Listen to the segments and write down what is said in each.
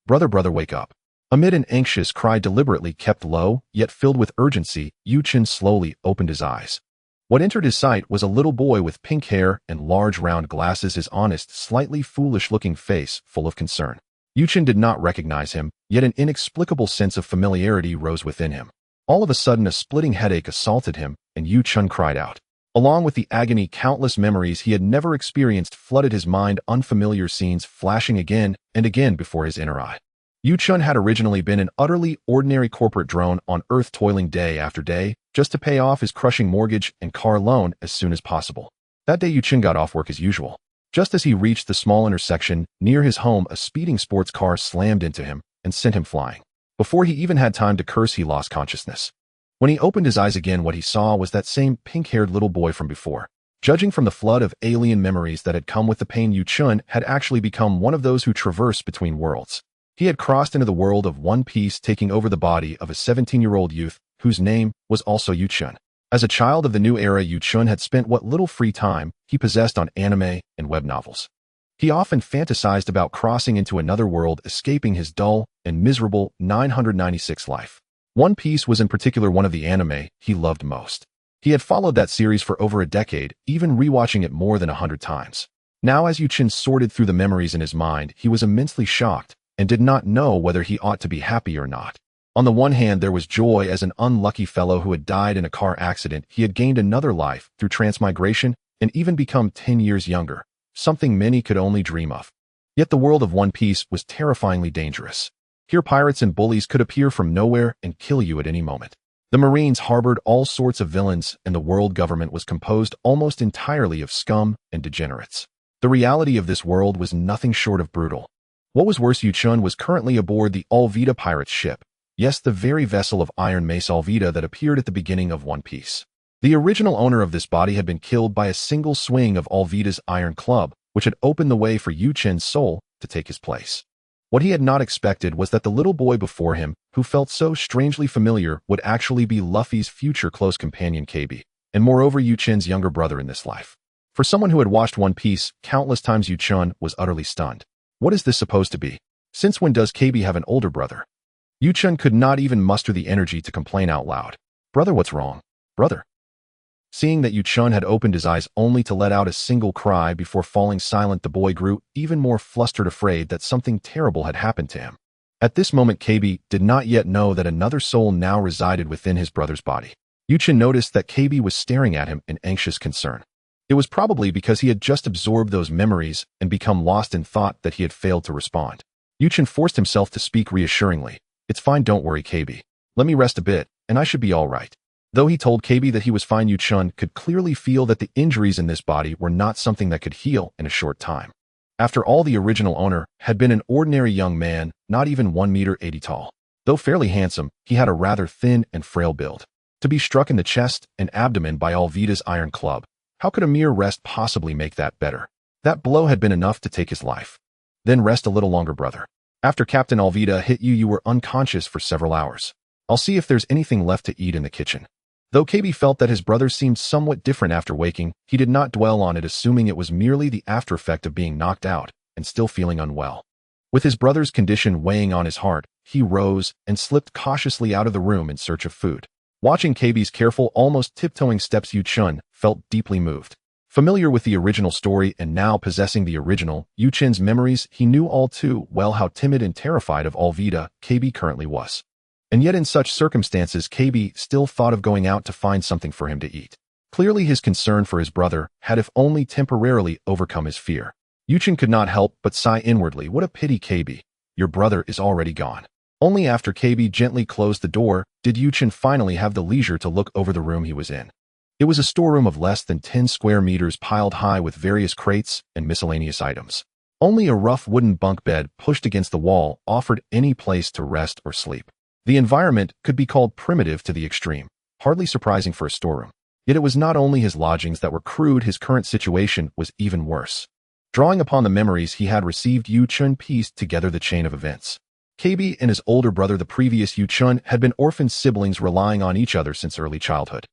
Brother, brother, wake up. Amid an anxious cry deliberately kept low, yet filled with urgency, Chen slowly opened his eyes. What entered his sight was a little boy with pink hair and large round glasses, his honest, slightly foolish-looking face full of concern. Chen did not recognize him, yet an inexplicable sense of familiarity rose within him. All of a sudden a splitting headache assaulted him, and Chen cried out. Along with the agony, countless memories he had never experienced flooded his mind, unfamiliar scenes flashing again and again before his inner eye. Chen had originally been an utterly ordinary corporate drone on Earth, toiling day after day just to pay off his crushing mortgage and car loan as soon as possible. That day Chen got off work as usual. Just as he reached the small intersection near his home, a speeding sports car slammed into him and sent him flying. Before he even had time to curse, he lost consciousness. When he opened his eyes again, what he saw was that same pink-haired little boy from before. Judging from the flood of alien memories that had come with the pain, Chen had actually become one of those who traverse between worlds. He had crossed into the world of One Piece, taking over the body of a 17-year-old youth whose name was also Chen. As a child of the new era, Chen had spent what little free time he possessed on anime and web novels. He often fantasized about crossing into another world, escaping his dull and miserable 996 life. One Piece was in particular one of the anime he loved most. He had followed that series for over a decade, even rewatching it more than 100 times. Now, as Chen sorted through the memories in his mind, he was immensely shocked and did not know whether he ought to be happy or not. On the one hand, there was joy as an unlucky fellow who had died in a car accident. He had gained another life through transmigration and even become 10 years younger, something many could only dream of. Yet the world of One Piece was terrifyingly dangerous. Here pirates and bullies could appear from nowhere and kill you at any moment. The Marines harbored all sorts of villains, and the world government was composed almost entirely of scum and degenerates. The reality of this world was nothing short of brutal. What was worse, Chen was currently aboard the Alvida pirate's ship. Yes, the very vessel of Iron Mace Alvida that appeared at the beginning of One Piece. The original owner of this body had been killed by a single swing of Alvida's iron club, which had opened the way for Chen's soul to take his place. What he had not expected was that the little boy before him, who felt so strangely familiar, would actually be Luffy's future close companion Kebi, and moreover Chen's younger brother in this life. For someone who had watched One Piece countless times, Chen was utterly stunned. What is this supposed to be? Since when does Kebi have an older brother? Chen could not even muster the energy to complain out loud. Brother, what's wrong? Brother. Seeing that Chen had opened his eyes only to let out a single cry before falling silent, the boy grew even more flustered, afraid that something terrible had happened to him. At this moment, Kebi did not yet know that another soul now resided within his brother's body. Chen noticed that Kebi was staring at him in anxious concern. It was probably because he had just absorbed those memories and become lost in thought that he had failed to respond. Chen forced himself to speak reassuringly. It's fine, don't worry, Kebi. Let me rest a bit, and I should be all right. Though he told Kebi that he was fine, Chen could clearly feel that the injuries in this body were not something that could heal in a short time. After all, the original owner had been an ordinary young man, not even 1.80 meters tall. Though fairly handsome, he had a rather thin and frail build. To be struck in the chest and abdomen by Alvida's iron club, how could a mere rest possibly make that better? That blow had been enough to take his life. Then rest a little longer, brother. After Captain Alvida hit you, you were unconscious for several hours. I'll see if there's anything left to eat in the kitchen. Though Kebi felt that his brother seemed somewhat different after waking, he did not dwell on it, assuming it was merely the after effect of being knocked out and still feeling unwell. With his brother's condition weighing on his heart, he rose and slipped cautiously out of the room in search of food. Watching Kebi's careful, almost tiptoeing steps, Chen felt deeply moved. Familiar with the original story and now possessing the original Chen's memories, he knew all too well how timid and terrified of Alvida Kebi currently was. And yet in such circumstances, Kebi still thought of going out to find something for him to eat. Clearly his concern for his brother had, if only temporarily, overcome his fear. Chen could not help but sigh inwardly. What a pity, Kebi. Your brother is already gone. Only after Kebi gently closed the door did Chen finally have the leisure to look over the room he was in. It was a storeroom of less than 10 square meters piled high with various crates and miscellaneous items. Only a rough wooden bunk bed pushed against the wall offered any place to rest or sleep. The environment could be called primitive to the extreme, hardly surprising for a storeroom. Yet it was not only his lodgings that were crude, his current situation was even worse. Drawing upon the memories he had received, Chen pieced together the chain of events. Kebi and his older brother, the previous Chen, had been orphan siblings relying on each other since early childhood.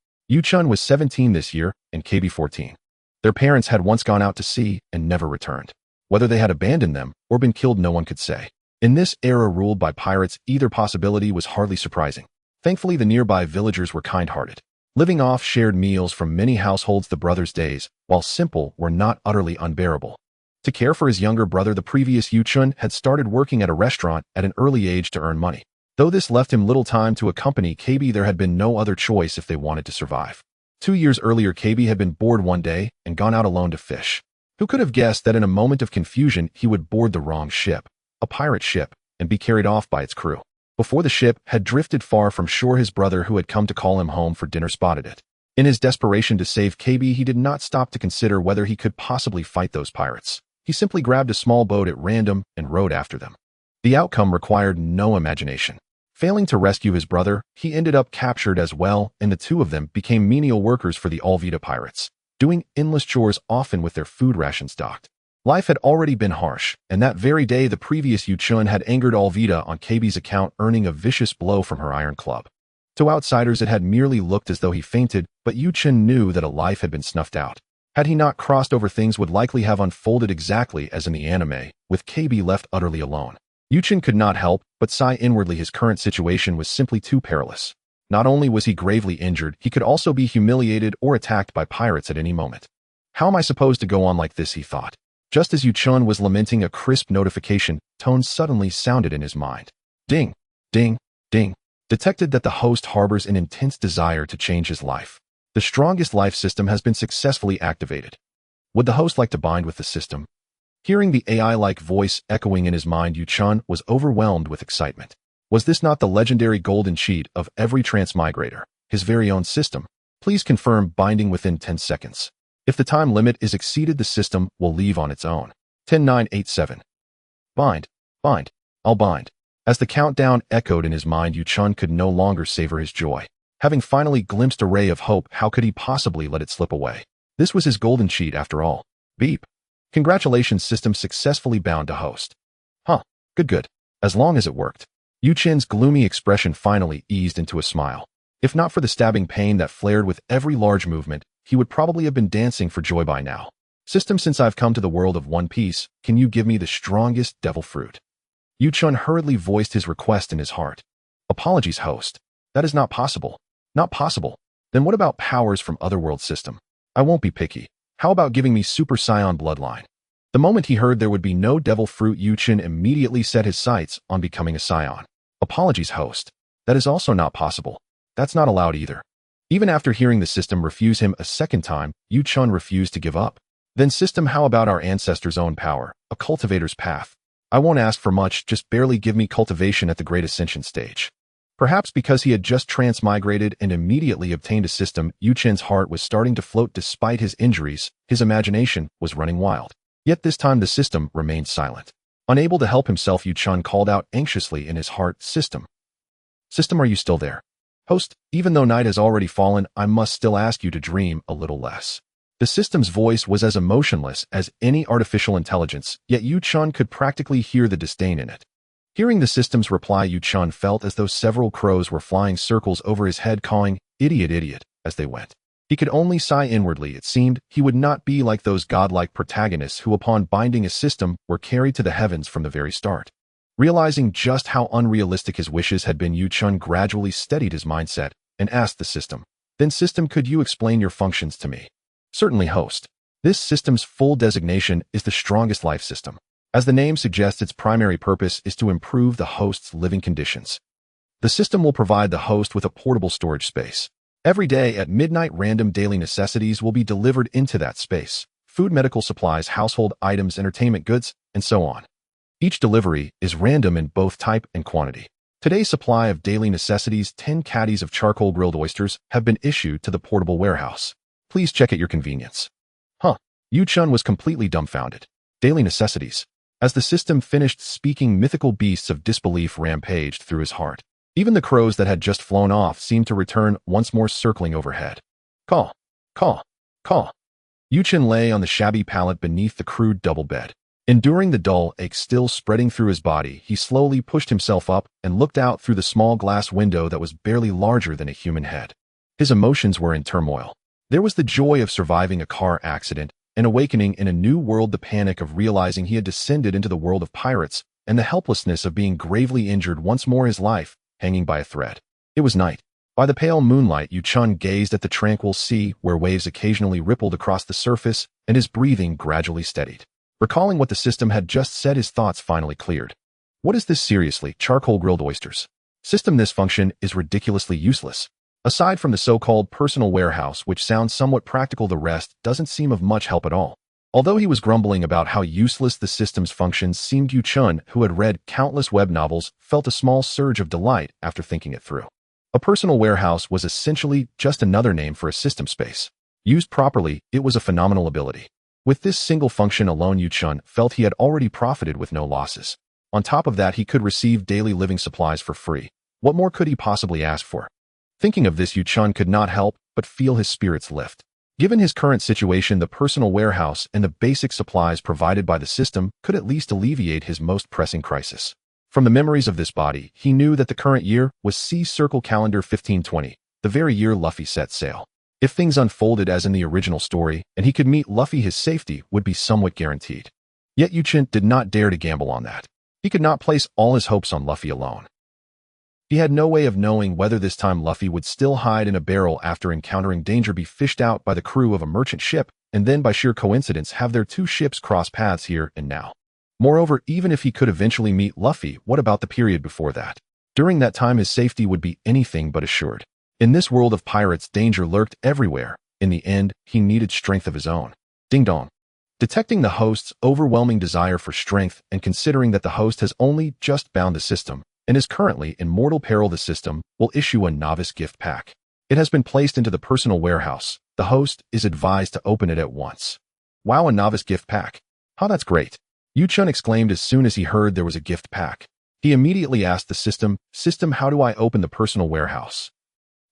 Chen was 17 this year and Kebi 14. Their parents had once gone out to sea and never returned. Whether they had abandoned them or been killed, no one could say. In this era ruled by pirates, either possibility was hardly surprising. Thankfully, the nearby villagers were kind-hearted. Living off shared meals from many households, the brothers' days, while simple, were not utterly unbearable. To care for his younger brother, the previous Chen had started working at a restaurant at an early age to earn money. Though this left him little time to accompany Kebi, there had been no other choice if they wanted to survive. 2 years earlier, Kebi had been bored one day and gone out alone to fish. Who could have guessed that in a moment of confusion he would board the wrong ship, a pirate ship, and be carried off by its crew? Before the ship had drifted far from shore, his brother, who had come to call him home for dinner, spotted it. In his desperation to save Kebi, he did not stop to consider whether he could possibly fight those pirates. He simply grabbed a small boat at random and rowed after them. The outcome required no imagination. Failing to rescue his brother, he ended up captured as well, and the two of them became menial workers for the Alvida pirates, doing endless chores, often with their food rations docked. Life had already been harsh, and that very day the previous Chen had angered Alvida on Kebi's account, earning a vicious blow from her iron club. To outsiders it had merely looked as though he fainted, but Chen knew that a life had been snuffed out. Had he not crossed over, things would likely have unfolded exactly as in the anime, with Kebi left utterly alone. Chen could not help but sigh inwardly. His current situation was simply too perilous. Not only was he gravely injured, he could also be humiliated or attacked by pirates at any moment. How am I supposed to go on like this, he thought. Just as Chen was lamenting, a crisp notification tone suddenly sounded in his mind. Ding, ding, ding. Detected that the host harbors an intense desire to change his life. The strongest life system has been successfully activated. Would the host like to bind with the system? Hearing the AI-like voice echoing in his mind, Chen was overwhelmed with excitement. Was this not the legendary golden cheat of every transmigrator, his very own system? Please confirm binding within 10 seconds. If the time limit is exceeded, the system will leave on its own. 10-9-8-7. Bind, bind, I'll bind. As the countdown echoed in his mind, Chen could no longer savor his joy. Having finally glimpsed a ray of hope, how could he possibly let it slip away? This was his golden cheat after all. Beep. Congratulations, system successfully bound to host. Huh, good. As long as it worked. Chen's gloomy expression finally eased into a smile. If not for the stabbing pain that flared with every large movement, he would probably have been dancing for joy by now. System, since I've come to the world of One Piece, can you give me the strongest devil fruit? Chen hurriedly voiced his request in his heart. Apologies, host. That is not possible. Not possible. Then what about powers from Otherworld system? I won't be picky. How about giving me Super Saiyan bloodline? The moment he heard there would be no devil fruit, Chen immediately set his sights on becoming a Saiyan. Apologies, host. That is also not possible. That's not allowed either. Even after hearing the system refuse him a second time, Chen refused to give up. Then system, how about our ancestors' own power, a cultivator's path? I won't ask for much, just barely give me cultivation at the Great Ascension stage. Perhaps because he had just transmigrated and immediately obtained a system, Chen's heart was starting to float despite his injuries. His imagination was running wild. Yet this time the system remained silent. Unable to help himself, Chen called out anxiously in his heart, System. System, are you still there? Host, even though night has already fallen, I must still ask you to dream a little less. The system's voice was as emotionless as any artificial intelligence, yet Chen could practically hear the disdain in it. Hearing the system's reply, Chen felt as though several crows were flying circles over his head, cawing, idiot, idiot, as they went. He could only sigh inwardly. It seemed he would not be like those godlike protagonists who, upon binding a system, were carried to the heavens from the very start. Realizing just how unrealistic his wishes had been, Chen gradually steadied his mindset and asked the system, Then system, could you explain your functions to me? Certainly, host. This system's full designation is the strongest life system. As the name suggests, its primary purpose is to improve the host's living conditions. The system will provide the host with a portable storage space. Every day at midnight, random daily necessities will be delivered into that space. Food, medical supplies, household items, entertainment goods, and so on. Each delivery is random in both type and quantity. Today's supply of daily necessities, 10 caddies of charcoal grilled oysters, have been issued to the portable warehouse. Please check at your convenience. Huh. Chen was completely dumbfounded. Daily necessities. As the system finished speaking, mythical beasts of disbelief rampaged through his heart. Even the crows that had just flown off seemed to return, once more circling overhead. Caw, caw, caw. Chen lay on the shabby pallet beneath the crude double bed. Enduring the dull ache still spreading through his body, he slowly pushed himself up and looked out through the small glass window that was barely larger than a human head. His emotions were in turmoil. There was the joy of surviving a car accident and awakening in a new world, the panic of realizing he had descended into the world of pirates, and the helplessness of being gravely injured once more his life, hanging by a thread. It was night. By the pale moonlight, Chen gazed at the tranquil sea where waves occasionally rippled across the surface, and his breathing gradually steadied. Recalling what the system had just said, his thoughts finally cleared. What is this seriously? Charcoal-grilled oysters. System, this function is ridiculously useless. Aside from the so-called personal warehouse, which sounds somewhat practical, the rest doesn't seem of much help at all. Although he was grumbling about how useless the system's functions seemed, Chen, who had read countless web novels, felt a small surge of delight after thinking it through. A personal warehouse was essentially just another name for a system space. Used properly, it was a phenomenal ability. With this single function alone, Chen felt he had already profited with no losses. On top of that, he could receive daily living supplies for free. What more could he possibly ask for? Thinking of this, Chen could not help but feel his spirits lift. Given his current situation, the personal warehouse and the basic supplies provided by the system could at least alleviate his most pressing crisis. From the memories of this body, he knew that the current year was Sea Circle Calendar 1520, the very year Luffy set sail. If things unfolded as in the original story, and he could meet Luffy, his safety would be somewhat guaranteed. Yet Chen did not dare to gamble on that. He could not place all his hopes on Luffy alone. He had no way of knowing whether this time Luffy would still hide in a barrel after encountering danger, be fished out by the crew of a merchant ship, and then by sheer coincidence have their two ships cross paths here and now. Moreover, even if he could eventually meet Luffy, what about the period before that? During that time, his safety would be anything but assured. In this world of pirates, danger lurked everywhere. In the end, he needed strength of his own. Ding dong. Detecting the host's overwhelming desire for strength and considering that the host has only just bound the system and is currently in mortal peril, the system will issue a novice gift pack. It has been placed into the personal warehouse. The host is advised to open it at once. Wow, a novice gift pack. How that's great. Chen exclaimed as soon as he heard there was a gift pack. He immediately asked the system, how do I open the personal warehouse?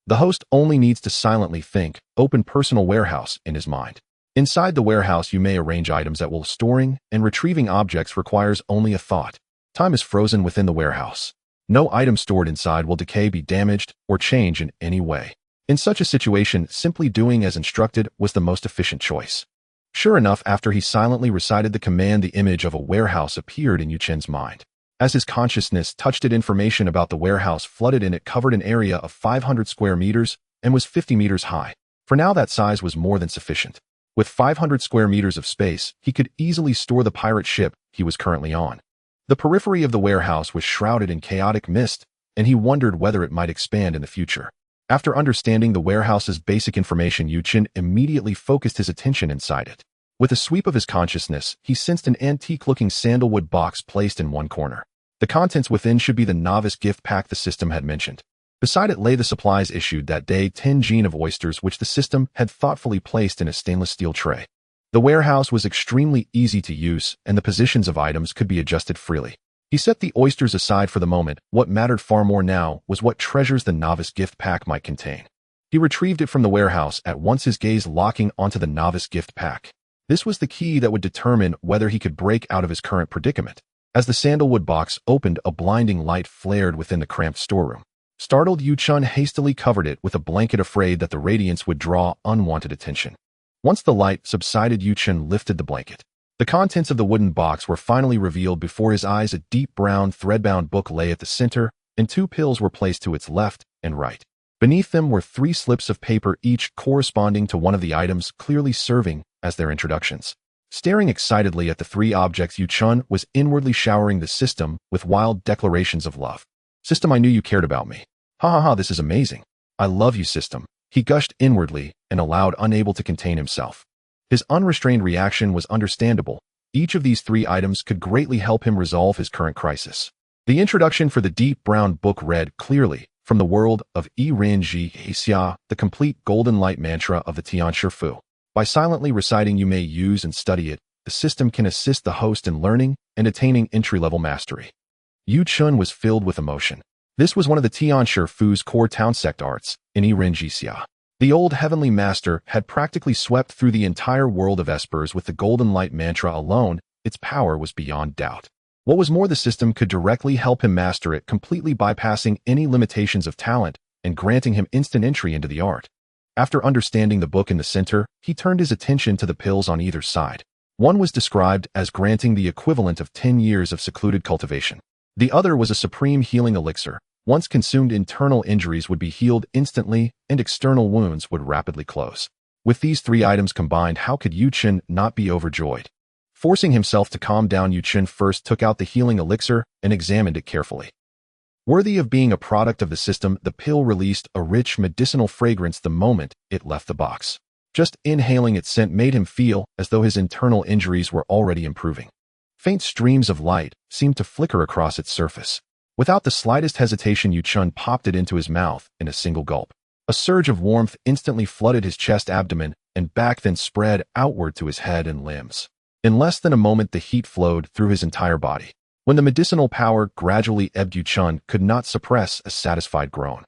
The host only needs to silently think, open personal warehouse, in his mind. Inside the warehouse, you may arrange items at will. Storing and retrieving objects requires only a thought. Time is frozen within the warehouse. No item stored inside will decay, be damaged, or change in any way. In such a situation, simply doing as instructed was the most efficient choice. Sure enough, after he silently recited the command, the image of a warehouse appeared in Chen's mind. As his consciousness touched it, information about the warehouse flooded in. It covered an area of 500 square meters and was 50 meters high. For now, that size was more than sufficient. With 500 square meters of space, he could easily store the pirate ship he was currently on. The periphery of the warehouse was shrouded in chaotic mist, and he wondered whether it might expand in the future. After understanding the warehouse's basic information, Chen immediately focused his attention inside it. With a sweep of his consciousness, he sensed an antique-looking sandalwood box placed in one corner. The contents within should be the novice gift pack the system had mentioned. Beside it lay the supplies issued that day, 10 gene of oysters, which the system had thoughtfully placed in a stainless steel tray. The warehouse was extremely easy to use, and the positions of items could be adjusted freely. He set the oysters aside for the moment. What mattered far more now was what treasures the novice gift pack might contain. He retrieved it from the warehouse at once, his gaze locking onto the novice gift pack. This was the key that would determine whether he could break out of his current predicament. As the sandalwood box opened, a blinding light flared within the cramped storeroom. Startled, Chen hastily covered it with a blanket, afraid that the radiance would draw unwanted attention. Once the light subsided, Chen lifted the blanket. The contents of the wooden box were finally revealed before his eyes. A deep brown thread-bound book lay at the center, and 2 pills were placed to its left and right. Beneath them were 3 slips of paper, each corresponding to one of the items, clearly serving as their introductions. Staring excitedly at the 3 objects, Chen was inwardly showering the system with wild declarations of love. System, I knew you cared about me. Ha ha ha, this is amazing. I love you, system. He gushed inwardly and aloud, unable to contain himself. His unrestrained reaction was understandable. Each of these 3 items could greatly help him resolve his current crisis. The introduction for the deep brown book read clearly, from the world of Ren-ji Xia, the complete golden light mantra of the Tianshi Fu. By silently reciting, you may use and study it. The system can assist the host in learning and attaining entry-level mastery. Chen was filled with emotion. This was one of the Tianshi Fu's core town sect arts, in Ren-ji Xia. The old heavenly master had practically swept through the entire world of espers with the golden light mantra alone. Its power was beyond doubt. What was more, the system could directly help him master it, completely bypassing any limitations of talent and granting him instant entry into the art. After understanding the book in the center, he turned his attention to the pills on either side. One was described as granting the equivalent of 10 years of secluded cultivation. The other was a supreme healing elixir. Once consumed, internal injuries would be healed instantly and external wounds would rapidly close. With these three items combined, how could Chen not be overjoyed? Forcing himself to calm down, Chen first took out the healing elixir and examined it carefully. Worthy of being a product of the system, the pill released a rich medicinal fragrance the moment it left the box. Just inhaling its scent made him feel as though his internal injuries were already improving. Faint streams of light seemed to flicker across its surface. Without the slightest hesitation, Chen popped it into his mouth in a single gulp. A surge of warmth instantly flooded his chest, abdomen, and back, then spread outward to his head and limbs. In less than a moment, the heat flowed through his entire body. When the medicinal power gradually ebbed, Chen could not suppress a satisfied groan.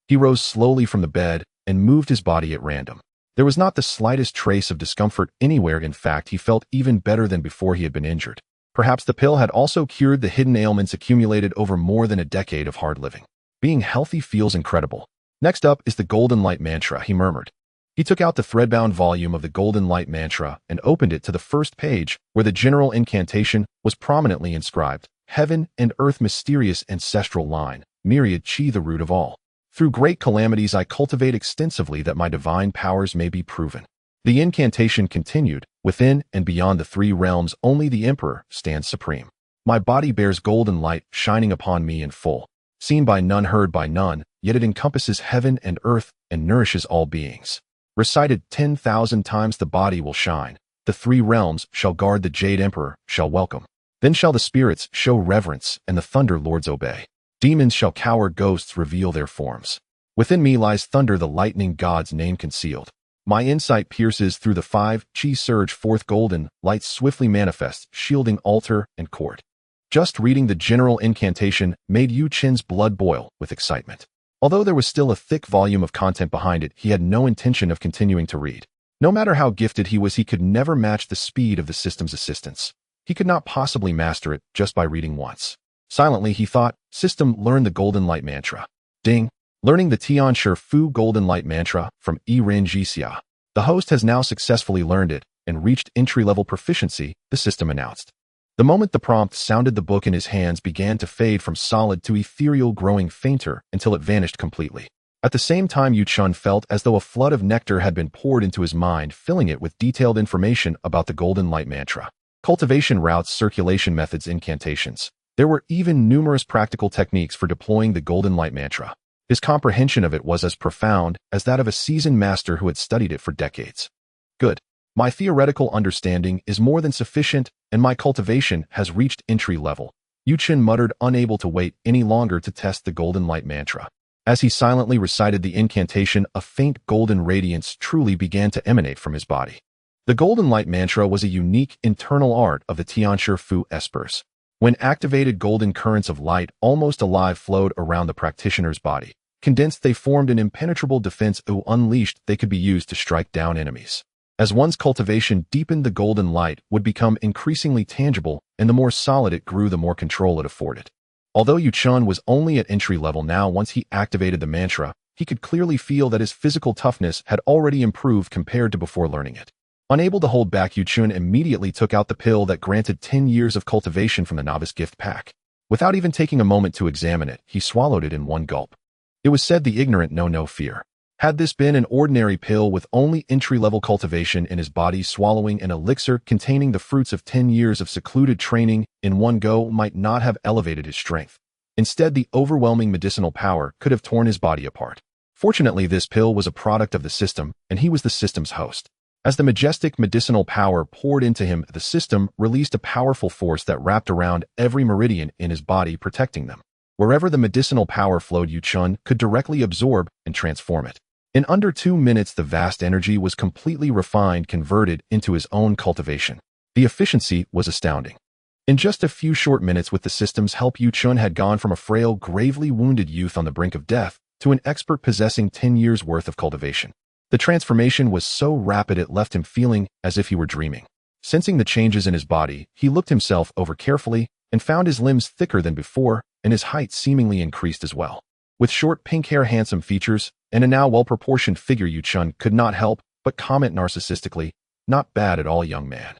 He rose slowly from the bed and moved his body at random. There was not the slightest trace of discomfort anywhere. In fact, he felt even better than before he had been injured. Perhaps the pill had also cured the hidden ailments accumulated over more than a decade of hard living. Being healthy feels incredible. Next up is the Golden Light Mantra, he murmured. He took out the threadbound volume of the Golden Light Mantra and opened it to the first page, where the general incantation was prominently inscribed. Heaven and earth, mysterious ancestral line, myriad chi, the root of all. Through great calamities I cultivate extensively that my divine powers may be proven. The incantation continued. Within and beyond the three realms, only the Emperor stands supreme. My body bears golden light shining upon me in full. Seen by none, heard by none, yet it encompasses heaven and earth and nourishes all beings. Recited 10,000 times, the body will shine. The three realms shall guard, the Jade Emperor shall welcome. Then shall the spirits show reverence and the Thunder Lords obey. Demons shall cower, ghosts reveal their forms. Within me lies thunder, the lightning god's name concealed. My insight pierces through the five chi, surge forth golden light swiftly manifests, shielding altar and court. Just reading the general incantation made Chen's blood boil with excitement. Although there was still a thick volume of content behind it, he had no intention of continuing to read. No matter how gifted he was, he could never match the speed of the system's assistance. He could not possibly master it just by reading once. Silently, he thought, system, learn the Golden Light Mantra. Ding. Learning the Tian Shi Fu Golden Light Mantra from Ren Jixia. The host has now successfully learned it and reached entry-level proficiency, the system announced. The moment the prompt sounded, the book in his hands began to fade from solid to ethereal, growing fainter until it vanished completely. At the same time, Chen felt as though a flood of nectar had been poured into his mind, filling it with detailed information about the Golden Light Mantra. Cultivation routes, circulation methods, incantations. There were even numerous practical techniques for deploying the Golden Light Mantra. His comprehension of it was as profound as that of a seasoned master who had studied it for decades. Good. My theoretical understanding is more than sufficient, and my cultivation has reached entry level. Chen muttered, unable to wait any longer to test the Golden Light Mantra. As he silently recited the incantation, a faint golden radiance truly began to emanate from his body. The Golden Light Mantra was a unique internal art of the Tian Shi Fu espers. When activated, golden currents of light, almost alive, flowed around the practitioner's body. Condensed, they formed an impenetrable defense. Unleashed, they could be used to strike down enemies. As one's cultivation deepened, the golden light would become increasingly tangible, and the more solid it grew, the more control it afforded. Although Chen was only at entry level now, once he activated the mantra, he could clearly feel that his physical toughness had already improved compared to before learning it. Unable to hold back, Chen immediately took out the pill that granted 10 years of cultivation from the novice gift pack. Without even taking a moment to examine it, he swallowed it in one gulp. It was said the ignorant know no fear. Had this been an ordinary pill with only entry-level cultivation in his body, swallowing an elixir containing the fruits of 10 years of secluded training in one go might not have elevated his strength. Instead, the overwhelming medicinal power could have torn his body apart. Fortunately, this pill was a product of the system, and he was the system's host. As the majestic medicinal power poured into him, the system released a powerful force that wrapped around every meridian in his body, protecting them. Wherever the medicinal power flowed, Chen could directly absorb and transform it. In under 2 minutes, the vast energy was completely refined, converted into his own cultivation. The efficiency was astounding. In just a few short minutes, with the system's help, Chen had gone from a frail, gravely wounded youth on the brink of death to an expert possessing 10 years' worth of cultivation. The transformation was so rapid it left him feeling as if he were dreaming. Sensing the changes in his body, he looked himself over carefully and found his limbs thicker than before, and his height seemingly increased as well. With short pink hair, handsome features, and a now well-proportioned figure, Chen could not help but comment narcissistically, "Not bad at all, young man."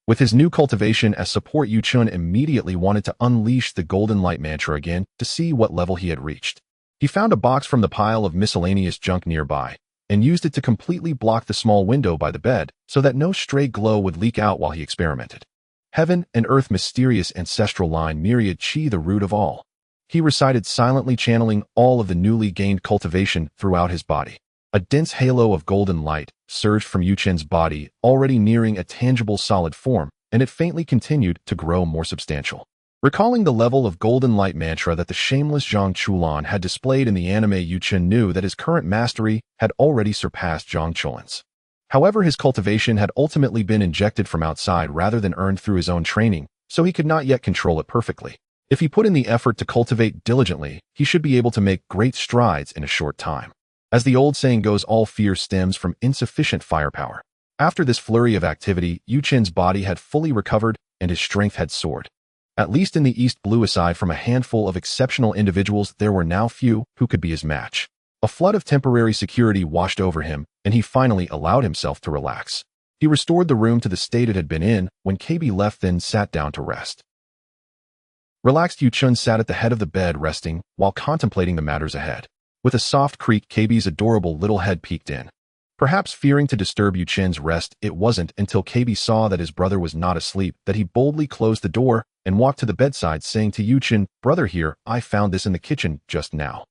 With his new cultivation as support, Yu-chun immediately wanted to unleash the golden light mantra again to see what level he had reached. He found a box from the pile of miscellaneous junk nearby, and used it to completely block the small window by the bed so that no stray glow would leak out while he experimented. Heaven and earth, mysterious ancestral line, myriad chi, the root of all. He recited silently, channeling all of the newly gained cultivation throughout his body. A dense halo of golden light surged from Yu-chun's body, already nearing a tangible solid form, and it faintly continued to grow more substantial. Recalling the level of golden light mantra that the shameless Zhang Chulan had displayed in the anime, Yu-chun knew that his current mastery had already surpassed Zhang Chulan's. However, his cultivation had ultimately been injected from outside rather than earned through his own training, so he could not yet control it perfectly. If he put in the effort to cultivate diligently, he should be able to make great strides in a short time. As the old saying goes, all fear stems from insufficient firepower. After this flurry of activity, Yu-chun's body had fully recovered and his strength had soared. At least in the East Blue, aside from a handful of exceptional individuals, there were now few who could be his match. A flood of temporary security washed over him, and he finally allowed himself to relax. He restored the room to the state it had been in when Kebi left, then sat down to rest. Relaxed, Yu-chun sat at the head of the bed resting while contemplating the matters ahead. With a soft creak, Kebi's adorable little head peeked in. Perhaps fearing to disturb Yu-chun's rest, it wasn't until Kebi saw that his brother was not asleep that he boldly closed the door and walked to the bedside, saying to Yu-chun, "Brother, here, I found this in the kitchen just now."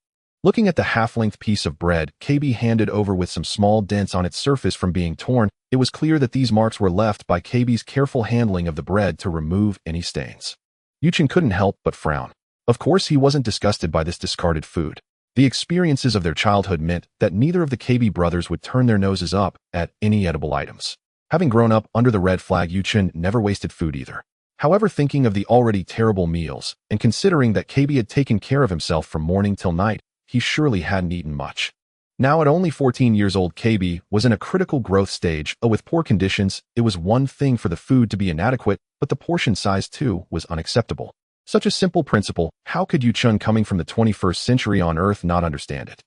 Looking at the half-length piece of bread Kebi handed over with some small dents on its surface from being torn, it was clear that these marks were left by Kebi's careful handling of the bread to remove any stains. Yu-chun couldn't help but frown. Of course, he wasn't disgusted by this discarded food. The experiences of their childhood meant that neither of the Kebi brothers would turn their noses up at any edible items. Having grown up under the red flag, Yu-chun never wasted food either. However, thinking of the already terrible meals, and considering that Kebi had taken care of himself from morning till night, he surely hadn't eaten much. Now at only 14 years old, Kebi was in a critical growth stage. With poor conditions, it was one thing for the food to be inadequate, but the portion size too was unacceptable. Such a simple principle, how could Yu-chun, coming from the 21st century on Earth, not understand it?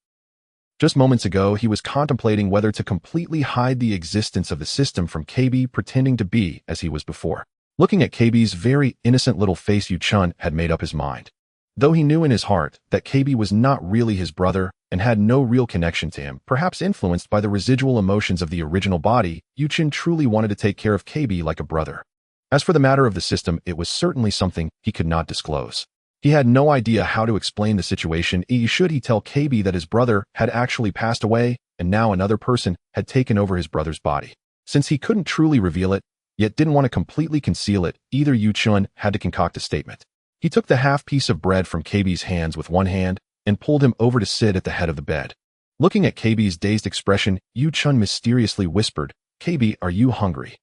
Just moments ago, he was contemplating whether to completely hide the existence of the system from Kebi, pretending to be as he was before. Looking at Kebi's very innocent little face, Yu-chun had made up his mind. Though he knew in his heart that Kebi was not really his brother and had no real connection to him, perhaps influenced by the residual emotions of the original body, Yu-chun truly wanted to take care of Kebi like a brother. As for the matter of the system, it was certainly something he could not disclose. He had no idea how to explain the situation. Should he tell Kebi that his brother had actually passed away and now another person had taken over his brother's body? Since he couldn't truly reveal it, yet didn't want to completely conceal it either, Yu-chun had to concoct a statement. He took the half piece of bread from Kebi's hands with one hand and pulled him over to sit at the head of the bed. Looking at Kebi's dazed expression, Yu-chun mysteriously whispered, "Kebi, are you hungry?"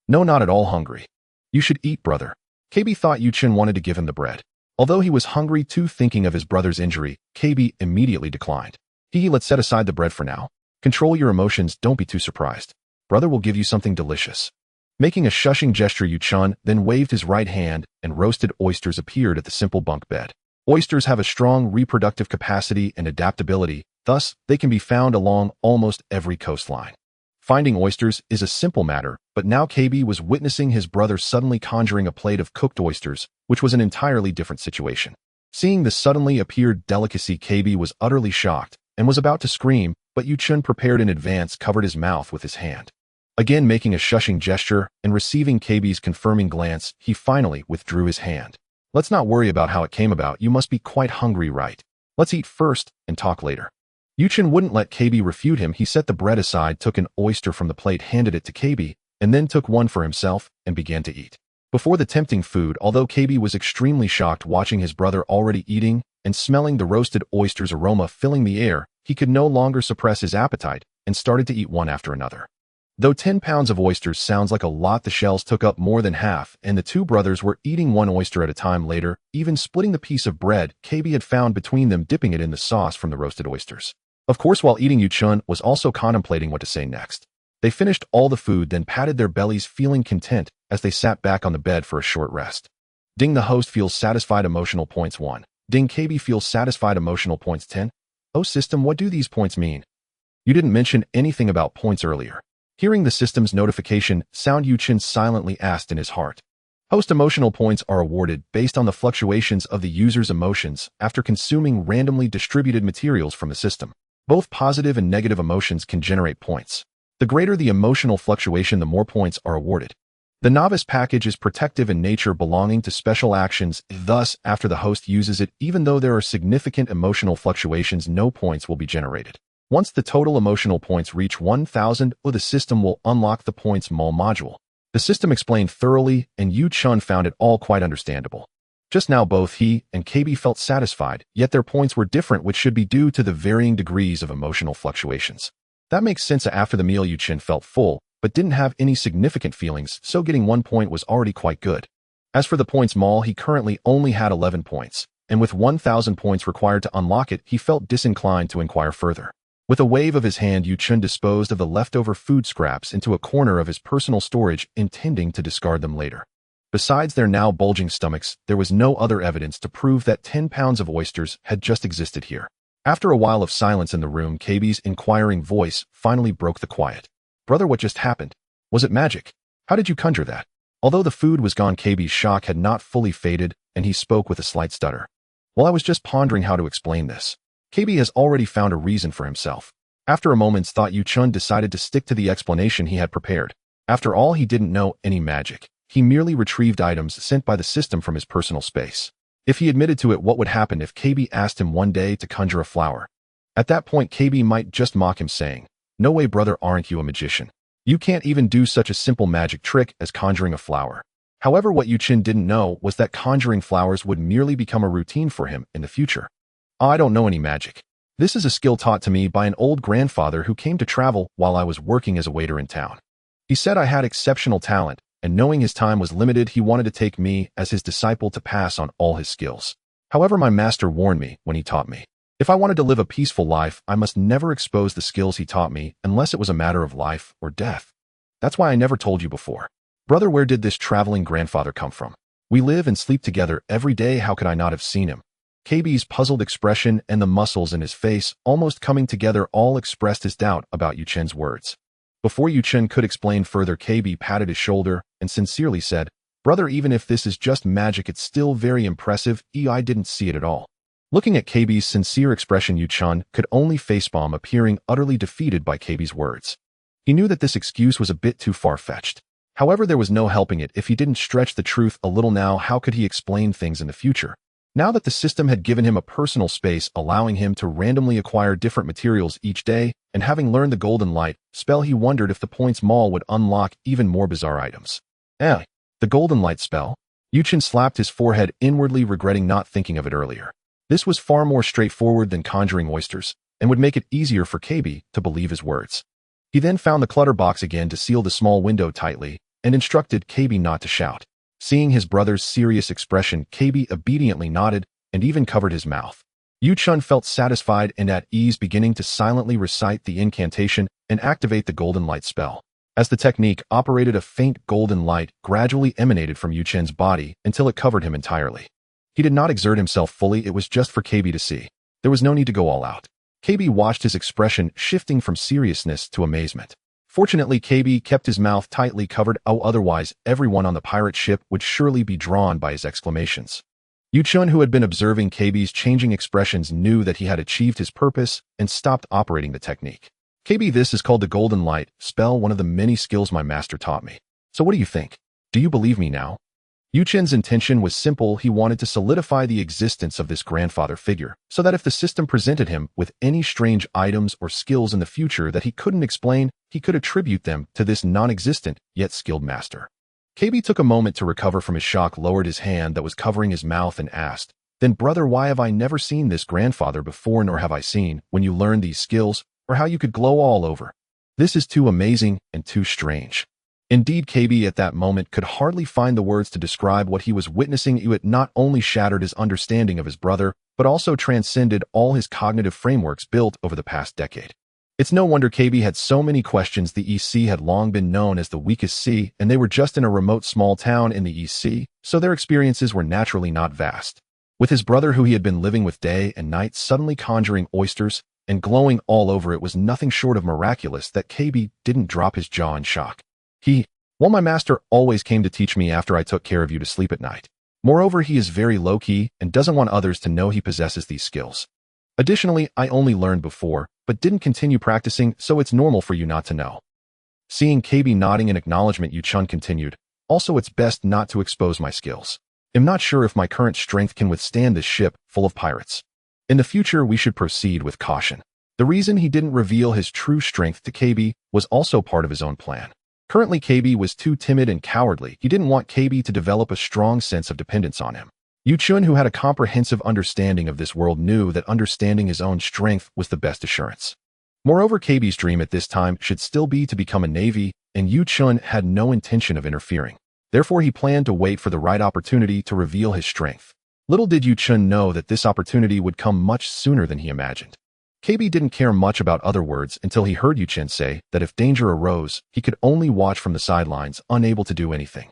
"No, not at all hungry." "You should eat, brother." Kebi thought Yu-chun wanted to give him the bread. Although he was hungry too, thinking of his brother's injury, Kebi immediately declined. Let's set aside the bread for now. Control your emotions, don't be too surprised. Brother will give you something delicious. Making a shushing gesture, Yu-chun then waved his right hand and roasted oysters appeared at the simple bunk bed. Oysters have a strong reproductive capacity and adaptability, thus they can be found along almost every coastline. Finding oysters is a simple matter, but now Kebi was witnessing his brother suddenly conjuring a plate of cooked oysters, which was an entirely different situation. Seeing the suddenly appeared delicacy, Kebi was utterly shocked and was about to scream, but Yu-chun, prepared in advance, covered his mouth with his hand. Again making a shushing gesture and receiving Kebi's confirming glance, he finally withdrew his hand. "Let's not worry about how it came about. You must be quite hungry, right? Let's eat first and talk later." Yu-chun wouldn't let Kebi refute him. He set the bread aside, took an oyster from the plate, handed it to Kebi, and then took one for himself and began to eat. Before the tempting food, although Kebi was extremely shocked watching his brother already eating and smelling the roasted oysters' aroma filling the air, he could no longer suppress his appetite and started to eat one after another. Though 10 pounds of oysters sounds like a lot, the shells took up more than half, and the two brothers were eating one oyster at a time. Later, even splitting the piece of bread Kebi had found between them, dipping it in the sauce from the roasted oysters. Of course, while eating, Yu-chun was also contemplating what to say next. They finished all the food, then patted their bellies, feeling content as they sat back on the bed for a short rest. Ding, the host feels satisfied, emotional points 1. Ding, Kebi feels satisfied, emotional points 10. Oh system, what do these points mean? You didn't mention anything about points earlier. Hearing the system's notification sound, Chen silently asked in his heart. Host emotional points are awarded based on the fluctuations of the user's emotions after consuming randomly distributed materials from the system. Both positive and negative emotions can generate points. The greater the emotional fluctuation, the more points are awarded. The novice package is protective in nature, belonging to special actions. Thus, after the host uses it, even though there are significant emotional fluctuations, no points will be generated. Once the total emotional points reach 1,000, the system will unlock the points mall module. The system explained thoroughly, and Chen found it all quite understandable. Just now both he and Kebi felt satisfied, yet their points were different, which should be due to the varying degrees of emotional fluctuations. That makes sense. After the meal, Chen felt full, but didn't have any significant feelings, so getting 1 point was already quite good. As for the points mall, he currently only had 11 points, and with 1,000 points required to unlock it, he felt disinclined to inquire further. With a wave of his hand, Chen disposed of the leftover food scraps into a corner of his personal storage, intending to discard them later. Besides their now bulging stomachs, there was no other evidence to prove that 10 pounds of oysters had just existed here. After a while of silence in the room, Kebi's inquiring voice finally broke the quiet. Brother, what just happened? Was it magic? How did you conjure that? Although the food was gone, Kebi's shock had not fully faded, and he spoke with a slight stutter. Well, I was just pondering how to explain this. Kebi has already found a reason for himself. After a moment's thought, Chen decided to stick to the explanation he had prepared. After all, he didn't know any magic. He merely retrieved items sent by the system from his personal space. If he admitted to it, what would happen if Kebi asked him one day to conjure a flower? At that point, Kebi might just mock him, saying, "No way, brother, aren't you a magician? You can't even do such a simple magic trick as conjuring a flower." However, what Chen didn't know was that conjuring flowers would merely become a routine for him in the future. I don't know any magic. This is a skill taught to me by an old grandfather who came to travel while I was working as a waiter in town. He said I had exceptional talent, and knowing his time was limited, he wanted to take me as his disciple to pass on all his skills. However, my master warned me when he taught me. If I wanted to live a peaceful life, I must never expose the skills he taught me unless it was a matter of life or death. That's why I never told you before. Brother, where did this traveling grandfather come from? We live and sleep together every day. How could I not have seen him? Kebi's puzzled expression and the muscles in his face almost coming together all expressed his doubt about Chen's words. Before Chen could explain further, Kebi patted his shoulder and sincerely said, "Brother, even if this is just magic, it's still very impressive. I didn't see it at all." Looking at Kebi's sincere expression, Chen could only facepalm, appearing utterly defeated by Kebi's words. He knew that this excuse was a bit too far-fetched. However, there was no helping it. If he didn't stretch the truth a little now, how could he explain things in the future? Now that the system had given him a personal space, allowing him to randomly acquire different materials each day, and having learned the golden light spell, he wondered if the points mall would unlock even more bizarre items. The golden light spell? Chen slapped his forehead, inwardly regretting not thinking of it earlier. This was far more straightforward than conjuring oysters, and would make it easier for Kebi to believe his words. He then found the clutter box again to seal the small window tightly, and instructed Kebi not to shout. Seeing his brother's serious expression, Kebi obediently nodded and even covered his mouth. Chen felt satisfied and at ease, beginning to silently recite the incantation and activate the golden light spell. As the technique operated, a faint golden light gradually emanated from Chen's body until it covered him entirely. He did not exert himself fully, it was just for Kebi to see. There was no need to go all out. Kebi watched his expression shifting from seriousness to amazement. Fortunately, Kebi kept his mouth tightly covered, otherwise everyone on the pirate ship would surely be drawn by his exclamations. Chen, who had been observing Kebi's changing expressions, knew that he had achieved his purpose and stopped operating the technique. Kebi, this is called the golden light spell, one of the many skills my master taught me. So what do you think? Do you believe me now? Chen's intention was simple. He wanted to solidify the existence of this grandfather figure, so that if the system presented him with any strange items or skills in the future that he couldn't explain, he could attribute them to this non-existent yet skilled master. Kebi took a moment to recover from his shock, lowered his hand that was covering his mouth, and asked, "Then brother, why have I never seen this grandfather before, nor have I seen, when you learned these skills, or how you could glow all over? This is too amazing and too strange." Indeed, Kebi at that moment could hardly find the words to describe what he was witnessing. It not only shattered his understanding of his brother, but also transcended all his cognitive frameworks built over the past decade. It's no wonder Kebi had so many questions. The EC had long been known as the weakest sea, and they were just in a remote small town in the EC, so their experiences were naturally not vast. With his brother, who he had been living with day and night, suddenly conjuring oysters, and glowing all over it was nothing short of miraculous that Kebi didn't drop his jaw in shock. Well, my master always came to teach me after I took care of you to sleep at night. Moreover, he is very low-key and doesn't want others to know he possesses these skills. Additionally, I only learned before, but didn't continue practicing, so it's normal for you not to know. Seeing Kebi nodding in acknowledgement, Chen continued, also it's best not to expose my skills. I'm not sure if my current strength can withstand this ship full of pirates. In the future, we should proceed with caution. The reason he didn't reveal his true strength to Kebi was also part of his own plan. Currently, Kebi was too timid and cowardly. He didn't want Kebi to develop a strong sense of dependence on him. Chen, who had a comprehensive understanding of this world, knew that understanding his own strength was the best assurance. Moreover, Kebi's dream at this time should still be to become a navy, and Chen had no intention of interfering. Therefore, he planned to wait for the right opportunity to reveal his strength. Little did Chen know that this opportunity would come much sooner than he imagined. Kebi didn't care much about other words until he heard Chen say that if danger arose, he could only watch from the sidelines, unable to do anything.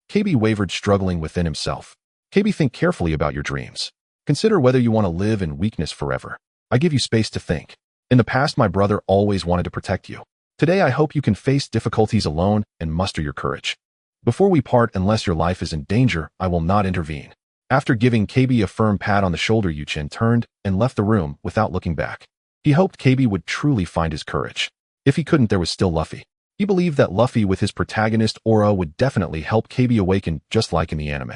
Kebi wavered, struggling within himself. Kebi, think carefully about your dreams. Consider whether you want to live in weakness forever. I give you space to think. In the past, my brother always wanted to protect you. Today, I hope you can face difficulties alone and muster your courage. Before we part, unless your life is in danger, I will not intervene. After giving Kebi a firm pat on the shoulder, Chen turned and left the room without looking back. He hoped Kebi would truly find his courage. If he couldn't, there was still Luffy. He believed that Luffy with his protagonist aura would definitely help Kebi awaken, just like in the anime.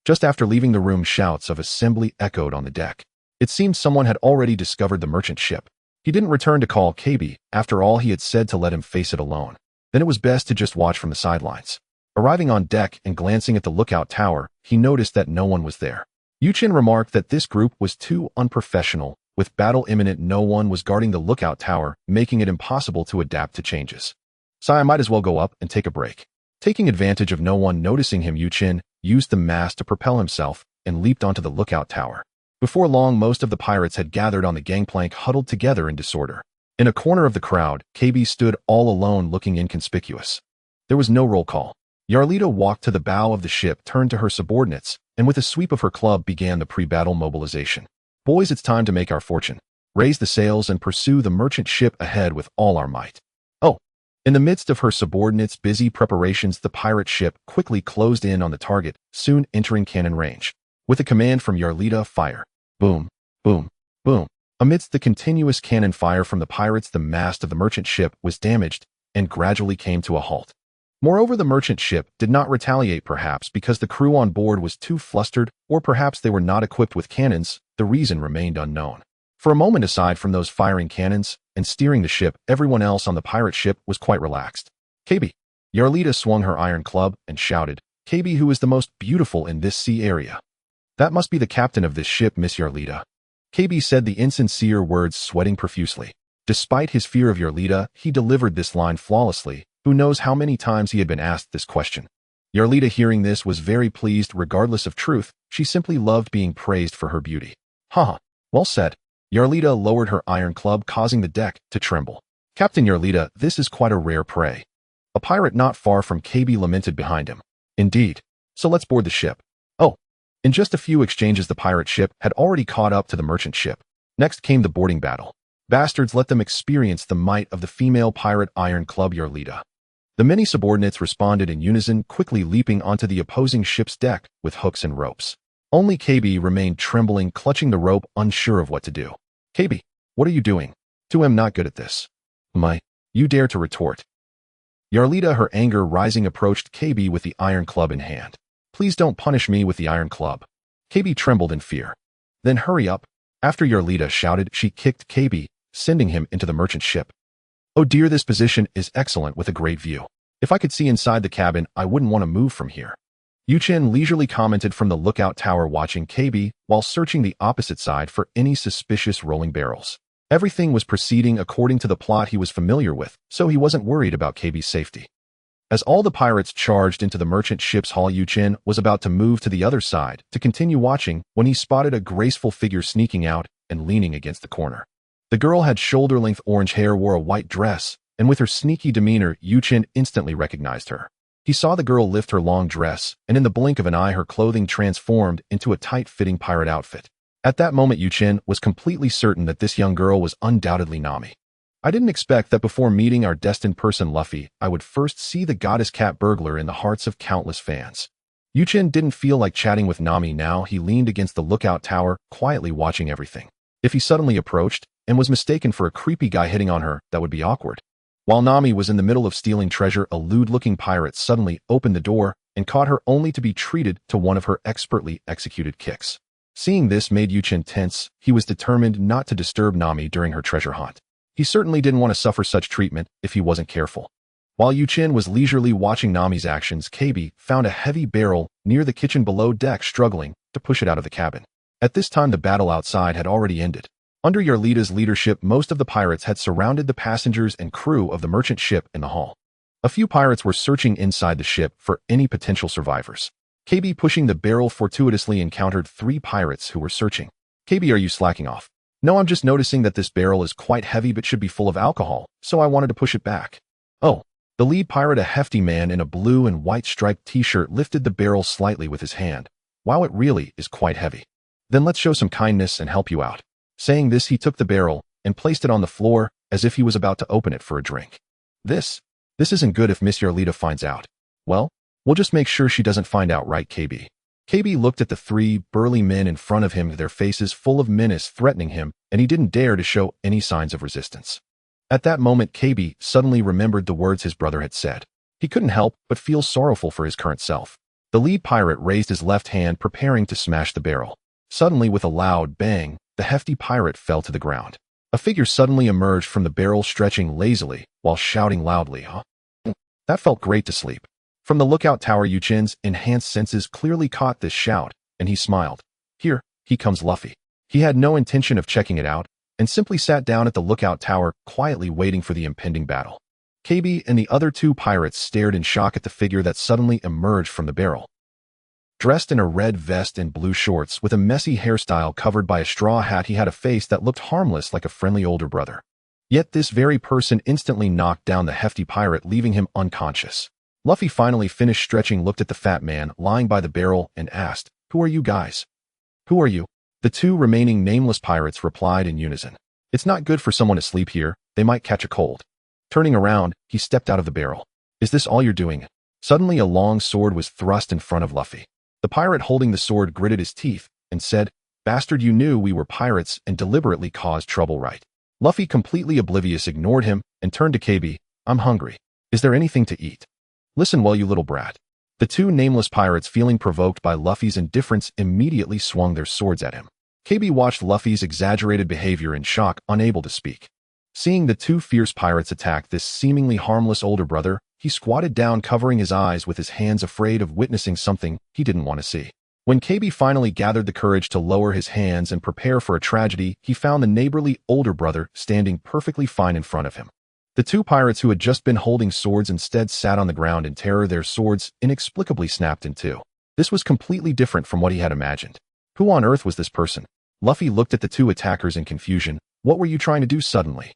Just after leaving the room, shouts of assembly echoed on the deck. It seemed someone had already discovered the merchant ship. He didn't return to call Kebi. After all, he had said to let him face it alone. Then it was best to just watch from the sidelines. Arriving on deck and glancing at the lookout tower, he noticed that no one was there. Chen remarked that this group was too unprofessional. With battle imminent, no one was guarding the lookout tower, making it impossible to adapt to changes. So I might as well go up and take a break. Taking advantage of no one noticing him, Chen used the mast to propel himself and leaped onto the lookout tower. Before long, most of the pirates had gathered on the gangplank, huddled together in disorder. In a corner of the crowd, Kebi stood all alone, looking inconspicuous. There was no roll call. Yarlita walked to the bow of the ship, turned to her subordinates, and with a sweep of her club began the pre-battle mobilization. Boys, it's time to make our fortune. Raise the sails and pursue the merchant ship ahead with all our might. Oh! In the midst of her subordinates' busy preparations, the pirate ship quickly closed in on the target, soon entering cannon range. With a command from Yarlita, fire. Boom, boom, boom. Amidst the continuous cannon fire from the pirates, the mast of the merchant ship was damaged and gradually came to a halt. Moreover, the merchant ship did not retaliate, perhaps because the crew on board was too flustered, or perhaps they were not equipped with cannons. The reason remained unknown. For a moment, aside from those firing cannons and steering the ship, everyone else on the pirate ship was quite relaxed. Kebi. Yarlita swung her iron club and shouted, Kebi, who is the most beautiful in this sea area. That must be the captain of this ship, Miss Yarlita. Kebi said the insincere words, sweating profusely. Despite his fear of Yarlita, he delivered this line flawlessly. Who knows how many times he had been asked this question. Yarlita, hearing this, was very pleased. Regardless of truth, she simply loved being praised for her beauty. Haha, well said. Yarlita lowered her iron club, causing the deck to tremble. Captain Yarlita, this is quite a rare prey. A pirate not far from Kebi lamented behind him. Indeed. So let's board the ship. Oh. In just a few exchanges, the pirate ship had already caught up to the merchant ship. Next came the boarding battle. Bastards, let them experience the might of the female pirate iron club Yarlita. The many subordinates responded in unison, quickly leaping onto the opposing ship's deck with hooks and ropes. Only Kebi remained trembling, clutching the rope, unsure of what to do. Kebi, what are you doing? I'm not good at this. You dare to retort. Yarlita, her anger rising, approached Kebi with the iron club in hand. Please don't punish me with the iron club. Kebi trembled in fear. Then hurry up. After Yarlita shouted, she kicked Kebi, sending him into the merchant ship. Oh dear, this position is excellent with a great view. If I could see inside the cabin, I wouldn't want to move from here. Chen leisurely commented from the lookout tower, watching Kebi while searching the opposite side for any suspicious rolling barrels. Everything was proceeding according to the plot he was familiar with, so he wasn't worried about Kebi's safety. As all the pirates charged into the merchant ship's hull, Chen was about to move to the other side to continue watching when he spotted a graceful figure sneaking out and leaning against the corner. The girl had shoulder-length orange hair, wore a white dress, and with her sneaky demeanor, Chen instantly recognized her. He saw the girl lift her long dress, and in the blink of an eye, her clothing transformed into a tight-fitting pirate outfit. At that moment, Chen was completely certain that this young girl was undoubtedly Nami. I didn't expect that before meeting our destined person Luffy, I would first see the goddess cat burglar in the hearts of countless fans. Chen didn't feel like chatting with Nami now. He leaned against the lookout tower, quietly watching everything. If he suddenly approached and was mistaken for a creepy guy hitting on her, that would be awkward. While Nami was in the middle of stealing treasure, a lewd-looking pirate suddenly opened the door and caught her, only to be treated to one of her expertly executed kicks. Seeing this made Chen tense. He was determined not to disturb Nami during her treasure hunt. He certainly didn't want to suffer such treatment if he wasn't careful. While Chen was leisurely watching Nami's actions, Kebi found a heavy barrel near the kitchen below deck, struggling to push it out of the cabin. At this time, the battle outside had already ended. Under Yarlida's leadership, most of the pirates had surrounded the passengers and crew of the merchant ship in the hull. A few pirates were searching inside the ship for any potential survivors. Kebi, pushing the barrel, fortuitously encountered 3 pirates who were searching. "Kebi, are you slacking off?" "No, I'm just noticing that this barrel is quite heavy but should be full of alcohol, so I wanted to push it back." "Oh." The lead pirate, a hefty man in a blue and white striped t-shirt, lifted the barrel slightly with his hand. "Wow, it really is quite heavy." "Then let's show some kindness and help you out." Saying this, he took the barrel and placed it on the floor as if he was about to open it for a drink. This isn't good if Miss Yarlida finds out." "Well, we'll just make sure she doesn't find out, right, Kebi?" Kebi looked at the 3 burly men in front of him, their faces full of menace, threatening him, and he didn't dare to show any signs of resistance. At that moment, Kebi suddenly remembered the words his brother had said. He couldn't help but feel sorrowful for his current self. The lead pirate raised his left hand, preparing to smash the barrel. Suddenly, with a loud bang, the hefty pirate fell to the ground. A figure suddenly emerged from the barrel, stretching lazily while shouting loudly, "Huh? That felt great to sleep." From the lookout tower, Chen's enhanced senses clearly caught this shout, and he smiled. "Here he comes, Luffy." He had no intention of checking it out, and simply sat down at the lookout tower, quietly waiting for the impending battle. Kebi and the other 2 pirates stared in shock at the figure that suddenly emerged from the barrel. Dressed in a red vest and blue shorts, with a messy hairstyle covered by a straw hat, he had a face that looked harmless, like a friendly older brother. Yet this very person instantly knocked down the hefty pirate, leaving him unconscious. Luffy finally finished stretching, looked at the fat man lying by the barrel, and asked, "Who are you guys?" "Who are you?" The 2 remaining nameless pirates replied in unison. "It's not good for someone to sleep here. They might catch a cold." Turning around, he stepped out of the barrel. "Is this all you're doing?" Suddenly, a long sword was thrust in front of Luffy. The pirate holding the sword gritted his teeth and said, "Bastard, you knew we were pirates and deliberately caused trouble, right?" Luffy, completely oblivious, ignored him and turned to Kebi. "I'm hungry. Is there anything to eat?" "Listen, well, you little brat." The 2 nameless pirates, feeling provoked by Luffy's indifference, immediately swung their swords at him. Kebi watched Luffy's exaggerated behavior in shock, unable to speak. Seeing the 2 fierce pirates attack this seemingly harmless older brother, he squatted down, covering his eyes with his hands, afraid of witnessing something he didn't want to see. When Kebi finally gathered the courage to lower his hands and prepare for a tragedy, he found the neighborly older brother standing perfectly fine in front of him. The 2 pirates who had just been holding swords instead sat on the ground in terror, their swords inexplicably snapped in 2. This was completely different from what he had imagined. Who on earth was this person? Luffy looked at the 2 attackers in confusion. "What were you trying to do suddenly?"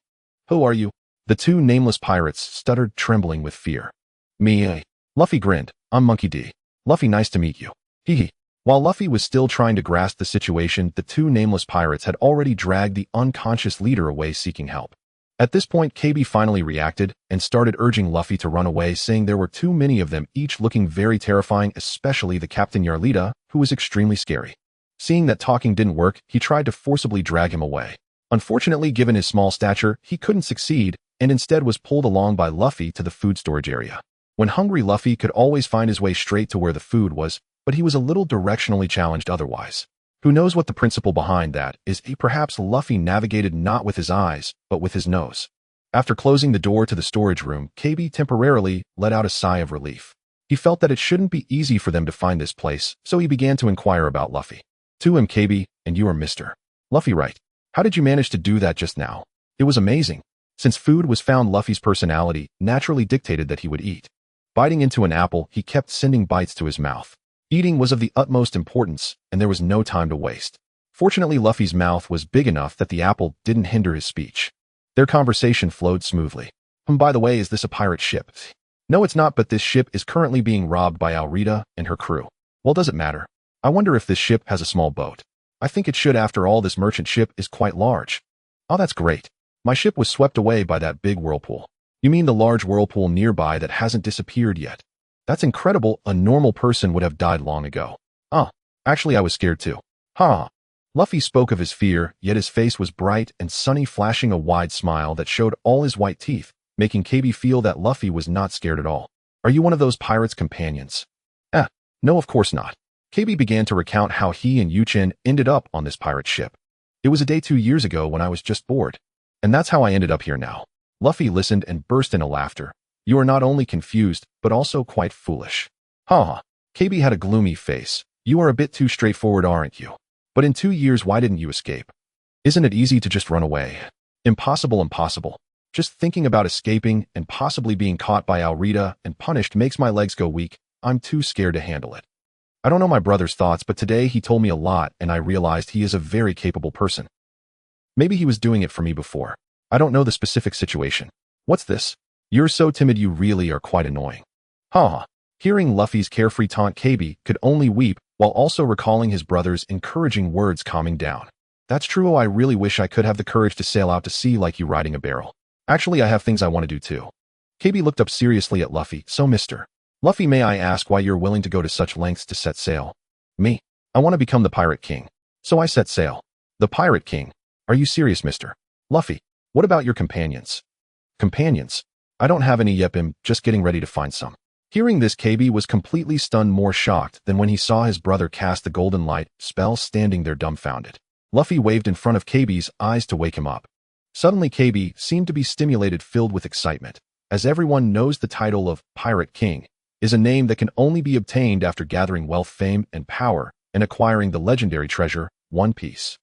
"Who are you?" The 2 nameless pirates stuttered, trembling with fear. "Me." Luffy grinned. "I'm Monkey D. Luffy, nice to meet you." Hee. While Luffy was still trying to grasp the situation, the 2 nameless pirates had already dragged the unconscious leader away, seeking help. At this point, Kebi finally reacted and started urging Luffy to run away, saying there were too many of them, each looking very terrifying, especially the Captain Yarlida, who was extremely scary. Seeing that talking didn't work, he tried to forcibly drag him away. Unfortunately, given his small stature, he couldn't succeed, and instead was pulled along by Luffy to the food storage area. When hungry, Luffy could always find his way straight to where the food was, but he was a little directionally challenged otherwise. Who knows what the principle behind that is? Perhaps Luffy navigated not with his eyes, but with his nose. After closing the door to the storage room, Kebi temporarily let out a sigh of relief. He felt that it shouldn't be easy for them to find this place, so he began to inquire about Luffy. "To him, Kebi, and you are Mr. Luffy, right? How did you manage to do that just now?" "It was amazing." Since food was found, Luffy's personality naturally dictated that he would eat. Biting into an apple, he kept sending bites to his mouth. Eating was of the utmost importance, and there was no time to waste. Fortunately, Luffy's mouth was big enough that the apple didn't hinder his speech. Their conversation flowed smoothly. By the way, is this a pirate ship?" "No, it's not, but this ship is currently being robbed by Alrita and her crew." "Well, does it matter? I wonder if this ship has a small boat." I think it should. After all, this merchant ship is quite large. Oh, that's great. My ship was swept away by that big whirlpool. You mean the large whirlpool nearby that hasn't disappeared yet? That's incredible. A normal person would have died long ago. Ah, actually I was scared too. Ha! Luffy spoke of his fear, yet his face was bright and sunny, flashing a wide smile that showed all his white teeth, making Kebi feel that Luffy was not scared at all. Are you one of those pirates' companions? No, of course not. Kebi began to recount how he and Chen ended up on this pirate ship. It was a day 2 years ago when I was just bored. And that's how I ended up here now. Luffy listened and burst into laughter. You are not only confused, but also quite foolish. Ha! Kebi had a gloomy face. You are a bit too straightforward, aren't you? But in 2 years, why didn't you escape? Isn't it easy to just run away? Impossible, impossible. Just thinking about escaping and possibly being caught by Alvida and punished makes my legs go weak. I'm too scared to handle it. I don't know my brother's thoughts, but today he told me a lot and I realized he is a very capable person. Maybe he was doing it for me before. I don't know the specific situation. What's this? You're so timid, you really are quite annoying. Ha! Hearing Luffy's carefree taunt, Kebi could only weep while also recalling his brother's encouraging words, calming down. That's true. I really wish I could have the courage to sail out to sea like you riding a barrel. Actually, I have things I want to do too. Kebi looked up seriously at Luffy. So Mr. Luffy, may I ask why you're willing to go to such lengths to set sail? Me? I want to become the Pirate King. So I set sail. The Pirate King? Are you serious, Mr. Luffy? What about your companions? Companions? I don't have any yet. I'm just getting ready to find some. Hearing this, Kebi was completely stunned, more shocked than when he saw his brother cast the golden light spell, standing there dumbfounded. Luffy waved in front of Kebi's eyes to wake him up. Suddenly, Kebi seemed to be stimulated, filled with excitement. As everyone knows, the title of Pirate King is a name that can only be obtained after gathering wealth, fame, and power, and acquiring the legendary treasure, One Piece.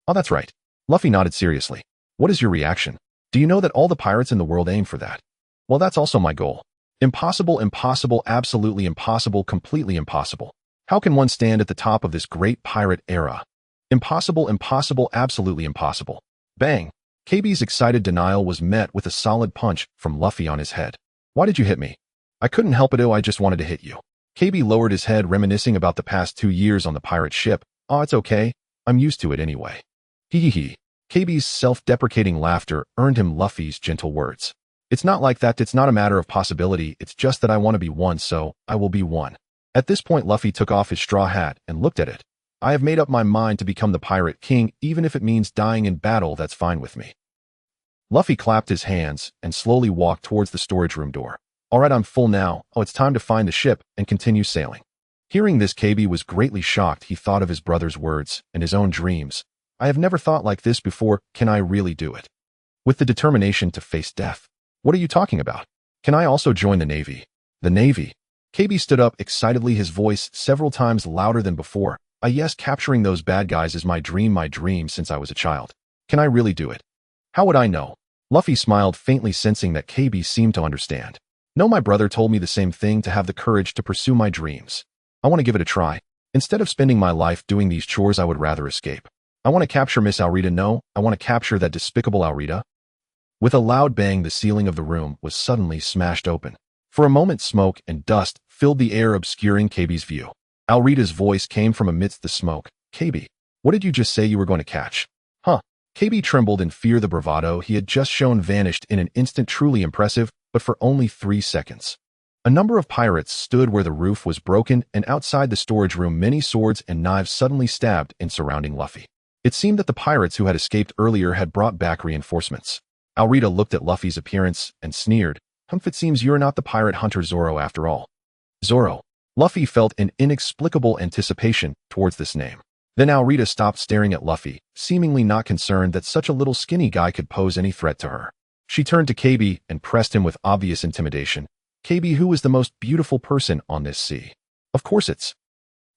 Oh, that's right. Luffy nodded seriously. What is your reaction? Do you know that all the pirates in the world aim for that? Well, that's also my goal. Impossible, impossible, absolutely impossible, completely impossible. How can one stand at the top of this great pirate era? Impossible, impossible, absolutely impossible. Bang! Kebi's excited denial was met with a solid punch from Luffy on his head. Why did you hit me? I couldn't help it. Oh, I just wanted to hit you. Kebi lowered his head, reminiscing about the past 2 years on the pirate ship. Oh, it's okay. I'm used to it anyway. Hee. Kebi's self-deprecating laughter earned him Luffy's gentle words. It's not like that. It's not a matter of possibility. It's just that I want to be one, so I will be one. At this point, Luffy took off his straw hat and looked at it. I have made up my mind to become the Pirate King, even if it means dying in battle. That's fine with me. Luffy clapped his hands and slowly walked towards the storage room door. All right, I'm full now. Oh, it's time to find the ship and continue sailing. Hearing this, Kebi was greatly shocked. He thought of his brother's words and his own dreams. I have never thought like this before. Can I really do it? With the determination to face death. What are you talking about? Can I also join the Navy? The Navy? Kebi stood up excitedly, his voice several times louder than before. Yes, capturing those bad guys is my dream since I was a child. Can I really do it? How would I know? Luffy smiled faintly, sensing that Kebi seemed to understand. No, my brother told me the same thing, to have the courage to pursue my dreams. I want to give it a try. Instead of spending my life doing these chores, I would rather escape. I want to capture Miss Alvida. No, I want to capture that despicable Alvida. With a loud bang, the ceiling of the room was suddenly smashed open. For a moment, smoke and dust filled the air, obscuring Kebi's view. Alvida's voice came from amidst the smoke. Kebi, what did you just say you were going to catch? Huh? Kebi trembled in fear. The bravado he had just shown vanished in an instant, truly impressive, but for only 3 seconds. A number of pirates stood where the roof was broken, and outside the storage room, many swords and knives suddenly stabbed in surrounding Luffy. It seemed that the pirates who had escaped earlier had brought back reinforcements. Alvida looked at Luffy's appearance and sneered. It seems you're not the pirate hunter Zoro after all. Zoro. Luffy felt an inexplicable anticipation towards this name. Then Alvida stopped staring at Luffy, seemingly not concerned that such a little skinny guy could pose any threat to her. She turned to Kebi and pressed him with obvious intimidation. Kebi, who is the most beautiful person on this sea? Of course it's.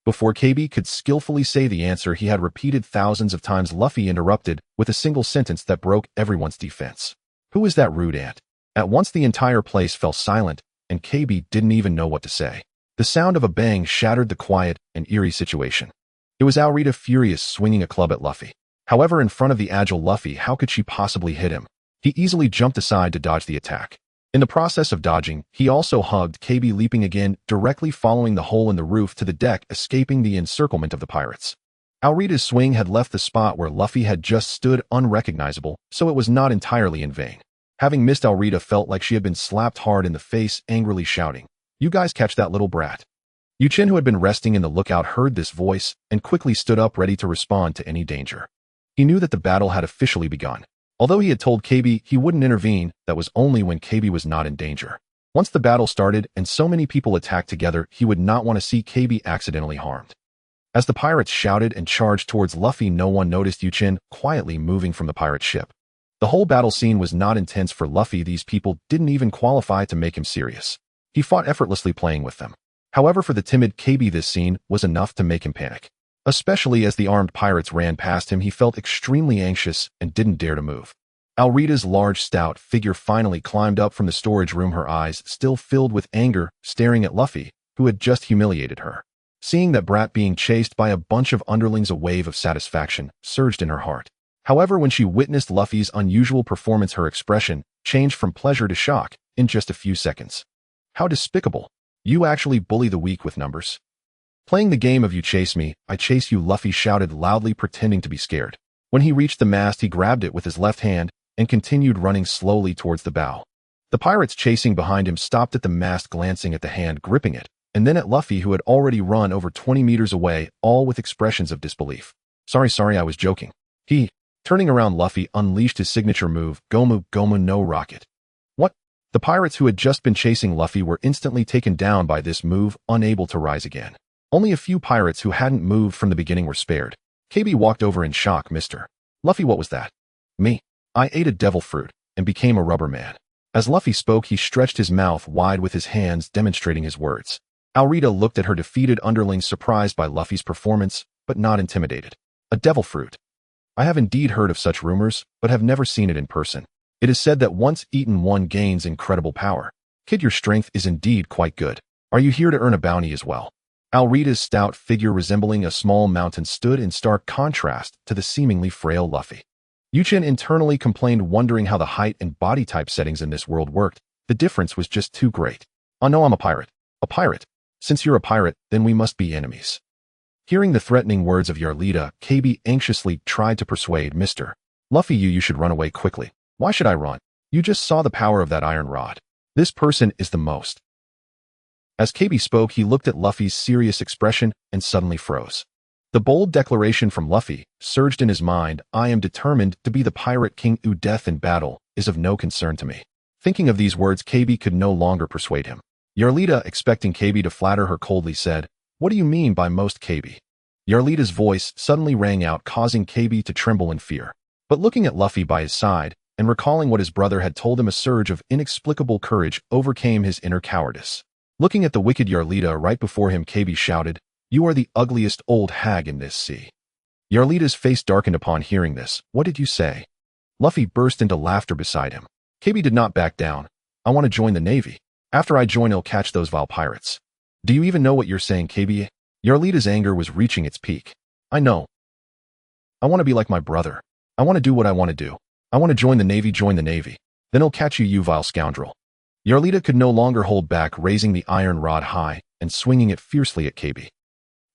Before Kebi could skillfully say the answer he had repeated thousands of times, Luffy interrupted with a single sentence that broke everyone's defense. Who is that rude ant? At once the entire place fell silent, and Kebi didn't even know what to say. The sound of a bang shattered the quiet and eerie situation. It was Alvida, furious, swinging a club at Luffy. However, in front of the agile Luffy, how could she possibly hit him? He easily jumped aside to dodge the attack. In the process of dodging, he also hugged Kebi, leaping again, directly following the hole in the roof to the deck, escaping the encirclement of the pirates. Alrida's swing had left the spot where Luffy had just stood unrecognizable, so it was not entirely in vain. Having missed, Alrida felt like she had been slapped hard in the face, angrily shouting, "You guys catch that little brat." Chen, who had been resting in the lookout, heard this voice and quickly stood up ready to respond to any danger. He knew that the battle had officially begun. Although he had told Kebi he wouldn't intervene, that was only when Kebi was not in danger. Once the battle started and so many people attacked together, he would not want to see Kebi accidentally harmed. As the pirates shouted and charged towards Luffy, no one noticed Chen quietly moving from the pirate ship. The whole battle scene was not intense for Luffy. These people didn't even qualify to make him serious. He fought effortlessly playing with them. However, for the timid Kebi, this scene was enough to make him panic. Especially as the armed pirates ran past him, he felt extremely anxious and didn't dare to move. Alrida's large, stout figure finally climbed up from the storage room, her eyes still filled with anger, staring at Luffy, who had just humiliated her. Seeing that brat being chased by a bunch of underlings, a wave of satisfaction surged in her heart. However, when she witnessed Luffy's unusual performance, her expression changed from pleasure to shock in just a few seconds. How despicable. You actually bully the weak with numbers. Playing the game of you chase me, I chase you, Luffy shouted loudly, pretending to be scared. When he reached the mast, he grabbed it with his left hand and continued running slowly towards the bow. The pirates chasing behind him stopped at the mast, glancing at the hand gripping it, and then at Luffy, who had already run over 20 meters away, all with expressions of disbelief. Sorry, I was joking. He, turning around, Luffy unleashed his signature move, Gomu Gomu no Rocket. What? The pirates who had just been chasing Luffy were instantly taken down by this move, unable to rise again. Only a few pirates who hadn't moved from the beginning were spared. Kebi walked over in shock. Mr. Luffy, what was that? Me. I ate a devil fruit and became a rubber man. As Luffy spoke, he stretched his mouth wide with his hands, demonstrating his words. Alrida looked at her defeated underlings, surprised by Luffy's performance, but not intimidated. A devil fruit. I have indeed heard of such rumors, but have never seen it in person. It is said that once eaten, one gains incredible power. Kid, your strength is indeed quite good. Are you here to earn a bounty as well? Alrida's stout figure, resembling a small mountain, stood in stark contrast to the seemingly frail Luffy. Chen internally complained, wondering how the height and body type settings in this world worked. The difference was just too great. Oh no, I'm a pirate. A pirate? Since you're a pirate, then we must be enemies. Hearing the threatening words of Alrida, Kebi anxiously tried to persuade Mr. Luffy, you should run away quickly. Why should I run? You just saw the power of that iron rod. This person is the most. As Kebi spoke, he looked at Luffy's serious expression and suddenly froze. The bold declaration from Luffy surged in his mind. I am determined to be the Pirate King. Death in battle is of no concern to me. Thinking of these words, Kebi could no longer persuade him. Alrida, expecting Kebi to flatter her, coldly said, What do you mean by most, Kebi? Alrida's voice suddenly rang out, causing Kebi to tremble in fear. But looking at Luffy by his side and recalling what his brother had told him, a surge of inexplicable courage overcame his inner cowardice. Looking at the wicked Alrida right before him, Kebi shouted, You are the ugliest old hag in this sea. Alrida's face darkened upon hearing this. What did you say? Luffy burst into laughter beside him. Kebi did not back down. I want to join the Navy. After I join, I'll catch those vile pirates. Do you even know what you're saying, Kebi? Alrida's anger was reaching its peak. I know. I want to be like my brother. I want to do what I want to do. I want to join the Navy, Then I'll catch you, you vile scoundrel. Alrida could no longer hold back, raising the iron rod high and swinging it fiercely at Kebi.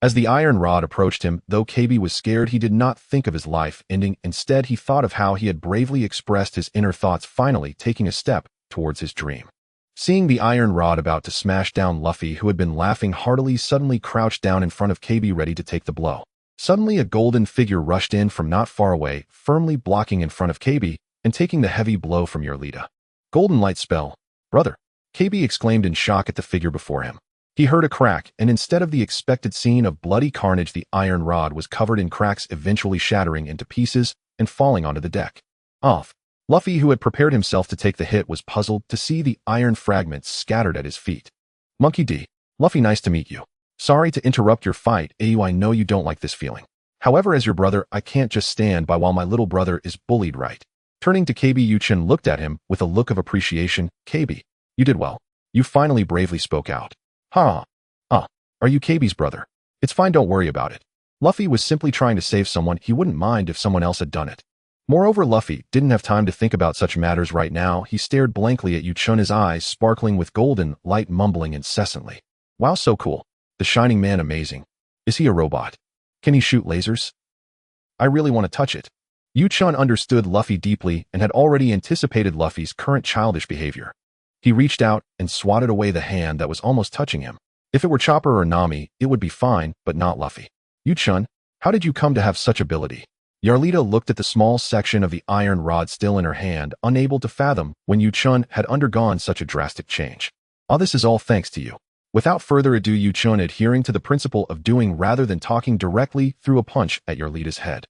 As the iron rod approached him, though Kebi was scared, he did not think of his life ending. Instead, he thought of how he had bravely expressed his inner thoughts, finally taking a step towards his dream. Seeing the iron rod about to smash down, Luffy, who had been laughing heartily, suddenly crouched down in front of Kebi, ready to take the blow. Suddenly, a golden figure rushed in from not far away, firmly blocking in front of Kebi and taking the heavy blow from Alrida. Golden light spell. Brother! Kebi exclaimed in shock at the figure before him. He heard a crack, and instead of the expected scene of bloody carnage, the iron rod was covered in cracks, eventually shattering into pieces and falling onto the deck. Off. Luffy, who had prepared himself to take the hit, was puzzled to see the iron fragments scattered at his feet. Monkey D. Luffy, nice to meet you. Sorry to interrupt your fight, AU. I know you don't like this feeling. However, as your brother, I can't just stand by while my little brother is bullied, right? Turning to Kebi, Chen looked at him with a look of appreciation. Kebi, you did well. You finally bravely spoke out. Are you Kebi's brother? It's fine, don't worry about it. Luffy was simply trying to save someone. He wouldn't mind if someone else had done it. Moreover, Luffy didn't have time to think about such matters right now. He stared blankly at Chen, his eyes sparkling with golden light, mumbling incessantly. Wow, so cool. The Shining Man, amazing. Is he a robot? Can he shoot lasers? I really want to touch it. Yu-chan understood Luffy deeply and had already anticipated Luffy's current childish behavior. He reached out and swatted away the hand that was almost touching him. If it were Chopper or Nami, it would be fine, but not Luffy. Yu-chan, how did you come to have such ability? Yarlita looked at the small section of the iron rod still in her hand, unable to fathom when Yu-chan had undergone such a drastic change. All this is all thanks to you. Without further ado, Yu-chan adhering to the principle of doing rather than talking directly threw a punch at Yarlita's head.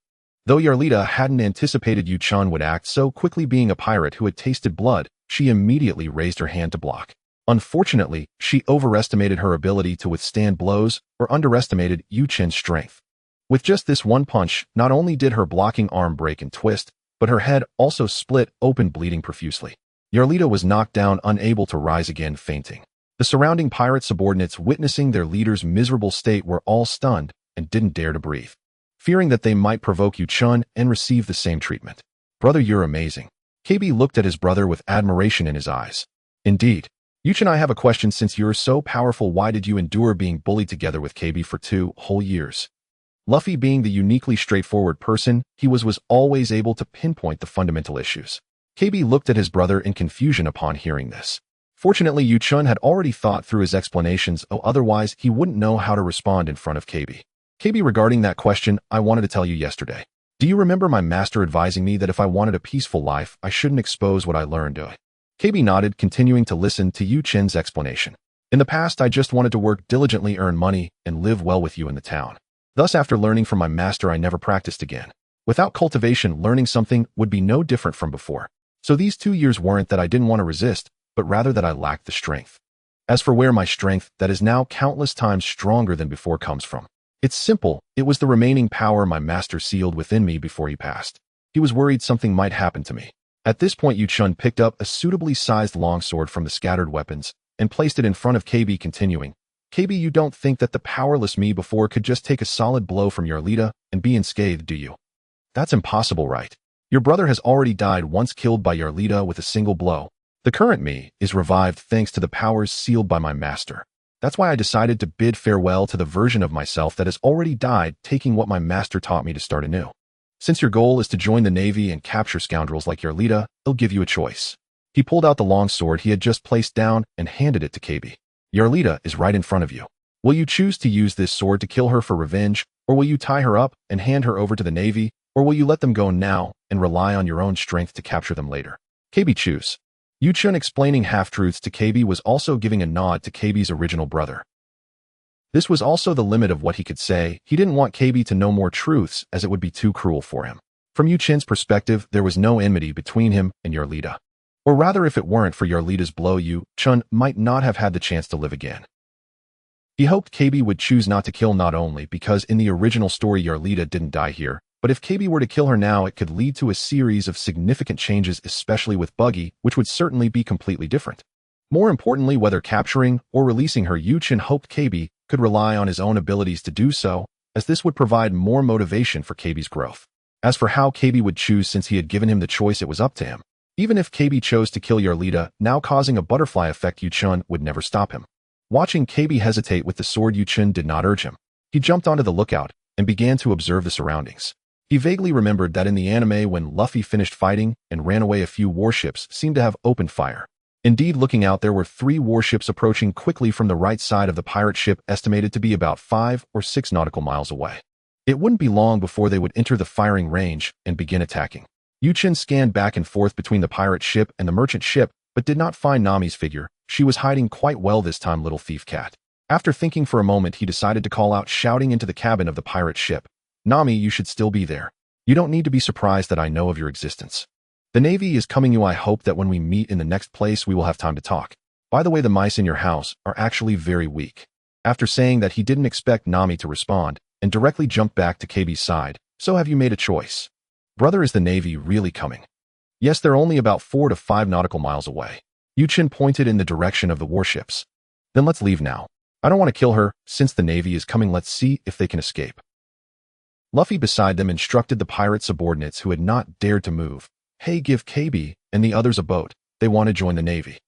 Though Yarlita hadn't anticipated Yu-chan would act so quickly, being a pirate who had tasted blood, she immediately raised her hand to block. Unfortunately, she overestimated her ability to withstand blows or underestimated Yu-chan's strength. With just this one punch, not only did her blocking arm break and twist, but her head also split open, bleeding profusely. Yarlita was knocked down, unable to rise again, fainting. The surrounding pirate subordinates, witnessing their leader's miserable state, were all stunned and didn't dare to breathe, fearing that they might provoke Yu-chan and receive the same treatment. Brother, you're amazing. Kebi looked at his brother with admiration in his eyes. Indeed. Yu-chan, I have a question. Since you're so powerful, why did you endure being bullied together with Kebi for 2 whole years? Luffy, being the uniquely straightforward person he was always able to pinpoint the fundamental issues. Kebi looked at his brother in confusion upon hearing this. Fortunately, Yu-chan had already thought through his explanations, otherwise he wouldn't know how to respond in front of Kebi. Kebi, regarding that question, I wanted to tell you yesterday. Do you remember my master advising me that if I wanted a peaceful life, I shouldn't expose what I learned? Kebi nodded, continuing to listen to Yu-chan's explanation. In the past, I just wanted to work diligently, earn money, and live well with you in the town. Thus, after learning from my master, I never practiced again. Without cultivation, learning something would be no different from before. So these 2 years weren't that I didn't want to resist, but rather that I lacked the strength. As for where my strength, that is now countless times stronger than before, comes from, it's simple. It was the remaining power my master sealed within me before he passed. He was worried something might happen to me. At this point, Yu-chan picked up a suitably sized longsword from the scattered weapons and placed it in front of Kebi, continuing, Kebi, you don't think that the powerless me before could just take a solid blow from Yarlita and be unscathed, do you? That's impossible, right? Your brother has already died once, killed by Yarlita with a single blow. The current me is revived thanks to the powers sealed by my master. That's why I decided to bid farewell to the version of myself that has already died, taking what my master taught me to start anew. Since your goal is to join the Navy and capture scoundrels like Yarlita, he'll give you a choice. He pulled out the longsword he had just placed down and handed it to Kebi. Yarlita is right in front of you. Will you choose to use this sword to kill her for revenge, or will you tie her up and hand her over to the Navy, or will you let them go now and rely on your own strength to capture them later? Kebi, choose. Yu-chan, explaining half-truths to Kebi, was also giving a nod to Kebi's original brother. This was also the limit of what he could say. He didn't want Kebi to know more truths, as it would be too cruel for him. From Yu-chan's perspective, there was no enmity between him and Yarlita. Or rather, if it weren't for Yarlita's blow, Yu-chan might not have had the chance to live again. He hoped Kebi would choose not to kill, not only because in the original story Yarlita didn't die here, but if Kebi were to kill her now, it could lead to a series of significant changes, especially with Buggy, which would certainly be completely different. More importantly, whether capturing or releasing her, Yu-chan hoped Kebi could rely on his own abilities to do so, as this would provide more motivation for Kebi's growth. As for how Kebi would choose, since he had given him the choice, it was up to him. Even if Kebi chose to kill Yarlita, now causing a butterfly effect, Yu-chan would never stop him. Watching Kebi hesitate with the sword, Yu-chan did not urge him. He jumped onto the lookout and began to observe the surroundings. He vaguely remembered that in the anime, when Luffy finished fighting and ran away, a few warships seemed to have opened fire. Indeed, looking out, there were 3 warships approaching quickly from the right side of the pirate ship, estimated to be about 5 or 6 nautical miles away. It wouldn't be long before they would enter the firing range and begin attacking. Yu-chan scanned back and forth between the pirate ship and the merchant ship, but did not find Nami's figure. She was hiding quite well this time, little thief cat. After thinking for a moment, he decided to call out, shouting into the cabin of the pirate ship, Nami, you should still be there. You don't need to be surprised that I know of your existence. The Navy is coming. I hope that when we meet in the next place, we will have time to talk. By the way, the mice in your house are actually very weak. After saying that, he didn't expect Nami to respond and directly jumped back to Kebi's side. So have you made a choice? Brother, is the Navy really coming? Yes, they're only about 4 to 5 nautical miles away. Yu-chan pointed in the direction of the warships. Then let's leave now. I don't want to kill her. Since the Navy is coming, let's see if they can escape. Luffy beside them instructed the pirate subordinates who had not dared to move. Hey, give Kebi and the others a boat. They want to join the Navy.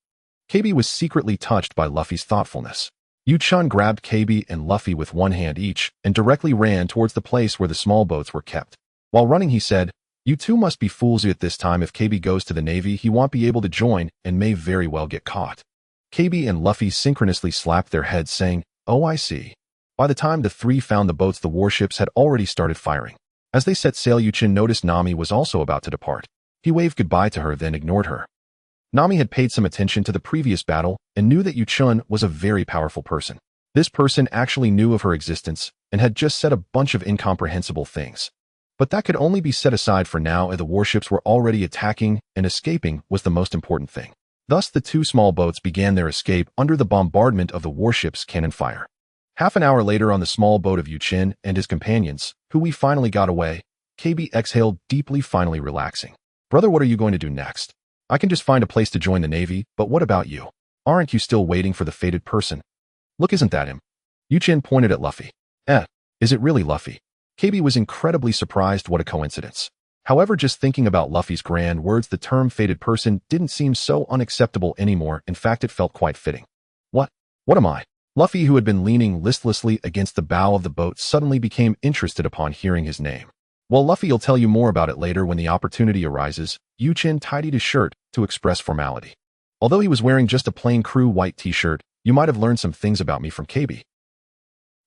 Kebi was secretly touched by Luffy's thoughtfulness. Yu-chan grabbed Kebi and Luffy with one hand each and directly ran towards the place where the small boats were kept. While running, he said, "You two must be fools at this time. If Kebi goes to the Navy, he won't be able to join and may very well get caught." Kebi and Luffy synchronously slapped their heads, saying, "Oh, I see." By the time the three found the boats, the warships had already started firing. As they set sail, Chen noticed Nami was also about to depart. He waved goodbye to her, then ignored her. Nami had paid some attention to the previous battle and knew that Chen was a very powerful person. This person actually knew of her existence and had just said a bunch of incomprehensible things. But that could only be set aside for now, as the warships were already attacking, and escaping was the most important thing. Thus, the two small boats began their escape under the bombardment of the warship's cannon fire. Half an hour later, on the small boat of Chen and his companions, who we finally got away, Kebi exhaled deeply, finally relaxing. "Brother, what are you going to do next? I can just find a place to join the Navy, but what about you? Aren't you still waiting for the fated person? Look, isn't that him?" Chen pointed at Luffy. Is it really Luffy? Kebi was incredibly surprised. What a coincidence. However, just thinking about Luffy's grand words, the term fated person didn't seem so unacceptable anymore. In fact, it felt quite fitting. What am I? Luffy, who had been leaning listlessly against the bow of the boat, suddenly became interested upon hearing his name. Well, Luffy'll tell you more about it later when the opportunity arises. Chen tidied his shirt to express formality. Although he was wearing just a plain crew white t-shirt, you might have learned some things about me from Kebi.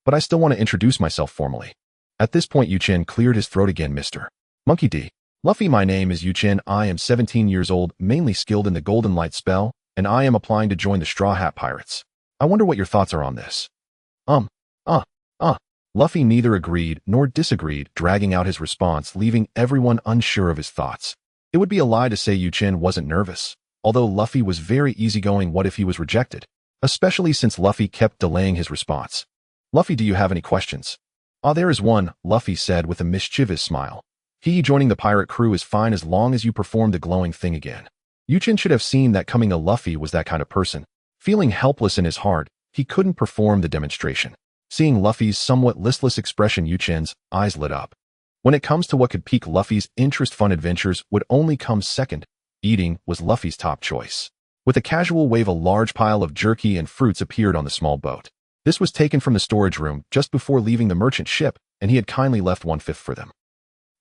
But I still want to introduce myself formally. At this point, Chen cleared his throat again. "Mr. Monkey D. Luffy, my name is Chen. I am 17 years old, mainly skilled in the Golden Light spell, and I am applying to join the Straw Hat Pirates. I wonder what your thoughts are on this." Luffy neither agreed nor disagreed, dragging out his response, leaving everyone unsure of his thoughts. It would be a lie to say Chen wasn't nervous. Although Luffy was very easygoing, what if he was rejected? Especially since Luffy kept delaying his response. "Luffy, do you have any questions?" There is one," Luffy said with a mischievous smile. Joining the pirate crew is fine as long as you perform the glowing thing again." Chen should have seen that coming. Luffy was that kind of person. Feeling helpless in his heart, he couldn't perform the demonstration. Seeing Luffy's somewhat listless expression, Chen's eyes lit up. When it comes to what could pique Luffy's interest, fun adventures would only come second. Eating was Luffy's top choice. With a casual wave, a large pile of jerky and fruits appeared on the small boat. This was taken from the storage room just before leaving the merchant ship, and he had kindly left 1/5 for them.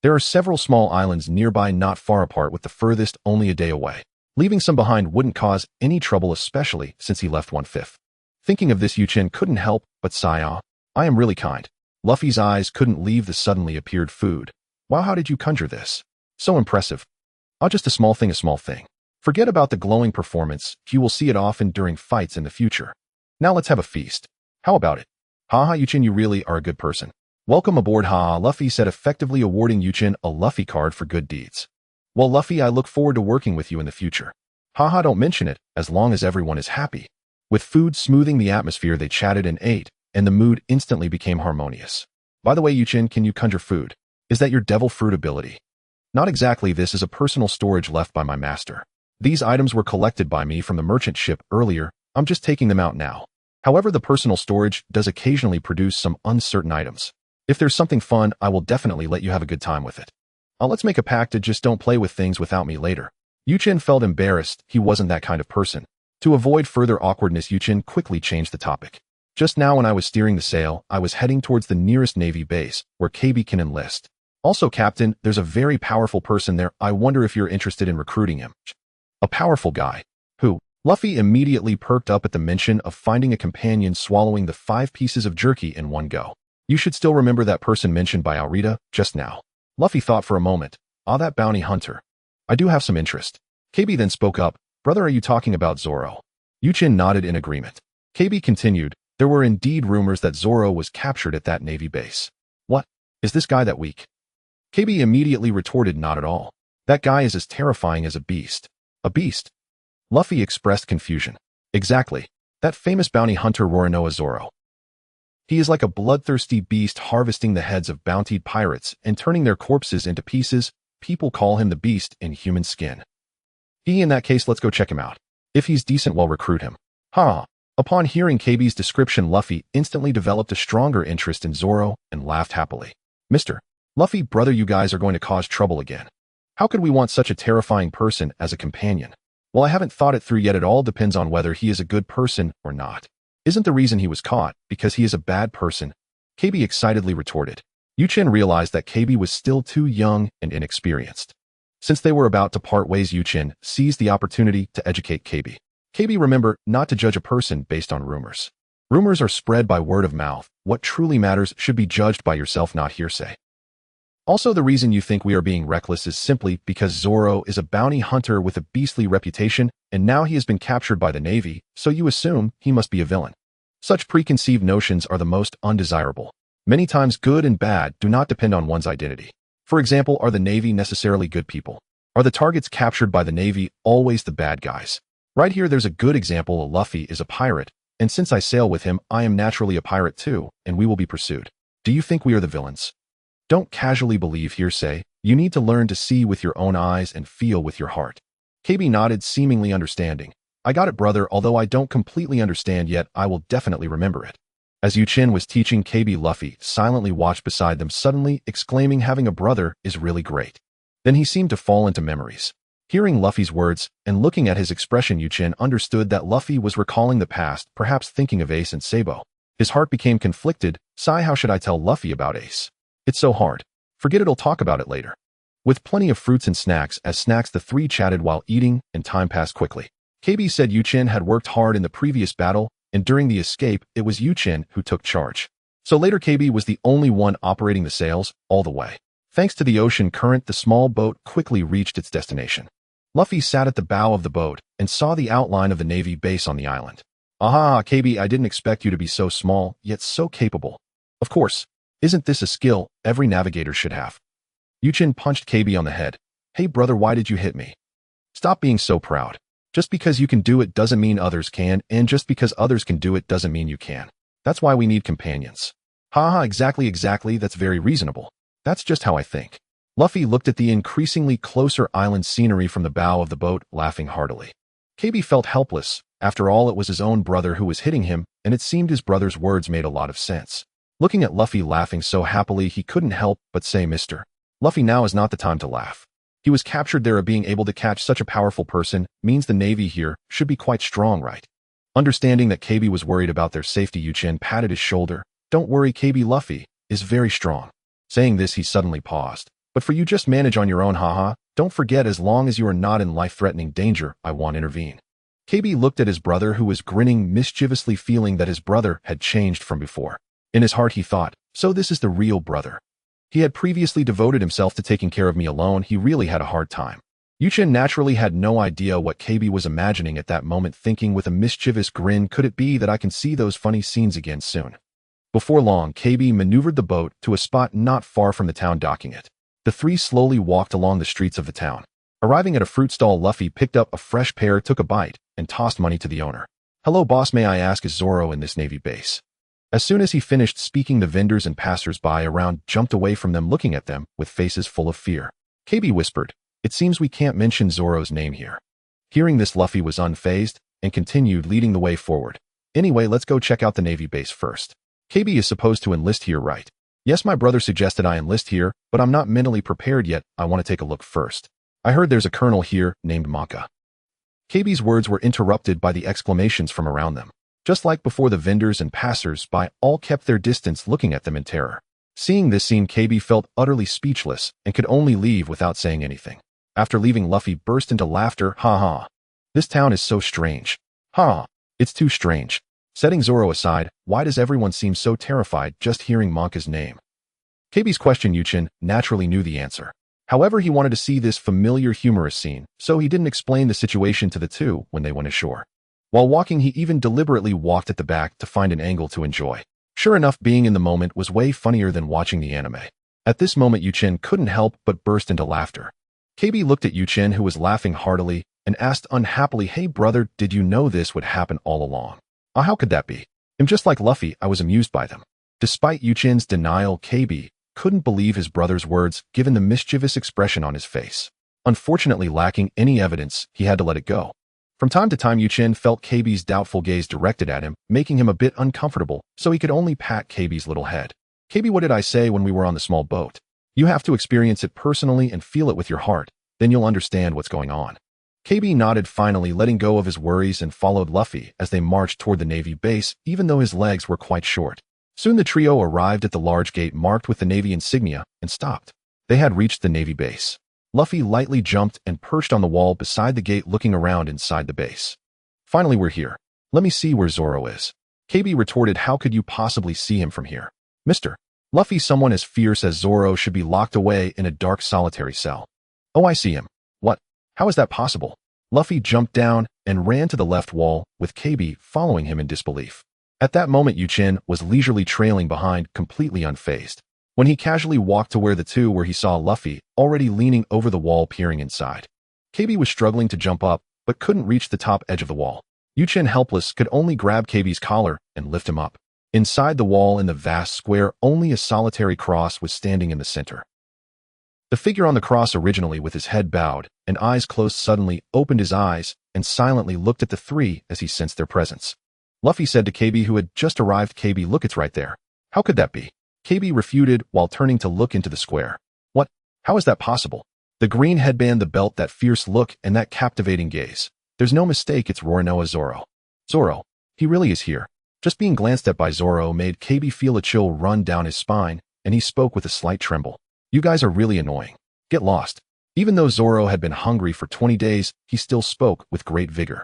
There are several small islands nearby, not far apart, with the furthest only a day away. Leaving some behind wouldn't cause any trouble, especially since he left 1/5. Thinking of this, Chen couldn't help but sigh. "I am really kind." Luffy's eyes couldn't leave the suddenly appeared food. "Wow, how did you conjure this? So impressive." Just a small thing. Forget about the glowing performance. You will see it often during fights in the future. Now let's have a feast. How about it?" Chen, you really are a good person. "Welcome aboard." Luffy said, effectively awarding Chen a Luffy card for good deeds. "Well, Luffy, I look forward to working with you in the future." Don't mention it, as long as everyone is happy." With food smoothing the atmosphere, they chatted and ate, and the mood instantly became harmonious. "By the way, Chen, can you conjure food? Is that your devil fruit ability?" "Not exactly. This is a personal storage left by my master. These items were collected by me from the merchant ship earlier. I'm just taking them out now. However, the personal storage does occasionally produce some uncertain items. If there's something fun, I will definitely let you have a good time with it. Let's make a pact to just don't play with things without me later." Chen felt embarrassed. He wasn't that kind of person. To avoid further awkwardness, Chen quickly changed the topic. "Just now, when I was steering the sail, I was heading towards the nearest Navy base, where Kebi can enlist. Also, Captain, there's a very powerful person there. I wonder if you're interested in recruiting him." "A powerful guy? Who?" Luffy immediately perked up at the mention of finding a companion swallowing the 5 pieces of jerky in one go. "You should still remember that person mentioned by Alvida just now." Luffy thought for a moment. That bounty hunter. "I do have some interest." Kebi then spoke up. "Brother, are you talking about Zoro?" Chen nodded in agreement. Kebi continued. "There were indeed rumors that Zoro was captured at that Navy base." "What? Is this guy that weak?" Kebi immediately retorted. "Not at all. That guy is as terrifying as a beast." "A beast?" Luffy expressed confusion. "Exactly. That famous bounty hunter Roronoa Zoro. He is like a bloodthirsty beast, harvesting the heads of bountied pirates and turning their corpses into pieces. People call him the beast in human skin." In that case, let's go check him out. If he's decent, we'll recruit him." Upon hearing Kebi's description, Luffy instantly developed a stronger interest in Zoro and laughed happily. "Mr. Luffy, brother, you guys are going to cause trouble again. How could we want such a terrifying person as a companion?" "Well, I haven't thought it through yet. It all depends on whether he is a good person or not. Isn't the reason he was caught because he is a bad person?" Kebi excitedly retorted. Chen realized that Kebi was still too young and inexperienced. Since they were about to part ways, Chen seized the opportunity to educate Kebi. Kebi, remember not to judge a person based on rumors. Rumors are spread by word of mouth. What truly matters should be judged by yourself, not hearsay. Also, the reason you think we are being reckless is simply because Zoro is a bounty hunter with a beastly reputation, and now he has been captured by the Navy, so you assume he must be a villain. Such preconceived notions are the most undesirable. Many times good and bad do not depend on one's identity. For example, are the Navy necessarily good people? Are the targets captured by the Navy always the bad guys? Right here there's a good example. Luffy is a pirate, and since I sail with him, I am naturally a pirate too, and we will be pursued. Do you think we are the villains? Don't casually believe hearsay. You need to learn to see with your own eyes and feel with your heart. Kebi nodded, seemingly understanding. I got it, brother, although I don't completely understand yet, I will definitely remember it. As Chen was teaching Kebi, Luffy silently watched beside them, suddenly exclaiming, having a brother is really great. Then he seemed to fall into memories. Hearing Luffy's words and looking at his expression, Chen understood that Luffy was recalling the past, perhaps thinking of Ace and Sabo. His heart became conflicted. Sigh, how should I tell Luffy about Ace? It's so hard. Forget it, I'll talk about it later. With plenty of fruits and snacks, the three chatted while eating, and time passed quickly. Kebi said Chen had worked hard in the previous battle, and during the escape, it was Chen who took charge. So later Kebi was the only one operating the sails all the way. Thanks to the ocean current, the small boat quickly reached its destination. Luffy sat at the bow of the boat and saw the outline of the Navy base on the island. Aha, Kebi, I didn't expect you to be so small, yet so capable. Of course. Isn't this a skill every navigator should have? Chen punched Kebi on the head. Hey brother, why did you hit me? Stop being so proud. Just because you can do it doesn't mean others can, and just because others can do it doesn't mean you can. That's why we need companions. Haha, exactly, that's very reasonable. That's just how I think. Luffy looked at the increasingly closer island scenery from the bow of the boat, laughing heartily. Kebi felt helpless. After all, it was his own brother who was hitting him, and it seemed his brother's words made a lot of sense. Looking at Luffy laughing so happily, he couldn't help but say, Mr. Luffy, now is not the time to laugh. He was captured there. Being able to catch such a powerful person means the Navy here should be quite strong, right? Understanding that Kebi was worried about their safety, Chen patted his shoulder. Don't worry, Kebi, Luffy is very strong. Saying this, he suddenly paused. But for you, just manage on your own, haha. Don't forget, as long as you are not in life-threatening danger, I won't intervene. Kebi looked at his brother, who was grinning mischievously, feeling that his brother had changed from before. In his heart, he thought, so this is the real brother. He had previously devoted himself to taking care of me alone. He really had a hard time. Chen naturally had no idea what Kebi was imagining at that moment, thinking with a mischievous grin, could it be that I can see those funny scenes again soon? Before long, Kebi maneuvered the boat to a spot not far from the town, docking it. The three slowly walked along the streets of the town. Arriving at a fruit stall, Luffy picked up a fresh pear, took a bite, and tossed money to the owner. Hello boss, may I ask, is Zoro in this Navy base? As soon as he finished speaking, the vendors and passers-by around jumped away from them, looking at them with faces full of fear. Kebi whispered, it seems we can't mention Zoro's name here. Hearing this, Luffy was unfazed and continued leading the way forward. Anyway, let's go check out the Navy base first. Kebi is supposed to enlist here, right? Yes, my brother suggested I enlist here, but I'm not mentally prepared yet. I want to take a look first. I heard there's a colonel here named Maka. Kebi's words were interrupted by the exclamations from around them. Just like before, the vendors and passers-by all kept their distance, looking at them in terror. Seeing this scene, Kebi felt utterly speechless and could only leave without saying anything. After leaving, Luffy burst into laughter. Ha ha. This town is so strange. Ha. It's too strange. Setting Zoro aside, why does everyone seem so terrified just hearing Maka's name? Kebi's question, Chen naturally knew the answer. However, he wanted to see this familiar humorous scene, so he didn't explain the situation to the two when they went ashore. While walking, he even deliberately walked at the back to find an angle to enjoy. Sure enough, being in the moment was way funnier than watching the anime. At this moment, Chen couldn't help but burst into laughter. Kebi looked at Chen, who was laughing heartily, and asked unhappily, hey brother, did you know this would happen all along? How could that be? I'm just like Luffy, I was amused by them. Despite Chen's denial, Kebi couldn't believe his brother's words, given the mischievous expression on his face. Unfortunately, lacking any evidence, he had to let it go. From time to time, Chen felt Kebi's doubtful gaze directed at him, making him a bit uncomfortable, so he could only pat Kebi's little head. Kebi, what did I say when we were on the small boat? You have to experience it personally and feel it with your heart, then you'll understand what's going on. Kebi nodded, finally letting go of his worries, and followed Luffy as they marched toward the Navy base, even though his legs were quite short. Soon the trio arrived at the large gate marked with the Navy insignia and stopped. They had reached the Navy base. Luffy lightly jumped and perched on the wall beside the gate looking around inside the base. Finally, we're here. Let me see where Zoro is. Kebi retorted, how could you possibly see him from here? Mr. Luffy, someone as fierce as Zoro should be locked away in a dark solitary cell. Oh, I see him. What? How is that possible? Luffy jumped down and ran to the left wall, with Kebi following him in disbelief. At that moment, Chen was leisurely trailing behind, completely unfazed. When he casually walked to where he saw Luffy, already leaning over the wall peering inside. Kebi was struggling to jump up, but couldn't reach the top edge of the wall. Chen, helpless, could only grab Kebi's collar and lift him up. Inside the wall in the vast square, only a solitary cross was standing in the center. The figure on the cross, originally with his head bowed and eyes closed, suddenly opened his eyes and silently looked at the three as he sensed their presence. Luffy said to Kebi, who had just arrived, Kebi, look, it's right there. How could that be? Kebi refuted while turning to look into the square. What? How is that possible? The green headband, the belt, that fierce look, and that captivating gaze. There's no mistake, it's Roronoa Zoro. Zoro. He really is here. Just being glanced at by Zoro made Kebi feel a chill run down his spine, and he spoke with a slight tremble. You guys are really annoying. Get lost. Even though Zoro had been hungry for 20 days, he still spoke with great vigor.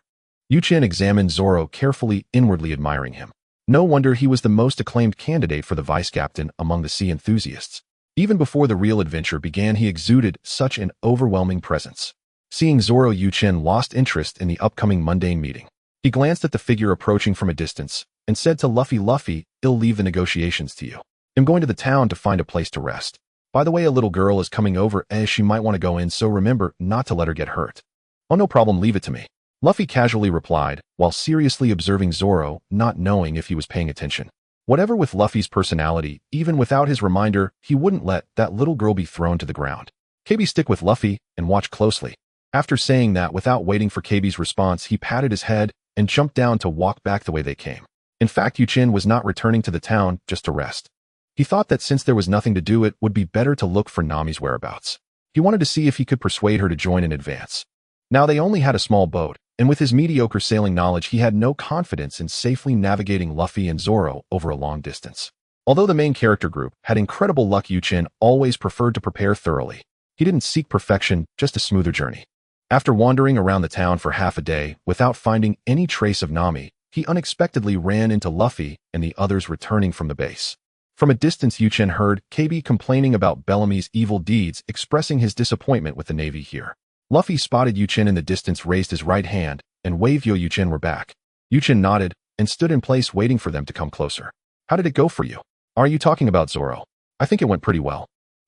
Chen examined Zoro carefully, inwardly admiring him. No wonder he was the most acclaimed candidate for the vice captain among the sea enthusiasts. Even before the real adventure began, he exuded such an overwhelming presence. Seeing Zoro, Chen lost interest in the upcoming mundane meeting. He glanced at the figure approaching from a distance and said to Luffy, Luffy, I'll leave the negotiations to you. I'm going to the town to find a place to rest. By the way, a little girl is coming over as she might want to go in, so remember not to let her get hurt. Oh, no problem, leave it to me. Luffy casually replied, while seriously observing Zoro, not knowing if he was paying attention. Whatever with Luffy's personality, even without his reminder, he wouldn't let that little girl be thrown to the ground. Kebi, stick with Luffy and watch closely. After saying that, without waiting for Kebi's response, he patted his head and jumped down to walk back the way they came. In fact, Chen was not returning to the town just to rest. He thought that since there was nothing to do, it would be better to look for Nami's whereabouts. He wanted to see if he could persuade her to join in advance. Now they only had a small boat, and with his mediocre sailing knowledge, he had no confidence in safely navigating Luffy and Zoro over a long distance. Although the main character group had incredible luck, Chen always preferred to prepare thoroughly. He didn't seek perfection, just a smoother journey. After wandering around the town for half a day without finding any trace of Nami, he unexpectedly ran into Luffy and the others returning from the base. From a distance, Chen heard Kebi complaining about Bellamy's evil deeds, expressing his disappointment with the Navy here. Luffy spotted Chen in the distance, raised his right hand, and waved. Yo, Chen, we're back. Chen nodded and stood in place waiting for them to come closer. How did it go for you? Are you talking about Zoro? I think it went pretty well.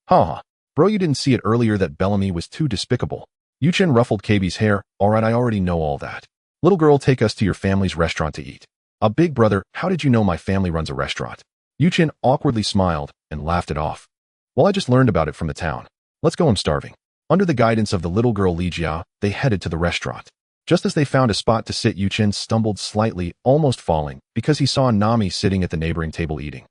Haha. Bro, you didn't see it earlier that Bellamy was too despicable. Chen ruffled Kebi's hair. Alright, I already know all that. Little girl, take us to your family's restaurant to eat. A big brother, how did you know my family runs a restaurant? Chen awkwardly smiled and laughed it off. Well, I just learned about it from the town. Let's go, I'm starving. Under the guidance of the little girl Li Jia, they headed to the restaurant. Just as they found a spot to sit, Chen stumbled slightly, almost falling, because he saw Nami sitting at the neighboring table eating.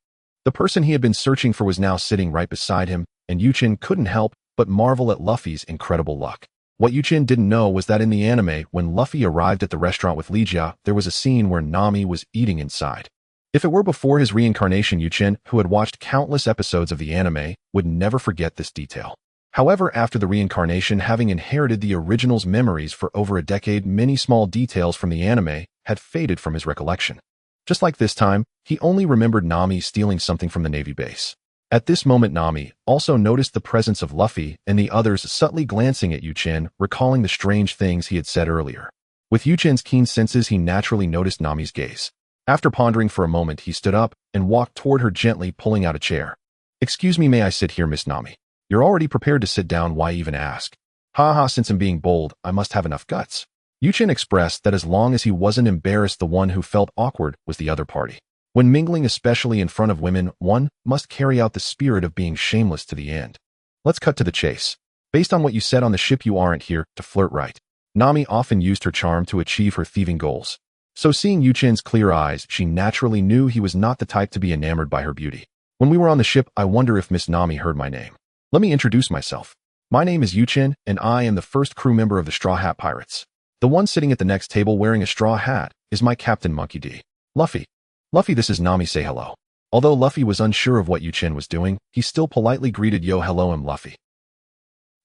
The person he had been searching for was now sitting right beside him, and Chen couldn't help but marvel at Luffy's incredible luck. What Chen didn't know was that in the anime, when Luffy arrived at the restaurant with Li Jia, there was a scene where Nami was eating inside. If it were before his reincarnation, Chen, who had watched countless episodes of the anime, would never forget this detail. However, after the reincarnation, having inherited the original's memories for over a decade, many small details from the anime had faded from his recollection. Just like this time, he only remembered Nami stealing something from the Navy base. At this moment, Nami also noticed the presence of Luffy and the others, subtly glancing at Chen, recalling the strange things he had said earlier. With Chen's keen senses, he naturally noticed Nami's gaze. After pondering for a moment, he stood up and walked toward her, gently pulling out a chair. Excuse me, may I sit here, Miss Nami? You're already prepared to sit down, why even ask? Haha, since I'm being bold, I must have enough guts. Chen expressed that as long as he wasn't embarrassed, the one who felt awkward was the other party. When mingling, especially in front of women, one must carry out the spirit of being shameless to the end. Let's cut to the chase. Based on what you said on the ship, you aren't here to flirt, right? Nami often used her charm to achieve her thieving goals. So seeing Chen's clear eyes, she naturally knew he was not the type to be enamored by her beauty. When we were on the ship, I wonder if Miss Nami heard my name. Let me introduce myself. My name is Chen, and I am the first crew member of the Straw Hat Pirates. The one sitting at the next table wearing a straw hat is my Captain Monkey D. Luffy. Luffy, this is Nami, say hello. Although Luffy was unsure of what Chen was doing, he still politely greeted "Yo, hello, I'm Luffy."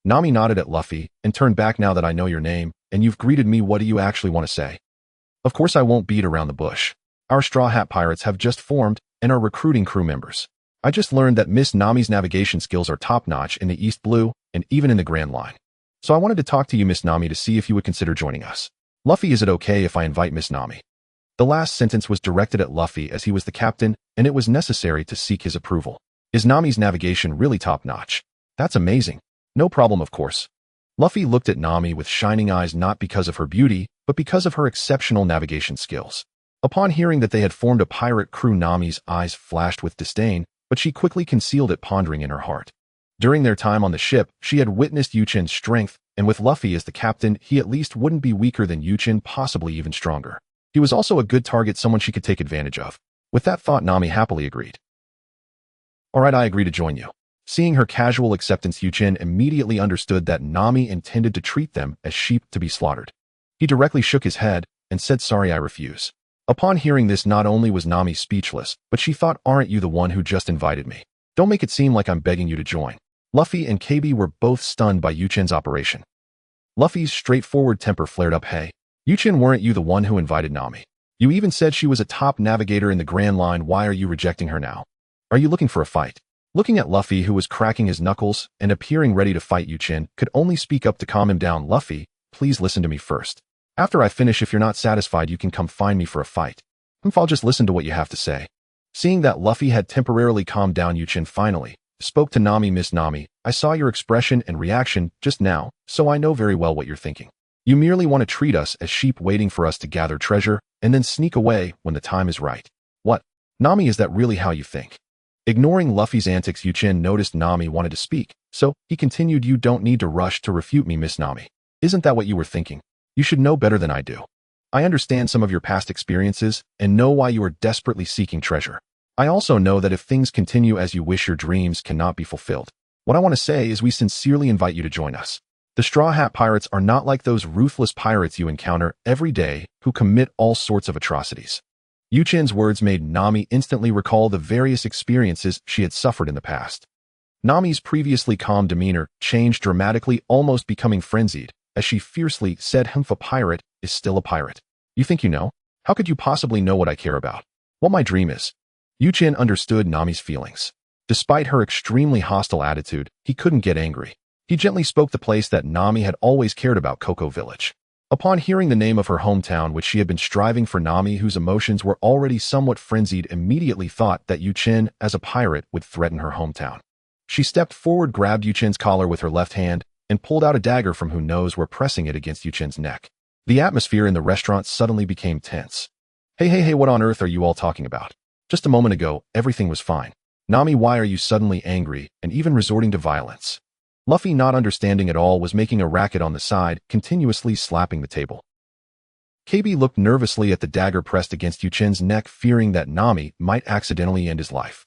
Nami nodded at Luffy and turned back. "Now that I know your name and you've greeted me, what do you actually want to say?" "Of course I won't beat around the bush. Our Straw Hat Pirates have just formed and are recruiting crew members. I just learned that Miss Nami's navigation skills are top-notch in the East Blue and even in the Grand Line. So I wanted to talk to you, Miss Nami, to see if you would consider joining us. Luffy, is it okay if I invite Miss Nami?" The last sentence was directed at Luffy as he was the captain, and it was necessary to seek his approval. Is Nami's navigation really top-notch? That's amazing. No problem, of course. Luffy looked at Nami with shining eyes, not because of her beauty, but because of her exceptional navigation skills. Upon hearing that they had formed a pirate crew, Nami's eyes flashed with disdain, but she quickly concealed it, pondering in her heart. During their time on the ship, she had witnessed Chen's strength, and with Luffy as the captain, he at least wouldn't be weaker than Chen, possibly even stronger. He was also a good target, someone she could take advantage of. With that thought, Nami happily agreed. "Alright, I agree to join you." Seeing her casual acceptance, Chen immediately understood that Nami intended to treat them as sheep to be slaughtered. He directly shook his head and said, "Sorry, I refuse." Upon hearing this, not only was Nami speechless, but she thought, "Aren't you the one who just invited me? Don't make it seem like I'm begging you to join." Luffy and Kebi were both stunned by Chen's operation. Luffy's straightforward temper flared up. "Hey, Chen, weren't you the one who invited Nami? You even said she was a top navigator in the Grand Line. Why are you rejecting her now? Are you looking for a fight?" Looking at Luffy, who was cracking his knuckles and appearing ready to fight, Chen could only speak up to calm him down. "Luffy, please listen to me first. After I finish, if you're not satisfied, you can come find me for a fight. I'll just listen to what you have to say." Seeing that Luffy had temporarily calmed down, Chen finally spoke to Nami. "Miss Nami, I saw your expression and reaction just now, so I know very well what you're thinking. You merely want to treat us as sheep, waiting for us to gather treasure and then sneak away when the time is right. What? Nami, is that really how you think?" Ignoring Luffy's antics, Chen noticed Nami wanted to speak, so he continued, "You don't need to rush to refute me, Miss Nami. Isn't that what you were thinking? You should know better than I do. I understand some of your past experiences and know why you are desperately seeking treasure. I also know that if things continue as you wish, your dreams cannot be fulfilled. What I want to say is we sincerely invite you to join us. The Straw Hat Pirates are not like those ruthless pirates you encounter every day who commit all sorts of atrocities." Chen's words made Nami instantly recall the various experiences she had suffered in the past. Nami's previously calm demeanor changed dramatically, almost becoming frenzied, as she fiercely said, "A pirate is still a pirate. You think you know? How could you possibly know what I care about? What my dream is?" Chen understood Nami's feelings. Despite her extremely hostile attitude, he couldn't get angry. He gently spoke the place that Nami had always cared about, Koko Village. Upon hearing the name of her hometown, which she had been striving for, Nami, whose emotions were already somewhat frenzied, immediately thought that Chen, as a pirate, would threaten her hometown. She stepped forward, grabbed Chen's collar with her left hand, and pulled out a dagger from who knows where, pressing it against Chen's neck. The atmosphere in the restaurant suddenly became tense. Hey, what on earth are you all talking about? Just a moment ago, everything was fine. Nami, why are you suddenly angry and even resorting to violence?" Luffy, not understanding at all, was making a racket on the side, continuously slapping the table. Kebi looked nervously at the dagger pressed against Chen's neck, fearing that Nami might accidentally end his life.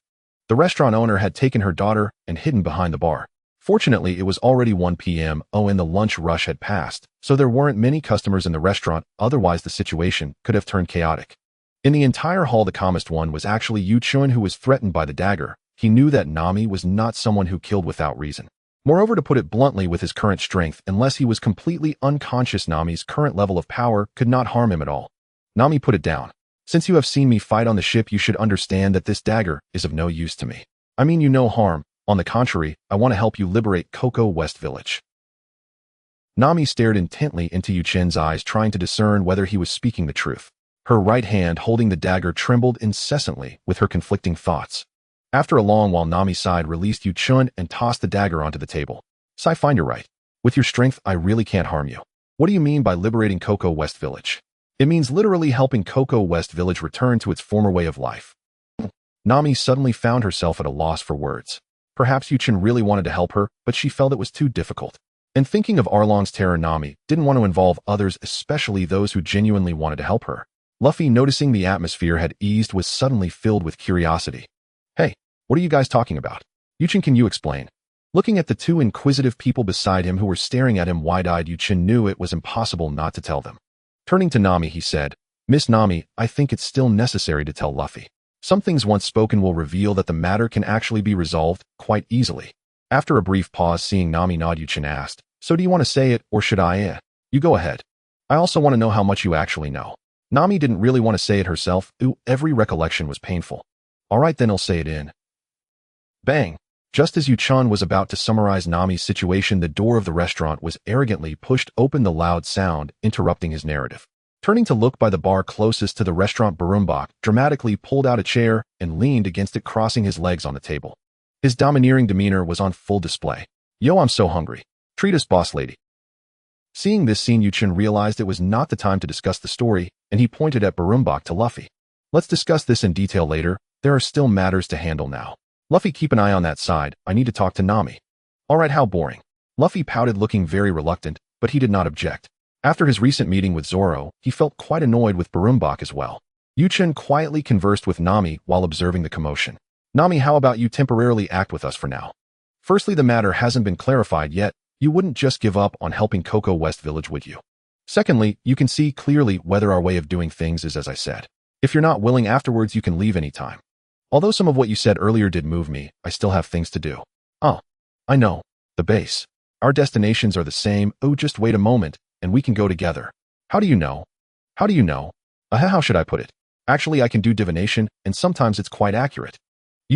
The restaurant owner had taken her daughter and hidden behind the bar. Fortunately, it was already 1 p.m. and the lunch rush had passed, so there weren't many customers in the restaurant, otherwise the situation could have turned chaotic. In the entire hall, the calmest one was actually Chen, who was threatened by the dagger. He knew that Nami was not someone who killed without reason. Moreover, to put it bluntly, with his current strength, unless he was completely unconscious, Nami's current level of power could not harm him at all. "Nami, put it down. Since you have seen me fight on the ship, you should understand that this dagger is of no use to me. I mean you no harm. On the contrary, I want to help you liberate Koko West Village." Nami stared intently into Chen's eyes, trying to discern whether he was speaking the truth. Her right hand holding the dagger trembled incessantly with her conflicting thoughts. After a long while, Nami sighed, released Chen, and tossed the dagger onto the table. "I find you're right. With your strength, I really can't harm you. What do you mean by liberating Koko West Village?" "It means literally helping Koko West Village return to its former way of life." Nami suddenly found herself at a loss for words. Perhaps Chen really wanted to help her, but she felt it was too difficult. And thinking of Arlong's terror, Nami didn't want to involve others, especially those who genuinely wanted to help her. Luffy, noticing the atmosphere had eased, was suddenly filled with curiosity. "Hey, what are you guys talking about? Chen, can you explain?" Looking at the two inquisitive people beside him who were staring at him wide-eyed, Chen knew it was impossible not to tell them. Turning to Nami, he said, "Miss Nami, I think it's still necessary to tell Luffy. Some things once spoken will reveal that the matter can actually be resolved quite easily. After a brief pause, seeing Nami nod, Chen asked, "So do you want to say it, or should I? You go ahead. I also want to know how much you actually know." Nami didn't really want to say it herself. Every recollection was painful. "All right, then I'll say it in." Bang! Just as Chen was about to summarize Nami's situation, the door of the restaurant was arrogantly pushed open, the loud sound interrupting his narrative. Turning to look by the bar closest to the restaurant, Barumbak dramatically pulled out a chair and leaned against it, crossing his legs on the table. His domineering demeanor was on full display. "Yo, I'm so hungry. Treat us, boss lady." Seeing this scene, Chen realized it was not the time to discuss the story, and he pointed at Barumbak to Luffy. "Let's discuss this in detail later. There are still matters to handle now. Luffy, keep an eye on that side. I need to talk to Nami." "All right, how boring." Luffy pouted, looking very reluctant, but he did not object. After his recent meeting with Zoro, he felt quite annoyed with Barumbak as well. Chen quietly conversed with Nami while observing the commotion. "Nami, how about you temporarily act with us for now? Firstly, the matter hasn't been clarified yet. You wouldn't just give up on helping Koko West Village, would you? Secondly, you can see clearly whether our way of doing things is as I said. If you're not willing afterwards, you can leave any time. Although some of what you said earlier did move me, I still have things to do." "Oh, I know. The base. Our destinations are the same. Just wait a moment, and we can go together." How do you know?" "How do you know? How should I put it? Actually, I can do divination, and sometimes it's quite accurate."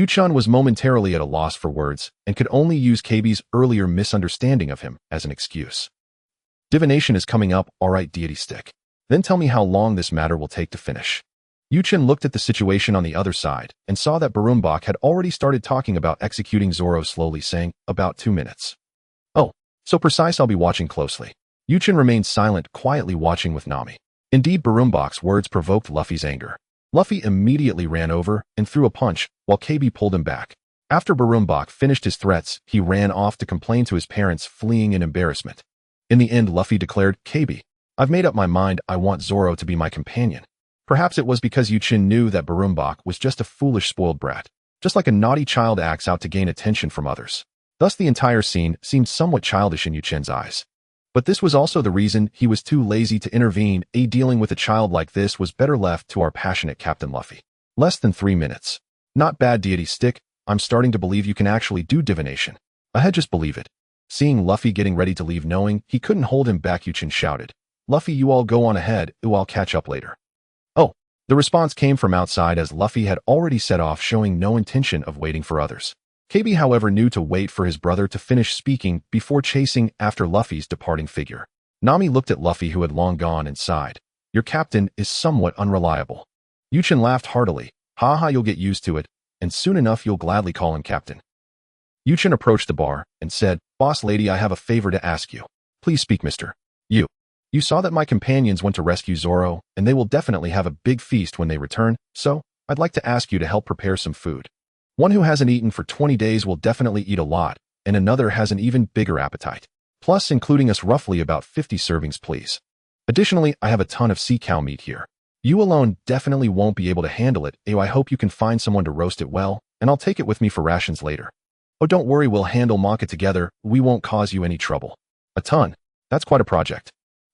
Chen was momentarily at a loss for words, and could only use Kebi's earlier misunderstanding of him as an excuse. "Divination is coming up, all right, deity stick. Then tell me how long this matter will take to finish." Chen looked at the situation on the other side, and saw that Barumbak had already started talking about executing Zoro, slowly saying, "About 2 minutes. "Oh, so precise, I'll be watching closely." Chen remained silent, quietly watching with Nami. Indeed, Barumbak's words provoked Luffy's anger. Luffy immediately ran over and threw a punch, while Kebi pulled him back. After Barumbak finished his threats, he ran off to complain to his parents, fleeing in embarrassment. In the end, Luffy declared, "Kebi, I've made up my mind. I want Zoro to be my companion." Perhaps it was because Chen knew that Barumbak was just a foolish, spoiled brat, just like a naughty child acts out to gain attention from others. Thus the entire scene seemed somewhat childish in Chen's eyes. But this was also the reason he was too lazy to intervene. Dealing with a child like this was better left to our passionate Captain Luffy. Less than 3 minutes. Not bad, deity stick. I'm starting to believe you can actually do divination. Just believe it. Seeing Luffy getting ready to leave, knowing he couldn't hold him back, Chen shouted, "Luffy, you all go on ahead. I'll catch up later." "Oh." The response came from outside, as Luffy had already set off, showing no intention of waiting for others. Kebi, however, knew to wait for his brother to finish speaking before chasing after Luffy's departing figure. Nami looked at Luffy, who had long gone, and sighed. "Your captain is somewhat unreliable." Chen laughed heartily. "Ha, you'll get used to it, and soon enough you'll gladly call him captain." Chen approached the bar and said, "Boss lady, I have a favor to ask you." "Please speak, mister." You saw that my companions went to rescue Zoro, and they will definitely have a big feast when they return, so I'd like to ask you to help prepare some food. One who hasn't eaten for 20 days will definitely eat a lot, and another has an even bigger appetite. Plus, including us, roughly about 50 servings, please. Additionally, I have a ton of sea cow meat here. You alone definitely won't be able to handle it. I hope you can find someone to roast it well, and I'll take it with me for rations later. Oh, don't worry, we'll handle Maka together. We won't cause you any trouble. A ton? That's quite a project.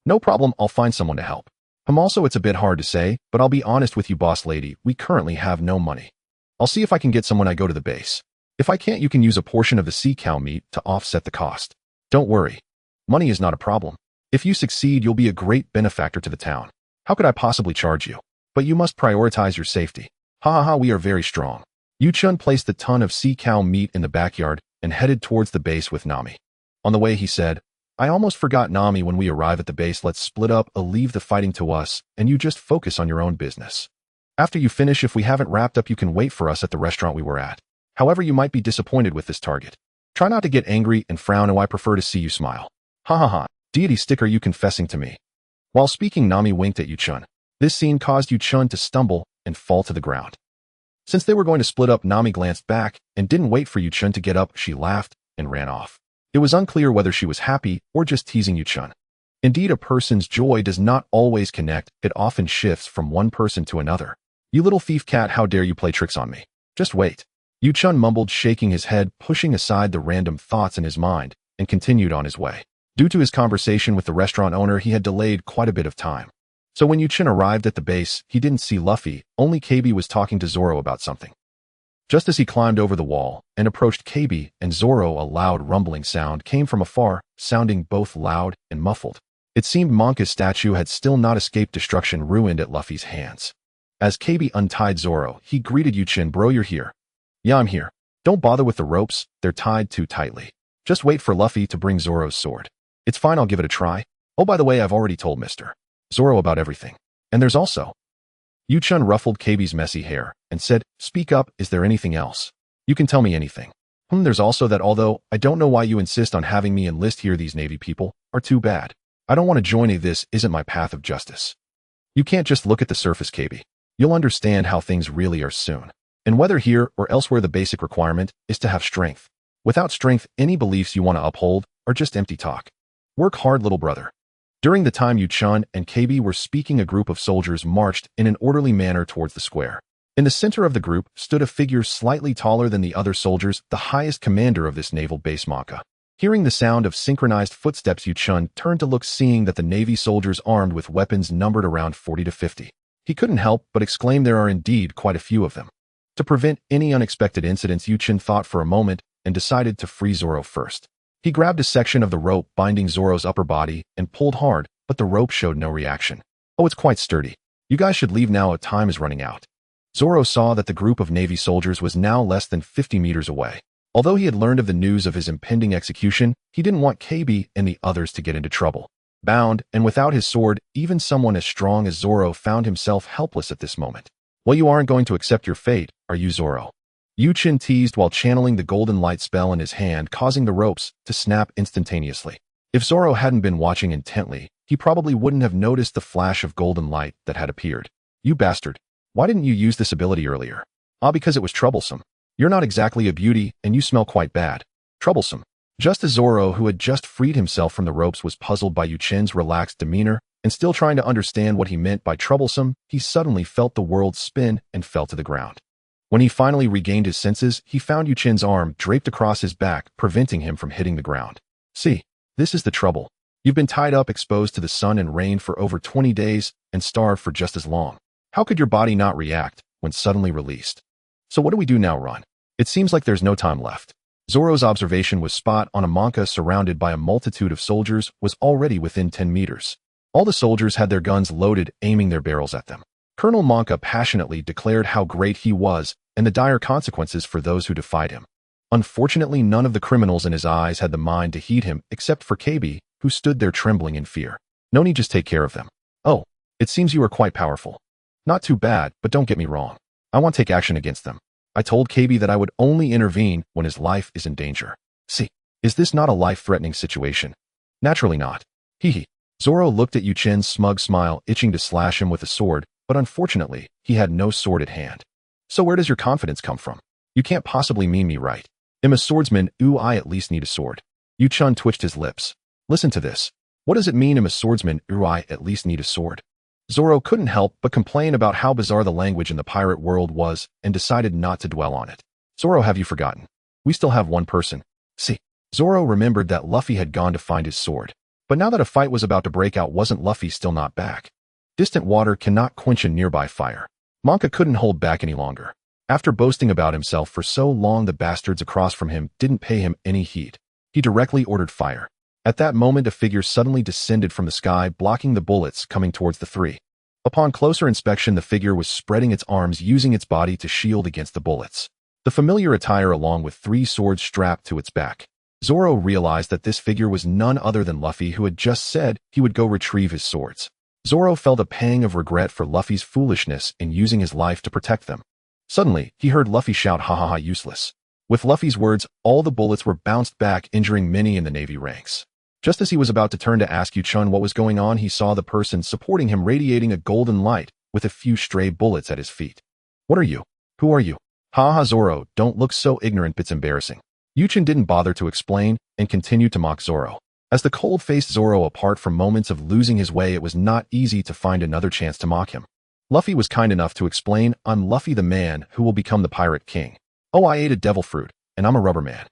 No problem, I'll find someone to help. Also, it's a bit hard to say, but I'll be honest with you, boss lady, we currently have no money. I'll see if I can get someone. I go to the base. If I can't, you can use a portion of the sea cow meat to offset the cost. Don't worry. Money is not a problem. If you succeed, you'll be a great benefactor to the town. How could I possibly charge you? But you must prioritize your safety. We are very strong. Chen placed the ton of sea cow meat in the backyard and headed towards the base with Nami. On the way, he said, "I almost forgot, Nami, when we arrive at the base, let's split up. Leave the fighting to us, and you just focus on your own business. After you finish, if we haven't wrapped up, you can wait for us at the restaurant we were at. However, you might be disappointed with this target. Try not to get angry and frown. I prefer to see you smile. Deity stick, are you confessing to me?" While speaking, Nami winked at Chen. This scene caused Chen to stumble and fall to the ground. Since they were going to split up, Nami glanced back and didn't wait for Chen to get up. She laughed and ran off. It was unclear whether she was happy or just teasing Chen. Indeed, a person's joy does not always connect. It often shifts from one person to another. "You little thief cat, how dare you play tricks on me? Just wait." Chen mumbled, shaking his head, pushing aside the random thoughts in his mind, and continued on his way. Due to his conversation with the restaurant owner, he had delayed quite a bit of time. So when Chen arrived at the base, he didn't see Luffy, only Kebi was talking to Zoro about something. Just as he climbed over the wall and approached Kebi and Zoro, a loud rumbling sound came from afar, sounding both loud and muffled. It seemed Monka's statue had still not escaped destruction ruined at Luffy's hands. As Kebi untied Zoro, he greeted Chen, "Bro, you're here." "Yeah, I'm here. Don't bother with the ropes, they're tied too tightly. Just wait for Luffy to bring Zoro's sword." "It's fine, I'll give it a try. Oh, by the way, I've already told Mr. Zoro about everything. And there's also..." Chen ruffled Kebi's messy hair and said, "Speak up, is there anything else? You can tell me anything." There's also that, although I don't know why you insist on having me enlist here, these Navy people are too bad. I don't want to join you, this isn't my path of justice. You can't just look at the surface, Kebi. You'll understand how things really are soon. And whether here or elsewhere, the basic requirement is to have strength. Without strength, any beliefs you want to uphold are just empty talk. Work hard, little brother." During the time Chen and Kebi were speaking, a group of soldiers marched in an orderly manner towards the square. In the center of the group stood a figure slightly taller than the other soldiers, the highest commander of this naval base, Monka. Hearing the sound of synchronized footsteps, Chen turned to look, seeing that the Navy soldiers armed with weapons numbered around 40 to 50. He couldn't help but exclaim, there are indeed quite a few of them. To prevent any unexpected incidents, Chen thought for a moment and decided to free Zoro first. He grabbed a section of the rope binding Zoro's upper body and pulled hard, but the rope showed no reaction. "Oh, it's quite sturdy. You guys should leave now, time is running out." Zoro saw that the group of Navy soldiers was now less than 50 meters away. Although he had learned of the news of his impending execution, he didn't want Kebi and the others to get into trouble. Bound and without his sword, even someone as strong as Zoro found himself helpless at this moment. "Well, you aren't going to accept your fate, are you, Zoro?" Chen teased while channeling the golden light spell in his hand, causing the ropes to snap instantaneously. If Zoro hadn't been watching intently, he probably wouldn't have noticed the flash of golden light that had appeared. "You bastard. Why didn't you use this ability earlier?" "Ah, because it was troublesome. You're not exactly a beauty, and you smell quite bad." "Troublesome." Just as Zoro, who had just freed himself from the ropes, was puzzled by Chen's relaxed demeanor and still trying to understand what he meant by troublesome, he suddenly felt the world spin and fell to the ground. When he finally regained his senses, he found Chen's arm draped across his back, preventing him from hitting the ground. "See, this is the trouble. You've been tied up, exposed to the sun and rain for over 20 days, and starved for just as long. How could your body not react when suddenly released? So what do we do now, Ron? It seems like there's no time left." Zoro's observation was spot on. A Monka surrounded by a multitude of soldiers was already within 10 meters. All the soldiers had their guns loaded, aiming their barrels at them. Colonel Monka passionately declared how great he was and the dire consequences for those who defied him. Unfortunately, none of the criminals in his eyes had the mind to heed him, except for Kebi, who stood there trembling in fear. "No need, just take care of them." "Oh, it seems you are quite powerful." "Not too bad, but don't get me wrong. I want to take action against them. I told Kebi that I would only intervene when his life is in danger. See, is this not a life-threatening situation?" "Naturally not." Hee. Zoro looked at Chen's smug smile, itching to slash him with a sword, but unfortunately, he had no sword at hand. "So where does your confidence come from? You can't possibly mean me, right? I'm a swordsman, I at least need a sword." Chen twitched his lips. "Listen to this. What does it mean, I'm a swordsman, I at least need a sword?" Zoro couldn't help but complain about how bizarre the language in the pirate world was and decided not to dwell on it. "Zoro, have you forgotten? We still have one person." See, Zoro remembered that Luffy had gone to find his sword. But now that a fight was about to break out, wasn't Luffy still not back? Distant water cannot quench a nearby fire. Monka couldn't hold back any longer. After boasting about himself for so long, the bastards across from him didn't pay him any heed. He directly ordered fire. At that moment, a figure suddenly descended from the sky, blocking the bullets coming towards the three. Upon closer inspection, the figure was spreading its arms, using its body to shield against the bullets. The familiar attire, along with 3 swords strapped to its back. Zoro realized that this figure was none other than Luffy, who had just said he would go retrieve his swords. Zoro felt a pang of regret for Luffy's foolishness in using his life to protect them. Suddenly, he heard Luffy shout, "Ha ha ha, useless." With Luffy's words, all the bullets were bounced back, injuring many in the Navy ranks. Just as he was about to turn to ask Chen what was going on, he saw the person supporting him radiating a golden light with a few stray bullets at his feet. "What are you? Who are you?" "Ha ha, Zoro, don't look so ignorant, it's embarrassing." Chen didn't bother to explain and continued to mock Zoro. As the cold-faced Zoro, apart from moments of losing his way, it was not easy to find another chance to mock him. Luffy was kind enough to explain, "I'm Luffy, the man who will become the pirate king. Oh, I ate a devil fruit, and I'm a rubber man."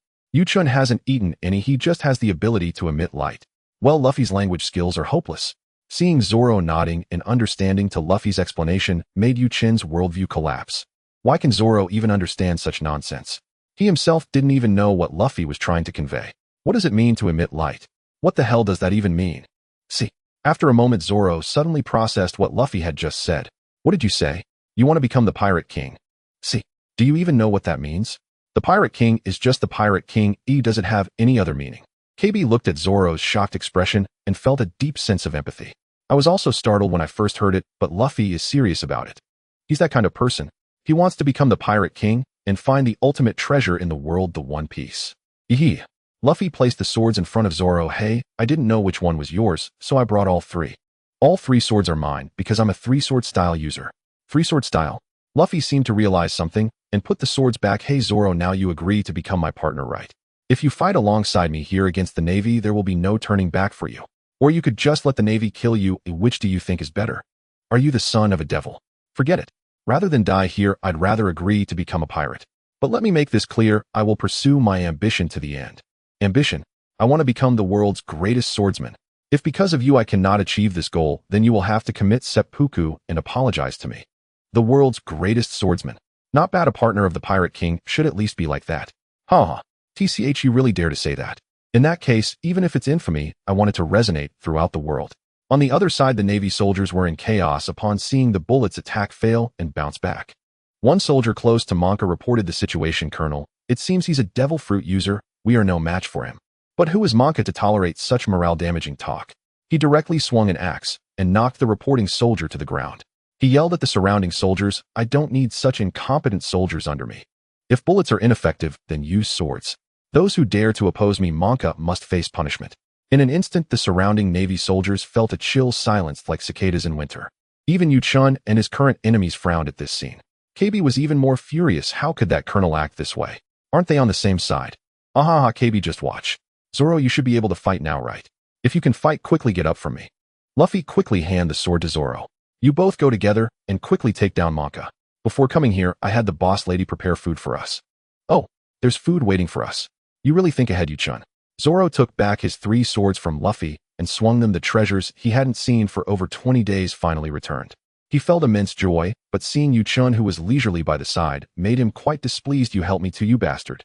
Chen hasn't eaten any, he just has the ability to emit light. Well, Luffy's language skills are hopeless. Seeing Zoro nodding and understanding to Luffy's explanation made Chen's worldview collapse. Why can Zoro even understand such nonsense? He himself didn't even know what Luffy was trying to convey. What does it mean to emit light? What the hell does that even mean? See. After a moment, Zoro suddenly processed what Luffy had just said. What did you say? You want to become the Pirate King? See. Do you even know what that means? The Pirate King is just the Pirate King. Does it have any other meaning? Kebi looked at Zoro's shocked expression and felt a deep sense of empathy. I was also startled when I first heard it, but Luffy is serious about it. He's that kind of person. He wants to become the Pirate King and find the ultimate treasure in the world, the One Piece. Ehe. Luffy placed the swords in front of Zoro. Hey, I didn't know which one was yours, so I brought all three. All three swords are mine because I'm a three-sword style user. Three-sword style? Luffy seemed to realize something and put the swords back. Hey Zoro, now you agree to become my partner, right? If you fight alongside me here against the Navy, there will be no turning back for you. Or you could just let the Navy kill you. Which do you think is better? Are you the son of a devil? Forget it. Rather than die here, I'd rather agree to become a pirate. But let me make this clear, I will pursue my ambition to the end. Ambition? I want to become the world's greatest swordsman. If because of you I cannot achieve this goal, then you will have to commit seppuku and apologize to me. The world's greatest swordsman. Not bad, a partner of the Pirate King should at least be like that. Ha. TCH, you really dare to say that. In that case, even if it's infamy, I want it to resonate throughout the world. On the other side, the Navy soldiers were in chaos upon seeing the bullets attack fail and bounce back. One soldier close to Monka reported the situation. Colonel, it seems he's a devil fruit user. We are no match for him. But who is Monka to tolerate such morale-damaging talk? He directly swung an axe and knocked the reporting soldier to the ground. He yelled at the surrounding soldiers, I don't need such incompetent soldiers under me. If bullets are ineffective, then use swords. Those who dare to oppose me, Monka, must face punishment. In an instant, the surrounding Navy soldiers felt a chill silence like cicadas in winter. Even Chen and his current enemies frowned at this scene. Kebi was even more furious. How could that colonel act this way? Aren't they on the same side? Ahaha, Kebi, just watch. Zoro, you should be able to fight now, right? If you can fight, quickly get up from me. Luffy quickly handed the sword to Zoro. You both go together and quickly take down Monka. Before coming here, I had the boss lady prepare food for us. Oh, there's food waiting for us. You really think ahead, Chen. Zoro took back his 3 swords from Luffy and swung them. The treasures he hadn't seen for over 20 days finally returned. He felt immense joy, but seeing Chen, who was leisurely by the side, made him quite displeased. You helped me too, you bastard.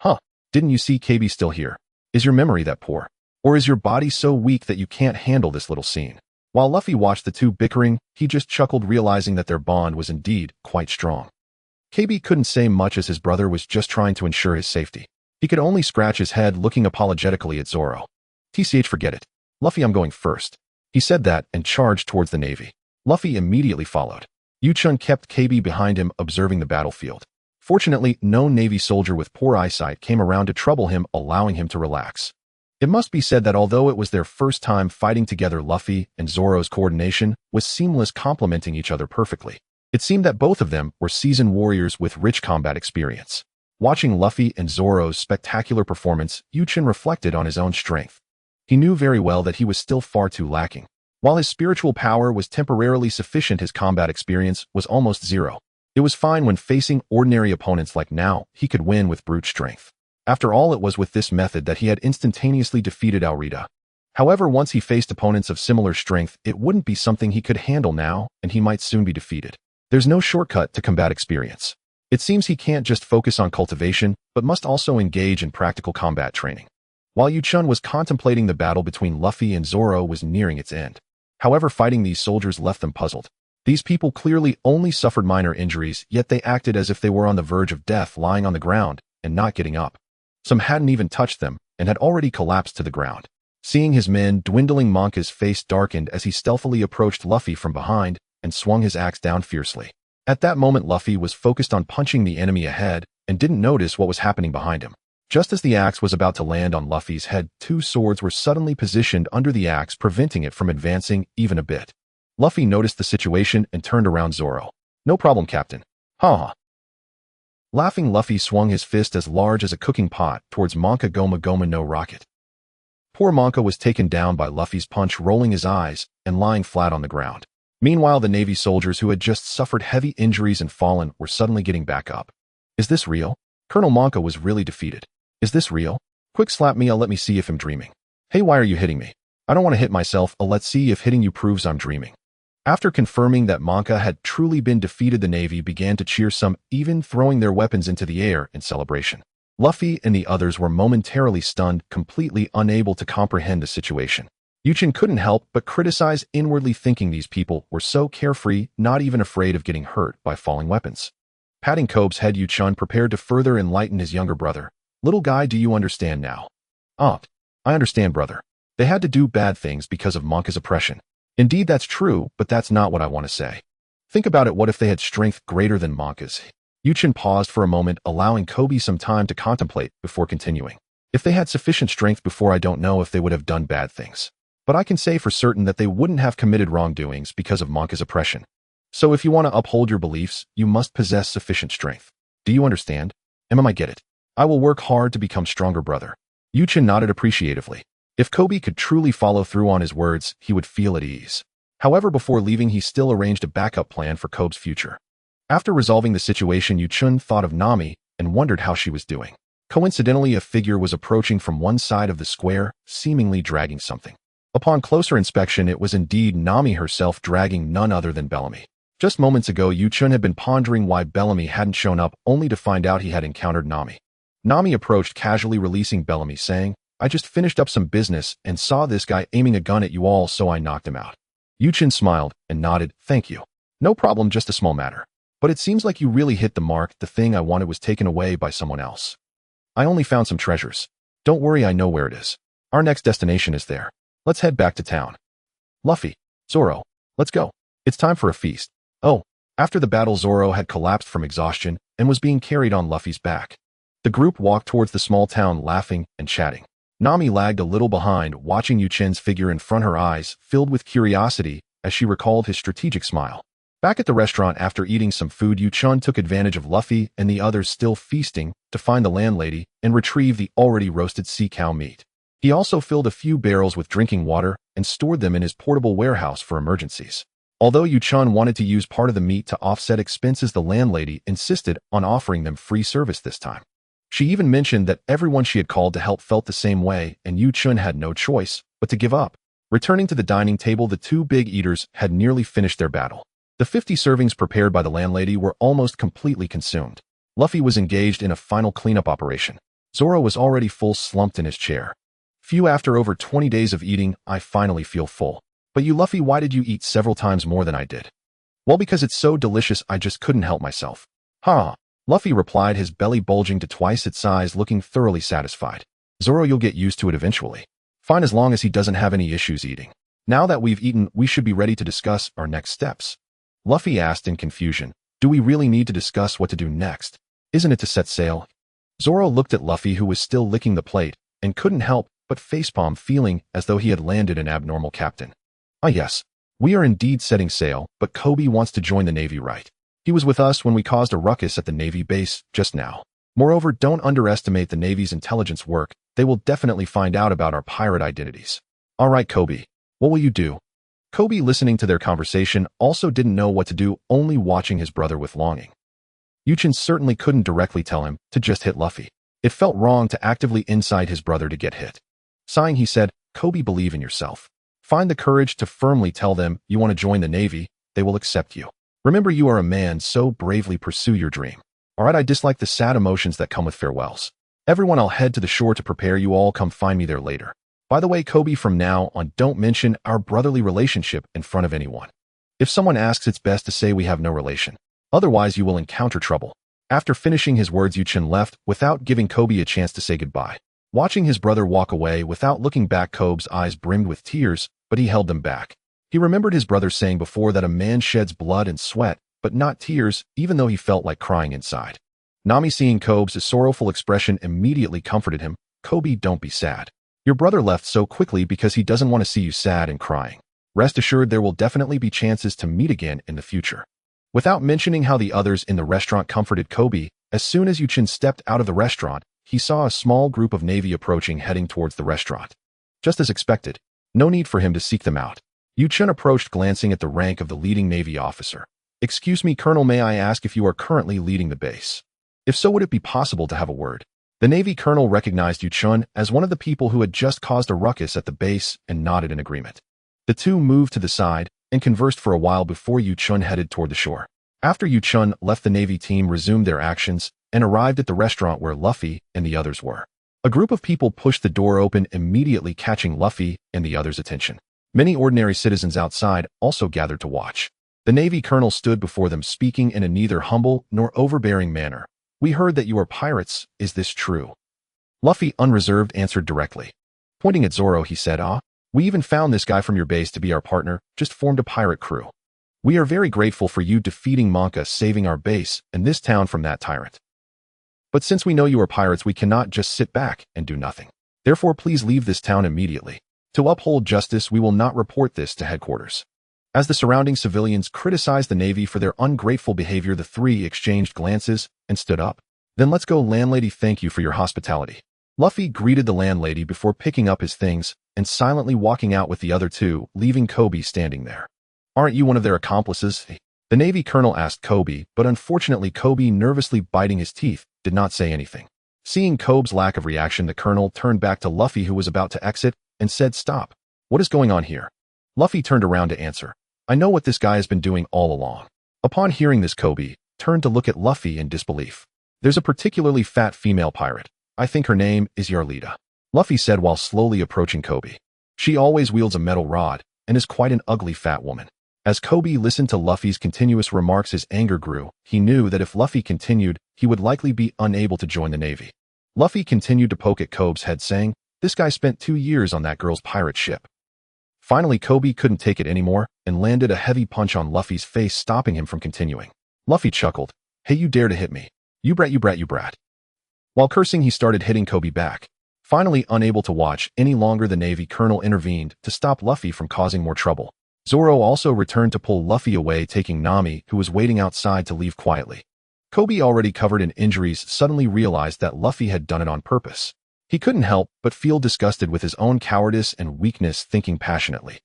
Huh, didn't you see Kebi still here? Is your memory that poor? Or is your body so weak that you can't handle this little scene? While Luffy watched the two bickering, he just chuckled, realizing that their bond was indeed quite strong. Kebi couldn't say much as his brother was just trying to ensure his safety. He could only scratch his head, looking apologetically at Zoro. TCH, forget it. Luffy, I'm going first. He said that and charged towards the Navy. Luffy immediately followed. Chen kept Kebi behind him, observing the battlefield. Fortunately, no Navy soldier with poor eyesight came around to trouble him, allowing him to relax. It must be said that although it was their first time fighting together, Luffy and Zoro's coordination was seamless, complementing each other perfectly. It seemed that both of them were seasoned warriors with rich combat experience. Watching Luffy and Zoro's spectacular performance, Chen reflected on his own strength. He knew very well that he was still far too lacking. While his spiritual power was temporarily sufficient, his combat experience was almost zero. It was fine when facing ordinary opponents like now, he could win with brute strength. After all, it was with this method that he had instantaneously defeated Alvida. However, once he faced opponents of similar strength, it wouldn't be something he could handle now, and he might soon be defeated. There's no shortcut to combat experience. It seems he can't just focus on cultivation, but must also engage in practical combat training. While Chen was contemplating, the battle between Luffy and Zoro was nearing its end. However, fighting these soldiers left them puzzled. These people clearly only suffered minor injuries, yet they acted as if they were on the verge of death, lying on the ground and not getting up. Some hadn't even touched them and had already collapsed to the ground. Seeing his men dwindling, Monka's face darkened as he stealthily approached Luffy from behind and swung his axe down fiercely. At that moment, Luffy was focused on punching the enemy ahead and didn't notice what was happening behind him. Just as the axe was about to land on Luffy's head, 2 swords were suddenly positioned under the axe, preventing it from advancing even a bit. Luffy noticed the situation and turned around Zoro. No problem, Captain. Ha. Laughing, Luffy swung his fist as large as a cooking pot towards Monka. Goma Goma no rocket. Poor Monka was taken down by Luffy's punch, rolling his eyes and lying flat on the ground. Meanwhile, the Navy soldiers who had just suffered heavy injuries and fallen were suddenly getting back up. Is this real? Colonel Monka was really defeated. Is this real? Quick, slap me, I'll let me see if I'm dreaming. Hey, why are you hitting me? I don't want to hit myself. Let's see if hitting you proves I'm dreaming. After confirming that Monka had truly been defeated, the Navy began to cheer, some even throwing their weapons into the air in celebration. Luffy and the others were momentarily stunned, completely unable to comprehend the situation. Chen couldn't help but criticize, inwardly thinking these people were so carefree, not even afraid of getting hurt by falling weapons. Patting Kobe's head, Chen prepared to further enlighten his younger brother. Little guy, do you understand now? I understand, brother. They had to do bad things because of Monka's oppression. Indeed, that's true, but that's not what I want to say. Think about it, what if they had strength greater than Monka's? Chen paused for a moment, allowing Kobe some time to contemplate before continuing. If they had sufficient strength before, I don't know if they would have done bad things. But I can say for certain that they wouldn't have committed wrongdoings because of Monka's oppression. So if you want to uphold your beliefs, you must possess sufficient strength. Do you understand? I get it. I will work hard to become stronger, brother. Chen nodded appreciatively. If Kobe could truly follow through on his words, he would feel at ease. However, before leaving, he still arranged a backup plan for Kobe's future. After resolving the situation, Chen thought of Nami and wondered how she was doing. Coincidentally, a figure was approaching from one side of the square, seemingly dragging something. Upon closer inspection, it was indeed Nami herself, dragging none other than Bellamy. Just moments ago, Chen had been pondering why Bellamy hadn't shown up, only to find out he had encountered Nami. Nami approached, casually releasing Bellamy, saying, I just finished up some business and saw this guy aiming a gun at you all, so I knocked him out. Chen smiled and nodded, thank you. No problem, just a small matter. But it seems like you really hit the mark. The thing I wanted was taken away by someone else. I only found some treasures. Don't worry, I know where it is. Our next destination is there. Let's head back to town. Luffy, Zoro, let's go. It's time for a feast. After the battle, Zoro had collapsed from exhaustion and was being carried on Luffy's back. The group walked towards the small town, laughing and chatting. Nami lagged a little behind, watching Chen's figure in front, her eyes filled with curiosity as she recalled his strategic smile. Back at the restaurant, after eating some food, Chen took advantage of Luffy and the others still feasting to find the landlady and retrieve the already roasted sea cow meat. He also filled a few barrels with drinking water and stored them in his portable warehouse for emergencies. Although Chen wanted to use part of the meat to offset expenses, the landlady insisted on offering them free service this time. She even mentioned that everyone she had called to help felt the same way, and Chen had no choice but to give up. Returning to the dining table, the two big eaters had nearly finished their battle. The 50 servings prepared by the landlady were almost completely consumed. Luffy was engaged in a final cleanup operation. Zoro was already full, slumped in his chair. Phew, after over 20 days of eating, I finally feel full. But you, Luffy, why did you eat several times more than I did? Well, because it's so delicious, I just couldn't help myself. Luffy replied, his belly bulging to twice its size, looking thoroughly satisfied. Zoro, you'll get used to it eventually. Fine, as long as he doesn't have any issues eating. Now that we've eaten, we should be ready to discuss our next steps. Luffy asked in confusion. Do we really need to discuss what to do next? Isn't it to set sail? Zoro looked at Luffy, who was still licking the plate, and couldn't help but facepalm, feeling as though he had landed an abnormal captain. Yes. We are indeed setting sail, but Kobe wants to join the Navy, right? He was with us when we caused a ruckus at the Navy base just now. Moreover, don't underestimate the Navy's intelligence work. They will definitely find out about our pirate identities. All right, Kobe. What will you do? Kobe, listening to their conversation, also didn't know what to do, only watching his brother with longing. Chen certainly couldn't directly tell him to just hit Luffy. It felt wrong to actively incite his brother to get hit. Sighing, he said, Kobe, believe in yourself. Find the courage to firmly tell them you want to join the Navy. They will accept you. Remember, you are a man, so bravely pursue your dream. All right, I dislike the sad emotions that come with farewells. Everyone, I'll head to the shore to prepare you all. Come find me there later. By the way, Kobe, from now on, don't mention our brotherly relationship in front of anyone. If someone asks, it's best to say we have no relation. Otherwise, you will encounter trouble. After finishing his words, Chen left without giving Kobe a chance to say goodbye. Watching his brother walk away without looking back, Kobe's eyes brimmed with tears, but he held them back. He remembered his brother saying before that a man sheds blood and sweat, but not tears, even though he felt like crying inside. Nami, seeing Kobe's sorrowful expression, immediately comforted him. Kobe, don't be sad. Your brother left so quickly because he doesn't want to see you sad and crying. Rest assured, there will definitely be chances to meet again in the future. Without mentioning how the others in the restaurant comforted Kobe, as soon as Chen stepped out of the restaurant, he saw a small group of Navy approaching, heading towards the restaurant. Just as expected. No need for him to seek them out. Chen approached, glancing at the rank of the leading Navy officer. Excuse me, Colonel, may I ask if you are currently leading the base? If so, would it be possible to have a word? The Navy colonel recognized Chen as one of the people who had just caused a ruckus at the base and nodded in agreement. The two moved to the side and conversed for a while before Chen headed toward the shore. After Chen left, the Navy team resumed their actions and arrived at the restaurant where Luffy and the others were. A group of people pushed the door open, immediately catching Luffy and the others' attention. Many ordinary citizens outside also gathered to watch. The Navy colonel stood before them, speaking in a neither humble nor overbearing manner. "We heard that you are pirates. Is this true?" Luffy, unreserved, answered directly. Pointing at Zoro, he said, "We even found this guy from your base to be our partner, just formed a pirate crew. We are very grateful for you defeating Monka, saving our base and this town from that tyrant. But since we know you are pirates, we cannot just sit back and do nothing. Therefore, please leave this town immediately. To uphold justice, we will not report this to headquarters." As the surrounding civilians criticized the Navy for their ungrateful behavior, the three exchanged glances and stood up. "Then let's go, landlady. Thank you for your hospitality." Luffy greeted the landlady before picking up his things and silently walking out with the other two, leaving Kebi standing there. "Aren't you one of their accomplices?" the Navy colonel asked Kebi, but unfortunately Kebi, nervously biting his teeth, did not say anything. Seeing Kebi's lack of reaction, the colonel turned back to Luffy, who was about to exit, and said, "Stop. What is going on here?" Luffy turned around to answer, "I know what this guy has been doing all along." Upon hearing this, Kebi turned to look at Luffy in disbelief. "There's a particularly fat female pirate. I think her name is Yarlita," Luffy said while slowly approaching Kebi. "She always wields a metal rod and is quite an ugly fat woman." As Kebi listened to Luffy's continuous remarks, his anger grew. He knew that if Luffy continued, he would likely be unable to join the Navy. Luffy continued to poke at Kebi's head, saying, "This guy spent 2 years on that girl's pirate ship." Finally, Kebi couldn't take it anymore and landed a heavy punch on Luffy's face, stopping him from continuing. Luffy chuckled, "Hey, you dare to hit me. You brat, you brat, you brat." While cursing, he started hitting Kebi back. Finally, unable to watch any longer, the Navy colonel intervened to stop Luffy from causing more trouble. Zoro also returned to pull Luffy away, taking Nami, who was waiting outside, to leave quietly. Kebi, already covered in injuries, suddenly realized that Luffy had done it on purpose. He couldn't help but feel disgusted with his own cowardice and weakness, thinking passionately,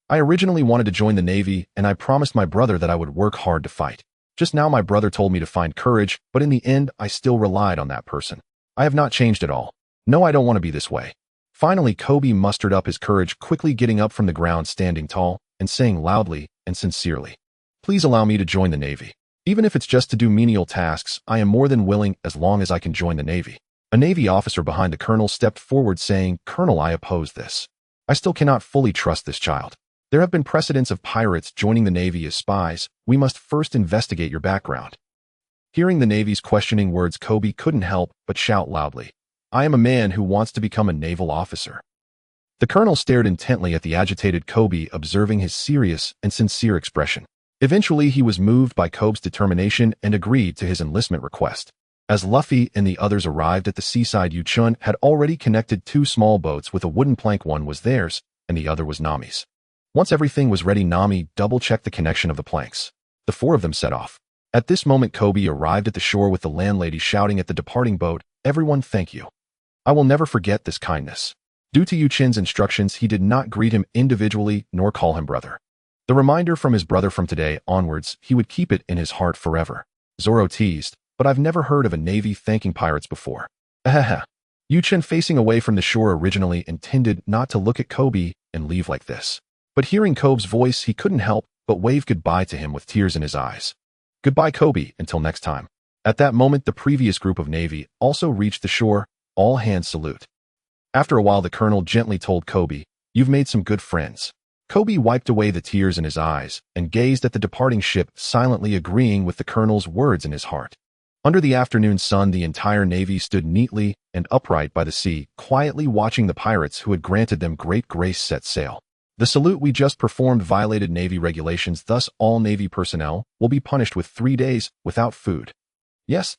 "I originally wanted to join the Navy, and I promised my brother that I would work hard to fight. Just now my brother told me to find courage, but in the end I still relied on that person. I have not changed at all. No, I don't want to be this way." Finally, Kebi mustered up his courage, quickly getting up from the ground, standing tall, and saying loudly and sincerely, "Please allow me to join the Navy. Even if it's just to do menial tasks, I am more than willing, as long as I can join the Navy." A Navy officer behind the colonel stepped forward, saying, "Colonel, I oppose this. I still cannot fully trust this child. There have been precedents of pirates joining the Navy as spies. We must first investigate your background." Hearing the Navy's questioning words, Kebi couldn't help but shout loudly, "I am a man who wants to become a naval officer." The colonel stared intently at the agitated Kebi, observing his serious and sincere expression. Eventually, he was moved by Kebi's determination and agreed to his enlistment request. As Luffy and the others arrived at the seaside, Chen had already connected 2 small boats with a wooden plank. One was theirs, and the other was Nami's. Once everything was ready, Nami double-checked the connection of the planks. The 4 of them set off. At this moment, Kebi arrived at the shore with the landlady shouting at the departing boat, "Everyone, thank you. I will never forget this kindness." Due to Chen's instructions, he did not greet him individually nor call him brother. The reminder from his brother, from today onwards, he would keep it in his heart forever. Zoro teased, "But I've never heard of a Navy thanking pirates before." Ahaha. Chen, facing away from the shore, originally intended not to look at Kebi and leave like this. But hearing Kebi's voice, he couldn't help but wave goodbye to him with tears in his eyes. "Goodbye, Kebi, until next time." At that moment, the previous group of Navy also reached the shore. All hands salute. After a while, the colonel gently told Kebi, "You've made some good friends." Kebi wiped away the tears in his eyes and gazed at the departing ship, silently agreeing with the colonel's words in his heart. Under the afternoon sun, the entire Navy stood neatly and upright by the sea, quietly watching the pirates who had granted them great grace set sail. "The salute we just performed violated Navy regulations, thus all Navy personnel will be punished with 3 days without food." Yes.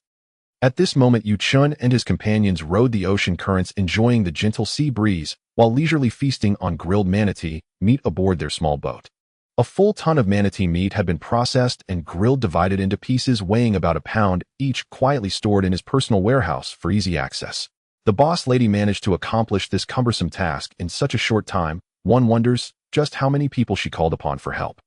At this moment, Chen and his companions rode the ocean currents, enjoying the gentle sea breeze while leisurely feasting on grilled manatee meat aboard their small boat. A full ton of manatee meat had been processed and grilled, divided into pieces weighing about a pound each, quietly stored in his personal warehouse for easy access. The boss lady managed to accomplish this cumbersome task in such a short time. One wonders just how many people she called upon for help.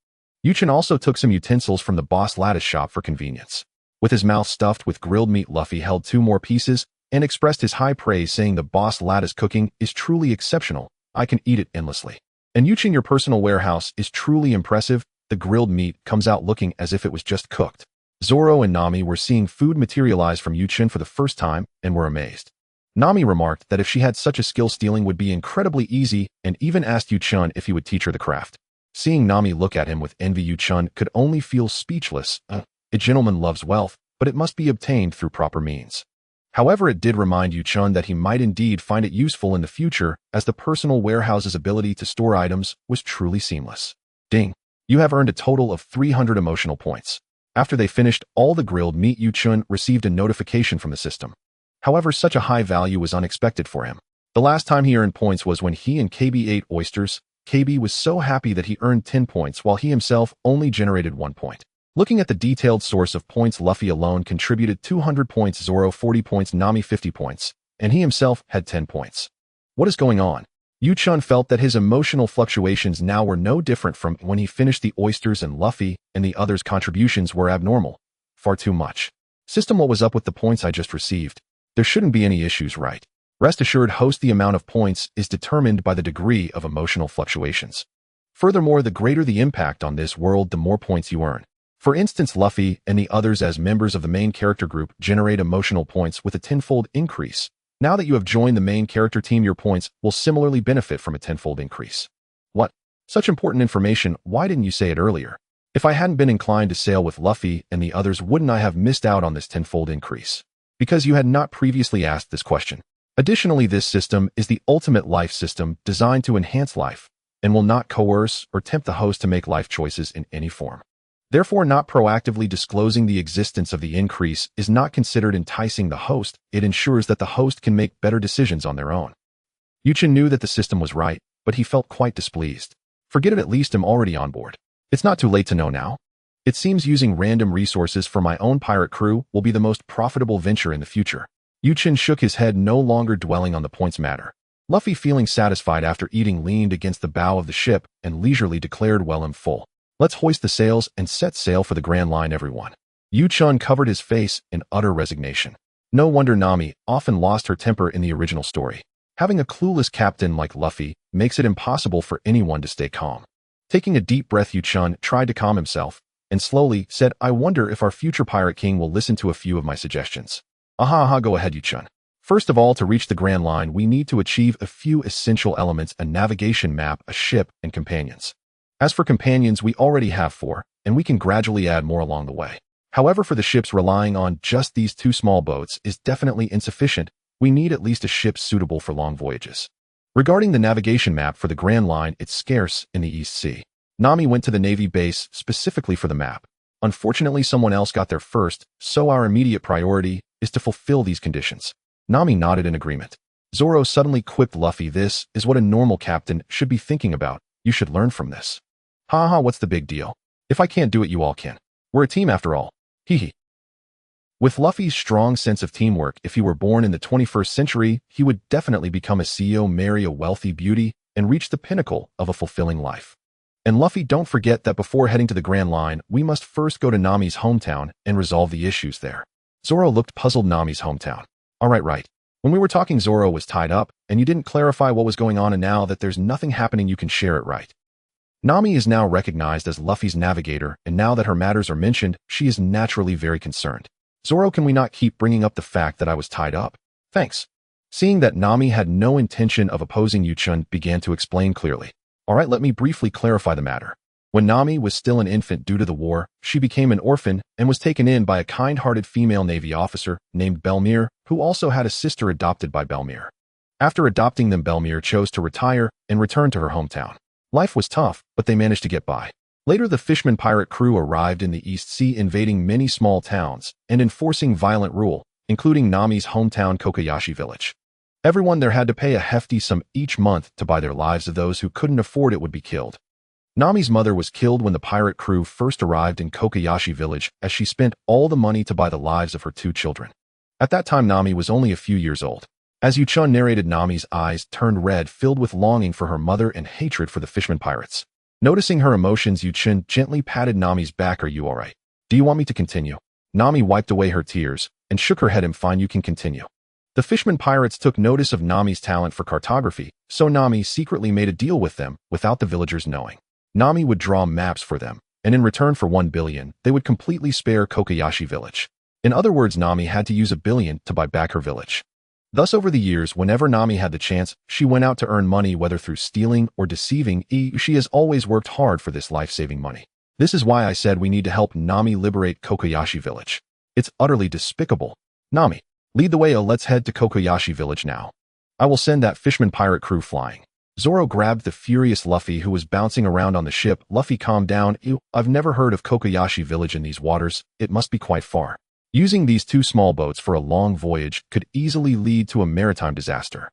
Chen also took some utensils from the boss lattice shop for convenience. With his mouth stuffed with grilled meat, Luffy held 2 more pieces and expressed his high praise, saying the boss lattice cooking is truly exceptional. I can eat it endlessly. And Yuchin, your personal warehouse is truly impressive. The grilled meat comes out looking as if it was just cooked. Zoro and Nami were seeing food materialize from Yuchin for the first time and were amazed. Nami remarked that if she had such a skill, stealing would be incredibly easy, and even asked Yuchin if he would teach her the craft. Seeing Nami look at him with envy, Yuchin could only feel speechless. A gentleman loves wealth, but it must be obtained through proper means. However, it did remind Yuchin that he might indeed find it useful in the future, as the personal warehouse's ability to store items was truly seamless. Ding! You have earned a total of 300 emotional points. After they finished all the grilled meat, Yuchin received a notification from the system. However, such a high value was unexpected for him. The last time he earned points was when he and Kebi ate oysters. Kebi was so happy that he earned 10 points while he himself only generated 1 point. Looking at the detailed source of points, Luffy alone contributed 200 points, Zoro 40 points, Nami 50 points, and he himself had 10 points. What is going on? Yuchin felt that his emotional fluctuations now were no different from when he finished the oysters, and Luffy and the others' contributions were abnormal. Far too much. System, what was up with the points I just received? There shouldn't be any issues, right? Rest assured, host, the amount of points is determined by the degree of emotional fluctuations. Furthermore, the greater the impact on this world, the more points you earn. For instance, Luffy and the others as members of the main character group generate emotional points with a tenfold increase. Now that you have joined the main character team, your points will similarly benefit from a tenfold increase. What? Such important information, why didn't you say it earlier? If I hadn't been inclined to sail with Luffy and the others, wouldn't I have missed out on this tenfold increase? Because you had not previously asked this question. Additionally, this system is the ultimate life system designed to enhance life and will not coerce or tempt the host to make life choices in any form. Therefore, not proactively disclosing the existence of the increase is not considered enticing the host. It ensures that the host can make better decisions on their own. Yuchin knew that the system was right, but he felt quite displeased. Forget it, at least I'm already on board. It's not too late to know now. It seems using random resources for my own pirate crew will be the most profitable venture in the future. Yuchin shook his head, no longer dwelling on the points matter. Luffy, feeling satisfied after eating, leaned against the bow of the ship and leisurely declared, well, I'm full. Let's hoist the sails and set sail for the Grand Line, everyone. Yuchin covered his face in utter resignation. No wonder Nami often lost her temper in the original story. Having a clueless captain like Luffy makes it impossible for anyone to stay calm. Taking a deep breath, Yuchin tried to calm himself and slowly said, I wonder if our future Pirate King will listen to a few of my suggestions. Aha, go ahead, Yuchin. First of all, to reach the Grand Line, we need to achieve a few essential elements: a navigation map, a ship, and companions. As for companions, we already have 4, and we can gradually add more along the way. However, for the ships, relying on just these 2 small boats is definitely insufficient. We need at least a ship suitable for long voyages. Regarding the navigation map for the Grand Line, it's scarce in the East Sea. Nami went to the Navy base specifically for the map. Unfortunately, someone else got there first, so our immediate priority is to fulfill these conditions. Nami nodded in agreement. Zoro suddenly quipped, Luffy, this is what a normal captain should be thinking about. You should learn from this. Haha, what's the big deal? If I can't do it, you all can. We're a team after all. Hee. With Luffy's strong sense of teamwork, if he were born in the 21st century, he would definitely become a CEO, marry a wealthy beauty, and reach the pinnacle of a fulfilling life. And Luffy, don't forget that before heading to the Grand Line, we must first go to Nami's hometown and resolve the issues there. Zoro looked puzzled. Nami's hometown. All right. When we were talking, Zoro was tied up, and you didn't clarify what was going on, and now that there's nothing happening, you can share it, right? Nami is now recognized as Luffy's navigator, and now that her matters are mentioned, she is naturally very concerned. Zoro, can we not keep bringing up the fact that I was tied up? Thanks. Seeing that Nami had no intention of opposing, Yuchin began to explain clearly. All right, let me briefly clarify the matter. When Nami was still an infant due to the war, she became an orphan and was taken in by a kind-hearted female Navy officer named Belmere, who also had a sister adopted by Belmere. After adopting them, Belmere chose to retire and return to her hometown. Life was tough, but they managed to get by. Later, the Fishman pirate crew arrived in the East Sea, invading many small towns and enforcing violent rule, including Nami's hometown Kokoyashi village. Everyone there had to pay a hefty sum each month to buy their lives, of those who couldn't afford it would be killed. Nami's mother was killed when the pirate crew first arrived in Kokoyashi village, as she spent all the money to buy the lives of her 2 children. At that time, Nami was only a few years old. As Yuchin narrated, Nami's eyes turned red, filled with longing for her mother and hatred for the Fishman pirates. Noticing her emotions, Yuchin gently patted Nami's back. Are you all right? Do you want me to continue? Nami wiped away her tears and shook her head. I'm fine, you can continue. The fishermen pirates took notice of Nami's talent for cartography, so Nami secretly made a deal with them without the villagers knowing. Nami would draw maps for them, and in return for 1 billion, they would completely spare Kokoyashi village. In other words, Nami had to use 1 billion to buy back her village. Thus, over the years, whenever Nami had the chance, she went out to earn money, whether through stealing or deceiving. She has always worked hard for this life-saving money. This is why I said we need to help Nami liberate Kokoyashi village. It's utterly despicable. Nami, lead the way. Let's head to Kokoyashi village now. I will send that fisherman pirate crew flying. Zoro grabbed the furious Luffy, who was bouncing around on the ship. Luffy, calm down. I've never heard of Kokoyashi village in these waters. It must be quite far. Using these 2 small boats for a long voyage could easily lead to a maritime disaster.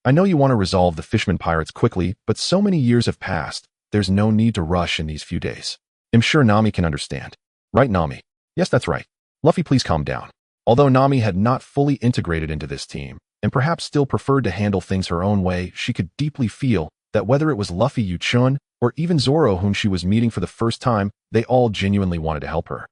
I know you want to resolve the fisherman pirates quickly, but so many years have passed, there's no need to rush in these few days. I'm sure Nami can understand. Right, Nami? Yes, that's right. Luffy, please calm down. Although Nami had not fully integrated into this team, and perhaps still preferred to handle things her own way, she could deeply feel that whether it was Luffy, Chen, or even Zoro, whom she was meeting for the first time, they all genuinely wanted to help her.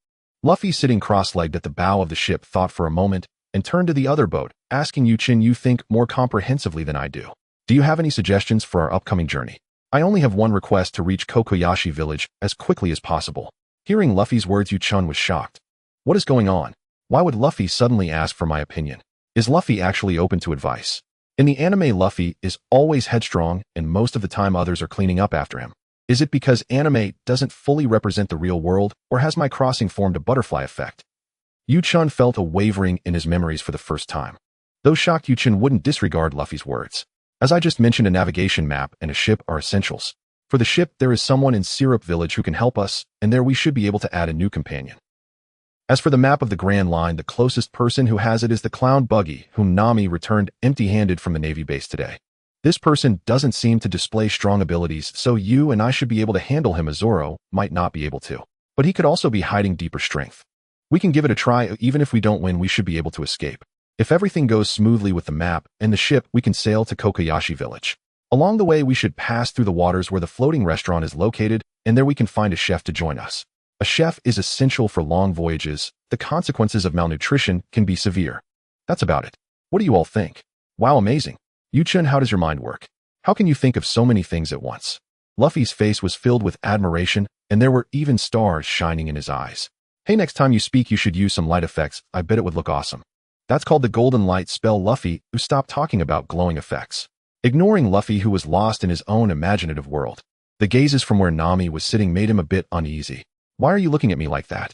Luffy, sitting cross-legged at the bow of the ship, thought for a moment and turned to the other boat, asking Chen, you think more comprehensively than I do. Do you have any suggestions for our upcoming journey? I only have one request: to reach Kokoyashi village as quickly as possible. Hearing Luffy's words, Chen was shocked. What is going on? Why would Luffy suddenly ask for my opinion? Is Luffy actually open to advice? In the anime, Luffy is always headstrong, and most of the time others are cleaning up after him. Is it because anime doesn't fully represent the real world, or has my crossing formed a butterfly effect? Chen felt a wavering in his memories for the first time. Though shocked, Chen wouldn't disregard Luffy's words. As I just mentioned, a navigation map and a ship are essentials. For the ship, there is someone in Syrup Village who can help us, and there we should be able to add a new companion. As for the map of the Grand Line, the closest person who has it is the clown Buggy, whom Nami returned empty-handed from the Navy base today. This person doesn't seem to display strong abilities, so you and I should be able to handle him, as Zoro might not be able to. But he could also be hiding deeper strength. We can give it a try. Even if we don't win, we should be able to escape. If everything goes smoothly with the map and the ship, we can sail to Kokoyashi village. Along the way, we should pass through the waters where the floating restaurant is located, and there we can find a chef to join us. A chef is essential for long voyages. The consequences of malnutrition can be severe. That's about it. What do you all think? Wow, amazing. Chen, how does your mind work? How can you think of so many things at once? Luffy's face was filled with admiration, and there were even stars shining in his eyes. Hey, next time you speak, you should use some light effects. I bet it would look awesome. That's called the golden light spell. Luffy, who stopped talking about glowing effects. Ignoring Luffy, who was lost in his own imaginative world. The gazes from where Nami was sitting made him a bit uneasy. Why are you looking at me like that?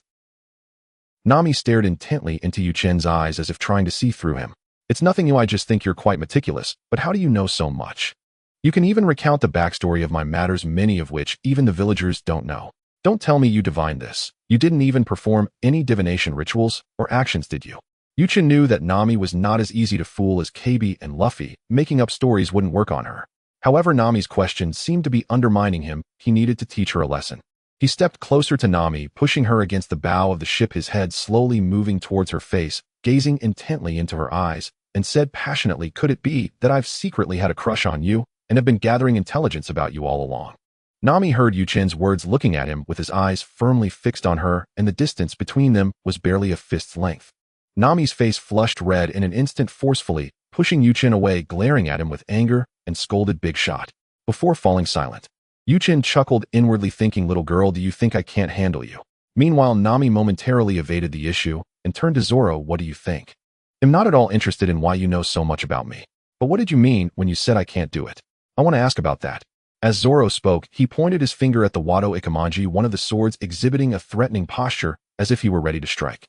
Nami stared intently into Chen's eyes as if trying to see through him. It's nothing new, I just think you're quite meticulous, but how do you know so much? You can even recount the backstory of my matters, many of which even the villagers don't know. Don't tell me you divined this. You didn't even perform any divination rituals or actions, did you? Chen knew that Nami was not as easy to fool as Kebi and Luffy. Making up stories wouldn't work on her. However, Nami's questions seemed to be undermining him. He needed to teach her a lesson. He stepped closer to Nami, pushing her against the bow of the ship, his head slowly moving towards her face, gazing intently into her eyes, and said passionately, could it be that I've secretly had a crush on you and have been gathering intelligence about you all along? Nami heard Chen's words, looking at him with his eyes firmly fixed on her, and the distance between them was barely a fist's length. Nami's face flushed red in an instant, forcefully pushing Chen away, glaring at him with anger, and scolded, big shot, before falling silent. Chen chuckled inwardly, thinking, little girl, do you think I can't handle you? Meanwhile, Nami momentarily evaded the issue and turned to Zoro. What do you think? I'm not at all interested in why you know so much about me. But what did you mean when you said I can't do it? I want to ask about that. As Zoro spoke, he pointed his finger at the Wado Ikemanji, one of the swords exhibiting a threatening posture as if he were ready to strike.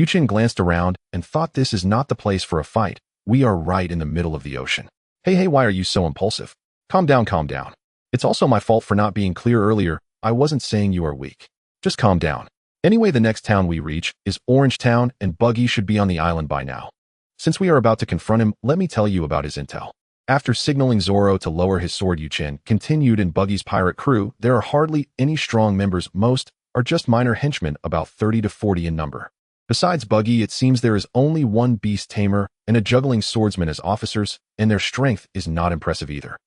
Chen glanced around and thought, this is not the place for a fight. We are right in the middle of the ocean. Hey, why are you so impulsive? Calm down, calm down. It's also my fault for not being clear earlier. I wasn't saying you are weak. Just calm down. Anyway, the next town we reach is Orange Town, and Buggy should be on the island by now. Since we are about to confront him, let me tell you about his intel. After signaling Zoro to lower his sword, Chen continued, in Buggy's pirate crew, there are hardly any strong members. Most are just minor henchmen, about 30 to 40 in number. Besides Buggy, it seems there is only one beast tamer and a juggling swordsman as officers, and their strength is not impressive either.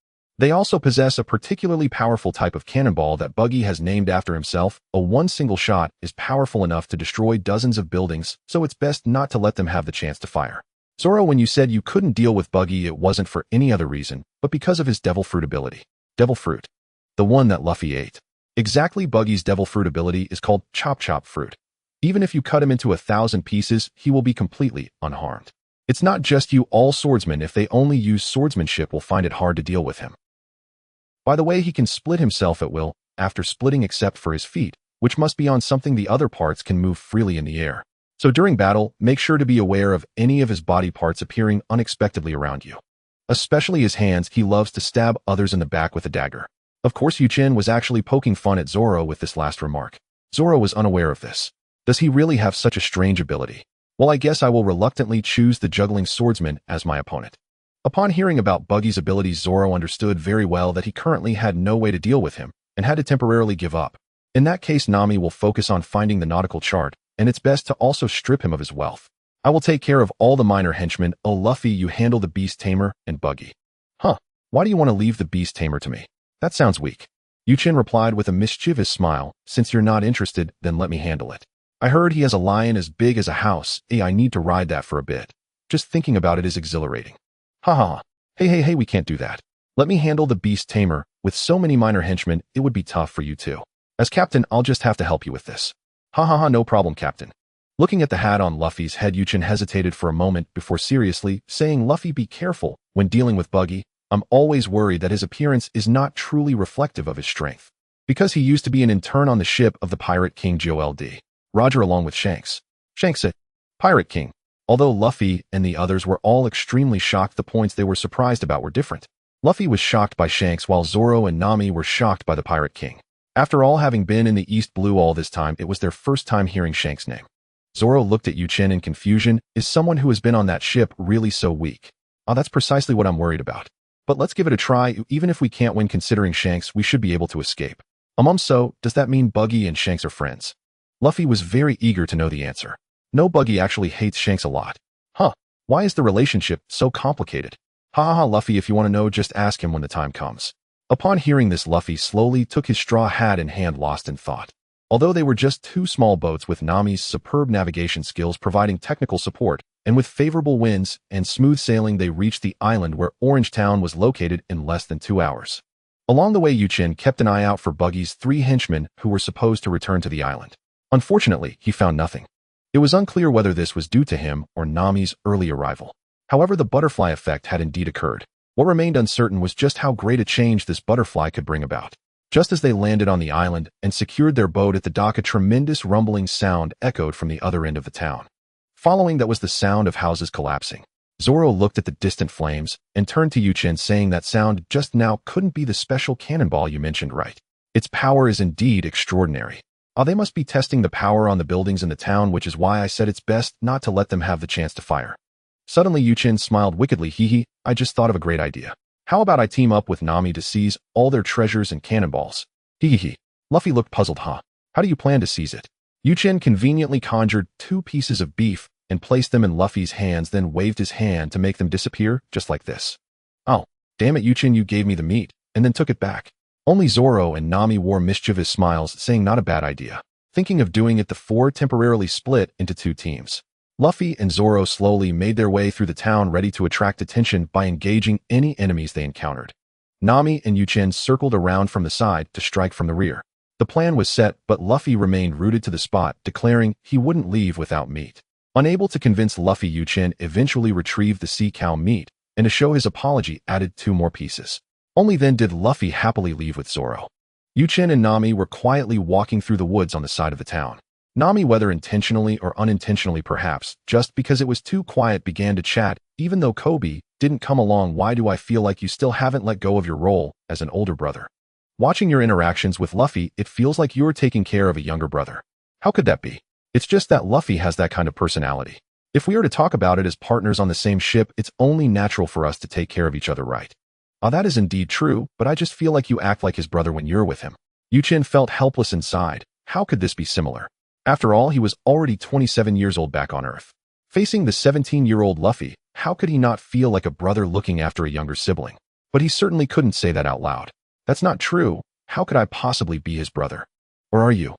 They also possess a particularly powerful type of cannonball that Buggy has named after himself. One single shot is powerful enough to destroy dozens of buildings, so it's best not to let them have the chance to fire. Zoro, when you said you couldn't deal with Buggy, it wasn't for any other reason, but because of his devil fruit ability. Devil fruit. The one that Luffy ate. Exactly, Buggy's devil fruit ability is called Chop Chop Fruit. Even if you cut him into 1,000 pieces, he will be completely unharmed. It's not just you, all swordsmen, if they only use swordsmanship, will find it hard to deal with him. By the way, he can split himself at will, after splitting except for his feet, which must be on something the other parts can move freely in the air. So during battle, make sure to be aware of any of his body parts appearing unexpectedly around you. Especially his hands, he loves to stab others in the back with a dagger. Of course, Chen was actually poking fun at Zoro with this last remark. Zoro was unaware of this. Does he really have such a strange ability? Well, I guess I will reluctantly choose the juggling swordsman as my opponent. Upon hearing about Buggy's abilities, Zoro understood very well that he currently had no way to deal with him, and had to temporarily give up. In that case, Nami will focus on finding the nautical chart, and it's best to also strip him of his wealth. I will take care of all the minor henchmen. Oh, Luffy, you handle the beast tamer and Buggy. Huh, why do you want to leave the beast tamer to me? That sounds weak. Chen replied with a mischievous smile. Since you're not interested, then let me handle it. I heard he has a lion as big as a house. I need to ride that for a bit. Just thinking about it is exhilarating. Ha ha. Hey, we can't do that. Let me handle the beast tamer. With so many minor henchmen, it would be tough for you too. As captain, I'll just have to help you with this. Ha ha ha, no problem, captain. Looking at the hat on Luffy's head, Chen hesitated for a moment before seriously saying, Luffy, be careful when dealing with Buggy. I'm always worried that his appearance is not truly reflective of his strength. Because he used to be an intern on the ship of the Pirate King G.O.L.D. Roger, along with Shanks. Shanks, a Pirate King. Although Luffy and the others were all extremely shocked, the points they were surprised about were different. Luffy was shocked by Shanks, while Zoro and Nami were shocked by the Pirate King. After all, having been in the East Blue all this time, it was their first time hearing Shanks' name. Zoro looked at Chen in confusion. Is someone who has been on that ship really so weak? Oh, that's precisely what I'm worried about. But let's give it a try. Even if we can't win, considering Shanks, we should be able to escape. So, does that mean Buggy and Shanks are friends? Luffy was very eager to know the answer. No, Buggy actually hates Shanks a lot. Huh, why is the relationship so complicated? Ha ha ha, Luffy, if you want to know, just ask him when the time comes. Upon hearing this, Luffy slowly took his straw hat in hand, lost in thought. Although they were just two small boats, with Nami's superb navigation skills providing technical support, and with favorable winds and smooth sailing, they reached the island where Orange Town was located in less than 2 hours. Along the way, Chen kept an eye out for Buggy's 3 henchmen who were supposed to return to the island. Unfortunately, he found nothing. It was unclear whether this was due to him or Nami's early arrival. However, the butterfly effect had indeed occurred. What remained uncertain was just how great a change this butterfly could bring about. Just as they landed on the island and secured their boat at the dock, a tremendous rumbling sound echoed from the other end of the town. Following that was the sound of houses collapsing. Zoro looked at the distant flames and turned to Chen, saying, that sound just now couldn't be the special cannonball you mentioned, right? Its power is indeed extraordinary. Oh, they must be testing the power on the buildings in the town, which is why I said it's best not to let them have the chance to fire. Suddenly, Chen smiled wickedly. Hee, I just thought of a great idea. How about I team up with Nami to seize all their treasures and cannonballs? Hee. Luffy looked puzzled. Huh? How do you plan to seize it? Chen conveniently conjured 2 pieces of beef and placed them in Luffy's hands, then waved his hand to make them disappear, just like this. Oh, damn it, Chen, you gave me the meat, and then took it back. Only Zoro and Nami wore mischievous smiles, saying not a bad idea. Thinking of doing it, the 4 temporarily split into 2 teams. Luffy and Zoro slowly made their way through the town, ready to attract attention by engaging any enemies they encountered. Nami and Chen circled around from the side to strike from the rear. The plan was set, but Luffy remained rooted to the spot, declaring he wouldn't leave without meat. Unable to convince Luffy, Chen eventually retrieved the sea cow meat, and to show his apology, added 2 more pieces. Only then did Luffy happily leave with Zoro. Chen and Nami were quietly walking through the woods on the side of the town. Nami, whether intentionally or unintentionally perhaps, just because it was too quiet, began to chat. Even though Kebi didn't come along, why do I feel like you still haven't let go of your role as an older brother? Watching your interactions with Luffy, it feels like you're taking care of a younger brother. How could that be? It's just that Luffy has that kind of personality. If we are to talk about it as partners on the same ship, it's only natural for us to take care of each other, right? Ah, that is indeed true, but I just feel like you act like his brother when you're with him. Chen felt helpless inside. How could this be similar? After all, he was already 27 years old back on Earth. Facing the 17-year-old Luffy, how could he not feel like a brother looking after a younger sibling? But he certainly couldn't say that out loud. That's not true. How could I possibly be his brother? Or are you?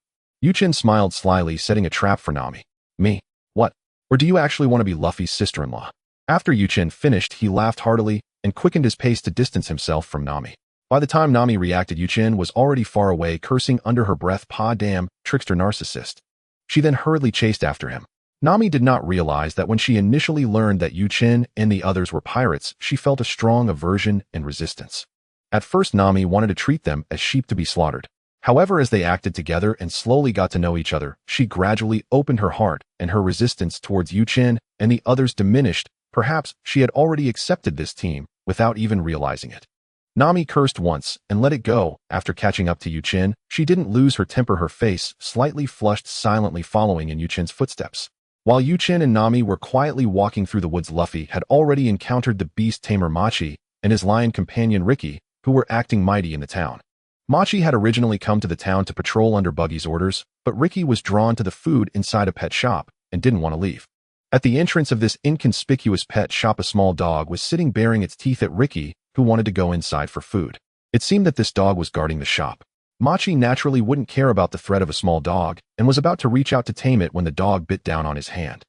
Chen smiled slyly, setting a trap for Nami. Me? What? Or do you actually want to be Luffy's sister-in-law? After Chen finished, he laughed heartily and quickened his pace to distance himself from Nami. By the time Nami reacted, Chen was already far away, cursing under her breath, "Pa damn, trickster narcissist." She then hurriedly chased after him. Nami did not realize that when she initially learned that Chen and the others were pirates, she felt a strong aversion and resistance. At first, Nami wanted to treat them as sheep to be slaughtered. However, as they acted together and slowly got to know each other, she gradually opened her heart, and her resistance towards Chen and the others diminished. Perhaps she had already accepted this team without even realizing it. Nami cursed once and let it go. After catching up to Chen, she didn't lose her temper. Her face slightly flushed, silently following in Chen's footsteps. While Chen and Nami were quietly walking through the woods, Luffy had already encountered the beast tamer Machi and his lion companion Ricky, who were acting mighty in the town. Machi had originally come to the town to patrol under Buggy's orders, but Ricky was drawn to the food inside a pet shop and didn't want to leave. At the entrance of this inconspicuous pet shop, a small dog was sitting baring its teeth at Ricky, who wanted to go inside for food. It seemed that this dog was guarding the shop. Machi naturally wouldn't care about the threat of a small dog and was about to reach out to tame it when the dog bit down on his hand.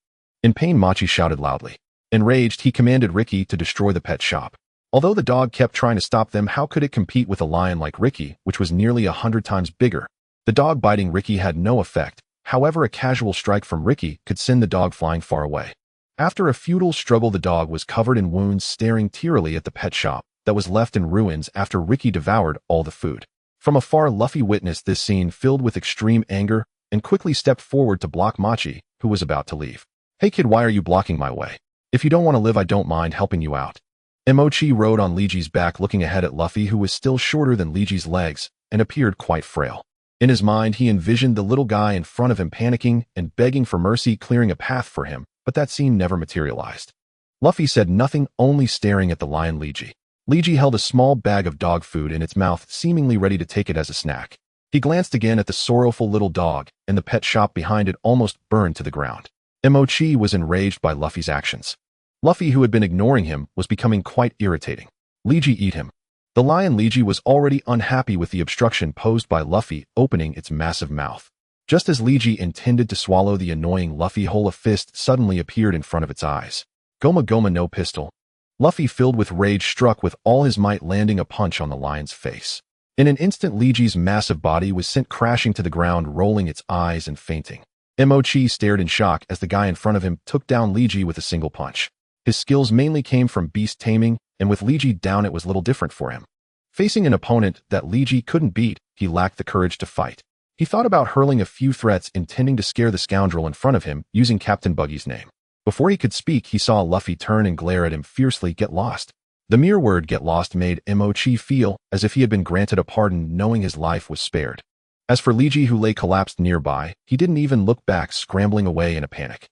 In pain, Machi shouted loudly. Enraged, he commanded Ricky to destroy the pet shop. Although the dog kept trying to stop them, how could it compete with a lion like Ricky, which was nearly 100 times bigger? The dog biting Ricky had no effect. However, a casual strike from Ricky could send the dog flying far away. After a futile struggle, the dog was covered in wounds, staring tearily at the pet shop that was left in ruins after Ricky devoured all the food. From afar, Luffy witnessed this scene filled with extreme anger and quickly stepped forward to block Machi, who was about to leave. "Hey kid, why are you blocking my way? If you don't want to live, I don't mind helping you out." Mochi rode on Liji's back, looking ahead at Luffy, who was still shorter than Liji's legs and appeared quite frail. In his mind, he envisioned the little guy in front of him panicking and begging for mercy, clearing a path for him, but that scene never materialized. Luffy said nothing, only staring at the lion Liji. Liji held a small bag of dog food in its mouth, seemingly ready to take it as a snack. He glanced again at the sorrowful little dog, and the pet shop behind it almost burned to the ground. Mochi was enraged by Luffy's actions. Luffy, who had been ignoring him, was becoming quite irritating. "Liji, eat him." The lion Liji was already unhappy with the obstruction posed by Luffy opening its massive mouth. Just as Liji intended to swallow the annoying Luffy whole, a fist suddenly appeared in front of its eyes. "Goma Goma no pistol." Luffy, filled with rage, struck with all his might, landing a punch on the lion's face. In an instant, Liji's massive body was sent crashing to the ground, rolling its eyes and fainting. Mochi stared in shock as the guy in front of him took down Liji with a single punch. His skills mainly came from beast taming, and with Liji down, it was little different for him. Facing an opponent that Liji couldn't beat, he lacked the courage to fight. He thought about hurling a few threats, intending to scare the scoundrel in front of him using Captain Buggy's name. Before he could speak, he saw Luffy turn and glare at him fiercely. "Get lost." The mere word "get lost" made Mochi feel as if he had been granted a pardon, knowing his life was spared. As for Liji, who lay collapsed nearby, he didn't even look back, scrambling away in a panic.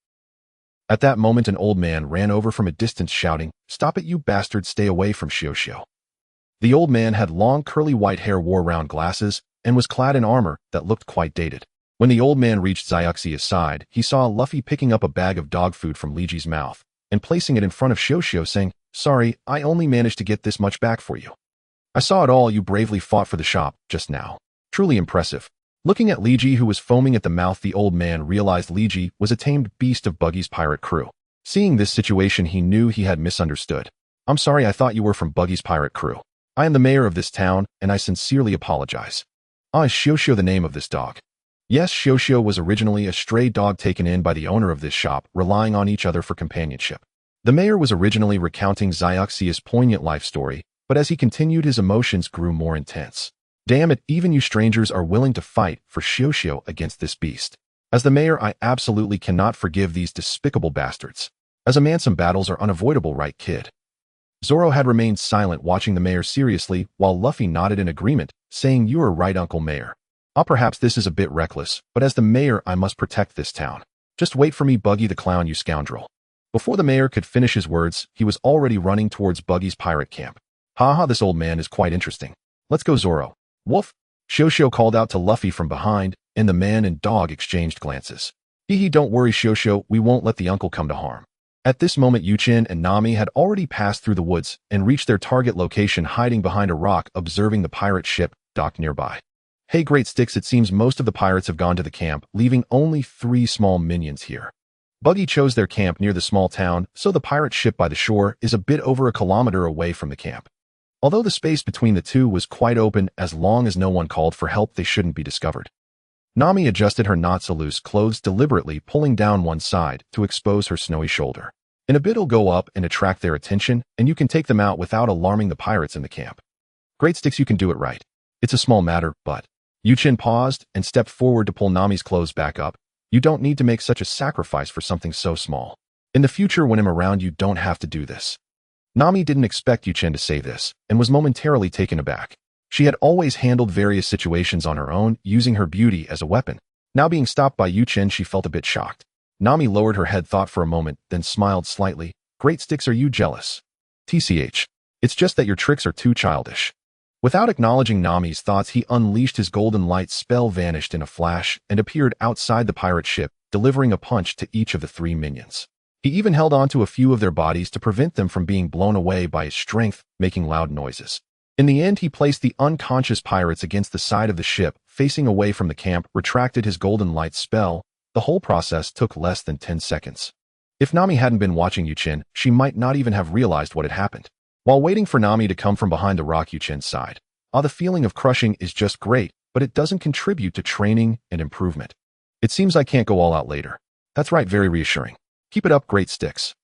At that moment, an old man ran over from a distance, shouting, "Stop it, you bastard, stay away from Shioshio." The old man had long curly white hair, wore round glasses, and was clad in armor that looked quite dated. When the old man reached Zyuxia's side, he saw Luffy picking up a bag of dog food from Liji's mouth and placing it in front of Shioshio, saying, "Sorry, I only managed to get this much back for you. I saw it all. You bravely fought for the shop just now. Truly impressive." Looking at Liji, who was foaming at the mouth, the old man realized Liji was a tamed beast of Buggy's pirate crew. Seeing this situation, he knew he had misunderstood. "I'm sorry, I thought you were from Buggy's pirate crew. I am the mayor of this town, and I sincerely apologize." "Ah, is Shioshio the name of this dog?" Yes, Shioshio was originally a stray dog taken in by the owner of this shop, relying on each other for companionship. The mayor was originally recounting Zyuxia's poignant life story, but as he continued, his emotions grew more intense. "Damn it, even you strangers are willing to fight for Shioshio against this beast. As the mayor, I absolutely cannot forgive these despicable bastards. As a man, some battles are unavoidable, right, kid?" Zoro had remained silent, watching the mayor seriously, while Luffy nodded in agreement, saying, "You are right, Uncle Mayor. Perhaps this is a bit reckless, but as the mayor, I must protect this town. Just wait for me, Buggy the Clown, you scoundrel." Before the mayor could finish his words, he was already running towards Buggy's pirate camp. "Haha, this old man is quite interesting. Let's go, Zoro." "Woof!" Shioshio called out to Luffy from behind, and the man and dog exchanged glances. "Hee, don't worry, Shioshio, we won't let the uncle come to harm." At this moment, Chen and Nami had already passed through the woods and reached their target location, hiding behind a rock, observing the pirate ship docked nearby. "Hey, great sticks, it seems most of the pirates have gone to the camp, leaving only 3 small minions here." Buggy chose their camp near the small town, so the pirate ship by the shore is a bit over a kilometer away from the camp. Although the space between the two was quite open, as long as no one called for help, they shouldn't be discovered. Nami adjusted her not-so-loose clothes deliberately, pulling down one side to expose her snowy shoulder. In a bit it'll go up and attract their attention, and you can take them out without alarming the pirates in the camp. Great sticks, you can do it right. It's a small matter, but... Chen paused and stepped forward to pull Nami's clothes back up. You don't need to make such a sacrifice for something so small. In the future, when I'm around, you don't have to do this. Nami didn't expect Chen to say this, and was momentarily taken aback. She had always handled various situations on her own, using her beauty as a weapon. Now being stopped by Chen, she felt a bit shocked. Nami lowered her head, thought for a moment, then smiled slightly. Great sticks, are you jealous? TCH. It's just that your tricks are too childish. Without acknowledging Nami's thoughts, he unleashed his golden light spell, vanished in a flash, and appeared outside the pirate ship, delivering a punch to each of the 3 minions. He even held on to a few of their bodies to prevent them from being blown away by his strength, making loud noises. In the end, he placed the unconscious pirates against the side of the ship, facing away from the camp, retracted his golden light spell. The whole process took less than 10 seconds. If Nami hadn't been watching Chen, she might not even have realized what had happened. While waiting for Nami to come from behind the rock, Chen's side. The feeling of crushing is just great, but it doesn't contribute to training and improvement. It seems I can't go all out later. That's right, very reassuring. Keep it up, great sticks.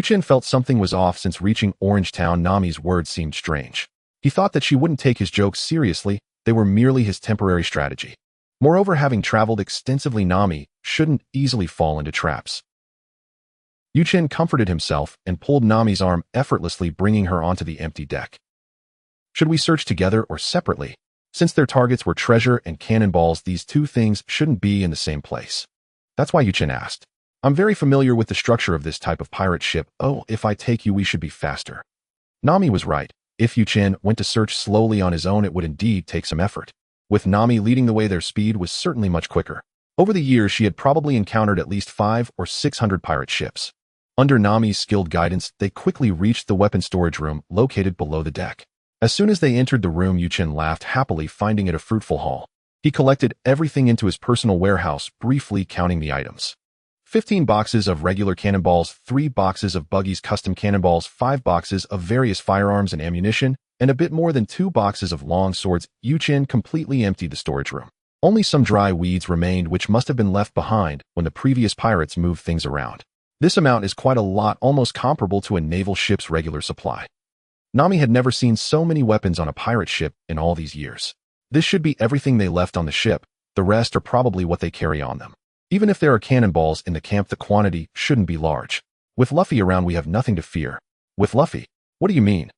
Chen felt something was off since reaching Orange Town. Nami's words seemed strange. He thought that she wouldn't take his jokes seriously, they were merely his temporary strategy. Moreover, having traveled extensively, Nami shouldn't easily fall into traps. Chen comforted himself and pulled Nami's arm effortlessly, bringing her onto the empty deck. Should we search together or separately? Since their targets were treasure and cannonballs, these two things shouldn't be in the same place. That's why Chen asked. I'm very familiar with the structure of this type of pirate ship. Oh, if I take you, we should be faster. Nami was right. If Chen went to search slowly on his own, it would indeed take some effort. With Nami leading the way, their speed was certainly much quicker. Over the years, she had probably encountered at least 500 or 600 pirate ships. Under Nami's skilled guidance, they quickly reached the weapon storage room located below the deck. As soon as they entered the room, Chen laughed happily, finding it a fruitful haul. He collected everything into his personal warehouse, briefly counting the items. 15 boxes of regular cannonballs, 3 boxes of Buggy's custom cannonballs, 5 boxes of various firearms and ammunition, and a bit more than 2 boxes of long swords. Chen completely emptied the storage room. Only some dry weeds remained, which must have been left behind when the previous pirates moved things around. This amount is quite a lot, almost comparable to a naval ship's regular supply. Nami had never seen so many weapons on a pirate ship in all these years. This should be everything they left on the ship. The rest are probably what they carry on them. Even if there are cannonballs in the camp, the quantity shouldn't be large. With Luffy around, we have nothing to fear. With Luffy? What do you mean?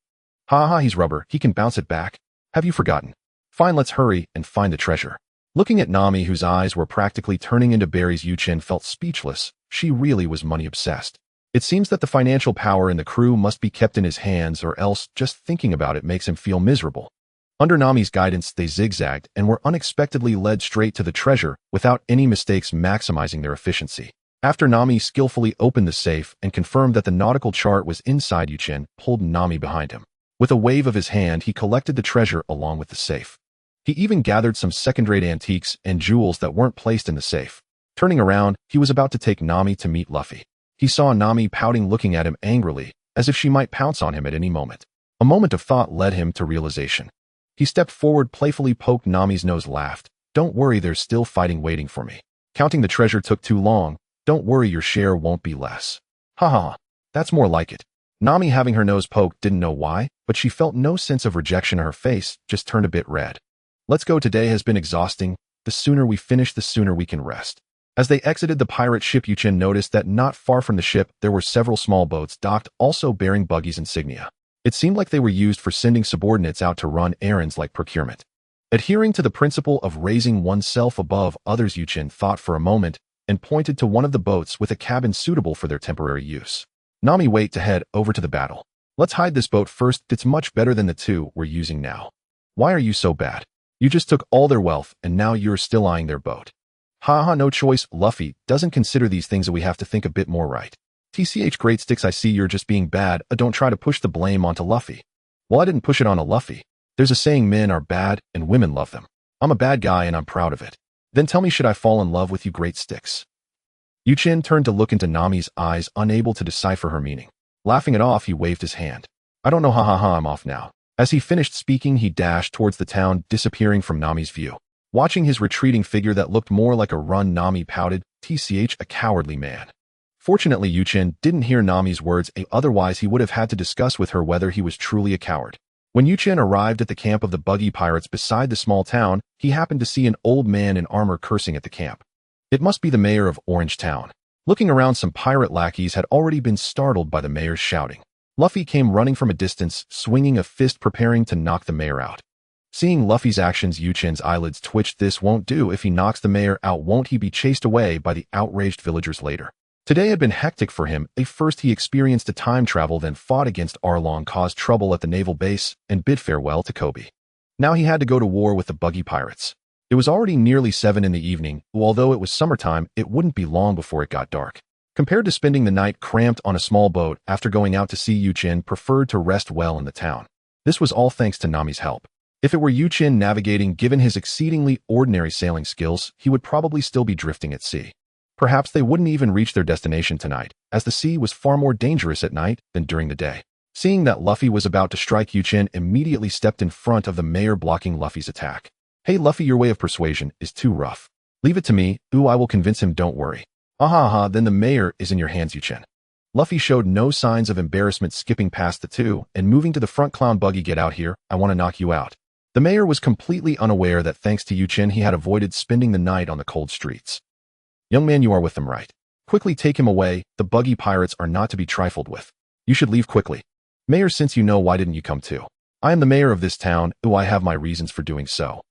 Ha, he's rubber, he can bounce it back. Have you forgotten? Fine, let's hurry and find the treasure. Looking at Nami, whose eyes were practically turning into berries, Chen felt speechless. She really was money-obsessed. It seems that the financial power in the crew must be kept in his hands, or else just thinking about it makes him feel miserable. Under Nami's guidance, they zigzagged and were unexpectedly led straight to the treasure without any mistakes, maximizing their efficiency. After Nami skillfully opened the safe and confirmed that the nautical chart was inside, Chen pulled Nami behind him. With a wave of his hand, he collected the treasure along with the safe. He even gathered some second-rate antiques and jewels that weren't placed in the safe. Turning around, he was about to take Nami to meet Luffy. He saw Nami pouting, looking at him angrily, as if she might pounce on him at any moment. A moment of thought led him to realization. He stepped forward, playfully poked Nami's nose, laughed. Don't worry, there's still fighting waiting for me. Counting the treasure took too long. Don't worry, your share won't be less. Ha, that's more like it. Nami, having her nose poked, didn't know why, but she felt no sense of rejection. Her face just turned a bit red. Let's go, today has been exhausting. The sooner we finish, the sooner we can rest. As they exited the pirate ship, Chen noticed that not far from the ship, there were several small boats docked, also bearing Buggy's insignia. It seemed like they were used for sending subordinates out to run errands like procurement. Adhering to the principle of raising oneself above others, Chen thought for a moment and pointed to one of the boats with a cabin suitable for their temporary use. Nami, wait to head over to the battle. Let's hide this boat first. It's much better than the two we're using now. Why are you so bad? You just took all their wealth and now you're still eyeing their boat. Ha, no choice. Luffy doesn't consider these things, that we have to think a bit more, right? TCH, great sticks, I see you're just being bad. Don't try to push the blame onto Luffy. Well, I didn't push it on a Luffy. There's a saying, men are bad and women love them. I'm a bad guy and I'm proud of it. Then tell me, should I fall in love with you, great sticks? Chen turned to look into Nami's eyes, unable to decipher her meaning. Laughing it off, he waved his hand. I don't know, ha ha ha, I'm off now. As he finished speaking, he dashed towards the town, disappearing from Nami's view. Watching his retreating figure that looked more like a run, Nami pouted, "Tch, a cowardly man." Fortunately, Chen didn't hear Nami's words, otherwise he would have had to discuss with her whether he was truly a coward. When Chen arrived at the camp of the buggy pirates beside the small town, he happened to see an old man in armor cursing at the camp. It must be the mayor of Orange Town. Looking around, some pirate lackeys had already been startled by the mayor's shouting. Luffy came running from a distance, swinging a fist, preparing to knock the mayor out. Seeing Luffy's actions, Chen's eyelids twitched. This won't do. If he knocks the mayor out, won't he be chased away by the outraged villagers later? Today had been hectic for him. First he experienced a time travel, then fought against Arlong, caused trouble at the naval base, and bid farewell to Kebi. Now he had to go to war with the buggy pirates. It was already nearly 7 in the evening. Although it was summertime, it wouldn't be long before it got dark. Compared to spending the night cramped on a small boat after going out to sea, Chen preferred to rest well in the town. This was all thanks to Nami's help. If it were Chen navigating, given his exceedingly ordinary sailing skills, he would probably still be drifting at sea. Perhaps they wouldn't even reach their destination tonight, as the sea was far more dangerous at night than during the day. Seeing that Luffy was about to strike, Chen immediately stepped in front of the mayor, blocking Luffy's attack. Hey Luffy, your way of persuasion is too rough. Leave it to me. I will convince him, don't worry. Aha, then the mayor is in your hands, Chen. Luffy showed no signs of embarrassment, skipping past the two and moving to the front. Clown buggy, get out here, I want to knock you out. The mayor was completely unaware that thanks to Chen he had avoided spending the night on the cold streets. Young man, you are with them, right? Quickly take him away. The buggy pirates are not to be trifled with. You should leave quickly. Mayor, since you know, why didn't you come too? I am the mayor of this town. I have my reasons for doing so.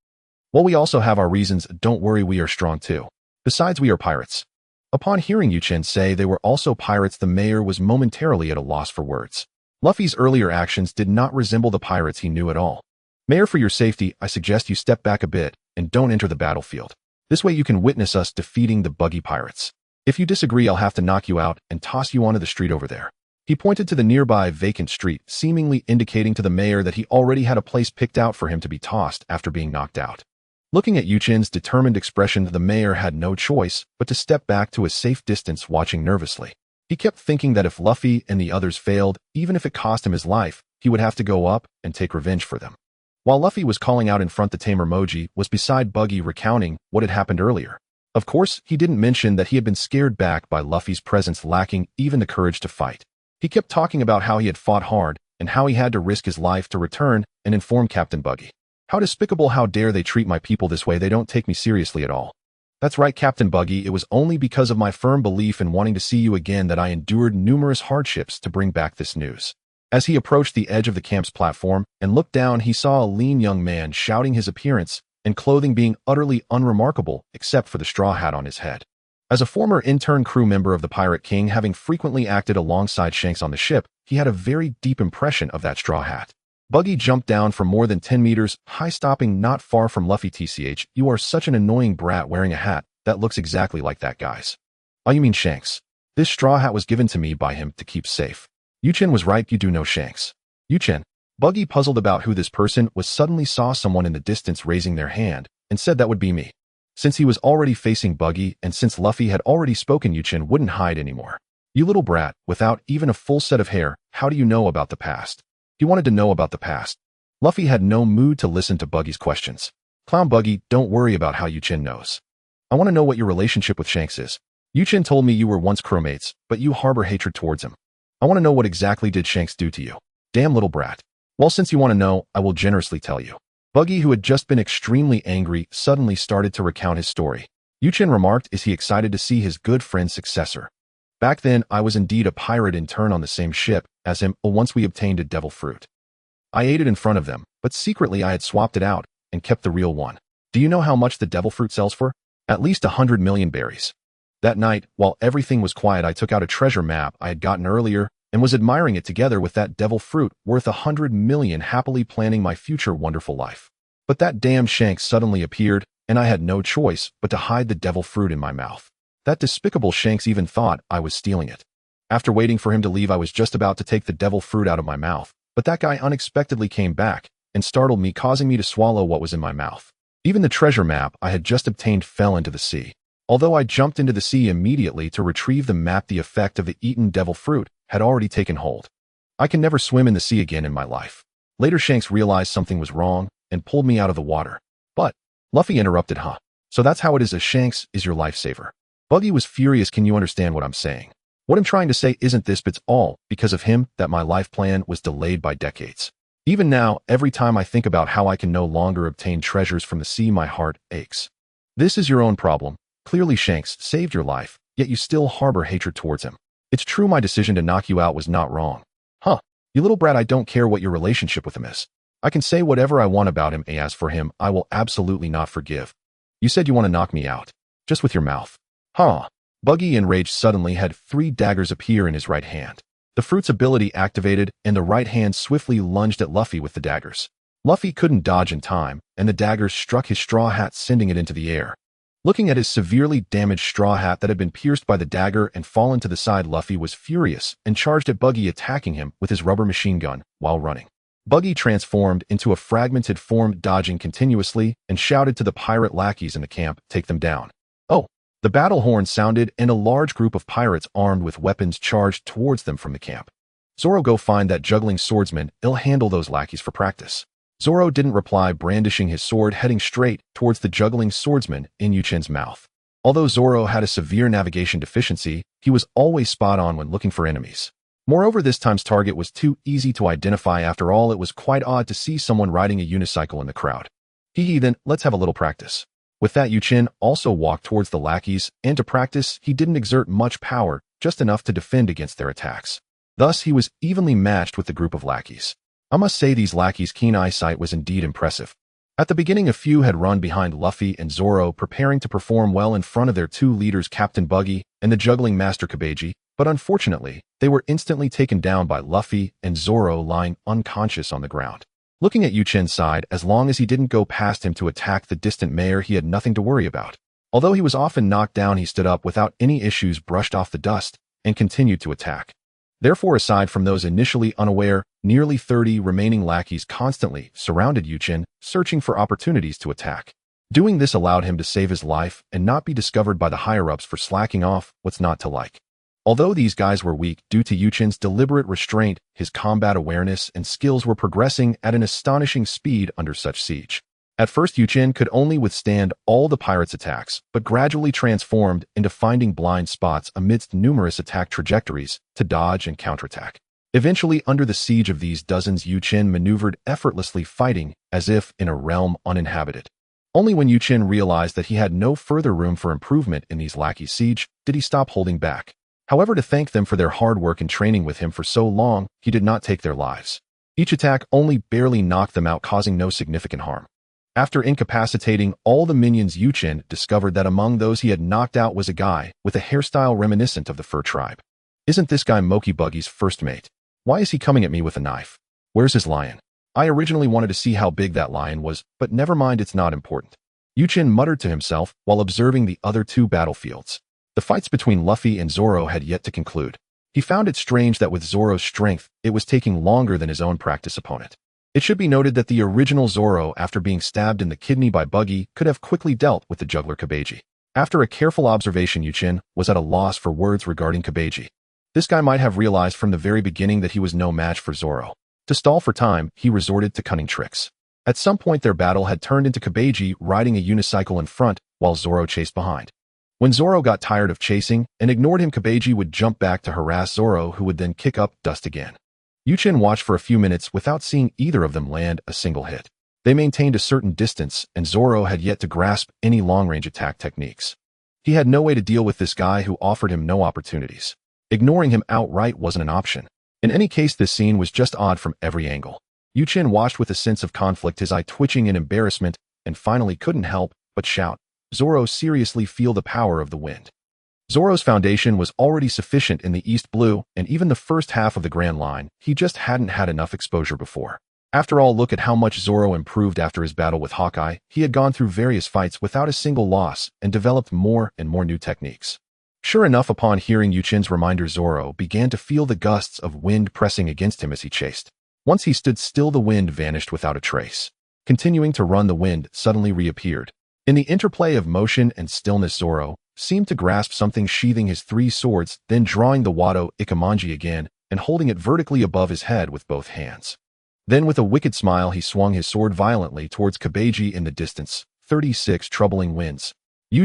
Well, we also have our reasons. Don't worry, we are strong too. Besides, we are pirates. Upon hearing Chen say they were also pirates, the mayor was momentarily at a loss for words. Luffy's earlier actions did not resemble the pirates he knew at all. Mayor, for your safety, I suggest you step back a bit and don't enter the battlefield. This way you can witness us defeating the buggy pirates. If you disagree, I'll have to knock you out and toss you onto the street over there. He pointed to the nearby vacant street, seemingly indicating to the mayor that he already had a place picked out for him to be tossed after being knocked out. Looking at Chen's determined expression, the mayor had no choice but to step back to a safe distance, watching nervously. He kept thinking that if Luffy and the others failed, even if it cost him his life, he would have to go up and take revenge for them. While Luffy was calling out in front, the tamer Moji was beside Buggy, recounting what had happened earlier. Of course, he didn't mention that he had been scared back by Luffy's presence, lacking even the courage to fight. He kept talking about how he had fought hard and how he had to risk his life to return and inform Captain Buggy. How despicable, how dare they treat my people this way, they don't take me seriously at all. That's right, Captain Buggy, it was only because of my firm belief in wanting to see you again that I endured numerous hardships to bring back this news. As he approached the edge of the camp's platform and looked down, he saw a lean young man, shouting, his appearance and clothing being utterly unremarkable except for the straw hat on his head. As a former intern crew member of the Pirate King, having frequently acted alongside Shanks on the ship, he had a very deep impression of that straw hat. Buggy jumped down from more than 10 meters high, stopping not far from Luffy. Tch, you are such an annoying brat wearing a hat that looks exactly like that guy's. Oh, you mean Shanks? This straw hat was given to me by him to keep safe. Chen was right, you do know Shanks. Chen. Buggy, puzzled about who this person was, suddenly saw someone in the distance raising their hand and said that would be me. Since he was already facing Buggy and since Luffy had already spoken, Chen wouldn't hide anymore. You little brat, without even a full set of hair, how do you know about the past? He wanted to know about the past. Luffy had no mood to listen to Buggy's questions. Clown Buggy, don't worry about how Chen knows. I want to know what your relationship with Shanks is. Chen told me you were once crewmates, but you harbor hatred towards him. I want to know, what exactly did Shanks do to you? Damn little brat. Well, since you want to know, I will generously tell you. Buggy, who had just been extremely angry, suddenly started to recount his story. Chen remarked, is he excited to see his good friend's successor? Back then, I was indeed a pirate intern on the same ship as him once we obtained a devil fruit. I ate it in front of them, but secretly I had swapped it out and kept the real one. Do you know how much the devil fruit sells for? At least 100 million berries. That night, while everything was quiet, I took out a treasure map I had gotten earlier and was admiring it together with that devil fruit worth 100 million, happily planning my future wonderful life. But that damn Shanks suddenly appeared, and I had no choice but to hide the devil fruit in my mouth. That despicable Shanks even thought I was stealing it. After waiting for him to leave, I was just about to take the devil fruit out of my mouth, but that guy unexpectedly came back and startled me, causing me to swallow what was in my mouth. Even the treasure map I had just obtained fell into the sea. Although I jumped into the sea immediately to retrieve the map, the effect of the eaten devil fruit had already taken hold. I can never swim in the sea again in my life. Later Shanks realized something was wrong and pulled me out of the water. But, Luffy interrupted, huh? So that's how it is, as Shanks is your lifesaver. Buggy was furious. Can you understand what I'm saying? What I'm trying to say isn't this, but it's all because of him that my life plan was delayed by decades. Even now, every time I think about how I can no longer obtain treasures from the sea, my heart aches. This is your own problem. Clearly Shanks saved your life, yet you still harbor hatred towards him. It's true my decision to knock you out was not wrong. Huh? You little brat, I don't care what your relationship with him is. I can say whatever I want about him. As for him, I will absolutely not forgive. You said you want to knock me out. Just with your mouth. Huh? Buggy, enraged, suddenly had 3 daggers appear in his right hand. The fruit's ability activated, and the right hand swiftly lunged at Luffy with the daggers. Luffy couldn't dodge in time, and the daggers struck his straw hat, sending it into the air. Looking at his severely damaged straw hat that had been pierced by the dagger and fallen to the side, Luffy was furious and charged at Buggy, attacking him with his rubber machine gun while running. Buggy transformed into a fragmented form, dodging continuously, and shouted to the pirate lackeys in the camp, "Take them down." Oh! The battle horn sounded, and a large group of pirates armed with weapons charged towards them from the camp. Zoro, go find that juggling swordsman. He'll handle those lackeys for practice. Zoro didn't reply, brandishing his sword, heading straight towards the juggling swordsman in Chen's mouth. Although Zoro had a severe navigation deficiency, he was always spot on when looking for enemies. Moreover, this time's target was too easy to identify. After all, it was quite odd to see someone riding a unicycle in the crowd. Then, let's have a little practice. With that, Chen also walked towards the lackeys, and to practice, he didn't exert much power, just enough to defend against their attacks. Thus, he was evenly matched with the group of lackeys. I must say these lackeys' keen eyesight was indeed impressive. At the beginning, a few had run behind Luffy and Zoro, preparing to perform well in front of their 2 leaders, Captain Buggy and the juggling master Kebi, but unfortunately, they were instantly taken down by Luffy and Zoro, lying unconscious on the ground. Looking at Chen's side, as long as he didn't go past him to attack the distant mayor, he had nothing to worry about. Although he was often knocked down, he stood up without any issues, brushed off the dust, and continued to attack. Therefore, aside from those initially unaware, nearly 30 remaining lackeys constantly surrounded Chen, searching for opportunities to attack. Doing this allowed him to save his life and not be discovered by the higher-ups for slacking off. What's not to like? Although these guys were weak due to Chen's deliberate restraint, his combat awareness and skills were progressing at an astonishing speed under such siege. At first, Chen could only withstand all the pirates' attacks, but gradually transformed into finding blind spots amidst numerous attack trajectories to dodge and counterattack. Eventually, under the siege of these dozens, Chen maneuvered effortlessly, fighting as if in a realm uninhabited. Only when Chen realized that he had no further room for improvement in these lackeys' siege did he stop holding back. However, to thank them for their hard work and training with him for so long, he did not take their lives. Each attack only barely knocked them out, causing no significant harm. After incapacitating all the minions, Chen discovered that among those he had knocked out was a guy with a hairstyle reminiscent of the Fur tribe. Isn't this guy Moki Buggy's first mate? Why is he coming at me with a knife? Where's his lion? I originally wanted to see how big that lion was, but never mind, it's not important. Chen muttered to himself while observing the other 2 battlefields. The fights between Luffy and Zoro had yet to conclude. He found it strange that with Zoro's strength, it was taking longer than his own practice opponent. It should be noted that the original Zoro, after being stabbed in the kidney by Buggy, could have quickly dealt with the juggler Kebi. After a careful observation, Chen was at a loss for words regarding Kebi. This guy might have realized from the very beginning that he was no match for Zoro. To stall for time, he resorted to cunning tricks. At some point, their battle had turned into Kebi riding a unicycle in front, while Zoro chased behind. When Zoro got tired of chasing and ignored him, Kebi would jump back to harass Zoro, who would then kick up dust again. Chen watched for a few minutes without seeing either of them land a single hit. They maintained a certain distance, and Zoro had yet to grasp any long-range attack techniques. He had no way to deal with this guy who offered him no opportunities. Ignoring him outright wasn't an option. In any case, this scene was just odd from every angle. Chen watched with a sense of conflict, his eye twitching in embarrassment, and finally couldn't help but shout, "Zoro, seriously, feel the power of the wind." Zoro's foundation was already sufficient in the East Blue, and even the first half of the Grand Line, he just hadn't had enough exposure before. After all, look at how much Zoro improved after his battle with Hawkeye. He had gone through various fights without a single loss and developed more and more new techniques. Sure enough, upon hearing Chen's reminder, Zoro began to feel the gusts of wind pressing against him as he chased. Once he stood still, the wind vanished without a trace. Continuing to run, the wind suddenly reappeared. In the interplay of motion and stillness, Zoro seemed to grasp something, sheathing his 3 swords, then drawing the Wado Ikemanji again and holding it vertically above his head with both hands. Then with a wicked smile he swung his sword violently towards Kebi in the distance. 36 Troubling Winds.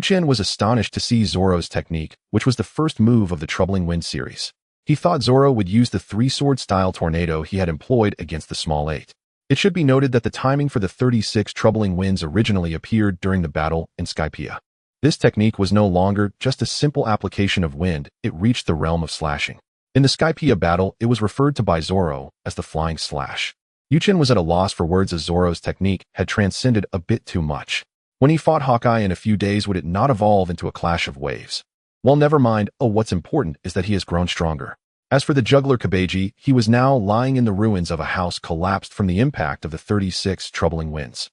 Chen was astonished to see Zoro's technique, which was the first move of the Troubling Wind series. He thought Zoro would use the 3-sword style tornado he had employed against the small 8. It should be noted that the timing for the 36 Troubling Winds originally appeared during the battle in Skypiea. This technique was no longer just a simple application of wind, it reached the realm of slashing. In the Skypiea battle, it was referred to by Zoro as the Flying Slash. Chen was at a loss for words as Zoro's technique had transcended a bit too much. When he fought Hawkeye in a few days, would it not evolve into a clash of waves? Well, never mind. What's important is that he has grown stronger. As for the juggler Kebi, he was now lying in the ruins of a house collapsed from the impact of the 36 Troubling Winds.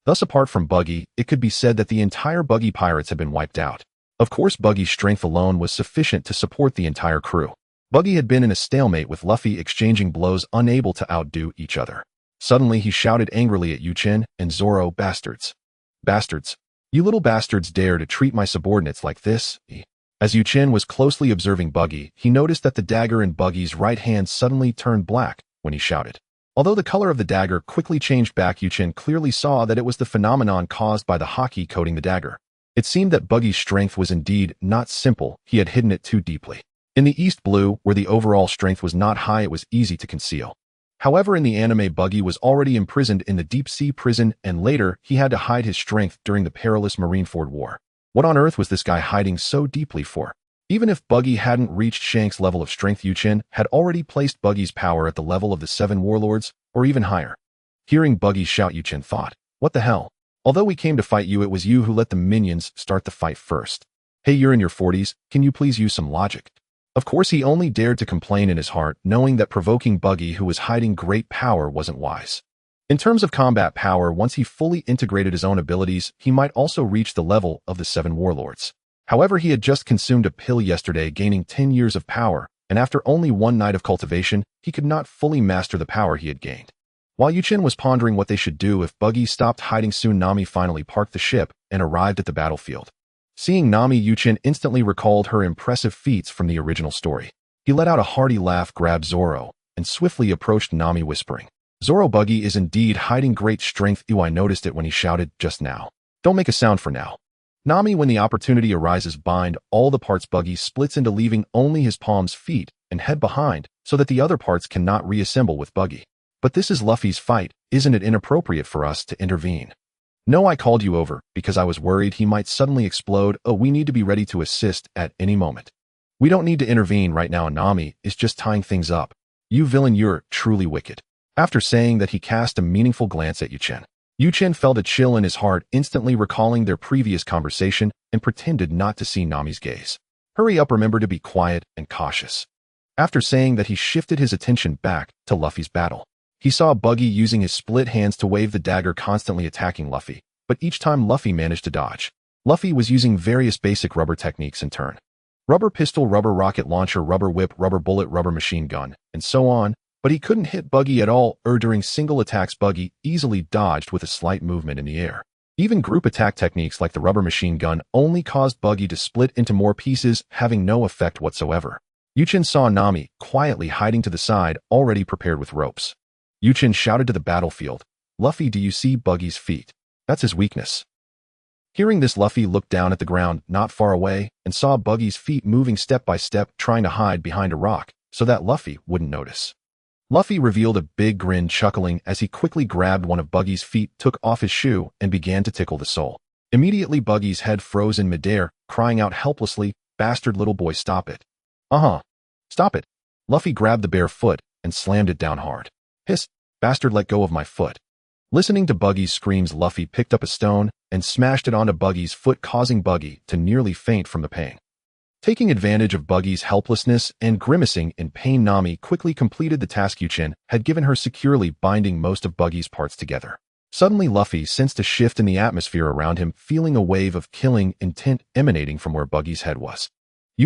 Thus, apart from Buggy, it could be said that the entire Buggy pirates had been wiped out. Of course, Buggy's strength alone was sufficient to support the entire crew. Buggy had been in a stalemate with Luffy, exchanging blows, unable to outdo each other. Suddenly, he shouted angrily at Chen and Zoro, "Bastards! Bastards! You little bastards dare to treat my subordinates like this?" As Chen was closely observing Buggy, he noticed that the dagger in Buggy's right hand suddenly turned black when he shouted. Although the color of the dagger quickly changed back, Chen clearly saw that it was the phenomenon caused by the hockey coating the dagger. It seemed that Buggy's strength was indeed not simple, he had hidden it too deeply. In the East Blue, where the overall strength was not high, it was easy to conceal. However, in the anime, Buggy was already imprisoned in the deep-sea prison, and later he had to hide his strength during the perilous Marineford War. What on earth was this guy hiding so deeply for? Even if Buggy hadn't reached Shank's level of strength, Chen had already placed Buggy's power at the level of the 7 warlords, or even higher. Hearing Buggy shout, Chen thought, "What the hell? Although we came to fight you, it was you who let the minions start the fight first. Hey, you're in your 40s, can you please use some logic?" Of course, he only dared to complain in his heart, knowing that provoking Buggy, who was hiding great power, wasn't wise. In terms of combat power, once he fully integrated his own abilities, he might also reach the level of the 7 warlords. However, he had just consumed a pill yesterday, gaining 10 years of power, and after only 1 night of cultivation, he could not fully master the power he had gained. While Chen was pondering what they should do if Buggy stopped hiding, soon Nami finally parked the ship and arrived at the battlefield. Seeing Nami, Chen instantly recalled her impressive feats from the original story. He let out a hearty laugh, grabbed Zoro, and swiftly approached Nami, whispering, "Zoro, Buggy is indeed hiding great strength. I noticed it when he shouted just now. Don't make a sound for now." Nami, when the opportunity arises, bind all the parts. Buggy splits into, leaving only his palms, feet, and head behind, so that the other parts cannot reassemble with Buggy. "But this is Luffy's fight. Isn't it inappropriate for us to intervene?" "No, I called you over because I was worried he might suddenly explode. We need to be ready to assist at any moment. We don't need to intervene right now. Nami is just tying things up. You villain, you're truly wicked." After saying that, he cast a meaningful glance at Chen. Chen felt a chill in his heart, instantly recalling their previous conversation, and pretended not to see Nami's gaze. "Hurry up, remember to be quiet and cautious." After saying that, he shifted his attention back to Luffy's battle. He saw Buggy using his split hands to wave the dagger, constantly attacking Luffy, but each time Luffy managed to dodge. Luffy was using various basic rubber techniques in turn. Rubber pistol, rubber rocket launcher, rubber whip, rubber bullet, rubber machine gun, and so on, but he couldn't hit Buggy at all, or during single attacks Buggy easily dodged with a slight movement in the air. Even group attack techniques like the rubber machine gun only caused Buggy to split into more pieces, having no effect whatsoever. Chen saw Nami quietly hiding to the side, already prepared with ropes. Chen shouted to the battlefield, "Luffy, do you see Buggy's feet? That's his weakness." Hearing this, Luffy looked down at the ground not far away and saw Buggy's feet moving step by step, trying to hide behind a rock so that Luffy wouldn't notice. Luffy revealed a big grin, chuckling as he quickly grabbed one of Buggy's feet, took off his shoe, and began to tickle the sole. Immediately, Buggy's head froze in midair, crying out helplessly, "Bastard little boy, stop it." Stop it." Luffy grabbed the bare foot and slammed it down hard. "Hiss, bastard, let go of my foot." Listening to Buggy's screams, Luffy picked up a stone and smashed it onto Buggy's foot, causing Buggy to nearly faint from the pain. Taking advantage of Buggy's helplessness and grimacing in pain, Nami quickly completed the task Chen had given her, securely binding most of Buggy's parts together. Suddenly, Luffy sensed a shift in the atmosphere around him, feeling a wave of killing intent emanating from where Buggy's head was.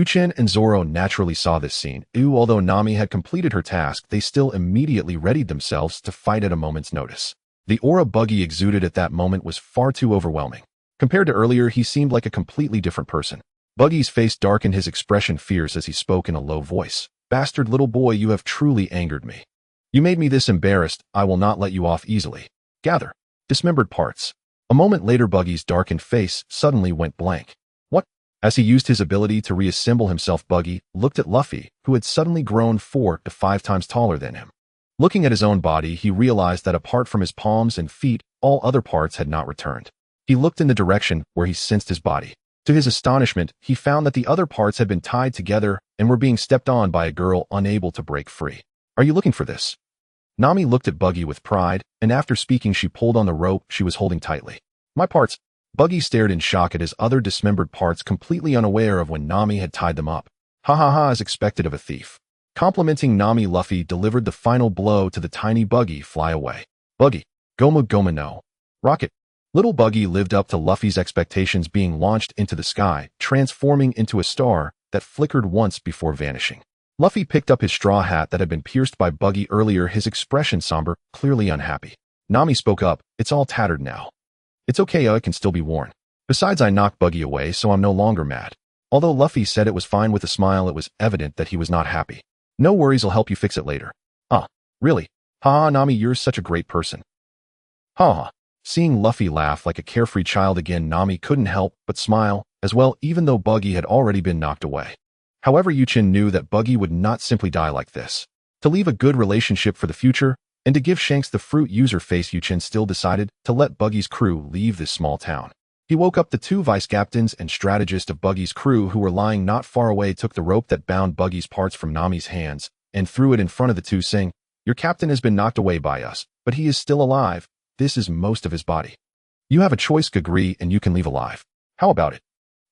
Chen and Zoro naturally saw this scene. Although Nami had completed her task, they still immediately readied themselves to fight at a moment's notice. The aura Buggy exuded at that moment was far too overwhelming. Compared to earlier, he seemed like a completely different person. Buggy's face darkened, his expression fierce as he spoke in a low voice. Bastard little boy, you have truly angered me. You made me this embarrassed, I will not let you off easily. Gather. Dismembered parts. A moment later, Buggy's darkened face suddenly went blank. What? As he used his ability to reassemble himself, Buggy looked at Luffy, who had suddenly grown 4 to 5 times taller than him. Looking at his own body, he realized that apart from his palms and feet, all other parts had not returned. He looked in the direction where he sensed his body. To his astonishment, he found that the other parts had been tied together and were being stepped on by a girl unable to break free. Are you looking for this? Nami looked at Buggy with pride, and after speaking she pulled on the rope she was holding tightly. My parts. Buggy stared in shock at his other dismembered parts, completely unaware of when Nami had tied them up. Ha ha ha, as expected of a thief. Complimenting Nami, Luffy delivered the final blow to the tiny Buggy fly away. Buggy. Goma Goma no. Rocket. Little Buggy lived up to Luffy's expectations, being launched into the sky, transforming into a star that flickered once before vanishing. Luffy picked up his straw hat that had been pierced by Buggy earlier, his expression somber, clearly unhappy. Nami spoke up, it's all tattered now. It's okay, it can still be worn. Besides, I knocked Buggy away, so I'm no longer mad. Although Luffy said it was fine with a smile, it was evident that he was not happy. No worries, I'll help you fix it later. Really? Ha, Nami, you're such a great person. Ha. Seeing Luffy laugh like a carefree child again, Nami couldn't help but smile as well, even though Buggy had already been knocked away. However, Chen knew that Buggy would not simply die like this. To leave a good relationship for the future, and to give Shanks the fruit user face, Chen still decided to let Buggy's crew leave this small town. He woke up the 2 vice-captains and strategists of Buggy's crew who were lying not far away, took the rope that bound Buggy's parts from Nami's hands, and threw it in front of the 2, saying, Your captain has been knocked away by us, but he is still alive. This is most of his body. You have a choice, Kagri, and you can leave alive. How about it?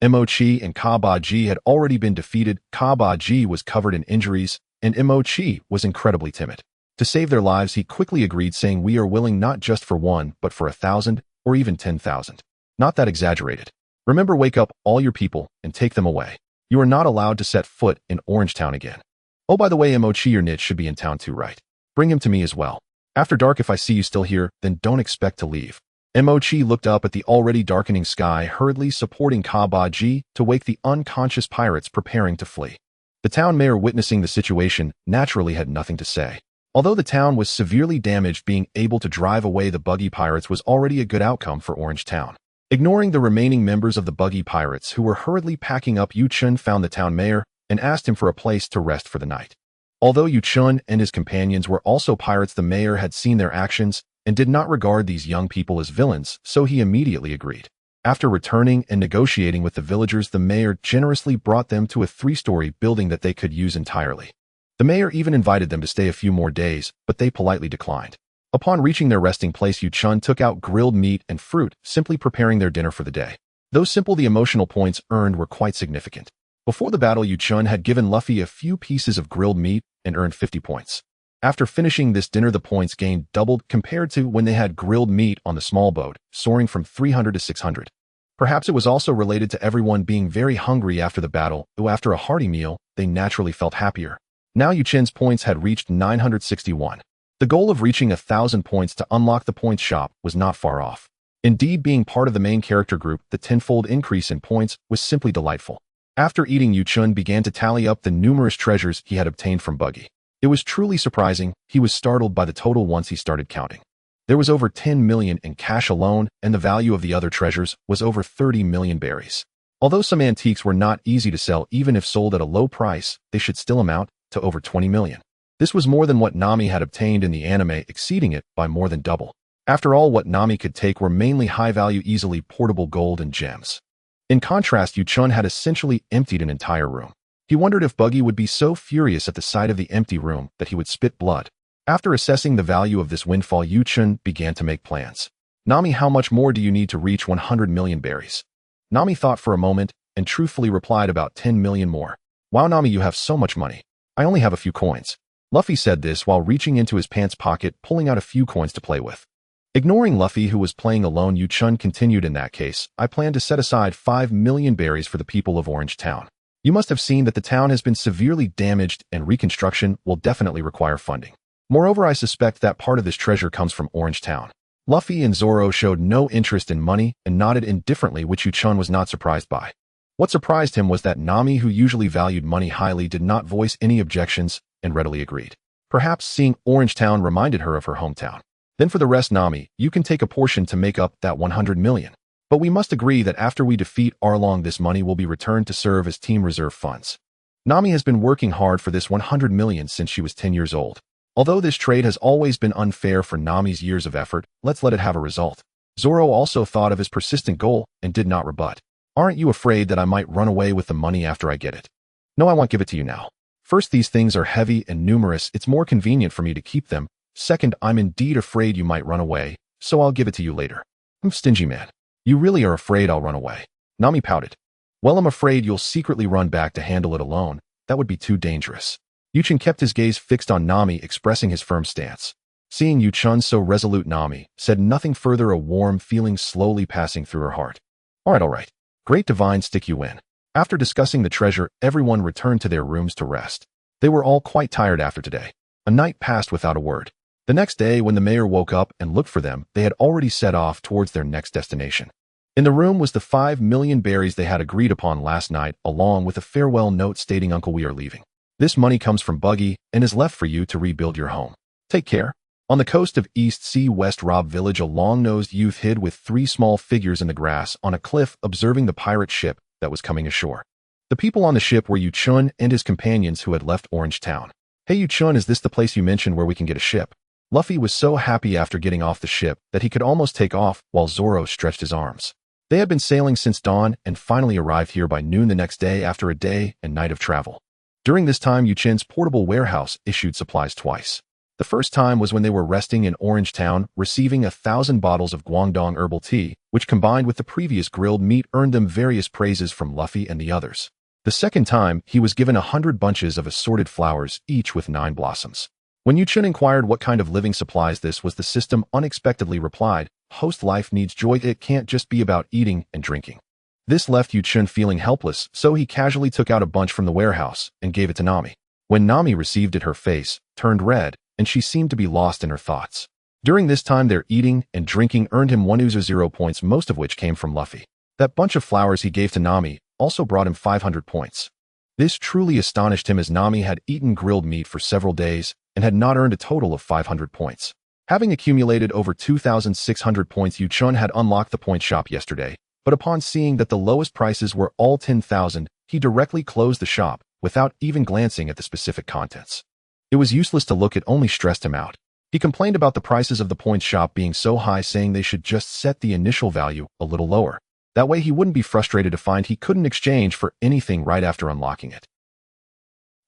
Mochi and Kabaji had already been defeated. Kabaji was covered in injuries, and Mochi was incredibly timid. To save their lives, he quickly agreed, saying, We are willing not just for 1, but for 1,000, or even 10,000. Not that exaggerated. Remember, wake up all your people and take them away. You are not allowed to set foot in Orange Town again. Oh, by the way, Mochi, your Nitch should be in town too, right? Bring him to me as well. After dark, if I see you still here, then don't expect to leave. Mochi looked up at the already darkening sky, hurriedly supporting Kabaji to wake the unconscious pirates preparing to flee. The town mayor, witnessing the situation, naturally had nothing to say. Although the town was severely damaged, being able to drive away the Buggy Pirates was already a good outcome for Orange Town. Ignoring the remaining members of the Buggy Pirates who were hurriedly packing up, Chen found the town mayor and asked him for a place to rest for the night. Although Chen and his companions were also pirates, the mayor had seen their actions and did not regard these young people as villains, so he immediately agreed. After returning and negotiating with the villagers, the mayor generously brought them to a 3-story building that they could use entirely. The mayor even invited them to stay a few more days, but they politely declined. Upon reaching their resting place, Chen took out grilled meat and fruit, simply preparing their dinner for the day. Though simple, the emotional points earned were quite significant. Before the battle, Chen had given Luffy a few pieces of grilled meat and earned 50 points. After finishing this dinner, the points gained doubled compared to when they had grilled meat on the small boat, soaring from 300 to 600. Perhaps it was also related to everyone being very hungry after the battle, though after a hearty meal, they naturally felt happier. Now Chen's points had reached 961. The goal of reaching 1,000 points to unlock the points shop was not far off. Indeed, being part of the main character group, the tenfold increase in points was simply delightful. After eating, Chen began to tally up the numerous treasures he had obtained from Buggy. It was truly surprising. He was startled by the total once he started counting. There was over 10 million in cash alone, and the value of the other treasures was over 30 million berries. Although some antiques were not easy to sell, even if sold at a low price, they should still amount to over 20 million. This was more than what Nami had obtained in the anime, exceeding it by more than double. After all, what Nami could take were mainly high-value, easily portable gold and gems. In contrast, Chen had essentially emptied an entire room. He wondered if Buggy would be so furious at the sight of the empty room that he would spit blood. After assessing the value of this windfall, Chen began to make plans. Nami, how much more do you need to reach 100 million berries? Nami thought for a moment and truthfully replied, about 10 million more. Wow, Nami, you have so much money. I only have a few coins. Luffy said this while reaching into his pants pocket, pulling out a few coins to play with. Ignoring Luffy, who was playing alone, Chen continued, in that case, I plan to set aside 5 million berries for the people of Orange Town. You must have seen that the town has been severely damaged and reconstruction will definitely require funding. Moreover, I suspect that part of this treasure comes from Orange Town. Luffy and Zoro showed no interest in money and nodded indifferently, which Chen was not surprised by. What surprised him was that Nami, who usually valued money highly, did not voice any objections and readily agreed. Perhaps seeing Orange Town reminded her of her hometown. Then for the rest, Nami, you can take a portion to make up that 100 million. But we must agree that after we defeat Arlong, this money will be returned to serve as team reserve funds. Nami has been working hard for this 100 million since she was 10 years old. Although this trade has always been unfair for Nami's years of effort, let's let it have a result. Zoro also thought of his persistent goal and did not rebut. Aren't you afraid that I might run away with the money after I get it? No, I won't give it to you now. First, these things are heavy and numerous. It's more convenient for me to keep them. Second, I'm indeed afraid you might run away, so I'll give it to you later. I'm stingy man. You really are afraid I'll run away? Nami pouted. Well, I'm afraid you'll secretly run back to handle it alone. That would be too dangerous. Chen kept his gaze fixed on Nami, expressing his firm stance. Seeing Chen so resolute, Nami said nothing further, a warm feeling slowly passing through her heart. All right. Great divine stick you in. After discussing the treasure, everyone returned to their rooms to rest. They were all quite tired after today. A night passed without a word. The next day, when the mayor woke up and looked for them, they had already set off towards their next destination. In the room was the 5 million berries they had agreed upon last night, along with a farewell note stating, Uncle, we are leaving. This money comes from Buggy and is left for you to rebuild your home. Take care. On the coast of East Sea West Rob Village, a long-nosed youth hid with 3 small figures in the grass on a cliff, observing the pirate ship that was coming ashore. The people on the ship were Chen and his companions who had left Orange Town. Hey Chen, is this the place you mentioned where we can get a ship? Luffy was so happy after getting off the ship that he could almost take off, while Zoro stretched his arms. They had been sailing since dawn and finally arrived here by noon the next day after a day and night of travel. During this time, Chen's portable warehouse issued supplies twice. The first time was when they were resting in Orange Town, receiving 1,000 bottles of Guangdong herbal tea, which combined with the previous grilled meat earned them various praises from Luffy and the others. The second time, he was given 100 bunches of assorted flowers, each with 9 blossoms. When Chen inquired what kind of living supplies this was, the system unexpectedly replied, host life needs joy, it can't just be about eating and drinking. This left Chen feeling helpless, so he casually took out a bunch from the warehouse and gave it to Nami. When Nami received it, her face turned red, and she seemed to be lost in her thoughts. During this time, their eating and drinking earned him 100 points, most of which came from Luffy. That bunch of flowers he gave to Nami also brought him 500 points. This truly astonished him, as Nami had eaten grilled meat for several days and had not earned a total of 500 points. Having accumulated over 2,600 points, Chen had unlocked the point shop yesterday, but upon seeing that the lowest prices were all 10,000, he directly closed the shop without even glancing at the specific contents. It was useless to look, it only stressed him out. He complained about the prices of the point shop being so high, saying they should just set the initial value a little lower. That way he wouldn't be frustrated to find he couldn't exchange for anything right after unlocking it.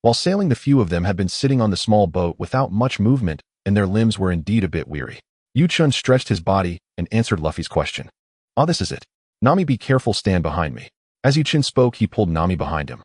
While sailing, the few of them had been sitting on the small boat without much movement, and their limbs were indeed a bit weary. Chen stretched his body and answered Luffy's question. Ah, this is it. Nami, be careful, stand behind me. As Chen spoke, he pulled Nami behind him.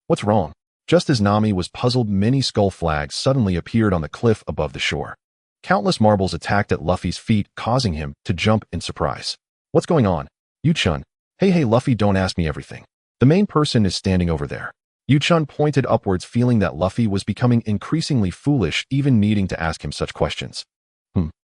What's wrong? Just as Nami was puzzled, many skull flags suddenly appeared on the cliff above the shore. Countless marbles attacked at Luffy's feet, causing him to jump in surprise. What's going on? Chen. Hey Luffy, don't ask me everything. The main person is standing over there. Chen pointed upwards, feeling that Luffy was becoming increasingly foolish, even needing to ask him such questions.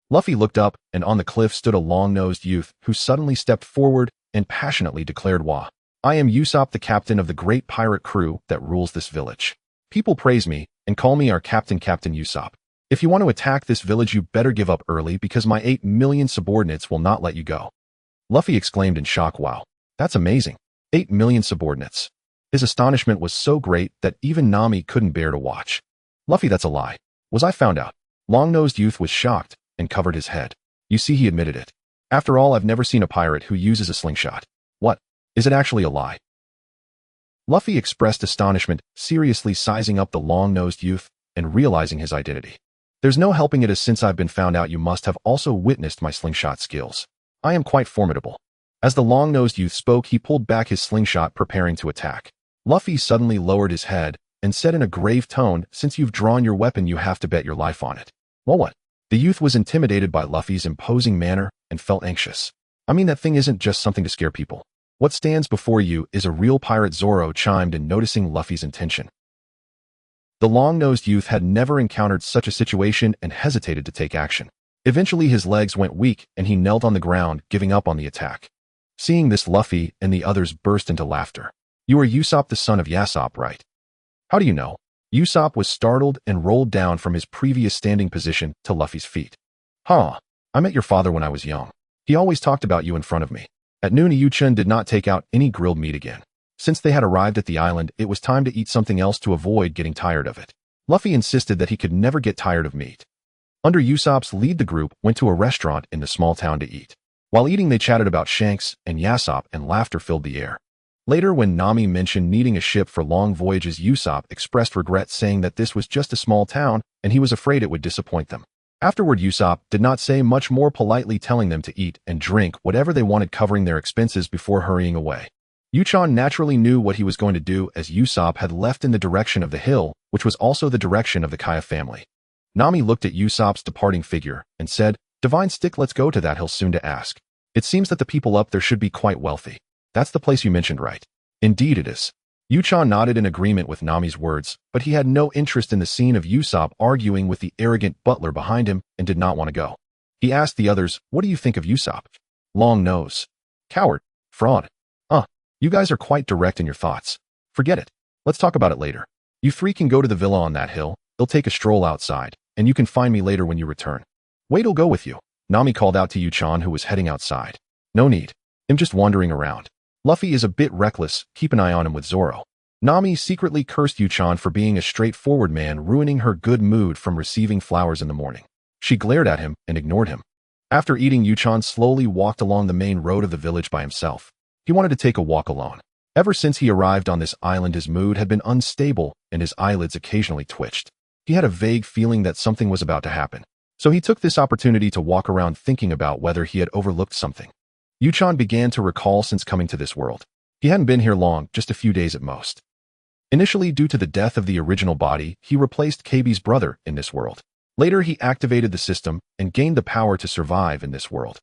Luffy looked up, and on the cliff stood a long-nosed youth who suddenly stepped forward and passionately declared, Wah! I am Usopp, the captain of the great pirate crew that rules this village. People praise me and call me our captain, Captain Usopp. If you want to attack this village, you better give up early, because my 8 million subordinates will not let you go. Luffy exclaimed in shock. Wow, that's amazing. 8 million subordinates. His astonishment was so great that even Nami couldn't bear to watch. Luffy, that's a lie. Was I found out? Long-nosed youth was shocked and covered his head. You see, he admitted it. After all, I've never seen a pirate who uses a slingshot. What? Is it actually a lie? Luffy expressed astonishment, seriously sizing up the long-nosed youth and realizing his identity. There's no helping it, as since I've been found out, you must have also witnessed my slingshot skills. I am quite formidable. As the long-nosed youth spoke, he pulled back his slingshot, preparing to attack. Luffy suddenly lowered his head and said in a grave tone, since you've drawn your weapon, you have to bet your life on it. Well, what? The youth was intimidated by Luffy's imposing manner and felt anxious. I mean, that thing isn't just something to scare people. What stands before you is a real pirate, Zoro chimed in, noticing Luffy's intention. The long-nosed youth had never encountered such a situation and hesitated to take action. Eventually his legs went weak and he knelt on the ground, giving up on the attack. Seeing this, Luffy and the others burst into laughter. You are Usopp, the son of Yasopp, right? How do you know? Usopp was startled and rolled down from his previous standing position to Luffy's feet. Huh. I met your father when I was young. He always talked about you in front of me. At noon, Chen did not take out any grilled meat again. Since they had arrived at the island, it was time to eat something else to avoid getting tired of it. Luffy insisted that he could never get tired of meat. Under Usopp's lead, the group went to a restaurant in the small town to eat. While eating, they chatted about Shanks and Yasopp, and laughter filled the air. Later, when Nami mentioned needing a ship for long voyages, Usopp expressed regret, saying that this was just a small town and he was afraid it would disappoint them. Afterward, Usopp did not say much more, politely telling them to eat and drink whatever they wanted, covering their expenses before hurrying away. Yuchan naturally knew what he was going to do, as Usopp had left in the direction of the hill, which was also the direction of the Kaya family. Nami looked at Usopp's departing figure and said, "Divine Stick, let's go to that hill soon to ask. It seems that the people up there should be quite wealthy. That's the place you mentioned, right?" "Indeed it is." Yuchan nodded in agreement with Nami's words, but he had no interest in the scene of Usopp arguing with the arrogant butler behind him and did not want to go. He asked the others, "What do you think of Usopp?" "Long nose. Coward. Fraud. You guys are quite direct in your thoughts. Forget it. Let's talk about it later. You three can go to the villa on that hill. They'll take a stroll outside, and you can find me later when you return." "Wade'll go with you," Nami called out to Yuchan, who was heading outside. "No need. I'm just wandering around. Luffy is a bit reckless. Keep an eye on him with Zoro." Nami secretly cursed Yuchan for being a straightforward man, ruining her good mood from receiving flowers in the morning. She glared at him and ignored him. After eating, Yuchan slowly walked along the main road of the village by himself. He wanted to take a walk alone. Ever since he arrived on this island, his mood had been unstable and his eyelids occasionally twitched. He had a vague feeling that something was about to happen. So he took this opportunity to walk around, thinking about whether he had overlooked something. Yuchan began to recall since coming to this world. He hadn't been here long, just a few days at most. Initially, due to the death of the original body, he replaced Kebi's brother in this world. Later, he activated the system and gained the power to survive in this world.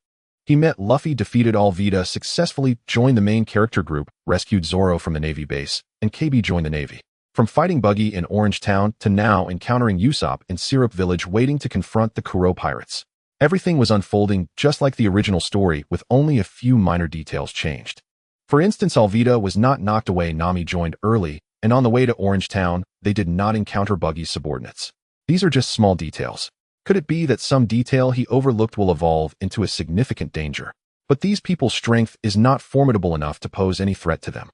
He met Luffy, defeated Alvida, successfully joined the main character group, rescued Zoro from the Navy base, and Kebi joined the Navy. From fighting Buggy in Orange Town to now encountering Usopp in Syrup Village, waiting to confront the Kuro pirates. Everything was unfolding just like the original story, with only a few minor details changed. For instance, Alvida was not knocked away. Nami joined early, and on the way to Orange Town, they did not encounter Buggy's subordinates. These are just small details. Could it be that some detail he overlooked will evolve into a significant danger? But these people's strength is not formidable enough to pose any threat to them.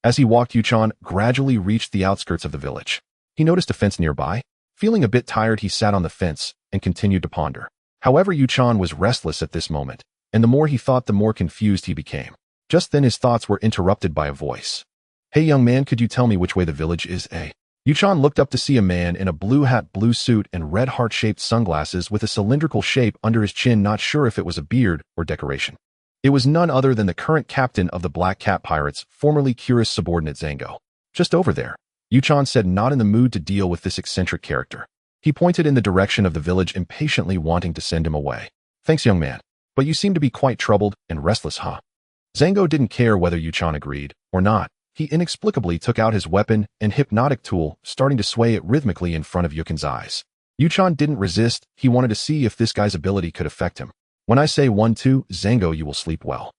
As he walked, Yuchan gradually reached the outskirts of the village. He noticed a fence nearby. Feeling a bit tired, he sat on the fence and continued to ponder. However, Yuchan was restless at this moment, and the more he thought, the more confused he became. Just then his thoughts were interrupted by a voice. "Hey young man, could you tell me which way the village is, eh?" Yuchan looked up to see a man in a blue hat, blue suit, and red heart-shaped sunglasses with a cylindrical shape under his chin, not sure if it was a beard or decoration. It was none other than the current captain of the Black Cat Pirates, formerly Kira's subordinate Zango. "Just over there," Yuchan said, not in the mood to deal with this eccentric character. He pointed in the direction of the village, impatiently wanting to send him away. "Thanks, young man. But you seem to be quite troubled and restless, huh?" Zango didn't care whether Yuchan agreed or not. He inexplicably took out his weapon and hypnotic tool, starting to sway it rhythmically in front of Yuchan's eyes. Yuchan didn't resist. He wanted to see if this guy's ability could affect him. "When I say 1, 2, Zango, you will sleep well.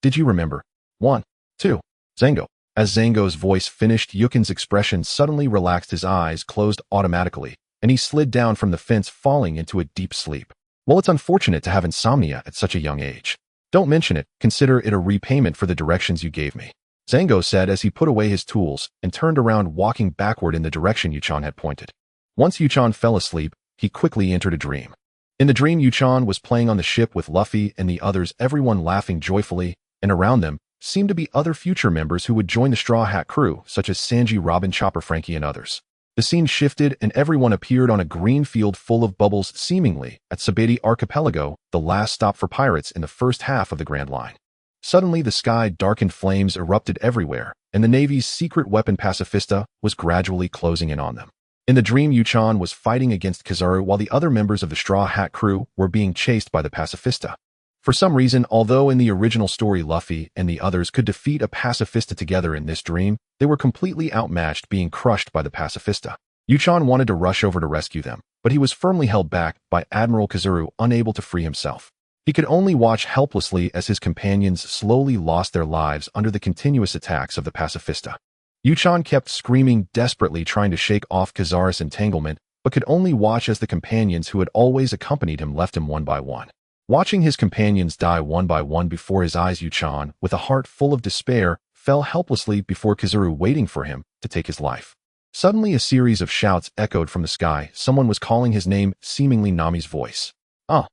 Did you remember? 1, 2, Zango." As Zango's voice finished, Yuchan's expression suddenly relaxed. His eyes closed automatically, and he slid down from the fence, falling into a deep sleep. "Well, it's unfortunate to have insomnia at such a young age. Don't mention it. Consider it a repayment for the directions you gave me," Zango said as he put away his tools and turned around, walking backward in the direction Yuchan had pointed. Once Yuchan fell asleep, he quickly entered a dream. In the dream, Yuchan was playing on the ship with Luffy and the others, everyone laughing joyfully, and around them seemed to be other future members who would join the Straw Hat crew, such as Sanji, Robin, Chopper, Frankie, and others. The scene shifted and everyone appeared on a green field full of bubbles, seemingly at Sabeti Archipelago, the last stop for pirates in the first half of the Grand Line. Suddenly, the sky darkened, flames erupted everywhere, and the Navy's secret weapon Pacifista was gradually closing in on them. In the dream, Yuchan was fighting against Kizaru while the other members of the Straw Hat crew were being chased by the Pacifista. For some reason, although in the original story Luffy and the others could defeat a Pacifista together, in this dream, they were completely outmatched, being crushed by the Pacifista. Yuchan wanted to rush over to rescue them, but he was firmly held back by Admiral Kizaru, unable to free himself. He could only watch helplessly as his companions slowly lost their lives under the continuous attacks of the pacifista. Yuchan kept screaming desperately, trying to shake off Kizaru's entanglement, but could only watch as the companions who had always accompanied him left him one by one. Watching his companions die one by one before his eyes, Yuchan, with a heart full of despair, fell helplessly before Kizaru, waiting for him to take his life. Suddenly, a series of shouts echoed from the sky. Someone was calling his name, seemingly Nami's voice. "Ah!"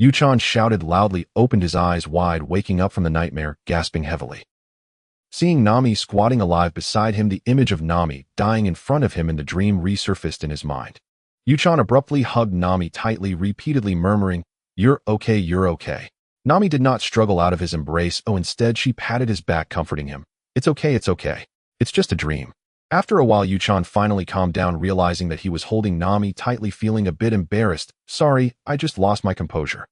Yuchan shouted loudly, opened his eyes wide, waking up from the nightmare, gasping heavily. Seeing Nami squatting alive beside him, the image of Nami dying in front of him in the dream resurfaced in his mind. Yuchan abruptly hugged Nami tightly, repeatedly murmuring, "You're okay, you're okay." Nami did not struggle out of his embrace. Instead she patted his back, comforting him. It's okay, it's okay. It's just a dream." After a while, Yuchan finally calmed down, realizing that he was holding Nami tightly, feeling a bit embarrassed. "Sorry, I just lost my composure."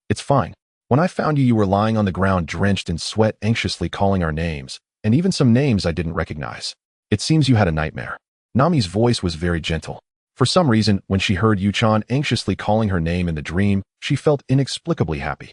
"It's fine. When I found you, you were lying on the ground, drenched in sweat, anxiously calling our names, and even some names I didn't recognize. It seems you had a nightmare." Nami's voice was very gentle. For some reason, when she heard Yuchan anxiously calling her name in the dream, she felt inexplicably happy.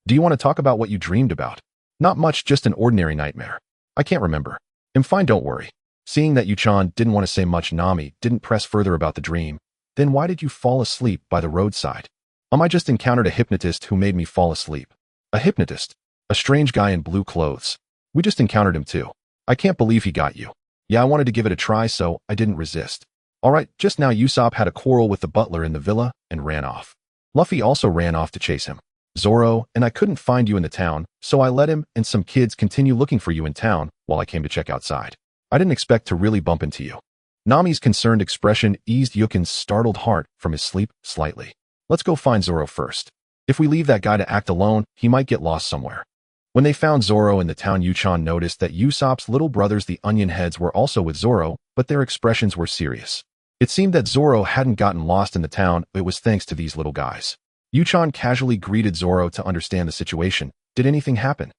"Do you want to talk about what you dreamed about?" "Not much, just an ordinary nightmare. I can't remember." "I'm fine, don't worry." Seeing that Yuchan didn't want to say much, Nami didn't press further about the dream. "Then why did you fall asleep by the roadside?" I just encountered a hypnotist who made me fall asleep." "A hypnotist?" "A strange guy in blue clothes. We just encountered him too." "I can't believe he got you." "Yeah, I wanted to give it a try, so I didn't resist." "Alright, just now Usopp had a quarrel with the butler in the villa and ran off. Luffy also ran off to chase him. Zoro, and I couldn't find you in the town, so I let him and some kids continue looking for you in town while I came to check outside. I didn't expect to really bump into you." Nami's concerned expression eased Yukin's startled heart from his sleep slightly. "Let's go find Zoro first. If we leave that guy to act alone, he might get lost somewhere." When they found Zoro in the town, Yuchan noticed that Usopp's little brothers, the Onion Heads, were also with Zoro, but their expressions were serious. It seemed that Zoro hadn't gotten lost in the town. It was thanks to these little guys. Yuchan casually greeted Zoro to understand the situation. "Did anything happen?"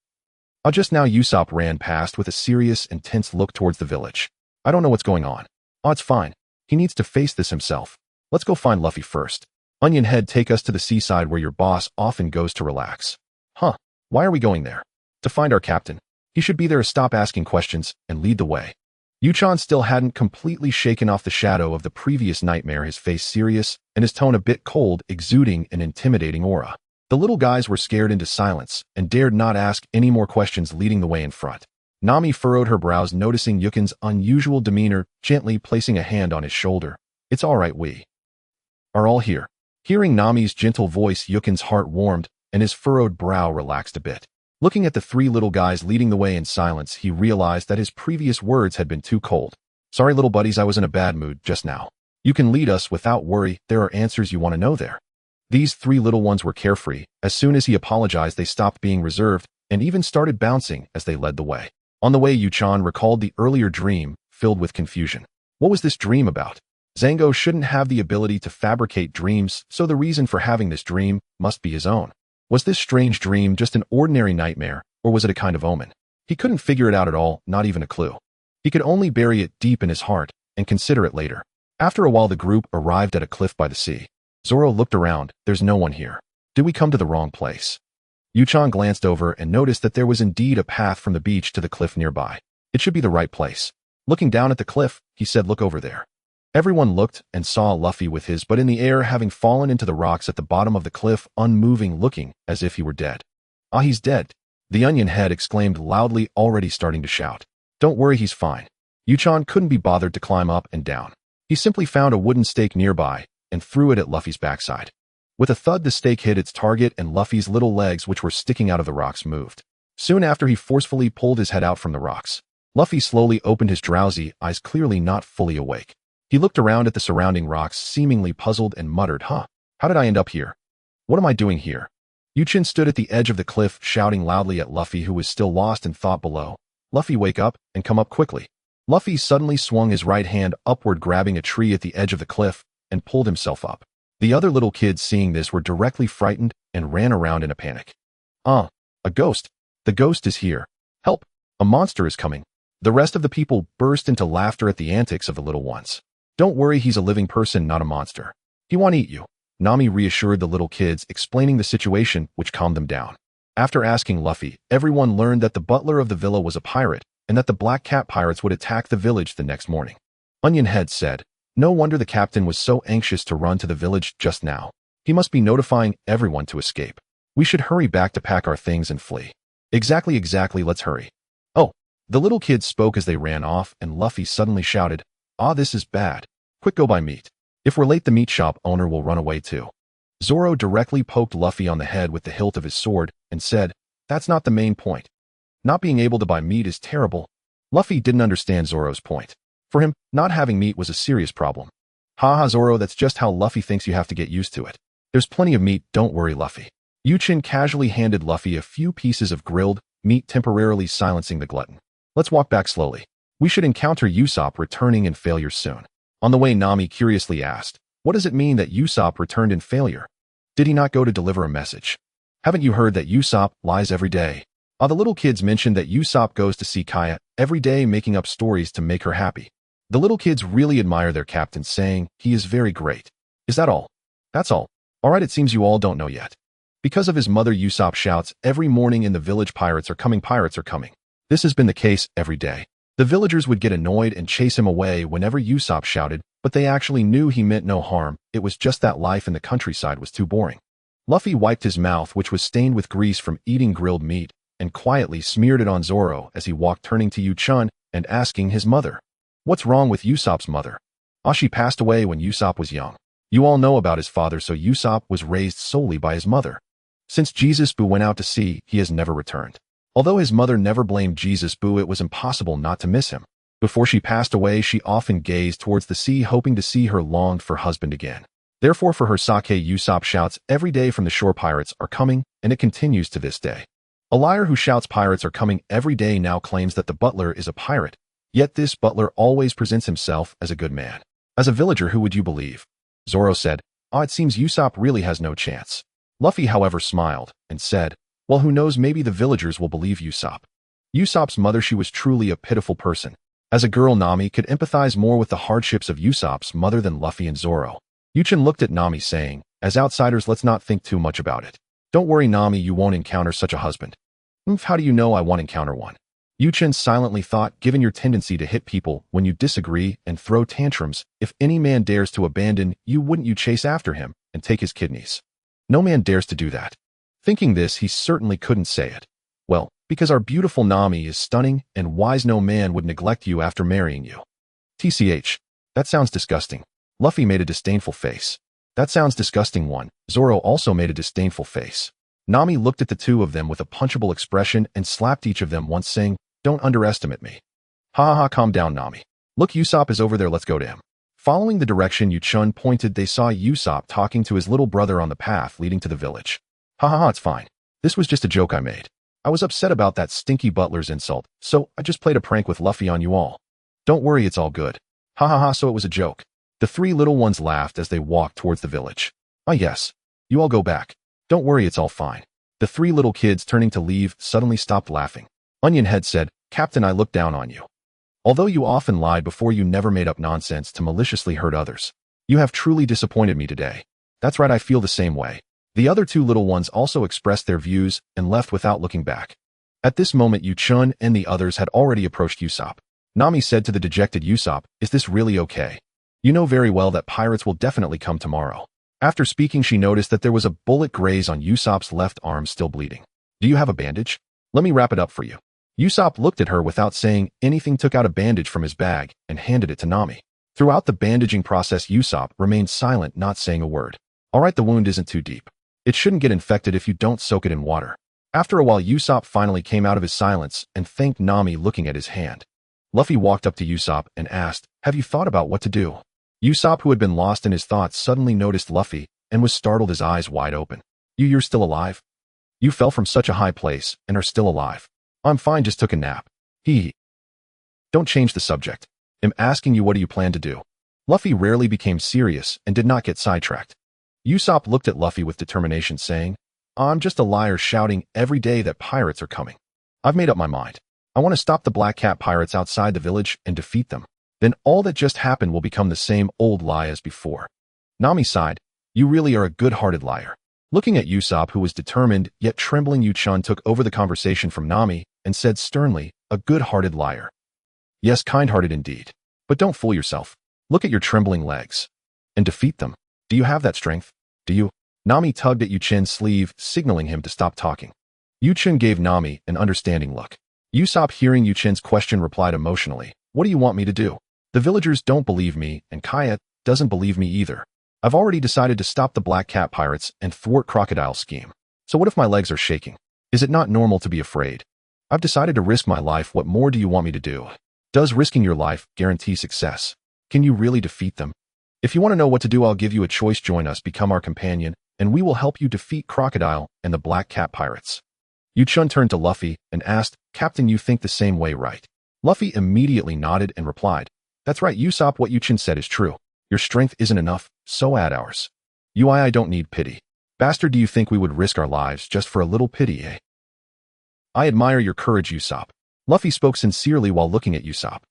Just now Usopp ran past with a serious and tense look towards the village. "I don't know what's going on." It's fine. He needs to face this himself. Let's go find Luffy first." "Onion Head, take us to the seaside where your boss often goes to relax." "Huh? Why are we going there?" "To find our captain. He should be there. Stop asking questions and lead the way." Yuchan still hadn't completely shaken off the shadow of the previous nightmare, his face serious and his tone a bit cold, exuding an intimidating aura. The little guys were scared into silence and dared not ask any more questions, leading the way in front. Nami furrowed her brows, noticing Yukin's unusual demeanor, gently placing a hand on his shoulder. "It's all right, we are all here." Hearing Nami's gentle voice, Yukin's heart warmed and his furrowed brow relaxed a bit. Looking at the three little guys leading the way in silence, he realized that his previous words had been too cold. "Sorry, little buddies, I was in a bad mood just now. You can lead us without worry. There are answers you want to know there." These three little ones were carefree. As soon as he apologized, they stopped being reserved and even started bouncing as they led the way. On the way, Yuchan recalled the earlier dream, filled with confusion. What was this dream about? Zango shouldn't have the ability to fabricate dreams, so the reason for having this dream must be his own. Was this strange dream just an ordinary nightmare, or was it a kind of omen? He couldn't figure it out at all, not even a clue. He could only bury it deep in his heart and consider it later. After a while, the group arrived at a cliff by the sea. Zoro looked around. "There's no one here. Did we come to the wrong place?" Yuchan glanced over and noticed that there was indeed a path from the beach to the cliff nearby. "It should be the right place." Looking down at the cliff, he said, "Look over there." Everyone looked and saw Luffy with his butt in the air, having fallen into the rocks at the bottom of the cliff, unmoving, looking as if he were dead. "Ah, he's dead," the Onion Head exclaimed loudly, already starting to shout. "Don't worry, he's fine." Yuchan couldn't be bothered to climb up and down. He simply found a wooden stake nearby and threw it at Luffy's backside. With a thud, the stake hit its target and Luffy's little legs, which were sticking out of the rocks, moved. Soon after, he forcefully pulled his head out from the rocks. Luffy slowly opened his drowsy eyes, clearly not fully awake. He looked around at the surrounding rocks, seemingly puzzled, and muttered, "Huh? How did I end up here? What am I doing here?" Yuchan stood at the edge of the cliff, shouting loudly at Luffy, who was still lost in thought below. "Luffy, wake up and come up quickly." Luffy suddenly swung his right hand upward, grabbing a tree at the edge of the cliff, and pulled himself up. The other little kids, seeing this, were directly frightened and ran around in a panic. A ghost! The ghost is here! Help! A monster is coming!" The rest of the people burst into laughter at the antics of the little ones. "Don't worry, he's a living person, not a monster. He won't eat you." Nami reassured the little kids, explaining the situation, which calmed them down. After asking Luffy, everyone learned that the butler of the villa was a pirate, and that the Black Cat pirates would attack the village the next morning. Onion Head said, "No wonder the captain was so anxious to run to the village just now. He must be notifying everyone to escape. We should hurry back to pack our things and flee." Exactly, let's hurry. Oh, the little kids spoke as they ran off, and Luffy suddenly shouted, "Ah, this is bad. Quick, go buy meat. If we're late, the meat shop owner will run away too." Zoro directly poked Luffy on the head with the hilt of his sword and said, "That's not the main point. Not being able to buy meat is terrible." Luffy didn't understand Zoro's point. For him, not having meat was a serious problem. Haha, Zoro, that's just how Luffy thinks. You have to get used to it. There's plenty of meat, don't worry, Luffy. Chen casually handed Luffy a few pieces of grilled meat, temporarily silencing the glutton. Let's walk back slowly. We should encounter Usopp returning in failure soon. On the way, Nami curiously asked, "What does it mean that Usopp returned in failure? Did he not go to deliver a message? Haven't you heard that Usopp lies every day?" The little kids mentioned that Usopp goes to see Kaya every day, making up stories to make her happy. The little kids really admire their captain, saying, "He is very great." Is that all? That's all. Alright, it seems you all don't know yet. Because of his mother, Usopp shouts every morning in the village, "Pirates are coming, pirates are coming." This has been the case every day. The villagers would get annoyed and chase him away whenever Usopp shouted, but they actually knew he meant no harm. It was just that life in the countryside was too boring. Luffy wiped his mouth, which was stained with grease from eating grilled meat, and quietly smeared it on Zoro as he walked, turning to Chen and asking his mother, "What's wrong with Usopp's mother?" She passed away when Usopp was young. You all know about his father, so Usopp was raised solely by his mother. Since Jesus Boo went out to sea, he has never returned. Although his mother never blamed Jesus Boo, it was impossible not to miss him. Before she passed away, she often gazed towards the sea, hoping to see her longed-for husband again. Therefore, for her sake, Usopp shouts every day from the shore, "Pirates are coming," and it continues to this day. A liar who shouts pirates are coming every day now claims that the butler is a pirate, yet this butler always presents himself as a good man. As a villager, who would you believe? Zoro said, "It seems Usopp really has no chance." Luffy, however, smiled and said, "Well, who knows, maybe the villagers will believe Usopp." Usopp's mother, she was truly a pitiful person. As a girl, Nami could empathize more with the hardships of Usopp's mother than Luffy and Zoro. Chen looked at Nami, saying, "As outsiders, let's not think too much about it. Don't worry, Nami, you won't encounter such a husband." How do you know I won't encounter one? Chen silently thought, given your tendency to hit people when you disagree and throw tantrums, if any man dares to abandon you, wouldn't you chase after him and take his kidneys? No man dares to do that. Thinking this, he certainly couldn't say it. Well, because our beautiful Nami is stunning and wise, no man would neglect you after marrying you. TCH. That sounds disgusting. Luffy made a disdainful face. That sounds disgusting one. Zoro also made a disdainful face. Nami looked at the two of them with a punchable expression and slapped each of them once, saying, "Don't underestimate me." Ha ha ha, calm down, Nami. Look, Usopp is over there, let's go to him. Following the direction Chen pointed, they saw Usopp talking to his little brother on the path leading to the village. Ha ha ha, it's fine. This was just a joke I made. I was upset about that stinky butler's insult, so I just played a prank with Luffy on you all. Don't worry, it's all good. Ha ha ha, so it was a joke. The three little ones laughed as they walked towards the village. Ah yes. You all go back. Don't worry, it's all fine. The three little kids, turning to leave, suddenly stopped laughing. Onion Head said, "Captain, I look down on you. Although you often lied before, you never made up nonsense to maliciously hurt others. You have truly disappointed me today." That's right, I feel the same way. The other two little ones also expressed their views and left without looking back. At this moment, Chen and the others had already approached Usopp. Nami said to the dejected Usopp, "Is this really okay? You know very well that pirates will definitely come tomorrow." After speaking, she noticed that there was a bullet graze on Usopp's left arm, still bleeding. "Do you have a bandage? Let me wrap it up for you." Usopp looked at her without saying anything, took out a bandage from his bag, and handed it to Nami. Throughout the bandaging process, Usopp remained silent, not saying a word. Alright, the wound isn't too deep. It shouldn't get infected if you don't soak it in water. After a while, Usopp finally came out of his silence and thanked Nami, looking at his hand. Luffy walked up to Usopp and asked, "Have you thought about what to do?" Usopp, who had been lost in his thoughts, suddenly noticed Luffy and was startled, his eyes wide open. You're still alive? You fell from such a high place and are still alive." "I'm fine, just took a nap." Don't change the subject. I'm asking you, what do you plan to do?" Luffy rarely became serious and did not get sidetracked. Usopp looked at Luffy with determination, saying, "I'm just a liar shouting every day that pirates are coming. I've made up my mind. I want to stop the Black Cat pirates outside the village and defeat them. Then all that just happened will become the same old lie as before." Nami sighed. You really are a good-hearted liar. Looking at Usopp, who was determined, yet trembling, Chen took over the conversation from Nami and said sternly, a good-hearted liar. Yes, kind-hearted indeed. But don't fool yourself. Look at your trembling legs. And defeat them. Do you have that strength? Do you? Nami tugged at Chen's sleeve, signaling him to stop talking. Chen gave Nami an understanding look. Usopp, hearing Chen's question, replied emotionally, what do you want me to do? The villagers don't believe me, and Kaya doesn't believe me either. I've already decided to stop the Black Cat pirates and thwart Crocodile's scheme. So what if my legs are shaking? Is it not normal to be afraid? I've decided to risk my life. What more do you want me to do? Does risking your life guarantee success? Can you really defeat them? If you want to know what to do, I'll give you a choice. Join us, become our companion, and we will help you defeat Crocodile and the Black Cat pirates. Chen turned to Luffy and asked, Captain, you think the same way, right? Luffy immediately nodded and replied, that's right, Usopp, what Chen said is true. Your strength isn't enough, so add ours. I don't need pity. Bastard, do you think we would risk our lives just for a little pity, eh? I admire your courage, Usopp. Luffy spoke sincerely while looking at Usopp.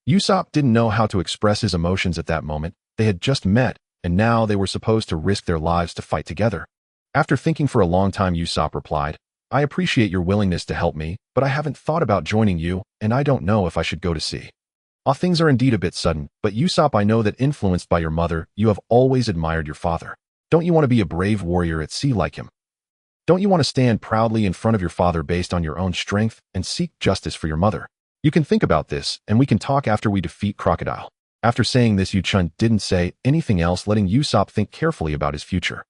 Usopp didn't know how to express his emotions at that moment. They had just met, and now they were supposed to risk their lives to fight together. After thinking for a long time, Usopp replied, I appreciate your willingness to help me, but I haven't thought about joining you, and I don't know if I should go to sea. Things are indeed a bit sudden, but Usopp, I know that influenced by your mother, you have always admired your father. Don't you want to be a brave warrior at sea like him? Don't you want to stand proudly in front of your father based on your own strength and seek justice for your mother? You can think about this, and we can talk after we defeat Crocodile. After saying this, Chen didn't say anything else, letting Usopp think carefully about his future.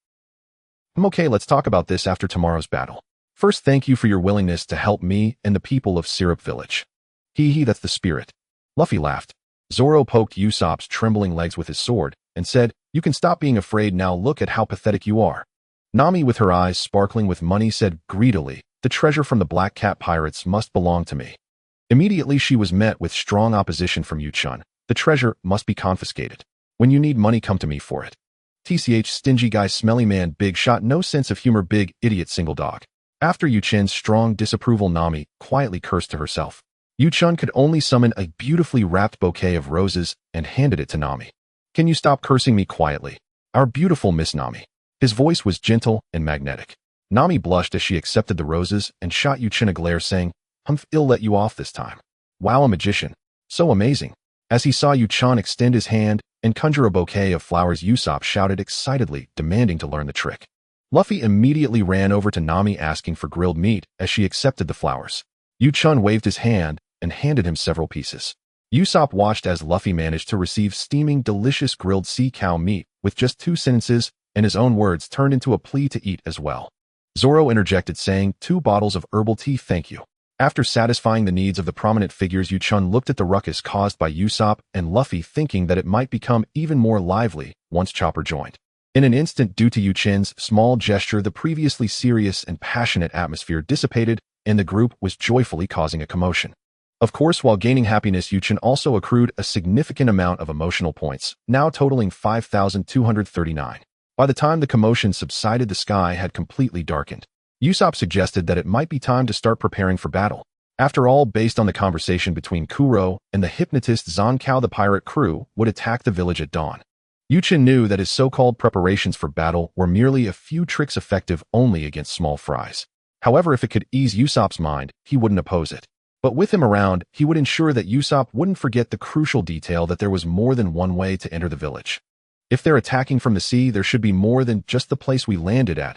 Okay, let's talk about this after tomorrow's battle. First, thank you for your willingness to help me and the people of Syrup Village. That's the spirit. Luffy laughed. Zoro poked Usopp's trembling legs with his sword and said, you can stop being afraid now, look at how pathetic you are. Nami, with her eyes sparkling with money, said greedily, the treasure from the Black Cat pirates must belong to me. Immediately she was met with strong opposition from Chen. The treasure must be confiscated. When you need money, come to me for it. TCH, stingy guy, smelly man, big shot, no sense of humor, big idiot, single dog. After Chen's strong disapproval, Nami quietly cursed to herself. Chen could only summon a beautifully wrapped bouquet of roses and handed it to Nami. Can you stop cursing me quietly? Our beautiful Miss Nami. His voice was gentle and magnetic. Nami blushed as she accepted the roses and shot Chen a glare, saying, I'll let you off this time. Wow, a magician. So amazing. As he saw Chen extend his hand and conjure a bouquet of flowers, Usopp shouted excitedly, demanding to learn the trick. Luffy immediately ran over to Nami, asking for grilled meat as she accepted the flowers. Chen waved his hand and handed him several pieces. Usopp watched as Luffy managed to receive steaming, delicious grilled sea cow meat with just 2 sentences, and his own words turned into a plea to eat as well. Zoro interjected, saying, 2 bottles of herbal tea, thank you. After satisfying the needs of the prominent figures, Chen looked at the ruckus caused by Usopp and Luffy, thinking that it might become even more lively once Chopper joined. In an instant, due to Chen's small gesture, the previously serious and passionate atmosphere dissipated, and the group was joyfully causing a commotion. Of course, while gaining happiness, Chen also accrued a significant amount of emotional points, now totaling 5,239. By the time the commotion subsided, the sky had completely darkened. Usopp suggested that it might be time to start preparing for battle. After all, based on the conversation between Kuro and the hypnotist Zonkao, the pirate crew would attack the village at dawn. Chen knew that his so-called preparations for battle were merely a few tricks effective only against small fries. However, if it could ease Usopp's mind, he wouldn't oppose it. But with him around, he would ensure that Usopp wouldn't forget the crucial detail that there was more than one way to enter the village. If they're attacking from the sea, there should be more than just the place we landed at.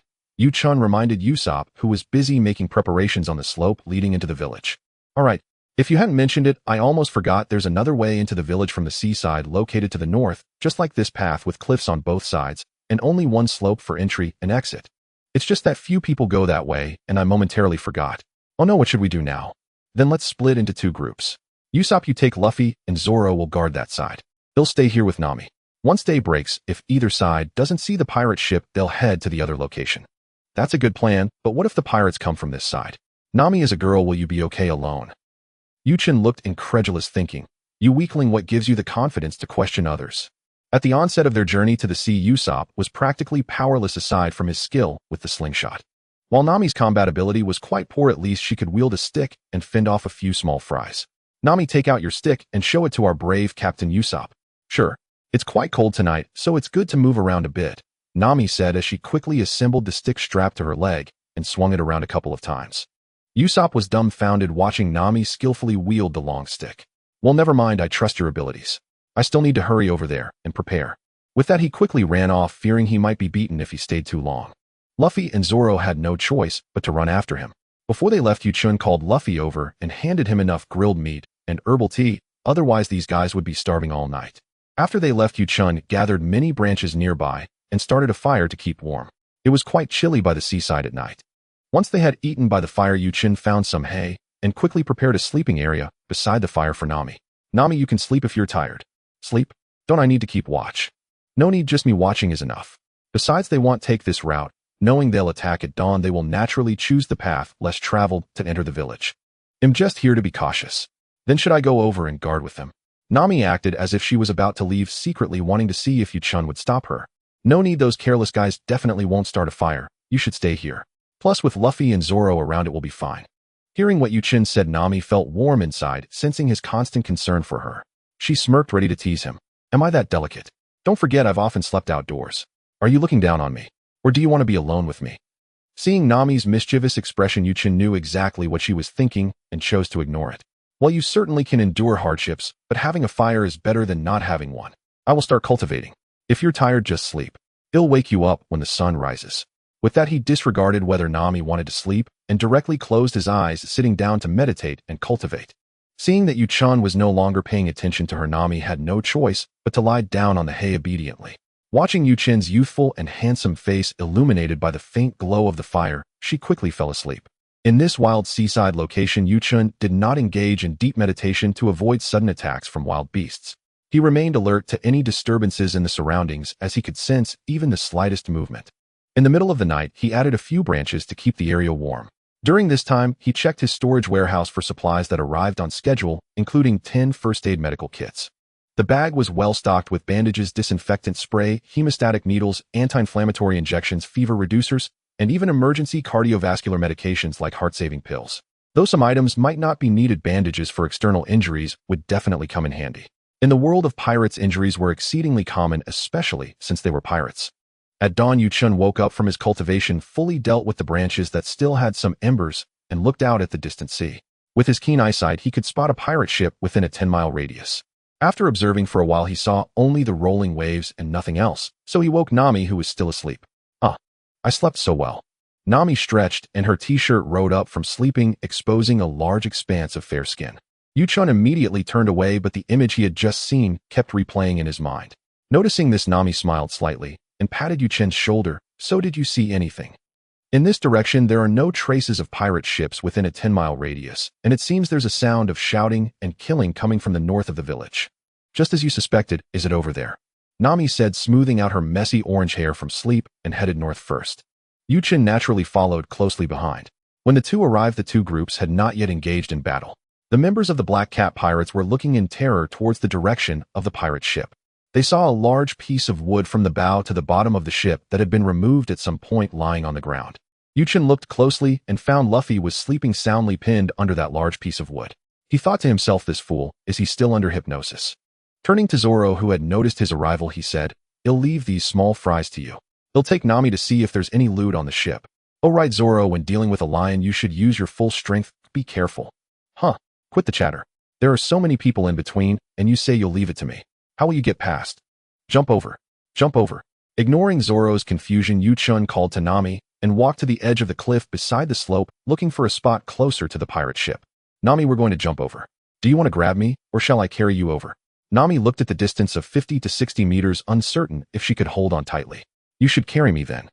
Chen reminded Usopp, who was busy making preparations on the slope leading into the village. Alright, if you hadn't mentioned it, I almost forgot, there's another way into the village from the seaside located to the north, just like this path with cliffs on both sides, and only one slope for entry and exit. It's just that few people go that way, and I momentarily forgot. Oh no, what should we do now? Then let's split into 2 groups. Usopp, you take Luffy, and Zoro will guard that side. They'll stay here with Nami. Once day breaks, if either side doesn't see the pirate ship, they'll head to the other location. That's a good plan, but what if the pirates come from this side? Nami, as a girl, will you be okay alone? Chen looked incredulous, thinking, you weakling, what gives you the confidence to question others? At the onset of their journey to the sea, Usopp was practically powerless aside from his skill with the slingshot. While Nami's combat ability was quite poor, at least she could wield a stick and fend off a few small fries. Nami, take out your stick and show it to our brave Captain Usopp. Sure. It's quite cold tonight, so it's good to move around a bit. Nami said as she quickly assembled the stick strapped to her leg and swung it around a couple of times. Usopp was dumbfounded watching Nami skillfully wield the long stick. Well, never mind, I trust your abilities. I still need to hurry over there and prepare. With that, he quickly ran off, fearing he might be beaten if he stayed too long. Luffy and Zoro had no choice but to run after him. Before they left, Chen called Luffy over and handed him enough grilled meat and herbal tea, otherwise these guys would be starving all night. After they left, Chen gathered many branches nearby and started a fire to keep warm. It was quite chilly by the seaside at night. Once they had eaten by the fire, Chen found some hay and quickly prepared a sleeping area beside the fire for Nami. Nami, you can sleep if you're tired. Sleep? Don't I need to keep watch? No need, just me watching is enough. Besides, they won't take this route. Knowing they'll attack at dawn, they will naturally choose the path less traveled to enter the village. I'm just here to be cautious. Then should I go over and guard with them? Nami acted as if she was about to leave, secretly wanting to see if Chen would stop her. No need, those careless guys definitely won't start a fire. You should stay here. Plus, with Luffy and Zoro around, it will be fine. Hearing what Chen said, Nami felt warm inside, sensing his constant concern for her. She smirked, ready to tease him. Am I that delicate? Don't forget, I've often slept outdoors. Are you looking down on me? Or do you want to be alone with me? Seeing Nami's mischievous expression, Chen knew exactly what she was thinking and chose to ignore it. Well, you certainly can endure hardships, but having a fire is better than not having one. I will start cultivating. If you're tired, just sleep. It'll wake you up when the sun rises. With that, he disregarded whether Nami wanted to sleep and directly closed his eyes, sitting down to meditate and cultivate. Seeing that Chen was no longer paying attention to her, Nami had no choice but to lie down on the hay obediently. Watching Chen's youthful and handsome face illuminated by the faint glow of the fire, she quickly fell asleep. In this wild seaside location, Chen did not engage in deep meditation to avoid sudden attacks from wild beasts. He remained alert to any disturbances in the surroundings, as he could sense even the slightest movement. In the middle of the night, he added a few branches to keep the area warm. During this time, he checked his storage warehouse for supplies that arrived on schedule, including 10 first aid medical kits. The bag was well stocked with bandages, disinfectant spray, hemostatic needles, anti-inflammatory injections, fever reducers, and even emergency cardiovascular medications like heart-saving pills. Though some items might not be needed, bandages for external injuries would definitely come in handy. In the world of pirates, injuries were exceedingly common, especially since they were pirates. At dawn, Chen woke up from his cultivation, fully dealt with the branches that still had some embers, and looked out at the distant sea. With his keen eyesight, he could spot a pirate ship within a 10-mile radius. After observing for a while, he saw only the rolling waves and nothing else, so he woke Nami, who was still asleep. I slept so well. Nami stretched, and her t-shirt rode up from sleeping, exposing a large expanse of fair skin. Chen immediately turned away, but the image he had just seen kept replaying in his mind. Noticing this, Nami smiled slightly and patted Chen's shoulder. So, did you see anything? In this direction, there are no traces of pirate ships within a 10-mile radius, and it seems there's a sound of shouting and killing coming from the north of the village. Just as you suspected, is it over there? Nami said, smoothing out her messy orange hair from sleep, and headed north first. Chen naturally followed closely behind. When the two arrived, the two groups had not yet engaged in battle. The members of the Black Cat Pirates were looking in terror towards the direction of the pirate ship. They saw a large piece of wood from the bow to the bottom of the ship that had been removed at some point, lying on the ground. Chen looked closely and found Luffy was sleeping soundly, pinned under that large piece of wood. He thought to himself, this fool, is he still under hypnosis? Turning to Zoro, who had noticed his arrival, he said, I'll leave these small fries to you. They'll take Nami to see if there's any loot on the ship. Oh right, Zoro, when dealing with a lion, you should use your full strength. Be careful. Quit the chatter. There are so many people in between, and you say you'll leave it to me. How will you get past? Jump over. Jump over. Ignoring Zoro's confusion, Chen called to Nami and walked to the edge of the cliff beside the slope, looking for a spot closer to the pirate ship. Nami, we're going to jump over. Do you want to grab me, or shall I carry you over? Nami looked at the distance of 50 to 60 meters, uncertain if she could hold on tightly. You should carry me then.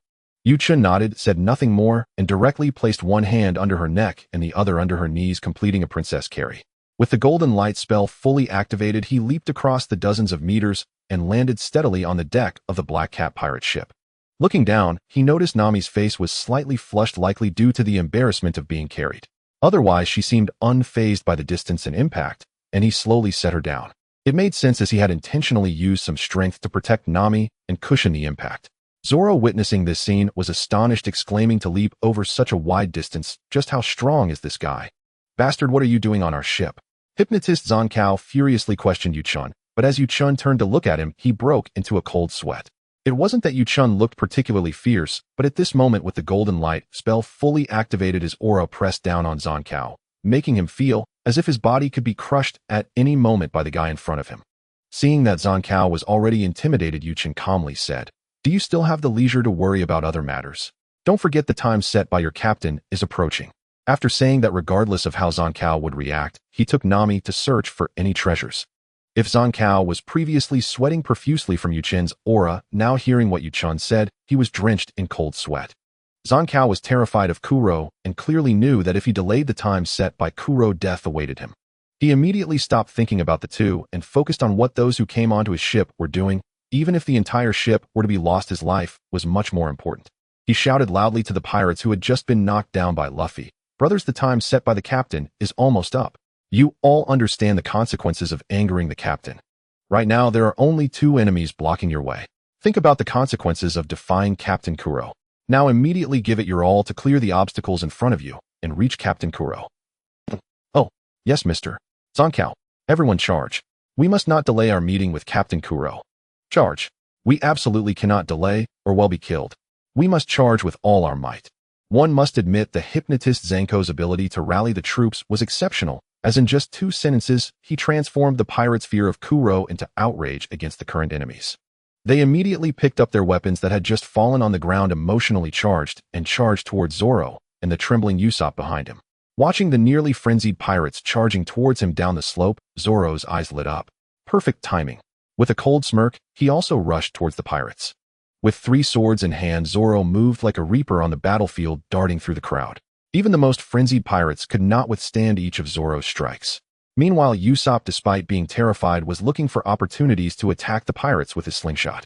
Chen nodded, said nothing more, and directly placed one hand under her neck and the other under her knees, completing a princess carry. With the golden light spell fully activated, he leaped across the dozens of meters and landed steadily on the deck of the Black Cat pirate ship. Looking down, he noticed Nami's face was slightly flushed, likely due to the embarrassment of being carried. Otherwise, she seemed unfazed by the distance and impact, and he slowly set her down. It made sense, as he had intentionally used some strength to protect Nami and cushion the impact. Zoro, witnessing this scene, was astonished, exclaiming, to leap over such a wide distance, just how strong is this guy? Bastard, what are you doing on our ship? Hypnotist Zonkao furiously questioned Chen, but as Chen turned to look at him, he broke into a cold sweat. It wasn't that Yu-Chun looked particularly fierce, but at this moment with the golden light spell fully activated, his aura pressed down on Zonkao, making him feel as if his body could be crushed at any moment by the guy in front of him. Seeing that Zonkao was already intimidated, Yu-Chun calmly said, "Do you still have the leisure to worry about other matters? Don't forget the time set by your captain is approaching." After saying that regardless of how Zonkao would react, he took Nami to search for any treasures. If Zonkao was previously sweating profusely from Yu-Chun's aura, now hearing what Yu-Chun said, he was drenched in cold sweat. Zonkao was terrified of Kuro and clearly knew that if he delayed the time set by Kuro, death awaited him. He immediately stopped thinking about the two and focused on what those who came onto his ship were doing. Even if the entire ship were to be lost, his life was much more important. He shouted loudly to the pirates who had just been knocked down by Luffy, "Brothers, the time set by the captain is almost up. You all understand the consequences of angering the captain. Right now, there are only two enemies blocking your way. Think about the consequences of defying Captain Kuro. Now immediately give it your all to clear the obstacles in front of you and reach Captain Kuro." "Oh, yes, Mr. Zonkao. Everyone charge. We must not delay our meeting with Captain Kuro. Charge. We absolutely cannot delay or we'll be killed. We must charge with all our might." One must admit the hypnotist Zenko's ability to rally the troops was exceptional, as in just 2 sentences, he transformed the pirates' fear of Kuro into outrage against the current enemies. They immediately picked up their weapons that had just fallen on the ground, emotionally charged, and charged towards Zoro and the trembling Usopp behind him. Watching the nearly frenzied pirates charging towards him down the slope, Zoro's eyes lit up. Perfect timing. With a cold smirk, he also rushed towards the pirates. With 3 swords in hand, Zoro moved like a reaper on the battlefield, darting through the crowd. Even the most frenzied pirates could not withstand each of Zoro's strikes. Meanwhile, Usopp, despite being terrified, was looking for opportunities to attack the pirates with his slingshot.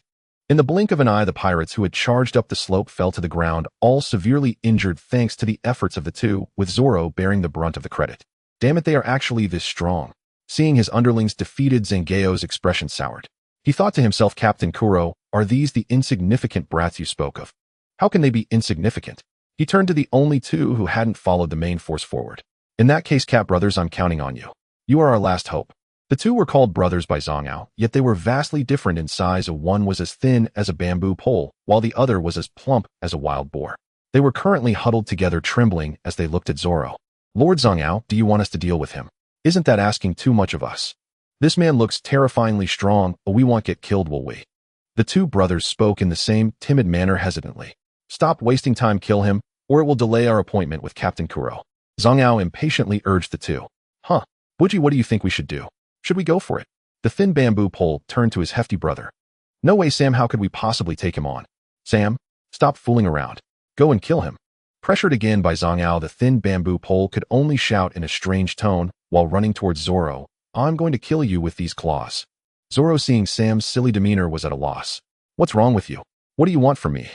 In the blink of an eye, the pirates who had charged up the slope fell to the ground, all severely injured thanks to the efforts of the two, with Zoro bearing the brunt of the credit. Damn it, they are actually this strong. Seeing his underlings defeated, Zangeyo's expression soured. He thought to himself, "Captain Kuro, are these the insignificant brats you spoke of? How can they be insignificant?" He turned to the only 2 who hadn't followed the main force forward. "In that case, Cap brothers, I'm counting on you. You are our last hope." The 2 were called brothers by Zongao, yet they were vastly different in size. One was as thin as a bamboo pole, while the other was as plump as a wild boar. They were currently huddled together, trembling as they looked at Zoro. "Lord Zongao, do you want us to deal with him? Isn't that asking too much of us? This man looks terrifyingly strong, but we won't get killed, will we?" The 2 brothers spoke in the same timid manner, hesitantly. "Stop wasting time, kill him, or it will delay our appointment with Captain Kuro." Zongao impatiently urged the 2. "Huh, Buji, what do you think we should do? Should we go for it?" The thin bamboo pole turned to his hefty brother. "No way, Sam, how could we possibly take him on? Sam, stop fooling around. Go and kill him." Pressured again by Zongao, the thin bamboo pole could only shout in a strange tone while running towards Zoro, "I'm going to kill you with these claws." Zoro, seeing Sam's silly demeanor, was at a loss. "What's wrong with you? What do you want from me?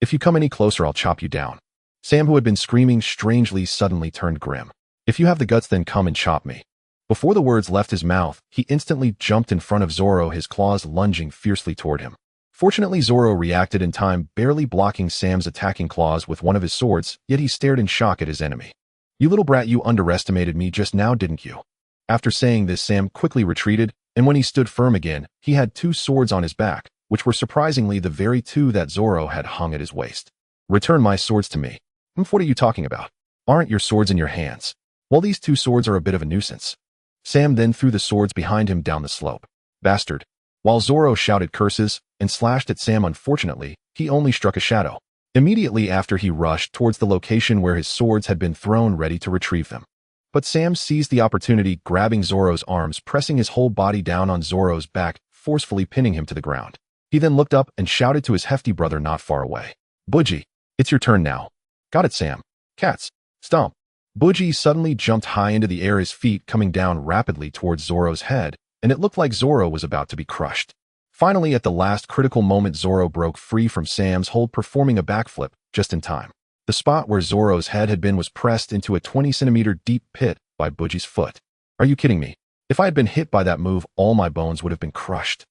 If you come any closer, I'll chop you down." Sam, who had been screaming strangely, suddenly turned grim. "If you have the guts, then come and chop me." Before the words left his mouth, he instantly jumped in front of Zoro, his claws lunging fiercely toward him. Fortunately, Zoro reacted in time, barely blocking Sam's attacking claws with one of his swords, yet he stared in shock at his enemy. "You little brat, you underestimated me just now, didn't you?" After saying this, Sam quickly retreated, and when he stood firm again, he had 2 swords on his back, which were surprisingly the very 2 that Zoro had hung at his waist. "Return my swords to me." What are you talking about? Aren't your swords in your hands?" "Well, these 2 swords are a bit of a nuisance." Sam then threw the swords behind him down the slope. "Bastard." While Zoro shouted curses and slashed at Sam, unfortunately, he only struck a shadow. Immediately after, he rushed towards the location where his swords had been thrown, ready to retrieve them. But Sam seized the opportunity, grabbing Zoro's arms, pressing his whole body down on Zoro's back, forcefully pinning him to the ground. He then looked up and shouted to his hefty brother not far away, "Buji, it's your turn now." "Got it, Sam." "Cats, stomp." Buji suddenly jumped high into the air, his feet coming down rapidly towards Zoro's head, and it looked like Zoro was about to be crushed. Finally, at the last critical moment, Zoro broke free from Sam's hold, performing a backflip just in time. The spot where Zoro's head had been was pressed into a 20-centimeter deep pit by Buji's foot. "Are you kidding me? If I had been hit by that move, all my bones would have been crushed."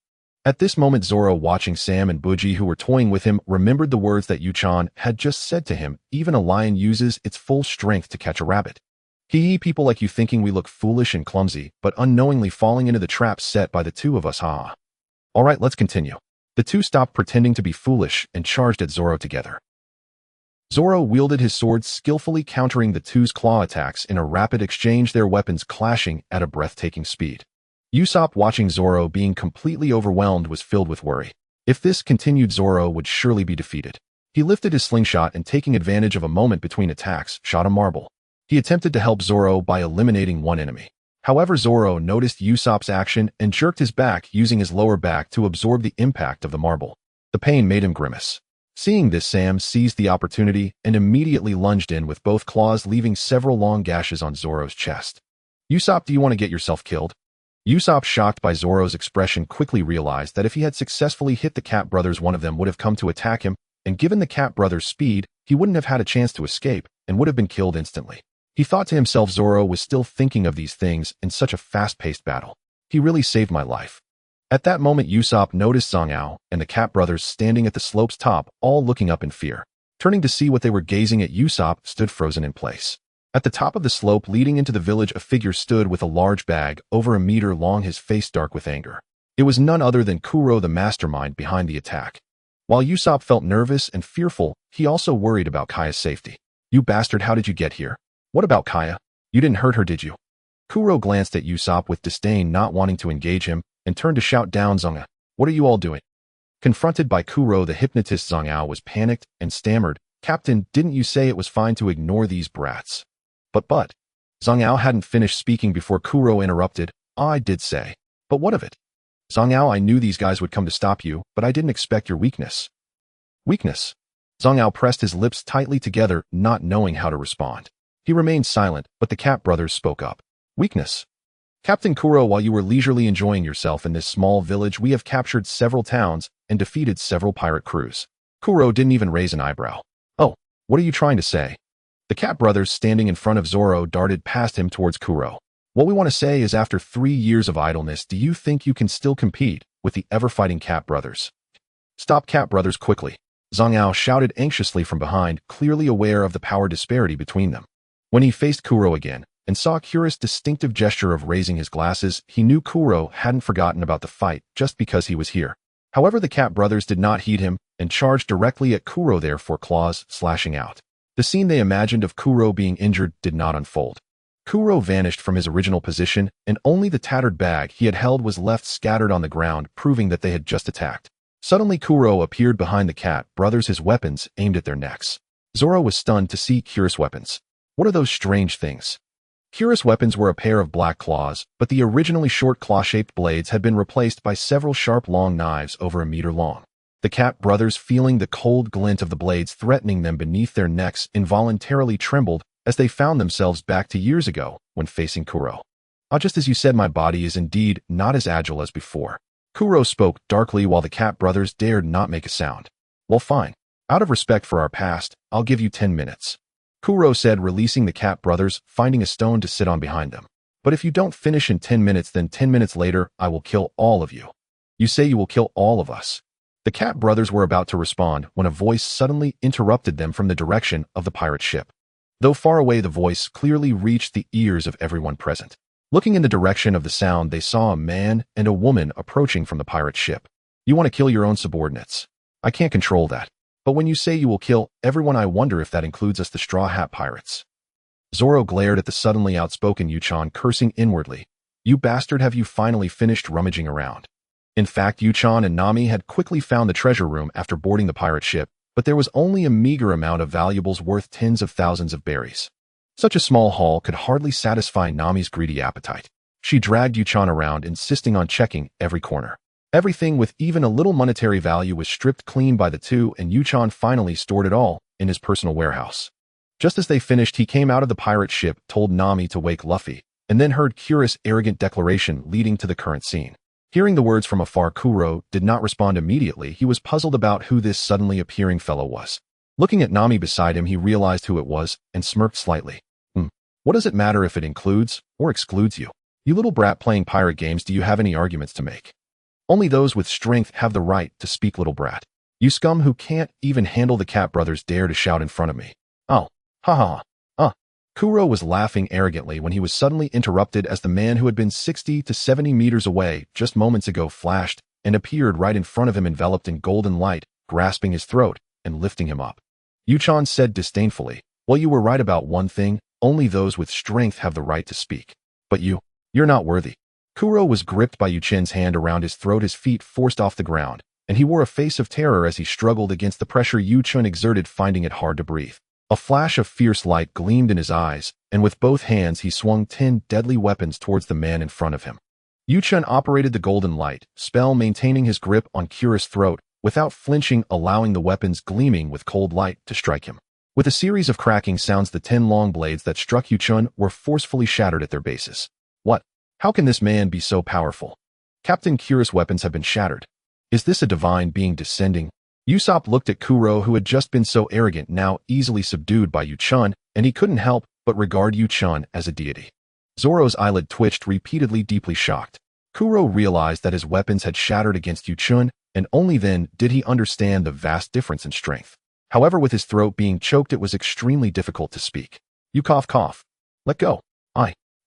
At this moment, Zoro, watching Sam and Buji, who were toying with him, remembered the words that Yu-Chan had just said to him, "Even a lion uses its full strength to catch a rabbit." People like you thinking we look foolish and clumsy, but unknowingly falling into the trap set by the 2 of us, All right, let's continue. The two stopped pretending to be foolish and charged at Zoro together. Zoro wielded his sword, skillfully countering the two's claw attacks in a rapid exchange, their weapons clashing at a breathtaking speed. Usopp, watching Zoro being completely overwhelmed, was filled with worry. If this continued, Zoro would surely be defeated. He lifted his slingshot and, taking advantage of a moment between attacks, shot a marble. He attempted to help Zoro by eliminating one enemy. However, Zoro noticed Usopp's action and jerked his back, using his lower back to absorb the impact of the marble. The pain made him grimace. Seeing this, Sam seized the opportunity and immediately lunged in with both claws, leaving several long gashes on Zoro's chest. "Usopp, do you want to get yourself killed?" Usopp, shocked by Zoro's expression, quickly realized that if he had successfully hit the Cat brothers, one of them would have come to attack him, and given the Cat brothers' speed, he wouldn't have had a chance to escape and would have been killed instantly. He thought to himself, Zoro was still thinking of these things in such a fast-paced battle. He really saved my life. At that moment, Usopp noticed Zhang and the Cat brothers standing at the slope's top, all looking up in fear. Turning to see what they were gazing at, Usopp stood frozen in place. At the top of the slope leading into the village, a figure stood with a large bag, over a meter long, his face dark with anger. It was none other than Kuro, the mastermind behind the attack. While Usopp felt nervous and fearful, he also worried about Kaya's safety. "You bastard, how did you get here? What about Kaya? You didn't hurt her, did you?" Kuro glanced at Usopp with disdain, not wanting to engage him, and turned to shout down, "Zhang, what are you all doing?" Confronted by Kuro, the hypnotist, Zhang was panicked and stammered, "Captain, didn't you say it was fine to ignore these brats?" But, Zhang hadn't finished speaking before Kuro interrupted, "I did say. But what of it? Zhang, I knew these guys would come to stop you, but I didn't expect your weakness." "Weakness?" Zhang pressed his lips tightly together, not knowing how to respond. He remained silent, but the Cat brothers spoke up. "Weakness? Captain Kuro, while you were leisurely enjoying yourself in this small village, we have captured several towns and defeated several pirate crews." Kuro didn't even raise an eyebrow. "Oh, what are you trying to say?" The Cat brothers, standing in front of Zoro, darted past him towards Kuro. "What we want to say is, after 3 years of idleness, do you think you can still compete with the ever-fighting Cat brothers?" "Stop, Cat brothers, quickly!" Zhang shouted anxiously from behind, clearly aware of the power disparity between them. When he faced Kuro again, and saw Kuro's distinctive gesture of raising his glasses, he knew Kuro hadn't forgotten about the fight just because he was here. However, the Cat brothers did not heed him and charged directly at Kuro, their four claws slashing out. The scene they imagined of Kuro being injured did not unfold. Kuro vanished from his original position, and only the tattered bag he had held was left scattered on the ground, proving that they had just attacked. Suddenly, Kuro appeared behind the Cat brothers, his weapons aimed at their necks. Zoro was stunned to see Kuro's weapons. What are those strange things? Kuro's weapons were a pair of black claws, but the originally short claw-shaped blades had been replaced by several sharp long knives over a meter long. The Cat brothers, feeling the cold glint of the blades threatening them beneath their necks, involuntarily trembled as they found themselves back to years ago when facing Kuro. Just as you said, my body is indeed not as agile as before." Kuro spoke darkly while the Cat brothers dared not make a sound. "Well, fine. Out of respect for our past, I'll give you 10 minutes. Kuro said, releasing the Cat brothers, finding a stone to sit on behind them. "But if you don't finish in 10 minutes, then 10 minutes later, I will kill all of you." "You say you will kill all of us?" The Cat brothers were about to respond when a voice suddenly interrupted them from the direction of the pirate ship. Though far away, the voice clearly reached the ears of everyone present. Looking in the direction of the sound, they saw a man and a woman approaching from the pirate ship. "You want to kill your own subordinates. I can't control that. But when you say you will kill everyone, I wonder if that includes us, the Straw Hat Pirates." Zoro glared at the suddenly outspoken Yu-chan, cursing inwardly. "You bastard, have you finally finished rummaging around?" In fact, Yu-chan and Nami had quickly found the treasure room after boarding the pirate ship, but there was only a meager amount of valuables worth tens of thousands of berries. Such a small haul could hardly satisfy Nami's greedy appetite. She dragged Yu-chan around, insisting on checking every corner. Everything with even a little monetary value was stripped clean by the two, and Yu-chan finally stored it all in his personal warehouse. Just as they finished, he came out of the pirate ship, told Nami to wake Luffy, and then heard Kura's arrogant declaration leading to the current scene. Hearing the words from afar, Kuro did not respond immediately. He was puzzled about who this suddenly appearing fellow was. Looking at Nami beside him, he realized who it was and smirked slightly. What does it matter if it includes or excludes you? You little brat playing pirate games, do you have any arguments to make? Only those with strength have the right to speak, little brat. You scum who can't even handle the Cat brothers dare to shout in front of me. Oh, ha ha ha. Kuro was laughing arrogantly when he was suddenly interrupted as the man who had been 60 to 70 meters away just moments ago flashed and appeared right in front of him enveloped in golden light, grasping his throat and lifting him up. Yu-chan said disdainfully, "Well, you were right about one thing, only those with strength have the right to speak. But you're not worthy." Kuro was gripped by Yu-chen's hand around his throat, his feet forced off the ground, and he wore a face of terror as he struggled against the pressure Yu-chen exerted, finding it hard to breathe. A flash of fierce light gleamed in his eyes, and with both hands he swung 10 deadly weapons towards the man in front of him. Yu-chen operated the golden light spell, maintaining his grip on Kura's throat, without flinching, allowing the weapons gleaming with cold light to strike him. With a series of cracking sounds, the 10 long blades that struck Yu-chen were forcefully shattered at their bases. What? How can this man be so powerful? Captain Kura's weapons have been shattered. Is this a divine being descending? Usopp looked at Kuro, who had just been so arrogant, now easily subdued by Yu-chan, and he couldn't help but regard Yu-chan as a deity. Zoro's eyelid twitched repeatedly, deeply shocked. Kuro realized that his weapons had shattered against Yu-chan, and only then did he understand the vast difference in strength. However, with his throat being choked, it was extremely difficult to speak. "You cough. Let go.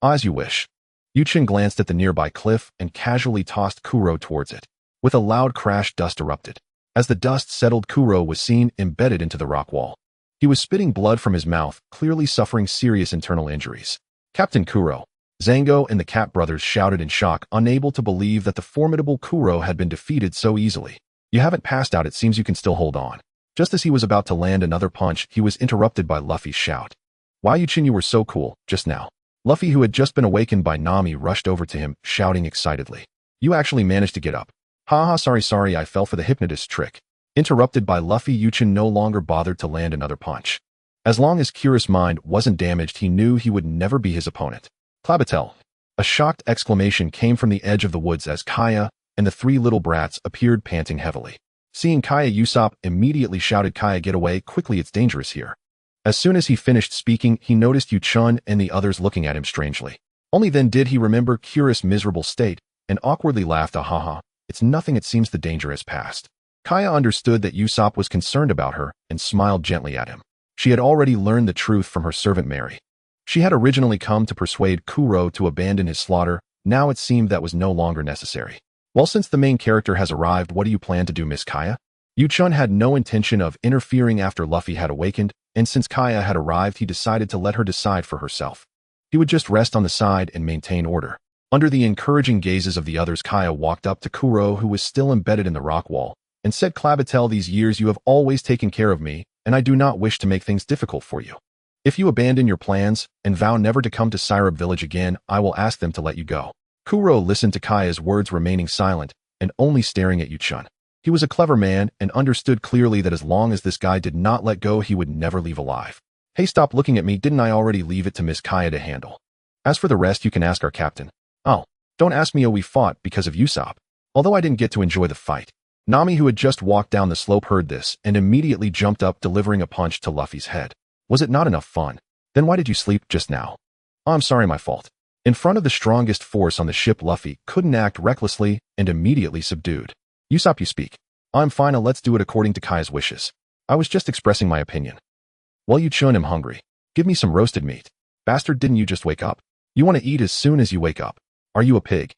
As you wish." Yu-chan glanced at the nearby cliff and casually tossed Kuro towards it. With a loud crash, dust erupted. As the dust settled, Kuro was seen embedded into the rock wall. He was spitting blood from his mouth, clearly suffering serious internal injuries. "Captain Kuro!" Zango and the Cat brothers shouted in shock, unable to believe that the formidable Kuro had been defeated so easily. "You haven't passed out, it seems you can still hold on." Just as he was about to land another punch, he was interrupted by Luffy's shout. "Wow, Yu-chan, you were so cool, just now." Luffy, who had just been awakened by Nami, rushed over to him, shouting excitedly. "You actually managed to get up." "Haha, sorry, I fell for the hypnotist trick." Interrupted by Luffy, Yu-chan no longer bothered to land another punch. As long as Kura's mind wasn't damaged, he knew he would never be his opponent. "Clabatel!" A shocked exclamation came from the edge of the woods as Kaya and the 3 little brats appeared, panting heavily. Seeing Kaya, Usopp immediately shouted, "Kaya, get away, quickly, it's dangerous here." As soon as he finished speaking, he noticed Yu-chan and the others looking at him strangely. Only then did he remember Kura's miserable state and awkwardly laughed. "Ahaha, it's nothing, it seems the danger has passed." Kaya understood that Usopp was concerned about her and smiled gently at him. She had already learned the truth from her servant Mary. She had originally come to persuade Kuro to abandon his slaughter. Now it seemed that was no longer necessary. "Well, since the main character has arrived, what do you plan to do, Miss Kaya?" Yu-chan had no intention of interfering after Luffy had awakened, and since Kaya had arrived, he decided to let her decide for herself. He would just rest on the side and maintain order. Under the encouraging gazes of the others, Kaya walked up to Kuro, who was still embedded in the rock wall, and said, "Clabatel, these years you have always taken care of me, and I do not wish to make things difficult for you. If you abandon your plans and vow never to come to Syrup Village again, I will ask them to let you go." Kuro listened to Kaya's words, remaining silent and only staring at Yu-chan. He was a clever man and understood clearly that as long as this guy did not let go, he would never leave alive. "Hey, stop looking at me, didn't I already leave it to Miss Kaya to handle? As for the rest, you can ask our captain." "Oh, don't ask me, we fought because of Usopp. Although I didn't get to enjoy the fight." Nami, who had just walked down the slope, heard this and immediately jumped up, delivering a punch to Luffy's head. "Was it not enough fun? Then why did you sleep just now?" "Oh, I'm sorry, my fault." In front of the strongest force on the ship, Luffy couldn't act recklessly and immediately subdued. "Usopp, you speak." "I'm fine, let's do it according to Kaya's wishes. I was just expressing my opinion." "Well, Yu-chan, I'm hungry. Give me some roasted meat." "Bastard, didn't you just wake up? You want to eat as soon as you wake up. Are you a pig?"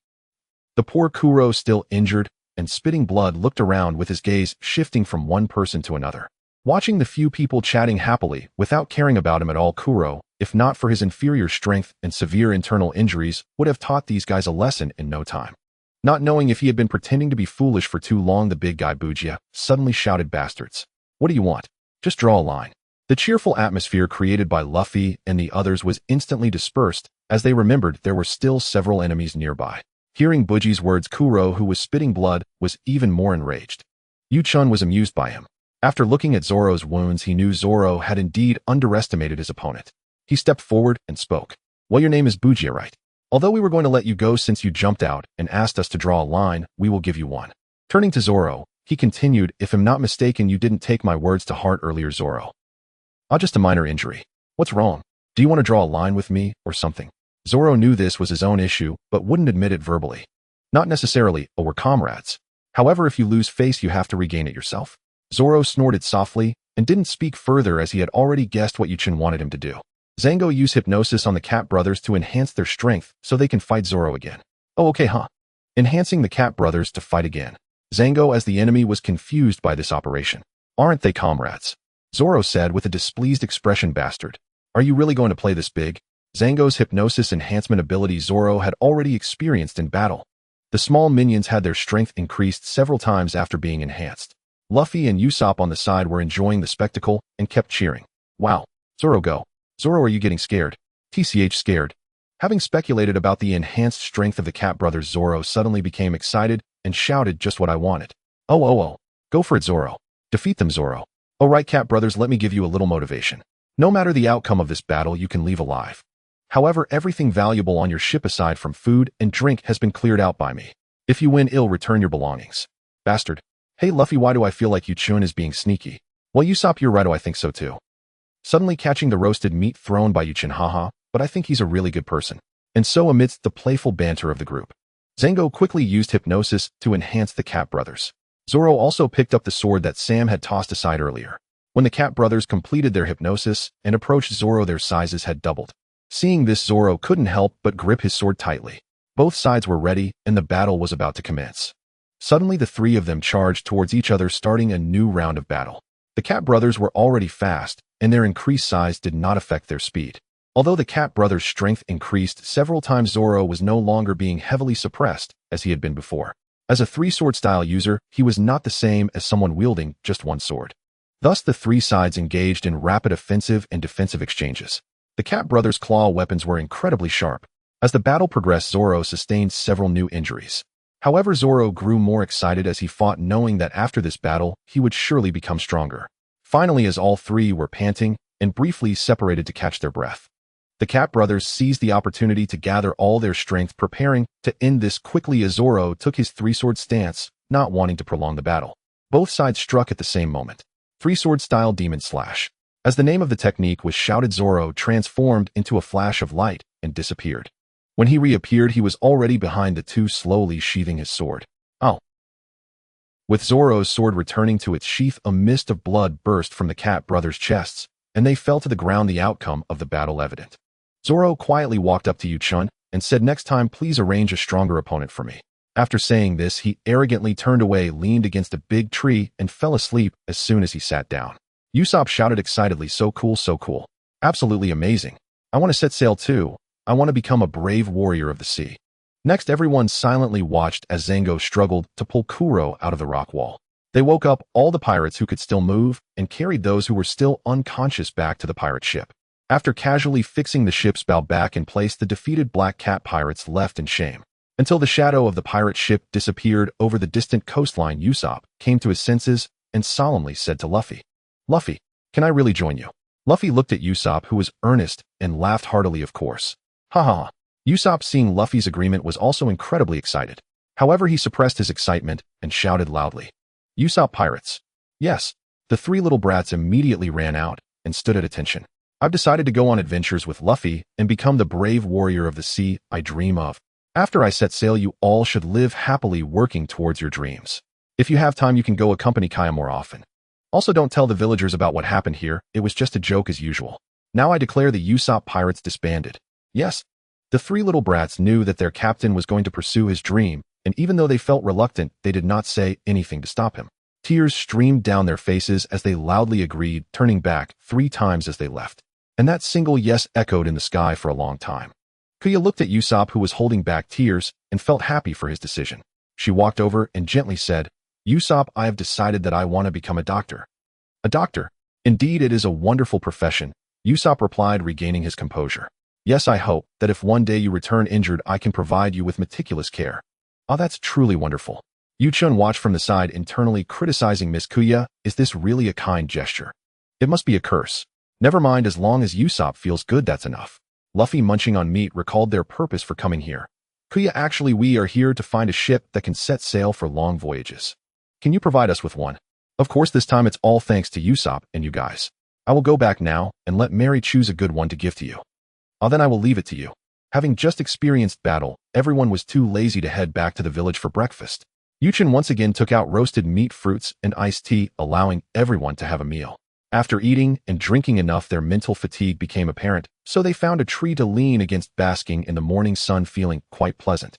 The poor Kuro, still injured and spitting blood, looked around with his gaze shifting from one person to another. Watching the few people chatting happily without caring about him at all, Kuro, if not for his inferior strength and severe internal injuries, would have taught these guys a lesson in no time. Not knowing if he had been pretending to be foolish for too long, the big guy Bujia suddenly shouted, "Bastards. What do you want? Just draw a line." The cheerful atmosphere created by Luffy and the others was instantly dispersed as they remembered there were still several enemies nearby. Hearing Buji's words, Kuro, who was spitting blood, was even more enraged. Yu-chan was amused by him. After looking at Zoro's wounds, he knew Zoro had indeed underestimated his opponent. He stepped forward and spoke. "Well, your name is Bujia, right? Although we were going to let you go since you jumped out and asked us to draw a line, we will give you one." Turning to Zoro, he continued, "If I'm not mistaken, you didn't take my words to heart earlier, Zoro." "Ah, just a minor injury. What's wrong? Do you want to draw a line with me or something?" Zoro knew this was his own issue, but wouldn't admit it verbally. "Not necessarily, we're comrades. However, if you lose face, you have to regain it yourself." Zoro snorted softly and didn't speak further as he had already guessed what Yu-chan wanted him to do. Zango used hypnosis on the Cat brothers to enhance their strength so they can fight Zoro again. "Oh, okay, huh? Enhancing the Cat brothers to fight again. Zango as the enemy was confused by this operation. Aren't they comrades? Zoro said with a displeased expression. Bastard. Are you really going to play this big? Zango's hypnosis enhancement ability Zoro had already experienced in battle. The small minions had their strength increased several times after being enhanced. Luffy and Usopp on the side were enjoying the spectacle and kept cheering. Wow. Zoro go. Zoro, are you getting scared? TCH scared. Having speculated about the enhanced strength of the Cat brothers, Zoro suddenly became excited and shouted just what I wanted. Oh. Go for it, Zoro. Defeat them, Zoro. Alright, Cat brothers, let me give you a little motivation. No matter the outcome of this battle, you can leave alive. However, everything valuable on your ship aside from food and drink has been cleared out by me. If you win, I'll return your belongings. Bastard. Hey Luffy, why do I feel like Chen is being sneaky? Well, Usopp, you're right, I think so too. Suddenly catching the roasted meat thrown by Chen, haha, but I think he's a really good person. And so amidst the playful banter of the group, Zango quickly used hypnosis to enhance the Cat brothers. Zoro also picked up the sword that Sam had tossed aside earlier. When the Cat brothers completed their hypnosis and approached Zoro, their sizes had doubled. Seeing this, Zoro couldn't help but grip his sword tightly. Both sides were ready, and the battle was about to commence. Suddenly, the three of them charged towards each other, starting a new round of battle. The Cat brothers were already fast, and their increased size did not affect their speed. Although the Cat brothers' strength increased several times, Zoro was no longer being heavily suppressed as he had been before. As a three-sword style user, he was not the same as someone wielding just one sword. Thus, the three sides engaged in rapid offensive and defensive exchanges. The Cat brothers' claw weapons were incredibly sharp. As the battle progressed, Zoro sustained several new injuries. However, Zoro grew more excited as he fought, knowing that after this battle, he would surely become stronger. Finally, as all three were panting and briefly separated to catch their breath, the Cat brothers seized the opportunity to gather all their strength, preparing to end this quickly as Zoro took his three-sword stance, not wanting to prolong the battle. Both sides struck at the same moment. Three-sword style demon slash. As the name of the technique was shouted, Zoro transformed into a flash of light and disappeared. When he reappeared, he was already behind the two, slowly sheathing his sword. Oh. With Zoro's sword returning to its sheath, a mist of blood burst from the Cat brothers' chests, and they fell to the ground, the outcome of the battle evident. Zoro quietly walked up to Chen and said, "Next time, please arrange a stronger opponent for me." After saying this, he arrogantly turned away, leaned against a big tree, and fell asleep as soon as he sat down. Usopp shouted excitedly, "So cool, so cool. Absolutely amazing. I want to set sail too. I want to become a brave warrior of the sea." Next, everyone silently watched as Zango struggled to pull Kuro out of the rock wall. They woke up all the pirates who could still move and carried those who were still unconscious back to the pirate ship. After casually fixing the ship's bow back in place, the defeated Black Cat pirates left in shame. Until the shadow of the pirate ship disappeared over the distant coastline, Usopp came to his senses and solemnly said to Luffy, "Luffy, can I really join you?" Luffy looked at Usopp, who was earnest, and laughed heartily, "Of course." Ha. Usopp, seeing Luffy's agreement, was also incredibly excited. However, he suppressed his excitement and shouted loudly, "Usopp, pirates." Yes. The three little brats immediately ran out and stood at attention. "I've decided to go on adventures with Luffy and become the brave warrior of the sea I dream of. After I set sail, you all should live happily working towards your dreams. If you have time, you can go accompany Kaya more often. Also, don't tell the villagers about what happened here. It was just a joke as usual. Now I declare the Usopp pirates disbanded." Yes. The three little brats knew that their captain was going to pursue his dream, and even though they felt reluctant, they did not say anything to stop him. Tears streamed down their faces as they loudly agreed, turning back 3 times as they left. And that single yes echoed in the sky for a long time. Kuya looked at Usopp, who was holding back tears, and felt happy for his decision. She walked over and gently said, "Usopp, I have decided that I want to become a doctor." "A doctor? Indeed, it is a wonderful profession," Usopp replied, regaining his composure. "Yes, I hope that if one day you return injured, I can provide you with meticulous care." "Ah, that's truly wonderful." Chen watched from the side, internally criticizing Miss Kuya. "Is this really a kind gesture? It must be a curse." "Never mind, as long as Usopp feels good, that's enough." Luffy, munching on meat, recalled their purpose for coming here. "Kuya, actually, we are here to find a ship that can set sail for long voyages. Can you provide us with one?" "Of course, this time it's all thanks to Usopp and you guys. I will go back now and let Mary choose a good one to give to you. Then I will leave it to you." Having just experienced battle, everyone was too lazy to head back to the village for breakfast. Chen once again took out roasted meat, fruits, and iced tea, allowing everyone to have a meal. After eating and drinking enough, their mental fatigue became apparent, so they found a tree to lean against, basking in the morning sun, feeling quite pleasant.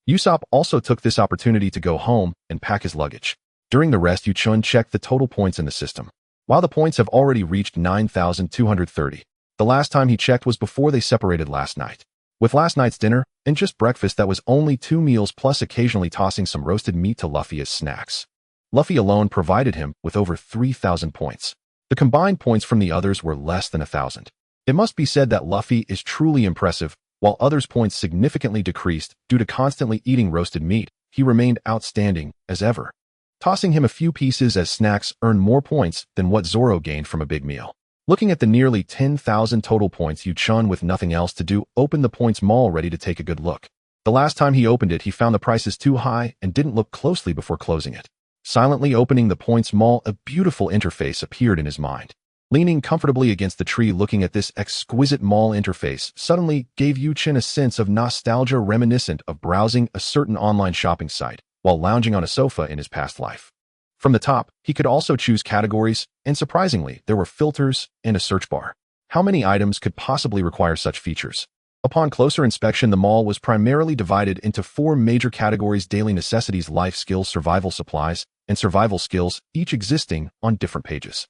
Usopp also took this opportunity to go home and pack his luggage. During the rest, Chen checked the total points in the system. While the points have already reached 9,230, the last time he checked was before they separated last night. With last night's dinner and just breakfast that was only 2 meals plus occasionally tossing some roasted meat to Luffy as snacks. Luffy alone provided him with over 3,000 points. The combined points from the others were less than 1,000. It must be said that Luffy is truly impressive. While others' points significantly decreased due to constantly eating roasted meat, he remained outstanding as ever. Tossing him a few pieces as snacks earned more points than what Zoro gained from a big meal. Looking at the nearly 10,000 total points, Chen, with nothing else to do, opened the points mall ready to take a good look. The last time he opened it, he found the prices too high and didn't look closely before closing it. Silently opening the points mall, a beautiful interface appeared in his mind. Leaning comfortably against the tree looking at this exquisite mall interface suddenly gave Chen a sense of nostalgia reminiscent of browsing a certain online shopping site while lounging on a sofa in his past life. From the top, he could also choose categories, and surprisingly, there were filters and a search bar. How many items could possibly require such features? Upon closer inspection, the mall was primarily divided into 4 major categories: daily necessities, life skills, survival supplies, and survival skills, each existing on different pages.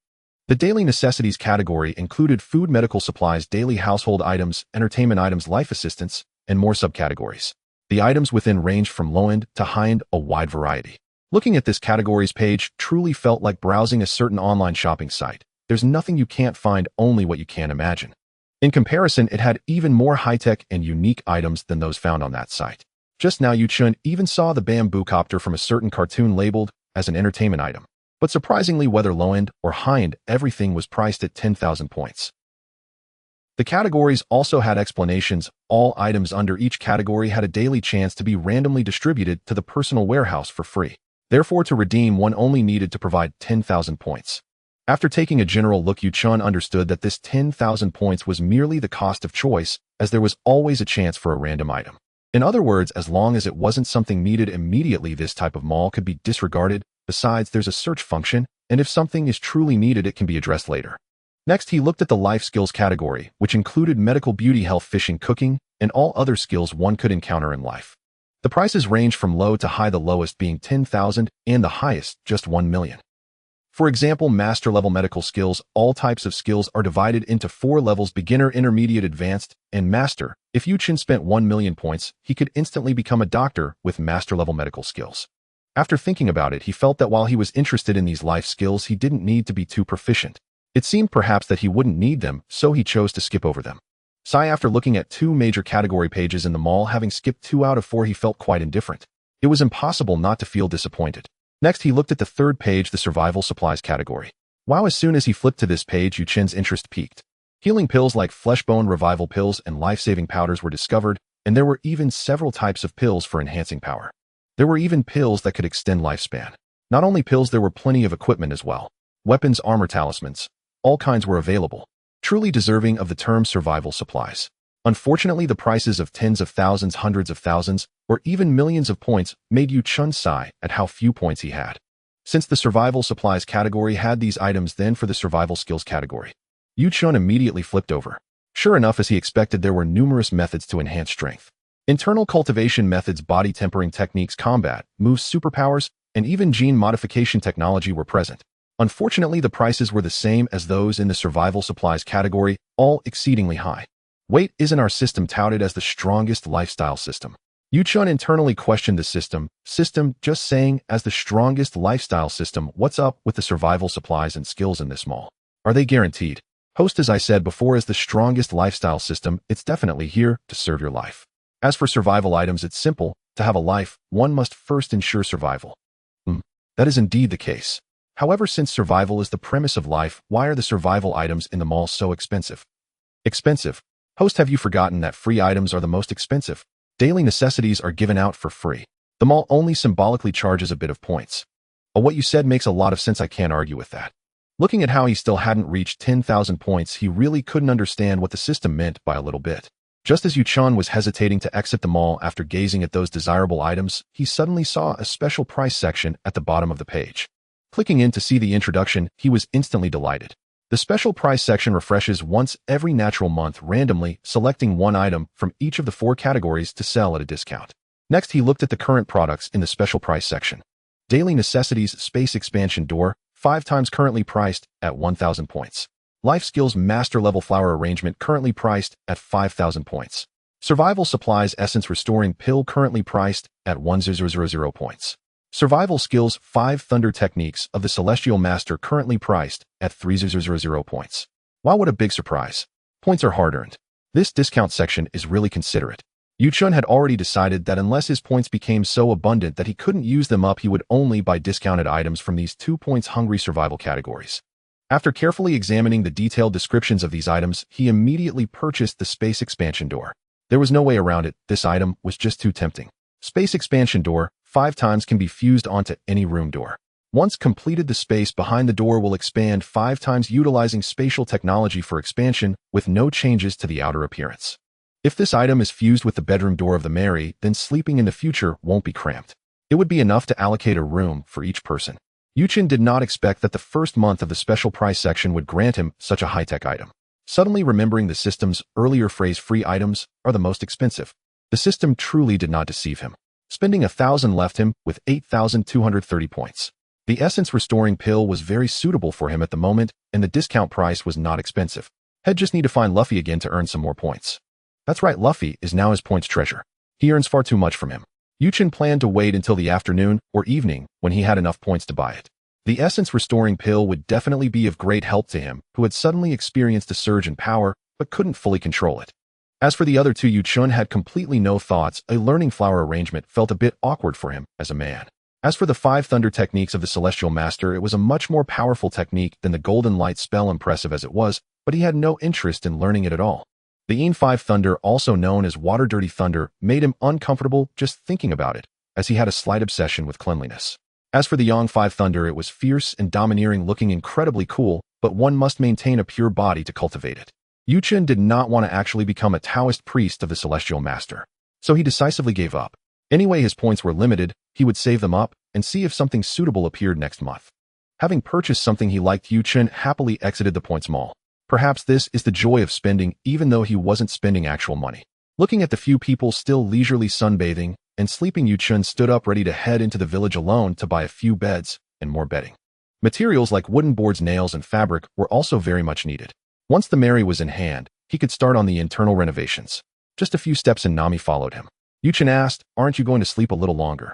The daily necessities category included food, medical supplies, daily household items, entertainment items, life assistance, and more subcategories. The items within ranged from low-end to high-end, a wide variety. Looking at this categories page truly felt like browsing a certain online shopping site. There's nothing you can't find, only what you can't imagine. In comparison, it had even more high-tech and unique items than those found on that site. Just now, Chen even saw the bamboo copter from a certain cartoon labeled as an entertainment item. But surprisingly, whether low-end or high-end, everything was priced at 10,000 points. The categories also had explanations. All items under each category had a daily chance to be randomly distributed to the personal warehouse for free. Therefore, to redeem, one only needed to provide 10,000 points. After taking a general look, Chen understood that this 10,000 points was merely the cost of choice, as there was always a chance for a random item. In other words, as long as it wasn't something needed immediately, this type of mall could be disregarded. Besides, there's a search function, and if something is truly needed, it can be addressed later. Next, he looked at the life skills category, which included medical, beauty, health, fishing, cooking, and all other skills one could encounter in life. The prices range from low to high, the lowest being 10,000 and the highest just 1 million. For example, master-level medical skills. All types of skills are divided into 4 levels: beginner, intermediate, advanced, and master. If Chen spent 1 million points, he could instantly become a doctor with master-level medical skills. After thinking about it, he felt that while he was interested in these life skills, he didn't need to be too proficient. It seemed perhaps that he wouldn't need them, so he chose to skip over them. After looking at 2 major category pages in the mall, having skipped 2 out of 4, he felt quite indifferent. It was impossible not to feel disappointed. Next, he looked at the 3rd page, the survival supplies category. Wow, as soon as he flipped to this page, Chen's interest peaked. Healing pills like fleshbone revival pills and life-saving powders were discovered, and there were even several types of pills for enhancing power. There were even pills that could extend lifespan. Not only pills, there were plenty of equipment as well. Weapons, armor, talismans. All kinds were available. Truly deserving of the term survival supplies. Unfortunately, the prices of tens of thousands, hundreds of thousands, or even millions of points made Chen sigh at how few points he had. Since the survival supplies category had these items, then for the survival skills category, Chen immediately flipped over. Sure enough, as he expected, there were numerous methods to enhance strength. Internal cultivation methods, body tempering techniques, combat, moves, superpowers, and even gene modification technology were present. Unfortunately, the prices were the same as those in the survival supplies category, all exceedingly high. Wait, isn't our system touted as the strongest lifestyle system? Chen internally questioned the system, just saying, as the strongest lifestyle system. What's up with the survival supplies and skills in this mall? Are they guaranteed? Host, as I said before, as the strongest lifestyle system, it's definitely here to serve your life. As for survival items, it's simple. To have a life, one must first ensure survival. That is indeed the case. However, since survival is the premise of life, why are the survival items in the mall so expensive? Expensive? Host, have you forgotten that free items are the most expensive? Daily necessities are given out for free. The mall only symbolically charges a bit of points. What you said makes a lot of sense. I can't argue with that. Looking at how he still hadn't reached 10,000 points, he really couldn't understand what the system meant by a little bit. Just as Chen was hesitating to exit the mall after gazing at those desirable items, he suddenly saw a special price section at the bottom of the page. Clicking in to see the introduction, he was instantly delighted. The special price section refreshes once every natural month, randomly selecting one item from each of the 4 categories to sell at a discount. Next, he looked at the current products in the special price section. Daily Necessities Space Expansion Door, 5 times currently priced at 1,000 points. Life Skills Master Level Flower Arrangement currently priced at 5,000 points. Survival Supplies Essence Restoring Pill currently priced at 1,000 points. Survival Skills 5 Thunder Techniques of the Celestial Master currently priced at 3,000 points. Wow, what a big surprise. Points are hard-earned. This discount section is really considerate. Chen had already decided that unless his points became so abundant that he couldn't use them up, he would only buy discounted items from these 2 points hungry survival categories. After carefully examining the detailed descriptions of these items, he immediately purchased the Space Expansion Door. There was no way around it. This item was just too tempting. Space Expansion Door, 5 times can be fused onto any room door. Once completed, the space behind the door will expand 5 times utilizing spatial technology for expansion with no changes to the outer appearance. If this item is fused with the bedroom door of the Mary, then sleeping in the future won't be cramped. It would be enough to allocate a room for each person. Chen did not expect that the first month of the special price section would grant him such a high-tech item. Suddenly remembering the system's earlier phrase, free items are the most expensive. The system truly did not deceive him. Spending 1,000 left him with 8,230 points. The Essence Restoring Pill was very suitable for him at the moment, and the discount price was not expensive. He'd just need to find Luffy again to earn some more points. That's right, Luffy is now his points treasure. He earns far too much from him. Chen planned to wait until the afternoon or evening when he had enough points to buy it. The Essence Restoring Pill would definitely be of great help to him, who had suddenly experienced a surge in power but couldn't fully control it. As for the other two, Chen had completely no thoughts. A learning flower arrangement felt a bit awkward for him as a man. As for the 5 Thunder Techniques of the Celestial Master, it was a much more powerful technique than the Golden Light spell, impressive as it was, but he had no interest in learning it at all. The Een 5 Thunder, also known as Water Dirty Thunder, made him uncomfortable just thinking about it, as he had a slight obsession with cleanliness. As for the Yang 5 Thunder, it was fierce and domineering, looking incredibly cool, but one must maintain a pure body to cultivate it. Chen did not want to actually become a Taoist priest of the Celestial Master, so he decisively gave up. Anyway, his points were limited, he would save them up and see if something suitable appeared next month. Having purchased something he liked, Chen happily exited the points mall. Perhaps this is the joy of spending, even though he wasn't spending actual money. Looking at the few people still leisurely sunbathing and sleeping, Chen stood up ready to head into the village alone to buy a few beds and more bedding. Materials like wooden boards, nails, and fabric were also very much needed. Once the Mary was in hand, he could start on the internal renovations. Just a few steps and Nami followed him. Chen asked, "Aren't you going to sleep a little longer?"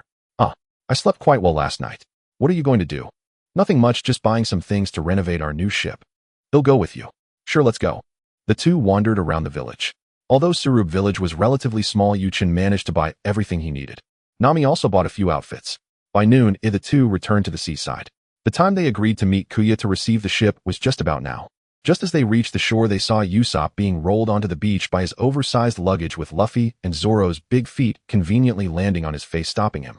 I slept quite well last night. What are you going to do?" "Nothing much, just buying some things to renovate our new ship." "They'll go with you." "Sure, let's go." The two wandered around the village. Although Surub village was relatively small, Chen managed to buy everything he needed. Nami also bought a few outfits. By noon, the two returned to the seaside. The time they agreed to meet Kuya to receive the ship was just about now. Just as they reached the shore, they saw Usopp being rolled onto the beach by his oversized luggage, with Luffy and Zoro's big feet conveniently landing on his face, stopping him.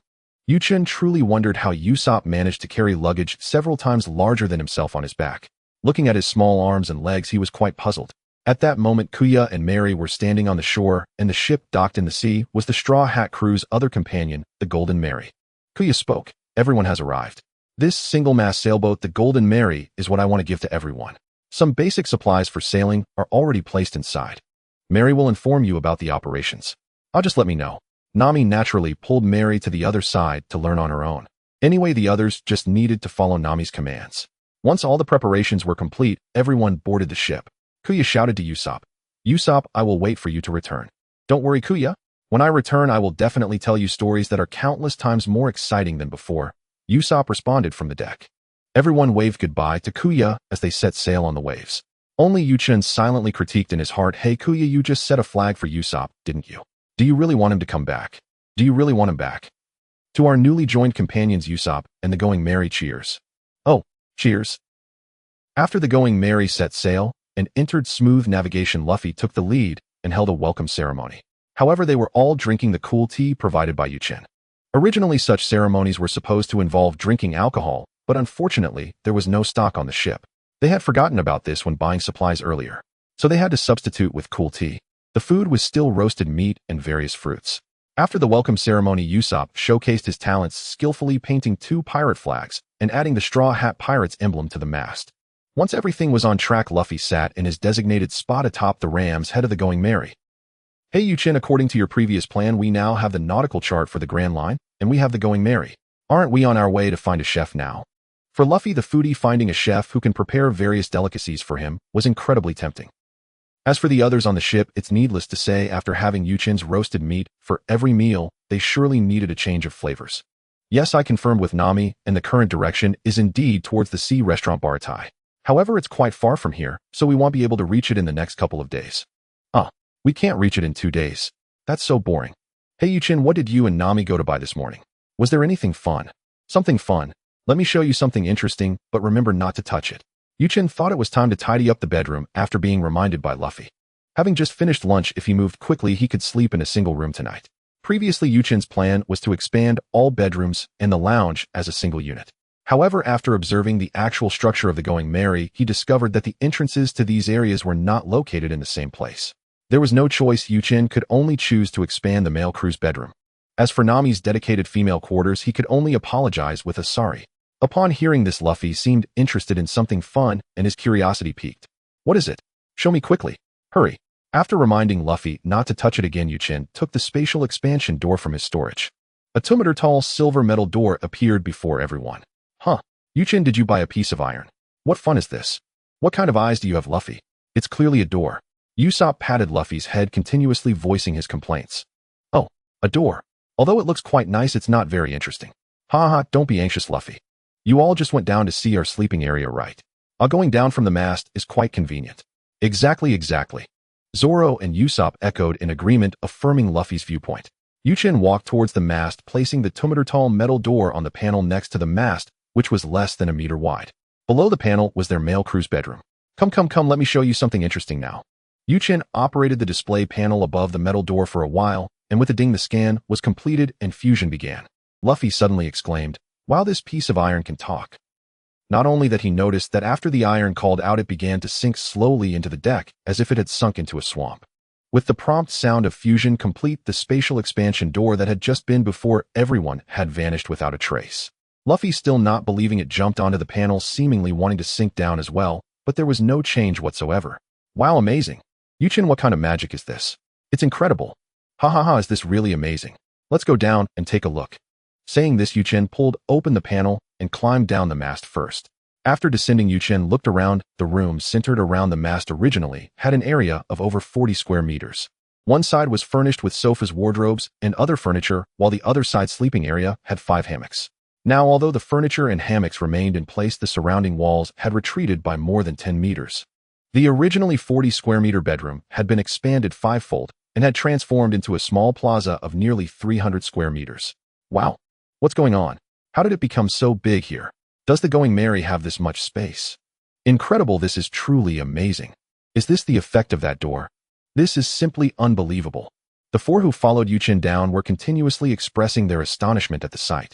Chen truly wondered how Usopp managed to carry luggage several times larger than himself on his back. Looking at his small arms and legs, he was quite puzzled. At that moment, Kuya and Mary were standing on the shore, and the ship docked in the sea was the Straw Hat Crew's other companion, the Golden Mary. Kuya spoke. "Everyone has arrived. This single-mast sailboat, the Golden Mary, is what I want to give to everyone. Some basic supplies for sailing are already placed inside. Mary will inform you about the operations. Just let me know." Nami naturally pulled Mary to the other side to learn on her own. Anyway, the others just needed to follow Nami's commands. Once all the preparations were complete, everyone boarded the ship. Kuya shouted to Usopp, "Usopp, I will wait for you to return." "Don't worry, Kuya. When I return, I will definitely tell you stories that are countless times more exciting than before," Usopp responded from the deck. Everyone waved goodbye to Kuya as they set sail on the waves. Only Chen silently critiqued in his heart, "Hey Kuya, you just set a flag for Usopp, didn't you? Do you really want him to come back? Do you really want him back?" To our newly joined companions Usopp and the Going Mary, cheers. "Oh, cheers." After the Going Mary set sail and entered smooth navigation, Luffy took the lead and held a welcome ceremony. However, they were all drinking the cool tea provided by Chen. Originally, such ceremonies were supposed to involve drinking alcohol, but unfortunately, there was no stock on the ship. They had forgotten about this when buying supplies earlier, so they had to substitute with cool tea. The food was still roasted meat and various fruits. After the welcome ceremony, Usopp showcased his talents, skillfully painting 2 pirate flags and adding the Straw Hat Pirates emblem to the mast. Once everything was on track, Luffy sat in his designated spot atop the ram's head of the Going Mary. Hey Chen, according to your previous plan, we now have the nautical chart for the Grand Line, and we have the Going Merry. Aren't we on our way to find a chef now? For Luffy the foodie, finding a chef who can prepare various delicacies for him was incredibly tempting. As for the others on the ship, it's needless to say, after having Chen's roasted meat for every meal, they surely needed a change of flavors. Yes, I confirmed with Nami, and the current direction is indeed towards the sea restaurant Baratai. However, it's quite far from here, so we won't be able to reach it in the next couple of days. We can't reach it in 2 days. That's so boring. Hey Chen, what did you and Nami go to buy this morning? Was there anything fun? Something fun. Let me show you something interesting, but remember not to touch it. Chen thought it was time to tidy up the bedroom after being reminded by Luffy. Having just finished lunch, if he moved quickly, he could sleep in a single room tonight. Previously, Chen's plan was to expand all bedrooms and the lounge as a single unit. However, after observing the actual structure of the Going Merry, he discovered that the entrances to these areas were not located in the same place. There was no choice. Chen could only choose to expand the male crew's bedroom. As for Nami's dedicated female quarters, he could only apologize with a sorry. Upon hearing this, Luffy seemed interested in something fun, and his curiosity piqued. What is it? Show me quickly. Hurry. After reminding Luffy not to touch it again, Chen took the spatial expansion door from his storage. A 2-meter-tall silver metal door appeared before everyone. Chen, did you buy a piece of iron? What fun is this? What kind of eyes do you have, Luffy? It's clearly a door. Usopp patted Luffy's head, continuously voicing his complaints. Oh, a door. Although it looks quite nice, it's not very interesting. Don't be anxious, Luffy. You all just went down to see our sleeping area, right? Going down from the mast is quite convenient. Exactly. Zoro and Usopp echoed in agreement, affirming Luffy's viewpoint. Chen walked towards the mast, placing the 2-meter-tall metal door on the panel next to the mast, which was less than a meter wide. Below the panel was their male crew's bedroom. Come, let me show you something interesting now. Chen operated the display panel above the metal door for a while, and with a ding the scan was completed and fusion began. Luffy suddenly exclaimed, "Wow, this piece of iron can talk." Not only that, he noticed that after the iron called out, it began to sink slowly into the deck as if it had sunk into a swamp. With the prompt sound of fusion complete, the spatial expansion door that had just been before everyone had vanished without a trace. Luffy, still not believing it, jumped onto the panel, seemingly wanting to sink down as well, but there was no change whatsoever. Wow, amazing. Chen, what kind of magic is this? It's incredible. Is this really amazing? Let's go down and take a look. Saying this, Chen pulled open the panel and climbed down the mast first. After descending, Chen looked around. The room centered around the mast originally had an area of over 40 square meters. One side was furnished with sofas, wardrobes, and other furniture, while the other side's sleeping area had 5 hammocks. Now, although the furniture and hammocks remained in place, the surrounding walls had retreated by more than 10 meters. The originally 40 square meter bedroom had been expanded 5-fold and had transformed into a small plaza of nearly 300 square meters. Wow. What's going on? How did it become so big here? Does the Going Merry have this much space? Incredible, this is truly amazing. Is this the effect of that door? This is simply unbelievable. The 4 who followed Chen down were continuously expressing their astonishment at the sight.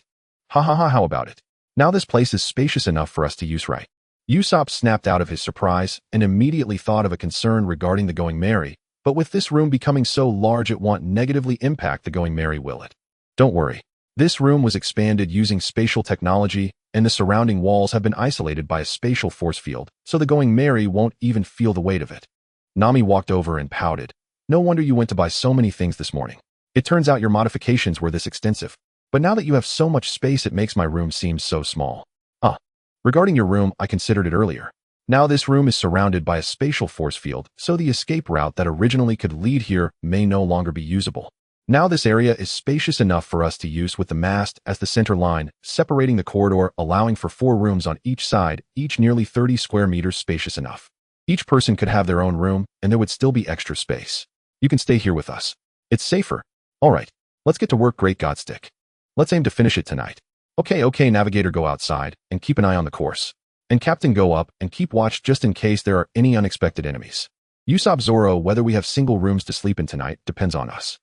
How about it? Now this place is spacious enough for us to use, right? Usopp snapped out of his surprise and immediately thought of a concern regarding the Going Merry, but with this room becoming so large, it won't negatively impact the Going Merry, will it? Don't worry. This room was expanded using spatial technology, and the surrounding walls have been isolated by a spatial force field, so the Going Merry won't even feel the weight of it. Nami walked over and pouted. No wonder you went to buy so many things this morning. It turns out your modifications were this extensive. But now that you have so much space, it makes my room seem so small. Regarding your room, I considered it earlier. Now this room is surrounded by a spatial force field, so the escape route that originally could lead here may no longer be usable. Now this area is spacious enough for us to use with the mast as the center line, separating the corridor, allowing for 4 rooms on each side, each nearly 30 square meters, spacious enough. Each person could have their own room, and there would still be extra space. You can stay here with us. It's safer. All right, let's get to work, Great Godstick. Let's aim to finish it tonight. Okay, Navigator, go outside and keep an eye on the course. And Captain, go up and keep watch just in case there are any unexpected enemies. Usopp, Zoro, whether we have single rooms to sleep in tonight depends on us.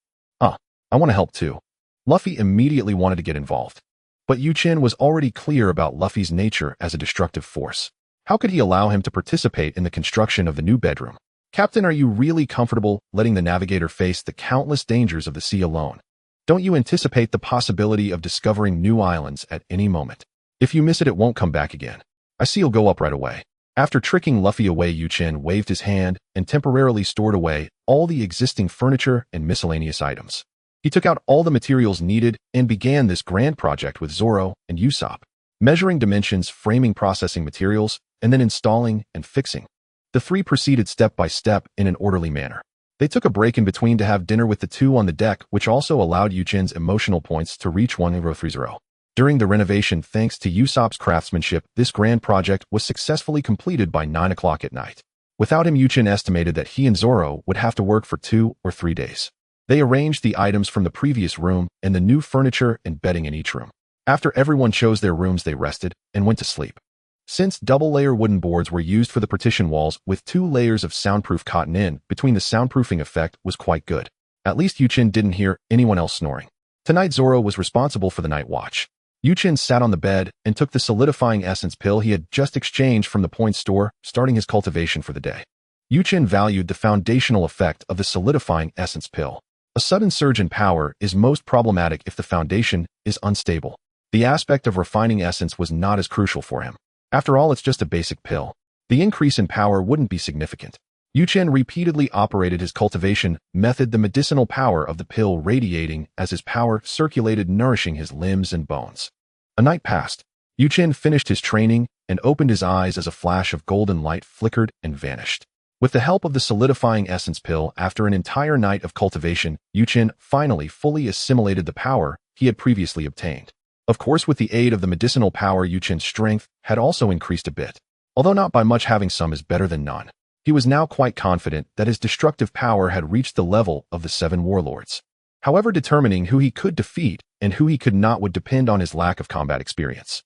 I want to help too. Luffy immediately wanted to get involved. But Chen was already clear about Luffy's nature as a destructive force. How could he allow him to participate in the construction of the new bedroom? Captain, are you really comfortable letting the Navigator face the countless dangers of the sea alone? Don't you anticipate the possibility of discovering new islands at any moment? If you miss it, it won't come back again. I see you'll go up right away. After tricking Luffy away, Chen waved his hand and temporarily stored away all the existing furniture and miscellaneous items. He took out all the materials needed and began this grand project with Zoro and Usopp, measuring dimensions, framing processing materials, and then installing and fixing. The three proceeded step by step in an orderly manner. They took a break in between to have dinner with the two on the deck, which also allowed Yuchin's emotional points to reach 1030. During the renovation, thanks to Usopp's craftsmanship, this grand project was successfully completed by 9 o'clock at night. Without him, Yuchin estimated that he and Zoro would have to work for 2 or 3 days. They arranged the items from the previous room and the new furniture and bedding in each room. After everyone chose their rooms, they rested and went to sleep. Since double-layer wooden boards were used for the partition walls with 2 layers of soundproof cotton in between, the soundproofing effect was quite good. At least Yuchin didn't hear anyone else snoring. Tonight, Zoro was responsible for the night watch. Yuchin sat on the bed and took the solidifying essence pill he had just exchanged from the point store, starting his cultivation for the day. Yuchin valued the foundational effect of the solidifying essence pill. A sudden surge in power is most problematic if the foundation is unstable. The aspect of refining essence was not as crucial for him. After all, it's just a basic pill. The increase in power wouldn't be significant. Yuchin repeatedly operated his cultivation method, the medicinal power of the pill radiating as his power circulated, nourishing his limbs and bones. A night passed. Yuchin finished his training and opened his eyes as a flash of golden light flickered and vanished. With the help of the solidifying essence pill, after an entire night of cultivation, Yuchin finally fully assimilated the power he had previously obtained. Of course, with the aid of the medicinal power, Yuchin's strength had also increased a bit. Although not by much, having some is better than none. He was now quite confident that his destructive power had reached the level of the 7 warlords. However, determining who he could defeat and who he could not would depend on his lack of combat experience.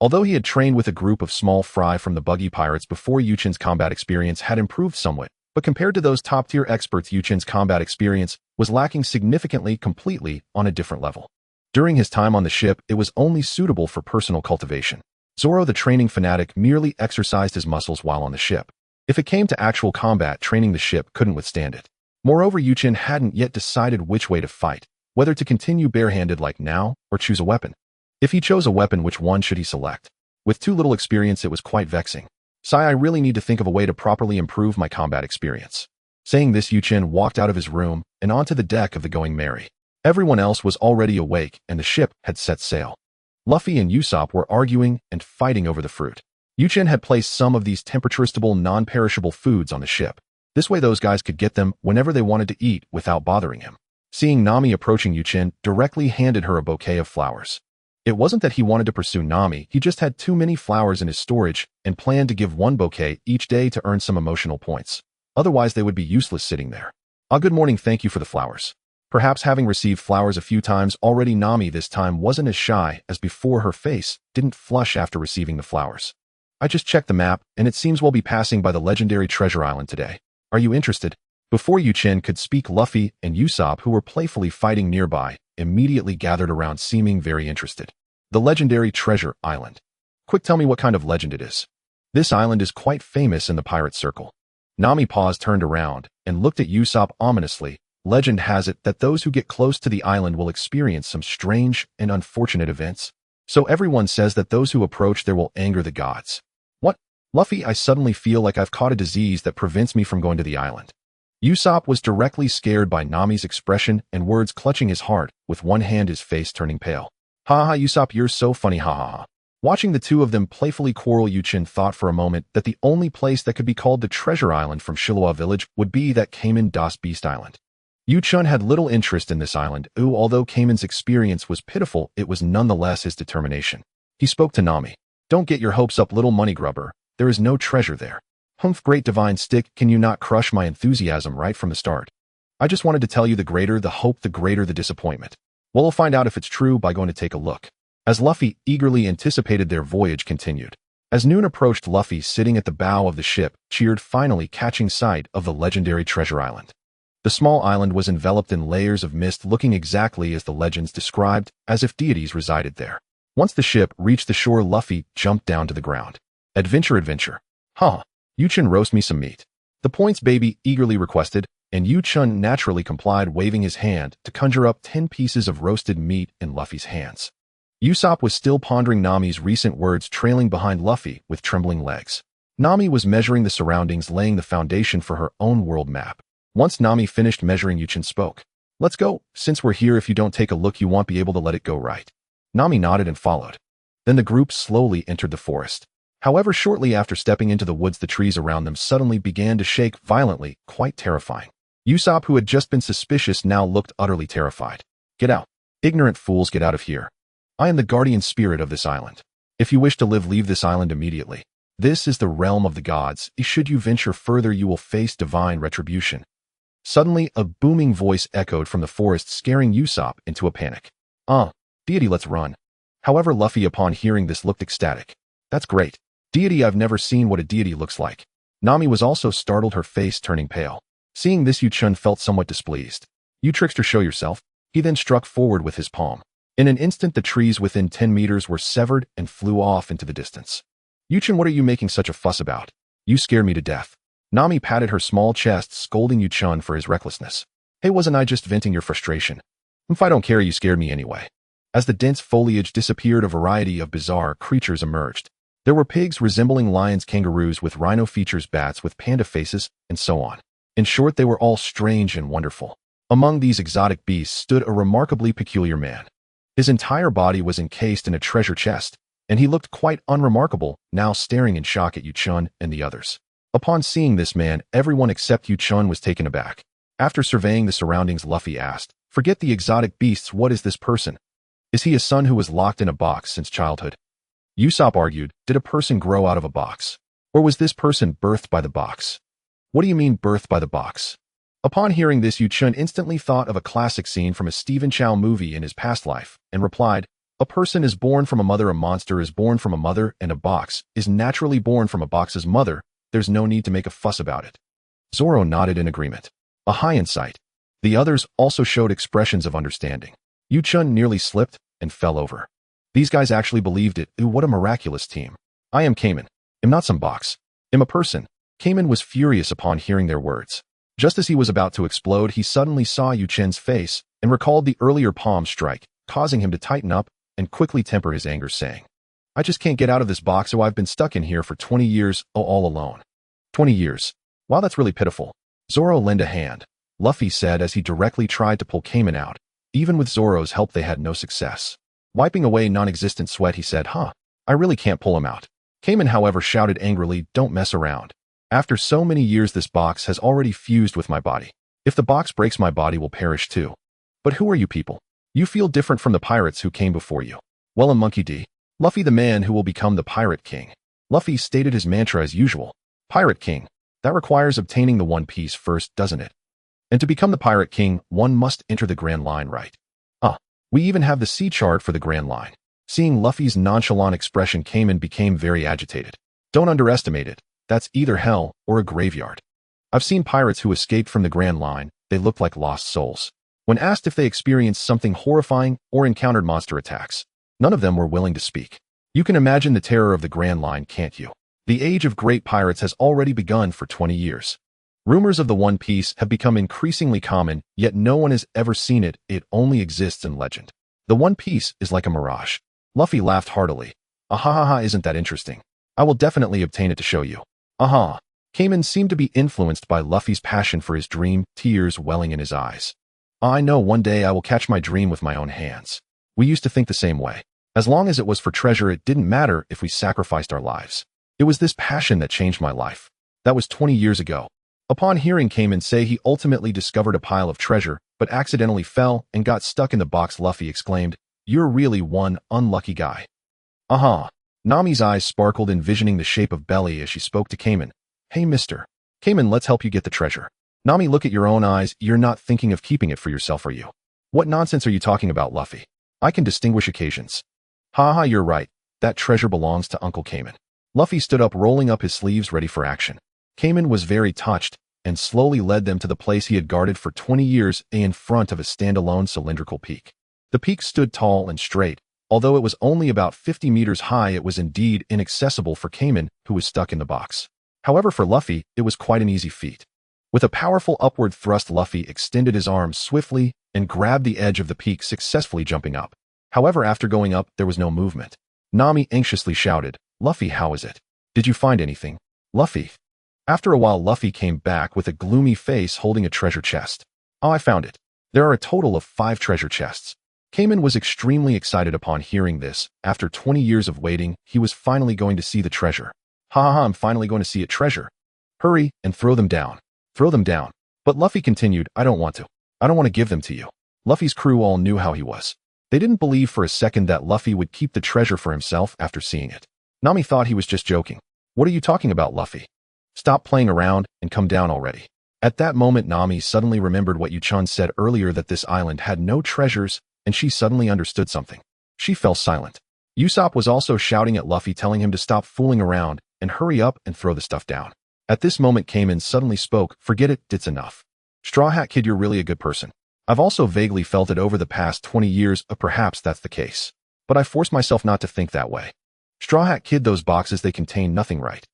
Although he had trained with a group of small fry from the buggy pirates before, Yuchin's combat experience had improved somewhat, but compared to those top-tier experts, Yuchin's combat experience was lacking significantly, completely on a different level. During his time on the ship, it was only suitable for personal cultivation. Zoro, the training fanatic, merely exercised his muscles while on the ship. If it came to actual combat, training the ship couldn't withstand it. Moreover, Yuchin hadn't yet decided which way to fight, whether to continue barehanded like now or choose a weapon. If he chose a weapon, which one should he select? With too little experience, it was quite vexing. I really need to think of a way to properly improve my combat experience. Saying this, Yuchin walked out of his room and onto the deck of the Going Merry. Everyone else was already awake and the ship had set sail. Luffy and Usopp were arguing and fighting over the fruit. Yuchin had placed some of these temperature-stable, non-perishable foods on the ship. This way those guys could get them whenever they wanted to eat without bothering him. Seeing Nami approaching, Yuchin directly handed her a bouquet of flowers. It wasn't that he wanted to pursue Nami, he just had too many flowers in his storage and planned to give one bouquet each day to earn some emotional points. Otherwise they would be useless sitting there. Good morning, thank you for the flowers. Perhaps having received flowers a few times already, Nami this time wasn't as shy as before. Her face didn't flush after receiving the flowers. I just checked the map, and it seems we'll be passing by the legendary treasure island today. Are you interested? Before Yuchin could speak, Luffy and Usopp, who were playfully fighting nearby, immediately gathered around, seeming very interested. The legendary treasure island. Quick, tell me what kind of legend it is. This island is quite famous in the pirate circle. Nami paused, turned around, and looked at Usopp ominously. Legend has it that those who get close to the island will experience some strange and unfortunate events. So everyone says that those who approach there will anger the gods. What? Luffy, I suddenly feel like I've caught a disease that prevents me from going to the island. Usopp was directly scared by Nami's expression and words, clutching his heart, with one hand, his face turning pale. Ha ha, Usopp, you're so funny, ha ha ha. Watching the two of them playfully quarrel, Yuchin thought for a moment that the only place that could be called the treasure island from Shiloh village would be that Cayman Das Beast Island. Yuchin had little interest in this island, although Cayman's experience was pitiful, it was nonetheless his determination. He spoke to Nami. Don't get your hopes up, little money grubber. There is no treasure there. Humph, great divine stick, can you not crush my enthusiasm right from the start? I just wanted to tell you, the greater the hope, the greater the disappointment. Well, we'll find out if it's true by going to take a look. As Luffy eagerly anticipated, their voyage continued. As noon approached, Luffy, sitting at the bow of the ship, cheered, finally catching sight of the legendary treasure island. The small island was enveloped in layers of mist, looking exactly as the legends described, as if deities resided there. Once the ship reached the shore, Luffy jumped down to the ground. Adventure, adventure. Huh. Yuchin, roast me some meat. The points baby eagerly requested, and Yuchin naturally complied, waving his hand to conjure up 10 pieces of roasted meat in Luffy's hands. Usopp was still pondering Nami's recent words, trailing behind Luffy with trembling legs. Nami was measuring the surroundings, laying the foundation for her own world map. Once Nami finished measuring, Chen spoke. Let's go. Since we're here, if you don't take a look, you won't be able to let it go right. Nami nodded and followed. Then the group slowly entered the forest. However, shortly after stepping into the woods, the trees around them suddenly began to shake violently, quite terrifying. Usopp, who had just been suspicious, now looked utterly terrified. Get out. Ignorant fools, get out of here. I am the guardian spirit of this island. If you wish to live, leave this island immediately. This is the realm of the gods. Should you venture further, you will face divine retribution. Suddenly, a booming voice echoed from the forest, scaring Usopp into a panic. Deity, let's run. However, Luffy, upon hearing this, looked ecstatic. That's great. Deity, I've never seen what a deity looks like. Nami was also startled, her face turning pale. Seeing this, Chen felt somewhat displeased. You trickster, show yourself. He then struck forward with his palm. In an instant, the trees within 10 meters were severed and flew off into the distance. Chen, what are you making such a fuss about? You scared me to death. Nami patted her small chest, scolding Chen for his recklessness. Hey, wasn't I just venting your frustration? If I don't care, you scared me anyway. As the dense foliage disappeared, a variety of bizarre creatures emerged. There were pigs resembling lions, kangaroos with rhino features, bats with panda faces, and so on. In short, they were all strange and wonderful. Among these exotic beasts stood a remarkably peculiar man. His entire body was encased in a treasure chest, and he looked quite unremarkable, now staring in shock at Chen and the others. Upon seeing this man, everyone except Chen was taken aback. After surveying the surroundings, Luffy asked, Forget the exotic beasts, what is this person? Is he a son who was locked in a box since childhood? Usopp argued, Did a person grow out of a box? Or was this person birthed by the box? What do you mean, birthed by the box? Upon hearing this, Chen instantly thought of a classic scene from a Stephen Chow movie in his past life, and replied, A person is born from a mother, a monster is born from a mother, and a box is naturally born from a box's mother. There's no need to make a fuss about it. Zoro nodded in agreement. A high insight. The others also showed expressions of understanding. Chen nearly slipped and fell over. These guys actually believed it. Ooh, what a miraculous team. I am Kamen. Am not some box. Am a person. Kamen was furious upon hearing their words. Just as he was about to explode, he suddenly saw Chen's face and recalled the earlier palm strike, causing him to tighten up and quickly temper his anger, saying, I just can't get out of this box, so I've been stuck in here for 20 years, all alone. 20 years. Wow, that's really pitiful. Zoro, lend a hand, Luffy said as he directly tried to pull Kamen out. Even with Zoro's help, they had no success. Wiping away non-existent sweat, he said, I really can't pull him out. Kamen, however, shouted angrily, Don't mess around. After so many years, this box has already fused with my body. If the box breaks, my body will perish too. But who are you people? You feel different from the pirates who came before you. Well, I'm Monkey D. Luffy, the man who will become the Pirate King. Luffy stated his mantra as usual. Pirate King. That requires obtaining the One Piece first, doesn't it? And to become the Pirate King, one must enter the Grand Line, right? We even have the sea chart for the Grand Line. Seeing Luffy's nonchalant expression, Kamen became very agitated. Don't underestimate it. That's either hell or a graveyard. I've seen pirates who escaped from the Grand Line. They looked like lost souls. When asked if they experienced something horrifying or encountered monster attacks, none of them were willing to speak. You can imagine the terror of the Grand Line, can't you? The age of great pirates has already begun for 20 years. Rumors of the One Piece have become increasingly common, yet no one has ever seen it. It only exists in legend. The One Piece is like a mirage. Luffy laughed heartily. Ahahaha, isn't that interesting? I will definitely obtain it to show you. Aha. Kamen seemed to be influenced by Luffy's passion for his dream, tears welling in his eyes. I know, one day I will catch my dream with my own hands. We used to think the same way. As long as it was for treasure, it didn't matter if we sacrificed our lives. It was this passion that changed my life. That was 20 years ago. Upon hearing Kamen say he ultimately discovered a pile of treasure, but accidentally fell and got stuck in the box, Luffy exclaimed, You're really one unlucky guy. Aha. Nami's eyes sparkled, envisioning the shape of Belly as she spoke to Kamen. Hey, mister. Kamen, let's help you get the treasure. Nami, look at your own eyes. You're not thinking of keeping it for yourself, are you? What nonsense are you talking about, Luffy? I can distinguish occasions. Haha, you're right. That treasure belongs to Uncle Kamen. Luffy stood up, rolling up his sleeves, ready for action. Kamen was very touched and slowly led them to the place he had guarded for 20 years in front of a standalone cylindrical peak. The peak stood tall and straight. Although it was only about 50 meters high, it was indeed inaccessible for Kamen, who was stuck in the box. However, for Luffy, it was quite an easy feat. With a powerful upward thrust, Luffy extended his arms swiftly and grabbed the edge of the peak, successfully jumping up. However, after going up, there was no movement. Nami anxiously shouted, Luffy, how is it? Did you find anything? Luffy. After a while, Luffy came back with a gloomy face holding a treasure chest. Oh, I found it. There are a total of 5 treasure chests. Cayman was extremely excited upon hearing this. After 20 years of waiting, he was finally going to see the treasure. Ha ha ha, I'm finally going to see a treasure. Hurry and throw them down. Throw them down. But Luffy continued, I don't want to. I don't want to give them to you. Luffy's crew all knew how he was. They didn't believe for a second that Luffy would keep the treasure for himself after seeing it. Nami thought he was just joking. What are you talking about, Luffy? Stop playing around and come down already. At that moment, Nami suddenly remembered what Chen said earlier, that this island had no treasures, and she suddenly understood something. She fell silent. Usopp was also shouting at Luffy, telling him to stop fooling around and hurry up and throw the stuff down. At this moment, Cayman suddenly spoke, forget it, it's enough. Straw Hat Kid, you're really a good person. I've also vaguely felt it over the past 20 years, perhaps that's the case. But I force myself not to think that way. Straw Hat Kid, those boxes, they contain nothing, right?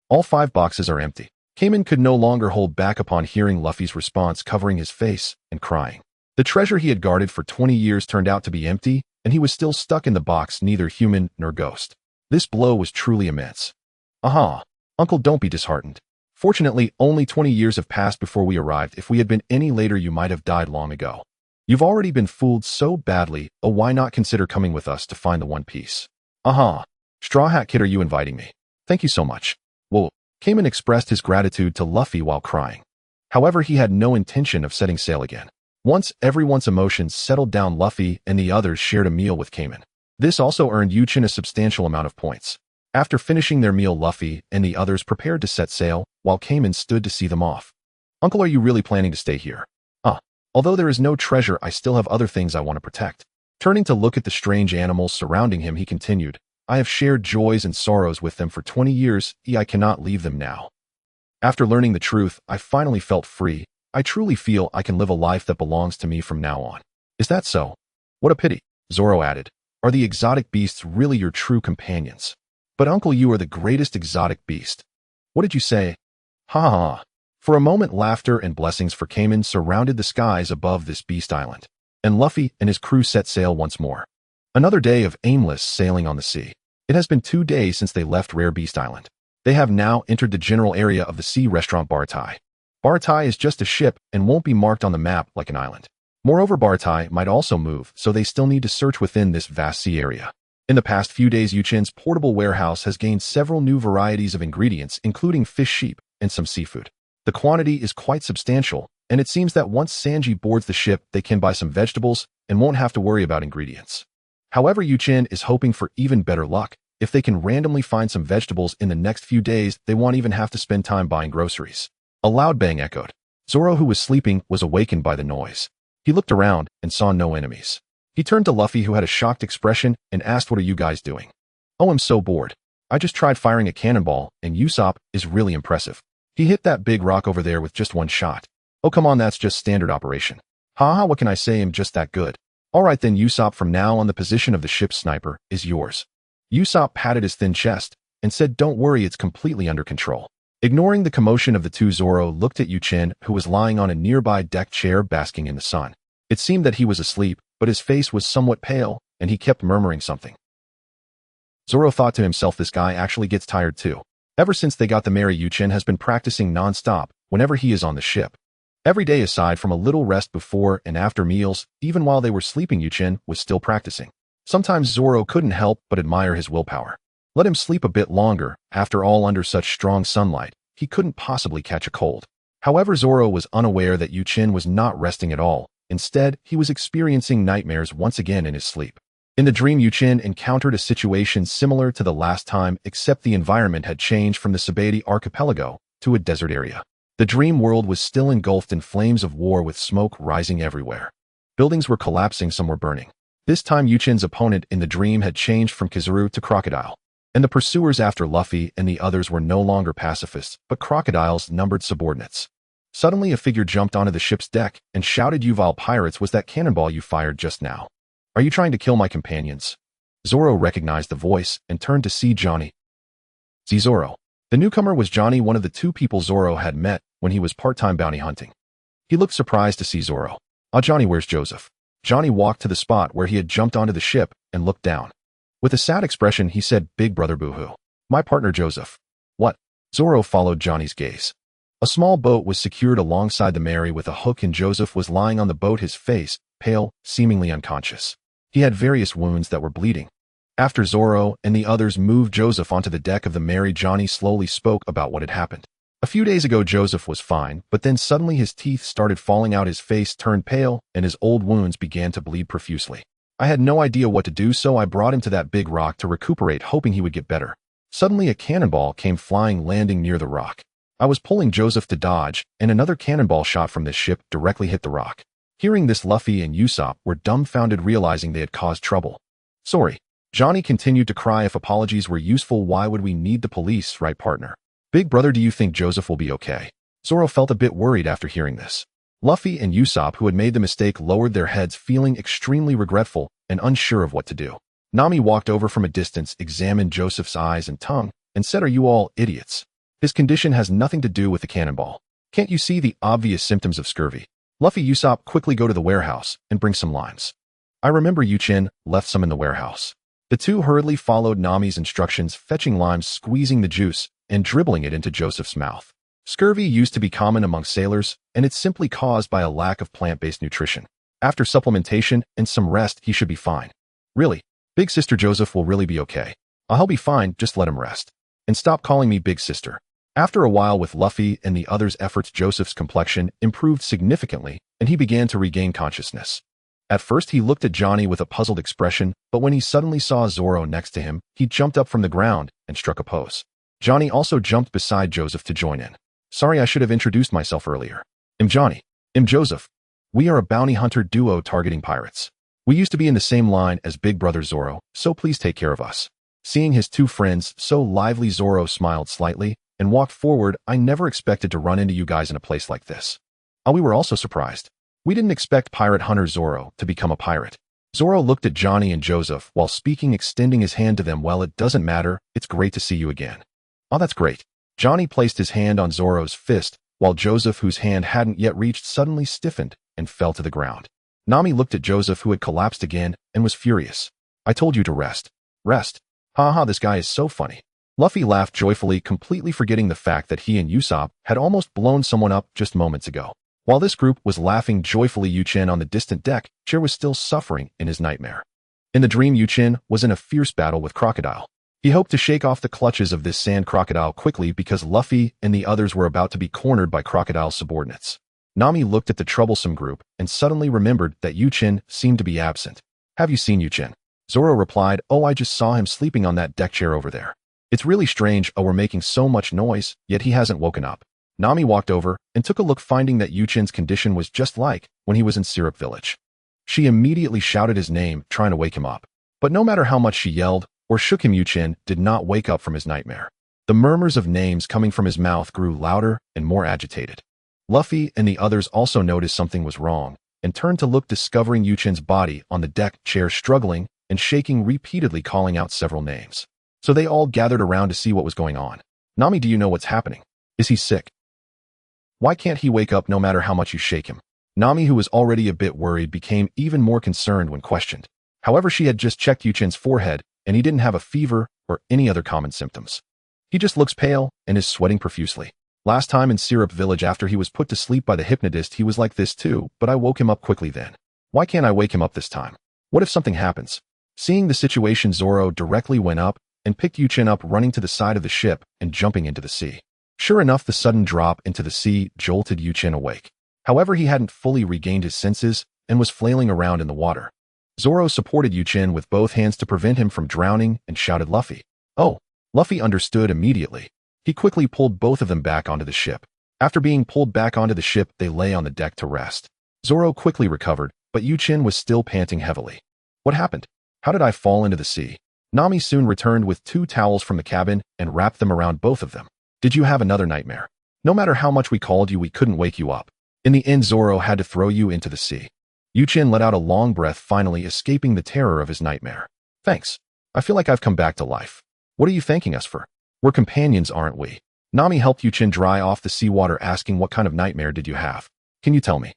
All 5 boxes are empty. Cayman could no longer hold back upon hearing Luffy's response, covering his face and crying. The treasure he had guarded for 20 years turned out to be empty, and he was still stuck in the box, neither human nor ghost. This blow was truly immense. Aha! Uncle, don't be disheartened. Fortunately, only 20 years have passed before we arrived. If we had been any later, you might have died long ago. You've already been fooled so badly, why not consider coming with us to find the One Piece? Aha! Straw Hat Kid, are you inviting me? Thank you so much. Whoa! Cayman expressed his gratitude to Luffy while crying. However, he had no intention of setting sail again. Once everyone's emotions settled down, Luffy and the others shared a meal with Cayman. This also earned Chen a substantial amount of points. After finishing their meal, Luffy and the others prepared to set sail, while Cayman stood to see them off. Uncle, are you really planning to stay here? Although there is no treasure, I still have other things I want to protect. Turning to look at the strange animals surrounding him, he continued, I have shared joys and sorrows with them for 20 years, I cannot leave them now. After learning the truth, I finally felt free. I truly feel I can live a life that belongs to me from now on. Is that so? What a pity, Zoro added. Are the exotic beasts really your true companions? But uncle, you are the greatest exotic beast. What did you say? Ha ha ha. For a moment, laughter and blessings for Cayman surrounded the skies above this beast island, and Luffy and his crew set sail once more. Another day of aimless sailing on the sea. It has been 2 days since they left Rare Beast Island. They have now entered the general area of the sea restaurant Baratai. Baratai is just a ship and won't be marked on the map like an island. Moreover, Baratai might also move, so they still need to search within this vast sea area. In the past few days, Chen's portable warehouse has gained several new varieties of ingredients, including fish, sheep, and some seafood. The quantity is quite substantial, and it seems that once Sanji boards the ship, they can buy some vegetables and won't have to worry about ingredients. However, Chen is hoping for even better luck. If they can randomly find some vegetables in the next few days, they won't even have to spend time buying groceries. A loud bang echoed. Zoro, who was sleeping, was awakened by the noise. He looked around and saw no enemies. He turned to Luffy, who had a shocked expression, and asked, what are you guys doing? Oh, I'm so bored. I just tried firing a cannonball, and Usopp is really impressive. He hit that big rock over there with just 1 shot. Oh, come on, that's just standard operation. Haha, what can I say, I'm just that good. Alright then, Usopp, from now on the position of the ship's sniper is yours. Usopp patted his thin chest and said, don't worry, it's completely under control. Ignoring the commotion of the two, Zoro looked at Chen, who was lying on a nearby deck chair basking in the sun. It seemed that he was asleep, but his face was somewhat pale, and he kept murmuring something. Zoro thought to himself, this guy actually gets tired too. Ever since they got the marry, Chen has been practicing non-stop whenever he is on the ship. Every day aside from a little rest before and after meals, even while they were sleeping, Chen was still practicing. Sometimes Zoro couldn't help but admire his willpower. Let him sleep a bit longer. After all, under such strong sunlight, he couldn't possibly catch a cold. However, Zoro was unaware that Chen was not resting at all. Instead, he was experiencing nightmares once again in his sleep. In the dream, Chen encountered a situation similar to the last time, except the environment had changed from the Sabaody archipelago to a desert area. The dream world was still engulfed in flames of war, with smoke rising everywhere. Buildings were collapsing, some were burning. This time, Chen's opponent in the dream had changed from Kizaru to Crocodile, and the pursuers after Luffy and the others were no longer pacifists, but Crocodile's numbered subordinates. Suddenly, a figure jumped onto the ship's deck and shouted, "You vile pirates, was that cannonball you fired just now? Are you trying to kill my companions?" Zoro recognized the voice and turned to see Johnny. Zoro. The newcomer was Johnny, one of the 2 people Zoro had met when he was part-time bounty hunting. He looked surprised to see Zoro. "Ah, Johnny, where's Joseph?" Johnny walked to the spot where he had jumped onto the ship and looked down. With a sad expression, he said, "Big brother, boo-hoo. My partner Joseph." "What?" Zoro followed Johnny's gaze. A small boat was secured alongside the Mary with a hook and Joseph was lying on the boat, his face, pale, seemingly unconscious. He had various wounds that were bleeding. After Zoro and the others moved Joseph onto the deck of the Mary, Johnny slowly spoke about what had happened. A few days ago Joseph was fine, but then suddenly his teeth started falling out, his face turned pale, and his old wounds began to bleed profusely. I had no idea what to do, so I brought him to that big rock to recuperate, hoping he would get better. Suddenly a cannonball came flying, landing near the rock. I was pulling Joseph to dodge, and another cannonball shot from this ship directly hit the rock. Hearing this, Luffy and Usopp were dumbfounded, realizing they had caused trouble. Sorry. Johnny continued to cry. If apologies were useful, why would we need the police, right, partner? Big brother, do you think Joseph will be okay? Zoro felt a bit worried after hearing this. Luffy and Usopp, who had made the mistake, lowered their heads, feeling extremely regretful and unsure of what to do. Nami walked over from a distance, examined Joseph's eyes and tongue, and said, "Are you all idiots? His condition has nothing to do with the cannonball. Can't you see the obvious symptoms of scurvy? Luffy, Usopp, quickly go to the warehouse and bring some limes." I remember Chen left some in the warehouse. The two hurriedly followed Nami's instructions, fetching limes, squeezing the juice, and dribbling it into Joseph's mouth. Scurvy used to be common among sailors, and it's simply caused by a lack of plant-based nutrition. After supplementation and some rest, he should be fine. Really? Big sister, Joseph will really be okay. I'll be fine, just let him rest. And stop calling me big sister. After a while, with Luffy and the others' efforts, Joseph's complexion improved significantly, and he began to regain consciousness. At first, he looked at Johnny with a puzzled expression, but when he suddenly saw Zoro next to him, he jumped up from the ground and struck a pose. Johnny also jumped beside Joseph to join in. Sorry, I should have introduced myself earlier. I'm Johnny. I'm Joseph. We are a bounty hunter duo targeting pirates. We used to be in the same line as big brother Zoro, so please take care of us. Seeing his two friends so lively, Zoro smiled slightly and walked forward. I never expected to run into you guys in a place like this. We were also surprised. We didn't expect pirate hunter Zoro to become a pirate. Zoro looked at Johnny and Joseph while speaking, extending his hand to them. Well, it doesn't matter. It's great to see you again. Oh, that's great. Johnny placed his hand on Zoro's fist, while Joseph, whose hand hadn't yet reached, suddenly stiffened and fell to the ground. Nami looked at Joseph, who had collapsed again, and was furious. I told you to rest. Rest? Ha, this guy is so funny. Luffy laughed joyfully, completely forgetting the fact that he and Usopp had almost blown someone up just moments ago. While this group was laughing joyfully, Chen on the distant deck chair was still suffering in his nightmare. In the dream, Chen was in a fierce battle with Crocodile. He hoped to shake off the clutches of this sand crocodile quickly because Luffy and the others were about to be cornered by Crocodile's subordinates. Nami looked at the troublesome group and suddenly remembered that Chen seemed to be absent. Have you seen Chen? Zoro replied, Oh, I just saw him sleeping on that deck chair over there. It's really strange, we're making so much noise, yet he hasn't woken up. Nami walked over and took a look, finding that Chen's condition was just like when he was in Syrup Village. She immediately shouted his name, trying to wake him up. But no matter how much she yelled or shook him, Chen did not wake up from his nightmare. The murmurs of names coming from his mouth grew louder and more agitated. Luffy and the others also noticed something was wrong and turned to look, discovering Chen's body on the deck chair, struggling and shaking, repeatedly calling out several names. So they all gathered around to see what was going on. Nami, do you know what's happening? Is he sick? Why can't he wake up no matter how much you shake him? Nami, who was already a bit worried, became even more concerned when questioned. However, she had just checked Chen's forehead, and he didn't have a fever or any other common symptoms. He just looks pale and is sweating profusely. Last time in Syrup Village, after he was put to sleep by the hypnotist, he was like this too, but I woke him up quickly then. Why can't I wake him up this time? What if something happens? Seeing the situation, Zoro directly went up and picked Chen up, running to the side of the ship and jumping into the sea. Sure enough, the sudden drop into the sea jolted Chen awake. However, he hadn't fully regained his senses and was flailing around in the water. Zoro supported Chen with both hands to prevent him from drowning and shouted, Luffy. Oh, Luffy understood immediately. He quickly pulled both of them back onto the ship. After being pulled back onto the ship, they lay on the deck to rest. Zoro quickly recovered, but Chen was still panting heavily. What happened? How did I fall into the sea? Nami soon returned with 2 towels from the cabin and wrapped them around both of them. Did you have another nightmare? No matter how much we called you, we couldn't wake you up. In the end, Zoro had to throw you into the sea. Chen let out a long breath, finally escaping the terror of his nightmare. Thanks. I feel like I've come back to life. What are you thanking us for? We're companions, aren't we? Nami helped Chen dry off the seawater, asking, what kind of nightmare did you have? Can you tell me?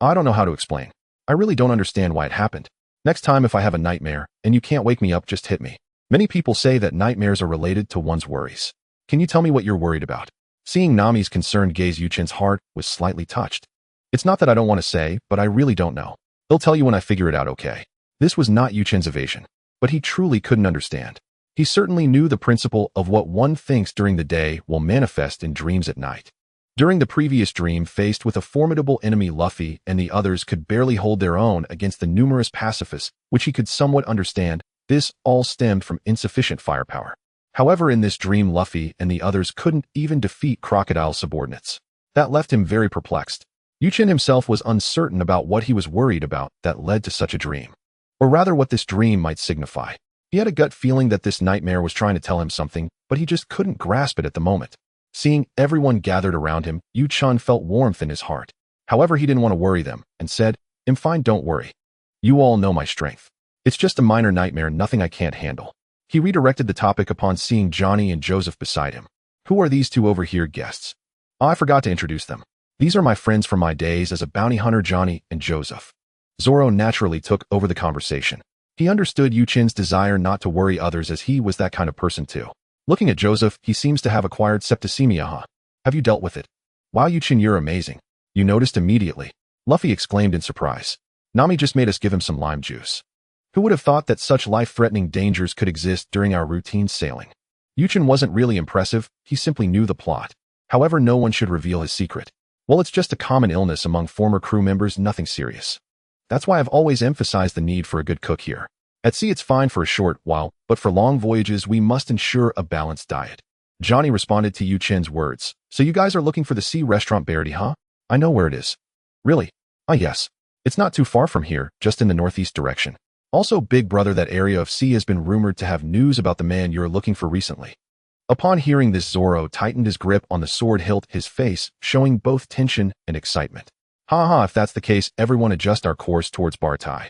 I don't know how to explain. I really don't understand why it happened. Next time if I have a nightmare and you can't wake me up, just hit me. Many people say that nightmares are related to one's worries. Can you tell me what you're worried about? Seeing Nami's concerned gaze, Yuchen's heart was slightly touched. It's not that I don't want to say, but I really don't know. He'll tell you when I figure it out, okay? This was not Yuchen's evasion, but he truly couldn't understand. He certainly knew the principle of what one thinks during the day will manifest in dreams at night. During the previous dream, faced with a formidable enemy, Luffy and the others could barely hold their own against the numerous pacifists, which he could somewhat understand. This all stemmed from insufficient firepower. However, in this dream, Luffy and the others couldn't even defeat Crocodile's subordinates. That left him very perplexed. Yuchen himself was uncertain about what he was worried about that led to such a dream. Or rather, what this dream might signify. He had a gut feeling that this nightmare was trying to tell him something, but he just couldn't grasp it at the moment. Seeing everyone gathered around him, Yuchen felt warmth in his heart. However, he didn't want to worry them, and said, "I'm fine, don't worry. You all know my strength. It's just a minor nightmare, nothing I can't handle." He redirected the topic upon seeing Johnny and Joseph beside him. "Who are these two over here guests? Oh, I forgot to introduce them. These are my friends from my days as a bounty hunter, Johnny and Joseph." Zoro naturally took over the conversation. He understood Yuchen's desire not to worry others, as he was that kind of person too. Looking at Joseph, he seems to have acquired septicemia, huh? Have you dealt with it? Wow, Yuchen, you're amazing. You noticed immediately. Luffy exclaimed in surprise. Nami just made us give him some lime juice. Who would have thought that such life-threatening dangers could exist during our routine sailing? Yuchen wasn't really impressive, he simply knew the plot. However, no one should reveal his secret. Well, it's just a common illness among former crew members, nothing serious. That's why I've always emphasized the need for a good cook here. At sea it's fine for a short while, but for long voyages we must ensure a balanced diet. Johnny responded to Yuchen's words. So you guys are looking for the sea restaurant Barity, huh? I know where it is. Really? Ah yes. It's not too far from here, just in the northeast direction. Also, big brother, that area of sea has been rumored to have news about the man you're looking for recently. Upon hearing this, Zoro tightened his grip on the sword hilt, his face showing both tension and excitement. Haha, if that's the case, everyone adjust our course towards Bartai.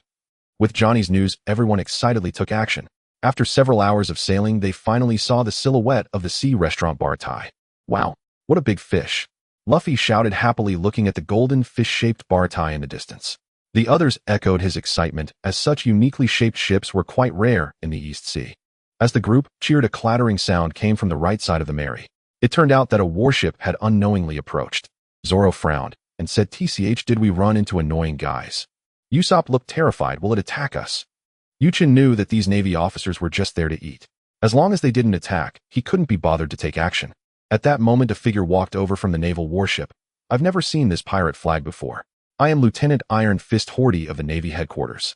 With Johnny's news, everyone excitedly took action. After several hours of sailing, they finally saw the silhouette of the sea restaurant Bartai. Wow, what a big fish. Luffy shouted happily, looking at the golden fish-shaped Bartai in the distance. The others echoed his excitement, as such uniquely shaped ships were quite rare in the East Sea. As the group cheered, a clattering sound came from the right side of the Mary. It turned out that a warship had unknowingly approached. Zoro frowned and said, "TCH, did we run into annoying guys?" Usopp looked terrified. "Will it attack us?" Yuchen knew that these Navy officers were just there to eat. As long as they didn't attack, he couldn't be bothered to take action. At that moment, a figure walked over from the naval warship. "I've never seen this pirate flag before. I am Lieutenant Iron Fist Hordy of the Navy headquarters."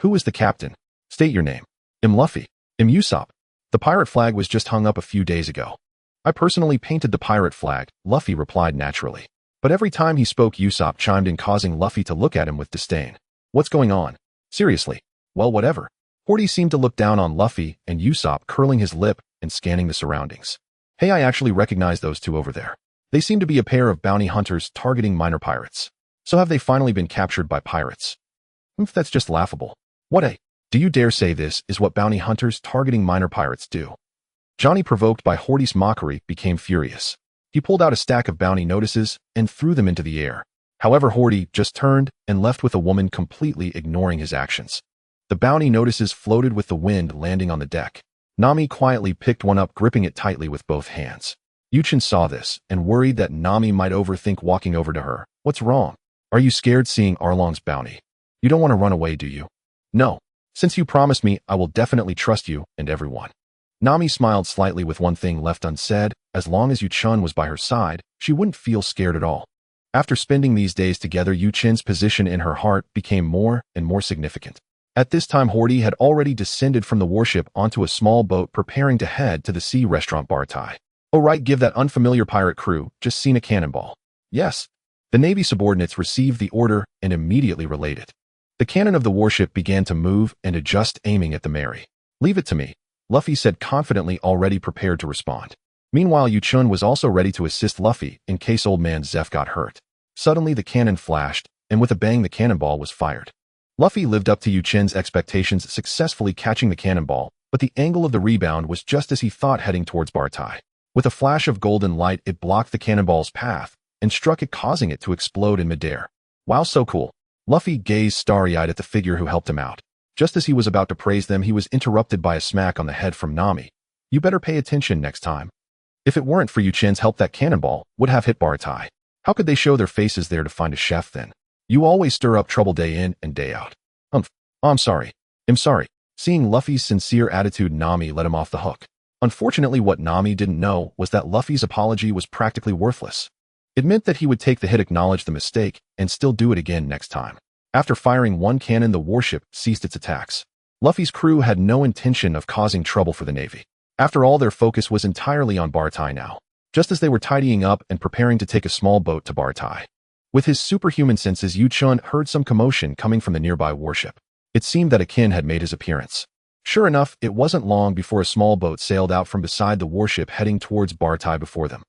"Who is the captain? State your name." "I'm Luffy." "I'm Usopp. The pirate flag was just hung up a few days ago." "I personally painted the pirate flag," Luffy replied naturally. But every time he spoke, Usopp chimed in, causing Luffy to look at him with disdain. "What's going on? Seriously?" "Well, whatever." Hordy seemed to look down on Luffy and Usopp, curling his lip and scanning the surroundings. "Hey, I actually recognize those two over there. They seem to be a pair of bounty hunters targeting minor pirates. So have they finally been captured by pirates?" That's just laughable. "What a... Do you dare say this is what bounty hunters targeting minor pirates do?" Johnny, provoked by Hordy's mockery, became furious. He pulled out a stack of bounty notices and threw them into the air. However, Hordy just turned and left with a woman, completely ignoring his actions. The bounty notices floated with the wind, landing on the deck. Nami quietly picked one up, gripping it tightly with both hands. Yuchen saw this and worried that Nami might overthink walking over to her. "What's wrong? Are you scared seeing Arlong's bounty? You don't want to run away, do you?" "No. Since you promised me, I will definitely trust you and everyone." Nami smiled slightly, with one thing left unsaid. As long as Yuchen was by her side, she wouldn't feel scared at all. After spending these days together, Yuchen's position in her heart became more and more significant. At this time, Hordy had already descended from the warship onto a small boat, preparing to head to the sea restaurant Bartai. "Oh right, give that unfamiliar pirate crew just seen a cannonball." "Yes." The Navy subordinates received the order and immediately relayed it. The cannon of the warship began to move and adjust, aiming at the Mary. "Leave it to me," Luffy said confidently, already prepared to respond. Meanwhile, Yuchen was also ready to assist Luffy in case old man Zeph got hurt. Suddenly the cannon flashed, and with a bang the cannonball was fired. Luffy lived up to Yuchen's expectations, successfully catching the cannonball, but the angle of the rebound was just as he thought, heading towards Bartai. With a flash of golden light, it blocked the cannonball's path and struck it, causing it to explode in midair. "Wow, so cool." Luffy gazed starry-eyed at the figure who helped him out. Just as he was about to praise them, he was interrupted by a smack on the head from Nami. "You better pay attention next time." If it weren't for Chen's help, that cannonball would have hit Baratai. How could they show their faces there to find a chef then? You always stir up trouble day in and day out. I'm sorry. I'm sorry. Seeing Luffy's sincere attitude, Nami let him off the hook. Unfortunately, what Nami didn't know was that Luffy's apology was practically worthless. It meant that he would take the hit, acknowledge the mistake, and still do it again next time. After firing one cannon, the warship ceased its attacks. Luffy's crew had no intention of causing trouble for the Navy. After all, their focus was entirely on Baratai now, just as they were tidying up and preparing to take a small boat to Baratai. With his superhuman senses, Chen heard some commotion coming from the nearby warship. It seemed that a kin had made his appearance. Sure enough, it wasn't long before a small boat sailed out from beside the warship heading towards Baratai before them.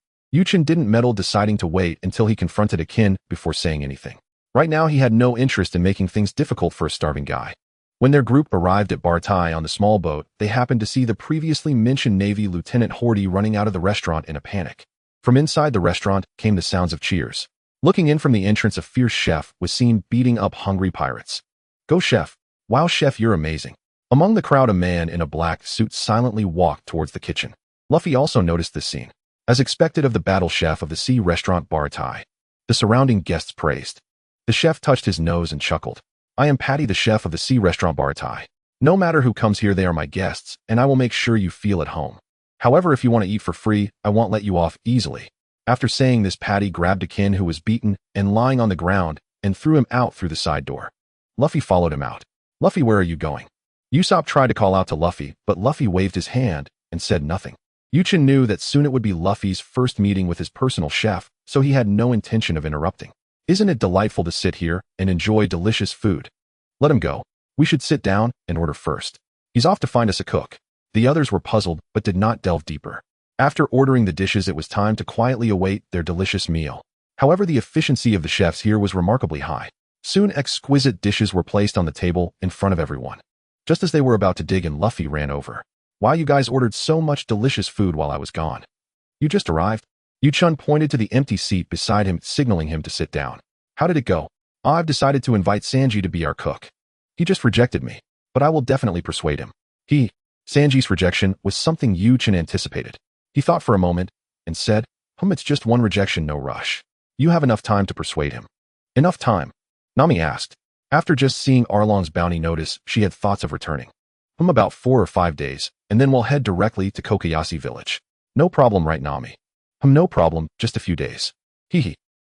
Chen didn't meddle, deciding to wait until he confronted a kin before saying anything. Right now, he had no interest in making things difficult for a starving guy. When their group arrived at Baratai on the small boat, they happened to see the previously mentioned Navy Lieutenant Horty running out of the restaurant in a panic. From inside the restaurant came the sounds of cheers. Looking in from the entrance, a fierce chef was seen beating up hungry pirates. "Go, chef. Wow, chef, you're amazing." Among the crowd, a man in a black suit silently walked towards the kitchen. Luffy also noticed this scene. As expected of the battle chef of the sea restaurant Baratai, the surrounding guests praised. The chef touched his nose and chuckled. "I am Patty, the chef of the sea restaurant Baratai. No matter who comes here, they are my guests, and I will make sure you feel at home. However, if you want to eat for free, I won't let you off easily." After saying this, Patty grabbed a kin who was beaten and lying on the ground and threw him out through the side door. Luffy followed him out. "Luffy, where are you going?" Usopp tried to call out to Luffy, but Luffy waved his hand and said nothing. Chen knew that soon it would be Luffy's first meeting with his personal chef, so he had no intention of interrupting. "Isn't it delightful to sit here and enjoy delicious food?" "Let him go. We should sit down and order first. He's off to find us a cook." The others were puzzled but did not delve deeper. After ordering the dishes, it was time to quietly await their delicious meal. However, the efficiency of the chefs here was remarkably high. Soon, exquisite dishes were placed on the table in front of everyone. Just as they were about to dig in, Luffy ran over. "Why, you guys ordered so much delicious food while I was gone." "You just arrived?" Chen pointed to the empty seat beside him, signaling him to sit down. "How did it go?" "I've decided to invite Sanji to be our cook. He just rejected me, but I will definitely persuade him." Sanji's rejection was something Chen anticipated. He thought for a moment and said, It's just one rejection, no rush. You have enough time to persuade him." "Enough time?" Nami asked. After just seeing Arlong's bounty notice, she had thoughts of returning. About 4 or 5 days, and then we'll head directly to Kokoyashi village." "No problem, right, Nami?" No problem, just a few days."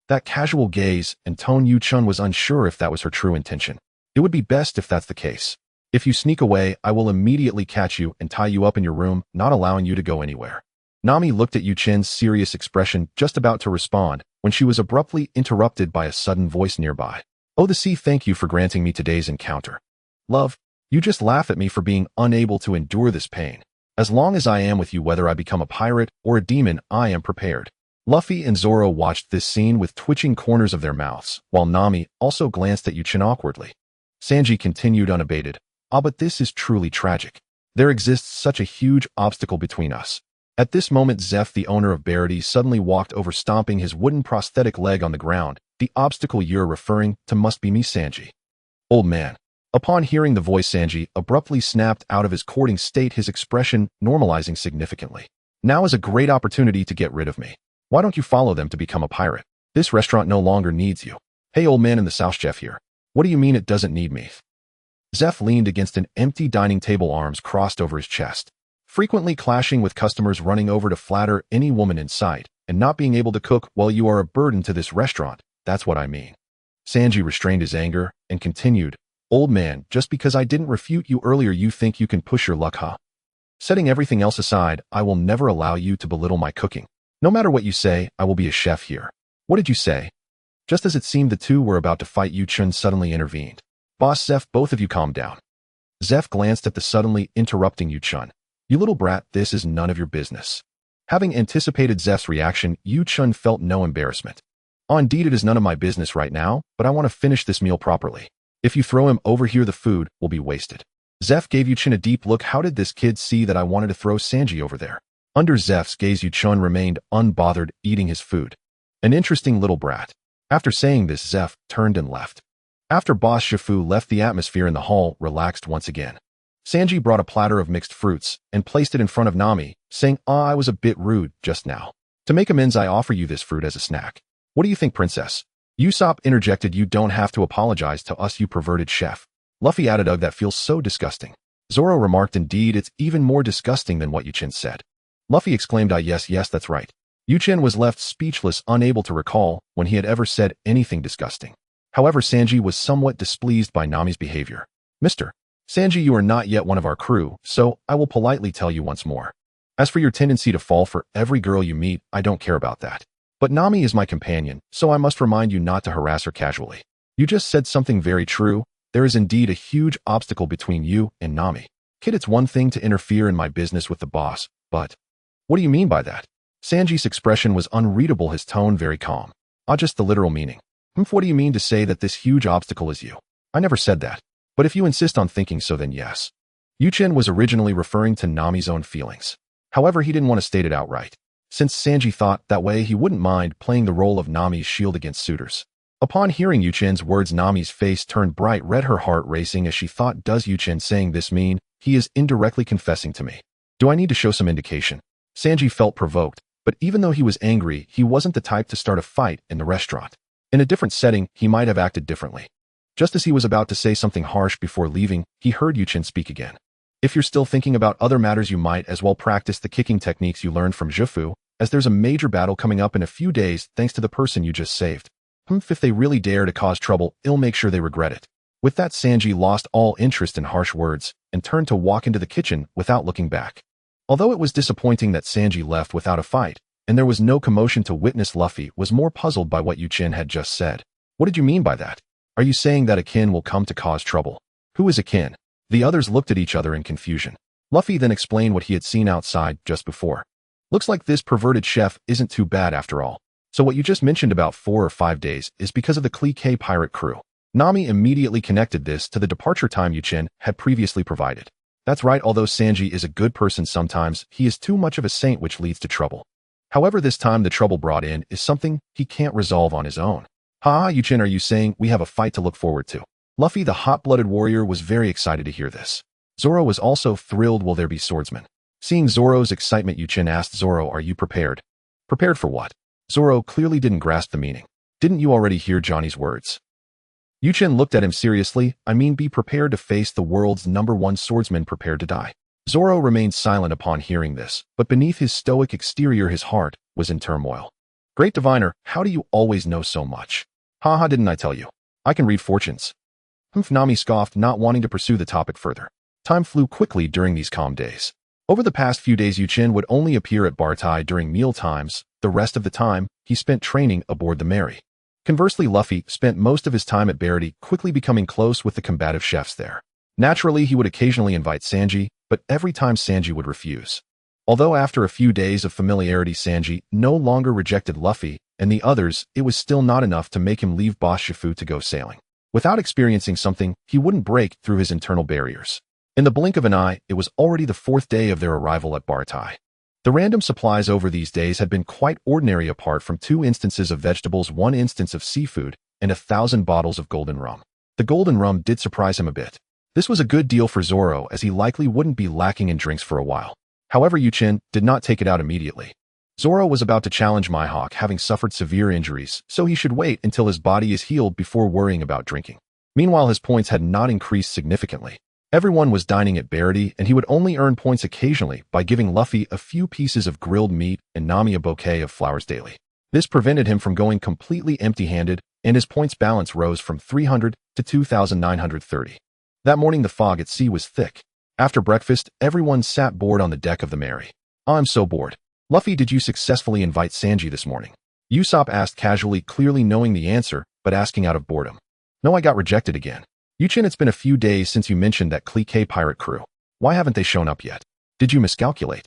That casual gaze and tone, Chen was unsure if that was her true intention. "It would be best if that's the case. If you sneak away, I will immediately catch you and tie you up in your room, not allowing you to go anywhere." Nami looked at Chen's serious expression, just about to respond, when she was abruptly interrupted by a sudden voice nearby. "Oh, the sea, thank you for granting me today's encounter. Love, you just laugh at me for being unable to endure this pain. As long as I am with you, whether I become a pirate or a demon, I am prepared." Luffy and Zoro watched this scene with twitching corners of their mouths, while Nami also glanced at Chen awkwardly. Sanji continued unabated. But this is truly tragic. There exists such a huge obstacle between us." At this moment, Zeph, the owner of Barity, suddenly walked over, stomping his wooden prosthetic leg on the ground. "The obstacle you're referring to must be me, Sanji." "Old man." Upon hearing the voice, Sanji abruptly snapped out of his courting state, his expression normalizing significantly. "Now is a great opportunity to get rid of me. Why don't you follow them to become a pirate? This restaurant no longer needs you." "Hey, old man in the South, chef here. What do you mean it doesn't need me?" Zeph leaned against an empty dining table, arms crossed over his chest. "Frequently clashing with customers, running over to flatter any woman in sight, and not being able to cook while you are a burden to this restaurant. That's what I mean." Sanji restrained his anger and continued, "Old man, just because I didn't refute you earlier, you think you can push your luck, huh? Setting everything else aside, I will never allow you to belittle my cooking. No matter what you say, I will be a chef here." "What did you say?" Just as it seemed the two were about to fight, Chen suddenly intervened. "Boss Zeph, both of you calm down." Zeph glanced at the suddenly interrupting Chen. "You little brat, this is none of your business." Having anticipated Zeph's reaction, Chen felt no embarrassment. "Indeed, it is none of my business right now, but I want to finish this meal properly. If you throw him over here, the food will be wasted." Zeph gave Chen a deep look. How did this kid see that I wanted to throw Sanji over there? Under Zeph's gaze, Chen remained unbothered, eating his food. An interesting little brat. After saying this, Zeph turned and left. After Boss Shifu left, the atmosphere in the hall relaxed once again. Sanji brought a platter of mixed fruits and placed it in front of Nami, saying, I was a bit rude just now. To make amends, I offer you this fruit as a snack. What do you think, princess? Usopp interjected, you don't have to apologize to us, you perverted chef. Luffy added, ugh, that feels so disgusting. Zoro remarked, indeed, it's even more disgusting than what Chen said. Luffy exclaimed, yes, that's right. Chen was left speechless, unable to recall when he had ever said anything disgusting. However, Sanji was somewhat displeased by Nami's behavior. Mr. Sanji, you are not yet one of our crew, so I will politely tell you once more. As for your tendency to fall for every girl you meet, I don't care about that. But Nami is my companion, so I must remind you not to harass her casually. You just said something very true. There is indeed a huge obstacle between you and Nami. Kid, it's one thing to interfere in my business with the boss, but what do you mean by that? Sanji's expression was unreadable, his tone very calm. Just the literal meaning. What do you mean to say that this huge obstacle is you? I never said that. But if you insist on thinking so, then yes. Chen was originally referring to Nami's own feelings. However, he didn't want to state it outright. Since Sanji thought that way he wouldn't mind playing the role of Nami's shield against suitors. Upon hearing Chen's words, Nami's face turned bright red, her heart racing as she thought, does Chen saying this mean he is indirectly confessing to me? Do I need to show some indication? Sanji felt provoked, but even though he was angry, he wasn't the type to start a fight in the restaurant. In a different setting, he might have acted differently. Just as he was about to say something harsh before leaving, he heard Chen speak again. If you're still thinking about other matters, you might as well practice the kicking techniques you learned from Zhifu, as there's a major battle coming up in a few days thanks to the person you just saved. If they really dare to cause trouble, I'll make sure they regret it. With that, Sanji lost all interest in harsh words and turned to walk into the kitchen without looking back. Although it was disappointing that Sanji left without a fight, and there was no commotion to witness, Luffy was more puzzled by what Chen had just said. What did you mean by that? Are you saying that Akin will come to cause trouble? Who is Akin? The others looked at each other in confusion. Luffy then explained what he had seen outside just before. Looks like this perverted chef isn't too bad after all. So what you just mentioned about 4 or 5 days is because of the clique pirate crew. Nami immediately connected this to the departure time Chen had previously provided. That's right, although Sanji is a good person sometimes, he is too much of a saint, which leads to trouble. However, this time the trouble brought in is something he can't resolve on his own. Chen, are you saying we have a fight to look forward to? Luffy, the hot-blooded warrior, was very excited to hear this. Zoro was also thrilled. Will there be swordsmen? Seeing Zoro's excitement, Chen asked Zoro, are you prepared? Prepared for what? Zoro clearly didn't grasp the meaning. Didn't you already hear Johnny's words? Chen looked at him seriously. I mean, be prepared to face the world's #1 swordsman, prepared to die. Zoro remained silent upon hearing this, but beneath his stoic exterior his heart was in turmoil. Great diviner, how do you always know so much? Didn't I tell you? I can read fortunes. Nami scoffed, not wanting to pursue the topic further. Time flew quickly during these calm days. Over the past few days, Chen would only appear at Bartai during meal times. The rest of the time, he spent training aboard the Mary. Conversely, Luffy spent most of his time at Barity, quickly becoming close with the combative chefs there. Naturally, he would occasionally invite Sanji, but every time Sanji would refuse. Although after a few days of familiarity, Sanji no longer rejected Luffy and the others, it was still not enough to make him leave Boss Shifu to go sailing. Without experiencing something, he wouldn't break through his internal barriers. In the blink of an eye, it was already the 4th day of their arrival at Bartai. The random supplies over these days had been quite ordinary apart from 2 instances of vegetables, 1 instance of seafood, and 1,000 bottles of golden rum. The golden rum did surprise him a bit. This was a good deal for Zoro, as he likely wouldn't be lacking in drinks for a while. However, Chen did not take it out immediately. Zoro was about to challenge Mihawk, having suffered severe injuries, so he should wait until his body is healed before worrying about drinking. Meanwhile, his points had not increased significantly. Everyone was dining at Barity, and he would only earn points occasionally by giving Luffy a few pieces of grilled meat and Nami a bouquet of flowers daily. This prevented him from going completely empty-handed, and his points balance rose from 300 to 2,930. That morning, the fog at sea was thick. After breakfast, everyone sat bored on the deck of the Mary. I'm so bored. Luffy, did you successfully invite Sanji this morning? Usopp asked casually, clearly knowing the answer, but asking out of boredom. No, I got rejected again. Chen, it's been a few days since you mentioned that clique pirate crew. Why haven't they shown up yet? Did you miscalculate?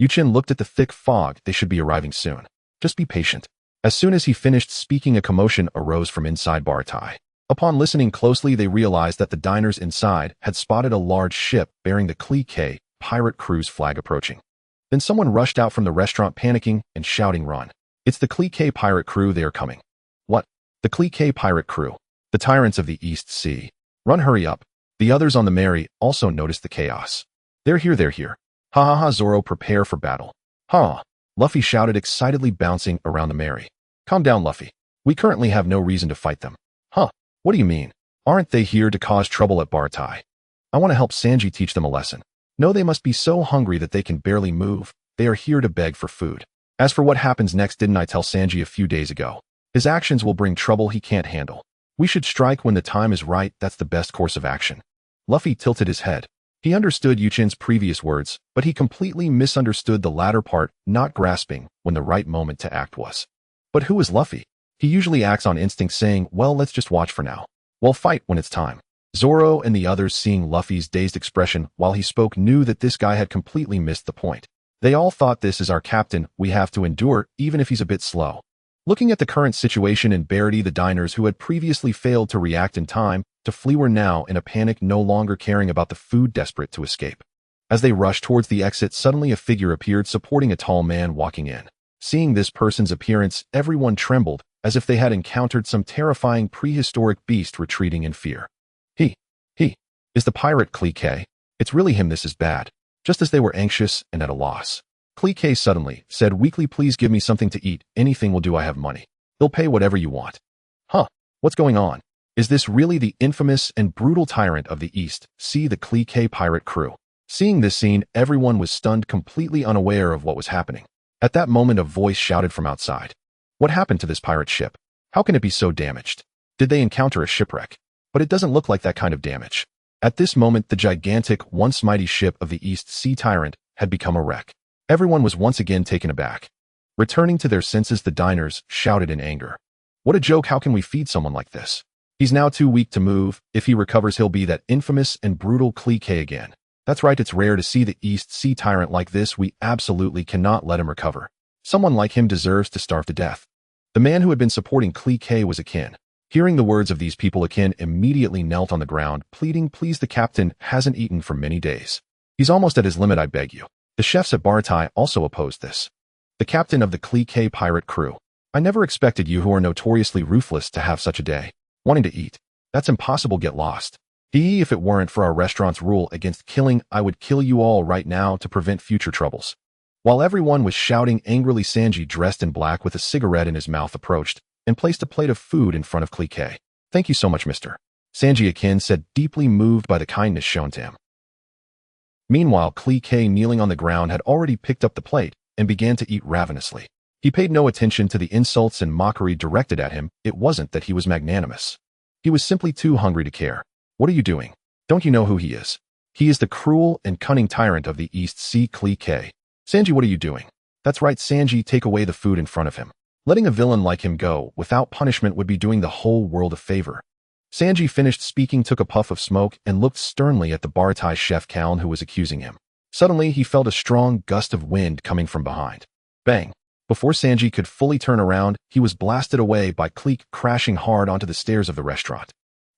Chen looked at the thick fog. They should be arriving soon. Just be patient. As soon as he finished speaking, a commotion arose from inside Bartai. Upon listening closely, they realized that the diners inside had spotted a large ship bearing the clique pirate crew's flag approaching. Then someone rushed out from the restaurant panicking and shouting, run. It's the clique pirate crew, they are coming. What? The clique pirate crew? The tyrants of the East Sea. Run, hurry up. The others on the Mary also noticed the chaos. They're here. Ha ha ha, Zoro, prepare for battle. Ha! Luffy shouted excitedly, bouncing around the Mary. Calm down, Luffy. We currently have no reason to fight them. Huh? What do you mean? Aren't they here to cause trouble at Bartai? I want to help Sanji teach them a lesson. No, they must be so hungry that they can barely move. They are here to beg for food. As for what happens next, didn't I tell Sanji a few days ago? His actions will bring trouble he can't handle. We should strike when the time is right. That's the best course of action. Luffy tilted his head. He understood Yuchin's previous words, but he completely misunderstood the latter part, not grasping when the right moment to act was. But who is Luffy? He usually acts on instinct, saying, well, let's just watch for now. We'll fight when it's time. Zoro and the others, seeing Luffy's dazed expression while he spoke, knew that this guy had completely missed the point. They all thought, this is our captain, we have to endure, even if he's a bit slow. Looking at the current situation in Barity, the diners who had previously failed to react in time to flee were now in a panic, no longer caring about the food, desperate to escape. As they rushed towards the exit, suddenly a figure appeared supporting a tall man walking in. Seeing this person's appearance, everyone trembled, as if they had encountered some terrifying prehistoric beast retreating in fear. He is the pirate Clique. It's really him, this is bad. Just as they were anxious and at a loss, Clique suddenly said weakly, please give me something to eat, anything will do, I have money. They'll pay whatever you want. Huh, what's going on? Is this really the infamous and brutal tyrant of the East? See the Clique pirate crew. Seeing this scene, everyone was stunned, completely unaware of what was happening. At that moment, a voice shouted from outside. What happened to this pirate ship? How can it be so damaged? Did they encounter a shipwreck? But it doesn't look like that kind of damage. At this moment, the gigantic, once mighty ship of the East Sea Tyrant had become a wreck. Everyone was once again taken aback. Returning to their senses, the diners shouted in anger. What a joke, how can we feed someone like this? He's now too weak to move. If he recovers, he'll be that infamous and brutal Clique again. That's right, it's rare to see the East Sea Tyrant like this. We absolutely cannot let him recover. Someone like him deserves to starve to death. The man who had been supporting Clique was Akin. Hearing the words of these people, Akin immediately knelt on the ground, pleading, please, the captain hasn't eaten for many days. He's almost at his limit, I beg you. The chefs at Bartai also opposed this. The captain of the Clique pirate crew. I never expected you, who are notoriously ruthless, to have such a day. Wanting to eat. That's impossible, get lost. If it weren't for our restaurant's rule against killing, I would kill you all right now to prevent future troubles. While everyone was shouting angrily, Sanji, dressed in black with a cigarette in his mouth, approached and placed a plate of food in front of Clique. Thank you so much, Mr. Sanji, Akin said, deeply moved by the kindness shown to him. Meanwhile, Clique, kneeling on the ground, had already picked up the plate and began to eat ravenously. He paid no attention to the insults and mockery directed at him. It wasn't that he was magnanimous. He was simply too hungry to care. What are you doing? Don't you know who he is? He is the cruel and cunning tyrant of the East Sea, Clique. Sanji, what are you doing? That's right, Sanji, take away the food in front of him. Letting a villain like him go without punishment would be doing the whole world a favor. Sanji finished speaking, took a puff of smoke, and looked sternly at the Bartai chef Caln, who was accusing him. Suddenly, he felt a strong gust of wind coming from behind. Bang! Before Sanji could fully turn around, he was blasted away by Clique, crashing hard onto the stairs of the restaurant.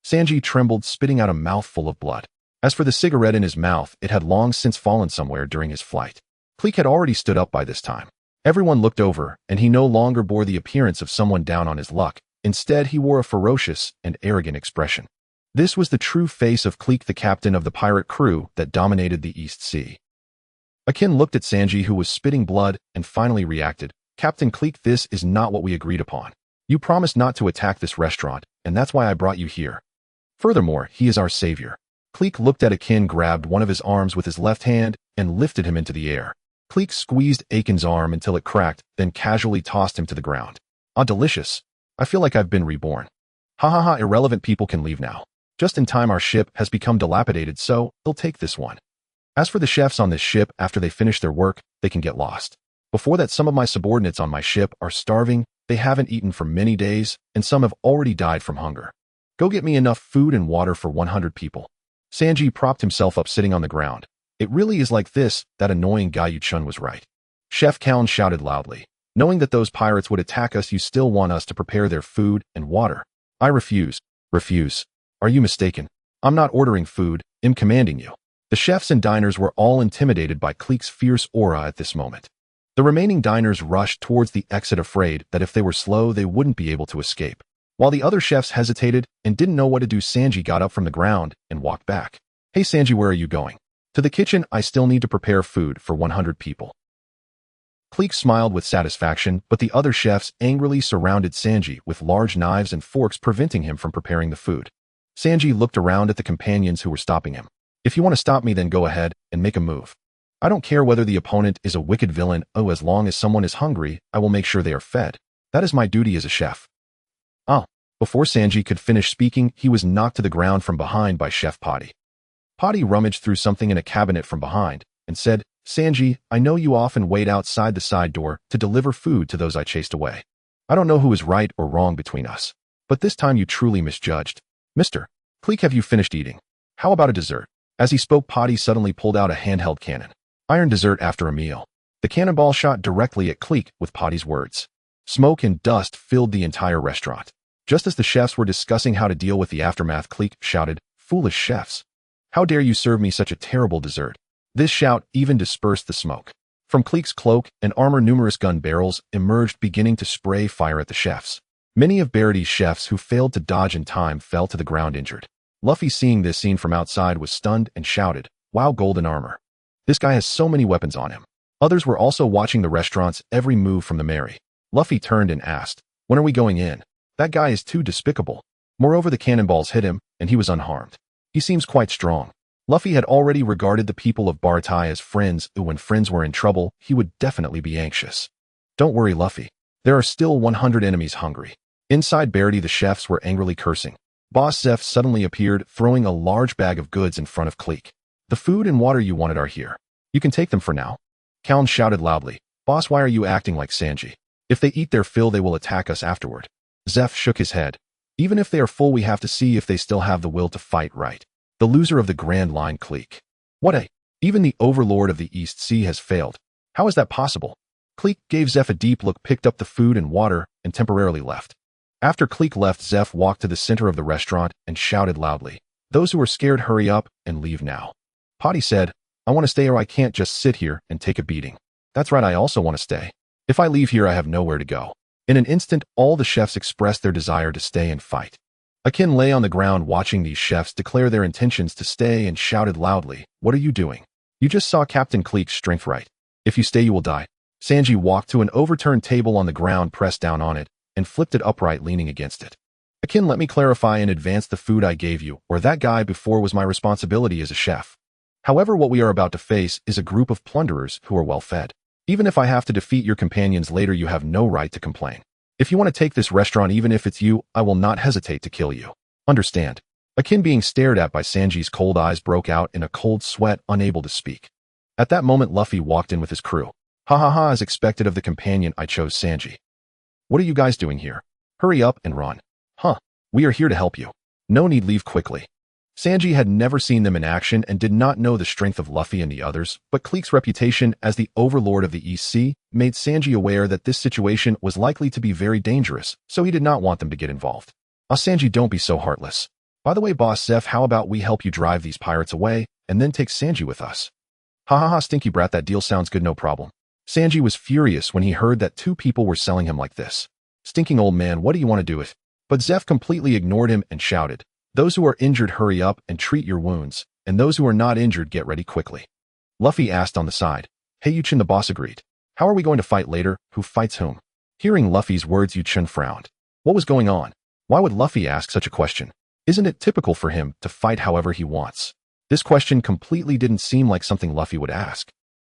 Sanji trembled, spitting out a mouthful of blood. As for the cigarette in his mouth, it had long since fallen somewhere during his flight. Clique had already stood up by this time. Everyone looked over, and he no longer bore the appearance of someone down on his luck. Instead, he wore a ferocious and arrogant expression. This was the true face of Clique, the captain of the pirate crew that dominated the East Sea. Akin looked at Sanji, who was spitting blood, and finally reacted. Captain Clique, this is not what we agreed upon. You promised not to attack this restaurant, and that's why I brought you here. Furthermore, he is our savior. Clique looked at Akin, grabbed one of his arms with his left hand, and lifted him into the air. Clique squeezed Akin's arm until it cracked, then casually tossed him to the ground. Ah, delicious. I feel like I've been reborn. Ha ha ha, irrelevant people can leave now. Just in time, our ship has become dilapidated, so they'll take this one. As for the chefs on this ship, after they finish their work, they can get lost. Before that, some of my subordinates on my ship are starving, they haven't eaten for many days, and some have already died from hunger. Go get me enough food and water for 100 people. Sanji propped himself up, sitting on the ground. It really is like this, that annoying guy Chen was right. Chef Caln shouted loudly. Knowing that those pirates would attack us, you still want us to prepare their food and water. I refuse. Refuse. Are you mistaken? I'm not ordering food, I'm commanding you. The chefs and diners were all intimidated by Clique's fierce aura at this moment. The remaining diners rushed towards the exit, afraid that if they were slow, they wouldn't be able to escape. While the other chefs hesitated and didn't know what to do, Sanji got up from the ground and walked back. Hey Sanji, where are you going? To the kitchen. I still need to prepare food for 100 people. Cleek smiled with satisfaction, but the other chefs angrily surrounded Sanji with large knives and forks, preventing him from preparing the food. Sanji looked around at the companions who were stopping him. If you want to stop me, then go ahead and make a move. I don't care whether the opponent is a wicked villain. Oh, as long as someone is hungry, I will make sure they are fed. That is my duty as a chef. Oh. Before Sanji could finish speaking, he was knocked to the ground from behind by Chef Potty. Potty rummaged through something in a cabinet from behind and said, Sanji, I know you often wait outside the side door to deliver food to those I chased away. I don't know who is right or wrong between us, but this time you truly misjudged. Mr. Cleek, have you finished eating? How about a dessert? As he spoke, Potty suddenly pulled out a handheld cannon. Iron dessert after a meal. The cannonball shot directly at Cleek with Potty's words. Smoke and dust filled the entire restaurant. Just as the chefs were discussing how to deal with the aftermath, Cleek shouted, Foolish chefs! How dare you serve me such a terrible dessert? This shout even dispersed the smoke. From Cleek's cloak and armor, numerous gun barrels emerged, beginning to spray fire at the chefs. Many of Barity's chefs who failed to dodge in time fell to the ground injured. Luffy, seeing this scene from outside, was stunned and shouted, Wow, golden armor! This guy has so many weapons on him. Others were also watching the restaurant's every move from the Mary. Luffy turned and asked, When are we going in? That guy is too despicable. Moreover, the cannonballs hit him, and he was unharmed. He seems quite strong. Luffy had already regarded the people of Baratai as friends, who when friends were in trouble, he would definitely be anxious. Don't worry, Luffy. There are still 100 enemies hungry. Inside Barity, the chefs were angrily cursing. Boss Zeph suddenly appeared, throwing a large bag of goods in front of Cleek. The food and water you wanted are here. You can take them for now. Caln shouted loudly, Boss, why are you acting like Sanji? If they eat their fill, they will attack us afterward. Zeph shook his head. Even if they are full, we have to see if they still have the will to fight, right? The loser of the Grand Line, Cleek. What a... Even the overlord of the East Sea has failed. How is that possible? Cleek gave Zeph a deep look, picked up the food and water, and temporarily left. After Cleek left, Zeph walked to the center of the restaurant and shouted loudly, Those who are scared, hurry up and leave now. Potty said, I want to stay, or I can't just sit here and take a beating. That's right, I also want to stay. If I leave here, I have nowhere to go. In an instant, all the chefs expressed their desire to stay and fight. Akin lay on the ground watching these chefs declare their intentions to stay and shouted loudly, What are you doing? You just saw Captain Cleek's strength, right? If you stay, you will die. Sanji walked to an overturned table on the ground, pressed down on it, and flipped it upright, leaning against it. Akin, let me clarify in advance, the food I gave you, or that guy before, was my responsibility as a chef. However, what we are about to face is a group of plunderers who are well fed. Even if I have to defeat your companions later, you have no right to complain. If you want to take this restaurant, even if it's you, I will not hesitate to kill you. Understand? Akin, being stared at by Sanji's cold eyes, broke out in a cold sweat, unable to speak. At that moment, Luffy walked in with his crew. Ha ha ha, as expected of the companion I chose, Sanji. What are you guys doing here? Hurry up and run. Huh. We are here to help you. No need, leave quickly. Sanji had never seen them in action and did not know the strength of Luffy and the others, but Cleek's reputation as the overlord of the East Sea made Sanji aware that this situation was likely to be very dangerous, so he did not want them to get involved. Sanji, don't be so heartless. By the way, Boss Zeph, how about we help you drive these pirates away, and then take Sanji with us? Ha ha ha, stinky brat, that deal sounds good, no problem. Sanji was furious when he heard that two people were selling him like this. Stinking old man, what do you want to do with? But Zeph completely ignored him and shouted, Those who are injured, hurry up and treat your wounds, and those who are not injured, get ready quickly. Luffy asked on the side. Hey, Chen, the boss agreed. How are we going to fight later? Who fights whom? Hearing Luffy's words, Chen frowned. What was going on? Why would Luffy ask such a question? Isn't it typical for him to fight however he wants? This question completely didn't seem like something Luffy would ask.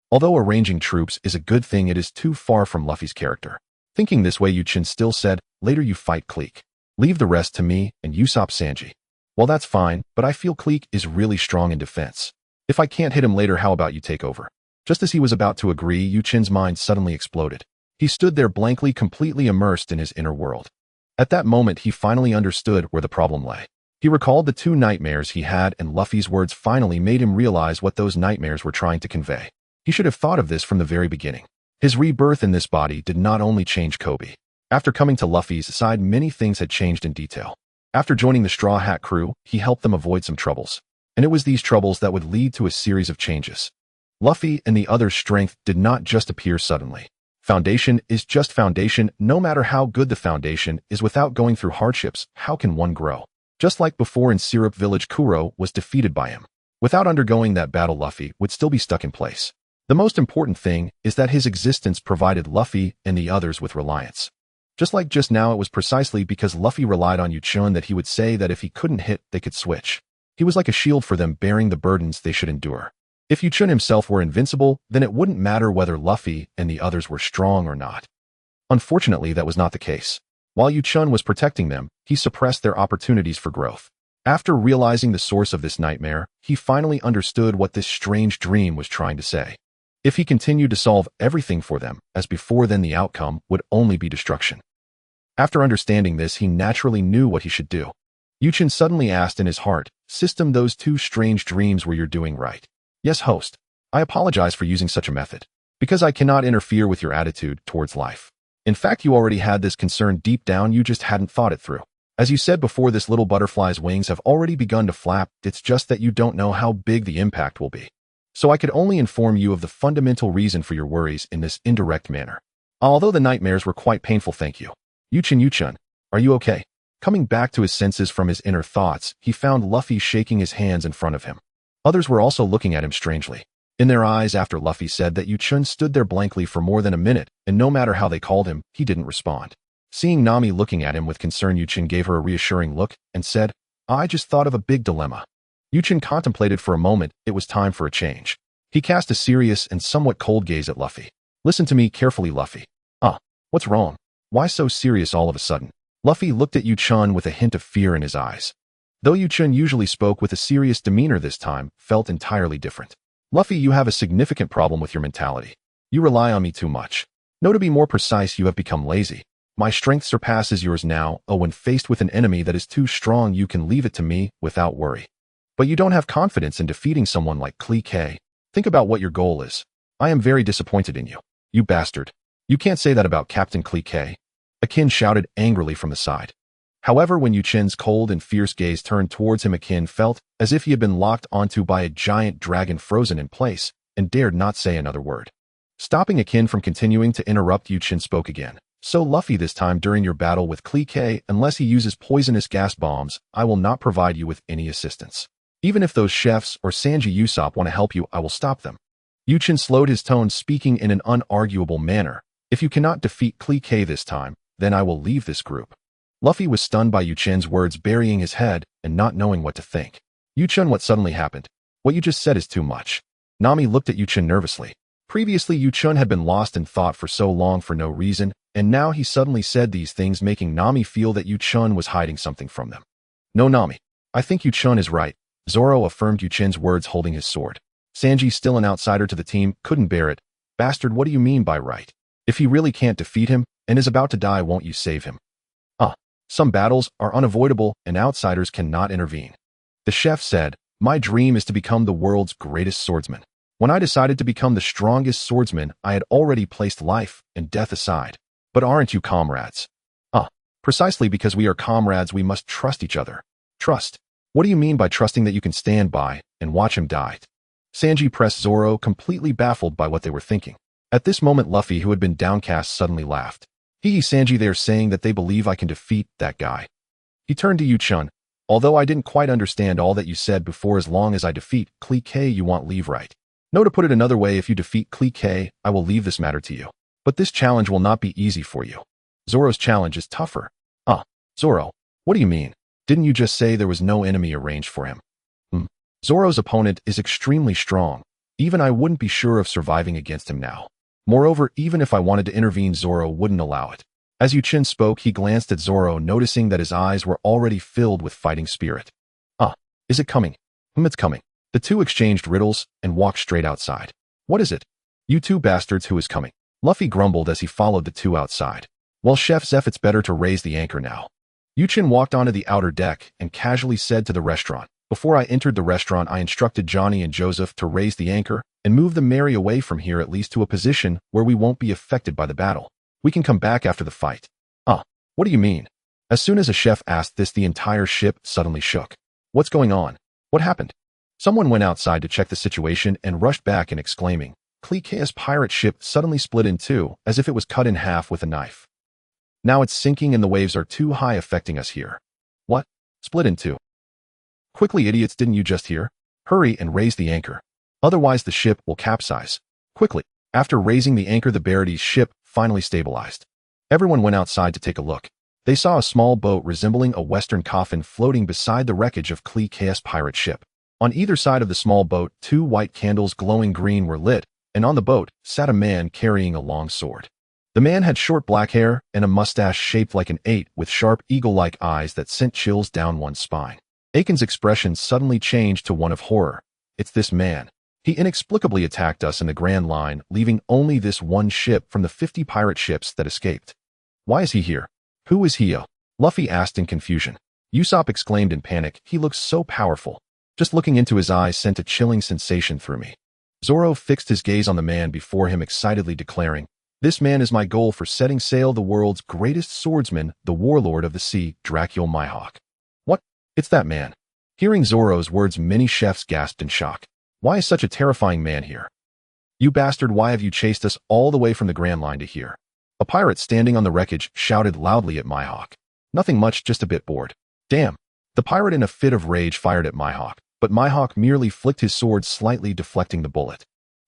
Although arranging troops is a good thing, it is too far from Luffy's character. Thinking this way, Chen still said, Later you fight Cleek. Leave the rest to me and Usopp Sanji. Well, that's fine, but I feel Cleek is really strong in defense. If I can't hit him later, how about you take over? Just as he was about to agree, Chen's mind suddenly exploded. He stood there blankly, completely immersed in his inner world. At that moment, he finally understood where the problem lay. He recalled the two nightmares he had, and Luffy's words finally made him realize what those nightmares were trying to convey. He should have thought of this from the very beginning. His rebirth in this body did not only change Kobe. After coming to Luffy's side, many things had changed in detail. After joining the Straw Hat crew, he helped them avoid some troubles. And it was these troubles that would lead to a series of changes. Luffy and the others' strength did not just appear suddenly. Foundation is just foundation. No matter how good the foundation is, without going through hardships, how can one grow? Just like before in Syrup Village, Kuro was defeated by him. Without undergoing that battle, Luffy would still be stuck in place. The most important thing is that his existence provided Luffy and the others with reliance. Just like just now, it was precisely because Luffy relied on Chen that he would say that if he couldn't hit, they could switch. He was like a shield for them, bearing the burdens they should endure. If Chen himself were invincible, then it wouldn't matter whether Luffy and the others were strong or not. Unfortunately, that was not the case. While Chen was protecting them, he suppressed their opportunities for growth. After realizing the source of this nightmare, he finally understood what this strange dream was trying to say. If he continued to solve everything for them as before, then the outcome would only be destruction. After understanding this, he naturally knew what he should do. Chen suddenly asked in his heart, "System, those two strange dreams where you're doing right?" "Yes, host. I apologize for using such a method, because I cannot interfere with your attitude towards life. In fact, you already had this concern deep down, you just hadn't thought it through. As you said before, this little butterfly's wings have already begun to flap, it's just that you don't know how big the impact will be. So I could only inform you of the fundamental reason for your worries in this indirect manner. Although the nightmares were quite painful, thank you." Chen, are you okay?" Coming back to his senses from his inner thoughts, he found Luffy shaking his hands in front of him. Others were also looking at him strangely in their eyes after Luffy said that Chen stood there blankly for more than a minute, and no matter how they called him, he didn't respond. Seeing Nami looking at him with concern, Chen gave her a reassuring look and said, "I just thought of a big dilemma." Chen contemplated for a moment. It was time for a change. He cast a serious and somewhat cold gaze at Luffy. "Listen to me carefully, Luffy." What's wrong? Why so serious all of a sudden?" Luffy looked at Chen with a hint of fear in his eyes. Though Chen usually spoke with a serious demeanor, this time felt entirely different. "Luffy, you have a significant problem with your mentality. You rely on me too much. No, to be more precise, you have become lazy. My strength surpasses yours now. When faced with an enemy that is too strong, you can leave it to me without worry. But you don't have confidence in defeating someone like K. Think about what your goal is. I am very disappointed in you. You bastard. You can't say that about Captain K. Akin shouted angrily from the side. However, when Chen's cold and fierce gaze turned towards him, Akin felt as if he had been locked onto by a giant dragon, frozen in place, and dared not say another word. Stopping Akin from continuing to interrupt, Chen spoke again. "So Luffy, this time during your battle with K, unless he uses poisonous gas bombs, I will not provide you with any assistance. Even if those chefs or Sanji Usopp want to help you, I will stop them." Chen slowed his tone, speaking in an unarguable manner. "If you cannot defeat K this time, then I will leave this group." Luffy was stunned by Chen's words, burying his head and not knowing what to think. "Chen, what suddenly happened? What you just said is too much." Nami looked at Chen nervously. Previously, Chen had been lost in thought for so long for no reason, and now he suddenly said these things, making Nami feel that Chen was hiding something from them. "No, Nami. I think Chen is right," Zoro affirmed Chen's words, holding his sword. "Sanji, still an outsider to the team, couldn't bear it. Bastard, what do you mean by right? If he really can't defeat him and is about to die, won't you save him?" Some battles are unavoidable and outsiders cannot intervene." The chef said, "My dream is to become the world's greatest swordsman. When I decided to become the strongest swordsman, I had already placed life and death aside. But aren't you comrades?" Precisely because we are comrades, we must trust each other." "Trust? What do you mean by trusting that you can stand by and watch him die?" Sanji pressed Zoro, completely baffled by what they were thinking. At this moment, Luffy, who had been downcast, suddenly laughed. Sanji, they're saying that they believe I can defeat that guy." He turned to Chen. "Although I didn't quite understand all that you said before, as long as I defeat K, you want leave, right? No, to put it another way, if you defeat K, I will leave this matter to you. But this challenge will not be easy for you. Zoro's challenge is tougher." Zoro, what do you mean? Didn't you just say there was no enemy arranged for him?" Zoro's opponent is extremely strong. Even I wouldn't be sure of surviving against him now. Moreover, even if I wanted to intervene, Zoro wouldn't allow it." As Chen spoke, he glanced at Zoro, noticing that his eyes were already filled with fighting spirit. Is it coming?" It's coming." The two exchanged riddles and walked straight outside. "What is it?" "You two bastards, who is coming?" Luffy grumbled as he followed the two outside. "Well, Chef Zeph, it's better to raise the anchor now." Chen walked onto the outer deck and casually said to the restaurant, "Before I entered the restaurant, I instructed Johnny and Joseph to raise the anchor and move the Mary away from here, at least to a position where we won't be affected by the battle. We can come back after the fight." What do you mean?" As soon as a chef asked this, the entire ship suddenly shook. "What's going on? What happened?" Someone went outside to check the situation and rushed back and exclaiming, Kleeka's pirate ship suddenly split in two, as if it was cut in half with a knife. Now it's sinking and the waves are too high affecting us here. What? Split in two. Quickly, idiots, didn't you just hear? Hurry and raise the anchor. Otherwise the ship will capsize. Quickly. After raising the anchor, the Barity's ship finally stabilized. Everyone went outside to take a look. They saw a small boat resembling a western coffin floating beside the wreckage of Kleeka's pirate ship. On either side of the small boat, two white candles glowing green were lit, and on the boat sat a man carrying a long sword. The man had short black hair and a mustache shaped like an 8 with sharp eagle-like eyes that sent chills down one's spine. Aiken's expression suddenly changed to one of horror. It's this man. He inexplicably attacked us in the Grand Line, leaving only this one ship from the 50 pirate ships that escaped. Why is he here? Who is he? Luffy asked in confusion. Usopp exclaimed in panic. He looks so powerful. Just looking into his eyes sent a chilling sensation through me. Zoro fixed his gaze on the man before him, excitedly declaring, "This man is my goal for setting sail, the world's greatest swordsman, the warlord of the sea, Dracula Mihawk." What? It's that man. Hearing Zoro's words, many chefs gasped in shock. Why is such a terrifying man here? You bastard, why have you chased us all the way from the Grand Line to here? A pirate standing on the wreckage shouted loudly at Mihawk. Nothing much, just a bit bored. Damn. The pirate in a fit of rage fired at Mihawk, but Mihawk merely flicked his sword, slightly deflecting the bullet.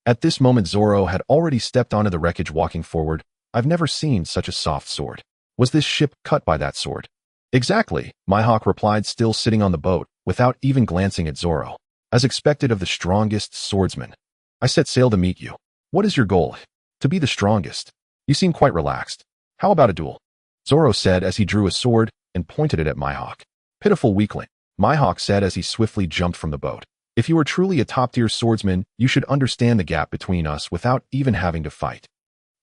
At this moment Zoro had already stepped onto the wreckage, walking forward. I've never seen such a soft sword. Was this ship cut by that sword? Exactly, Mihawk replied, still sitting on the boat, without even glancing at Zoro. As expected of the strongest swordsman. I set sail to meet you. What is your goal? To be the strongest. You seem quite relaxed. How about a duel? Zoro said as he drew a sword and pointed it at Mihawk. Pitiful weakling, Mihawk said as he swiftly jumped from the boat. If you are truly a top-tier swordsman, you should understand the gap between us without even having to fight.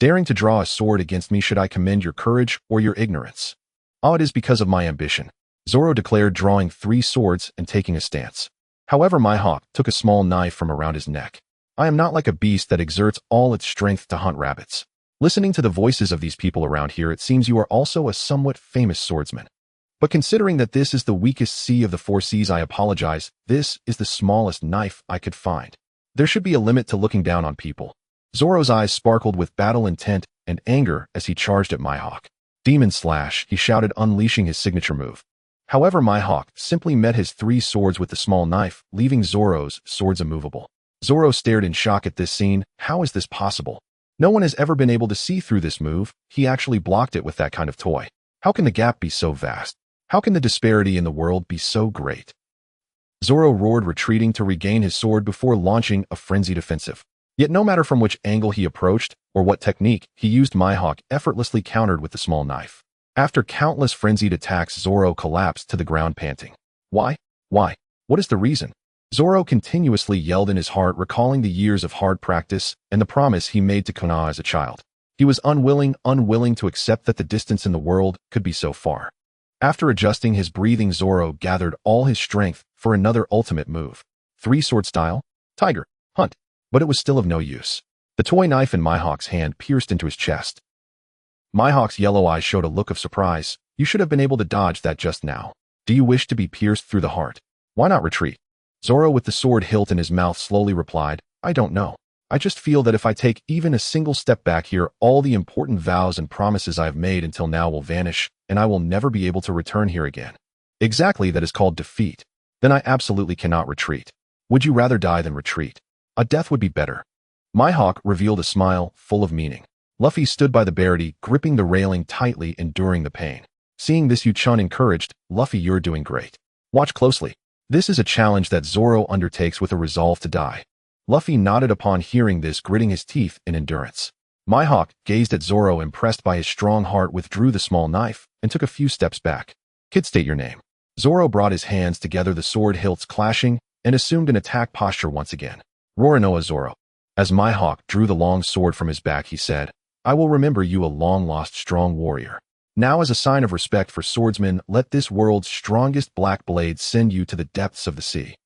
Daring to draw a sword against me, should I commend your courage or your ignorance? Oh, it is because of my ambition, Zoro declared, drawing 3 swords and taking a stance. However, Mihawk took a small knife from around his neck. I am not like a beast that exerts all its strength to hunt rabbits. Listening to the voices of these people around here, it seems you are also a somewhat famous swordsman. But considering that this is the weakest sea of the 4 seas, I apologize. This is the smallest knife I could find. There should be a limit to looking down on people. Zoro's eyes sparkled with battle intent and anger as he charged at Mihawk. Demon Slash, he shouted, unleashing his signature move. However, Mihawk simply met his 3 swords with the small knife, leaving Zoro's swords immovable. Zoro stared in shock at this scene. How is this possible? No one has ever been able to see through this move. He actually blocked it with that kind of toy. How can the gap be so vast? How can the disparity in the world be so great? Zoro roared, retreating to regain his sword before launching a frenzied offensive. Yet no matter from which angle he approached or what technique he used, Mihawk effortlessly countered with the small knife. After countless frenzied attacks, Zoro collapsed to the ground, panting. Why? Why? What is the reason? Zoro continuously yelled in his heart, recalling the years of hard practice and the promise he made to Konoha as a child. He was unwilling to accept that the distance in the world could be so far. After adjusting his breathing, Zoro gathered all his strength for another ultimate move. 3-sword style? Tiger. Hunt. But it was still of no use. The toy knife in Mihawk's hand pierced into his chest. Mihawk's yellow eyes showed a look of surprise. You should have been able to dodge that just now. Do you wish to be pierced through the heart? Why not retreat? Zoro, with the sword hilt in his mouth, slowly replied, I don't know. I just feel that if I take even a single step back here, all the important vows and promises I have made until now will vanish, and I will never be able to return here again. Exactly, that is called defeat. Then I absolutely cannot retreat. Would you rather die than retreat? A death would be better. Mihawk revealed a smile full of meaning. Luffy stood by the Barity, gripping the railing tightly, enduring the pain. Seeing this, Chen encouraged, Luffy, you're doing great. Watch closely. This is a challenge that Zoro undertakes with a resolve to die. Luffy nodded upon hearing this, gritting his teeth in endurance. Mihawk gazed at Zoro, impressed by his strong heart, withdrew the small knife, and took a few steps back. Kid, state your name. Zoro brought his hands together, the sword hilts clashing, and assumed an attack posture once again. Roranoa Zoro. As Mihawk drew the long sword from his back, he said, I will remember you, a long-lost strong warrior. Now, as a sign of respect for swordsmen, let this world's strongest black blade send you to the depths of the sea.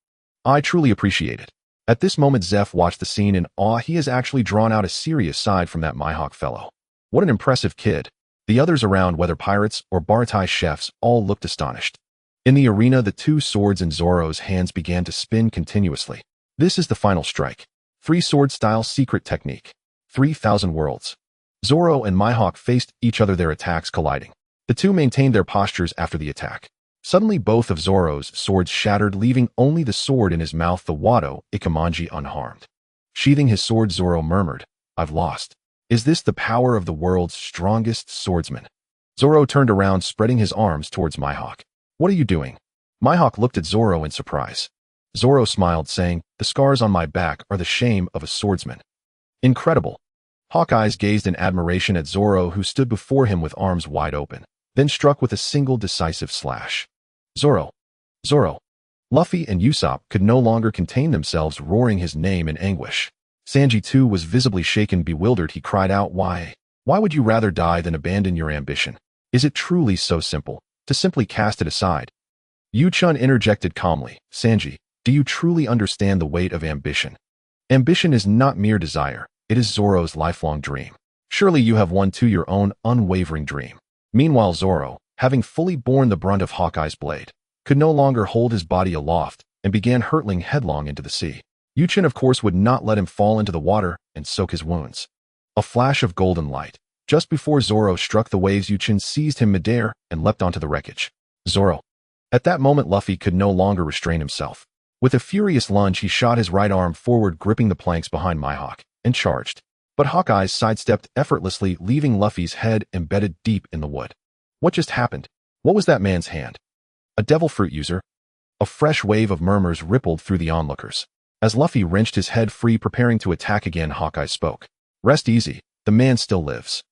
I truly appreciate it. At this moment, Zeph watched the scene in awe. He has actually drawn out a serious side from that Mihawk fellow. What an impressive kid. The others around, whether pirates or Baratai chefs, all looked astonished. In the arena, the 2 swords in Zoro's hands began to spin continuously. This is the final strike. Three-sword style secret technique. 3,000 worlds. Zoro and Mihawk faced each other, their attacks colliding. The two maintained their postures after the attack. Suddenly both of Zoro's swords shattered, leaving only the sword in his mouth, the Wado Ikemanji, unharmed. Sheathing his sword, Zoro murmured, "I've lost. Is this the power of the world's strongest swordsman?" Zoro turned around, spreading his arms towards Mihawk. "What are you doing?" Mihawk looked at Zoro in surprise. Zoro smiled, saying, "The scars on my back are the shame of a swordsman." Incredible. Hawkeye's gazed in admiration at Zoro, who stood before him with arms wide open, then struck with a single decisive slash. Zoro! Zoro! Luffy and Usopp could no longer contain themselves, roaring his name in anguish. Sanji too was visibly shaken, bewildered. He cried out, Why would you rather die than abandon your ambition? Is it truly so simple, to simply cast it aside?" Yu-chan interjected calmly, "Sanji, do you truly understand the weight of ambition? Ambition is not mere desire, it is Zoro's lifelong dream. Surely you have one too, your own unwavering dream." Meanwhile Zoro, having fully borne the brunt of Hawkeye's blade, could no longer hold his body aloft and began hurtling headlong into the sea. Yu-chan of course would not let him fall into the water and soak his wounds. A flash of golden light. Just before Zoro struck the waves, Yu-chan seized him midair and leapt onto the wreckage. Zoro. At that moment Luffy could no longer restrain himself. With a furious lunge he shot his right arm forward, gripping the planks behind Mihawk, and charged. But Hawkeye sidestepped effortlessly, leaving Luffy's head embedded deep in the wood. What just happened? What was that man's hand? A devil fruit user? A fresh wave of murmurs rippled through the onlookers. As Luffy wrenched his head free, preparing to attack again, Hawkeye spoke. "Rest easy, the man still lives."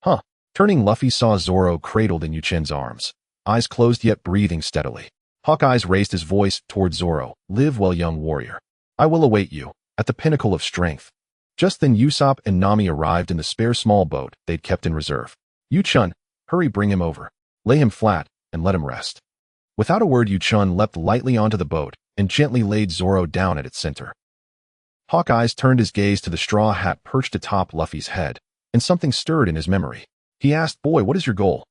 Huh. Turning, Luffy saw Zoro cradled in Yu-chan's arms, eyes closed yet breathing steadily. Hawkeye raised his voice toward Zoro, "Live well, young warrior. I will await you, at the pinnacle of strength." Just then Usopp and Nami arrived in the spare small boat they'd kept in reserve. "Yu-chan, hurry, bring him over. Lay him flat, and let him rest." Without a word, Yu-chan leapt lightly onto the boat and gently laid Zoro down at its center. Hawkeye turned his gaze to the straw hat perched atop Luffy's head, and something stirred in his memory. He asked, "Boy, what is your goal?"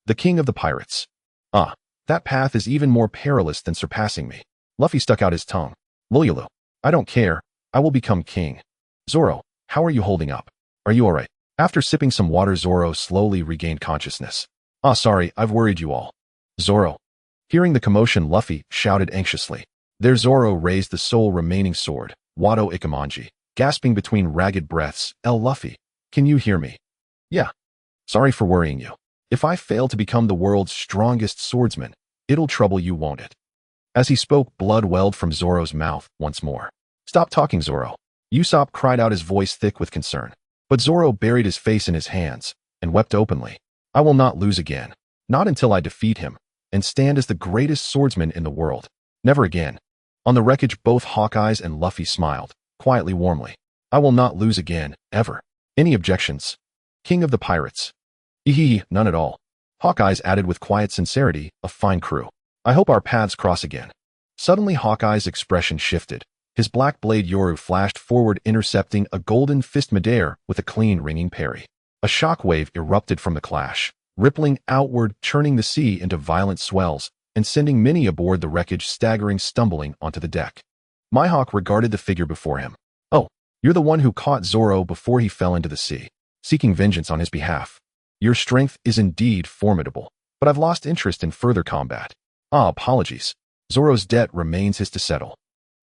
"The king of the pirates." "Ah, that path is even more perilous than surpassing me." Luffy stuck out his tongue. "Lulu, I don't care. I will become king." "Zoro, how are you holding up? Are you alright?" After sipping some water, Zoro slowly regained consciousness. "Ah, sorry, I've worried you all." "Zoro." Hearing the commotion, Luffy shouted anxiously. There Zoro raised the sole remaining sword, Wado Ikemanji, gasping between ragged breaths, Luffy, can you hear me?" "Yeah. Sorry for worrying you. If I fail to become the world's strongest swordsman, it'll trouble you, won't it?" As he spoke, blood welled from Zoro's mouth once more. "Stop talking, Zoro." Usopp cried out, his voice thick with concern. But Zoro buried his face in his hands and wept openly. "I will not lose again. Not until I defeat him and stand as the greatest swordsman in the world. Never again." On the wreckage, both Hawkeye and Luffy smiled, quietly, warmly. "I will not lose again, ever. Any objections?" "King of the pirates." None at all." Hawkeye added with quiet sincerity, "A fine crew. I hope our paths cross again." Suddenly Hawkeye's expression shifted. His black blade Yoru flashed forward, intercepting a golden fist midair with a clean, ringing parry. A shockwave erupted from the clash, rippling outward, churning the sea into violent swells, and sending many aboard the wreckage staggering, stumbling onto the deck. Mihawk regarded the figure before him. "Oh, you're the one who caught Zoro before he fell into the sea, seeking vengeance on his behalf. Your strength is indeed formidable, but I've lost interest in further combat." "Ah, apologies. Zoro's debt remains his to settle.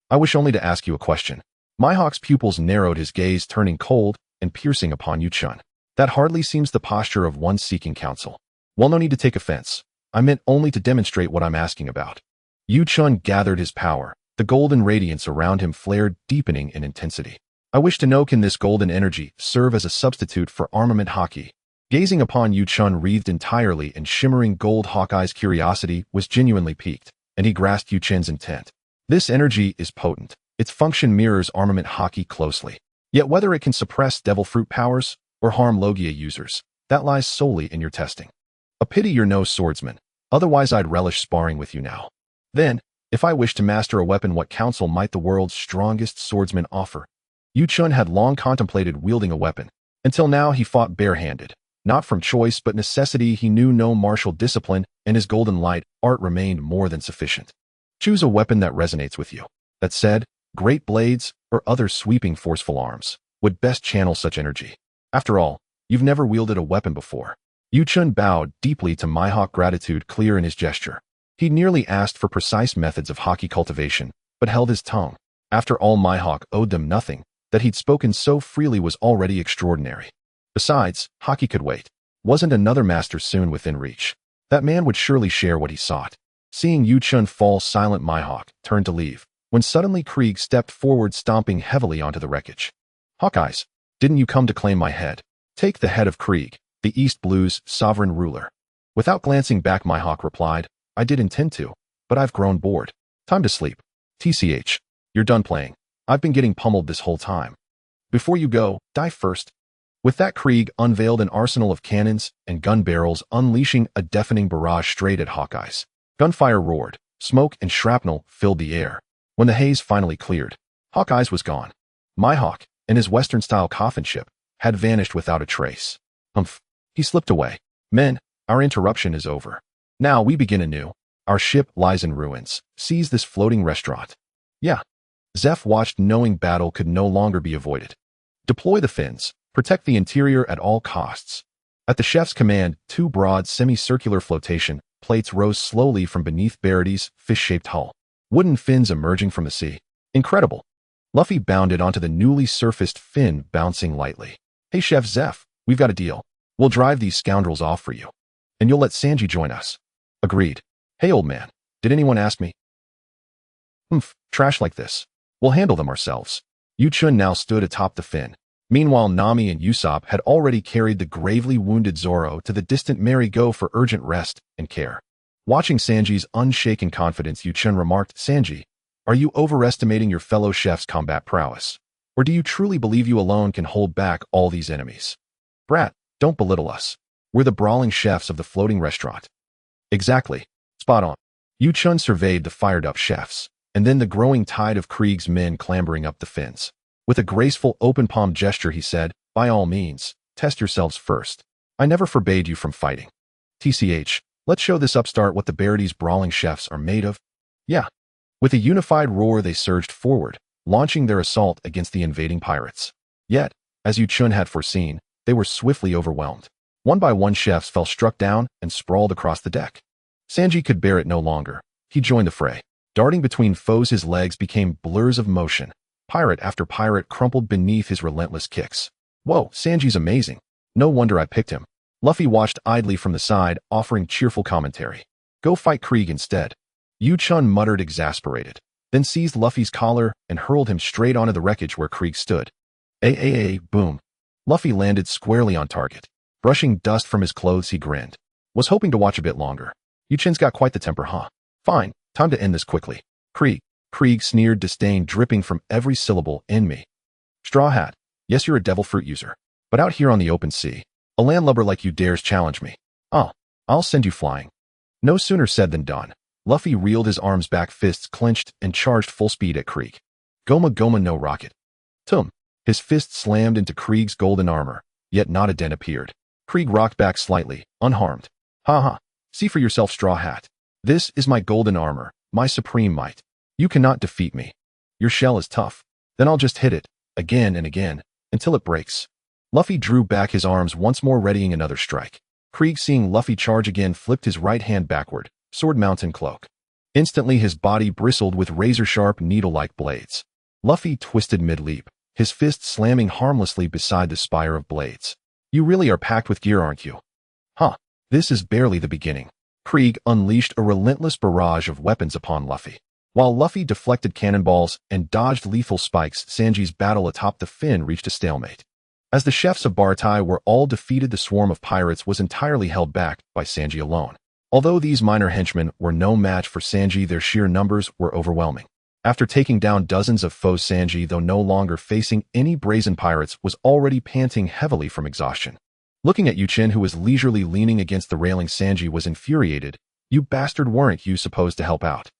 I wish only to ask you a question." Mihawk's pupils narrowed, his gaze turning cold and piercing upon Yu-chan. "That hardly seems the posture of one seeking counsel." "Well, no need to take offense. I meant only to demonstrate what I'm asking about." Yu-chan gathered his power. The golden radiance around him flared, deepening in intensity. "I wish to know, can this golden energy serve as a substitute for armament haki?" Gazing upon Yu-chan wreathed entirely in shimmering gold, Hawkeye's curiosity was genuinely piqued, and he grasped Yu-chan's intent. "This energy is potent. Its function mirrors armament haki closely. Yet whether it can suppress devil fruit powers or harm Logia users, that lies solely in your testing. A pity you're no swordsman, otherwise I'd relish sparring with you now. Then, if I wish to master a weapon, what counsel might the world's strongest swordsman offer?" Yu-chan had long contemplated wielding a weapon. Until now he fought barehanded. Not from choice but necessity. He knew no martial discipline, and his golden light art remained more than sufficient. "Choose a weapon that resonates with you." That said, great blades, or other sweeping forceful arms, would best channel such energy. After all, you've never wielded a weapon before. Chen bowed deeply to Mihawk, gratitude clear in his gesture. He nearly asked for precise methods of haki cultivation, but held his tongue. After all, Mihawk owed them nothing. That he'd spoken so freely was already extraordinary. Besides, haki could wait. Wasn't another master soon within reach? That man would surely share what he sought. Seeing Chen fall silent, Mihawk turned to leave, when suddenly Krieg stepped forward, stomping heavily onto the wreckage. Hawkeyes, didn't you come to claim my head? Take the head of Krieg, the East Blue's sovereign ruler. Without glancing back, Mihawk replied, I did intend to, but I've grown bored. Time to sleep. TCH, you're done playing. I've been getting pummeled this whole time. Before you go, die first. With that, Krieg unveiled an arsenal of cannons and gun barrels, unleashing a deafening barrage straight at Hawkeyes. Gunfire roared, smoke and shrapnel filled the air. When the haze finally cleared, Hawkeyes was gone. Mihawk and his Western-style coffin ship had vanished without a trace. Humph. He slipped away. Men, our interruption is over. Now we begin anew. Our ship lies in ruins. Seize this floating restaurant. Yeah. Zeph watched, knowing battle could no longer be avoided. Deploy the fins. Protect the interior at all costs. At the chef's command, two broad semicircular flotation plates rose slowly from beneath Barity's fish-shaped hull. Wooden fins emerging from the sea. Incredible. Luffy bounded onto the newly surfaced fin, bouncing lightly. Hey Chef Zeph, we've got a deal. We'll drive these scoundrels off for you. And you'll let Sanji join us. Agreed. Hey old man, did anyone ask me? Humph, trash like this. We'll handle them ourselves. Chen now stood atop the fin. Meanwhile, Nami and Usopp had already carried the gravely wounded Zoro to the distant merry-go for urgent rest and care. Watching Sanji's unshaken confidence, Chen remarked, Sanji, are you overestimating your fellow chef's combat prowess? Or do you truly believe you alone can hold back all these enemies? Brat, don't belittle us. We're the brawling chefs of the floating restaurant. Exactly. Spot on. Chen surveyed the fired-up chefs, and then the growing tide of Krieg's men clambering up the fins. With a graceful open-palm gesture, he said, by all means, test yourselves first. I never forbade you from fighting. TCH, let's show this upstart what the Barity's brawling chefs are made of. Yeah. With a unified roar, they surged forward, launching their assault against the invading pirates. Yet, as Chen had foreseen, they were swiftly overwhelmed. One by one, chefs fell struck down and sprawled across the deck. Sanji could bear it no longer. He joined the fray. Darting between foes, his legs became blurs of motion. Pirate after pirate crumpled beneath his relentless kicks. Whoa, Sanji's amazing. No wonder I picked him. Luffy watched idly from the side, offering cheerful commentary. Go fight Krieg instead. Chen muttered, exasperated, then seized Luffy's collar and hurled him straight onto the wreckage where Krieg stood. Boom. Luffy landed squarely on target. Brushing dust from his clothes, he grinned. Was hoping to watch a bit longer. Chen's got quite the temper, huh? Fine, time to end this quickly. Krieg sneered, disdain dripping from every syllable in me. Straw Hat, yes, you're a devil fruit user. But out here on the open sea, a landlubber like you dares challenge me. I'll send you flying. No sooner said than done. Luffy reeled his arms back, fists clenched, and charged full speed at Krieg. Goma Goma no rocket. Tum. His fist slammed into Krieg's golden armor, yet not a dent appeared. Krieg rocked back slightly, unharmed. Ha. See for yourself, Straw Hat. This is my golden armor, my supreme might. You cannot defeat me. Your shell is tough. Then I'll just hit it, again and again, until it breaks. Luffy drew back his arms once more, readying another strike. Krieg, seeing Luffy charge again, flipped his right hand backward, sword mountain cloak. Instantly his body bristled with razor-sharp needle-like blades. Luffy twisted mid-leap, his fist slamming harmlessly beside the spire of blades. You really are packed with gear, aren't you? This is barely the beginning. Krieg unleashed a relentless barrage of weapons upon Luffy. While Luffy deflected cannonballs and dodged lethal spikes, Sanji's battle atop the fin reached a stalemate. As the chefs of Baratai were all defeated, the swarm of pirates was entirely held back by Sanji alone. Although these minor henchmen were no match for Sanji, their sheer numbers were overwhelming. After taking down dozens of foes, Sanji, though no longer facing any brazen pirates, was already panting heavily from exhaustion. Looking at Chen, who was leisurely leaning against the railing, Sanji was infuriated. You bastard, weren't you supposed to help out?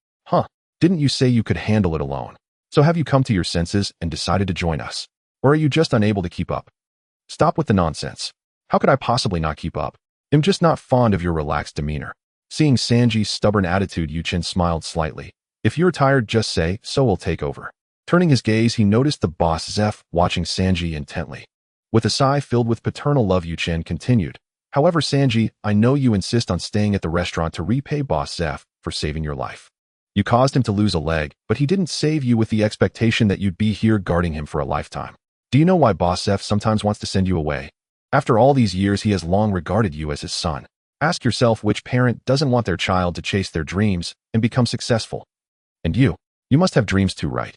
Didn't you say you could handle it alone? So have you come to your senses and decided to join us? Or are you just unable to keep up? Stop with the nonsense. How could I possibly not keep up? I'm just not fond of your relaxed demeanor. Seeing Sanji's stubborn attitude, Chen smiled slightly. If you're tired, just say, so we'll take over. Turning his gaze, he noticed the boss Zeph watching Sanji intently. With a sigh filled with paternal love, Chen continued. However, Sanji, I know you insist on staying at the restaurant to repay boss Zeph for saving your life. You caused him to lose a leg, but he didn't save you with the expectation that you'd be here guarding him for a lifetime. Do you know why boss Zeph sometimes wants to send you away? After all these years, he has long regarded you as his son. Ask yourself which parent doesn't want their child to chase their dreams and become successful. And you must have dreams too, right?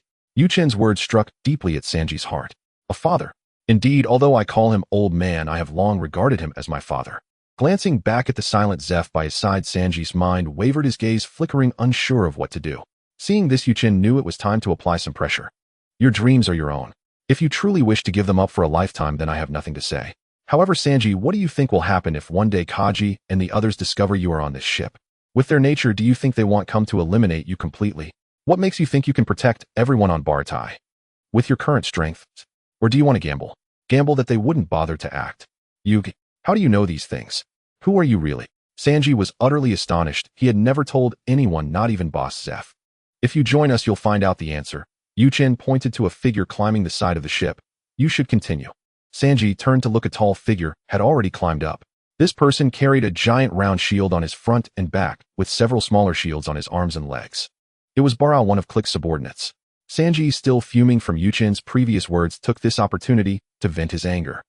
Chen's words struck deeply at Sanji's heart. A father. Indeed, although I call him old man, I have long regarded him as my father. Glancing back at the silent Zeph by his side, Sanji's mind wavered, his gaze flickering, unsure of what to do. Seeing this, Chen knew it was time to apply some pressure. Your dreams are your own. If you truly wish to give them up for a lifetime, then I have nothing to say. However, Sanji, what do you think will happen if one day Kaji and the others discover you are on this ship? With their nature, do you think they won't come to eliminate you completely? What makes you think you can protect everyone on Bartai? With your current strength? Or do you want to gamble? Gamble that they wouldn't bother to act. Yugi, how do you know these things? Who are you really? Sanji was utterly astonished. He had never told anyone, not even boss Zeph. If you join us, you'll find out the answer. Chen pointed to a figure climbing the side of the ship. You should continue. Sanji turned to look. A tall figure had already climbed up. This person carried a giant round shield on his front and back, with several smaller shields on his arms and legs. It was Bara, one of Click's subordinates. Sanji, still fuming from Chen's previous words, took this opportunity to vent his anger.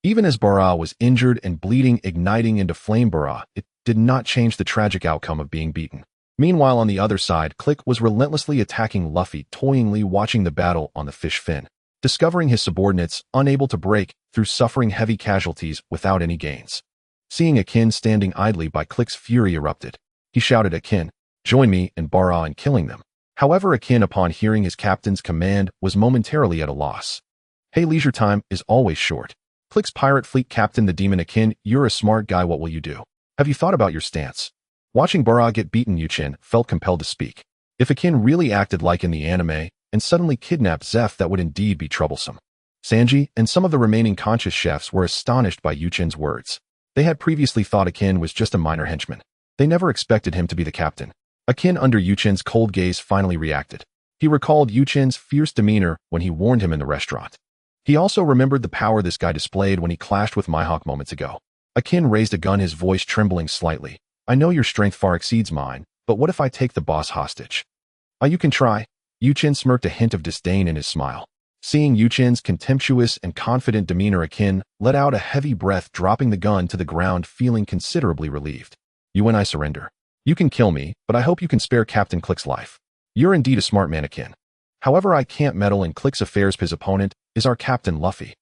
Even as Bara was injured and bleeding, igniting into flame, Bara, it did not change the tragic outcome of being beaten. Meanwhile, on the other side, Click was relentlessly attacking Luffy, toyingly watching the battle on the fish fin. Discovering his subordinates unable to break through, suffering heavy casualties without any gains. Seeing Akin standing idly by, Click's fury erupted. He shouted, Akin, join me and Bara in killing them. However, Akin, upon hearing his captain's command, was momentarily at a loss. Hey, leisure time is always short. Click's pirate fleet captain, the demon Akin, you're a smart guy, what will you do? Have you thought about your stance? Watching Bara get beaten, Chen felt compelled to speak. If Akin really acted like in the anime, and suddenly kidnapped Zeph, that would indeed be troublesome. Sanji and some of the remaining conscious chefs were astonished by Chen's words. They had previously thought Akin was just a minor henchman. They never expected him to be the captain. Akin, under Chen's cold gaze, finally reacted. He recalled Chen's fierce demeanor when he warned him in the restaurant. He also remembered the power this guy displayed when he clashed with Mihawk moments ago. Akin raised a gun, his voice trembling slightly. I know your strength far exceeds mine, but what if I take the boss hostage? You can try. Chen smirked, a hint of disdain in his smile. Seeing Chen's contemptuous and confident demeanor, Akin let out a heavy breath, dropping the gun to the ground, feeling considerably relieved. You and I surrender. You can kill me, but I hope you can spare Captain Click's life. You're indeed a smart man, Akin. However, I can't meddle in Click's affairs. His opponent is our captain, Luffy.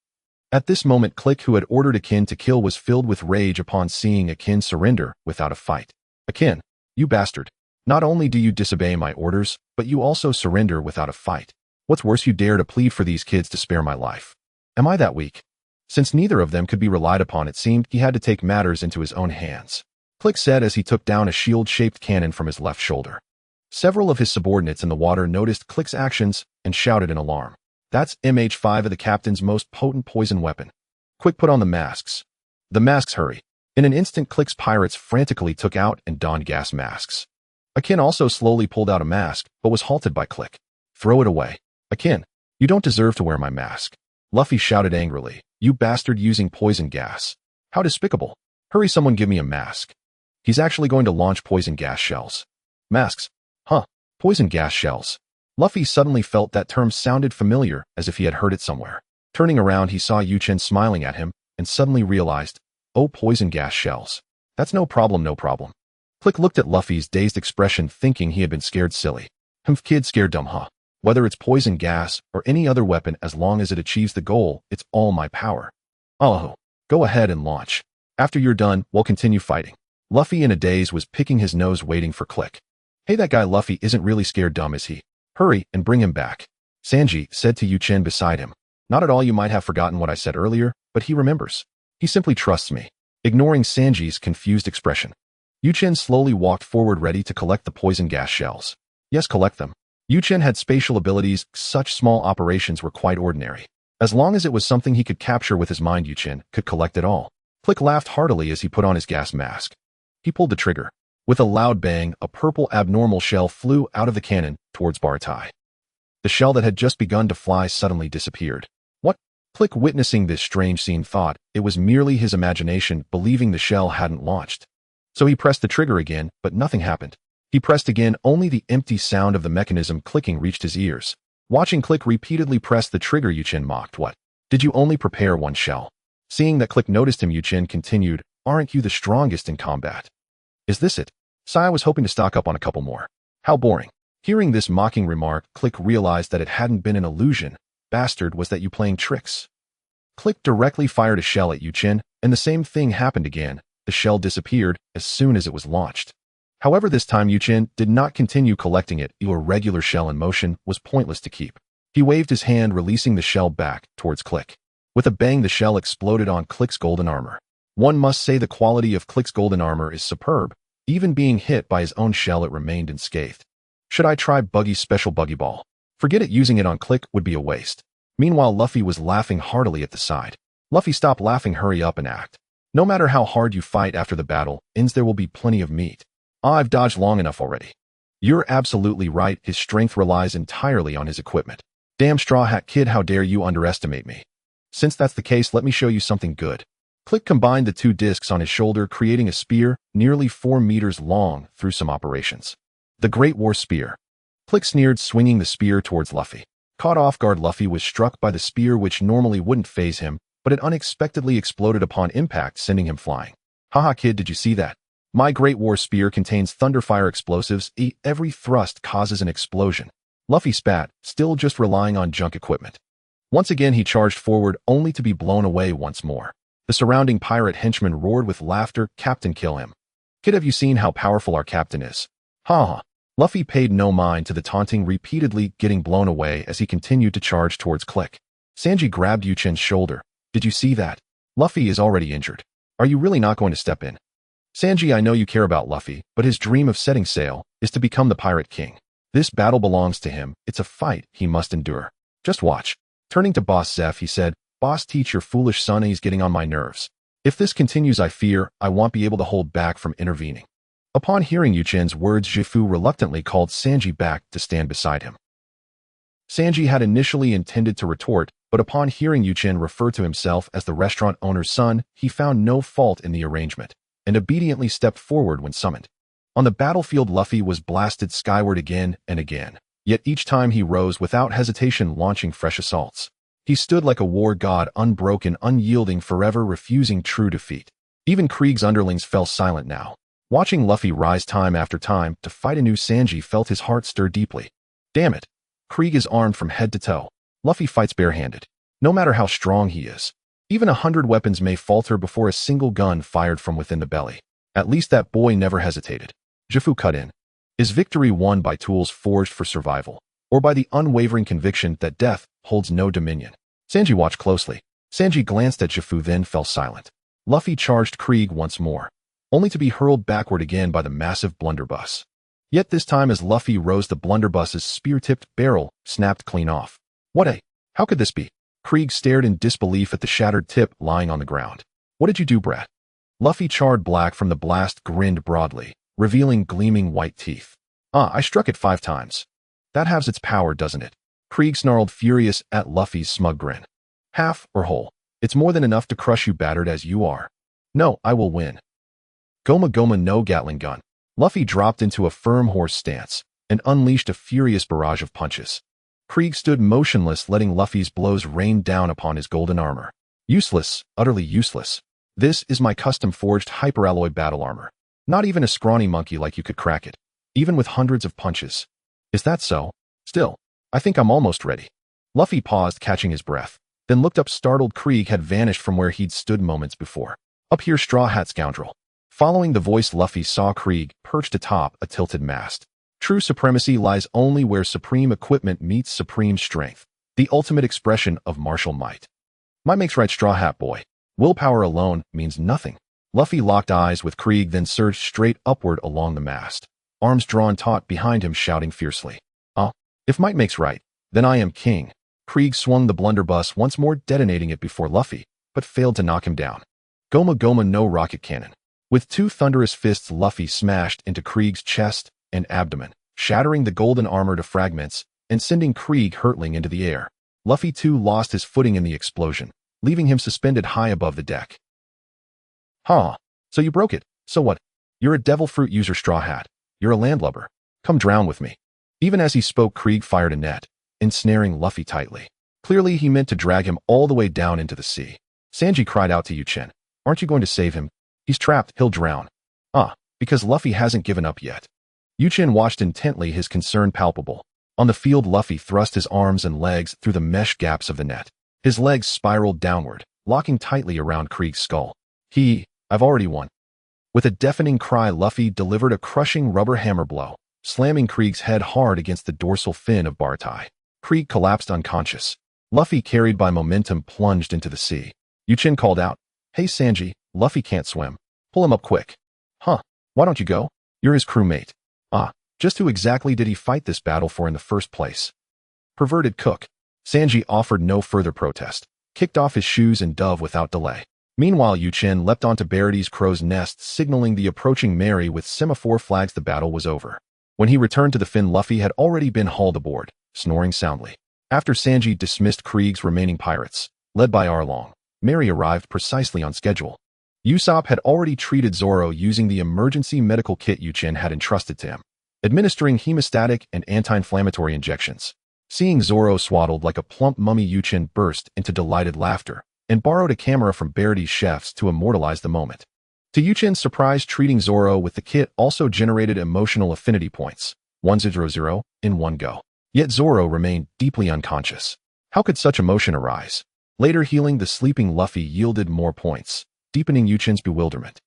At this moment, Click, who had ordered Akin to kill, was filled with rage upon seeing Akin surrender without a fight. Akin, you bastard. Not only do you disobey my orders, but you also surrender without a fight. What's worse, you dare to plead for these kids to spare my life. Am I that weak? Since neither of them could be relied upon, it seemed he had to take matters into his own hands. Click said as he took down a shield-shaped cannon from his left shoulder. Several of his subordinates in the water noticed Click's actions and shouted in alarm. That's MH5 of the captain's most potent poison weapon. Quick, put on the masks. The masks, hurry. In an instant, Click's pirates frantically took out and donned gas masks. Akin also slowly pulled out a mask, but was halted by Click. Throw it away. Akin, you don't deserve to wear my mask. Luffy shouted angrily. You bastard, using poison gas. How despicable. Hurry, someone give me a mask. He's actually going to launch poison gas shells. Masks? Huh. Poison gas shells. Luffy suddenly felt that term sounded familiar, as if he had heard it somewhere. Turning around, he saw Chen smiling at him, and suddenly realized, oh, poison gas shells. That's no problem, no problem. Click looked at Luffy's dazed expression, thinking he had been scared silly. Kid, scared dumb, huh? Whether it's poison gas or any other weapon, as long as it achieves the goal, it's all my power. Oh, go ahead and launch. After you're done, we'll continue fighting. Luffy, in a daze, was picking his nose, waiting for Click. Hey, that guy Luffy isn't really scared dumb, is he? Hurry and bring him back. Sanji said to Chen beside him. Not at all, you might have forgotten what I said earlier, but he remembers. He simply trusts me. Ignoring Sanji's confused expression, Chen slowly walked forward, ready to collect the poison gas shells. Yes, collect them. Chen had spatial abilities. Such small operations were quite ordinary. As long as it was something he could capture with his mind, Chen could collect it all. Click laughed heartily as he put on his gas mask. He pulled the trigger. With a loud bang, a purple abnormal shell flew out of the cannon towards Bartai. The shell that had just begun to fly suddenly disappeared. What? Click, witnessing this strange scene, thought it was merely his imagination, believing the shell hadn't launched. So he pressed the trigger again, but nothing happened. He pressed again, only the empty sound of the mechanism clicking reached his ears. Watching Click repeatedly press the trigger, Chen mocked. What? Did you only prepare one shell? Seeing that Click noticed him, Chen continued, aren't you the strongest in combat? Is this it? I was hoping to stock up on a couple more. How boring. Hearing this mocking remark, Click realized that it hadn't been an illusion. Bastard, was that you playing tricks? Click directly fired a shell at Chen, and the same thing happened again. The shell disappeared as soon as it was launched. However, this time Chen did not continue collecting it. A regular shell in motion was pointless to keep. He waved his hand, releasing the shell back towards Click. With a bang, the shell exploded on Click's golden armor. One must say the quality of Click's golden armor is superb. Even being hit by his own shell, it remained unscathed. Should I try Buggy's special Buggy Ball? Forget it, using it on Click would be a waste. Meanwhile, Luffy was laughing heartily at the side. Luffy, stop laughing, hurry up and act. No matter how hard you fight after the battle ends, there will be plenty of meat. I've dodged long enough already. You're absolutely right, his strength relies entirely on his equipment. Damn Straw Hat Kid, how dare you underestimate me. Since that's the case, let me show you something good. Click combined the two discs on his shoulder, creating a spear nearly 4 meters long through some operations. The Great War Spear. Click sneered, swinging the spear towards Luffy. Caught off guard, Luffy was struck by the spear, which normally wouldn't faze him, but it unexpectedly exploded upon impact, sending him flying. Haha kid, did you see that? My Great War Spear contains thunderfire explosives. Every thrust causes an explosion. Luffy spat, still just relying on junk equipment. Once again he charged forward, only to be blown away once more. The surrounding pirate henchmen roared with laughter. Captain, kill him. Kid, have you seen how powerful our captain is? Haha. Luffy paid no mind to the taunting, repeatedly getting blown away as he continued to charge towards Click. Sanji grabbed Chen's shoulder. Did you see that? Luffy is already injured. Are you really not going to step in? Sanji, I know you care about Luffy, but his dream of setting sail is to become the Pirate King. This battle belongs to him. It's a fight he must endure. Just watch. Turning to Boss Zeph, he said, Boss, teach your foolish son, he's getting on my nerves. If this continues, I fear I won't be able to hold back from intervening. Upon hearing Chen's words, Gifu reluctantly called Sanji back to stand beside him. Sanji had initially intended to retort, but upon hearing Chen refer to himself as the restaurant owner's son, he found no fault in the arrangement, and obediently stepped forward when summoned. On the battlefield, Luffy was blasted skyward again and again, yet each time he rose without hesitation, launching fresh assaults. He stood like a war god, unbroken, unyielding, forever refusing true defeat. Even Krieg's underlings fell silent now. Watching Luffy rise time after time to fight anew, Sanji felt his heart stir deeply. Damn it. Krieg is armed from head to toe. Luffy fights barehanded. No matter how strong he is, even 100 weapons may falter before a single gun fired from within the belly. At least that boy never hesitated. Gifu cut in. Is victory won by tools forged for survival, or by the unwavering conviction that death holds no dominion? Sanji watched closely. Sanji glanced at Gifu, then fell silent. Luffy charged Krieg once more, only to be hurled backward again by the massive blunderbuss. Yet this time as Luffy rose, the blunderbuss's spear-tipped barrel snapped clean off. How could this be? Krieg stared in disbelief at the shattered tip lying on the ground. What did you do, brat? Luffy, charred black from the blast, grinned broadly, revealing gleaming white teeth. I struck it 5 times. That halves its power, doesn't it? Krieg snarled, furious at Luffy's smug grin. Half or whole? It's more than enough to crush you, battered as you are. No, I will win. Goma Goma no Gatling gun. Luffy dropped into a firm horse stance and unleashed a furious barrage of punches. Krieg stood motionless, letting Luffy's blows rain down upon his golden armor. Useless, utterly useless. This is my custom-forged hyperalloy battle armor. Not even a scrawny monkey like you could crack it, even with hundreds of punches. Is that so? Still, I think I'm almost ready. Luffy paused, catching his breath, then looked up, startled. Krieg had vanished from where he'd stood moments before. Up here, Straw Hat scoundrel. Following the voice, Luffy saw Krieg perched atop a tilted mast. True supremacy lies only where supreme equipment meets supreme strength, the ultimate expression of martial might. Might makes right, Straw Hat boy. Willpower alone means nothing. Luffy locked eyes with Krieg, then surged straight upward along the mast, arms drawn taut behind him, shouting fiercely. If might makes right, then I am king. Krieg swung the blunderbuss once more, detonating it before Luffy, but failed to knock him down. Goma Goma no rocket cannon. With 2 thunderous fists, Luffy smashed into Krieg's chest and abdomen, shattering the golden armor to fragments and sending Krieg hurtling into the air. Luffy too lost his footing in the explosion, leaving him suspended high above the deck. Huh. So you broke it. So what? You're a devil fruit user, Straw Hat. You're a landlubber. Come drown with me. Even as he spoke, Krieg fired a net, ensnaring Luffy tightly. Clearly he meant to drag him all the way down into the sea. Sanji cried out to Chen, "Aren't you going to save him? He's trapped, he'll drown." Because Luffy hasn't given up yet. Chen watched intently, his concern palpable. On the field, Luffy thrust his arms and legs through the mesh gaps of the net. His legs spiraled downward, locking tightly around Krieg's skull. I've already won. With a deafening cry, Luffy delivered a crushing rubber hammer blow, slamming Krieg's head hard against the dorsal fin of Bartai. Krieg collapsed unconscious. Luffy, carried by momentum, plunged into the sea. Chen called out, "Hey Sanji, Luffy can't swim. Pull him up quick." Why don't you go? You're his crewmate. Just who exactly did he fight this battle for in the first place? Perverted cook. Sanji offered no further protest, kicked off his shoes and dove without delay. Meanwhile, Chen leapt onto Barity's crow's nest, signaling the approaching Mary with semaphore flags. The battle was over. When he returned to the fin, Luffy had already been hauled aboard, snoring soundly. After Sanji dismissed Krieg's remaining pirates, led by Arlong, Mary arrived precisely on schedule. Usopp had already treated Zoro using the emergency medical kit Chen had entrusted to him, administering hemostatic and anti-inflammatory injections. Seeing Zoro swaddled like a plump mummy, Chen burst into delighted laughter and borrowed a camera from Barity's chefs to immortalize the moment. To Chen's surprise, treating Zoro with the kit also generated emotional affinity points, 100 in one go. Yet Zoro remained deeply unconscious. How could such emotion arise? Later, healing the sleeping Luffy yielded more points, deepening Chen's bewilderment.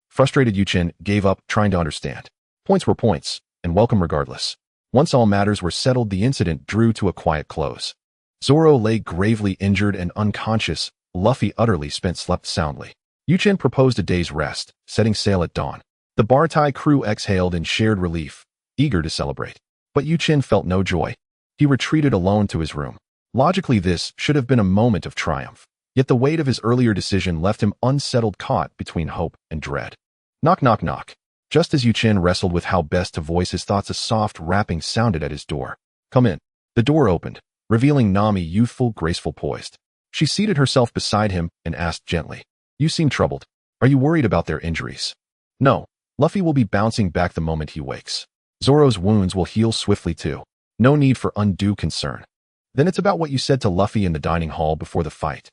Frustrated, Chen gave up trying to understand. Points were points, and welcome regardless. Once all matters were settled, the incident drew to a quiet close. Zoro lay gravely injured and unconscious. Luffy, utterly spent, slept soundly. Chen proposed a day's rest, setting sail at dawn. The Bartai crew exhaled in shared relief, eager to celebrate. But Chen felt no joy. He retreated alone to his room. Logically, this should have been a moment of triumph. Yet the weight of his earlier decision left him unsettled, caught between hope and dread. Knock, knock, knock. Just as Chen wrestled with how best to voice his thoughts, a soft rapping sounded at his door. "Come in." The door opened, revealing Nami, youthful, graceful, poised. She seated herself beside him and asked gently, "You seem troubled. Are you worried about their injuries?" "No. Luffy will be bouncing back the moment he wakes. Zoro's wounds will heal swiftly too. No need for undue concern." "Then it's about what you said to Luffy in the dining hall before the fight."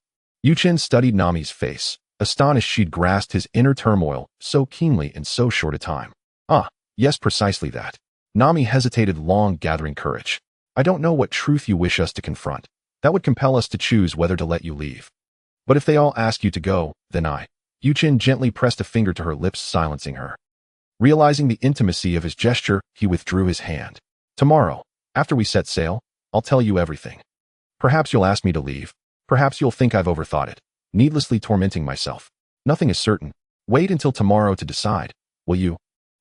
Chen studied Nami's face, astonished she'd grasped his inner turmoil so keenly in so short a time. Yes, precisely that." Nami hesitated long, gathering courage. "I don't know what truth you wish us to confront. That would compel us to choose whether to let you leave. But if they all ask you to go, then I." Chen gently pressed a finger to her lips, silencing her. Realizing the intimacy of his gesture, he withdrew his hand. "Tomorrow, after we set sail, I'll tell you everything. Perhaps you'll ask me to leave. Perhaps you'll think I've overthought it, needlessly tormenting myself. Nothing is certain. Wait until tomorrow to decide, will you?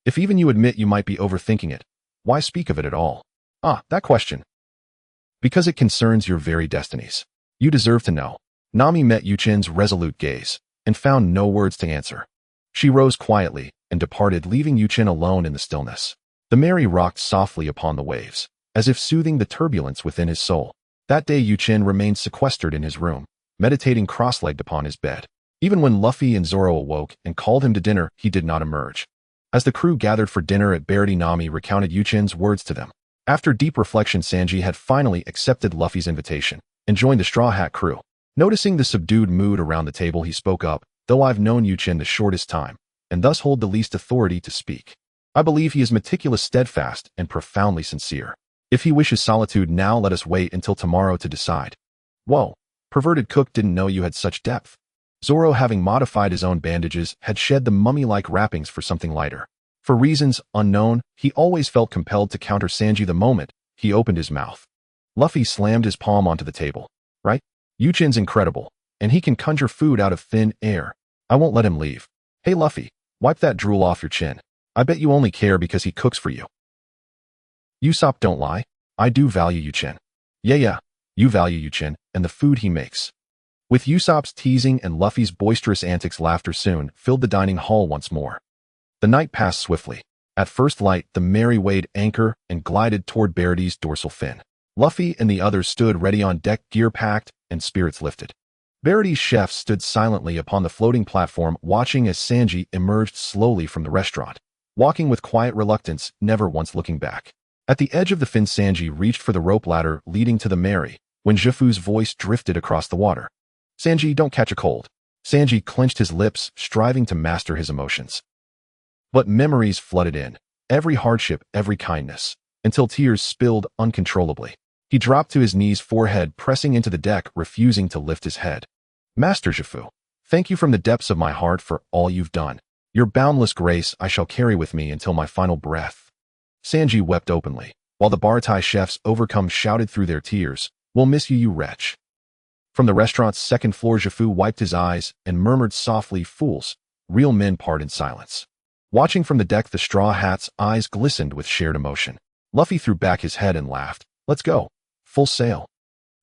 If even you admit you might be overthinking it, why speak of it at all?" That question. "Because it concerns your very destinies. You deserve to know." Nami met Chen's resolute gaze and found no words to answer. She rose quietly and departed, leaving Chen alone in the stillness. The Mary rocked softly upon the waves, as if soothing the turbulence within his soul. That day, Chen remained sequestered in his room, meditating cross-legged upon his bed. Even when Luffy and Zoro awoke and called him to dinner, he did not emerge. As the crew gathered for dinner at Barity, Nami recounted Chen's words to them. After deep reflection, Sanji had finally accepted Luffy's invitation and joined the Straw Hat crew. Noticing the subdued mood around the table, he spoke up, "Though I've known Chen the shortest time, and thus hold the least authority to speak, I believe he is meticulous, steadfast, and profoundly sincere. If he wishes solitude now, let us wait until tomorrow to decide." "Whoa, perverted cook, didn't know you had such depth." Zoro, having modified his own bandages, had shed the mummy-like wrappings for something lighter. For reasons unknown, he always felt compelled to counter Sanji the moment he opened his mouth. Luffy slammed his palm onto the table. "Right? Chen's incredible, and he can conjure food out of thin air. I won't let him leave. Hey Luffy, wipe that drool off your chin. I bet you only care because he cooks for you." "Usopp, don't lie. I do value Chen." Yeah, you value Chen and the food he makes." With Usopp's teasing and Luffy's boisterous antics, laughter soon filled the dining hall once more. The night passed swiftly. At first light, the Mary weighed anchor and glided toward Verity's dorsal fin. Luffy and the others stood ready on deck, gear packed and spirits lifted. Verity's chef stood silently upon the floating platform, watching as Sanji emerged slowly from the restaurant, walking with quiet reluctance, never once looking back. At the edge of the fin, Sanji reached for the rope ladder leading to the Mary, when Zhifu's voice drifted across the water. "Sanji, don't catch a cold." Sanji clenched his lips, striving to master his emotions. But memories flooded in, every hardship, every kindness, until tears spilled uncontrollably. He dropped to his knees, forehead pressing into the deck, refusing to lift his head. "Master Zhifu, thank you from the depths of my heart for all you've done. Your boundless grace I shall carry with me until my final breath." Sanji wept openly, while the Baratai chefs, overcome, shouted through their tears, "We'll miss you, you wretch." From the restaurant's second floor, Zhifu wiped his eyes and murmured softly, "Fools, real men part in silence." Watching from the deck, the Straw Hat's eyes glistened with shared emotion. Luffy threw back his head and laughed. "Let's go. Full sail."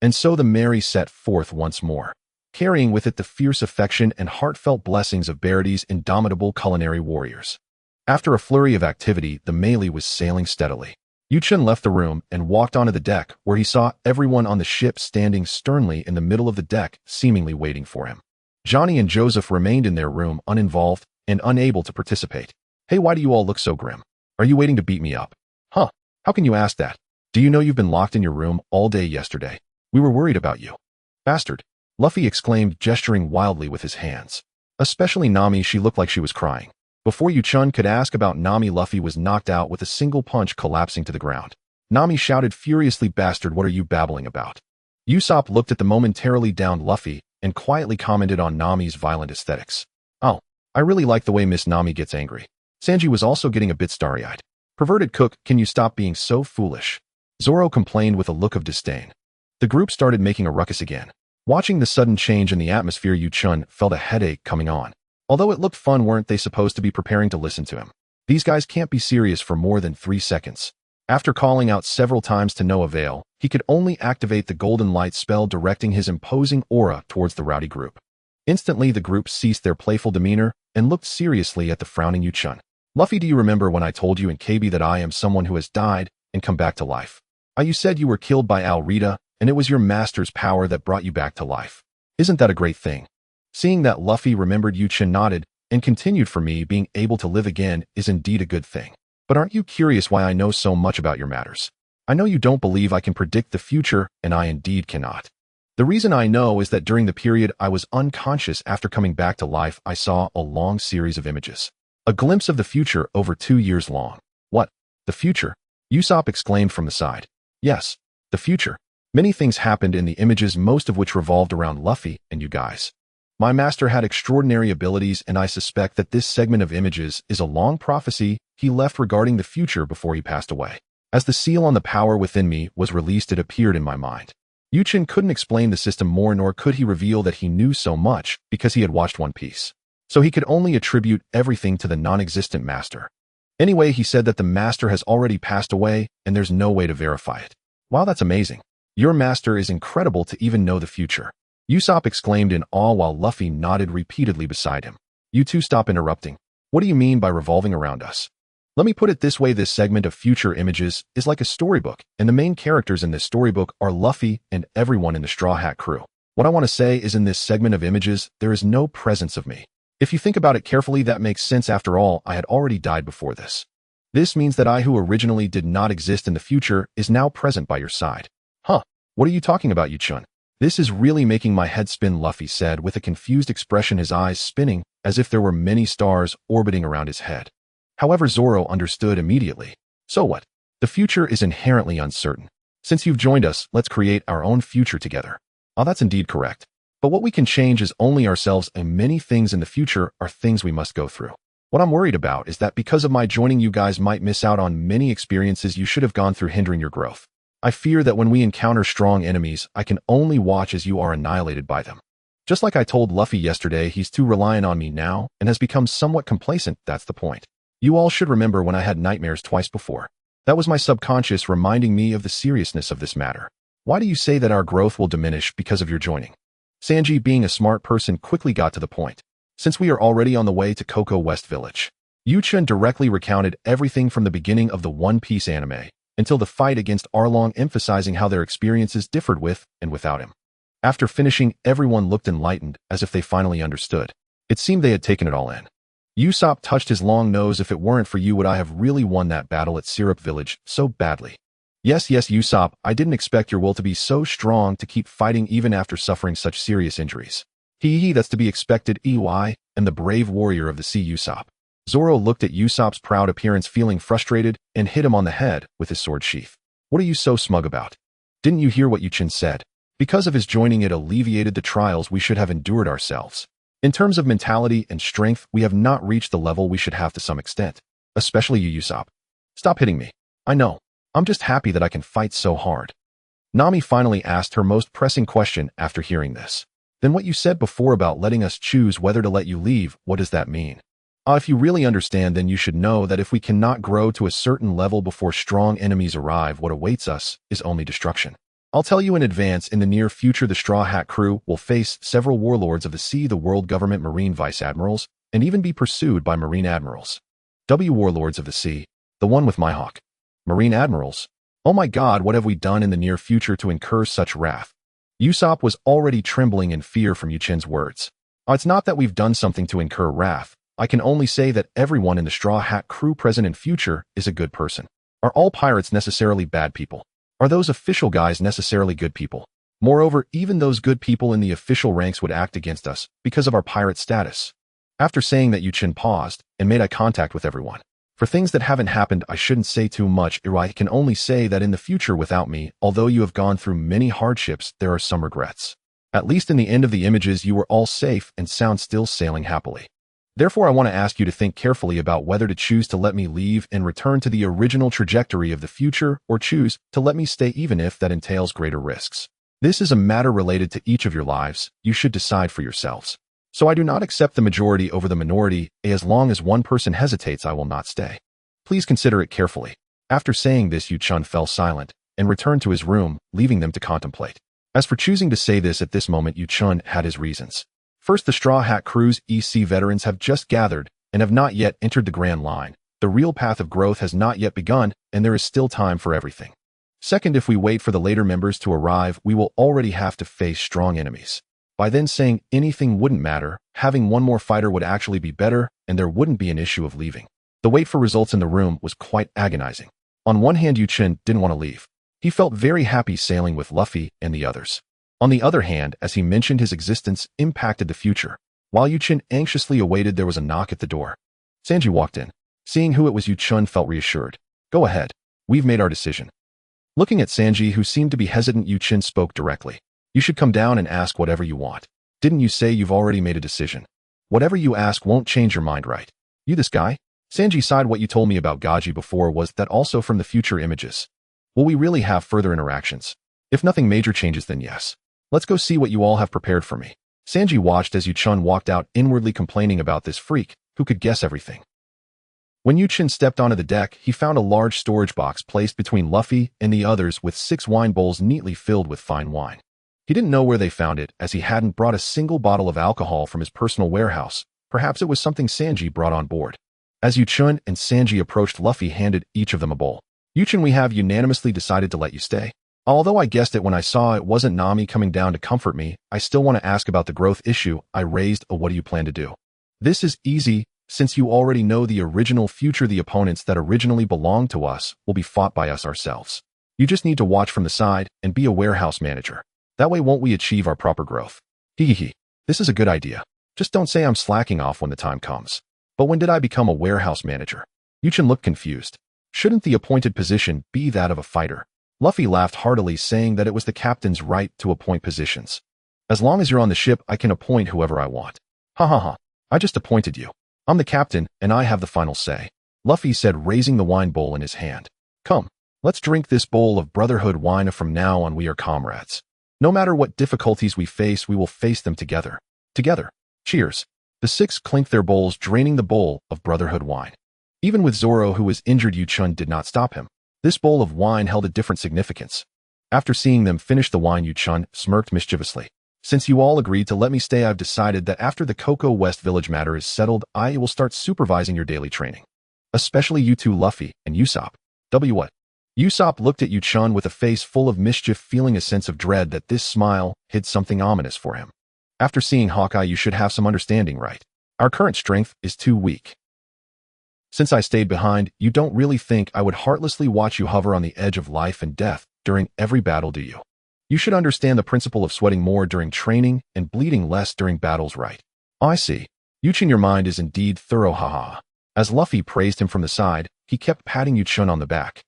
And so the Mary set forth once more, carrying with it the fierce affection and heartfelt blessings of Verity's indomitable culinary warriors. After a flurry of activity, the Melee was sailing steadily. Chen left the room and walked onto the deck, where he saw everyone on the ship standing sternly in the middle of the deck, seemingly waiting for him. Johnny and Joseph remained in their room, uninvolved and unable to participate. "Hey, why do you all look so grim? Are you waiting to beat me up?" "Huh? How can you ask that? Do you know you've been locked in your room all day yesterday? We were worried about you." "Bastard!" Luffy exclaimed, gesturing wildly with his hands. Especially Nami, she looked like she was crying. Before Chen could ask about Nami, Luffy was knocked out with a single punch, collapsing to the ground. Nami shouted furiously, "Bastard, what are you babbling about?" Usopp looked at the momentarily downed Luffy and quietly commented on Nami's violent aesthetics. "Oh, I really like the way Miss Nami gets angry." Sanji was also getting a bit starry-eyed. "Perverted cook, can you stop being so foolish?" Zoro complained with a look of disdain. The group started making a ruckus again. Watching the sudden change in the atmosphere, Chen felt a headache coming on. Although it looked fun, weren't they supposed to be preparing to listen to him? These guys can't be serious for more than 3 seconds. After calling out several times to no avail, he could only activate the golden light spell, directing his imposing aura towards the rowdy group. Instantly, the group ceased their playful demeanor and looked seriously at the frowning Chen. "Luffy, do you remember when I told you in Kebi that I am someone who has died and come back to life? You said you were killed by Alvida, and it was your master's power that brought you back to life. Isn't that a great thing?" Seeing that Luffy remembered, Chen nodded and continued, "For me, being able to live again is indeed a good thing. But aren't you curious why I know so much about your matters? I know you don't believe I can predict the future, and I indeed cannot. The reason I know is that during the period I was unconscious after coming back to life, I saw a long series of images. A glimpse of the future over 2 years long." "What? The future?" Usopp exclaimed from the side. "Yes, the future. Many things happened in the images, most of which revolved around Luffy and you guys. My master had extraordinary abilities, and I suspect that this segment of images is a long prophecy he left regarding the future before he passed away. As the seal on the power within me was released, it appeared in my mind." Chen couldn't explain the system more, nor could he reveal that he knew so much because he had watched One Piece. So he could only attribute everything to the non-existent master. Anyway, he said that the master has already passed away, and there's no way to verify it. "Wow, that's amazing. Your master is incredible to even know the future." Usopp exclaimed in awe while Luffy nodded repeatedly beside him. "You two stop interrupting. What do you mean by revolving around us?" "Let me put it this way, this segment of future images is like a storybook, and the main characters in this storybook are Luffy and everyone in the Straw Hat crew. What I want to say is, in this segment of images, there is no presence of me. If you think about it carefully, that makes sense. After all, I had already died before this. This means that I, who originally did not exist in the future, is now present by your side." "Huh? What are you talking about, Chen? This is really making my head spin," Luffy said with a confused expression, his eyes spinning as if there were many stars orbiting around his head. However, Zoro understood immediately. "So what? The future is inherently uncertain. Since you've joined us, let's create our own future together." "Oh, that's indeed correct. But what we can change is only ourselves, and many things in the future are things we must go through. What I'm worried about is that because of my joining, you guys might miss out on many experiences you should have gone through, hindering your growth. I fear that when we encounter strong enemies, I can only watch as you are annihilated by them. Just like I told Luffy yesterday, he's too reliant on me now and has become somewhat complacent. That's the point. You all should remember when I had nightmares twice before. That was my subconscious reminding me of the seriousness of this matter. Why do you say that our growth will diminish because of your joining?" Sanji, being a smart person, quickly got to the point. "Since we are already on the way to Koko West Village, Chen directly recounted everything from the beginning of the One Piece anime until the fight against Arlong, emphasizing how their experiences differed with and without him. After finishing, everyone looked enlightened, as if they finally understood. It seemed they had taken it all in. Usopp touched his long nose. If it weren't for you, would I have really won that battle at Syrup Village so badly? Yes, Usopp, I didn't expect your will to be so strong to keep fighting even after suffering such serious injuries. That's to be expected, and the brave warrior of the sea, Usopp. Zoro looked at Usopp's proud appearance, feeling frustrated, and hit him on the head with his sword sheath. What are you so smug about? Didn't you hear what Chen said? Because of his joining, it alleviated the trials we should have endured ourselves. In terms of mentality and strength, we have not reached the level we should have to some extent. Especially you, Usopp. Stop hitting me. I know. I'm just happy that I can fight so hard. Nami finally asked her most pressing question after hearing this. Then what you said before about letting us choose whether to let you leave, what does that mean? If you really understand, then you should know that if we cannot grow to a certain level before strong enemies arrive, what awaits us is only destruction. I'll tell you in advance, in the near future the Straw Hat crew will face several warlords of the sea, the world government, marine vice-admirals, and even be pursued by marine admirals. Warlords of the sea, the one with Mihawk. Marine admirals? Oh my god, what have we done in the near future to incur such wrath? Usopp was already trembling in fear from Chen's words. It's not that we've done something to incur wrath. I can only say that everyone in the Straw Hat crew, present and future, is a good person. Are all pirates necessarily bad people? Are those official guys necessarily good people? Moreover, even those good people in the official ranks would act against us because of our pirate status. After saying that, Chen paused and made eye contact with everyone. For things that haven't happened, I shouldn't say too much. I can only say that in the future without me, although you have gone through many hardships, there are some regrets. At least in the end of the images, you were all safe and sound, still sailing happily. Therefore, I want to ask you to think carefully about whether to choose to let me leave and return to the original trajectory of the future, or choose to let me stay even if that entails greater risks. This is a matter related to each of your lives. You should decide for yourselves. So I do not accept the majority over the minority. As long as one person hesitates, I will not stay. Please consider it carefully. After saying this, Chen fell silent and returned to his room, leaving them to contemplate. As for choosing to say this at this moment, Chen had his reasons. First, the Straw Hat crew's EC veterans have just gathered and have not yet entered the Grand Line. The real path of growth has not yet begun, and there is still time for everything. Second, if we wait for the later members to arrive, we will already have to face strong enemies. By then, saying anything wouldn't matter, having one more fighter would actually be better, and there wouldn't be an issue of leaving. The wait for results in the room was quite agonizing. On one hand, Chen didn't want to leave. He felt very happy sailing with Luffy and the others. On the other hand, as he mentioned, his existence impacted the future. While Chen anxiously awaited, there was a knock at the door. Sanji walked in. Seeing who it was, Chen felt reassured. Go ahead. We've made our decision. Looking at Sanji, who seemed to be hesitant, Chen spoke directly. You should come down and ask whatever you want. Didn't you say you've already made a decision? Whatever you ask won't change your mind, right? You this guy? Sanji sighed. What you told me about Gaji before, was that also from the future images? Will we really have further interactions? If nothing major changes, then yes. Let's go see what you all have prepared for me. Sanji watched as Chen walked out, inwardly complaining about this freak, who could guess everything. When Chen stepped onto the deck, he found a large storage box placed between Luffy and the others with 6 wine bowls neatly filled with fine wine. He didn't know where they found it, as he hadn't brought a single bottle of alcohol from his personal warehouse. Perhaps it was something Sanji brought on board. As Chen and Sanji approached, Luffy handed each of them a bowl. Chen, we have unanimously decided to let you stay. Although I guessed it when I saw it wasn't Nami coming down to comfort me, I still want to ask about the growth issue I raised. What do you plan to do? This is easy, since you already know the original future. The opponents that originally belonged to us will be fought by us ourselves. You just need to watch from the side and be a warehouse manager. That way won't we achieve our proper growth? Hehehe. This is a good idea. Just don't say I'm slacking off when the time comes. But when did I become a warehouse manager? Chen looked confused. Shouldn't the appointed position be that of a fighter? Luffy laughed heartily, saying that it was the captain's right to appoint positions. As long as you're on the ship, I can appoint whoever I want. Ha ha ha. I just appointed you. I'm the captain, and I have the final say. Luffy said, raising the wine bowl in his hand. Come, let's drink this bowl of brotherhood wine. From now on, we are comrades. No matter what difficulties we face, we will face them together. Together. Cheers. The 6 clinked their bowls, draining the bowl of brotherhood wine. Even with Zoro, who was injured, Chen did not stop him. This bowl of wine held a different significance. After seeing them finish the wine, Chen smirked mischievously. Since you all agreed to let me stay, I've decided that after the Koko West Village matter is settled, I will start supervising your daily training. Especially you two, Luffy and Usopp. What? Usopp looked at Chen with a face full of mischief, feeling a sense of dread that this smile hid something ominous for him. After seeing Hawkeye, you should have some understanding, right? Our current strength is too weak. Since I stayed behind, you don't really think I would heartlessly watch you hover on the edge of life and death during every battle, do you? You should understand the principle of sweating more during training and bleeding less during battles, right? I see. Chen, your mind is indeed thorough, haha. As Luffy praised him from the side, he kept patting Chen on the back.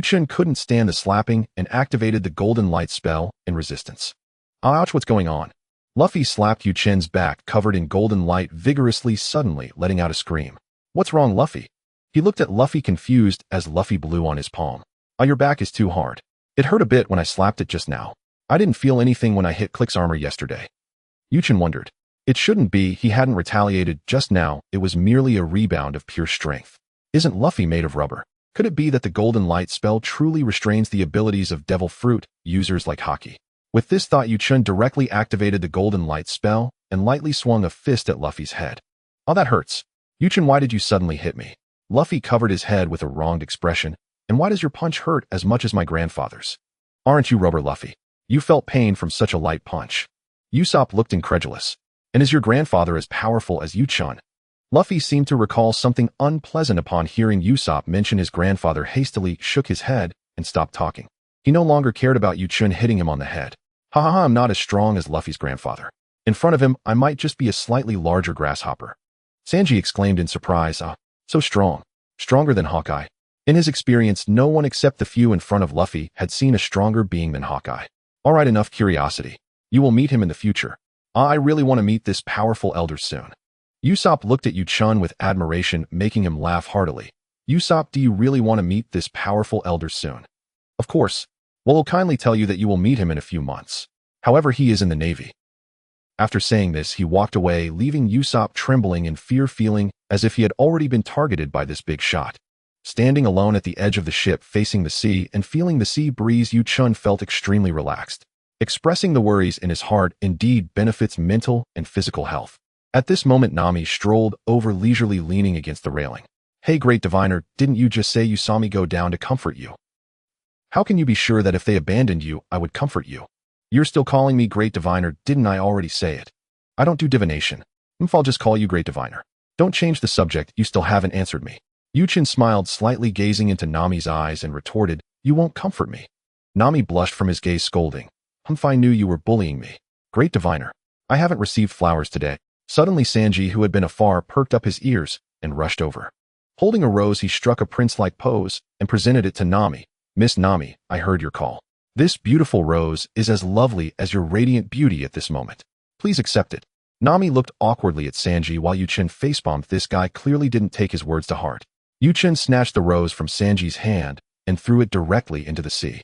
Chen couldn't stand the slapping and activated the golden light spell in resistance. Ouch, what's going on? Luffy slapped Chen's back covered in golden light vigorously, suddenly letting out a scream. What's wrong, Luffy? He looked at Luffy confused as Luffy blew on his palm. Your back is too hard. It hurt a bit when I slapped it just now. I didn't feel anything when I hit Click's armor yesterday. Chen wondered. It shouldn't be, he hadn't retaliated just now, it was merely a rebound of pure strength. Isn't Luffy made of rubber? Could it be that the golden light spell truly restrains the abilities of devil fruit users like Haki? With this thought, Chen directly activated the golden light spell and lightly swung a fist at Luffy's head. Oh, that hurts. Chen, why did you suddenly hit me? Luffy covered his head with a wronged expression. And why does your punch hurt as much as my grandfather's? Aren't you rubber, Luffy? You felt pain from such a light punch. Usopp looked incredulous. And is your grandfather as powerful as you, Chen? Luffy seemed to recall something unpleasant upon hearing Usopp mention his grandfather, hastily shook his head and stopped talking. He no longer cared about Chen hitting him on the head. Ha ha ha, I'm not as strong as Luffy's grandfather. In front of him, I might just be a slightly larger grasshopper. Sanji exclaimed in surprise, so strong. Stronger than Hawkeye. In his experience, no one except the few in front of Luffy had seen a stronger being than Hawkeye. Alright, enough curiosity. You will meet him in the future. I really want to meet this powerful elder soon. Usopp looked at Chen with admiration, making him laugh heartily. Usopp, do you really want to meet this powerful elder soon? Of course. Well, I'll kindly tell you that you will meet him in a few months. However, he is in the Navy. After saying this, he walked away, leaving Usopp trembling in fear, feeling as if he had already been targeted by this big shot. Standing alone at the edge of the ship facing the sea and feeling the sea breeze, Chen felt extremely relaxed. Expressing the worries in his heart indeed benefits mental and physical health. At this moment, Nami strolled over leisurely, leaning against the railing. Hey, great diviner, didn't you just say you saw me go down to comfort you? How can you be sure that if they abandoned you, I would comfort you? You're still calling me great diviner, didn't I already say it? I don't do divination. I'll just call you great diviner. Don't change the subject, you still haven't answered me. Chen smiled slightly, gazing into Nami's eyes, and retorted, you won't comfort me. Nami blushed from his gaze, scolding. I knew you were bullying me. Great diviner. I haven't received flowers today. Suddenly Sanji, who had been afar, perked up his ears and rushed over. Holding a rose, he struck a prince-like pose and presented it to Nami. Miss Nami, I heard your call. This beautiful rose is as lovely as your radiant beauty at this moment. Please accept it. Nami looked awkwardly at Sanji while Chen facepalmed. This guy clearly didn't take his words to heart. Chen snatched the rose from Sanji's hand and threw it directly into the sea.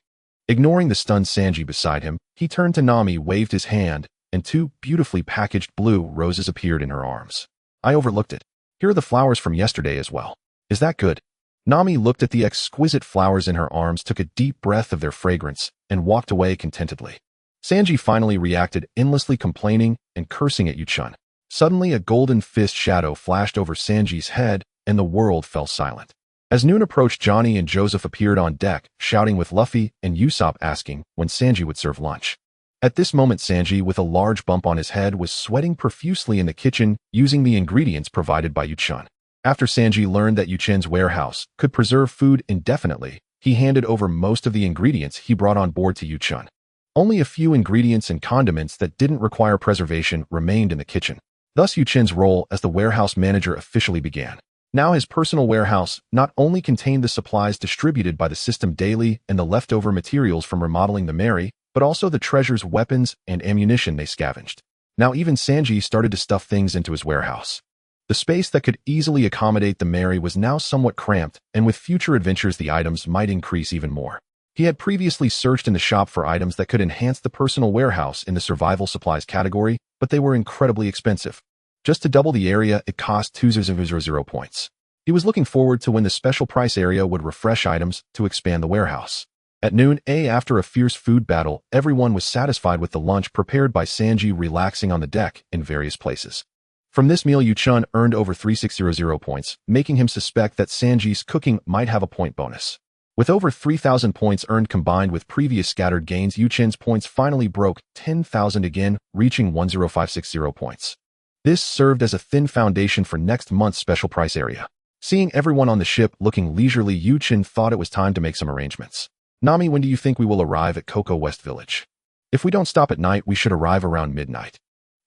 Ignoring the stunned Sanji beside him, he turned to Nami, waved his hand, and two beautifully packaged blue roses appeared in her arms. I overlooked it. Here are the flowers from yesterday as well. Is that good? Nami looked at the exquisite flowers in her arms, took a deep breath of their fragrance, and walked away contentedly. Sanji finally reacted, endlessly complaining and cursing at Chen. Suddenly, a golden fist shadow flashed over Sanji's head, and the world fell silent. As noon approached, Johnny and Joseph appeared on deck, shouting with Luffy and Usopp, asking when Sanji would serve lunch. At this moment, Sanji, with a large bump on his head, was sweating profusely in the kitchen, using the ingredients provided by Chen. After Sanji learned that Chen's warehouse could preserve food indefinitely, he handed over most of the ingredients he brought on board to Chen. Only a few ingredients and condiments that didn't require preservation remained in the kitchen. Thus, Chen's role as the warehouse manager officially began. Now his personal warehouse not only contained the supplies distributed by the system daily and the leftover materials from remodeling the Mary, but also the treasures, weapons, and ammunition they scavenged. Now even Sanji started to stuff things into his warehouse. The space that could easily accommodate the Mary was now somewhat cramped, and with future adventures the items might increase even more. He had previously searched in the shop for items that could enhance the personal warehouse in the survival supplies category, but they were incredibly expensive. Just to double the area, it cost 2,000 points. He was looking forward to when the special price area would refresh items to expand the warehouse. At noon, after a fierce food battle, everyone was satisfied with the lunch prepared by Sanji relaxing on the deck in various places. From this meal, Yu-chun earned over 3600 points, making him suspect that Sanji's cooking might have a point bonus. With over 3,000 points earned combined with previous scattered gains, Yu-chun's points finally broke 10,000 again, reaching 10560 points. This served as a thin foundation for next month's special price area. Seeing everyone on the ship looking leisurely, Yu-chun thought it was time to make some arrangements. Nami, when do you think we will arrive at Koko West Village? If we don't stop at night, we should arrive around midnight.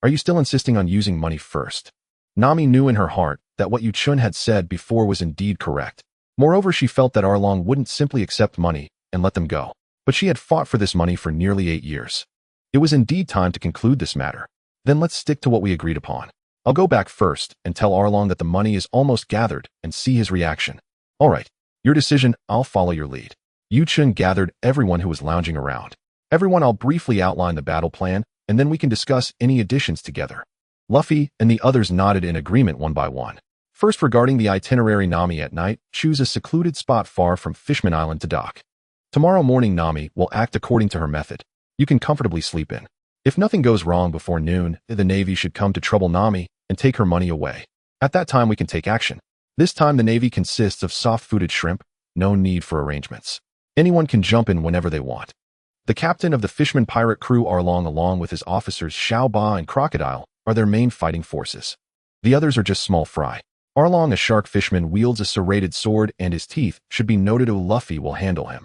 Are you still insisting on using money first? Nami knew in her heart that what Yu-chun had said before was indeed correct. Moreover, she felt that Arlong wouldn't simply accept money and let them go. But she had fought for this money for nearly 8 years. It was indeed time to conclude this matter. Then let's stick to what we agreed upon. I'll go back first and tell Arlong that the money is almost gathered and see his reaction. All right, your decision, I'll follow your lead. Yu-chun gathered everyone who was lounging around. Everyone, I'll briefly outline the battle plan, and then we can discuss any additions together. Luffy and the others nodded in agreement one by one. First, regarding the itinerary, Nami at night, choose a secluded spot far from Fishman Island to dock. Tomorrow morning, Nami will act according to her method. You can comfortably sleep in. If nothing goes wrong before noon, the Navy should come to trouble Nami and take her money away. At that time, we can take action. This time, the Navy consists of soft-footed shrimp, no need for arrangements. Anyone can jump in whenever they want. The captain of the Fishman pirate crew, Arlong, along with his officers Xiao Ba and Crocodile, are their main fighting forces. The others are just small fry. Arlong, a shark fisherman, wields a serrated sword, and his teeth should be noted. Luffy will handle him.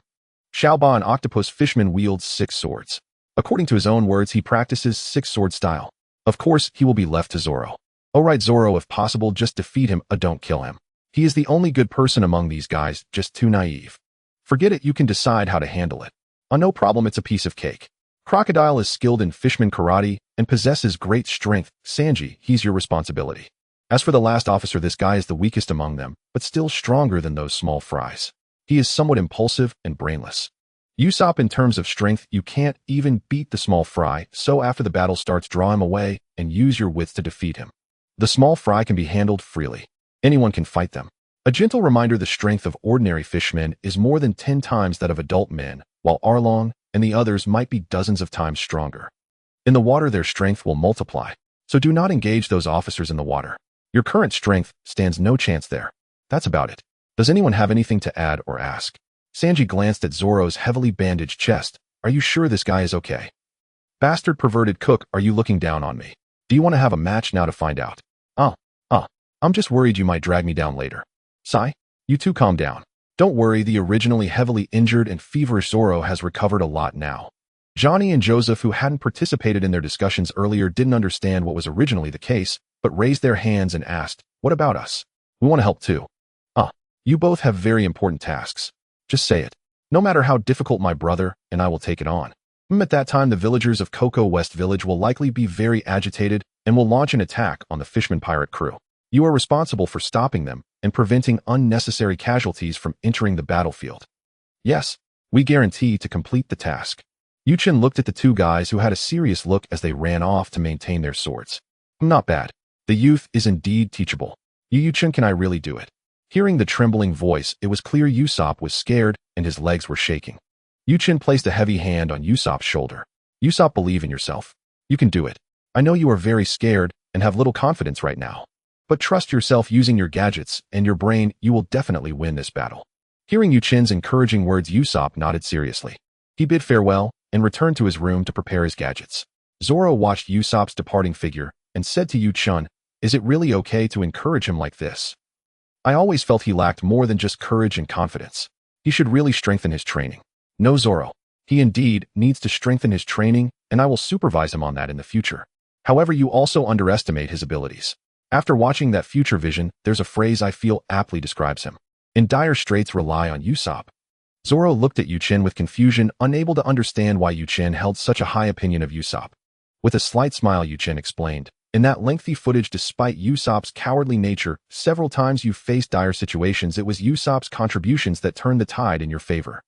Xiao Ba, an octopus fisherman, wields 6 swords. According to his own words, he practices 6-sword style. Of course, he will be left to Zoro. Alright, Zoro, if possible, just defeat him, don't kill him. He is the only good person among these guys, just too naive. Forget it, you can decide how to handle it. No problem, it's a piece of cake. Crocodile is skilled in fishman karate and possesses great strength. Sanji, he's your responsibility. As for the last officer, this guy is the weakest among them, but still stronger than those small fries. He is somewhat impulsive and brainless. Usopp, in terms of strength, you can't even beat the small fry, so after the battle starts, draw him away and use your wits to defeat him. The small fry can be handled freely. Anyone can fight them. A gentle reminder, the strength of ordinary fishmen is more than 10 times that of adult men, while Arlong and the others might be dozens of times stronger. In the water, their strength will multiply, so do not engage those officers in the water. Your current strength stands no chance there. That's about it. Does anyone have anything to add or ask? Sanji glanced at Zoro's heavily bandaged chest. Are you sure this guy is okay? Bastard perverted cook, are you looking down on me? Do you want to have a match now to find out? I'm just worried you might drag me down later. Sigh, you two calm down. Don't worry, the originally heavily injured and feverish Zoro has recovered a lot now. Johnny and Joseph, who hadn't participated in their discussions earlier, didn't understand what was originally the case, but raised their hands and asked, what about us? We want to help too. You both have very important tasks. Just say it. No matter how difficult, my brother and I will take it on. At that time, the villagers of Koko West Village will likely be very agitated and will launch an attack on the Fishman pirate crew. You are responsible for stopping them and preventing unnecessary casualties from entering the battlefield. Yes, we guarantee to complete the task. Yu-chun looked at the two guys, who had a serious look as they ran off to maintain their swords. Not bad. The youth is indeed teachable. Yu-chun, can I really do it? Hearing the trembling voice, it was clear Usopp was scared and his legs were shaking. Yu-chun placed a heavy hand on Usopp's shoulder. Usopp, believe in yourself. You can do it. I know you are very scared and have little confidence right now. But trust yourself, using your gadgets and your brain, you will definitely win this battle. Hearing Yu-chun's encouraging words, Usopp nodded seriously. He bid farewell and returned to his room to prepare his gadgets. Zoro watched Usopp's departing figure and said to Yu-chun, is it really okay to encourage him like this? I always felt he lacked more than just courage and confidence. He should really strengthen his training. No, Zoro. He indeed needs to strengthen his training, and I will supervise him on that in the future. However, you also underestimate his abilities. After watching that future vision, there's a phrase I feel aptly describes him. In dire straits, rely on Usopp. Zoro looked at Yu-chun with confusion, unable to understand why Yu-chun held such a high opinion of Usopp. With a slight smile, Yu-chun explained, in that lengthy footage, despite Usopp's cowardly nature, several times you faced dire situations. It was Usopp's contributions that turned the tide in your favor.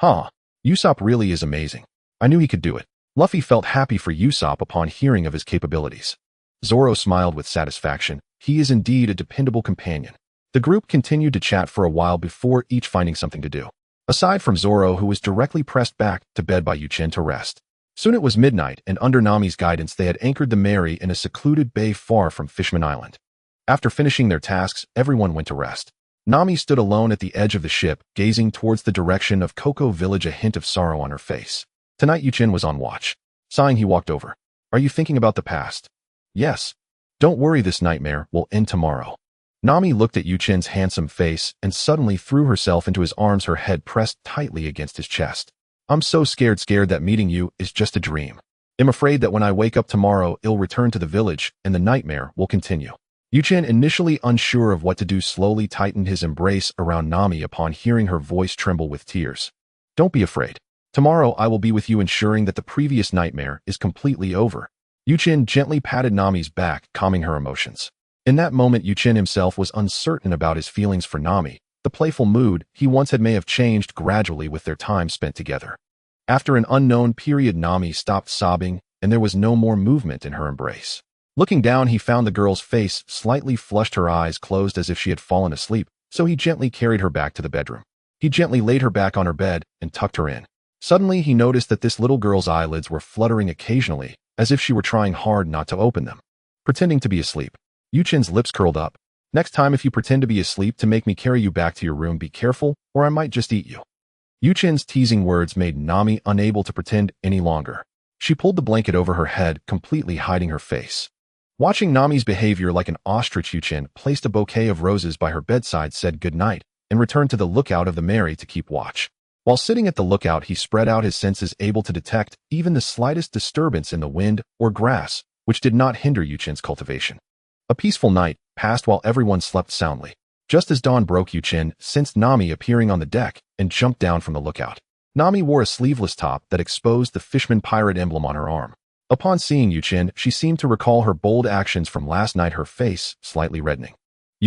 Usopp really is amazing. I knew he could do it. Luffy felt happy for Usopp upon hearing of his capabilities. Zoro smiled with satisfaction. He is indeed a dependable companion. The group continued to chat for a while before each finding something to do. aside from Zoro, who was directly pressed back to bed by Chen to rest. Soon it was midnight, and under Nami's guidance they had anchored the Mary in a secluded bay far from Fishman Island. After finishing their tasks, everyone went to rest. Nami stood alone at the edge of the ship, gazing towards the direction of Koko village, a hint of sorrow on her face. Tonight Chen was on watch. Sighing, he walked over. Are you thinking about the past? Yes. Don't worry, this nightmare will end tomorrow. Nami looked at Chen's handsome face and suddenly threw herself into his arms, her head pressed tightly against his chest. I'm so scared that meeting you is just a dream. I'm afraid that when I wake up tomorrow, I'll return to the village and the nightmare will continue. Chen, initially unsure of what to do, slowly tightened his embrace around Nami upon hearing her voice tremble with tears. Don't be afraid. Tomorrow I will be with you, ensuring that the previous nightmare is completely over. Chen gently patted Nami's back, calming her emotions. In that moment, Chen himself was uncertain about his feelings for Nami. The playful mood he once had may have changed gradually with their time spent together. After an unknown period, Nami stopped sobbing, and there was no more movement in her embrace. Looking down, he found the girl's face slightly flushed, her eyes closed as if she had fallen asleep, so he gently carried her back to the bedroom. He gently laid her back on her bed and tucked her in. Suddenly, he noticed that this little girl's eyelids were fluttering occasionally, as if she were trying hard not to open them. Pretending to be asleep. Chen's lips curled up. Next time if you pretend to be asleep to make me carry you back to your room, be careful, or I might just eat you. Chen's teasing words made Nami unable to pretend any longer. She pulled the blanket over her head, completely hiding her face. Watching Nami's behavior like an ostrich, Chen placed a bouquet of roses by her bedside, said good night, and returned to the lookout of the Mary to keep watch. While sitting at the lookout, he spread out his senses, able to detect even the slightest disturbance in the wind or grass, which did not hinder Chen's cultivation. A peaceful night passed while everyone slept soundly. Just as dawn broke, Chen sensed Nami appearing on the deck and jumped down from the lookout. Nami wore a sleeveless top that exposed the Fishman pirate emblem on her arm. Upon seeing Chen, she seemed to recall her bold actions from last night, her face slightly reddening.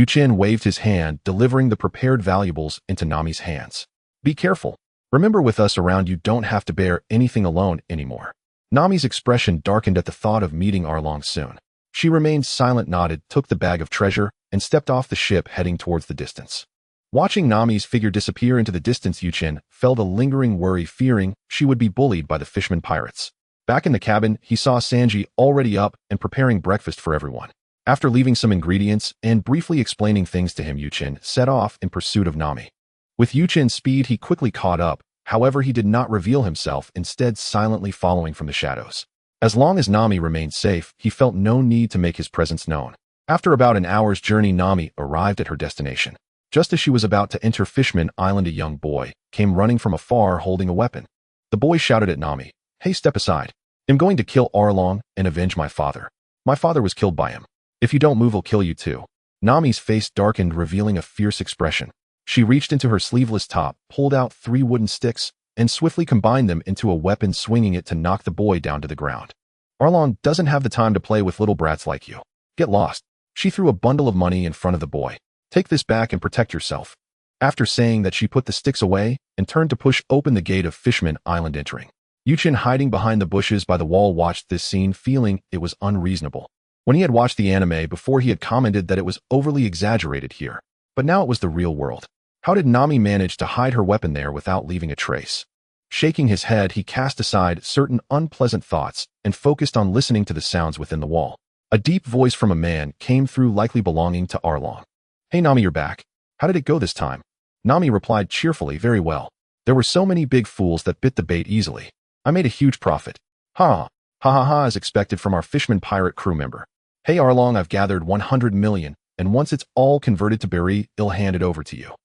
Chen waved his hand, delivering the prepared valuables into Nami's hands. Be careful. Remember, with us around, you don't have to bear anything alone anymore. Nami's expression darkened at the thought of meeting Arlong soon. She remained silent, nodded, took the bag of treasure, and stepped off the ship, heading towards the distance. Watching Nami's figure disappear into the distance, Chen felt a lingering worry, fearing she would be bullied by the Fishman pirates. Back in the cabin, he saw Sanji already up and preparing breakfast for everyone. After leaving some ingredients and briefly explaining things to him, Chen set off in pursuit of Nami. With Chen's speed, he quickly caught up. However, he did not reveal himself, instead silently following from the shadows. As long as Nami remained safe, he felt no need to make his presence known. After about an hour's journey, Nami arrived at her destination. Just as she was about to enter Fishman Island, a young boy came running from afar holding a weapon. The boy shouted at Nami, "Hey, step aside. I'm going to kill Arlong and avenge my father. My father was killed by him. If you don't move, I'll kill you too." Nami's face darkened, revealing a fierce expression. She reached into her sleeveless top, pulled out 3 wooden sticks, and swiftly combined them into a weapon, swinging it to knock the boy down to the ground. "Arlong doesn't have the time to play with little brats like you. Get lost." She threw a bundle of money in front of the boy. "Take this back and protect yourself." After saying that, she put the sticks away and turned to push open the gate of Fishman Island, entering. Chen, hiding behind the bushes by the wall, watched this scene, feeling it was unreasonable. When he had watched the anime before, he had commented that it was overly exaggerated here. But now it was the real world. How did Nami manage to hide her weapon there without leaving a trace? Shaking his head, he cast aside certain unpleasant thoughts and focused on listening to the sounds within the wall. A deep voice from a man came through, likely belonging to Arlong. "Hey Nami, you're back. How did it go this time?" Nami replied cheerfully, "Very well. There were so many big fools that bit the bait easily. I made a huge profit. Ha ha ha, as expected from our Fishman pirate crew member. Hey Arlong, I've gathered 100 million, and once it's all converted to berry, I'll hand it over to you.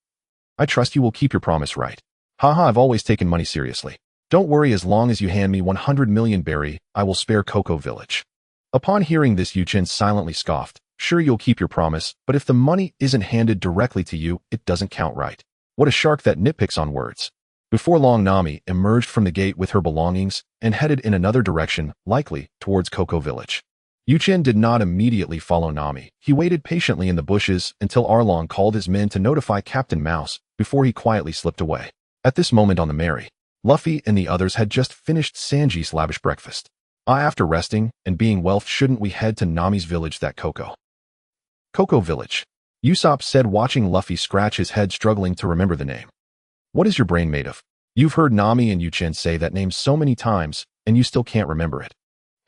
I trust you will keep your promise, right? Haha, I've always taken money seriously. Don't worry, as long as you hand me 100 million berry, I will spare Koko village." Upon hearing this, Chen silently scoffed. "Sure, you'll keep your promise, but if the money isn't handed directly to you, it doesn't count, right? What a shark that nitpicks on words." Before long, Nami emerged from the gate with her belongings and headed in another direction, likely towards Koko village. Chen did not immediately follow Nami. He waited patiently in the bushes until Arlong called his men to notify Captain Mouse before he quietly slipped away. At this moment on the Mary, Luffy and the others had just finished Sanji's lavish breakfast. After resting and being wealth, shouldn't we head to Nami's village, that Koko village? Usopp said, watching Luffy scratch his head, struggling to remember the name. What is your brain made of? You've heard Nami and Chen say that name so many times, and you still can't remember it.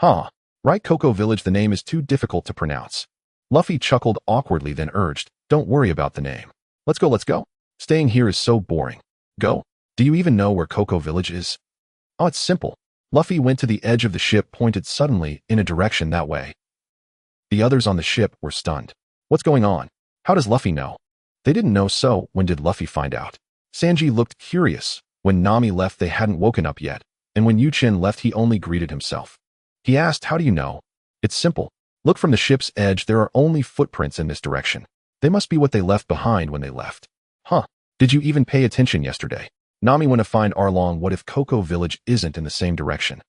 Huh. Right, Koko Village, the name is too difficult to pronounce. Luffy chuckled awkwardly, then urged, don't worry about the name. Let's go, let's go. Staying here is so boring. Go. Do you even know where Koko Village is? Oh, it's simple. Luffy went to the edge of the ship, pointed suddenly in a direction that way. The others on the ship were stunned. What's going on? How does Luffy know? They didn't know, so when did Luffy find out? Sanji looked curious. When Nami left, they hadn't woken up yet, and when Chen left, he only greeted himself. He asked, how do you know? It's simple. Look from the ship's edge, there are only footprints in this direction. They must be what they left behind when they left. Huh. Did you even pay attention yesterday? Nami went to find Arlong. What if Koko Village isn't in the same direction?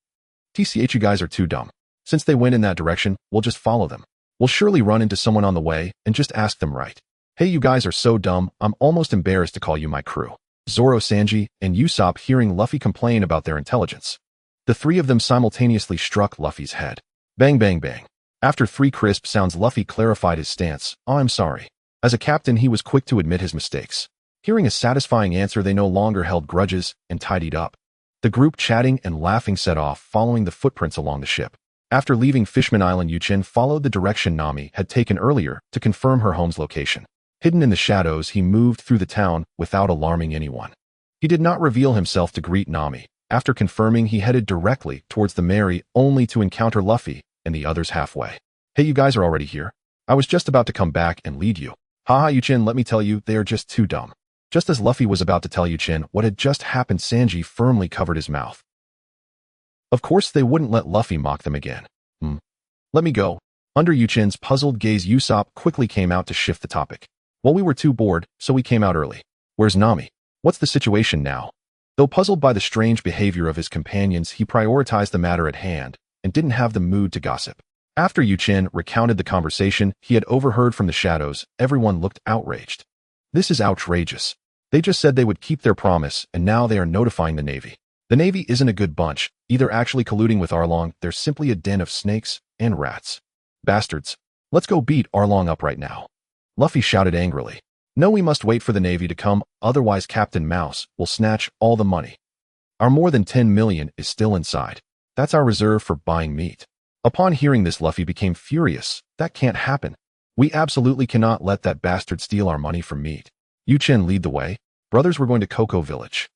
TCH, you guys are too dumb. Since they went in that direction, we'll just follow them. We'll surely run into someone on the way and just ask them right. Hey, you guys are so dumb, I'm almost embarrassed to call you my crew. Zoro, Sanji, and Usopp hearing Luffy complain about their intelligence. The three of them simultaneously struck Luffy's head. Bang, bang, bang. After 3 crisp sounds, Luffy clarified his stance. Oh, I'm sorry. As a captain, he was quick to admit his mistakes. Hearing a satisfying answer, they no longer held grudges and tidied up. The group, chatting and laughing, set off, following the footprints along the ship. After leaving Fishman Island, Chen followed the direction Nami had taken earlier to confirm her home's location. Hidden in the shadows, he moved through the town without alarming anyone. He did not reveal himself to greet Nami. After confirming, he headed directly towards the Mary, only to encounter Luffy and the others halfway. Hey, you guys are already here? I was just about to come back and lead you. Haha, Chen, let me tell you, they are just too dumb. Just as Luffy was about to tell Chen what had just happened, Sanji firmly covered his mouth. Of course, they wouldn't let Luffy mock them again. Let me go. Under Chen's puzzled gaze, Usopp quickly came out to shift the topic. Well, we were too bored, so we came out early. Where's Nami? What's the situation now? Though puzzled by the strange behavior of his companions, he prioritized the matter at hand and didn't have the mood to gossip. After Chen recounted the conversation he had overheard from the shadows, everyone looked outraged. This is outrageous. They just said they would keep their promise, and now they are notifying the Navy. The Navy isn't a good bunch, either actually colluding with Arlong, they're simply a den of snakes and rats. Bastards. Let's go beat Arlong up right now. Luffy shouted angrily. No, we must wait for the Navy to come, otherwise Captain Mouse will snatch all the money. Our more than 10 million is still inside. That's our reserve for buying meat. Upon hearing this, Luffy became furious. That can't happen. We absolutely cannot let that bastard steal our money for meat. Chen, lead the way. Brothers, we're going to Koko Village.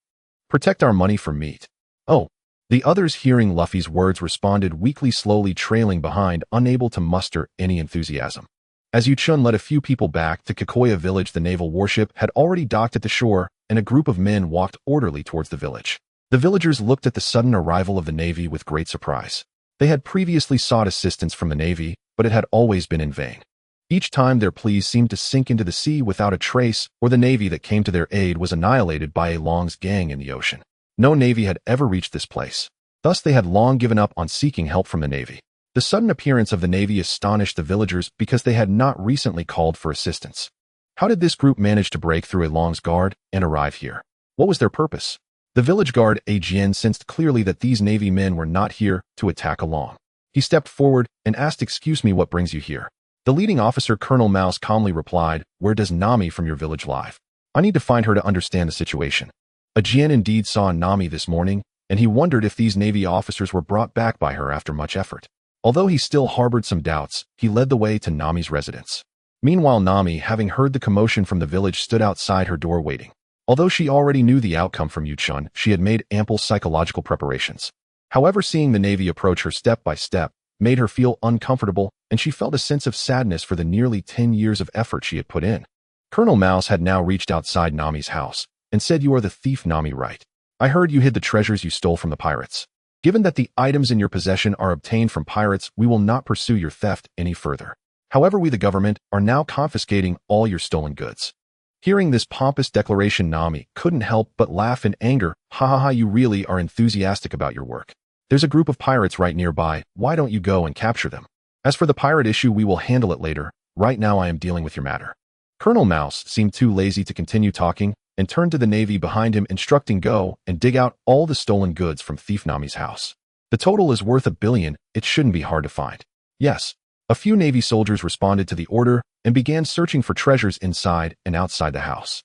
Protect our money for meat. Oh. The others, hearing Luffy's words, responded weakly, slowly trailing behind, unable to muster any enthusiasm. As Chen led a few people back to Kikoya Village, the naval warship had already docked at the shore, and a group of men walked orderly towards the village. The villagers looked at the sudden arrival of the Navy with great surprise. They had previously sought assistance from the Navy, but it had always been in vain. Each time their pleas seemed to sink into the sea without a trace, or the Navy that came to their aid was annihilated by Long's gang in the ocean. No Navy had ever reached this place. Thus they had long given up on seeking help from the Navy. The sudden appearance of the Navy astonished the villagers because they had not recently called for assistance. How did this group manage to break through Long's guard and arrive here? What was their purpose? The village guard, Jian, sensed clearly that these Navy men were not here to attack Long. He stepped forward and asked, "Excuse me, what brings you here?" The leading officer, Colonel Mouse, calmly replied, "Where does Nami from your village live? I need to find her to understand the situation." Jian indeed saw Nami this morning, and he wondered if these Navy officers were brought back by her after much effort. Although he still harbored some doubts, he led the way to Nami's residence. Meanwhile, Nami, having heard the commotion from the village, stood outside her door waiting. Although she already knew the outcome from Chen, she had made ample psychological preparations. However, seeing the Navy approach her step by step made her feel uncomfortable, and she felt a sense of sadness for the nearly 10 years of effort she had put in. Colonel Mouse had now reached outside Nami's house and said, "You are the thief, Nami, right? I heard you hid the treasures you stole from the pirates. Given that the items in your possession are obtained from pirates, we will not pursue your theft any further. However, we, the government, are now confiscating all your stolen goods." Hearing this pompous declaration, Nami couldn't help but laugh in anger. "Ha ha ha, you really are enthusiastic about your work. There's a group of pirates right nearby. Why don't you go and capture them? As for the pirate issue, we will handle it later. Right now I am dealing with your matter." Colonel Mouse seemed too lazy to continue talking and turned to the Navy behind him, instructing, "Go and dig out all the stolen goods from Thief Nami's house. The total is worth $1 billion. It shouldn't be hard to find." Yes. A few Navy soldiers responded to the order and began searching for treasures inside and outside the house.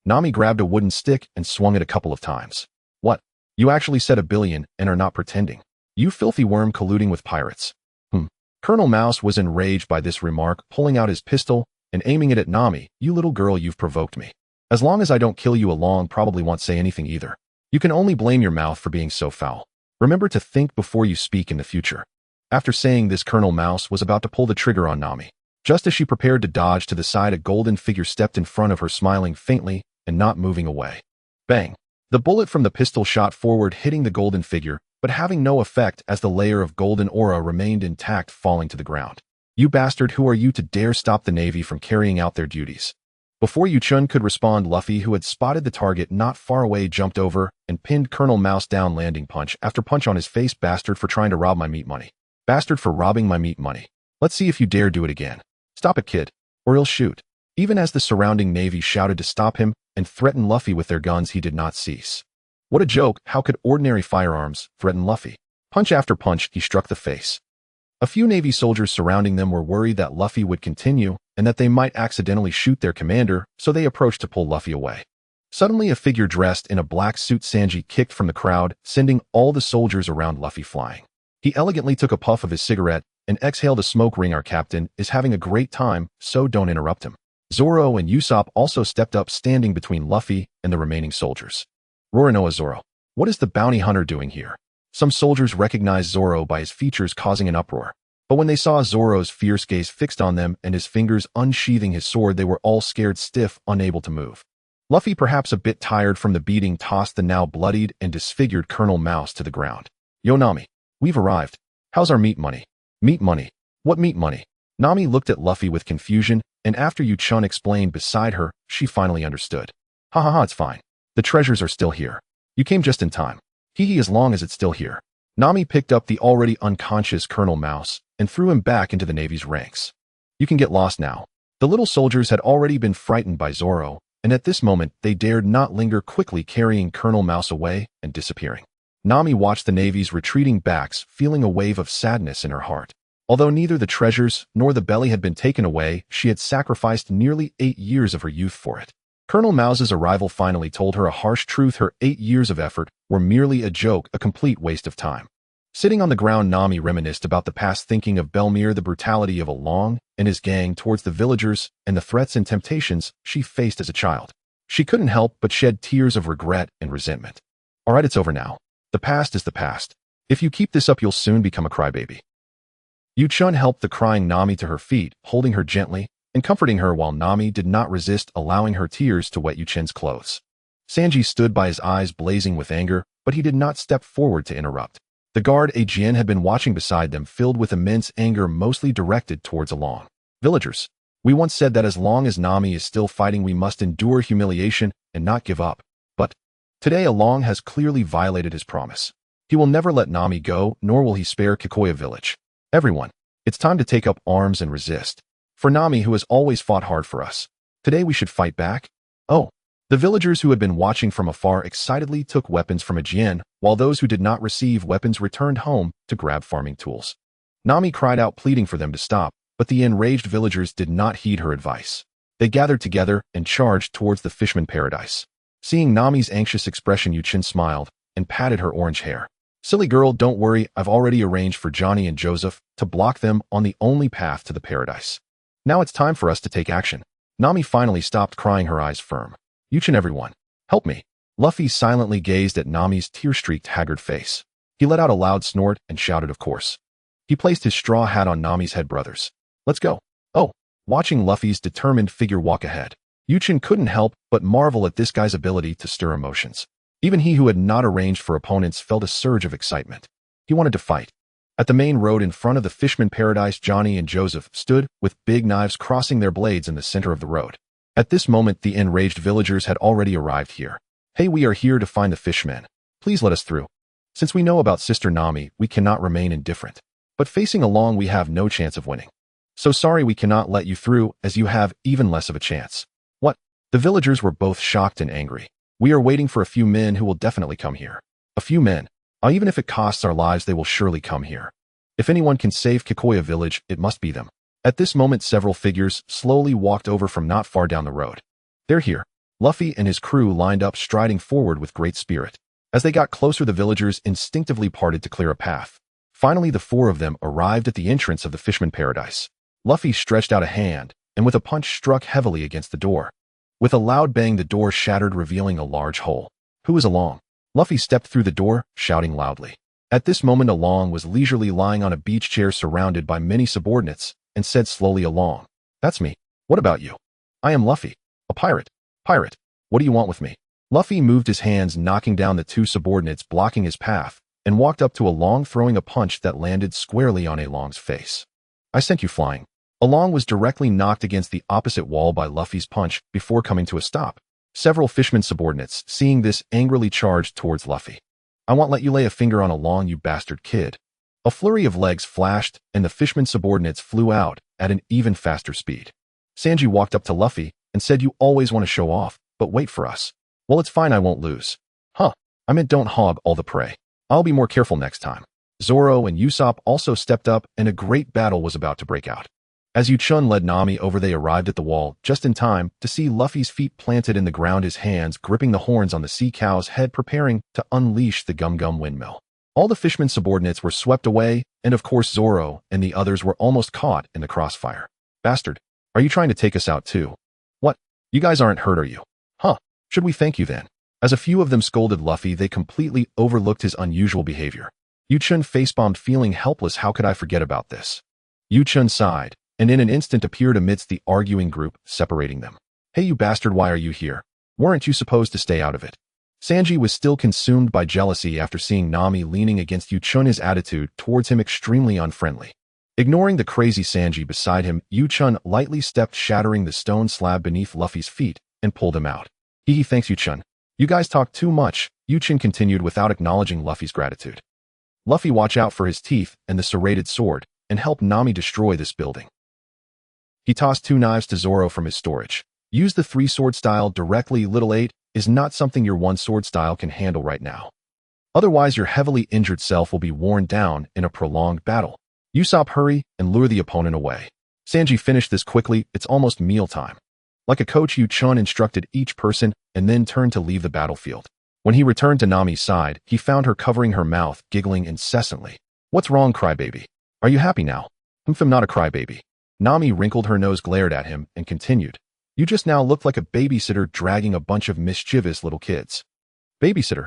Nami grabbed a wooden stick and swung it a couple of times. What? You actually said 1 billion and are not pretending. You filthy worm colluding with pirates. Colonel Mouse was enraged by this remark, pulling out his pistol and aiming it at Nami. You little girl, you've provoked me. As long as I don't kill you, Along probably won't say anything either. You can only blame your mouth for being so foul. Remember to think before you speak in the future. After saying this, Colonel Mouse was about to pull the trigger on Nami. Just as she prepared to dodge to the side, a golden figure stepped in front of her, smiling faintly and not moving away. Bang! The bullet from the pistol shot forward, hitting the golden figure, but having no effect as the layer of golden aura remained intact, falling to the ground. You bastard, who are you to dare stop the Navy from carrying out their duties? Before Chen could respond, Luffy, who had spotted the target not far away, jumped over and pinned Colonel Mouse down, landing punch after punch on his face. Bastard for trying to rob my meat money. Bastard for robbing my meat money. Let's see if you dare do it again. Stop it, kid, or he'll shoot. Even as the surrounding Navy shouted to stop him and threatened Luffy with their guns, he did not cease. What a joke! How could ordinary firearms threaten Luffy? Punch after punch, he struck the face. A few Navy soldiers surrounding them were worried that Luffy would continue and that they might accidentally shoot their commander, so they approached to pull Luffy away. Suddenly, a figure dressed in a black suit, Sanji, kicked from the crowd, sending all the soldiers around Luffy flying. He elegantly took a puff of his cigarette and exhaled a smoke ring. Our captain is having a great time, so don't interrupt him. Zoro and Usopp also stepped up, standing between Luffy and the remaining soldiers. Roronoa, Zoro, what is the bounty hunter doing here? Some soldiers recognized Zoro by his features, causing an uproar. But when they saw Zoro's fierce gaze fixed on them and his fingers unsheathing his sword, they were all scared stiff, unable to move. Luffy, perhaps a bit tired from the beating, tossed the now bloodied and disfigured Colonel Mouse to the ground. Yo, Nami, we've arrived. How's our meat money? Meat money? What meat money? Nami looked at Luffy with confusion, and after Chen explained beside her, she finally understood. Ha ha ha, it's fine. The treasures are still here. You came just in time. Hee, as long as it's still here. Nami picked up the already unconscious Colonel Mouse and threw him back into the Navy's ranks. You can get lost now. The little soldiers had already been frightened by Zoro, and at this moment they dared not linger, quickly carrying Colonel Mouse away and disappearing. Nami watched the Navy's retreating backs, feeling a wave of sadness in her heart. Although neither the treasures nor the belly had been taken away, she had sacrificed nearly 8 years of her youth for it. Colonel Mouse's arrival finally told her a harsh truth. Her 8 years of effort were merely a joke, a complete waste of time. Sitting on the ground, Nami reminisced about the past, thinking of Belmere, the brutality of Along and his gang towards the villagers, and the threats and temptations she faced as a child. She couldn't help but shed tears of regret and resentment. All right, it's over now. The past is the past. If you keep this up, you'll soon become a crybaby. Chen helped the crying Nami to her feet, holding her gently and comforting her, while Nami did not resist allowing her tears to wet Chen's clothes. Sanji stood by, his eyes blazing with anger, but he did not step forward to interrupt. The guard Ajien had been watching beside them, filled with immense anger, mostly directed towards Along. Villagers, we once said that as long as Nami is still fighting, we must endure humiliation and not give up. But today Along has clearly violated his promise. He will never let Nami go, nor will he spare Kikoya village. Everyone, it's time to take up arms and resist. For Nami, who has always fought hard for us. Today we should fight back. Oh. The villagers who had been watching from afar excitedly took weapons from Ajien, while those who did not receive weapons returned home to grab farming tools. Nami cried out, pleading for them to stop, but the enraged villagers did not heed her advice. They gathered together and charged towards the Fishman Paradise. Seeing Nami's anxious expression, Chen smiled and patted her orange hair. Silly girl, don't worry, I've already arranged for Johnny and Joseph to block them on the only path to the paradise. Now it's time for us to take action. Nami finally stopped crying, her eyes firm. Chen, everyone, help me. Luffy silently gazed at Nami's tear-streaked, haggard face. He let out a loud snort and shouted, of course. He placed his straw hat on Nami's head. Brothers, let's go. Oh, watching Luffy's determined figure walk ahead, Chen couldn't help but marvel at this guy's ability to stir emotions. Even he, who had not arranged for opponents, felt a surge of excitement. He wanted to fight. At the main road in front of the Fishman Paradise, Johnny and Joseph stood with big knives crossing their blades in the center of the road. At this moment, the enraged villagers had already arrived here. Hey, we are here to find the fishmen. Please let us through. Since we know about Sister Nami, we cannot remain indifferent. But facing Along, we have no chance of winning. So sorry, we cannot let you through, as you have even less of a chance. What? The villagers were both shocked and angry. We are waiting for a few men who will definitely come here. A few men. Even if it costs our lives, they will surely come here. If anyone can save Kikoya village, it must be them. At this moment, several figures slowly walked over from not far down the road. They're here. Luffy and his crew lined up, striding forward with great spirit. As they got closer, the villagers instinctively parted to clear a path. Finally, the four of them arrived at the entrance of the Fishman Paradise. Luffy stretched out a hand, and with a punch struck heavily against the door. With a loud bang, the door shattered, revealing a large hole. "Who is Along?" Luffy stepped through the door, shouting loudly. At this moment, Along was leisurely lying on a beach chair surrounded by many subordinates, and said slowly, "Along, that's me. What about you?" "I am Luffy, a pirate." "Pirate, what do you want with me?" Luffy moved his hands, knocking down the two subordinates blocking his path, and walked up to Along, throwing a punch that landed squarely on Along's face. "I sent you flying." Along was directly knocked against the opposite wall by Luffy's punch before coming to a stop. Several Fishman subordinates, seeing this, angrily charged towards Luffy. "I won't let you lay a finger on Along, you bastard kid." A flurry of legs flashed, and the Fishman subordinates flew out at an even faster speed. Sanji walked up to Luffy and said, "You always want to show off, but wait for us." "Well, it's fine, I won't lose." "Huh, I meant don't hog all the prey. I'll be more careful next time." Zoro and Usopp also stepped up, and a great battle was about to break out. As Chen led Nami over, they arrived at the wall just in time to see Luffy's feet planted in the ground, his hands gripping the horns on the sea cow's head, preparing to unleash the Gum Gum windmill. All the Fishman subordinates were swept away, and of course Zoro and the others were almost caught in the crossfire. "Bastard, are you trying to take us out too?" "What? You guys aren't hurt, are you?" "Huh, should we thank you then?" As a few of them scolded Luffy, they completely overlooked his unusual behavior. Chen facebombed, feeling helpless. "How could I forget about this?" Chen sighed, and in an instant appeared amidst the arguing group, separating them. "Hey, you bastard, why are you here? Weren't you supposed to stay out of it?" Sanji was still consumed by jealousy after seeing Nami leaning against Chen, his attitude towards him extremely unfriendly. Ignoring the crazy Sanji beside him, Chen lightly stepped, shattering the stone slab beneath Luffy's feet, and pulled him out. "Hee, thanks, Chen. You guys talk too much," Chen continued without acknowledging Luffy's gratitude. "Luffy, watch out for his teeth and the serrated sword, and help Nami destroy this building." He tossed two knives to Zoro from his storage. "Use the three-sword style directly. Little 8 is not something your one-sword style can handle right now. Otherwise, your heavily injured self will be worn down in a prolonged battle. Usopp, hurry and lure the opponent away." Sanji finished this quickly. It's almost mealtime. Like a coach, Chen instructed each person and then turned to leave the battlefield. When he returned to Nami's side, he found her covering her mouth, giggling incessantly. "What's wrong, crybaby? Are you happy now?" "I'm not a crybaby." Nami wrinkled her nose, glared at him, and continued. "You just now looked like a babysitter dragging a bunch of mischievous little kids." "Babysitter?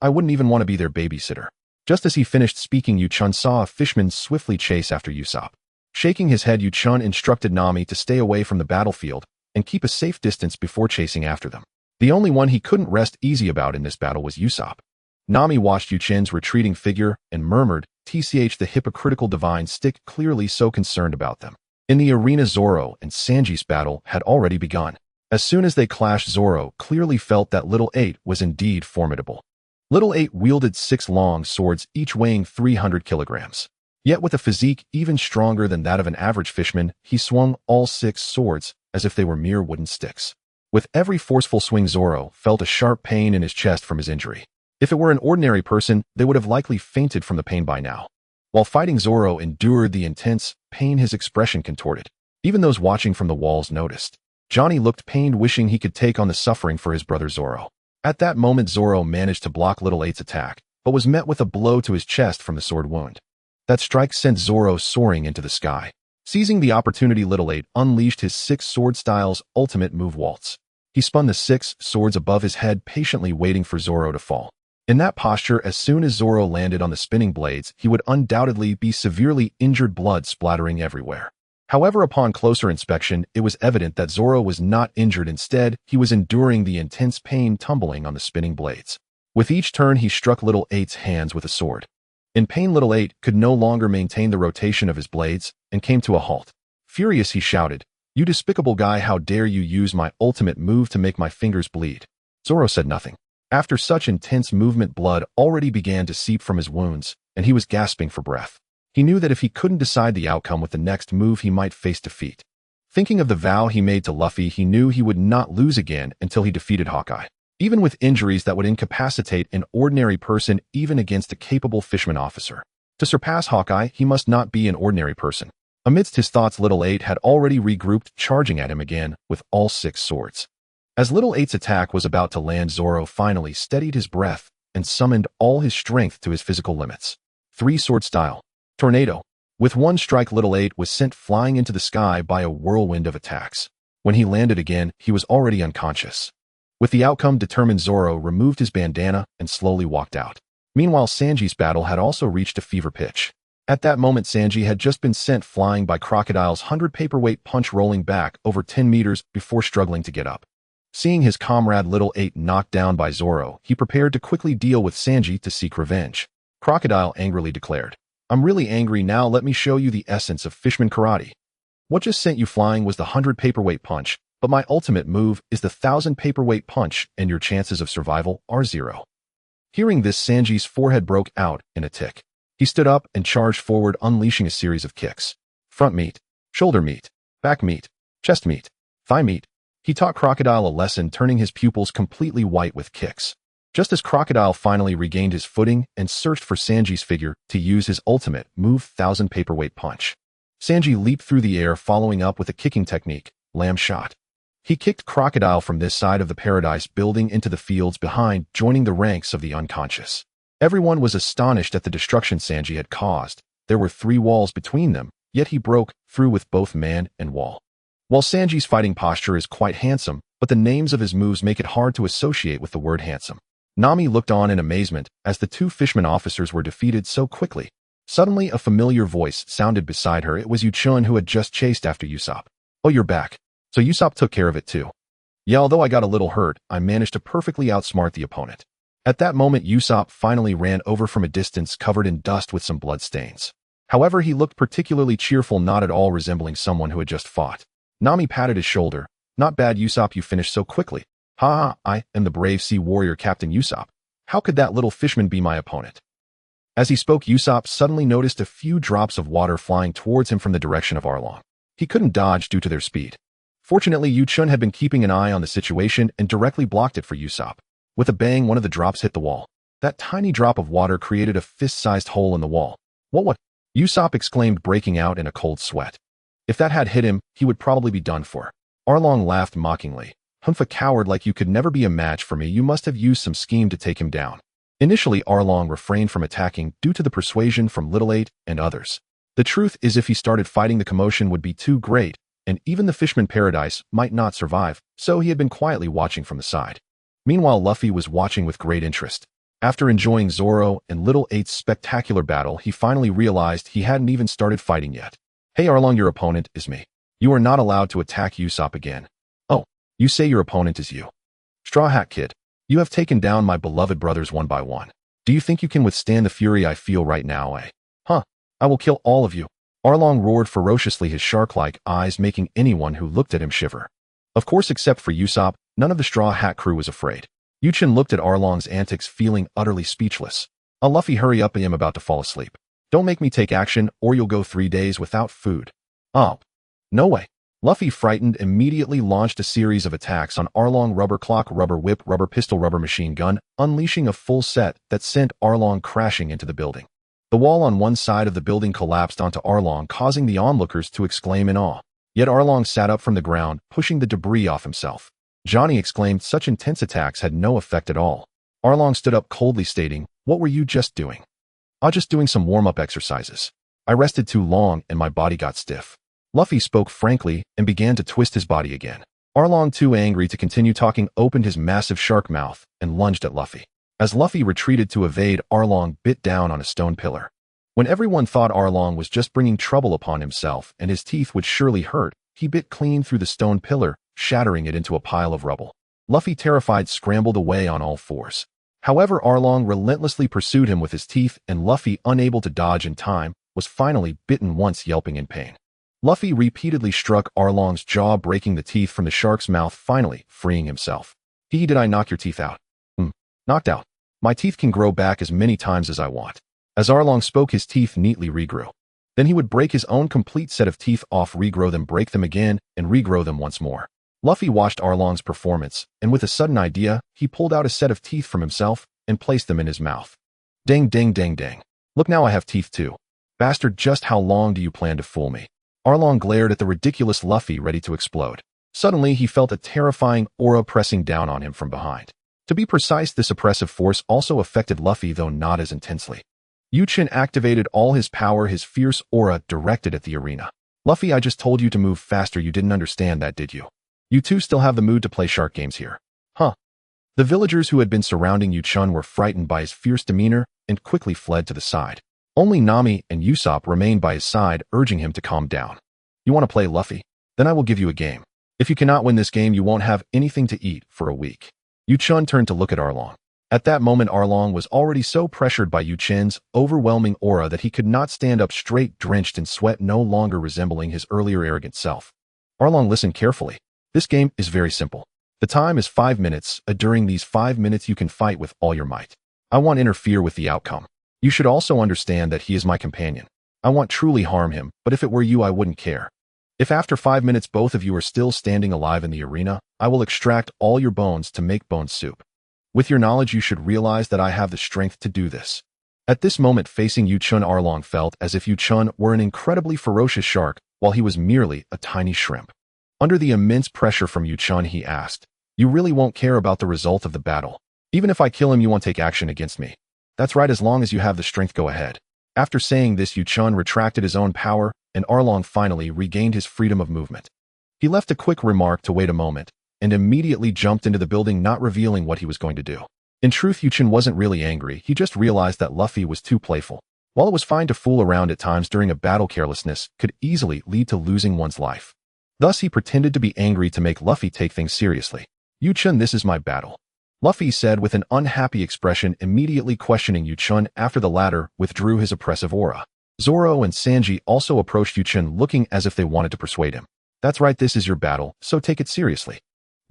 I wouldn't even want to be their babysitter." Just as he finished speaking, Chen saw a fishman swiftly chase after Usopp. Shaking his head, Chen instructed Nami to stay away from the battlefield and keep a safe distance before chasing after them. The only one he couldn't rest easy about in this battle was Usopp. Nami watched Chen's retreating figure and murmured, "TCH, the hypocritical divine stick, clearly so concerned about them." In the arena, Zoro and Sanji's battle had already begun. As soon as they clashed, Zoro clearly felt that Little 8 was indeed formidable. Little 8 wielded 6 long swords, each weighing 300 kilograms. Yet with a physique even stronger than that of an average fishman, he swung all 6 swords as if they were mere wooden sticks. With every forceful swing, Zoro felt a sharp pain in his chest from his injury. If it were an ordinary person, they would have likely fainted from the pain by now. While fighting, Zoro endured the intense pain, his expression contorted. Even those watching from the walls noticed. Johnny looked pained, wishing he could take on the suffering for his brother Zoro. At that moment, Zoro managed to block Little 8's attack, but was met with a blow to his chest from the sword wound. That strike sent Zoro soaring into the sky. Seizing the opportunity, Little 8 unleashed his 6 sword style's ultimate move, Waltz. He spun the 6 swords above his head, patiently waiting for Zoro to fall. In that posture, as soon as Zoro landed on the spinning blades, he would undoubtedly be severely injured, blood splattering everywhere. However, upon closer inspection, it was evident that Zoro was not injured. Instead, he was enduring the intense pain tumbling on the spinning blades. With each turn, he struck Little 8's hands with a sword. In pain, Little 8 could no longer maintain the rotation of his blades and came to a halt. Furious, he shouted, "You despicable guy, how dare you use my ultimate move to make my fingers bleed?" Zoro said nothing. After such intense movement, blood already began to seep from his wounds, and he was gasping for breath. He knew that if he couldn't decide the outcome with the next move, he might face defeat. Thinking of the vow he made to Luffy, he knew he would not lose again until he defeated Hawkeye. Even with injuries that would incapacitate an ordinary person, even against a capable fisherman officer. To surpass Hawkeye, he must not be an ordinary person. Amidst his thoughts, Little 8 had already regrouped, charging at him again with all 6 swords. As Little Eight's attack was about to land, Zoro finally steadied his breath and summoned all his strength to his physical limits. Three-sword style. Tornado. With one strike, Little Eight was sent flying into the sky by a whirlwind of attacks. When he landed again, he was already unconscious. With the outcome determined, Zoro removed his bandana and slowly walked out. Meanwhile, Sanji's battle had also reached a fever pitch. At that moment, Sanji had just been sent flying by Crocodile's 100 paperweight punch, rolling back over 10 meters before struggling to get up. Seeing his comrade Little Eight knocked down by Zoro, he prepared to quickly deal with Sanji to seek revenge. Crocodile angrily declared, "I'm really angry now, let me show you the essence of Fishman Karate. What just sent you flying was the 100 paperweight punch, but my ultimate move is the 1,000 paperweight punch, and your chances of survival are 0. Hearing this, Sanji's forehead broke out in a tic. He stood up and charged forward, unleashing a series of kicks. Front meat, shoulder meat, back meat, chest meat, thigh meat. He taught Crocodile a lesson, turning his pupils completely white with kicks. Just as Crocodile finally regained his footing and searched for Sanji's figure to use his ultimate move, 1,000 paperweight punch, Sanji leaped through the air, following up with a kicking technique, lamb shot. He kicked Crocodile from this side of the Paradise building into the fields behind, joining the ranks of the unconscious. Everyone was astonished at the destruction Sanji had caused. There were 3 walls between them, yet he broke through with both man and wall. While Sanji's fighting posture is quite handsome, but the names of his moves make it hard to associate with the word handsome. Nami looked on in amazement as the 2 fisherman officers were defeated so quickly. Suddenly, a familiar voice sounded beside her. It was Chen, who had just chased after Usopp. "Oh, you're back. So Usopp took care of it too." "Yeah, although I got a little hurt, I managed to perfectly outsmart the opponent." At that moment, Usopp finally ran over from a distance, covered in dust with some blood stains. However, he looked particularly cheerful, not at all resembling someone who had just fought. Nami patted his shoulder. "Not bad, Usopp, you finished so quickly." "Ha ha, I am the brave sea warrior Captain Usopp. How could that little fishman be my opponent?" As he spoke, Usopp suddenly noticed a few drops of water flying towards him from the direction of Arlong. He couldn't dodge due to their speed. Fortunately, Chen had been keeping an eye on the situation and directly blocked it for Usopp. With a bang, one of the drops hit the wall. That tiny drop of water created a fist-sized hole in the wall. What? Usopp exclaimed, breaking out in a cold sweat. If that had hit him, he would probably be done for. Arlong laughed mockingly. "Humph, a coward like you could never be a match for me. You must have used some scheme to take him down." Initially, Arlong refrained from attacking due to the persuasion from Little Eight and others. The truth is, if he started fighting, the commotion would be too great, and even the Fishman Paradise might not survive, so he had been quietly watching from the side. Meanwhile, Luffy was watching with great interest. After enjoying Zoro and Little Eight's spectacular battle, he finally realized he hadn't even started fighting yet. "Hey Arlong, your opponent is me. You are not allowed to attack Usopp again." "Oh, you say your opponent is you? Straw Hat Kid, you have taken down my beloved brothers one by one. Do you think you can withstand the fury I feel right now, eh? Huh, I will kill all of you." Arlong roared ferociously, his shark-like eyes making anyone who looked at him shiver. Of course, except for Usopp, none of the Straw Hat crew was afraid. Chen looked at Arlong's antics, feeling utterly speechless. Luffy, hurry up, I am about to fall asleep. Don't make me take action, or you'll go 3 days without food. Oh, no way. Luffy, frightened, immediately launched a series of attacks on Arlong: rubber clock, rubber whip, rubber pistol, rubber machine gun, unleashing a full set that sent Arlong crashing into the building. The wall on one side of the building collapsed onto Arlong, causing the onlookers to exclaim in awe. Yet Arlong sat up from the ground, pushing the debris off himself. Johnny exclaimed such intense attacks had no effect at all. Arlong stood up coldly, stating, "What were you just doing?" Just doing some warm-up exercises. I rested too long and my body got stiff." Luffy spoke frankly and began to twist his body again. Arlong, too angry to continue talking, opened his massive shark mouth and lunged at Luffy. As Luffy retreated to evade, Arlong bit down on a stone pillar. When everyone thought Arlong was just bringing trouble upon himself and his teeth would surely hurt, he bit clean through the stone pillar, shattering it into a pile of rubble. Luffy, terrified, scrambled away on all fours. However, Arlong relentlessly pursued him with his teeth, and Luffy, unable to dodge in time, was finally bitten once, yelping in pain. Luffy repeatedly struck Arlong's jaw, breaking the teeth from the shark's mouth, finally freeing himself. Did I knock your teeth out?" Knocked out. My teeth can grow back as many times as I want." As Arlong spoke, his teeth neatly regrew. Then he would break his own complete set of teeth off, regrow them, break them again, and regrow them once more. Luffy watched Arlong's performance, and with a sudden idea, he pulled out a set of teeth from himself and placed them in his mouth. "Dang, dang, dang, dang. Look, now I have teeth too. Bastard, just how long do you plan to fool me?" Arlong glared at the ridiculous Luffy, ready to explode. Suddenly, he felt a terrifying aura pressing down on him from behind. To be precise, this oppressive force also affected Luffy, though not as intensely. Chen activated all his power, his fierce aura directed at the arena. Luffy, I just told you to move faster. You didn't understand that, did you? You two still have the mood to play shark games here. Huh? The villagers who had been surrounding Chen were frightened by his fierce demeanor and quickly fled to the side. Only Nami and Usopp remained by his side, urging him to calm down. You want to play, Luffy? Then I will give you a game. If you cannot win this game, you won't have anything to eat for a week. Chen turned to look at Arlong. At that moment, Arlong was already so pressured by Chen's overwhelming aura that he could not stand up straight, drenched in sweat, no longer resembling his earlier arrogant self. Arlong listened carefully. This game is very simple. The time is 5 minutes. During these 5 minutes, you can fight with all your might. I won't interfere with the outcome. You should also understand that he is my companion. I won't truly harm him, but if it were you, I wouldn't care. If after 5 minutes both of you are still standing alive in the arena, I will extract all your bones to make bone soup. With your knowledge, you should realize that I have the strength to do this. At this moment, facing Chen, Arlong felt as if Chen were an incredibly ferocious shark, while he was merely a tiny shrimp. Under the immense pressure from Chen, he asked, You really won't care about the result of the battle? Even if I kill him, you won't take action against me? That's right, as long as you have the strength, go ahead. After saying this, Chen retracted his own power, and Arlong finally regained his freedom of movement. He left a quick remark to wait a moment, and immediately jumped into the building, not revealing what he was going to do. In truth, Chen wasn't really angry, he just realized that Luffy was too playful. While it was fine to fool around at times during a battle, carelessness could easily lead to losing one's life. Thus, he pretended to be angry to make Luffy take things seriously. Chen, this is my battle, Luffy said with an unhappy expression, immediately questioning Chen after the latter withdrew his oppressive aura. Zoro and Sanji also approached Chen, looking as if they wanted to persuade him. That's right, this is your battle, so take it seriously.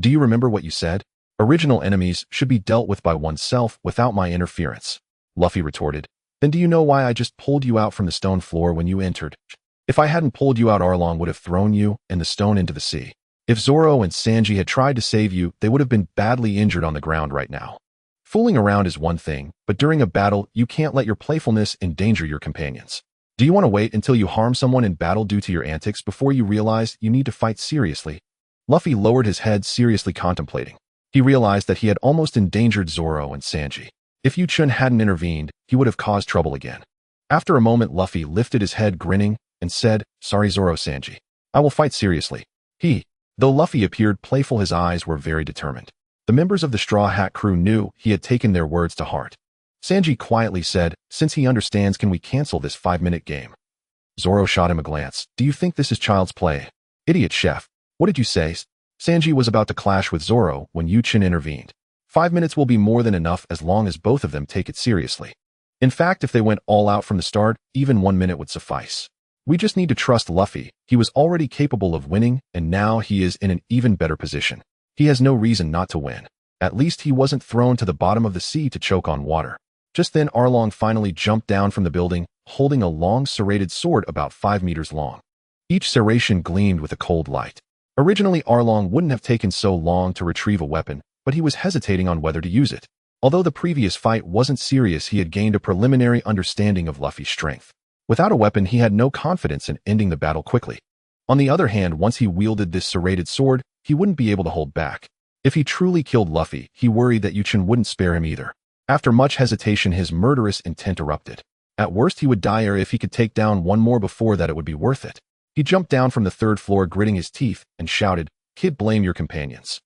Do you remember what you said? Original enemies should be dealt with by oneself without my interference, Luffy retorted. Then do you know why I just pulled you out from the stone floor when you entered? If I hadn't pulled you out, Arlong would have thrown you and the stone into the sea. If Zoro and Sanji had tried to save you, they would have been badly injured on the ground right now. Fooling around is one thing, but during a battle, you can't let your playfulness endanger your companions. Do you want to wait until you harm someone in battle due to your antics before you realize you need to fight seriously? Luffy lowered his head, seriously contemplating. He realized that he had almost endangered Zoro and Sanji. If Chen hadn't intervened, he would have caused trouble again. After a moment, Luffy lifted his head, grinning, and said, Sorry, Zoro, Sanji. I will fight seriously. Though Luffy appeared playful, his eyes were very determined. The members of the Straw Hat crew knew he had taken their words to heart. Sanji quietly said, Since he understands, can we cancel this 5-minute game? Zoro shot him a glance. Do you think this is child's play? Idiot, chef. What did you say? Sanji was about to clash with Zoro when Chen intervened. 5 minutes will be more than enough as long as both of them take it seriously. In fact, if they went all out from the start, even 1 minute would suffice. We just need to trust Luffy. He was already capable of winning, and now he is in an even better position. He has no reason not to win. At least he wasn't thrown to the bottom of the sea to choke on water. Just then, Arlong finally jumped down from the building, holding a long serrated sword about 5 meters long. Each serration gleamed with a cold light. Originally, Arlong wouldn't have taken so long to retrieve a weapon, but he was hesitating on whether to use it. Although the previous fight wasn't serious, he had gained a preliminary understanding of Luffy's strength. Without a weapon, he had no confidence in ending the battle quickly. On the other hand, once he wielded this serrated sword, he wouldn't be able to hold back. If he truly killed Luffy, he worried that Chen wouldn't spare him either. After much hesitation, his murderous intent erupted. At worst, he would die, or if he could take down one more before that, it would be worth it. He jumped down from the 3rd floor, gritting his teeth, and shouted, Kid, blame your companions.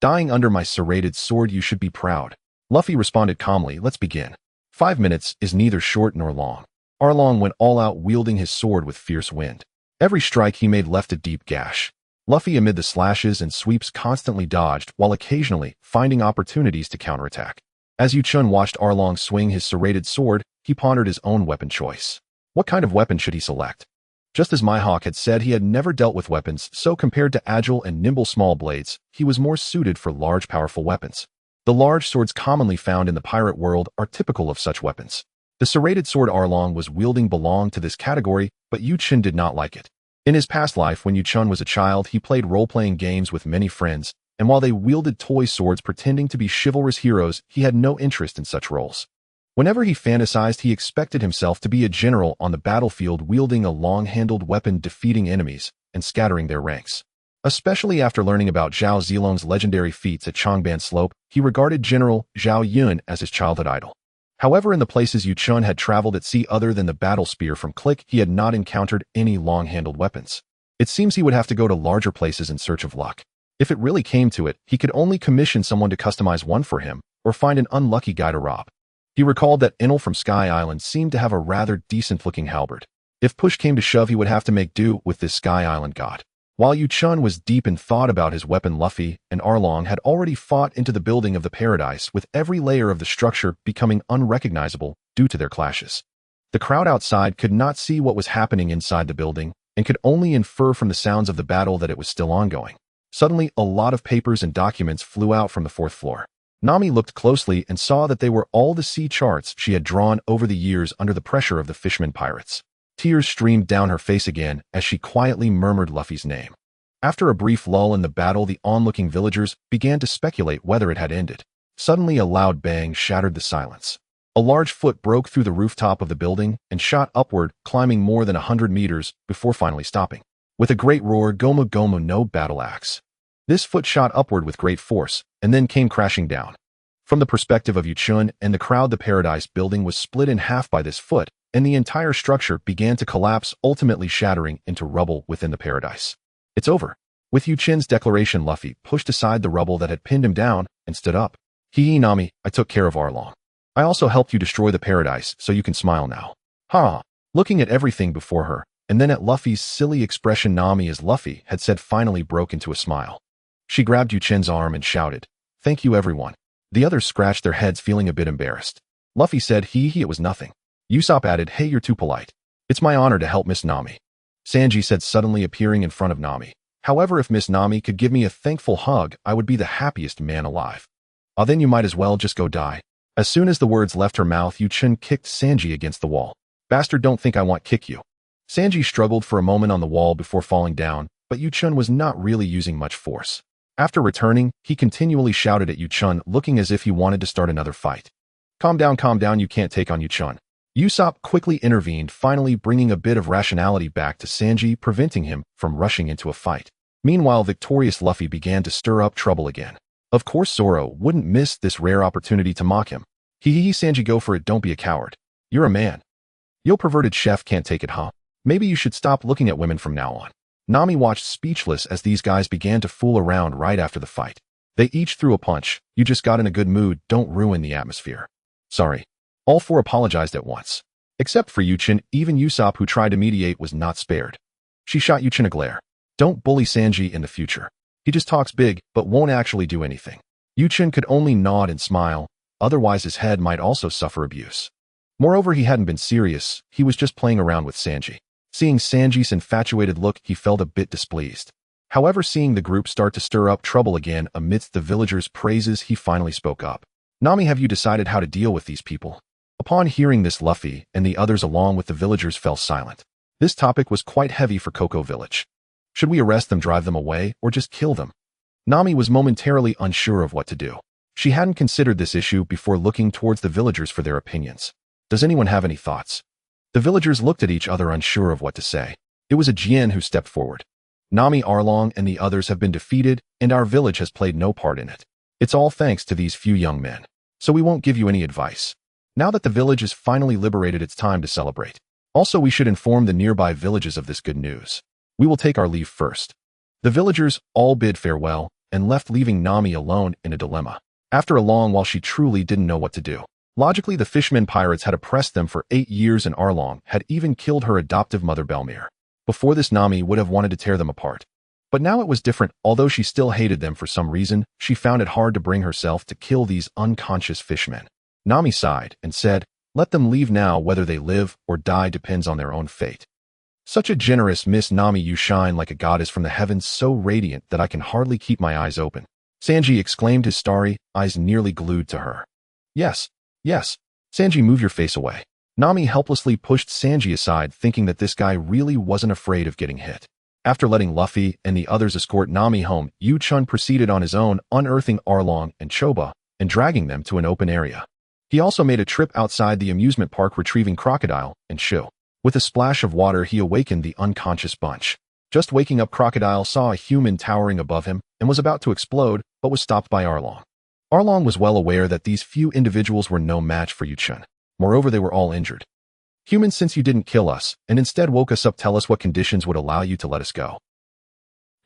Dying under my serrated sword, you should be proud. Luffy responded calmly, Let's begin. 5 minutes is neither short nor long. Arlong went all out, wielding his sword with fierce wind. Every strike he made left a deep gash. Luffy, amid the slashes and sweeps, constantly dodged, while occasionally finding opportunities to counterattack. As Chen watched Arlong swing his serrated sword, he pondered his own weapon choice. What kind of weapon should he select? Just as Mihawk had said, he had never dealt with weapons, so compared to agile and nimble small blades, he was more suited for large, powerful weapons. The large swords commonly found in the pirate world are typical of such weapons. The serrated sword Arlong was wielding belonged to this category, but Chen did not like it. In his past life, when Chen was a child, he played role-playing games with many friends, and while they wielded toy swords pretending to be chivalrous heroes, he had no interest in such roles. Whenever he fantasized, he expected himself to be a general on the battlefield, wielding a long-handled weapon, defeating enemies and scattering their ranks. Especially after learning about Zhao Zilong's legendary feats at Changban Slope, he regarded General Zhao Yun as his childhood idol. However, in the places Yu Chun had traveled at sea other than the battle spear from Click, he had not encountered any long-handled weapons. It seems he would have to go to larger places in search of luck. If it really came to it, he could only commission someone to customize one for him, or find an unlucky guy to rob. He recalled that Enel from Sky Island seemed to have a rather decent-looking halberd. If push came to shove, he would have to make do with this Sky Island god. While Yu Chun was deep in thought about his weapon, Luffy and Arlong had already fought into the building of the paradise, with every layer of the structure becoming unrecognizable due to their clashes. The crowd outside could not see what was happening inside the building, and could only infer from the sounds of the battle that it was still ongoing. Suddenly, a lot of papers and documents flew out from the fourth floor. Nami looked closely and saw that they were all the sea charts she had drawn over the years under the pressure of the fishermen pirates. Tears streamed down her face again as she quietly murmured Luffy's name. After a brief lull in the battle, the onlooking villagers began to speculate whether it had ended. Suddenly, a loud bang shattered the silence. A large foot broke through the rooftop of the building and shot upward, climbing more than 100 meters before finally stopping. With a great roar, Gomu Gomu no battle axe. This foot shot upward with great force, and then came crashing down. From the perspective of Yu Chun and the crowd, the paradise building was split in half by this foot, and the entire structure began to collapse, ultimately shattering into rubble within the paradise. It's over. With Yu Chun's declaration, Luffy pushed aside the rubble that had pinned him down and stood up. Hee Nami, I took care of Arlong. I also helped you destroy the paradise, so you can smile now. Ha! Looking at everything before her, and then at Luffy's silly expression, Nami, as Luffy had said, finally broke into a smile. She grabbed Yu Chun's arm and shouted, "Thank you, everyone." The others scratched their heads, feeling a bit embarrassed. Luffy said, it was nothing. Usopp added, "Hey, you're too polite. It's my honor to help Miss Nami." Sanji said, suddenly appearing in front of Nami. "However, if Miss Nami could give me a thankful hug, I would be the happiest man alive." "Ah, then you might as well just go die." As soon as the words left her mouth, Yu Chun kicked Sanji against the wall. "Bastard, don't think I want kick you." Sanji struggled for a moment on the wall before falling down, but Yu Chun was not really using much force. After returning, he continually shouted at Yu Chun, looking as if he wanted to start another fight. Calm down, you can't take on Yu Chun." Usopp quickly intervened, finally bringing a bit of rationality back to Sanji, preventing him from rushing into a fight. Meanwhile, victorious Luffy began to stir up trouble again. Of course, Zoro wouldn't miss this rare opportunity to mock him. Sanji, go for it, don't be a coward. You're a man. Yo, perverted chef, can't take it, huh? Maybe you should stop looking at women from now on. Nami watched speechless as these guys began to fool around right after the fight. They each threw a punch. You just got in a good mood, don't ruin the atmosphere. Sorry. All four apologized at once. Except for Yu Chun, even Usopp, who tried to mediate, was not spared. She shot Yu Chun a glare. Don't bully Sanji in the future. He just talks big, but won't actually do anything. Yu Chun could only nod and smile, otherwise his head might also suffer abuse. Moreover, he hadn't been serious, he was just playing around with Sanji. Seeing Sanji's infatuated look, he felt a bit displeased. However, seeing the group start to stir up trouble again amidst the villagers' praises, he finally spoke up. "Nami, have you decided how to deal with these people?" Upon hearing this, Luffy and the others along with the villagers fell silent. This topic was quite heavy for Koko Village. Should we arrest them, drive them away, or just kill them? Nami was momentarily unsure of what to do. She hadn't considered this issue before looking towards the villagers for their opinions. Does anyone have any thoughts? The villagers looked at each other, unsure of what to say. It was a Jien who stepped forward. "Nami, Arlong, and the others have been defeated, and our village has played no part in it. It's all thanks to these few young men. So we won't give you any advice. Now that the village is finally liberated, it's time to celebrate. Also, we should inform the nearby villages of this good news. We will take our leave first." The villagers all bid farewell and left, leaving Nami alone in a dilemma. After a long while, she truly didn't know what to do. Logically, the fishermen pirates had oppressed them for 8 years, and Arlong had even killed her adoptive mother Belmere. Before this, Nami would have wanted to tear them apart. But now it was different. Although she still hated them for some reason, she found it hard to bring herself to kill these unconscious fishmen. Nami sighed and said, "Let them leave now. Whether they live or die depends on their own fate." Such a generous Miss Nami, you shine like a goddess from the heavens, so radiant that I can hardly keep my eyes open. Sanji exclaimed, his starry eyes nearly glued to her. Yes. Sanji, move your face away. Nami helplessly pushed Sanji aside, thinking that this guy really wasn't afraid of getting hit. After letting Luffy and the others escort Nami home, Yu Chun proceeded on his own, unearthing Arlong and Choba and dragging them to an open area. He also made a trip outside the amusement park, retrieving Crocodile and Shu. With a splash of water, he awakened the unconscious bunch. Just waking up, Crocodile saw a human towering above him and was about to explode, but was stopped by Arlong. Arlong was well aware that these few individuals were no match for Chen. Moreover, they were all injured. Humans, since you didn't kill us, and instead woke us up, tell us what conditions would allow you to let us go.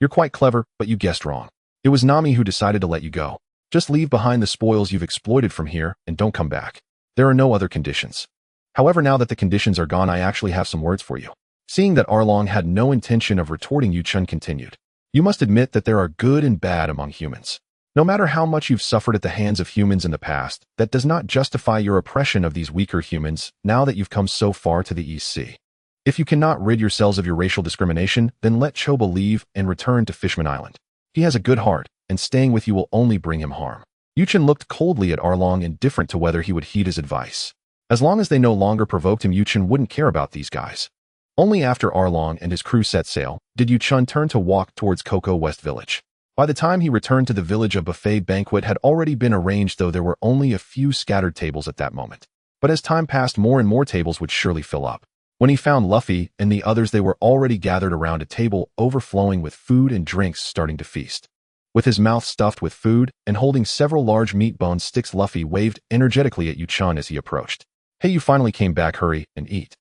You're quite clever, but you guessed wrong. It was Nami who decided to let you go. Just leave behind the spoils you've exploited from here, and don't come back. There are no other conditions. However, now that the conditions are gone, I actually have some words for you. Seeing that Arlong had no intention of retorting, Chen continued. You must admit that there are good and bad among humans. No matter how much you've suffered at the hands of humans in the past, that does not justify your oppression of these weaker humans now that you've come so far to the East Sea. If you cannot rid yourselves of your racial discrimination, then let Choba leave and return to Fishman Island. He has a good heart, and staying with you will only bring him harm. Chen looked coldly at Arlong, indifferent to whether he would heed his advice. As long as they no longer provoked him, Chen wouldn't care about these guys. Only after Arlong and his crew set sail did Chen turn to walk towards Koko West Village. By the time he returned to the village, a buffet banquet had already been arranged, though there were only a few scattered tables at that moment. But as time passed, more and more tables would surely fill up. When he found Luffy and the others, they were already gathered around a table overflowing with food and drinks, starting to feast. With his mouth stuffed with food and holding several large meat bone sticks, Luffy waved energetically at Chen as he approached. Hey, you finally came back. Hurry and eat.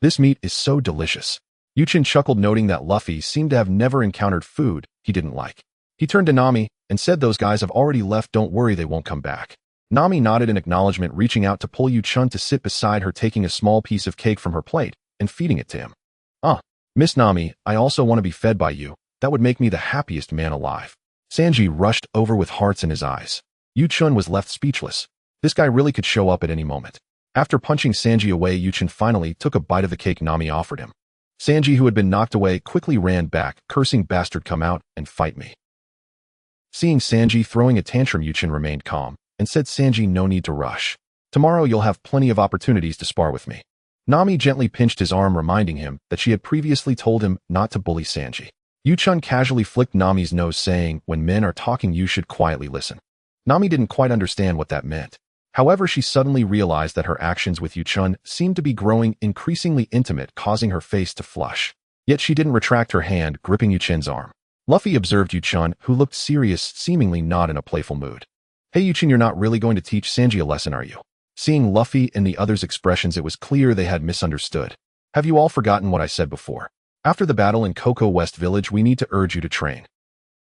This meat is so delicious. Chen chuckled, noting that Luffy seemed to have never encountered food he didn't like. He turned to Nami and said, those guys have already left. Don't worry, they won't come back. Nami nodded in acknowledgement, reaching out to pull Chen to sit beside her, taking a small piece of cake from her plate and feeding it to him. Miss Nami, I also want to be fed by you. That would make me the happiest man alive. Sanji rushed over with hearts in his eyes. Chen was left speechless. This guy really could show up at any moment. After punching Sanji away, Chen finally took a bite of the cake Nami offered him. Sanji, who had been knocked away, quickly ran back, cursing, bastard, come out and fight me. Seeing Sanji throwing a tantrum, Chen remained calm and said, Sanji, no need to rush. Tomorrow you'll have plenty of opportunities to spar with me. Nami gently pinched his arm, reminding him that she had previously told him not to bully Sanji. Chen casually flicked Nami's nose, saying, when men are talking, you should quietly listen. Nami didn't quite understand what that meant. However, she suddenly realized that her actions with Chen seemed to be growing increasingly intimate, causing her face to flush. Yet she didn't retract her hand, gripping Chen's arm. Luffy observed Chen, who looked serious, seemingly not in a playful mood. Hey Chen, you're not really going to teach Sanji a lesson, are you? Seeing Luffy and the others' expressions, it was clear they had misunderstood. Have you all forgotten what I said before? After the battle in Koko West Village, we need to urge you to train.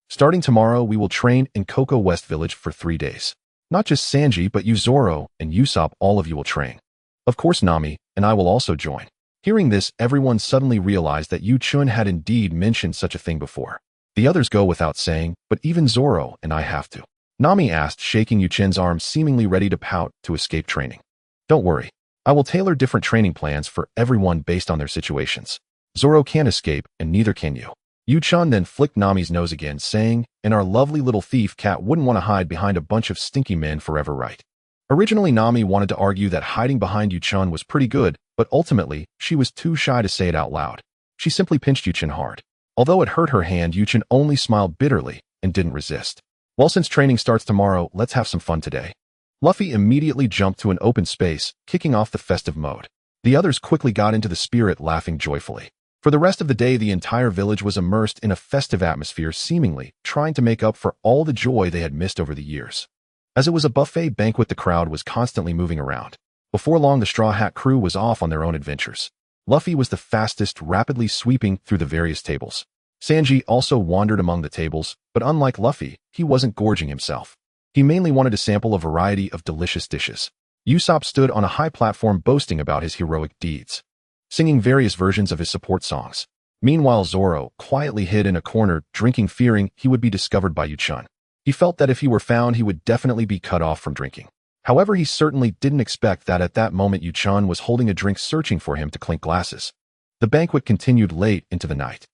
Starting tomorrow, we will train in Koko West Village for 3 days. Not just Sanji, but you, Zoro, and Usopp, all of you will train. Of course, Nami and I will also join. Hearing this, everyone suddenly realized that Chen had indeed mentioned such a thing before. The others go without saying, but even Zoro and I have to. Nami asked, shaking Chen's arm, seemingly ready to pout to escape training. Don't worry. I will tailor different training plans for everyone based on their situations. Zoro can't escape, and neither can you. Chen then flicked Nami's nose again, saying, and our lovely little thief cat wouldn't want to hide behind a bunch of stinky men forever, right? Originally, Nami wanted to argue that hiding behind Chen was pretty good, but ultimately, she was too shy to say it out loud. She simply pinched Chen hard. Although it hurt her hand, Chen only smiled bitterly and didn't resist. Well, since training starts tomorrow, let's have some fun today. Luffy immediately jumped to an open space, kicking off the festive mode. The others quickly got into the spirit, laughing joyfully. For the rest of the day, the entire village was immersed in a festive atmosphere, seemingly trying to make up for all the joy they had missed over the years. As it was a buffet banquet, the crowd was constantly moving around. Before long, the Straw Hat crew was off on their own adventures. Luffy was the fastest, rapidly sweeping through the various tables. Sanji also wandered among the tables, but unlike Luffy, he wasn't gorging himself. He mainly wanted to sample a variety of delicious dishes. Usopp stood on a high platform, boasting about his heroic deeds, singing various versions of his support songs. Meanwhile, Zoro quietly hid in a corner, drinking, fearing he would be discovered by Chen. He felt that if he were found, he would definitely be cut off from drinking. However, he certainly didn't expect that at that moment Chen was holding a drink, searching for him to clink glasses. The banquet continued late into the night.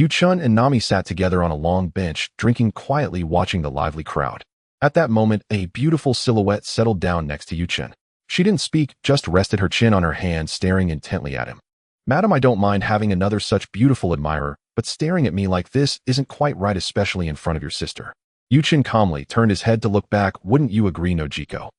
Chen and Nami sat together on a long bench, drinking quietly, watching the lively crowd. At that moment, a beautiful silhouette settled down next to Chen. She didn't speak, just rested her chin on her hand, staring intently at him. Madam, I don't mind having another such beautiful admirer, but staring at me like this isn't quite right, especially in front of your sister. Chen calmly turned his head to look back. Wouldn't you agree, Nojiko?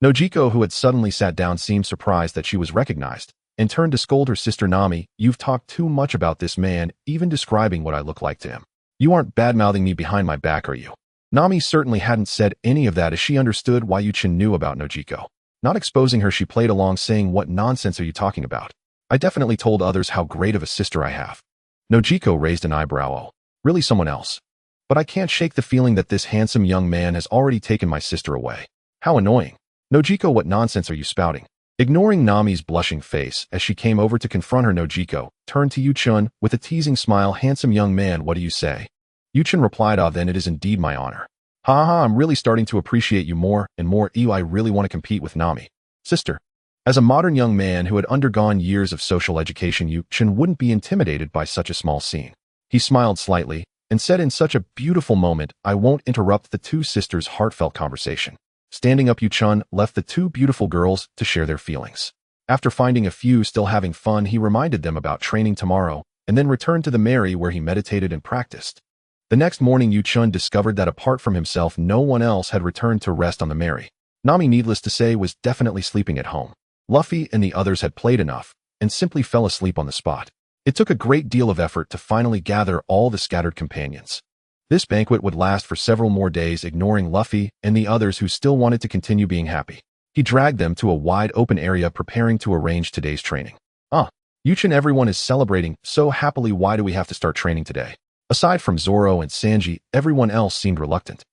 Nojiko, who had suddenly sat down, seemed surprised that she was recognized, and turned to scold her sister Nami. You've talked too much about this man, even describing what I look like to him. You aren't bad-mouthing me behind my back, are you? Nami certainly hadn't said any of that as she understood why Chen knew about Nojiko. Not exposing her, she played along saying, what nonsense are you talking about? I definitely told others how great of a sister I have. Nojiko raised an eyebrow. Oh, really someone else? But I can't shake the feeling that this handsome young man has already taken my sister away. How annoying. Nojiko, what nonsense are you spouting? Ignoring Nami's blushing face as she came over to confront her, Nojiko turned to Chen with a teasing smile. Handsome young man, what do you say? Chen replied, ah, then it is indeed my honor. Ha ha, I'm really starting to appreciate you more and more. I really want to compete with Nami. Sister. As a modern young man who had undergone years of social education, Chen wouldn't be intimidated by such a small scene. He smiled slightly and said in such a beautiful moment, I won't interrupt the two sisters' heartfelt conversation. Standing up, Chen left the two beautiful girls to share their feelings. After finding a few still having fun, he reminded them about training tomorrow and then returned to the Mary where he meditated and practiced. The next morning, Chen discovered that apart from himself, no one else had returned to rest on the Mary. Nami, needless to say, was definitely sleeping at home. Luffy and the others had played enough and simply fell asleep on the spot. It took a great deal of effort to finally gather all the scattered companions. This banquet would last for several more days, ignoring Luffy and the others who still wanted to continue being happy. He dragged them to a wide open area preparing to arrange today's training. Chen, everyone is celebrating so happily. Why do we have to start training today? Aside from Zoro and Sanji, everyone else seemed reluctant.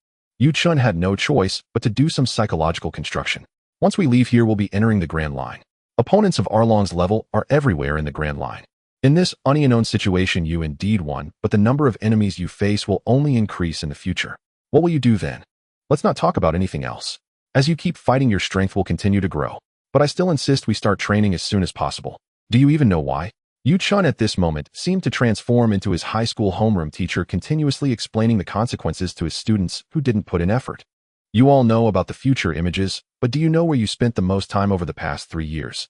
Chen had no choice but to do some psychological construction. Once we leave here, we'll be entering the Grand Line. Opponents of Arlong's level are everywhere in the Grand Line. In this unknown situation, you indeed won, but the number of enemies you face will only increase in the future. What will you do then? Let's not talk about anything else. As you keep fighting, your strength will continue to grow. But I still insist we start training as soon as possible. Do you even know why? Chen at this moment seemed to transform into his high school homeroom teacher, continuously explaining the consequences to his students who didn't put in effort. You all know about the future images, but do you know where you spent the most time over the past 3 years?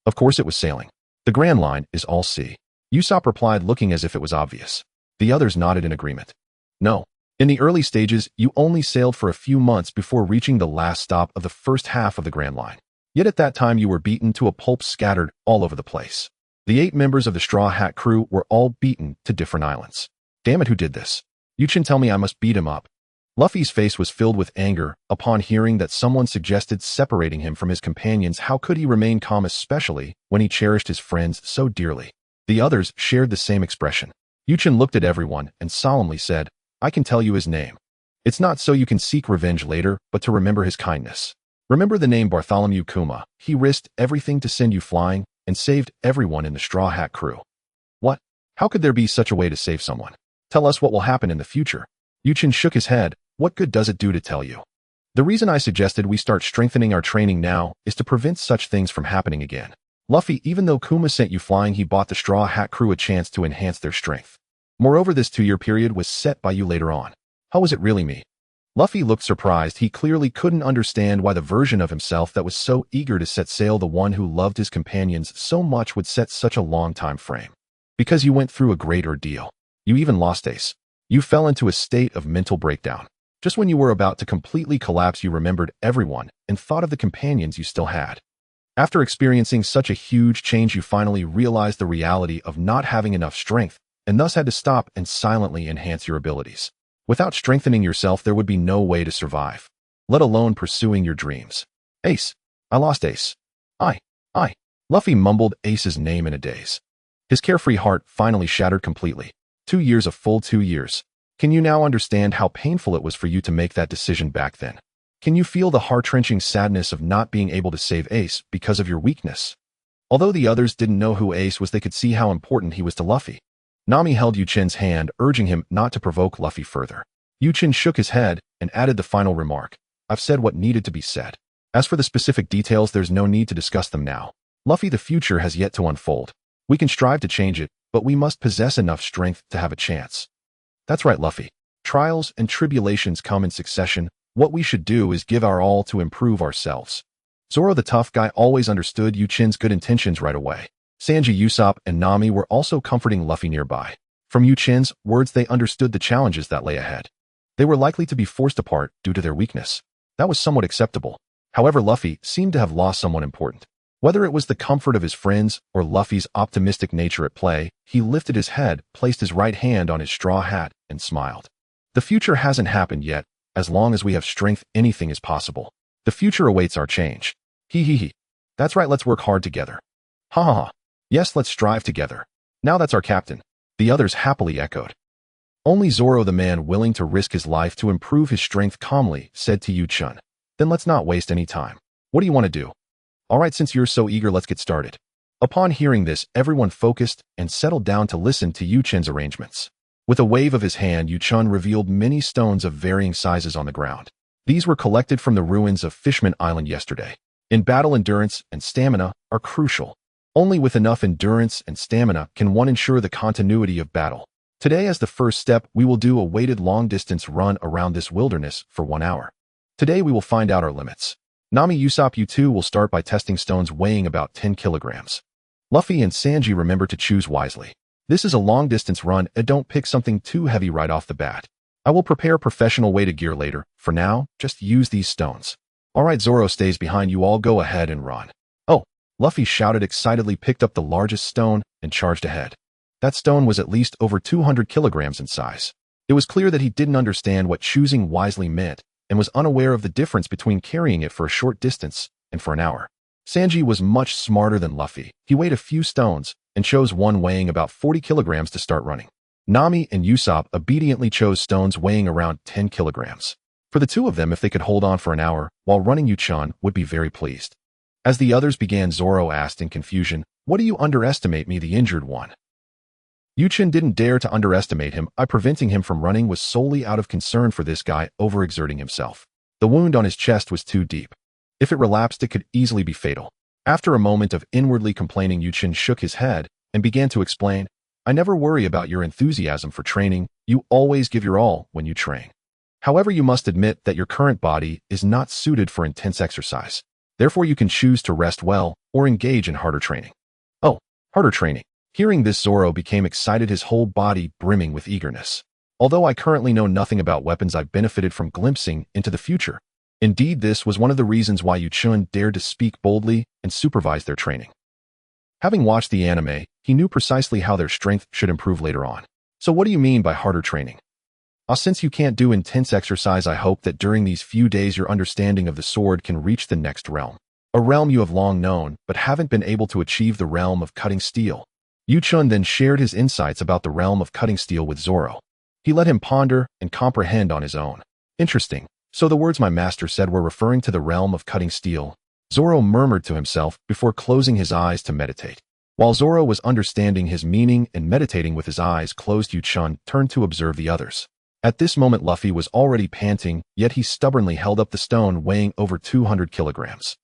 Of course it was sailing. The Grand Line is all sea. Usopp replied, looking as if it was obvious. The others nodded in agreement. No. In the early stages, you only sailed for a few months before reaching the last stop of the first half of the Grand Line. Yet at that time you were beaten to a pulp, scattered all over the place. The 8 members of the Straw Hat crew were all beaten to different islands. Damn it, who did this? Chen, tell me I must beat him up. Luffy's face was filled with anger upon hearing that someone suggested separating him from his companions. How could he remain calm, especially when he cherished his friends so dearly? The others shared the same expression. Chen looked at everyone and solemnly said, I can tell you his name. It's not so you can seek revenge later, but to remember his kindness. Remember the name Bartholomew Kuma. He risked everything to send you flying and saved everyone in the Straw Hat crew. What? How could there be such a way to save someone? Tell us what will happen in the future. Chen shook his head. What good does it do to tell you? The reason I suggested we start strengthening our training now is to prevent such things from happening again. Luffy, even though Kuma sent you flying, he bought the Straw Hat crew a chance to enhance their strength. Moreover, this 2-year period was set by you later on. How was it really me? Luffy looked surprised. He clearly couldn't understand why the version of himself that was so eager to set sail, the one who loved his companions so much, would set such a long time frame. Because you went through a great ordeal. You even lost Ace. You fell into a state of mental breakdown. Just when you were about to completely collapse, you remembered everyone and thought of the companions you still had. After experiencing such a huge change, you finally realized the reality of not having enough strength and thus had to stop and silently enhance your abilities. Without strengthening yourself, there would be no way to survive, let alone pursuing your dreams. Ace. I lost Ace. I. Luffy mumbled Ace's name in a daze. His carefree heart finally shattered completely. 2 years, a full 2 years. Can you now understand how painful it was for you to make that decision back then? Can you feel the heart-wrenching sadness of not being able to save Ace because of your weakness? Although the others didn't know who Ace was, they could see how important he was to Luffy. Nami held Chen's hand, urging him not to provoke Luffy further. Chen shook his head and added the final remark. I've said what needed to be said. As for the specific details, there's no need to discuss them now. Luffy, the future has yet to unfold. We can strive to change it, but we must possess enough strength to have a chance. That's right, Luffy. Trials and tribulations come in succession. What we should do is give our all to improve ourselves. Zoro, the tough guy, always understood Chen's good intentions right away. Sanji, Usopp, and Nami were also comforting Luffy nearby. From Chen's words, they understood the challenges that lay ahead. They were likely to be forced apart due to their weakness. That was somewhat acceptable. However, Luffy seemed to have lost someone important. Whether it was the comfort of his friends or Luffy's optimistic nature at play, he lifted his head, placed his right hand on his straw hat, and smiled. The future hasn't happened yet. As long as we have strength, anything is possible. The future awaits our change. He he he. That's right, let's work hard together. Ha ha ha. Yes, let's strive together. Now that's our captain. The others happily echoed. Only Zoro, the man willing to risk his life to improve his strength, calmly said to Chen. Then let's not waste any time. What do you want to do? All right, since you're so eager, let's get started. Upon hearing this, everyone focused and settled down to listen to Chen's arrangements. With a wave of his hand, Chen revealed many stones of varying sizes on the ground. These were collected from the ruins of Fishman Island yesterday. In battle, endurance and stamina are crucial. Only with enough endurance and stamina can one ensure the continuity of battle. Today, as the first step, we will do a weighted long-distance run around this wilderness for 1 hour. Today, we will find out our limits. Nami, Usopp, you two will start by testing stones weighing about 10 kilograms. Luffy and Sanji, remember to choose wisely. This is a long-distance run, and don't pick something too heavy right off the bat. I will prepare professional weighted gear later. For now, just use these stones. All right, Zoro stays behind. You all go ahead and run. Oh, Luffy shouted excitedly, picked up the largest stone, and charged ahead. That stone was at least over 200 kilograms in size. It was clear that he didn't understand what choosing wisely meant, and was unaware of the difference between carrying it for a short distance and for an hour. Sanji was much smarter than Luffy. He weighed a few stones, and chose one weighing about 40 kilograms to start running. Nami and Usopp obediently chose stones weighing around 10 kilograms. For the two of them, if they could hold on for an hour while running, Chen would be very pleased. As the others began, Zoro asked in confusion, "What do you underestimate me, the injured one?" Chen didn't dare to underestimate him. Preventing him from running was solely out of concern for this guy overexerting himself. The wound on his chest was too deep. If it relapsed, it could easily be fatal. After a moment of inwardly complaining, Chen shook his head and began to explain, "I never worry about your enthusiasm for training. You always give your all when you train. However, you must admit that your current body is not suited for intense exercise. Therefore, you can choose to rest well or engage in harder training." Oh, harder training. Hearing this, Zoro became excited, his whole body brimming with eagerness. Although I currently know nothing about weapons, I've benefited from glimpsing into the future. Indeed, this was one of the reasons why Chen dared to speak boldly and supervise their training. Having watched the anime, he knew precisely how their strength should improve later on. So what do you mean by harder training? Since you can't do intense exercise, I hope that during these few days your understanding of the sword can reach the next realm. A realm you have long known, but haven't been able to achieve, the realm of cutting steel. Chen then shared his insights about the realm of cutting steel with Zoro. He let him ponder and comprehend on his own. Interesting. So the words my master said were referring to the realm of cutting steel. Zoro murmured to himself before closing his eyes to meditate. While Zoro was understanding his meaning and meditating with his eyes closed, Chen turned to observe the others. At this moment, Luffy was already panting, yet he stubbornly held up the stone weighing over 200 kilograms.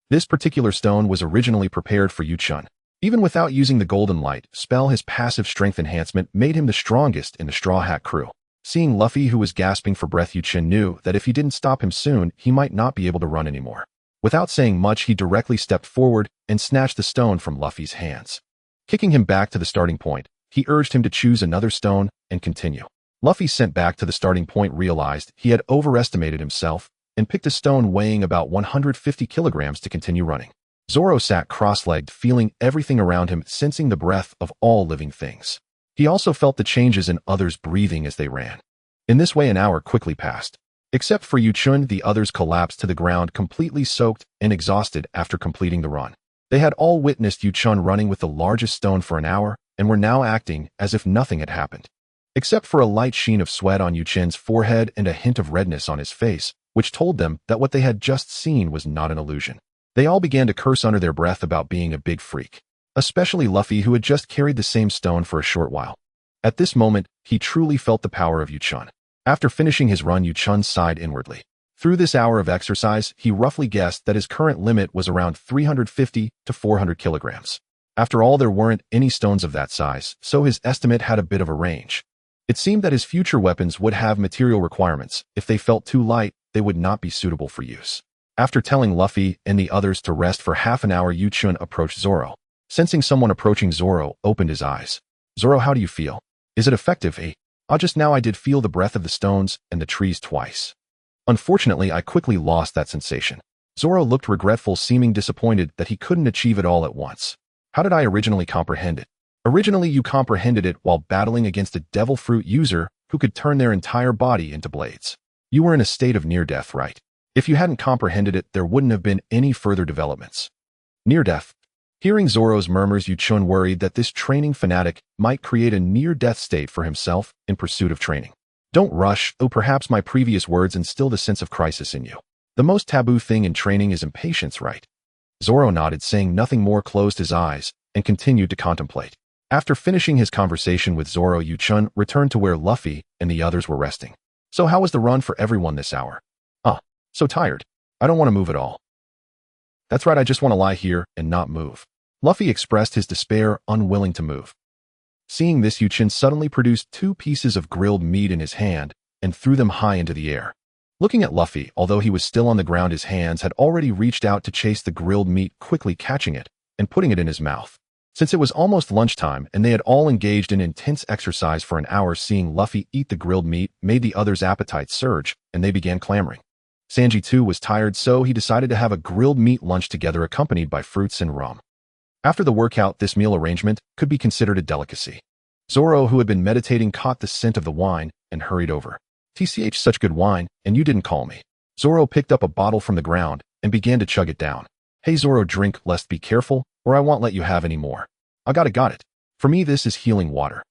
This particular stone was originally prepared for Chen. Even without using the golden light spell, his passive strength enhancement made him the strongest in the Straw Hat crew. Seeing Luffy, who was gasping for breath, Chen knew that if he didn't stop him soon, he might not be able to run anymore. Without saying much, he directly stepped forward and snatched the stone from Luffy's hands. Kicking him back to the starting point, he urged him to choose another stone and continue. Luffy, sent back to the starting point, realized he had overestimated himself and picked a stone weighing about 150 kilograms to continue running. Zoro sat cross-legged, feeling everything around him, sensing the breath of all living things. He also felt the changes in others' breathing as they ran. In this way, an hour quickly passed. Except for Chen, the others collapsed to the ground, completely soaked and exhausted after completing the run. They had all witnessed Chen running with the largest stone for an hour and were now acting as if nothing had happened. Except for a light sheen of sweat on Chen's forehead and a hint of redness on his face, which told them that what they had just seen was not an illusion. They all began to curse under their breath about being a big freak. Especially Luffy, who had just carried the same stone for a short while. At this moment, he truly felt the power of Chen. After finishing his run, Chen sighed inwardly. Through this hour of exercise, he roughly guessed that his current limit was around 350 to 400 kilograms. After all, there weren't any stones of that size, so his estimate had a bit of a range. It seemed that his future weapons would have material requirements. If they felt too light, they would not be suitable for use. After telling Luffy and the others to rest for half an hour, Chen approached Zoro. Sensing someone approaching, Zoro opened his eyes. "Zoro, how do you feel? Is it effective, eh? Just now I did feel the breath of the stones and the trees twice. Unfortunately, I quickly lost that sensation. Zoro looked regretful, seeming disappointed that he couldn't achieve it all at once. How did I originally comprehend it? Originally, you comprehended it while battling against a devil fruit user who could turn their entire body into blades. You were in a state of near-death, right? If you hadn't comprehended it, there wouldn't have been any further developments. Near-death. Hearing Zoro's murmurs, Chen worried that this training fanatic might create a near-death state for himself in pursuit of training. Don't rush, though perhaps my previous words instilled a sense of crisis in you. The most taboo thing in training is impatience, right? Zoro nodded, saying nothing more, closed his eyes, and continued to contemplate. After finishing his conversation with Zoro, Chen returned to where Luffy and the others were resting. So how was the run for everyone this hour? So tired. I don't want to move at all. That's right, I just want to lie here and not move. Luffy expressed his despair, unwilling to move. Seeing this, Chen suddenly produced 2 pieces of grilled meat in his hand and threw them high into the air. Looking at Luffy, although he was still on the ground, his hands had already reached out to chase the grilled meat, quickly catching it and putting it in his mouth. Since it was almost lunchtime and they had all engaged in intense exercise for an hour, seeing Luffy eat the grilled meat made the others' appetites surge, and they began clamoring. Sanji too was tired, so he decided to have a grilled meat lunch together, accompanied by fruits and rum. After the workout, this meal arrangement could be considered a delicacy. Zoro, who had been meditating, caught the scent of the wine and hurried over. "TCH, such good wine, and you didn't call me." Zoro picked up a bottle from the ground and began to chug it down. "Hey Zoro, drink, lest be careful, or I won't let you have any more." Got it. For me, this is healing water."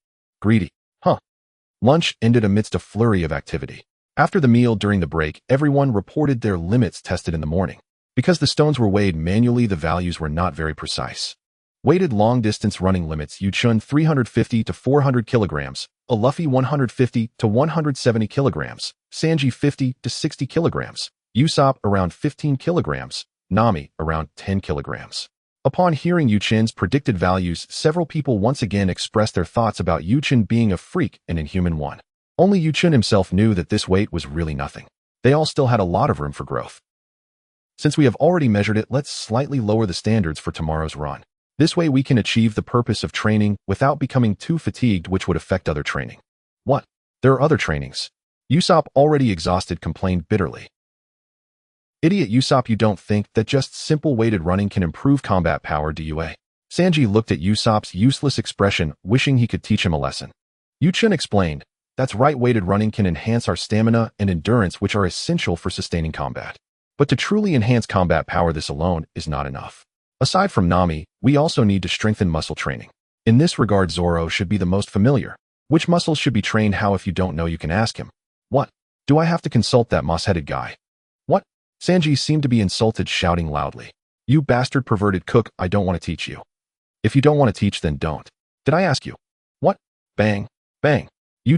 "Greedy. Huh." Lunch ended amidst a flurry of activity. After the meal, during the break, everyone reported their limits tested in the morning. Because the stones were weighed manually, the values were not very precise. Weighted long-distance running limits: Chen 350 to 400 kilograms, a Luffy 150 to 170 kilograms, Sanji 50 to 60 kilograms, Usopp around 15 kilograms, Nami around 10 kilograms. Upon hearing Chen's predicted values, several people once again expressed their thoughts about Chen being a freak and inhuman one. Only Chen himself knew that this weight was really nothing. They all still had a lot of room for growth. Since we have already measured it, let's slightly lower the standards for tomorrow's run. This way we can achieve the purpose of training without becoming too fatigued, which would affect other training. What? There are other trainings. Usopp, already exhausted, complained bitterly. Idiot Usopp, you don't think that just simple weighted running can improve combat power, do you, eh? Sanji looked at Usopp's useless expression, wishing he could teach him a lesson. Chen explained, "That's right, weighted running can enhance our stamina and endurance, which are essential for sustaining combat. But to truly enhance combat power, this alone is not enough. Aside from Nami, we also need to strengthen muscle training. In this regard, Zoro should be the most familiar. Which muscles should be trained? How? If you don't know, you can ask him." "What? Do I have to consult that moss-headed guy?" "What?" Sanji seemed to be insulted, shouting loudly, "You bastard perverted cook, I don't want to teach you. If you don't want to teach, then don't. Did I ask you?" "What?" Bang. Bang.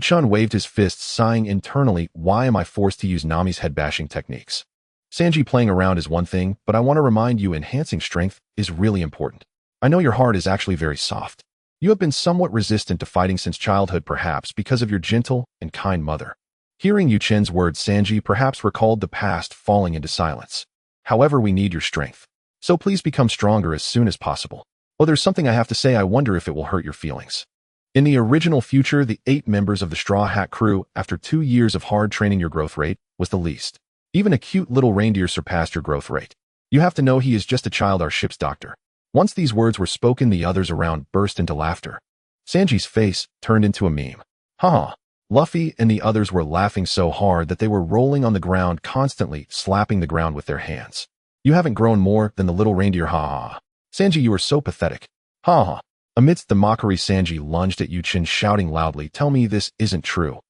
Chen waved his fists, sighing internally, "Why am I forced to use Nami's head-bashing techniques? Sanji, playing around is one thing, but I want to remind you, enhancing strength is really important. I know your heart is actually very soft. You have been somewhat resistant to fighting since childhood, perhaps because of your gentle and kind mother." Hearing Chen's words, Sanji perhaps recalled the past, falling into silence. "However, we need your strength. So please become stronger as soon as possible. Oh, there's something I have to say. I wonder if it will hurt your feelings." In the original future, the 8 members of the Straw Hat crew, after 2 years of hard training, your growth rate was the least. Even a cute little reindeer surpassed your growth rate. You have to know he is just a child, our ship's doctor. Once these words were spoken, the others around burst into laughter. Sanji's face turned into a meme. Ha! Luffy and the others were laughing so hard that they were rolling on the ground, constantly slapping the ground with their hands. "You haven't grown more than the little reindeer, ha ha. Sanji, you are so pathetic. Ha ha." Amidst the mockery, Sanji lunged at Chen, shouting loudly, "Tell me this isn't true.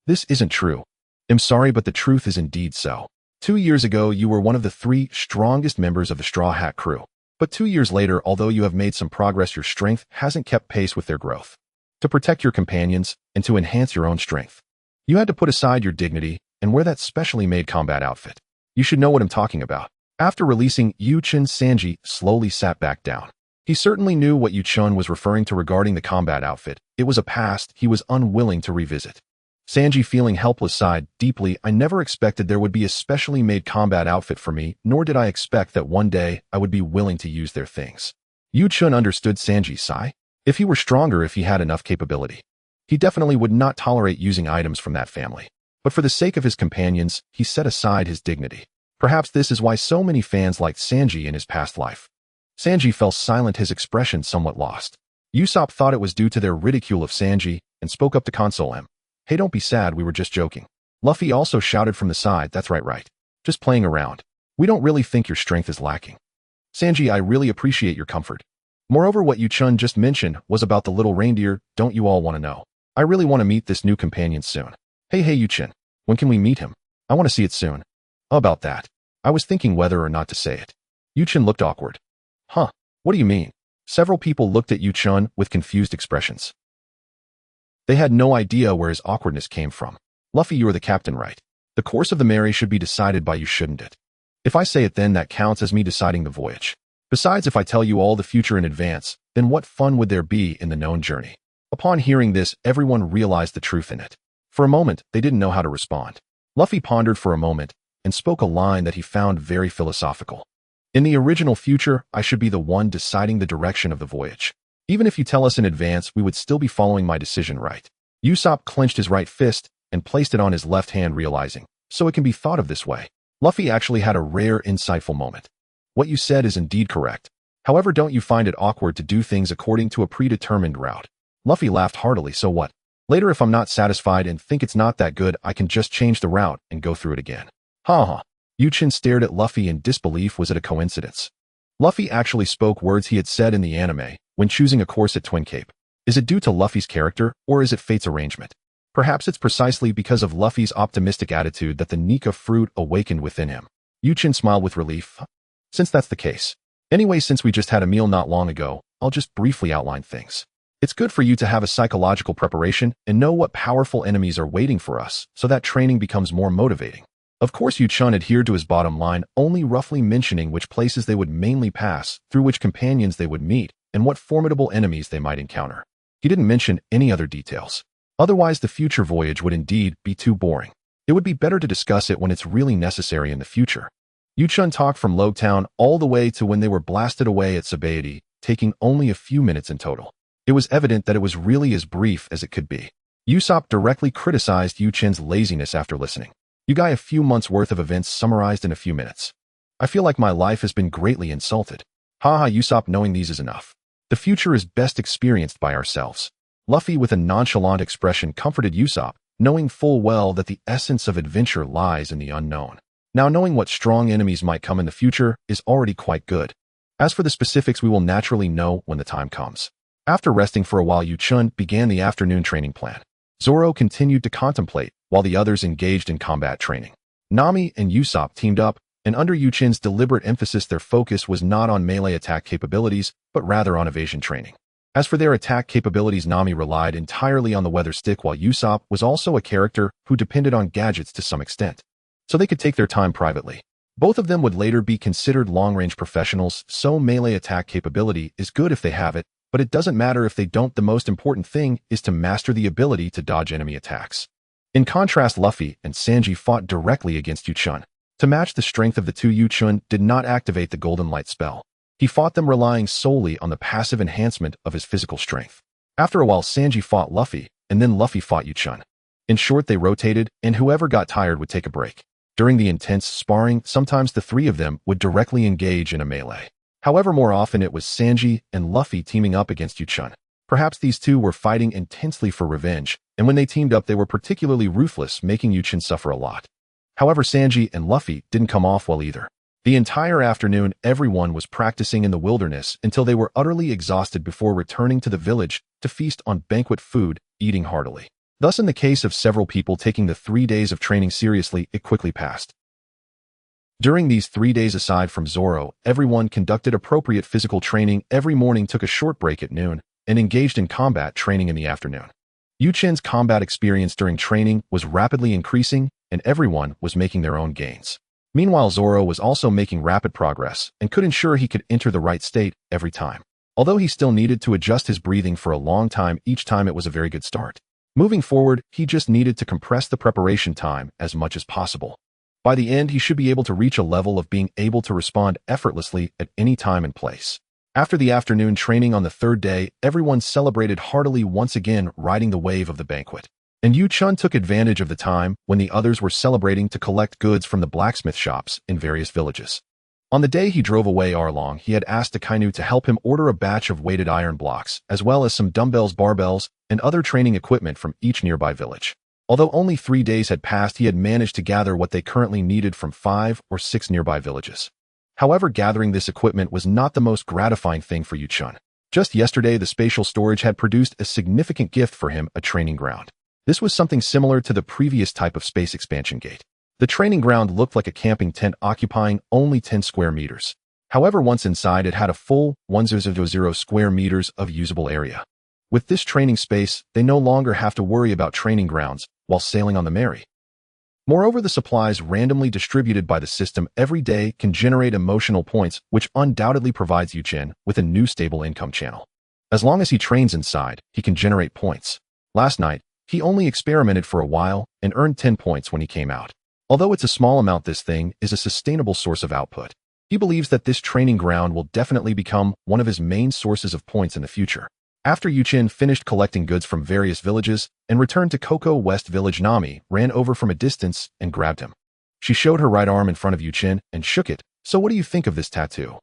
This isn't true. I'm sorry, but the truth is indeed so. 2 years ago, you were one of the 3 strongest members of the Straw Hat crew. But 2 years later, although you have made some progress, your strength hasn't kept pace with their growth. To protect your companions and to enhance your own strength, you had to put aside your dignity and wear that specially made combat outfit. You should know what I'm talking about." After releasing Chen, Sanji slowly sat back down. He certainly knew what Chen was referring to regarding the combat outfit. It was a past he was unwilling to revisit. Sanji, feeling helpless, sighed deeply. "I never expected there would be a specially made combat outfit for me, nor did I expect that one day I would be willing to use their things." Chen understood Sanji's sigh. If he were stronger, if he had enough capability, he definitely would not tolerate using items from that family. But for the sake of his companions, he set aside his dignity. Perhaps this is why so many fans liked Sanji in his past life. Sanji fell silent, his expression somewhat lost. Usopp thought it was due to their ridicule of Sanji and spoke up to console him. Hey, don't be sad, we were just joking. Luffy also shouted from the side, that's right. Just playing around. We don't really think your strength is lacking. Sanji, I really appreciate your comfort. Moreover, what Chen just mentioned was about the little reindeer, don't you all want to know? I really want to meet this new companion soon. Hey Chen, when can we meet him? I want to see it soon. About that. I was thinking whether or not to say it. Chen looked awkward. Huh, what do you mean? Several people looked at Chen with confused expressions. They had no idea where his awkwardness came from. Luffy, you're the captain, right? The course of the marry should be decided by you, shouldn't it? If I say it, then that counts as me deciding the voyage. Besides, if I tell you all the future in advance, then what fun would there be in the known journey? Upon hearing this, everyone realized the truth in it. For a moment, they didn't know how to respond. Luffy pondered for a moment and spoke a line that he found very philosophical. In the original future, I should be the one deciding the direction of the voyage. Even if you tell us in advance, we would still be following my decision, right? Usopp clenched his right fist and placed it on his left hand, realizing, so it can be thought of this way. Luffy actually had a rare, insightful moment. What you said is indeed correct. However, don't you find it awkward to do things according to a predetermined route? Luffy laughed heartily, so what? Later, if I'm not satisfied and think it's not that good, I can just change the route and go through it again. Ha. Chen stared at Luffy in disbelief. Was it a coincidence? Luffy actually spoke words he had said in the anime when choosing a course at Twin Cape. Is it due to Luffy's character, or is it fate's arrangement? Perhaps it's precisely because of Luffy's optimistic attitude that the Nika fruit awakened within him. Chen smiled with relief. Since that's the case. Anyway, since we just had a meal not long ago, I'll just briefly outline things. It's good for you to have a psychological preparation and know what powerful enemies are waiting for us, so that training becomes more motivating. Of course, Chen adhered to his bottom line, only roughly mentioning which places they would mainly pass, through which companions they would meet, and what formidable enemies they might encounter. He didn't mention any other details. Otherwise, the future voyage would indeed be too boring. It would be better to discuss it when it's really necessary in the future. Chen talked from Logtown all the way to when they were blasted away at Sabaody, taking only a few minutes in total. It was evident that it was really as brief as it could be. Usopp directly criticized Chen's laziness after listening. You got a few months' worth of events summarized in a few minutes. I feel like my life has been greatly insulted. Haha, Usopp, knowing these is enough. The future is best experienced by ourselves. Luffy, with a nonchalant expression, comforted Usopp, knowing full well that the essence of adventure lies in the unknown. Now, knowing what strong enemies might come in the future is already quite good. As for the specifics, we will naturally know when the time comes. After resting for a while, Chen began the afternoon training plan. Zoro continued to contemplate, while the others engaged in combat training. Nami and Usopp teamed up, and under Chen's deliberate emphasis, their focus was not on melee attack capabilities, but rather on evasion training. As for their attack capabilities, Nami relied entirely on the weather stick, while Usopp was also a character who depended on gadgets to some extent. So they could take their time privately. Both of them would later be considered long-range professionals, so melee attack capability is good if they have it, but it doesn't matter if they don't. The most important thing is to master the ability to dodge enemy attacks. In contrast, Luffy and Sanji fought directly against Chen. To match the strength of the two, Chen did not activate the Golden Light spell. He fought them relying solely on the passive enhancement of his physical strength. After a while, Sanji fought Luffy, and then Luffy fought Chen. In short, they rotated, and whoever got tired would take a break. During the intense sparring, sometimes the three of them would directly engage in a melee. However, more often it was Sanji and Luffy teaming up against Chen. Perhaps these two were fighting intensely for revenge, and when they teamed up they were particularly ruthless, making Chen suffer a lot. However, Sanji and Luffy didn't come off well either. The entire afternoon, everyone was practicing in the wilderness until they were utterly exhausted before returning to the village to feast on banquet food, eating heartily. Thus, in the case of several people taking the 3 days of training seriously, it quickly passed. During these 3 days, aside from Zoro, everyone conducted appropriate physical training every morning, took a short break at noon, and engaged in combat training in the afternoon. Chen's combat experience during training was rapidly increasing, and everyone was making their own gains. Meanwhile, Zoro was also making rapid progress and could ensure he could enter the right state every time. Although he still needed to adjust his breathing for a long time each time, it was a very good start. Moving forward, he just needed to compress the preparation time as much as possible. By the end, he should be able to reach a level of being able to respond effortlessly at any time and place. After the afternoon training on the third day, everyone celebrated heartily once again, riding the wave of the banquet. and Chen took advantage of the time when the others were celebrating to collect goods from the blacksmith shops in various villages. On the day he drove away Arlong, he had asked Akainu to help him order a batch of weighted iron blocks, as well as some dumbbells, barbells, and other training equipment from each nearby village. Although only 3 days had passed, he had managed to gather what they currently needed from 5 or 6 nearby villages. However, gathering this equipment was not the most gratifying thing for Chen. Just yesterday, the spatial storage had produced a significant gift for him, a training ground. This was something similar to the previous type of space expansion gate. The training ground looked like a camping tent occupying only 10 square meters. However, once inside, it had a full 1,000 square meters of usable area. With this training space, they no longer have to worry about training grounds while sailing on the Mary. Moreover, the supplies randomly distributed by the system every day can generate emotional points, which undoubtedly provides Chen with a new stable income channel. As long as he trains inside, he can generate points. Last night, he only experimented for a while and earned 10 points when he came out. Although it's a small amount, this thing is a sustainable source of output. He believes that this training ground will definitely become one of his main sources of points in the future. After Chen finished collecting goods from various villages and returned to Koko West Village, Nami ran over from a distance and grabbed him. She showed her right arm in front of Chen and shook it. So what do you think of this tattoo?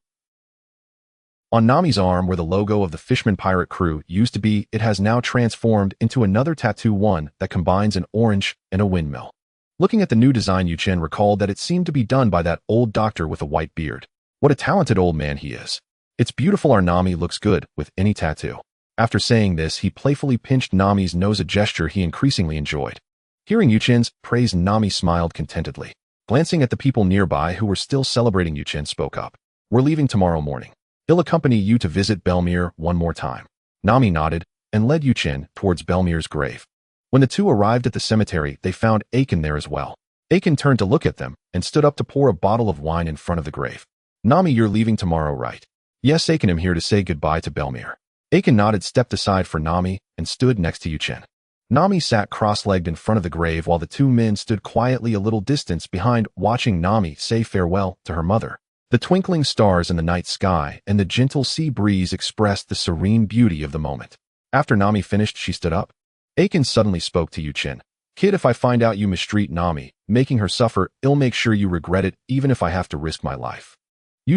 On Nami's arm, where the logo of the Fishman pirate crew used to be, it has now transformed into another tattoo, one that combines an orange and a windmill. Looking at the new design, Chen recalled that it seemed to be done by that old doctor with a white beard. What a talented old man he is. It's beautiful. Our Nami looks good with any tattoo. After saying this, he playfully pinched Nami's nose, a gesture he increasingly enjoyed. Hearing Chen's praise, Nami smiled contentedly. Glancing at the people nearby who were still celebrating, Chen spoke up. We're leaving tomorrow morning. He'll accompany you to visit Belmere one more time. Nami nodded and led Chen towards Belmere's grave. When the two arrived at the cemetery, they found Aiken there as well. Aiken turned to look at them and stood up to pour a bottle of wine in front of the grave. Nami, you're leaving tomorrow, right? Yes, Aiken, I'm here to say goodbye to Belmere. Aiken nodded, stepped aside for Nami, and stood next to Chen. Nami sat cross-legged in front of the grave while the two men stood quietly a little distance behind, watching Nami say farewell to her mother. The twinkling stars in the night sky and the gentle sea breeze expressed the serene beauty of the moment. After Nami finished, she stood up. Aiken suddenly spoke to Chen. Kid, if I find out you mistreat Nami, making her suffer, I'll make sure you regret it, even if I have to risk my life.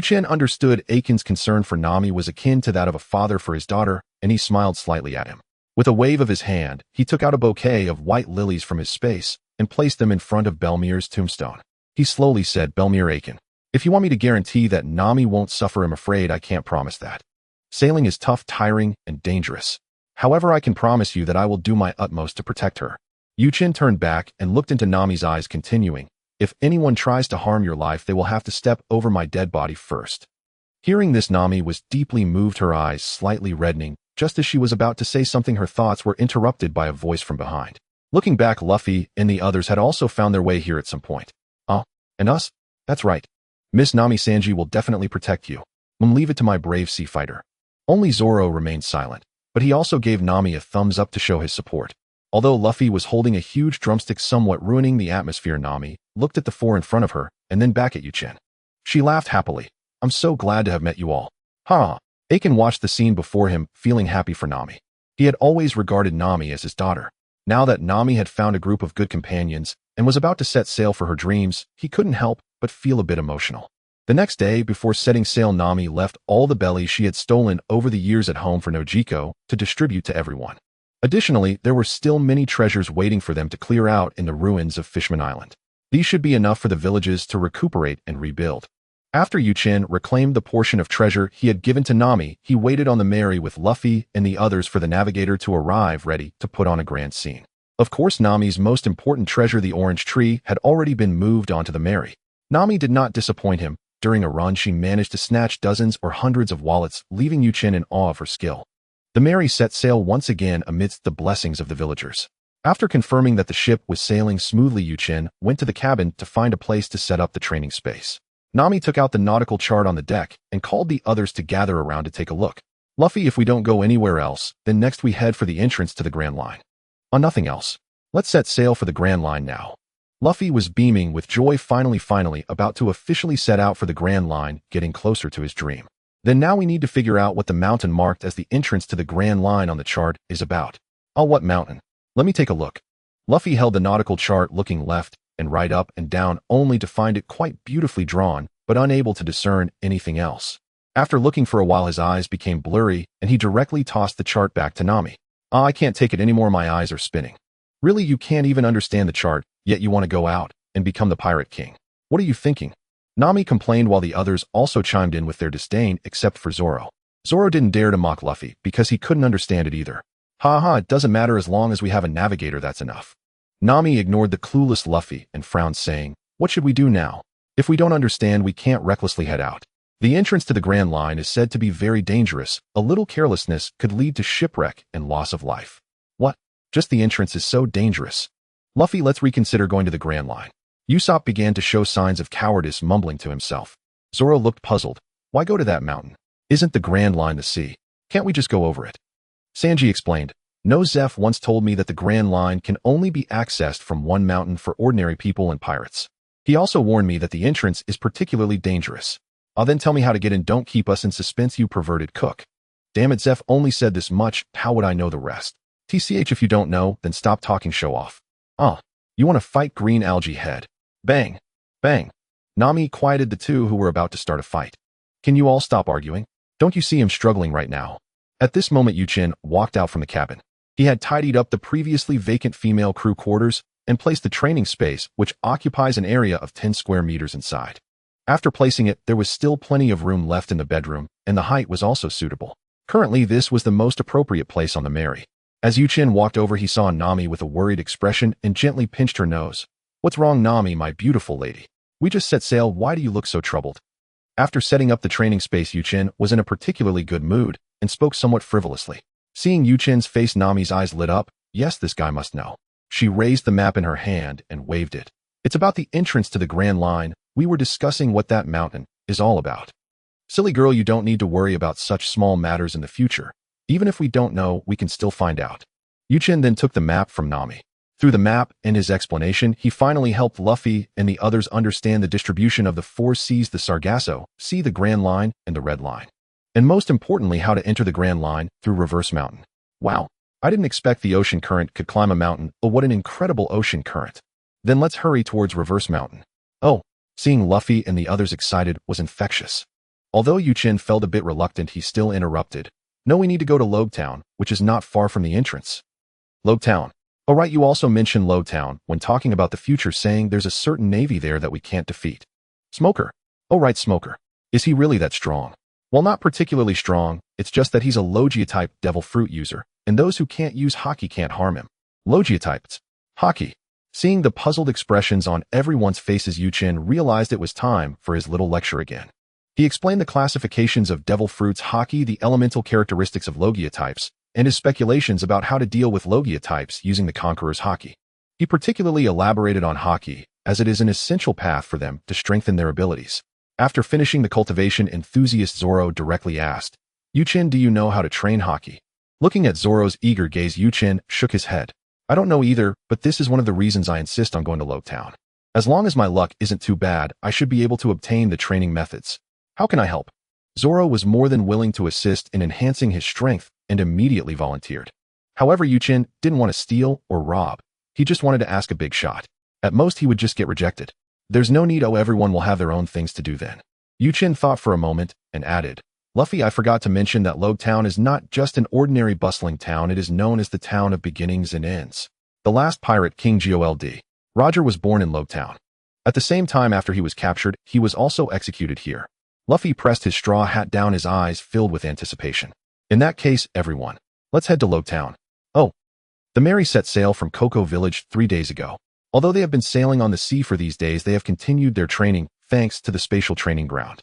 Chen understood Aiken's concern for Nami was akin to that of a father for his daughter, and he smiled slightly at him. With a wave of his hand, he took out a bouquet of white lilies from his space and placed them in front of Belmere's tombstone. He slowly said, Belmere, Aiken, if you want me to guarantee that Nami won't suffer, I'm afraid I can't promise that. Sailing is tough, tiring, and dangerous. However, I can promise you that I will do my utmost to protect her. Chen turned back and looked into Nami's eyes, continuing, if anyone tries to harm your life, they will have to step over my dead body first. Hearing this, Nami was deeply moved, her eyes slightly reddening. Just as she was about to say something, her thoughts were interrupted by a voice from behind. Looking back, Luffy and the others had also found their way here at some point. And us? That's right. Miss Nami Sanji will definitely protect you. Leave it to my brave sea fighter. Only Zoro remained silent, but he also gave Nami a thumbs up to show his support. Although Luffy was holding a huge drumstick, somewhat ruining the atmosphere, Nami looked at the four in front of her and then back at Chen. She laughed happily. I'm so glad to have met you all. Aiken watched the scene before him, feeling happy for Nami. He had always regarded Nami as his daughter. Now that Nami had found a group of good companions and was about to set sail for her dreams, he couldn't help but feel a bit emotional. The next day, before setting sail, Nami left all the bellies she had stolen over the years at home for Nojiko to distribute to everyone. Additionally, there were still many treasures waiting for them to clear out in the ruins of Fishman Island. These should be enough for the villages to recuperate and rebuild. After Chen reclaimed the portion of treasure he had given to Nami, he waited on the Mary with Luffy and the others for the navigator to arrive, ready to put on a grand scene. Of course, Nami's most important treasure, the orange tree, had already been moved onto the Mary. Nami did not disappoint him. During a run, she managed to snatch dozens or hundreds of wallets, leaving Chen in awe of her skill. The Mary set sail once again amidst the blessings of the villagers. After confirming that the ship was sailing smoothly, Chen went to the cabin to find a place to set up the training space. Nami took out the nautical chart on the deck and called the others to gather around to take a look. Luffy, if we don't go anywhere else, then next we head for the entrance to the Grand Line. On nothing else. Let's set sail for the Grand Line now. Luffy was beaming with joy, finally about to officially set out for the Grand Line, getting closer to his dream. Then now we need to figure out what the mountain marked as the entrance to the Grand Line on the chart is about. What mountain? Let me take a look. Luffy held the nautical chart looking left and right up and down only to find it quite beautifully drawn, but unable to discern anything else. After looking for a while, his eyes became blurry and he directly tossed the chart back to Nami. I can't take it anymore, my eyes are spinning. Really, you can't even understand the chart, yet you want to go out and become the pirate king. What are you thinking? Nami complained while the others also chimed in with their disdain except for Zoro. Zoro didn't dare to mock Luffy because he couldn't understand it either. Ha, it doesn't matter as long as we have a navigator, that's enough. Nami ignored the clueless Luffy and frowned, saying, what should we do now? If we don't understand, we can't recklessly head out. The entrance to the Grand Line is said to be very dangerous. A little carelessness could lead to shipwreck and loss of life. What? Just the entrance is so dangerous. Luffy, let's reconsider going to the Grand Line. Usopp began to show signs of cowardice, mumbling to himself. Zoro looked puzzled. Why go to that mountain? Isn't the Grand Line the sea? Can't we just go over it? Sanji explained. No, Zeph once told me that the Grand Line can only be accessed from one mountain for ordinary people and pirates. He also warned me that the entrance is particularly dangerous. Then tell me how to get in. Don't keep us in suspense, you perverted cook. Damn it, Zeph only said this much. How would I know the rest? TCH, if you don't know, then stop talking, show off. You want to fight, green algae head? Bang! Bang! Nami quieted the two who were about to start a fight. Can you all stop arguing? Don't you see him struggling right now? At this moment, Chen walked out from the cabin. He had tidied up the previously vacant female crew quarters and placed the training space, which occupies an area of 10 square meters inside. After placing it, there was still plenty of room left in the bedroom, and the height was also suitable. Currently, this was the most appropriate place on the Mary. As Chen walked over, he saw Nami with a worried expression and gently pinched her nose. What's wrong, Nami, my beautiful lady? We just set sail. Why do you look so troubled? After setting up the training space, Chen was in a particularly good mood and spoke somewhat frivolously. Seeing Chen's face, Nami's eyes lit up. Yes, this guy must know. She raised the map in her hand and waved it. It's about the entrance to the Grand Line. We were discussing what that mountain is all about. Silly girl, you don't need to worry about such small matters in the future. Even if we don't know, we can still find out. Chen then took the map from Nami. Through the map and his explanation, he finally helped Luffy and the others understand the distribution of the 4 seas: the Sargasso Sea, the Grand Line, and the Red Line. And most importantly, how to enter the Grand Line through Reverse Mountain. Wow, I didn't expect the ocean current could climb a mountain, but what an incredible ocean current. Then let's hurry towards Reverse Mountain. Seeing Luffy and the others excited was infectious. Although Chen felt a bit reluctant, he still interrupted. No, we need to go to Lobetown, which is not far from the entrance. Lobetown. Oh right, you also mentioned Lobetown when talking about the future, saying there's a certain navy there that we can't defeat. Smoker. Oh right, Smoker. Is he really that strong? Well, not particularly strong, it's just that he's a Logia-type devil fruit user, and those who can't use Haki can't harm him. Logia-types. Haki. Seeing the puzzled expressions on everyone's faces, Chen realized it was time for his little lecture again. He explained the classifications of devil fruits, Haki, the elemental characteristics of Logia types, and his speculations about how to deal with Logia types using the Conqueror's Haki. He particularly elaborated on Haki, as it is an essential path for them to strengthen their abilities. After finishing the cultivation, enthusiast Zoro directly asked, Chen, do you know how to train Haki? Looking at Zoro's eager gaze, Chen shook his head. I don't know either, but this is one of the reasons I insist on going to Lobetown. As long as my luck isn't too bad, I should be able to obtain the training methods. How can I help? Zoro was more than willing to assist in enhancing his strength and immediately volunteered. However, Chen didn't want to steal or rob. He just wanted to ask a big shot. At most, he would just get rejected. There's no need. Everyone will have their own things to do then. Chen thought for a moment and added, Luffy, I forgot to mention that Lobetown is not just an ordinary bustling town. It is known as the town of beginnings and ends. The last pirate, King Gold Roger, was born in Lobetown. At the same time, after he was captured, he was also executed here. Luffy pressed his straw hat down, his eyes filled with anticipation. In that case, everyone, let's head to Lobetown. The Mary set sail from Koko village 3 days ago. Although they have been sailing on the sea for these days, they have continued their training thanks to the spatial training ground.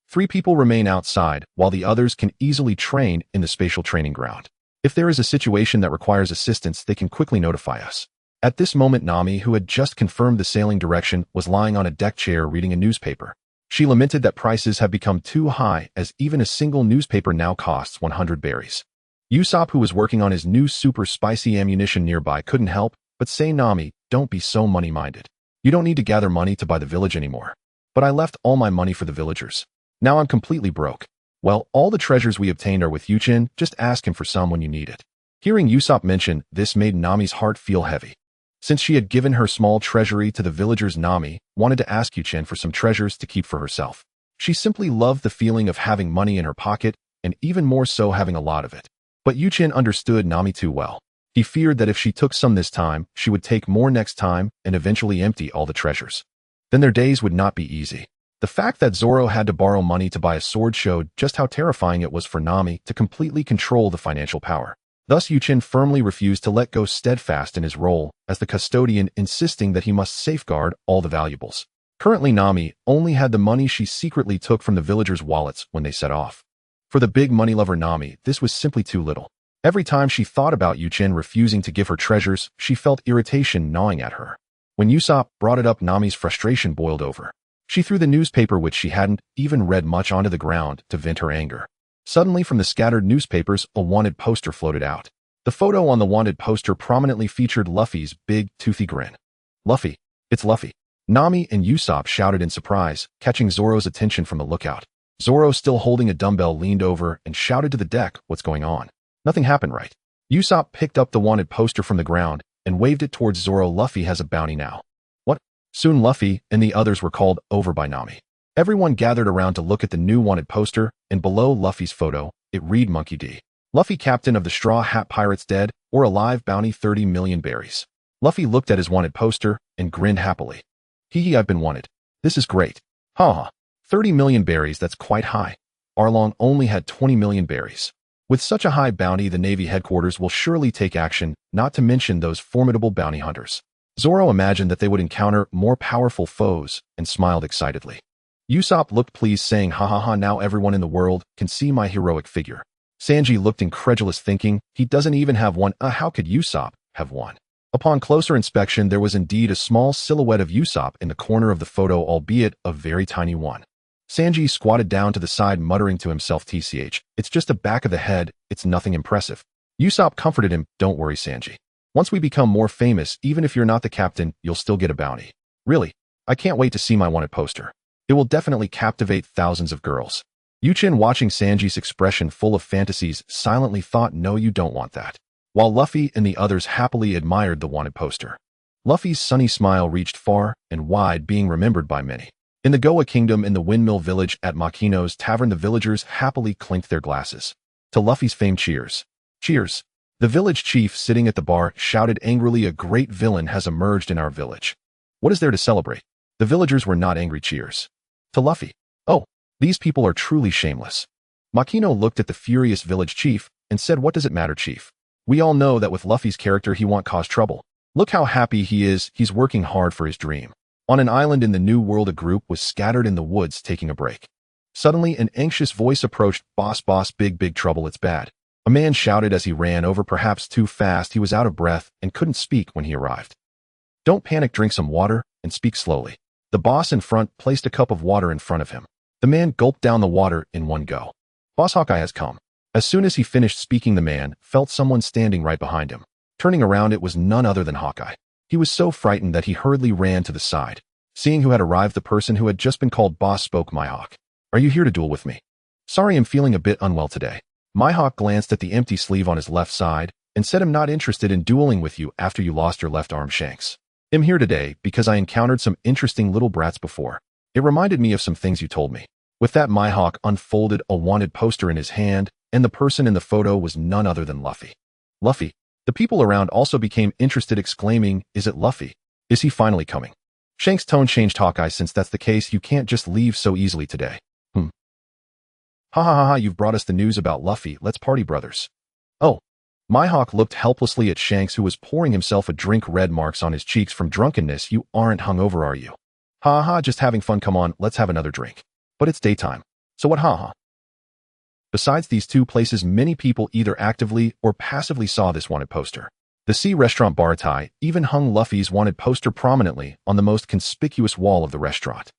3 people remain outside, while the others can easily train in the spatial training ground. If there is a situation that requires assistance, they can quickly notify us. At this moment, Nami, who had just confirmed the sailing direction, was lying on a deck chair reading a newspaper. She lamented that prices have become too high, as even a single newspaper now costs 100 berries. Usopp, who was working on his new super spicy ammunition nearby, couldn't help but say, Nami, don't be so money-minded. You don't need to gather money to buy the village anymore. But I left all my money for the villagers. Now I'm completely broke. Well, all the treasures we obtained are with Chen. Just ask him for some when you need it. Hearing Usopp mention this made Nami's heart feel heavy. Since she had given her small treasury to the villagers, Nami wanted to ask Chen for some treasures to keep for herself. She simply loved the feeling of having money in her pocket, and even more so having a lot of it. But Chen understood Nami too well. He feared that if she took some this time, she would take more next time and eventually empty all the treasures. Then their days would not be easy. The fact that Zoro had to borrow money to buy a sword showed just how terrifying it was for Nami to completely control the financial power. Thus Chen firmly refused to let go, steadfast in his role as the custodian, insisting that he must safeguard all the valuables. Currently Nami only had the money she secretly took from the villagers' wallets when they set off. For the big money lover Nami, this was simply too little. Every time she thought about Chen refusing to give her treasures, she felt irritation gnawing at her. When Usopp brought it up, Nami's frustration boiled over. She threw the newspaper, which she hadn't even read much, onto the ground to vent her anger. Suddenly, from the scattered newspapers, a wanted poster floated out. The photo on the wanted poster prominently featured Luffy's big, toothy grin. "Luffy! It's Luffy!" Nami and Usopp shouted in surprise, catching Zoro's attention from the lookout. Zoro, still holding a dumbbell, leaned over and shouted to the deck, "What's going on?" "Nothing happened, right?" Usopp picked up the wanted poster from the ground and waved it towards Zoro. "Luffy has a bounty now." "What?" Soon Luffy and the others were called over by Nami. Everyone gathered around to look at the new wanted poster, and below Luffy's photo, it read Monkey D. "Luffy, captain of the Straw Hat Pirates, dead or alive, bounty 30 million berries." Luffy looked at his wanted poster and grinned happily. "Hee, I've been wanted. This is great. Haha. 30 million berries, that's quite high. Arlong only had 20 million berries. With such a high bounty, the Navy headquarters will surely take action, not to mention those formidable bounty hunters." Zoro imagined that they would encounter more powerful foes and smiled excitedly. Usopp looked pleased, saying, "Ha ha ha, now everyone in the world can see my heroic figure." Sanji looked incredulous, thinking, he doesn't even have one. How could Usopp have one? Upon closer inspection, there was indeed a small silhouette of Usopp in the corner of the photo, albeit a very tiny one. Sanji squatted down to the side, muttering to himself, "It's just the back of the head, it's nothing impressive." Usopp comforted him, "Don't worry, Sanji. Once we become more famous, even if you're not the captain, you'll still get a bounty. Really, I can't wait to see my wanted poster. It will definitely captivate thousands of girls." Chen, watching Sanji's expression full of fantasies, silently thought, "No, you don't want that." While Luffy and the others happily admired the wanted poster. Luffy's sunny smile reached far and wide, being remembered by many. In the Goa Kingdom, in the Windmill Village at Makino's Tavern, the villagers happily clinked their glasses. To Luffy's fame, cheers. Cheers. The village chief, sitting at the bar, shouted angrily, "A great villain has emerged in our village. What is there to celebrate?" The villagers were not angry. Cheers. To Luffy. "Oh, these people are truly shameless." Makino looked at the furious village chief and said, "What does it matter, chief? We all know that with Luffy's character, he won't cause trouble. Look how happy he is. He's working hard for his dream." On an island in the New World, a group was scattered in the woods taking a break. Suddenly, an anxious voice approached. Boss, big trouble, it's bad." A man shouted as he ran over, perhaps too fast. He was out of breath and couldn't speak when he arrived. "Don't panic, drink some water and speak slowly." The boss in front placed a cup of water in front of him. The man gulped down the water in one go. "Boss, Hawkeye has come." As soon as he finished speaking, the man felt someone standing right behind him. Turning around, it was none other than Hawkeye. He was so frightened that he hurriedly ran to the side. Seeing who had arrived, the person who had just been called boss spoke. "Mihawk, are you here to duel with me?" "Sorry, I'm feeling a bit unwell today." Mihawk glanced at the empty sleeve on his left side and said, "I'm not interested in dueling with you after you lost your left arm, Shanks. I'm here today because I encountered some interesting little brats before. It reminded me of some things you told me." With that, Mihawk unfolded a wanted poster in his hand, and the person in the photo was none other than Luffy. "Luffy." The people around also became interested, exclaiming, "Is it Luffy? Is he finally coming?" Shanks' tone changed. "Hawkeye, since that's the case, you can't just leave so easily today." Ha ha ha ha, you've brought us the news about Luffy. Let's party, brothers." "Oh." Mihawk looked helplessly at Shanks, who was pouring himself a drink, red marks on his cheeks from drunkenness. "You aren't hungover, are you?" "Ha ha, just having fun. Come on, let's have another drink." "But it's daytime." "So what, ha ha?" Besides these two places, many people either actively or passively saw this wanted poster. The Sea Restaurant Baratai even hung Luffy's wanted poster prominently on the most conspicuous wall of the restaurant.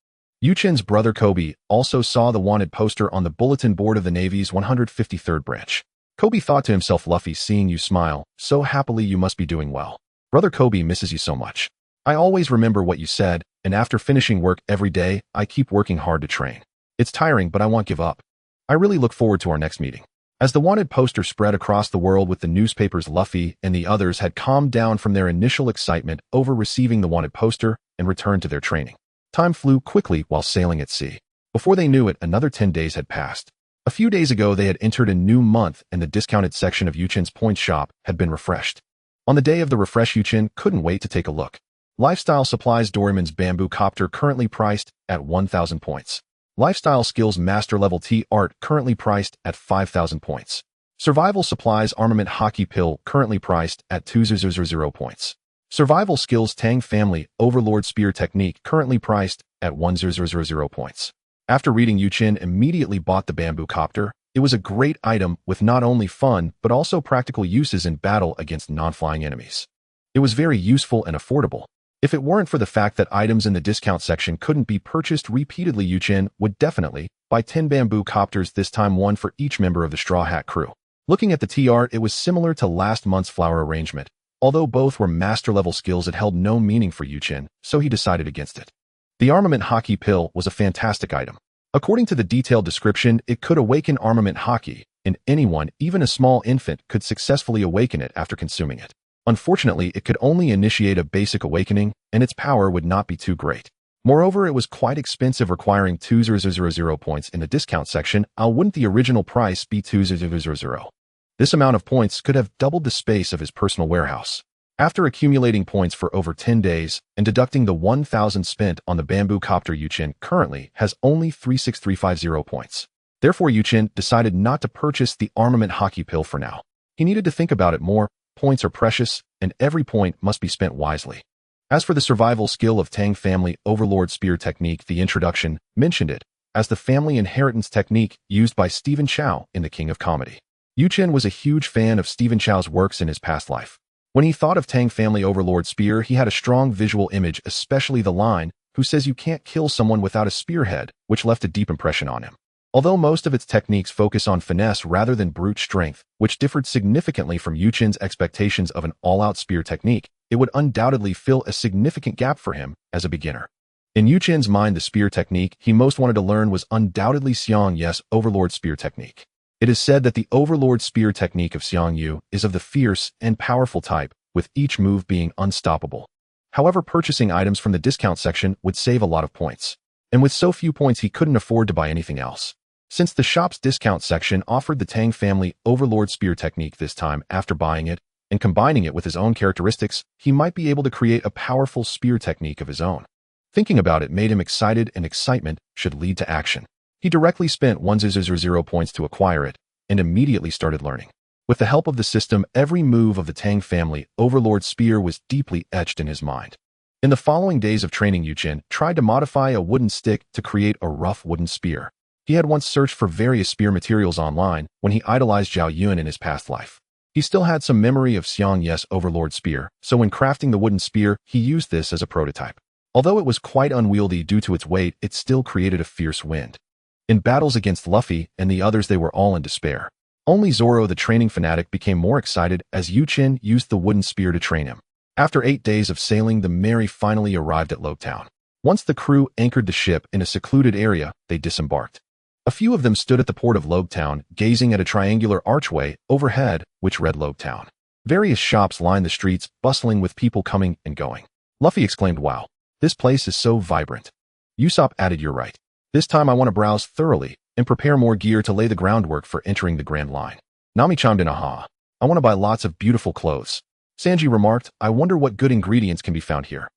Chen's brother Kebi also saw the wanted poster on the bulletin board of the Navy's 153rd branch. Kebi thought to himself, "Luffy, seeing you smile so happily, you must be doing well. Brother Kebi misses you so much. I always remember what you said, and after finishing work every day, I keep working hard to train. It's tiring, but I won't give up. I really look forward to our next meeting. As the wanted poster spread across the world with the newspapers, Luffy and the others had calmed down from their initial excitement over receiving the wanted poster and returned to their training. Time flew quickly while sailing at sea. Before they knew it, another 10 days had passed. A few days ago, they had entered a new month and the discounted section of Yuchen's point shop had been refreshed. On the day of the refresh, Yuchen couldn't wait to take a look. Lifestyle Supplies Doraemon's bamboo copter currently priced at 1,000 points. Lifestyle Skills Master Level T Art currently priced at 5,000 points. Survival Supplies Armament Hockey Pill currently priced at 2,000 points. Survival Skills Tang Family Overlord Spear Technique currently priced at 1,000 points. After reading, Yuchen immediately bought the bamboo copter. It was a great item with not only fun but also practical uses in battle against non-flying enemies. It was very useful and affordable. If it weren't for the fact that items in the discount section couldn't be purchased repeatedly, Yuchen would definitely buy 10 bamboo copters, this time one for each member of the Straw Hat crew. Looking at the tea art, it was similar to last month's flower arrangement. Although both were master-level skills, it held no meaning for Yuchen, so he decided against it. The Armament Hockey Pill was a fantastic item. According to the detailed description, it could awaken armament hockey, and anyone, even a small infant, could successfully awaken it after consuming it. Unfortunately, it could only initiate a basic awakening, and its power would not be too great. Moreover, it was quite expensive, requiring 2,000 points in the discount section. Wouldn't the original price be 2,000? This amount of points could have doubled the space of his personal warehouse. After accumulating points for over 10 days and deducting the 1,000 spent on the bamboo copter, Yuchen currently has only 3,650 points. Therefore, Yuchen decided not to purchase the Armament Hockey Pill for now. He needed to think about it more. Points are precious, and every point must be spent wisely. As for the survival skill of Tang Family Overlord Spear Technique, the introduction mentioned it as the family inheritance technique used by Stephen Chow in The King of Comedy. Yuchen was a huge fan of Stephen Chow's works in his past life. When he thought of Tang Family Overlord Spear, he had a strong visual image, especially the line, "Who says you can't kill someone without a spearhead," which left a deep impression on him. Although most of its techniques focus on finesse rather than brute strength, which differed significantly from Yuchen's expectations of an all-out spear technique, it would undoubtedly fill a significant gap for him as a beginner. In Yuchen's mind, the spear technique he most wanted to learn was undoubtedly Xiang Yu's Overlord Spear Technique. It is said that the Overlord Spear Technique of Xiang Yu is of the fierce and powerful type, with each move being unstoppable. However, purchasing items from the discount section would save a lot of points. And with so few points, he couldn't afford to buy anything else. Since the shop's discount section offered the Tang Family Overlord Spear Technique this time, after buying it and combining it with his own characteristics, he might be able to create a powerful spear technique of his own. Thinking about it made him excited, and excitement should lead to action. He directly spent 1,000 points to acquire it and immediately started learning. With the help of the system, every move of the Tang Family Overlord Spear was deeply etched in his mind. In the following days of training, Yuchen tried to modify a wooden stick to create a rough wooden spear. He had once searched for various spear materials online when he idolized Zhao Yun in his past life. He still had some memory of Xiang Yu's Overlord Spear, so when crafting the wooden spear, he used this as a prototype. Although it was quite unwieldy due to its weight, it still created a fierce wind. In battles against Luffy and the others, they were all in despair. Only Zoro, the training fanatic, became more excited as Yuchen used the wooden spear to train him. After 8 days of sailing, the Mary finally arrived at Lobetown. Once the crew anchored the ship in a secluded area, they disembarked. A few of them stood at the port of Lobetown, gazing at a triangular archway overhead which read Lobetown. Various shops lined the streets, bustling with people coming and going. Luffy exclaimed, "Wow, this place is so vibrant." Usopp added, "You're right. This time I want to browse thoroughly and prepare more gear to lay the groundwork for entering the Grand Line." Nami chimed in, "Aha, I want to buy lots of beautiful clothes." Sanji remarked, "I wonder what good ingredients can be found here."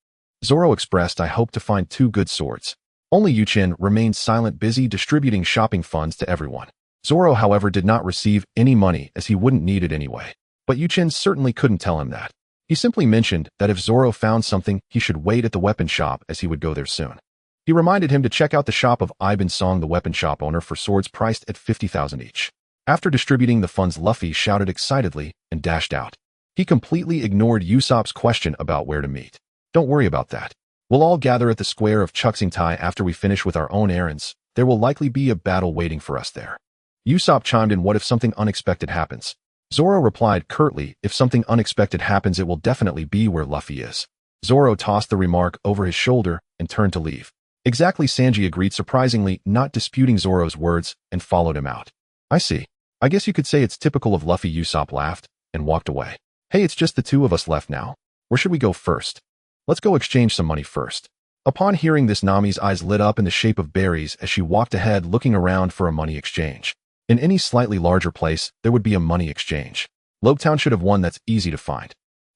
Zoro expressed, "I hope to find 2 good swords." Only Yuchen remained silent, busy distributing shopping funds to everyone. Zoro, however, did not receive any money as he wouldn't need it anyway. But Yuchen certainly couldn't tell him that. He simply mentioned that if Zoro found something, he should wait at the weapon shop as he would go there soon. He reminded him to check out the shop of Iban Song, the weapon shop owner, for swords priced at 50,000 each. After distributing the funds, Luffy shouted excitedly and dashed out. He completely ignored Usopp's question about where to meet. "Don't worry about that. We'll all gather at the square of Chuxingtai after we finish with our own errands. There will likely be a battle waiting for us there." Usopp chimed in, "What if something unexpected happens?" Zoro replied curtly, "If something unexpected happens, it will definitely be where Luffy is." Zoro tossed the remark over his shoulder and turned to leave. "Exactly," Sanji agreed, surprisingly not disputing Zoro's words, and followed him out. I see. I guess you could say it's typical of Luffy. Usopp laughed and walked away. Hey, it's just the two of us left now. Where should we go first? Let's go exchange some money first. Upon hearing this, Nami's eyes lit up in the shape of berries as she walked ahead looking around for a money exchange. In any slightly larger place, there would be a money exchange. Lobetown should have one that's easy to find.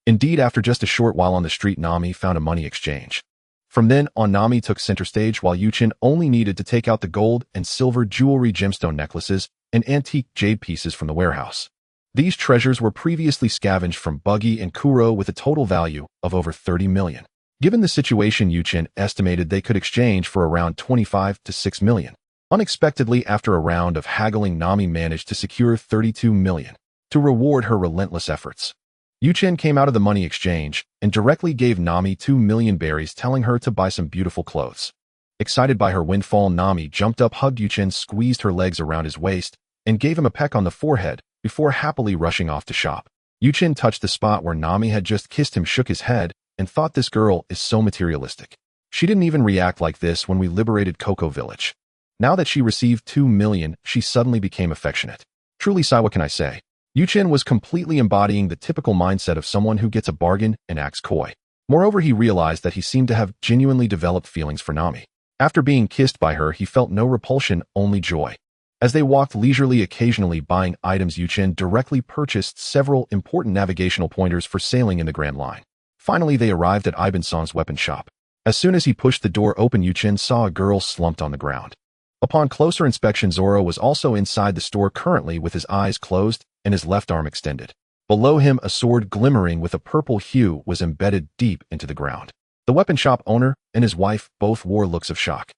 Indeed, after just a short while on the street, Nami found a money exchange. From then on, Nami took center stage while Chen only needed to take out the gold and silver jewelry, gemstone necklaces, and antique jade pieces from the warehouse. These treasures were previously scavenged from Buggy and Kuro with a total value of over 30 million. Given the situation, Chen estimated they could exchange for around 25 to 6 million. Unexpectedly, after a round of haggling, Nami managed to secure 32 million to reward her relentless efforts. Chen came out of the money exchange and directly gave Nami 2 million berries, telling her to buy some beautiful clothes. Excited by her windfall, Nami jumped up, hugged Chen, squeezed her legs around his waist, and gave him a peck on the forehead before happily rushing off to shop. Chen touched the spot where Nami had just kissed him, shook his head, and thought, this girl is so materialistic. She didn't even react like this when we liberated Koko Village. Now that she received 2 million, she suddenly became affectionate. Truly, Sai, what can I say? Chen was completely embodying the typical mindset of someone who gets a bargain and acts coy. Moreover, he realized that he seemed to have genuinely developed feelings for Nami. After being kissed by her, he felt no repulsion, only joy. As they walked leisurely, occasionally buying items, Chen directly purchased several important navigational pointers for sailing in the Grand Line. Finally, they arrived at Iban Song's weapon shop. As soon as he pushed the door open, Chen saw a girl slumped on the ground. Upon closer inspection, Zoro was also inside the store, currently with his eyes closed and his left arm extended. Below him, a sword glimmering with a purple hue was embedded deep into the ground. The weapon shop owner and his wife both wore looks of shock.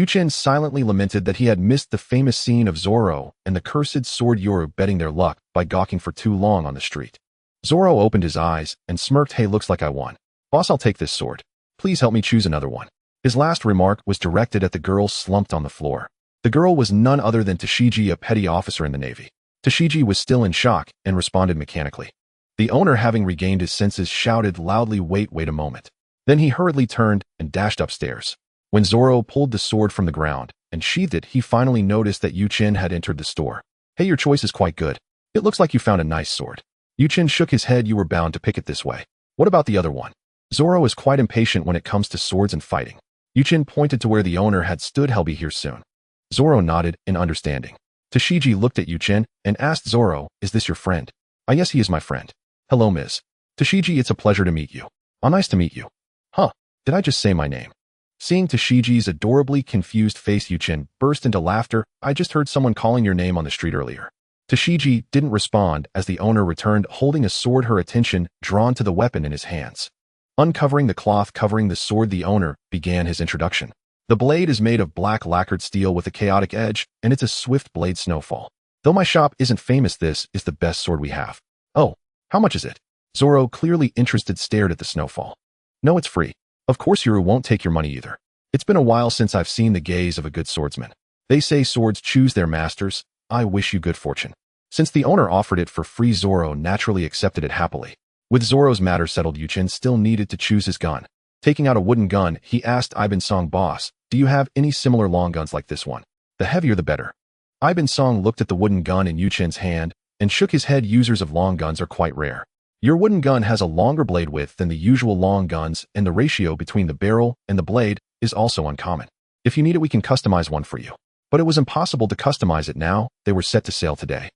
Chen silently lamented that he had missed the famous scene of Zoro and the cursed sword Yoru betting their luck by gawking for too long on the street. Zoro opened his eyes and smirked. Hey, looks like I won. Boss, I'll take this sword. Please help me choose another one. His last remark was directed at the girl slumped on the floor. The girl was none other than Tashigi, a petty officer in the Navy. Tashigi was still in shock and responded mechanically. The owner, having regained his senses, shouted loudly, wait a moment. Then he hurriedly turned and dashed upstairs. When Zoro pulled the sword from the ground and sheathed it, he finally noticed that Chen had entered the store. Hey, your choice is quite good. It looks like you found a nice sword. Chen shook his head. You were bound to pick it this way. What about the other one? Zoro is quite impatient when it comes to swords and fighting. Chen pointed to where the owner had stood. He'll be here soon. Zoro nodded in understanding. Tashigi looked at Chen and asked Zoro, is this your friend? Yes, he is my friend. Hello, Ms. Tashigi, it's a pleasure to meet you. Nice to meet you. Huh, did I just say my name? Seeing Tashigi's adorably confused face, Chen burst into laughter. I just heard someone calling your name on the street earlier. Tashigi didn't respond as the owner returned, holding a sword, her attention drawn to the weapon in his hands. Uncovering the cloth covering the sword, the owner began his introduction. The blade is made of black lacquered steel with a chaotic edge, and it's a swift blade snowfall. Though my shop isn't famous, this is the best sword we have. Oh, how much is it? Zoro, clearly interested, stared at the snowfall. No, it's free. Of course, Yoru won't take your money either. It's been a while since I've seen the gaze of a good swordsman. They say swords choose their masters. I wish you good fortune. Since the owner offered it for free, Zoro naturally accepted it happily. With Zoro's matter settled, Chen still needed to choose his gun. Taking out a wooden gun, he asked Iban Song, boss, do you have any similar long guns like this one? The heavier the better. Iban Song looked at the wooden gun in Chen's hand and shook his head. Users of long guns are quite rare. Your wooden gun has a longer blade width than the usual long guns, and the ratio between the barrel and the blade is also uncommon. If you need it, we can customize one for you. But it was impossible to customize it now. They were set to sail today.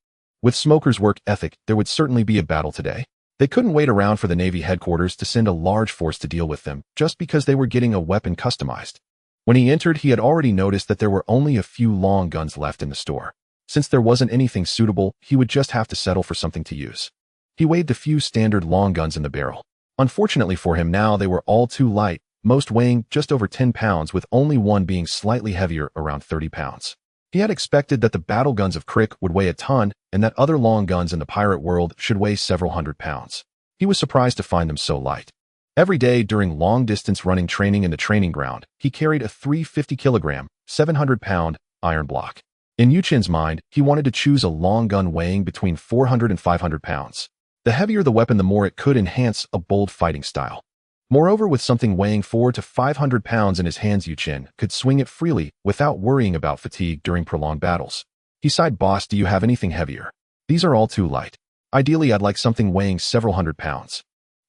With Smoker's work ethic, there would certainly be a battle today. They couldn't wait around for the Navy headquarters to send a large force to deal with them just because they were getting a weapon customized. When he entered, he had already noticed that there were only a few long guns left in the store. Since there wasn't anything suitable, he would just have to settle for something to use. He weighed the few standard long guns in the barrel. Unfortunately for him now, they were all too light, most weighing just over 10 pounds, with only one being slightly heavier, around 30 pounds. He had expected that the battle guns of Crick would weigh a ton and that other long guns in the pirate world should weigh several hundred pounds. He was surprised to find them so light. Every day during long-distance running training in the training ground, he carried a 350-kilogram, 700-pound iron block. In Chen's mind, he wanted to choose a long gun weighing between 400 and 500 pounds. The heavier the weapon, the more it could enhance a bold fighting style. Moreover, with something weighing 400 to 500 pounds in his hands, Chen could swing it freely without worrying about fatigue during prolonged battles. He sighed, boss, do you have anything heavier? These are all too light. Ideally, I'd like something weighing several hundred pounds.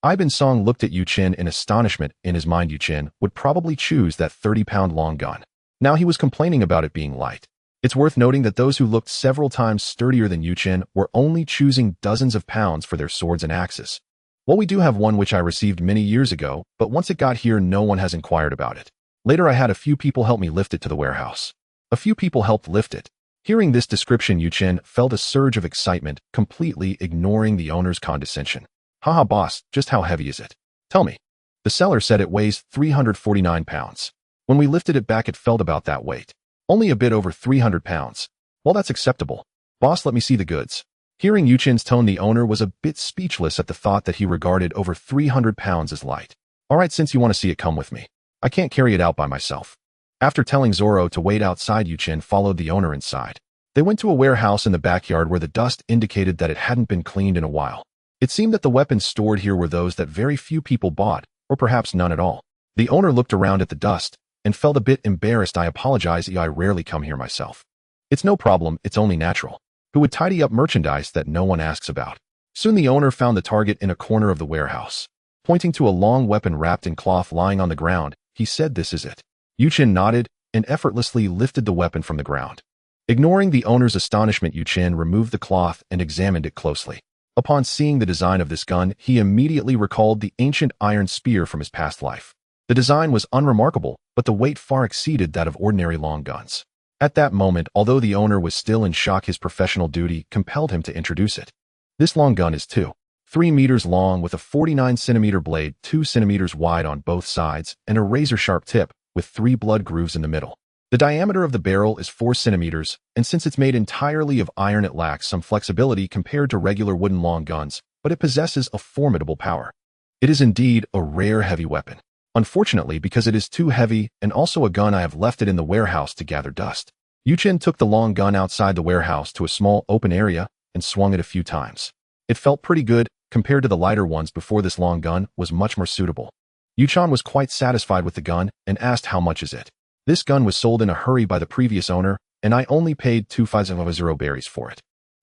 Ibn Song looked at Yu Chen in astonishment. In his mind, Yu Chen would probably choose that 30-pound long gun. Now he was complaining about it being light. It's worth noting that those who looked several times sturdier than Yu Chen were only choosing dozens of pounds for their swords and axes. Well, we do have one which I received many years ago, but once it got here, no one has inquired about it. Later, I had a few people help me lift it to the warehouse. A few people helped lift it. Hearing this description, Yu Chen felt a surge of excitement, completely ignoring the owner's condescension. Haha, boss, just how heavy is it? Tell me. The seller said it weighs 349 pounds. When we lifted it back, it felt about that weight. Only a bit over 300 pounds. Well, that's acceptable. Boss, let me see the goods. Hearing Yu Chen's tone, the owner was a bit speechless at the thought that he regarded over 300 pounds as light. All right, since you want to see it, come with me. I can't carry it out by myself. After telling Zoro to wait outside, Yu Chen followed the owner inside. They went to a warehouse in the backyard where the dust indicated that it hadn't been cleaned in a while. It seemed that the weapons stored here were those that very few people bought, or perhaps none at all. The owner looked around at the dust and felt a bit embarrassed. I apologize, I rarely come here myself. It's no problem, it's only natural. Who would tidy up merchandise that no one asks about? Soon the owner found the target in a corner of the warehouse. Pointing to a long weapon wrapped in cloth lying on the ground, he said, "This is it." Yu Chen nodded and effortlessly lifted the weapon from the ground. Ignoring the owner's astonishment, Yu Chen removed the cloth and examined it closely. Upon seeing the design of this gun, he immediately recalled the ancient iron spear from his past life. The design was unremarkable, but the weight far exceeded that of ordinary long guns. At that moment, although the owner was still in shock, his professional duty compelled him to introduce it. This long gun is 3 meters long with a 49-centimeter blade, 2 centimeters wide on both sides, and a razor-sharp tip with 3 blood grooves in the middle. The diameter of the barrel is 4 centimeters, and since it's made entirely of iron, it lacks some flexibility compared to regular wooden long guns, but it possesses a formidable power. It is indeed a rare heavy weapon. Unfortunately, because it is too heavy and also a gun, I have left it in the warehouse to gather dust. Yu Chen took the long gun outside the warehouse to a small open area and swung it a few times. It felt pretty good compared to the lighter ones before. This long gun was much more suitable. Yu Chen was quite satisfied with the gun and asked, "How much is it?" This gun was sold in a hurry by the previous owner, and I only paid 250 berries for it.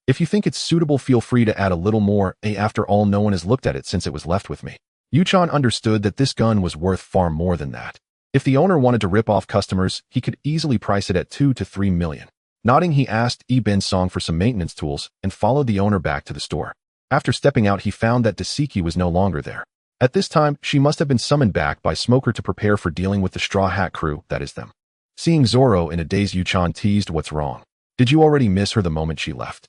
If you think it's suitable, feel free to add a little more. After all, no one has looked at it since it was left with me. Yu Chen understood that this gun was worth far more than that. If the owner wanted to rip off customers, he could easily price it at 2 to 3 million. Nodding, he asked Ibn Song for some maintenance tools and followed the owner back to the store. After stepping out, he found that Dasiki was no longer there. At this time, she must have been summoned back by Smoker to prepare for dealing with the Straw Hat crew, that is them. Seeing Zoro in a daze, Yu Chen teased, "What's wrong? Did you already miss her the moment she left?"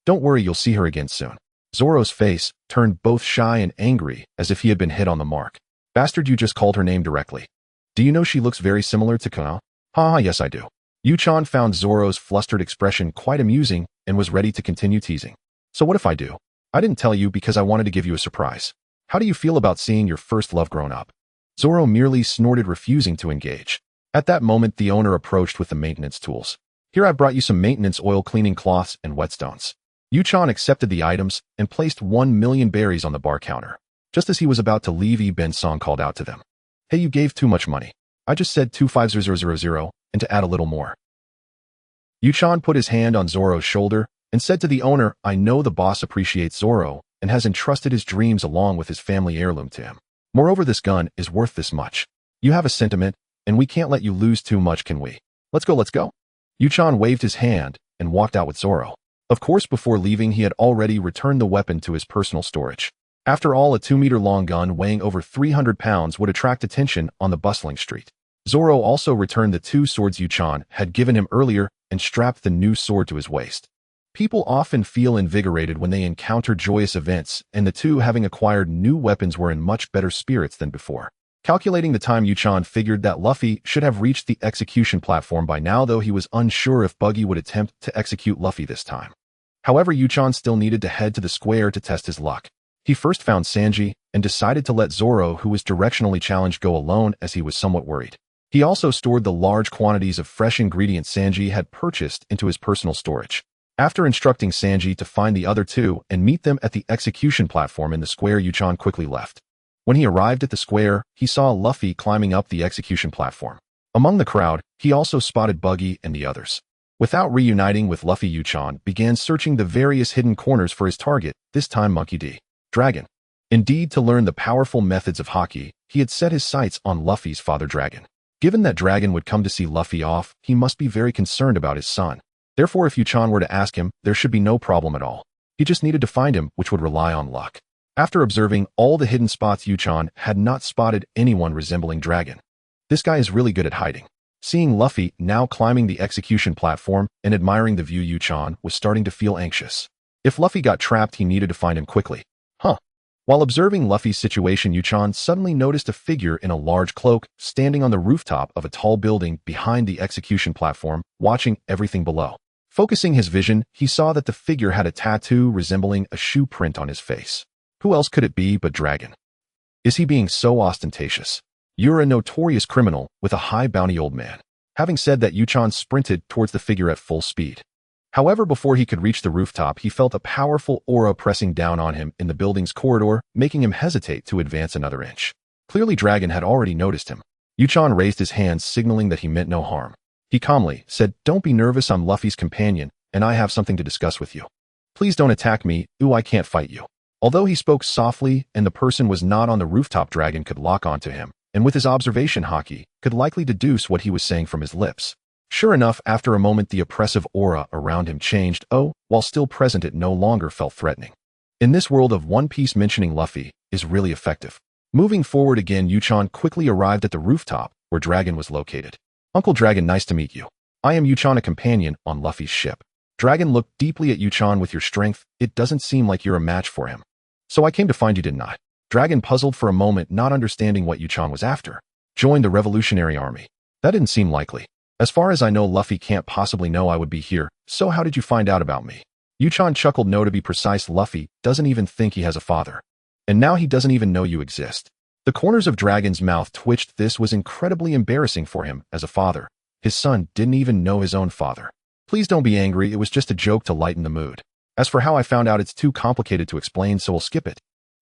"Don't worry, you'll see her again soon." Zoro's face turned both shy and angry, as if he had been hit on the mark. "Bastard, you just called her name directly. Do you know she looks very similar to Koko?" "Ha, yes I do." Yu Chen found Zoro's flustered expression quite amusing and was ready to continue teasing. "So what if I do? I didn't tell you because I wanted to give you a surprise. How do you feel about seeing your first love grown up?" Zoro merely snorted, refusing to engage. At that moment, the owner approached with the maintenance tools. "Here, I've brought you some maintenance oil, cleaning cloths, and whetstones." Yu Chen accepted the items and placed 1 million berries on the bar counter. Just as he was about to leave, Ibn Song called out to them, "Hey, you gave too much money. I just said 250,000 and to add a little more." Yu Chen put his hand on Zoro's shoulder and said to the owner, "I know the boss appreciates Zoro and has entrusted his dreams along with his family heirloom to him. Moreover, this gun is worth this much. You have a sentiment, and we can't let you lose too much, can we? Let's go, let's go." Yu Chen waved his hand and walked out with Zoro. Of course, before leaving, he had already returned the weapon to his personal storage. After all, a 2-meter-long gun weighing over 300 pounds would attract attention on the bustling street. Zoro also returned the 2 swords Yu Chen had given him earlier and strapped the new sword to his waist. People often feel invigorated when they encounter joyous events, and the two, having acquired new weapons, were in much better spirits than before. Calculating the time, Yu Chen figured that Luffy should have reached the execution platform by now, though he was unsure if Buggy would attempt to execute Luffy this time. However, Yu Chen still needed to head to the square to test his luck. He first found Sanji and decided to let Zoro, who was directionally challenged, go alone, as he was somewhat worried. He also stored the large quantities of fresh ingredients Sanji had purchased into his personal storage. After instructing Sanji to find the other 2 and meet them at the execution platform in the square, Yu Chen quickly left. When he arrived at the square, he saw Luffy climbing up the execution platform. Among the crowd, he also spotted Buggy and the others. Without reuniting with Luffy, Yu-chan began searching the various hidden corners for his target, this time Monkey D. Dragon. Indeed, to learn the powerful methods of Haki, he had set his sights on Luffy's father Dragon. Given that Dragon would come to see Luffy off, he must be very concerned about his son. Therefore, if Yu-chan were to ask him, there should be no problem at all. He just needed to find him, which would rely on luck. After observing all the hidden spots, Yu-chan had not spotted anyone resembling Dragon. This guy is really good at hiding. Seeing Luffy now climbing the execution platform and admiring the view, Yu-chan was starting to feel anxious. If Luffy got trapped, he needed to find him quickly. While observing Luffy's situation, Yu-chan suddenly noticed a figure in a large cloak standing on the rooftop of a tall building behind the execution platform, watching everything below. Focusing his vision, he saw that the figure had a tattoo resembling a shoe print on his face. Who else could it be but Dragon? Is he being so ostentatious? You're a notorious criminal with a high bounty, old man. Having said that, Yu-chan sprinted towards the figure at full speed. However, before he could reach the rooftop, he felt a powerful aura pressing down on him in the building's corridor, making him hesitate to advance another inch. Clearly, Dragon had already noticed him. Yu-chan raised his hands, signaling that he meant no harm. He calmly said, "Don't be nervous, I'm Luffy's companion, and I have something to discuss with you. Please don't attack me, I can't fight you." Although he spoke softly and the person was not on the rooftop, Dragon could lock onto him, and with his observation Haki, could likely deduce what he was saying from his lips. Sure enough, after a moment the oppressive aura around him changed, while still present it no longer felt threatening. In this world of One Piece, mentioning Luffy is really effective. Moving forward again, Yu-chan quickly arrived at the rooftop where Dragon was located. "Uncle Dragon, nice to meet you. I am Yu-chan, a companion on Luffy's ship." Dragon looked deeply at Yu-chan. "With your strength, it doesn't seem like you're a match for him. So I came to find you, didn't I?" Dragon puzzled for a moment, not understanding what Yu-chan was after. "Join the Revolutionary Army." That didn't seem likely. "As far as I know, Luffy can't possibly know I would be here, so how did you find out about me?" Yu-chan chuckled. "No, to be precise, Luffy doesn't even think he has a father. And now he doesn't even know you exist." The corners of Dragon's mouth twitched. This was incredibly embarrassing for him as a father. His son didn't even know his own father. "Please don't be angry, it was just a joke to lighten the mood. As for how I found out, it's too complicated to explain, so we'll skip it."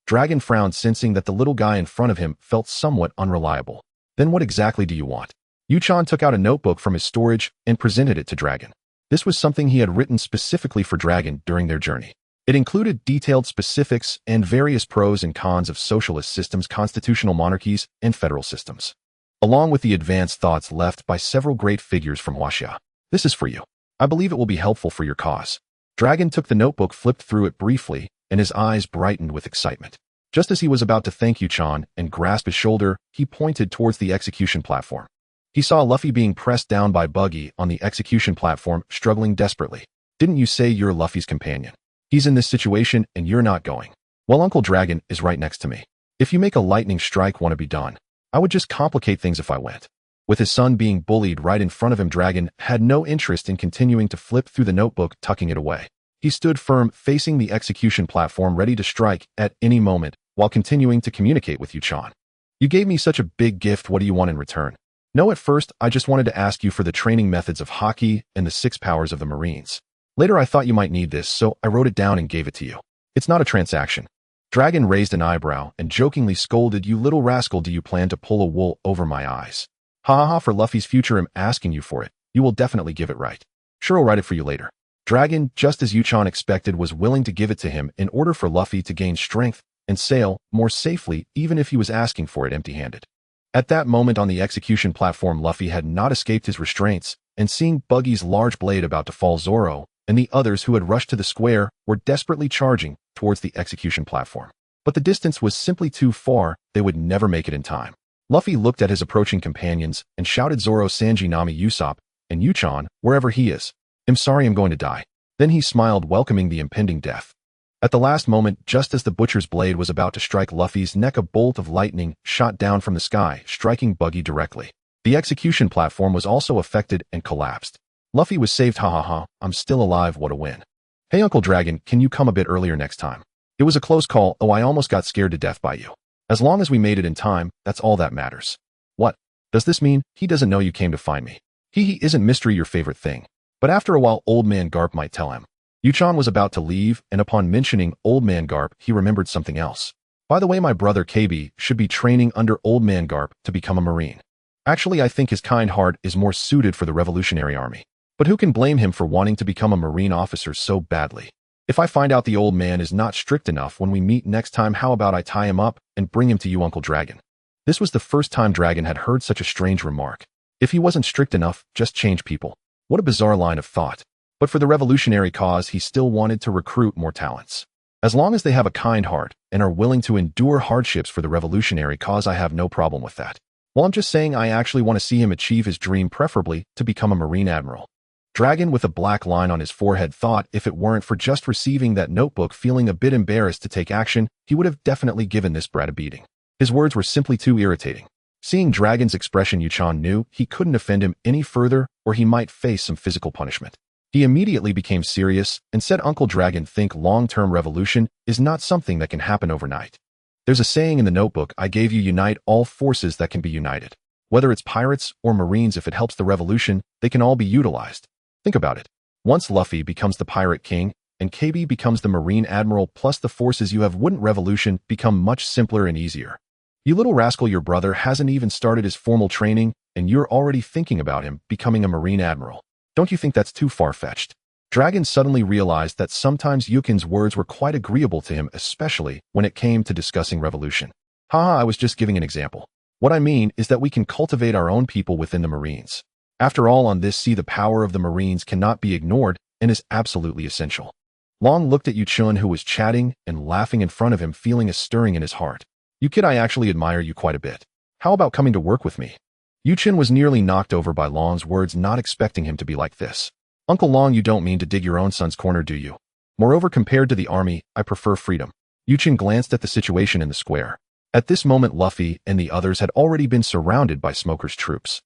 Dragon frowned, sensing that the little guy in front of him felt somewhat unreliable. "Then what exactly do you want?" Yu-chan took out a notebook from his storage and presented it to Dragon. This was something he had written specifically for Dragon during their journey. It included detailed specifics and various pros and cons of socialist systems, constitutional monarchies, and federal systems, along with the advanced thoughts left by several great figures from Huaxia. "This is for you. I believe it will be helpful for your cause." Dragon took the notebook, flipped through it briefly, and his eyes brightened with excitement. Just as he was about to thank Yu-chan and grasp his shoulder, he pointed towards the execution platform. He saw Luffy being pressed down by Buggy on the execution platform, struggling desperately. "Didn't you say you're Luffy's companion? He's in this situation and you're not going." "Well, Uncle Dragon is right next to me. If you make a lightning strike, want to be done. I would just complicate things if I went." With his son being bullied right in front of him, Dragon had no interest in continuing to flip through the notebook, tucking it away. He stood firm, facing the execution platform, ready to strike at any moment, while continuing to communicate with Yu-chan. "You gave me such a big gift, what do you want in return?" "No, at first, I just wanted to ask you for the training methods of Haki and the 6 powers of the Marines. Later, I thought you might need this, so I wrote it down and gave it to you. It's not a transaction." Dragon raised an eyebrow and jokingly scolded, "You little rascal, do you plan to pull a wool over my eyes? Ha ha ha, for Luffy's future, I'm asking you for it. You will definitely give it right. Sure, I'll write it for you later." Dragon, just as Yu-chan expected, was willing to give it to him in order for Luffy to gain strength and sail more safely, even if he was asking for it empty-handed. At that moment on the execution platform, Luffy had not escaped his restraints, and seeing Buggy's large blade about to fall, Zoro and the others who had rushed to the square were desperately charging towards the execution platform. But the distance was simply too far, they would never make it in time. Luffy looked at his approaching companions and shouted, "Zoro, Sanji, Nami, Usopp, and Yu-chan, wherever he is. I'm sorry, I'm going to die." Then he smiled, welcoming the impending death. At the last moment, just as the butcher's blade was about to strike Luffy's neck, a bolt of lightning shot down from the sky, striking Buggy directly. The execution platform was also affected and collapsed. Luffy was saved. "Ha ha ha, I'm still alive, what a win. Hey Uncle Dragon, can you come a bit earlier next time? It was a close call, I almost got scared to death by you. As long as we made it in time, that's all that matters." "What? Does this mean he doesn't know you came to find me?" He isn't mystery your favorite thing." But after a while, Old Man Garp might tell him. Yu-chan was about to leave, and upon mentioning Old Man Garp, he remembered something else. "By the way, my brother Kebi should be training under Old Man Garp to become a Marine. Actually, I think his kind heart is more suited for the Revolutionary Army. But who can blame him for wanting to become a marine officer so badly? If I find out the old man is not strict enough when we meet next time, how about I tie him up and bring him to you, Uncle Dragon? This was the first time Dragon had heard such a strange remark. If he wasn't strict enough, just change people. What a bizarre line of thought. But for the revolutionary cause, he still wanted to recruit more talents. As long as they have a kind heart and are willing to endure hardships for the revolutionary cause, I have no problem with that. Well, I'm just saying I actually want to see him achieve his dream, preferably to become a Marine Admiral. Dragon with a black line on his forehead thought if it weren't for just receiving that notebook, feeling a bit embarrassed to take action, he would have definitely given this brat a beating. His words were simply too irritating. Seeing Dragon's expression, Yu-chan knew he couldn't offend him any further or he might face some physical punishment. He immediately became serious and said, Uncle Dragon, think long-term revolution is not something that can happen overnight. There's a saying in the notebook I gave you, unite all forces that can be united. Whether it's pirates or Marines, if it helps the revolution, they can all be utilized. Think about it. Once Luffy becomes the Pirate King and Kebi becomes the Marine Admiral, plus the forces you have, wouldn't revolution become much simpler and easier? You little rascal, your brother hasn't even started his formal training and you're already thinking about him becoming a Marine Admiral. Don't you think that's too far-fetched? Dragon suddenly realized that sometimes Yukin's words were quite agreeable to him, especially when it came to discussing revolution. Haha, I was just giving an example. What I mean is that we can cultivate our own people within the Marines. After all, on this sea, the power of the Marines cannot be ignored and is absolutely essential. Long looked at Yu-chan, who was chatting and laughing in front of him, feeling a stirring in his heart. You kid, I actually admire you quite a bit. How about coming to work with me? Yu-chan was nearly knocked over by Long's words, not expecting him to be like this. Uncle Long, you don't mean to dig your own son's corner, do you? Moreover, compared to the army, I prefer freedom. Yu-chan glanced at the situation in the square. At this moment, Luffy and the others had already been surrounded by Smoker's troops.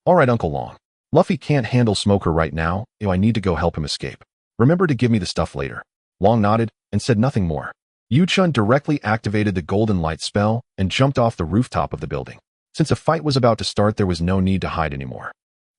All right, Uncle Long. Luffy can't handle Smoker right now. I need to go help him escape. Remember to give me the stuff later. Long nodded and said nothing more. Yu-chan directly activated the golden light spell and jumped off the rooftop of the building. Since a fight was about to start, there was no need to hide anymore.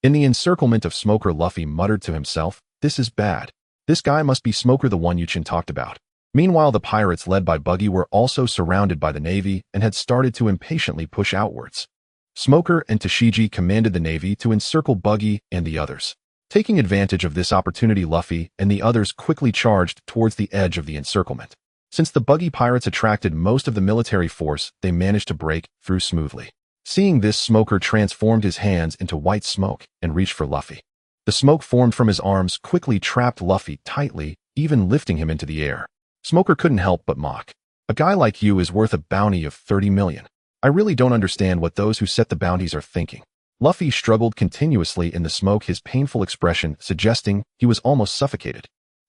In the encirclement of Smoker, Luffy muttered to himself, this is bad. This guy must be Smoker, the one Yu-chan talked about. Meanwhile, the pirates led by Buggy were also surrounded by the Navy and had started to impatiently push outwards. Smoker and Tashigi commanded the Navy to encircle Buggy and the others. Taking advantage of this opportunity, Luffy and the others quickly charged towards the edge of the encirclement. Since the Buggy pirates attracted most of the military force, they managed to break through smoothly. Seeing this, Smoker transformed his hands into white smoke and reached for Luffy. The smoke formed from his arms quickly trapped Luffy tightly, even lifting him into the air. Smoker couldn't help but mock. A guy like you is worth a bounty of 30 million. I really don't understand what those who set the bounties are thinking. Luffy struggled continuously in the smoke, his painful expression suggesting he was almost suffocated.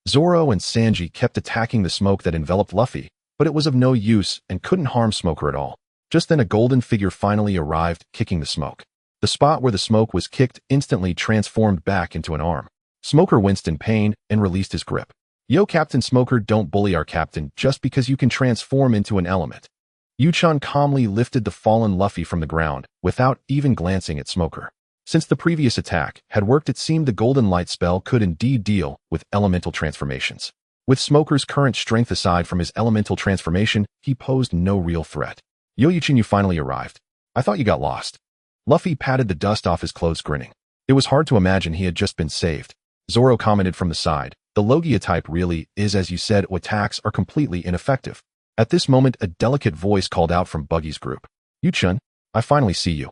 Zoro and Sanji kept attacking the smoke that enveloped Luffy, but it was of no use and couldn't harm Smoker at all. Just then a golden figure finally arrived, kicking the smoke. The spot where the smoke was kicked instantly transformed back into an arm. Smoker winced in pain and released his grip. Yo, Captain Smoker, don't bully our captain just because you can transform into an element. Yu-chan calmly lifted the fallen Luffy from the ground, without even glancing at Smoker. Since the previous attack had worked, it seemed the golden light spell could indeed deal with elemental transformations. With Smoker's current strength aside from his elemental transformation, he posed no real threat. Yo, Yu-chan, you finally arrived. I thought you got lost. Luffy patted the dust off his clothes, grinning. It was hard to imagine he had just been saved. Zoro commented from the side, the Logia type really is, as you said, attacks are completely ineffective. At this moment, a delicate voice called out from Buggy's group. Yu-chan, I finally see you.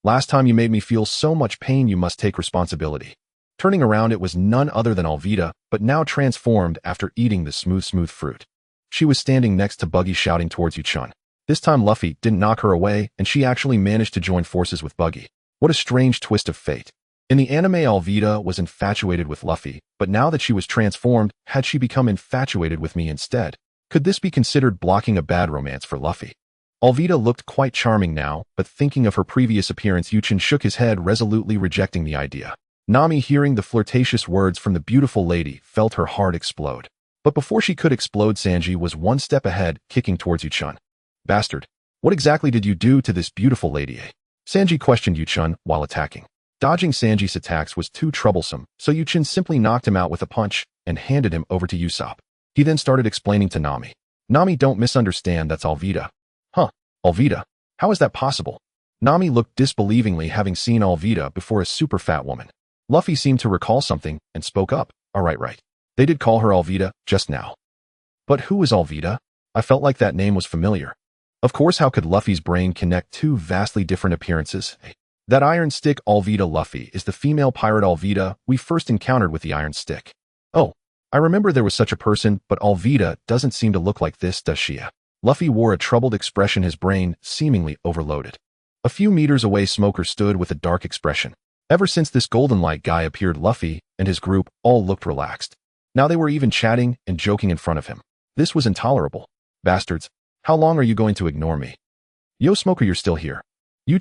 Last time you made me feel so much pain, you must take responsibility. Turning around, it was none other than Alvida, but now transformed after eating the smooth fruit. She was standing next to Buggy, shouting towards Yu-chan. This time Luffy didn't knock her away, and she actually managed to join forces with Buggy. What a strange twist of fate. In the anime, Alvida was infatuated with Luffy, but now that she was transformed, had she become infatuated with me instead? Could this be considered blocking a bad romance for Luffy? Alvida looked quite charming now, but thinking of her previous appearance, Yu-chan shook his head, resolutely rejecting the idea. Nami, hearing the flirtatious words from the beautiful lady, felt her heart explode. But before she could explode, Sanji was one step ahead, kicking towards Yu-chan. Bastard, what exactly did you do to this beautiful lady? Sanji questioned Yu-chan while attacking. Dodging Sanji's attacks was too troublesome, so Yu-chan simply knocked him out with a punch and handed him over to Usopp. He then started explaining to Nami. Nami, don't misunderstand, that's Alvida. Huh, Alvida? How is that possible? Nami looked disbelievingly, having seen Alvida before, a super fat woman. Luffy seemed to recall something and spoke up. Right. They did call her Alvida just now. But who is Alvida? I felt like that name was familiar. Of course, how could Luffy's brain connect two vastly different appearances? That iron stick Alvida Luffy is the female pirate Alvida we first encountered with the iron stick. Oh, I remember there was such a person, but Alvida doesn't seem to look like this, does she? Luffy wore a troubled expression, his brain seemingly overloaded. A few meters away, Smoker stood with a dark expression. Ever since this Golden Light guy appeared, Luffy and his group all looked relaxed. Now they were even chatting and joking in front of him. This was intolerable. Bastards, how long are you going to ignore me? Yo, Smoker, you're still here.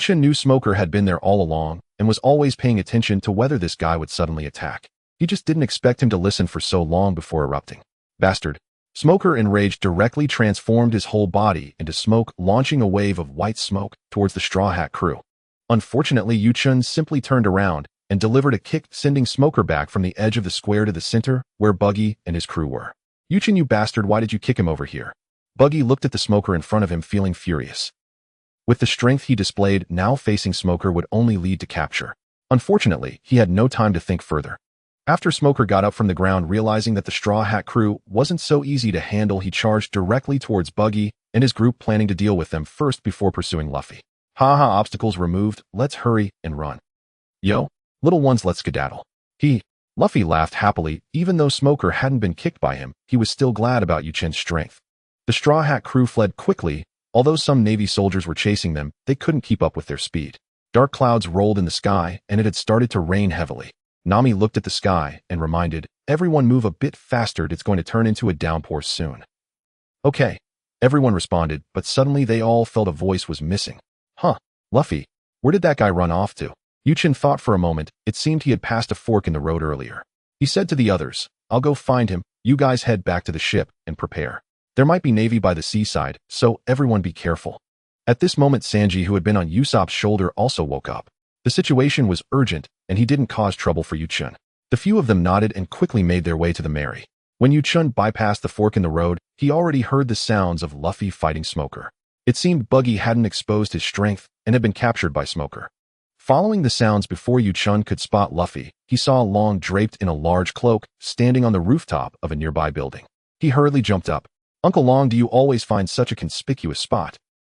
Chen knew Smoker had been there all along and was always paying attention to whether this guy would suddenly attack. He just didn't expect him to listen for so long before erupting. Bastard. Smoker, enraged, directly transformed his whole body into smoke, launching a wave of white smoke towards the Straw Hat crew. Unfortunately, Chen simply turned around and delivered a kick, sending Smoker back from the edge of the square to the center, where Buggy and his crew were. Chen, you bastard, why did you kick him over here? Buggy looked at the Smoker in front of him, feeling furious. With the strength he displayed, now facing Smoker would only lead to capture. Unfortunately, he had no time to think further. After Smoker got up from the ground, realizing that the Straw Hat crew wasn't so easy to handle, he charged directly towards Buggy and his group, planning to deal with them first before pursuing Luffy. Haha, obstacles removed, let's hurry and run. Yo, little ones, let's skedaddle. Luffy laughed happily. Even though Smoker hadn't been kicked by him, he was still glad about Chen's strength. The Straw Hat crew fled quickly. Although some Navy soldiers were chasing them, they couldn't keep up with their speed. Dark clouds rolled in the sky, and it had started to rain heavily. Nami looked at the sky and reminded, everyone move a bit faster, it's going to turn into a downpour soon. Okay, everyone responded, but suddenly they all felt a voice was missing. Luffy, where did that guy run off to? Chen thought for a moment. It seemed he had passed a fork in the road earlier. He said to the others, I'll go find him, you guys head back to the ship and prepare. There might be Navy by the seaside, so everyone be careful. At this moment, Sanji, who had been on Usopp's shoulder, also woke up. The situation was urgent, and he didn't cause trouble for Chen. The few of them nodded and quickly made their way to the Mary. When Chen bypassed the fork in the road, he already heard the sounds of Luffy fighting Smoker. It seemed Buggy hadn't exposed his strength and had been captured by Smoker. Following the sounds before Chen could spot Luffy, he saw Long draped in a large cloak, standing on the rooftop of a nearby building. He hurriedly jumped up. Uncle Long, do you always find such a conspicuous spot?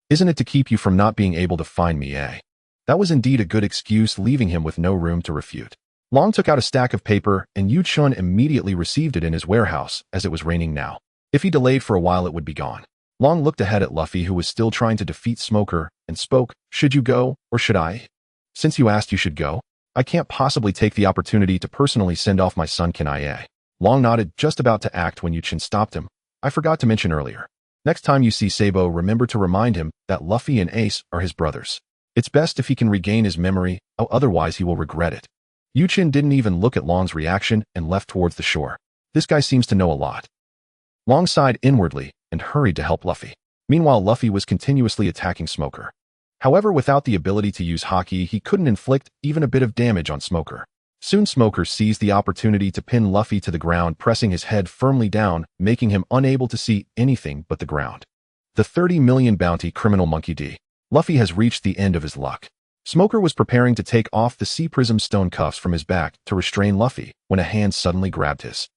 Isn't it to keep you from not being able to find me, eh? That was indeed a good excuse, leaving him with no room to refute. Long took out a stack of paper, and Chen immediately received it in his warehouse, as it was raining now. If he delayed for a while, it would be gone. Long looked ahead at Luffy, who was still trying to defeat Smoker, and spoke, should you go, or should I? Since you asked, you should go. I can't possibly take the opportunity to personally send off my son, can I, eh? Long nodded, just about to act when Chen stopped him. I forgot to mention earlier. Next time you see Sabo, remember to remind him that Luffy and Ace are his brothers. It's best if he can regain his memory, otherwise he will regret it. Chen didn't even look at Long's reaction and left towards the shore. This guy seems to know a lot. Long sighed inwardly and hurried to help Luffy. Meanwhile, Luffy was continuously attacking Smoker. However, without the ability to use Haki, he couldn't inflict even a bit of damage on Smoker. Soon Smoker seized the opportunity to pin Luffy to the ground, pressing his head firmly down, making him unable to see anything but the ground. The 30 million bounty criminal Monkey D. Luffy has reached the end of his luck. Smoker was preparing to take off the Sea Prism stone cuffs from his back to restrain Luffy when a hand suddenly grabbed his.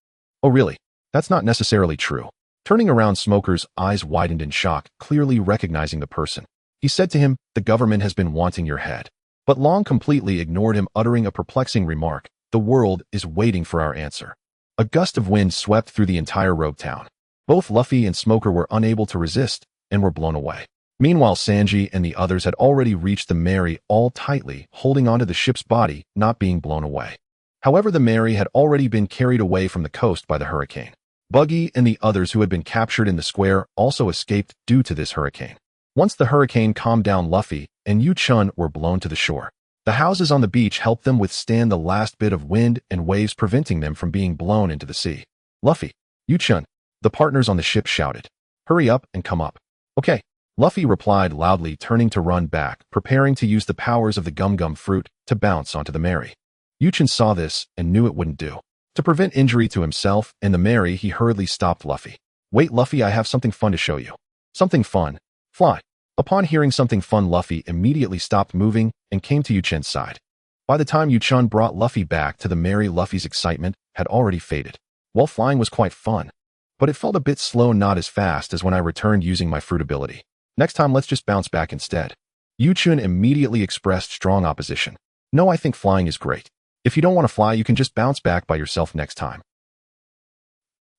Oh really? That's not necessarily true. Turning around, Smoker's eyes widened in shock, clearly recognizing the person. He said to him, the government has been wanting your head. But Long completely ignored him, uttering a perplexing remark, the world is waiting for our answer. A gust of wind swept through the entire rogue town. Both Luffy and Smoker were unable to resist and were blown away. Meanwhile, Sanji and the others had already reached the Mary, all tightly holding onto the ship's body, not being blown away. However, the Mary had already been carried away from the coast by the hurricane. Buggy and the others who had been captured in the square also escaped due to this hurricane. Once the hurricane calmed down, Luffy and Chen were blown to the shore. The houses on the beach helped them withstand the last bit of wind and waves, preventing them from being blown into the sea. Luffy, Chen, the partners on the ship shouted. Hurry up and come up. Okay. Luffy replied loudly, turning to run back, preparing to use the powers of the gum-gum fruit to bounce onto the Mary. Chen saw this and knew it wouldn't do. To prevent injury to himself and the Mary, he hurriedly stopped Luffy. Wait, Luffy, I have something fun to show you. Something fun? Fly. Upon hearing something fun, Luffy immediately stopped moving and came to Chen's side. By the time Yu-chun brought Luffy back to the merry, Luffy's excitement had already faded. While flying was quite fun, but it felt a bit slow, not as fast as when I returned using my fruit ability. Next time, let's just bounce back instead. Yu-chun immediately expressed strong opposition. No, I think flying is great. If you don't want to fly, you can just bounce back by yourself next time.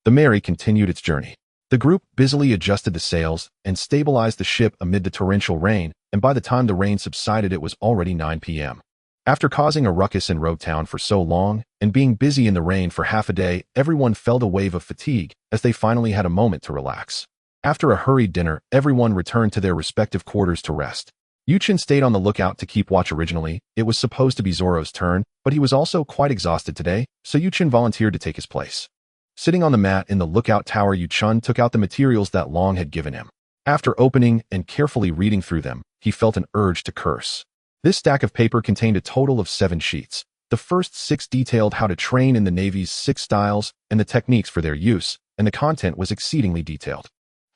The Mary continued its journey. The group busily adjusted the sails and stabilized the ship amid the torrential rain, and by the time the rain subsided, it was already 9 p.m. After causing a ruckus in Road Town for so long and being busy in the rain for half a day, everyone felt a wave of fatigue as they finally had a moment to relax. After a hurried dinner, everyone returned to their respective quarters to rest. Yu-chun stayed on the lookout to keep watch. Originally, it was supposed to be Zoro's turn, but he was also quite exhausted today, so Yu-chun volunteered to take his place. Sitting on the mat in the lookout tower, Yu-chun took out the materials that Long had given him. After opening and carefully reading through them, he felt an urge to curse. This stack of paper contained a total of 7 sheets. The first 6 detailed how to train in the Navy's 6 styles and the techniques for their use, and the content was exceedingly detailed.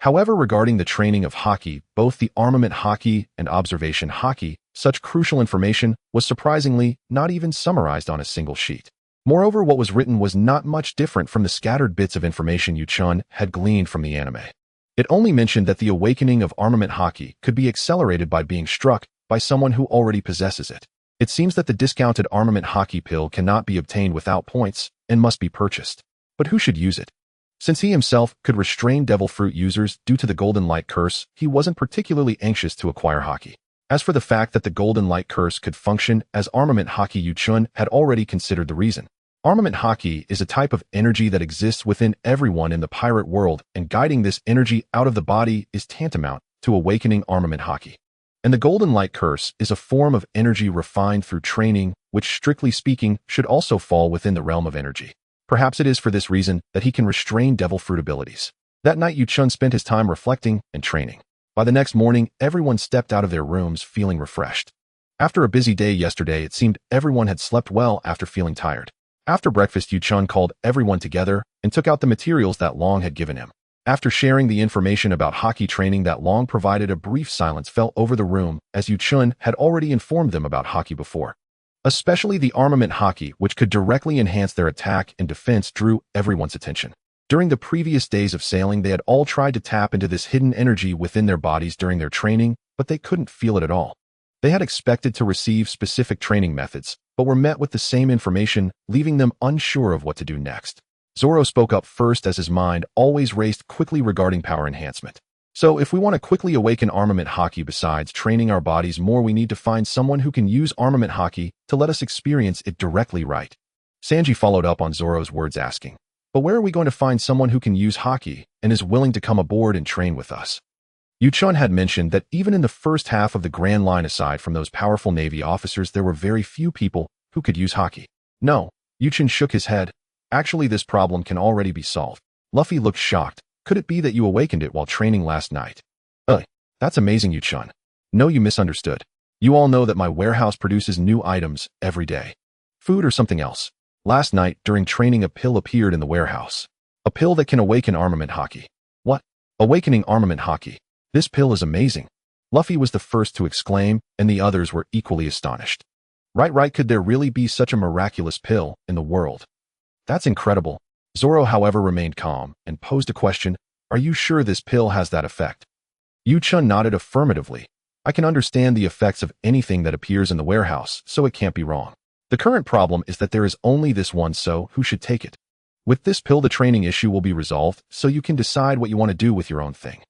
However, regarding the training of Haki, both the armament Haki and observation Haki, such crucial information was surprisingly not even summarized on a single sheet. Moreover, what was written was not much different from the scattered bits of information Yu-chun had gleaned from the anime. It only mentioned that the awakening of armament Haki could be accelerated by being struck by someone who already possesses it. It seems that the discounted armament Haki pill cannot be obtained without points and must be purchased. But who should use it? Since he himself could restrain devil fruit users due to the golden light curse, he wasn't particularly anxious to acquire Haki. As for the fact that the golden light curse could function as armament Haki, Yu-chun had already considered the reason. Armament Haki is a type of energy that exists within everyone in the pirate world, and guiding this energy out of the body is tantamount to awakening armament Haki. And the golden light curse is a form of energy refined through training, which strictly speaking should also fall within the realm of energy. Perhaps it is for this reason that he can restrain devil fruit abilities. That night, Yu-chun spent his time reflecting and training. By the next morning, everyone stepped out of their rooms feeling refreshed. After a busy day yesterday, it seemed everyone had slept well after feeling tired. After breakfast, Yu-chun called everyone together and took out the materials that Long had given him. After sharing the information about Haki training that Long provided, a brief silence fell over the room as Yu-chun had already informed them about Haki before. Especially the armament Haki, which could directly enhance their attack and defense, drew everyone's attention. During the previous days of sailing, they had all tried to tap into this hidden energy within their bodies during their training, but they couldn't feel it at all. They had expected to receive specific training methods, but were met with the same information, leaving them unsure of what to do next. Zoro spoke up first as his mind always raced quickly regarding power enhancement. So if we want to quickly awaken armament Haki besides training our bodies more, we need to find someone who can use armament Haki to let us experience it directly, right? Sanji followed up on Zoro's words asking, but where are we going to find someone who can use Haki and is willing to come aboard and train with us? Yu-chun had mentioned that even in the first half of the Grand Line, aside from those powerful Navy officers, there were very few people who could use Haki. No, Yu-chun shook his head. Actually, this problem can already be solved. Luffy looked shocked. Could it be that you awakened it while training last night? That's amazing, Yu-chun. No, you misunderstood. You all know that my warehouse produces new items every day. Food or something else. Last night, during training, a pill appeared in the warehouse. A pill that can awaken armament Haki. What? Awakening armament Haki. This pill is amazing. Luffy was the first to exclaim, and the others were equally astonished. Right, could there really be such a miraculous pill in the world? That's incredible. Zoro, however, remained calm and posed a question. Are you sure this pill has that effect? Yu-chun nodded affirmatively. I can understand the effects of anything that appears in the warehouse, so it can't be wrong. The current problem is that there is only this one, so who should take it? With this pill, the training issue will be resolved, so you can decide what you want to do with your own thing.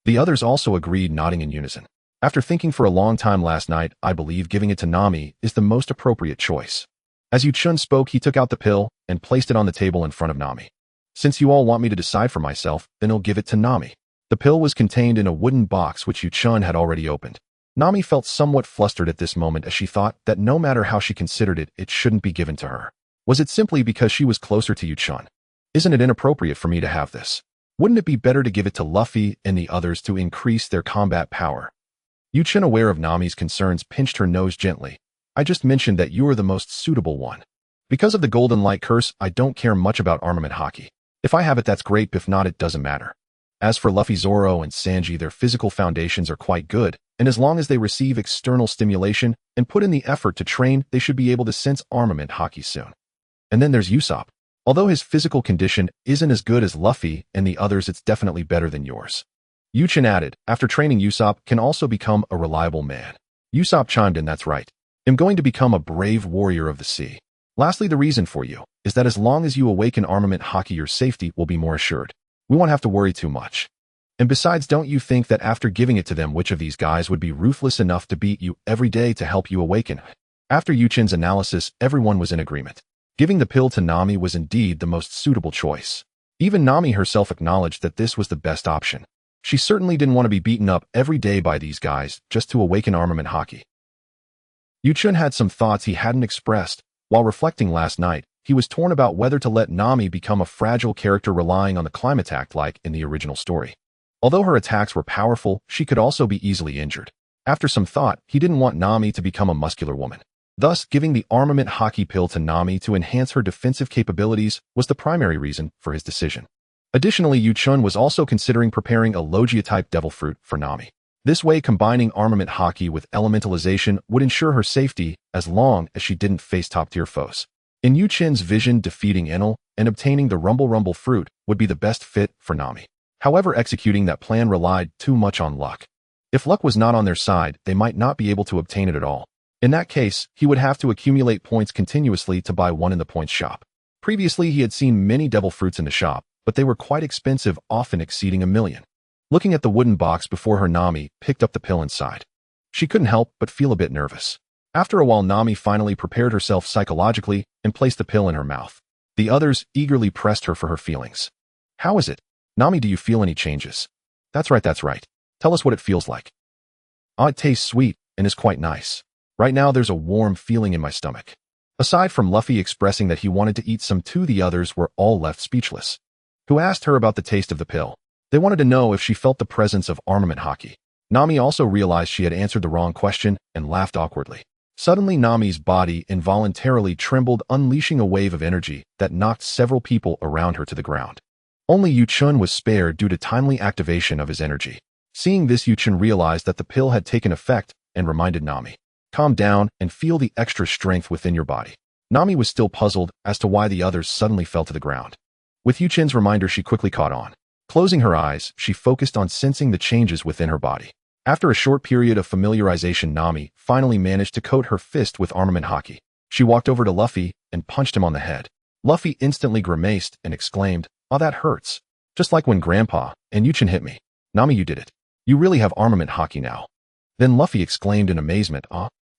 The others also agreed, nodding in unison. After thinking for a long time last night, I believe giving it to Nami is the most appropriate choice. As Yu-chun spoke, he took out the pill and placed it on the table in front of Nami. Since you all want me to decide for myself, then I'll give it to Nami. The pill was contained in a wooden box which Yu-chun had already opened. Nami felt somewhat flustered at this moment as she thought that no matter how she considered it, it shouldn't be given to her. Was it simply because she was closer to Yu-chun? Isn't it inappropriate for me to have this? Wouldn't it be better to give it to Luffy and the others to increase their combat power? Yu-chun, aware of Nami's concerns, pinched her nose gently. I just mentioned that you are the most suitable one. Because of the golden light curse, I don't care much about armament Haki. If I have it, that's great. If not, it doesn't matter. As for Luffy, Zoro, and Sanji, their physical foundations are quite good, and as long as they receive external stimulation and put in the effort to train, they should be able to sense armament haki soon. And then there's Usopp. Although his physical condition isn't as good as Luffy and the others, it's definitely better than yours. Chen added, after training Usopp can also become a reliable man. Usopp chimed in, that's right. I'm going to become a brave warrior of the sea. Lastly, the reason for you is that as long as you awaken armament haki, your safety will be more assured. We won't have to worry too much. And besides, don't you think that after giving it to them, which of these guys would be ruthless enough to beat you every day to help you awaken? After Chen's analysis, everyone was in agreement. Giving the pill to Nami was indeed the most suitable choice. Even Nami herself acknowledged that this was the best option. She certainly didn't want to be beaten up every day by these guys just to awaken armament haki. Chen had some thoughts he hadn't expressed. While reflecting last night, he was torn about whether to let Nami become a fragile character relying on the climb attack like in the original story. Although her attacks were powerful, she could also be easily injured. After some thought, he didn't want Nami to become a muscular woman. Thus, giving the armament haki pill to Nami to enhance her defensive capabilities was the primary reason for his decision. Additionally, Chen was also considering preparing a Logia-type devil fruit for Nami. This way, combining armament haki with elementalization would ensure her safety as long as she didn't face top-tier foes. In Chen's vision, defeating Enel and obtaining the Rumble fruit would be the best fit for Nami. However, executing that plan relied too much on luck. If luck was not on their side, they might not be able to obtain it at all. In that case, he would have to accumulate points continuously to buy one in the points shop. Previously, he had seen many devil fruits in the shop, but they were quite expensive, often exceeding 1 million. Looking at the wooden box before her, Nami picked up the pill inside. She couldn't help but feel a bit nervous. After a while, Nami finally prepared herself psychologically and placed the pill in her mouth. The others eagerly pressed her for her feelings. How is it? Nami, do you feel any changes? That's right. Tell us what it feels like. It tastes sweet and is quite nice. Right now there's a warm feeling in my stomach. Aside from Luffy expressing that he wanted to eat some too, the others were all left speechless. Who asked her about the taste of the pill? They wanted to know if she felt the presence of armament haki. Nami also realized she had answered the wrong question and laughed awkwardly. Suddenly, Nami's body involuntarily trembled, unleashing a wave of energy that knocked several people around her to the ground. Only Chen was spared due to timely activation of his energy. Seeing this, Chen realized that the pill had taken effect and reminded Nami, calm down and feel the extra strength within your body. Nami was still puzzled as to why the others suddenly fell to the ground. With Chen's reminder, she quickly caught on. Closing her eyes, she focused on sensing the changes within her body. After a short period of familiarization, Nami finally managed to coat her fist with armament haki. She walked over to Luffy and punched him on the head. Luffy instantly grimaced and exclaimed, "Oh, that hurts. Just like when Grandpa and Chen hit me. Nami, you did it. You really have armament haki now." Then Luffy exclaimed in amazement,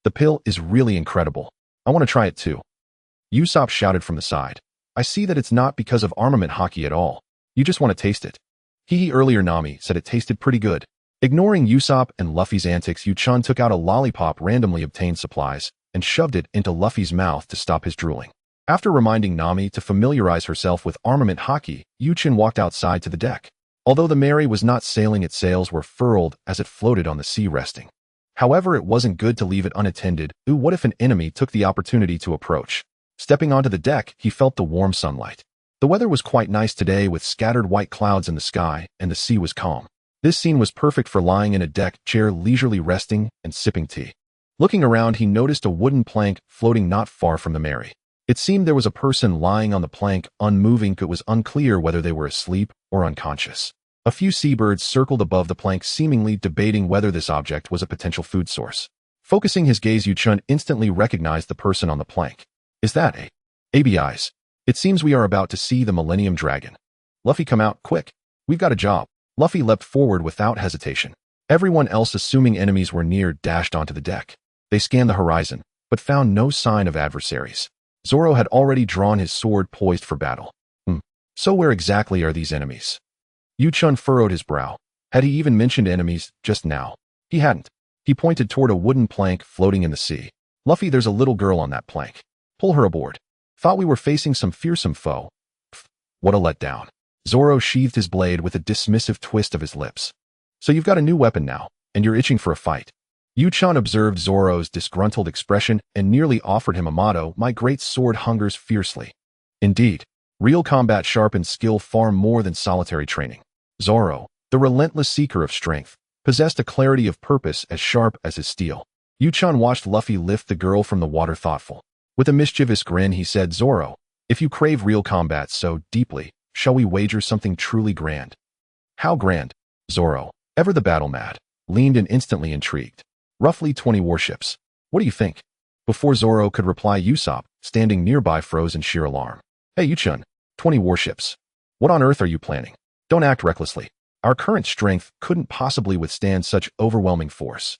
the pill is really incredible. I want to try it too." Usopp shouted from the side, "I see that it's not because of armament haki at all. You just want to taste it." Earlier Nami said it tasted pretty good. Ignoring Usopp and Luffy's antics, Chen took out a lollipop, randomly obtained supplies, and shoved it into Luffy's mouth to stop his drooling. After reminding Nami to familiarize herself with armament haki, Chen walked outside to the deck. Although the Mary was not sailing, its sails were furled as it floated on the sea, resting. However, it wasn't good to leave it unattended. What if an enemy took the opportunity to approach? Stepping onto the deck, he felt the warm sunlight. The weather was quite nice today, with scattered white clouds in the sky, and the sea was calm. This scene was perfect for lying in a deck chair, leisurely resting and sipping tea. Looking around, he noticed a wooden plank floating not far from the Mary. It seemed there was a person lying on the plank, unmoving. It was unclear whether they were asleep or unconscious. A few seabirds circled above the plank, seemingly debating whether this object was a potential food source. Focusing his gaze, Chen instantly recognized the person on the plank. Is that ABIs? It seems we are about to see the Millennium Dragon. Luffy, come out, quick. We've got a job. Luffy leapt forward without hesitation. Everyone else, assuming enemies were near, dashed onto the deck. They scanned the horizon, but found no sign of adversaries. Zoro had already drawn his sword, poised for battle. So where exactly are these enemies? Chen furrowed his brow. Had he even mentioned enemies just now? He hadn't. He pointed toward a wooden plank floating in the sea. Luffy, there's a little girl on that plank. Pull her aboard. Thought we were facing some fearsome foe. Pfft, what a letdown. Zoro sheathed his blade with a dismissive twist of his lips. So you've got a new weapon now, and you're itching for a fight. Chen observed Zoro's disgruntled expression and nearly offered him a motto, my great sword hungers fiercely. Indeed, real combat sharpens skill far more than solitary training. Zoro, the relentless seeker of strength, possessed a clarity of purpose as sharp as his steel. Yu-chan watched Luffy lift the girl from the water thoughtful. With a mischievous grin, he said, Zoro, if you crave real combat so deeply, shall we wager something truly grand? How grand? Zoro, ever the battle-mad, leaned in instantly intrigued. Roughly 20 warships. What do you think? Before Zoro could reply, Usopp, standing nearby, froze in sheer alarm. Hey, Yu-chan, 20 warships. What on earth are you planning? Don't act recklessly. Our current strength couldn't possibly withstand such overwhelming force.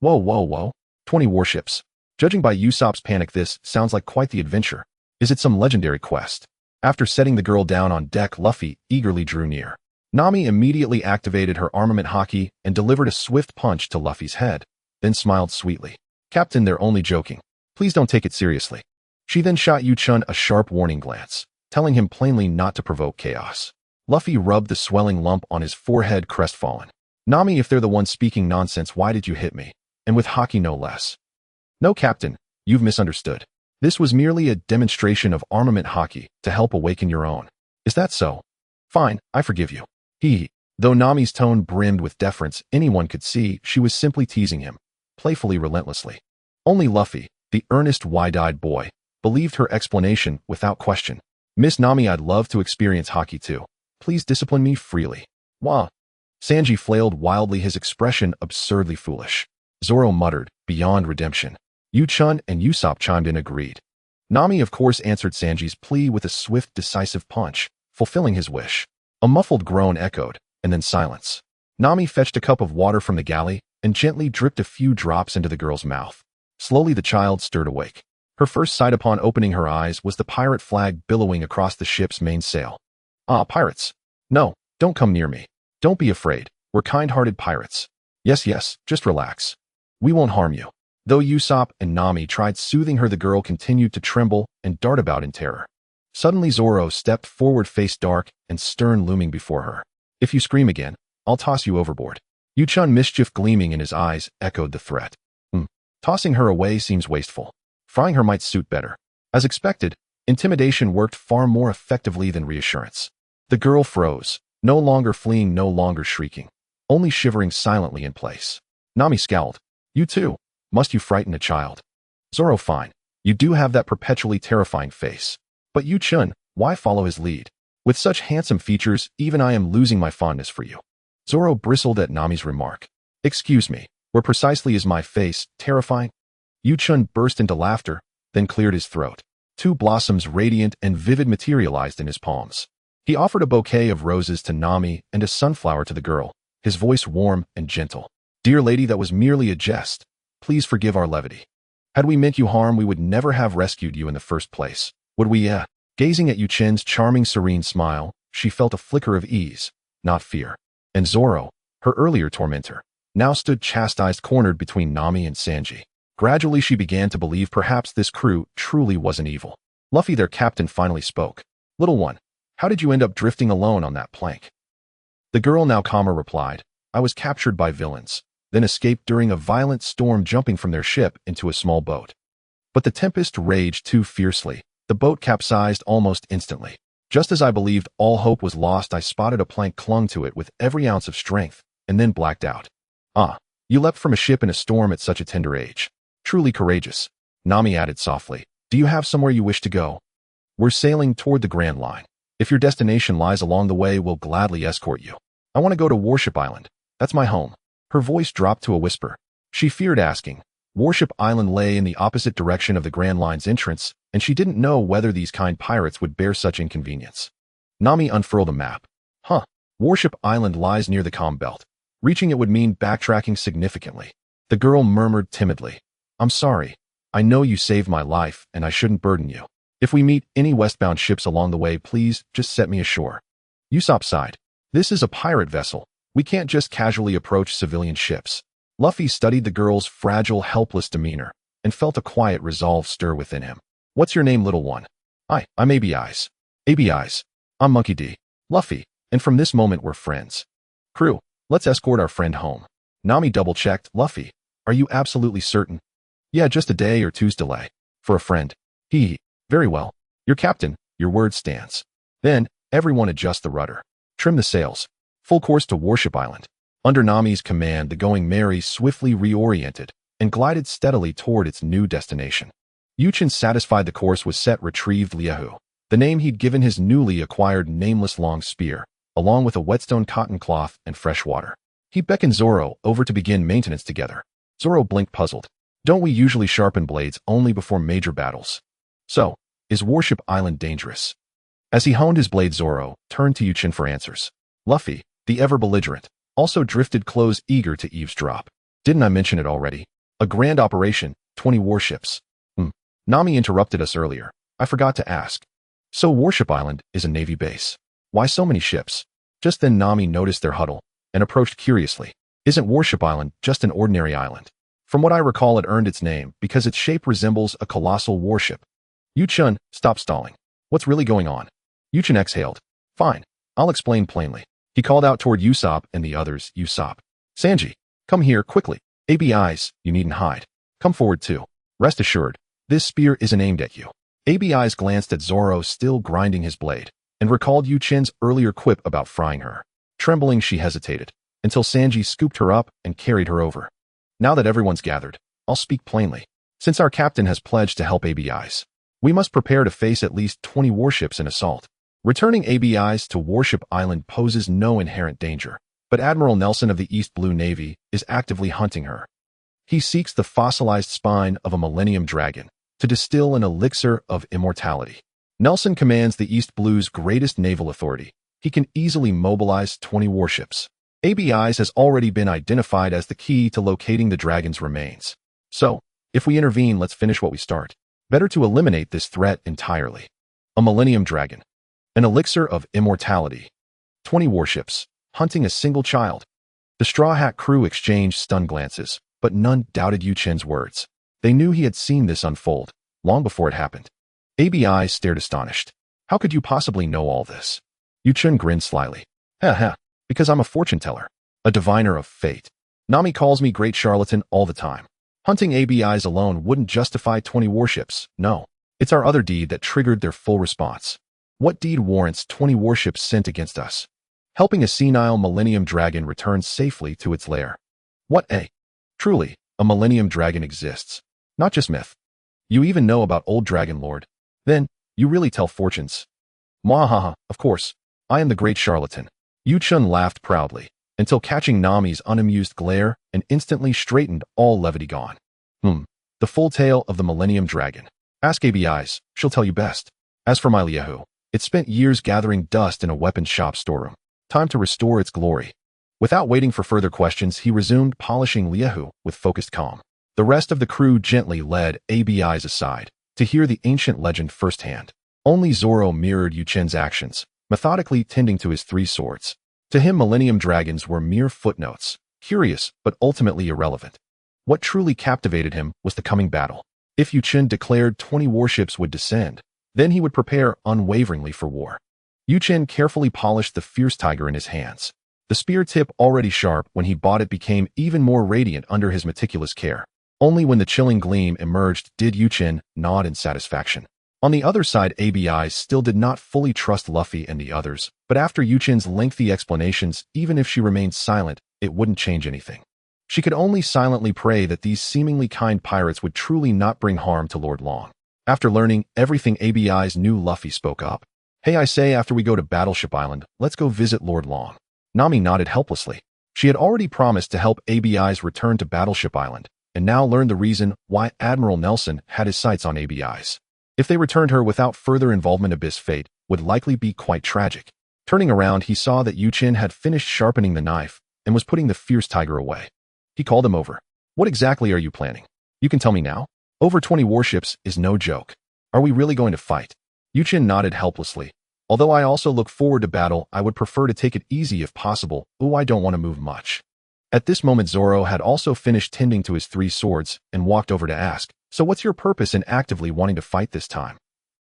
Whoa. 20 warships. Judging by Usopp's panic, this sounds like quite the adventure. Is it some legendary quest? After setting the girl down on deck, Luffy eagerly drew near. Nami immediately activated her armament haki and delivered a swift punch to Luffy's head, then smiled sweetly. Captain, they're only joking. Please don't take it seriously. She then shot Yu-chan a sharp warning glance, telling him plainly not to provoke chaos. Luffy rubbed the swelling lump on his forehead, crestfallen. Nami, if they're the ones speaking nonsense, why did you hit me? And with haki no less. No, Captain, you've misunderstood. This was merely a demonstration of armament haki to help awaken your own. Is that so? Fine, I forgive you. Though Nami's tone brimmed with deference, anyone could see she was simply teasing him, playfully, relentlessly. Only Luffy, the earnest, wide-eyed boy, believed her explanation without question. Miss Nami, I'd love to experience haki too. Please discipline me freely. Wah. Sanji flailed wildly, his expression absurdly foolish. Zoro muttered, beyond redemption. Yu-chan and Usopp chimed in, agreed. Nami, of course, answered Sanji's plea with a swift, decisive punch, fulfilling his wish. A muffled groan echoed, and then silence. Nami fetched a cup of water from the galley and gently dripped a few drops into the girl's mouth. Slowly the child stirred awake. Her first sight upon opening her eyes was the pirate flag billowing across the ship's mainsail. Ah, pirates. No, don't come near me. Don't be afraid. We're kind-hearted pirates. Yes, just relax. We won't harm you. Though Usopp and Nami tried soothing her, the girl continued to tremble and dart about in terror. Suddenly Zoro stepped forward, face dark and stern looming before her. If you scream again, I'll toss you overboard. Yu-chan, mischief gleaming in his eyes, echoed the threat. Tossing her away seems wasteful. Frying her might suit better. As expected, intimidation worked far more effectively than reassurance. The girl froze, no longer fleeing, no longer shrieking, only shivering silently in place. Nami scowled. You too? Must you frighten a child? Zoro, fine. You do have that perpetually terrifying face. But Yu-chan, why follow his lead? With such handsome features, even I am losing my fondness for you. Zoro bristled at Nami's remark. Excuse me, where precisely is my face terrifying? Yu-chan burst into laughter, then cleared his throat. Two blossoms, radiant and vivid, materialized in his palms. He offered a bouquet of roses to Nami and a sunflower to the girl, his voice warm and gentle. Dear lady, that was merely a jest. Please forgive our levity. Had we meant you harm, we would never have rescued you in the first place. Would we? Gazing at Yu-chan's charming, serene smile, she felt a flicker of ease, not fear. And Zoro, her earlier tormentor, now stood chastised, cornered between Nami and Sanji. Gradually she began to believe perhaps this crew truly wasn't evil. Luffy, their captain, finally spoke. Little one, how did you end up drifting alone on that plank? The girl, now calmer, replied, I was captured by villains, then escaped during a violent storm, jumping from their ship into a small boat. But the tempest raged too fiercely. The boat capsized almost instantly. Just as I believed all hope was lost, I spotted a plank, clung to it with every ounce of strength, and then blacked out. Ah, you leapt from a ship in a storm at such a tender age. Truly courageous. Nami added softly, do you have somewhere you wish to go? We're sailing toward the Grand Line. If your destination lies along the way, we'll gladly escort you. I want to go to Warship Island. That's my home. Her voice dropped to a whisper. She feared asking. Warship Island lay in the opposite direction of the Grand Line's entrance, and she didn't know whether these kind pirates would bear such inconvenience. Nami unfurled a map. Warship Island lies near the calm belt. Reaching it would mean backtracking significantly. The girl murmured timidly. I'm sorry. I know you saved my life, and I shouldn't burden you. If we meet any westbound ships along the way, please just set me ashore. Usopp sighed. This is a pirate vessel. We can't just casually approach civilian ships. Luffy studied the girl's fragile, helpless demeanor and felt a quiet resolve stir within him. What's your name, little one? I'm AB Eyes. AB Eyes. I'm Monkey D. Luffy, and from this moment we're friends. Crew, let's escort our friend home. Nami double-checked. Luffy, are you absolutely certain? Yeah, just a day or two's delay. For a friend. Very well. Your captain, your word stands. Then, everyone adjust the rudder. Trim the sails. Full course to Warship Island. Under Nami's command, the Going Merry swiftly reoriented and glided steadily toward its new destination. Chen, satisfied the course was set, retrieved Liahu, the name he'd given his newly acquired nameless long spear, along with a whetstone cotton cloth and fresh water. He beckoned Zoro over to begin maintenance together. Zoro blinked, puzzled. Don't we usually sharpen blades only before major battles? So, is Warship Island dangerous? As he honed his blade, Zoro turned to Chen for answers. Luffy, the ever-belligerent, also drifted close, eager to eavesdrop. Didn't I mention it already? A grand operation, 20 warships. Nami interrupted us earlier. I forgot to ask. So Warship Island is a Navy base. Why so many ships? Just then Nami noticed their huddle and approached curiously. Isn't Warship Island just an ordinary island? From what I recall, it earned its name because its shape resembles a colossal warship. Chen, stop stalling. What's really going on? Chen exhaled. Fine, I'll explain plainly. He called out toward Usopp and the others. Usopp. Sanji, come here quickly. ABIs, you needn't hide. Come forward too. Rest assured, this spear isn't aimed at you. ABIs glanced at Zoro, still grinding his blade, and recalled Chen's earlier quip about frying her. Trembling, she hesitated, until Sanji scooped her up and carried her over. Now that everyone's gathered, I'll speak plainly. Since our captain has pledged to help ABIs, we must prepare to face at least 20 warships in assault. Returning ABIs to Warship Island poses no inherent danger, but Admiral Nelson of the East Blue Navy is actively hunting her. He seeks the fossilized spine of a Millennium Dragon to distill an elixir of immortality. Nelson commands the East Blue's greatest naval authority. He can easily mobilize 20 warships. ABIs has already been identified as the key to locating the dragon's remains. So, if we intervene, let's finish what we start. Better to eliminate this threat entirely. A Millennium Dragon. An elixir of immortality. 20 warships, hunting a single child. The Straw Hat crew exchanged stunned glances, but none doubted Chen's words. They knew he had seen this unfold, long before it happened. ABI stared astonished. How could you possibly know all this? Chen grinned slyly. Because I'm a fortune teller, a diviner of fate. Nami calls me great charlatan all the time. Hunting ABIs alone wouldn't justify 20 warships, no. It's our other deed that triggered their full response. What deed warrants 20 warships sent against us? Helping a senile Millennium Dragon return safely to its lair. What a? Truly, a Millennium Dragon exists. Not just myth. You even know about Old Dragon Lord. Then, you really tell fortunes. Mwahaha, of course. I am the great charlatan. Chen laughed proudly, until catching Nami's unamused glare and instantly straightened, all levity gone. The full tale of the Millennium Dragon. Ask ABIs, she'll tell you best. As for my Liahu, it spent years gathering dust in a weapons shop storeroom. Time to restore its glory. Without waiting for further questions, he resumed polishing Liahu with focused calm. The rest of the crew gently led ABIs aside to hear the ancient legend firsthand. Only Zoro mirrored Chen's actions, methodically tending to his 3 swords. To him, Millennium Dragons were mere footnotes, curious but ultimately irrelevant. What truly captivated him was the coming battle. If Chen declared 20 warships would descend, then he would prepare unwaveringly for war. Chen carefully polished the fierce tiger in his hands. The spear tip, already sharp when he bought it, became even more radiant under his meticulous care. Only when the chilling gleam emerged did Chen nod in satisfaction. On the other side, ABI still did not fully trust Luffy and the others, but after Chen's lengthy explanations, even if she remained silent, it wouldn't change anything. She could only silently pray that these seemingly kind pirates would truly not bring harm to Lord Long. After learning everything ABIs knew, Luffy spoke up. Hey, I say, after we go to Battleship Island, let's go visit Lord Long. Nami nodded helplessly. She had already promised to help ABIs return to Battleship Island, and now learned the reason why Admiral Nelson had his sights on ABIs. If they returned her without further involvement, Abyss fate would likely be quite tragic. Turning around, he saw that Chen had finished sharpening the knife and was putting the fierce tiger away. He called him over. What exactly are you planning? You can tell me now? Over 20 warships is no joke. Are we really going to fight? Chen nodded helplessly. Although I also look forward to battle, I would prefer to take it easy if possible. I don't want to move much. At this moment, Zoro had also finished tending to his 3 swords and walked over to ask, so what's your purpose in actively wanting to fight this time?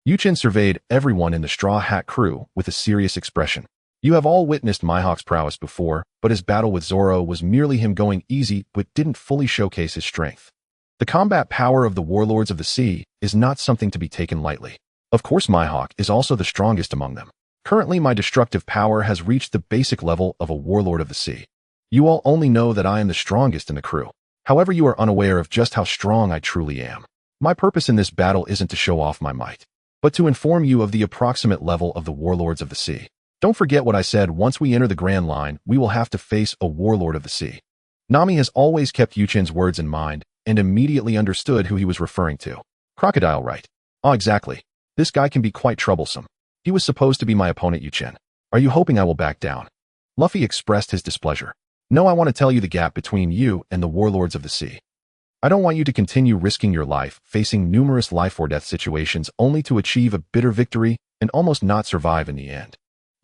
Chen surveyed everyone in the Straw Hat crew with a serious expression. You have all witnessed Mihawk's prowess before, but his battle with Zoro was merely him going easy but didn't fully showcase his strength. The combat power of the warlords of the sea is not something to be taken lightly. Of course, Mihawk is also the strongest among them. Currently, my destructive power has reached the basic level of a warlord of the sea. You all only know that I am the strongest in the crew. However, you are unaware of just how strong I truly am. My purpose in this battle isn't to show off my might, but to inform you of the approximate level of the warlords of the sea. Don't forget what I said, once we enter the Grand Line, we will have to face a warlord of the sea. Nami has always kept Yuchen's words in mind and immediately understood who he was referring to. Crocodile, right? Ah, exactly. This guy can be quite troublesome. He was supposed to be my opponent, Yuchen. Are you hoping I will back down? Luffy expressed his displeasure. No, I want to tell you the gap between you and the warlords of the sea. I don't want you to continue risking your life, facing numerous life or death situations only to achieve a bitter victory and almost not survive in the end.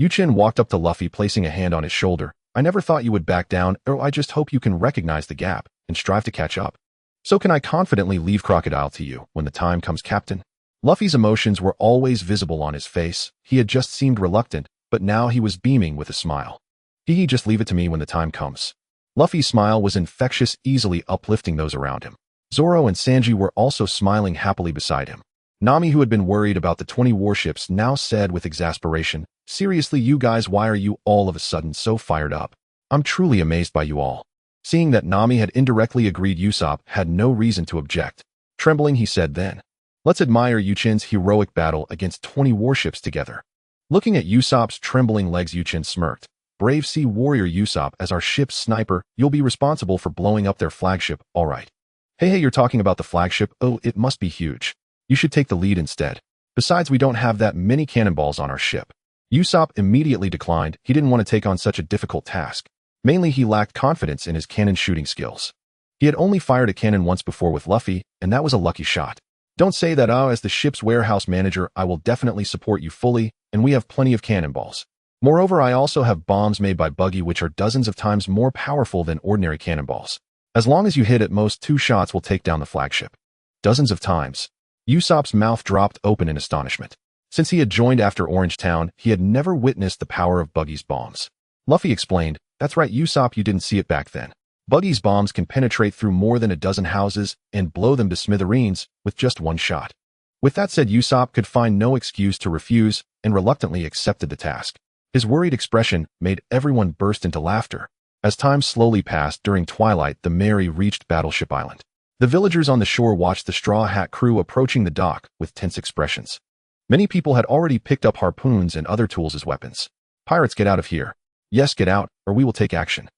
Yuchen walked up to Luffy, placing a hand on his shoulder. I never thought you would back down, or I just hope you can recognize the gap and strive to catch up. So can I confidently leave Crocodile to you when the time comes, Captain? Luffy's emotions were always visible on his face. He had just seemed reluctant, but now he was beaming with a smile. Just leave it to me when the time comes. Luffy's smile was infectious, easily uplifting those around him. Zoro and Sanji were also smiling happily beside him. Nami, who had been worried about the 20 warships, now said with exasperation, seriously, you guys, why are you all of a sudden so fired up? I'm truly amazed by you all. Seeing that Nami had indirectly agreed, Usopp had no reason to object. Trembling, he said then, let's admire Yuchen's heroic battle against 20 warships together. Looking at Usopp's trembling legs, Yuchen smirked. Brave sea warrior Usopp, as our ship's sniper, you'll be responsible for blowing up their flagship, all right. Hey, you're talking about the flagship? Oh, it must be huge. You should take the lead instead. Besides, we don't have that many cannonballs on our ship. Usopp immediately declined. He didn't want to take on such a difficult task. Mainly, he lacked confidence in his cannon shooting skills. He had only fired a cannon once before with Luffy, and that was a lucky shot. Don't say that. As the ship's warehouse manager, I will definitely support you fully, and we have plenty of cannonballs. Moreover, I also have bombs made by Buggy, which are dozens of times more powerful than ordinary cannonballs. As long as you hit at most 2 shots, will take down the flagship. Dozens of times. Usopp's mouth dropped open in astonishment. Since he had joined after Orange Town, he had never witnessed the power of Buggy's bombs. Luffy explained, that's right, Usopp, you didn't see it back then. Buggy's bombs can penetrate through more than a dozen houses and blow them to smithereens with just 1 shot. With that said, Usopp could find no excuse to refuse and reluctantly accepted the task. His worried expression made everyone burst into laughter. As time slowly passed, during twilight, the Mary reached Battleship Island. The villagers on the shore watched the Straw Hat crew approaching the dock with tense expressions. Many people had already picked up harpoons and other tools as weapons. Pirates, get out of here. Yes, get out, or we will take action.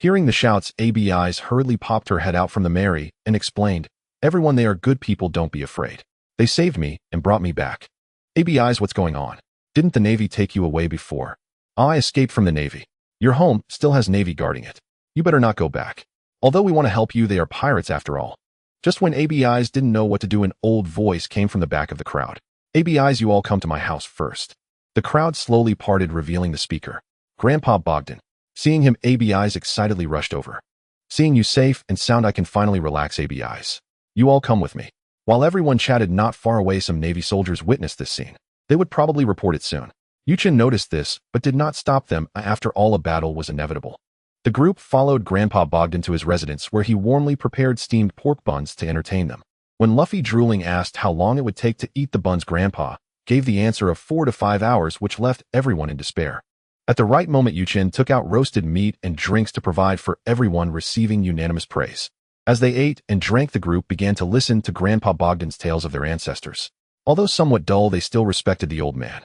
Hearing the shouts, ABI's hurriedly popped her head out from the Mary and explained, everyone, they are good people, don't be afraid. They saved me and brought me back. ABI's, what's going on? Didn't the Navy take you away before? I escaped from the Navy. Your home still has Navy guarding it. You better not go back. Although we want to help you, they are pirates after all. Just when ABI's didn't know what to do, an old voice came from the back of the crowd. ABI's, you all come to my house first. The crowd slowly parted, revealing the speaker, Grandpa Bogdan. Seeing him, ABI's excitedly rushed over. Seeing you safe and sound, I can finally relax, ABI's. You all come with me. While everyone chatted, not far away, some Navy soldiers witnessed this scene. They would probably report it soon. Yuchen noticed this, but did not stop them. After all, a battle was inevitable. The group followed Grandpa Bogdan to his residence, where he warmly prepared steamed pork buns to entertain them. When Luffy, drooling, asked how long it would take to eat the buns, Grandpa gave the answer of 4 to 5 hours, which left everyone in despair. At the right moment, Yuchen took out roasted meat and drinks to provide for everyone, receiving unanimous praise. As they ate and drank, the group began to listen to Grandpa Bogdan's tales of their ancestors. Although somewhat dull, they still respected the old man.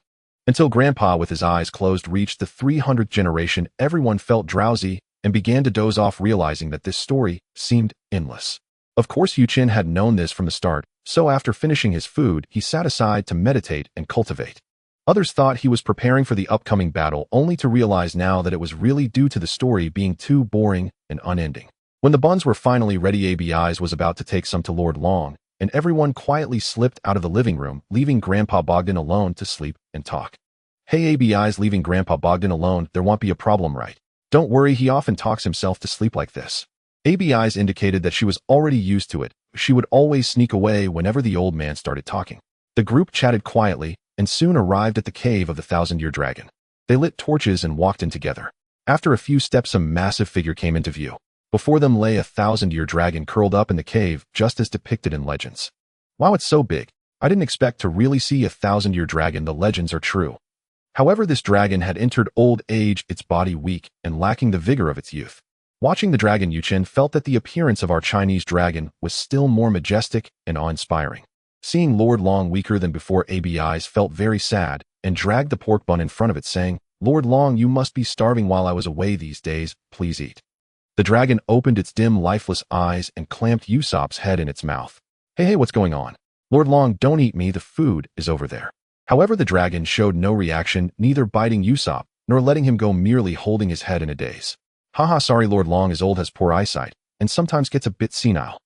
Until Grandpa, with his eyes closed, reached the 300th generation, everyone felt drowsy and began to doze off, realizing that this story seemed endless. Of course, Yuchen had known this from the start, so after finishing his food, he sat aside to meditate and cultivate. Others thought he was preparing for the upcoming battle, only to realize now that it was really due to the story being too boring and unending. When the buns were finally ready, ABI's was about to take some to Lord Long, and everyone quietly slipped out of the living room, leaving Grandpa Bogdan alone to sleep and talk. Hey, ABI's, leaving Grandpa Bogdan alone, there won't be a problem, right? Don't worry, he often talks himself to sleep like this. ABI's indicated that she was already used to it. She would always sneak away whenever the old man started talking. The group chatted quietly and soon arrived at the cave of the 1,000-year dragon. They lit torches and walked in together. After a few steps, a massive figure came into view. Before them lay a 1,000-year dragon curled up in the cave, just as depicted in legends. Wow, it's so big. I didn't expect to really see a 1,000-year dragon. The legends are true. However, this dragon had entered old age, its body weak and lacking the vigor of its youth. Watching the dragon, Chen felt that the appearance of our Chinese dragon was still more majestic and awe-inspiring. Seeing Lord Long weaker than before, ABI's felt very sad and dragged the pork bun in front of it, saying, "Lord Long, you must be starving while I was away these days. Please eat." The dragon opened its dim, lifeless eyes and clamped Usopp's head in its mouth. Hey, what's going on? Lord Long, don't eat me, the food is over there. However, the dragon showed no reaction, neither biting Usopp, nor letting him go, merely holding his head in a daze. Haha, sorry, Lord Long is old, has poor eyesight, and sometimes gets a bit senile.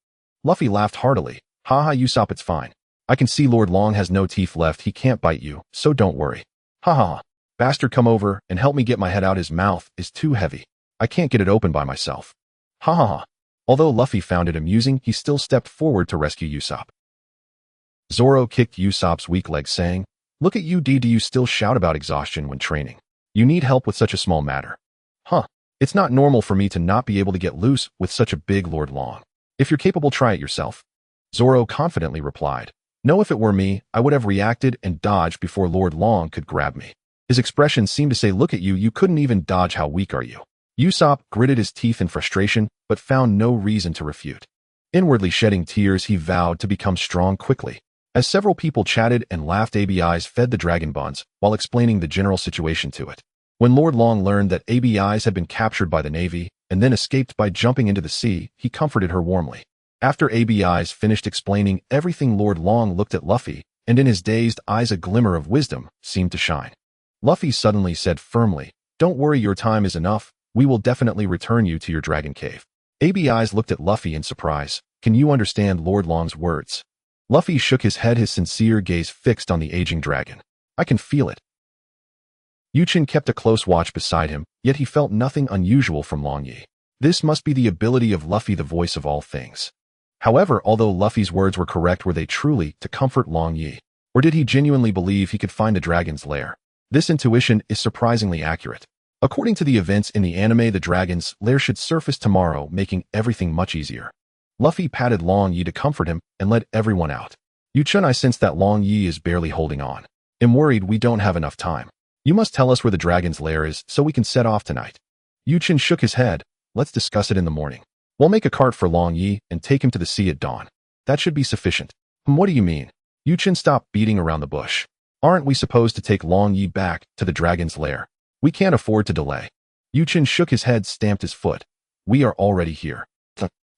Luffy laughed heartily. Haha, Usopp, it's fine. I can see Lord Long has no teeth left, he can't bite you, so don't worry. Haha. Bastard, come over and help me get my head out, his mouth is too heavy. I can't get it open by myself. Haha. Although Luffy found it amusing, he still stepped forward to rescue Usopp. Zoro kicked Usopp's weak leg, saying, "Look at you, do you still shout about exhaustion when training? You need help with such a small matter." Huh. It's not normal for me to not be able to get loose with such a big Lord Long. If you're capable, try it yourself. Zoro confidently replied. No, if it were me, I would have reacted and dodged before Lord Long could grab me. His expression seemed to say, look at you, you couldn't even dodge, how weak are you? Usopp gritted his teeth in frustration, but found no reason to refute. Inwardly shedding tears, he vowed to become strong quickly. As several people chatted and laughed, ABI's fed the dragon buns while explaining the general situation to it. When Lord Long learned that ABI's had been captured by the Navy and then escaped by jumping into the sea, he comforted her warmly. After ABI's finished explaining everything, Lord Long looked at Luffy, and in his dazed eyes a glimmer of wisdom seemed to shine. Luffy suddenly said firmly, "Don't worry, your time is enough. We will definitely return you to your dragon cave." ABI's looked at Luffy in surprise. Can you understand Lord Long's words? Luffy shook his head, his sincere gaze fixed on the aging dragon. I can feel it. Chen kept a close watch beside him, yet he felt nothing unusual from Long Yi. This must be the ability of Luffy, the voice of all things. However, although Luffy's words were correct, were they truly to comfort Long Yi? Or did he genuinely believe he could find the dragon's lair? This intuition is surprisingly accurate. According to the events in the anime, the dragon's lair should surface tomorrow, making everything much easier. Luffy patted Long Yi to comfort him and led everyone out. Chen, I sense that Long Yi is barely holding on. I'm worried we don't have enough time. You must tell us where the dragon's lair is so we can set off tonight. Chen shook his head. Let's discuss it in the morning. We'll make a cart for Long Yi and take him to the sea at dawn. That should be sufficient. What do you mean? Chen stopped beating around the bush. Aren't we supposed to take Long Yi back to the dragon's lair? We can't afford to delay. Chen shook his head, stamped his foot. We are already here.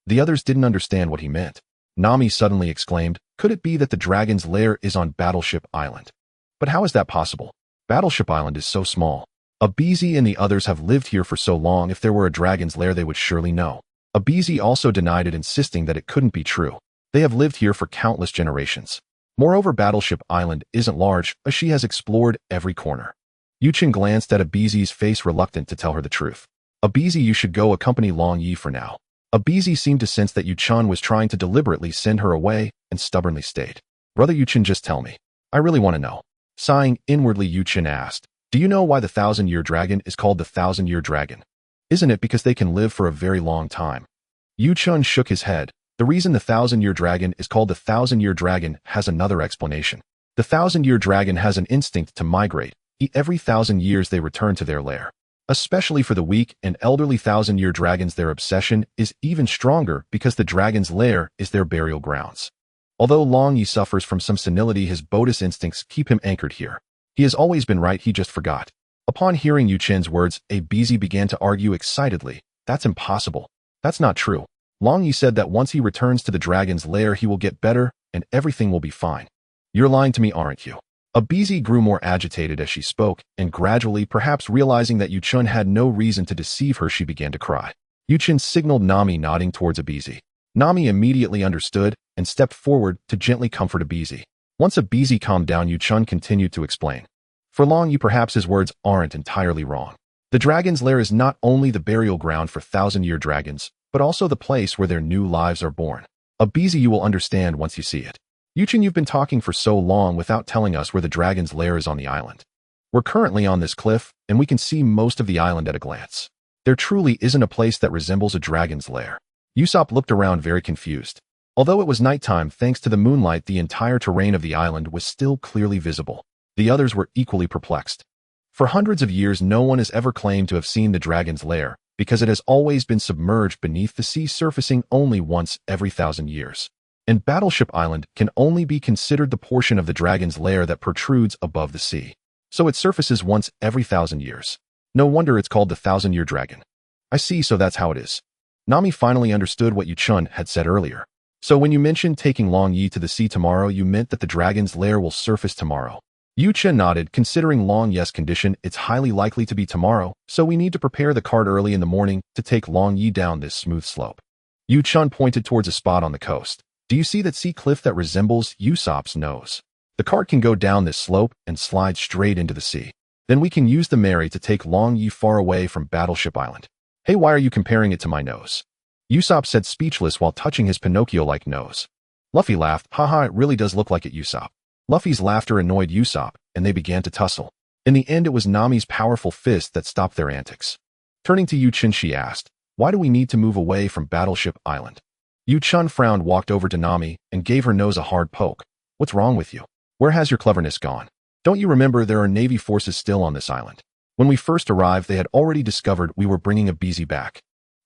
The others didn't understand what he meant. Nami suddenly exclaimed, could it be that the dragon's lair is on Battleship Island? But how is that possible? Battleship Island is so small. Abizi and the others have lived here for so long, if there were a dragon's lair they would surely know. Abizi also denied it, insisting that it couldn't be true. They have lived here for countless generations. Moreover, Battleship Island isn't large, as she has explored every corner. Chen glanced at Abizi's face, reluctant to tell her the truth. Abizi, you should go accompany Long Yi for now. Abizi seemed to sense that Chen was trying to deliberately send her away and stubbornly stayed. Brother Chen, just tell me. I really want to know. Sighing inwardly, Chen asked, do you know why the 1,000-year dragon is called the 1,000-year dragon? Isn't it because they can live for a very long time? Chen shook his head. The reason the 1,000-year dragon is called the 1,000-year dragon has another explanation. The 1,000-year dragon has an instinct to migrate. Every 1,000 years they return to their lair. Especially for the weak and elderly 1,000-year dragons, their obsession is even stronger because the dragon's lair is their burial grounds. Although Long Yi suffers from some senility, his Bodis instincts keep him anchored here. He has always been right, he just forgot. Upon hearing Chen's words, Abizi began to argue excitedly. That's impossible. That's not true. Long Yi said that once he returns to the dragon's lair, he will get better and everything will be fine. You're lying to me, aren't you? Abizi grew more agitated as she spoke, and gradually, perhaps realizing that Chen had no reason to deceive her, she began to cry. Chen signaled Nami, nodding towards Abizi. Nami immediately understood and stepped forward to gently comfort Abizi. Once Abizi calmed down, Chen continued to explain. For Long Yi, perhaps his words aren't entirely wrong. The dragon's lair is not only the burial ground for 1,000-year dragons, but also the place where their new lives are born. Abizi, you will understand once you see it. Chen, you've been talking for so long without telling us where the dragon's lair is on the island. We're currently on this cliff, and we can see most of the island at a glance. There truly isn't a place that resembles a dragon's lair. Usopp looked around very confused. Although it was nighttime, thanks to the moonlight, the entire terrain of the island was still clearly visible. The others were equally perplexed. For hundreds of years, no one has ever claimed to have seen the dragon's lair, because it has always been submerged beneath the sea, surfacing only once every 1,000 years. And Battleship Island can only be considered the portion of the dragon's lair that protrudes above the sea. So it surfaces once every 1,000 years. No wonder it's called the 1,000-year dragon. I see, so that's how it is. Nami finally understood what Yu-chun had said earlier. So when you mentioned taking Long Yi to the sea tomorrow, you meant that the dragon's lair will surface tomorrow. Yu-chun nodded. Considering Long Yi's condition, it's highly likely to be tomorrow, so we need to prepare the cart early in the morning to take Long Yi down this smooth slope. Yu-chun pointed towards a spot on the coast. Do you see that sea cliff that resembles Usopp's nose? The cart can go down this slope and slide straight into the sea. Then we can use the Mary to take Long Yi far away from Battleship Island. Hey, why are you comparing it to my nose? Usopp said, speechless while touching his Pinocchio-like nose. Luffy laughed. Haha, it really does look like it, Usopp. Luffy's laughter annoyed Usopp, and they began to tussle. In the end, it was Nami's powerful fist that stopped their antics. Turning to Yu-chun, she asked, why do we need to move away from Battleship Island? Yu-chun frowned, walked over to Nami, and gave her nose a hard poke. What's wrong with you? Where has your cleverness gone? Don't you remember there are Navy forces still on this island? When we first arrived, they had already discovered we were bringing a BZ back.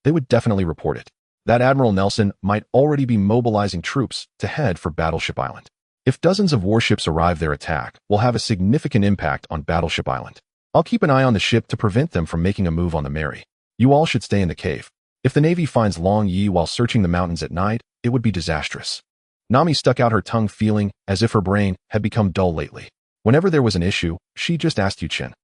They would definitely report it. That Admiral Nelson might already be mobilizing troops to head for Battleship Island. If dozens of warships arrive, their attack will have a significant impact on Battleship Island. I'll keep an eye on the ship to prevent them from making a move on the Mary. You all should stay in the cave. If the Navy finds Long Yi while searching the mountains at night, it would be disastrous. Nami stuck out her tongue, feeling as if her brain had become dull lately. Whenever there was an issue, she just asked Yu-chun,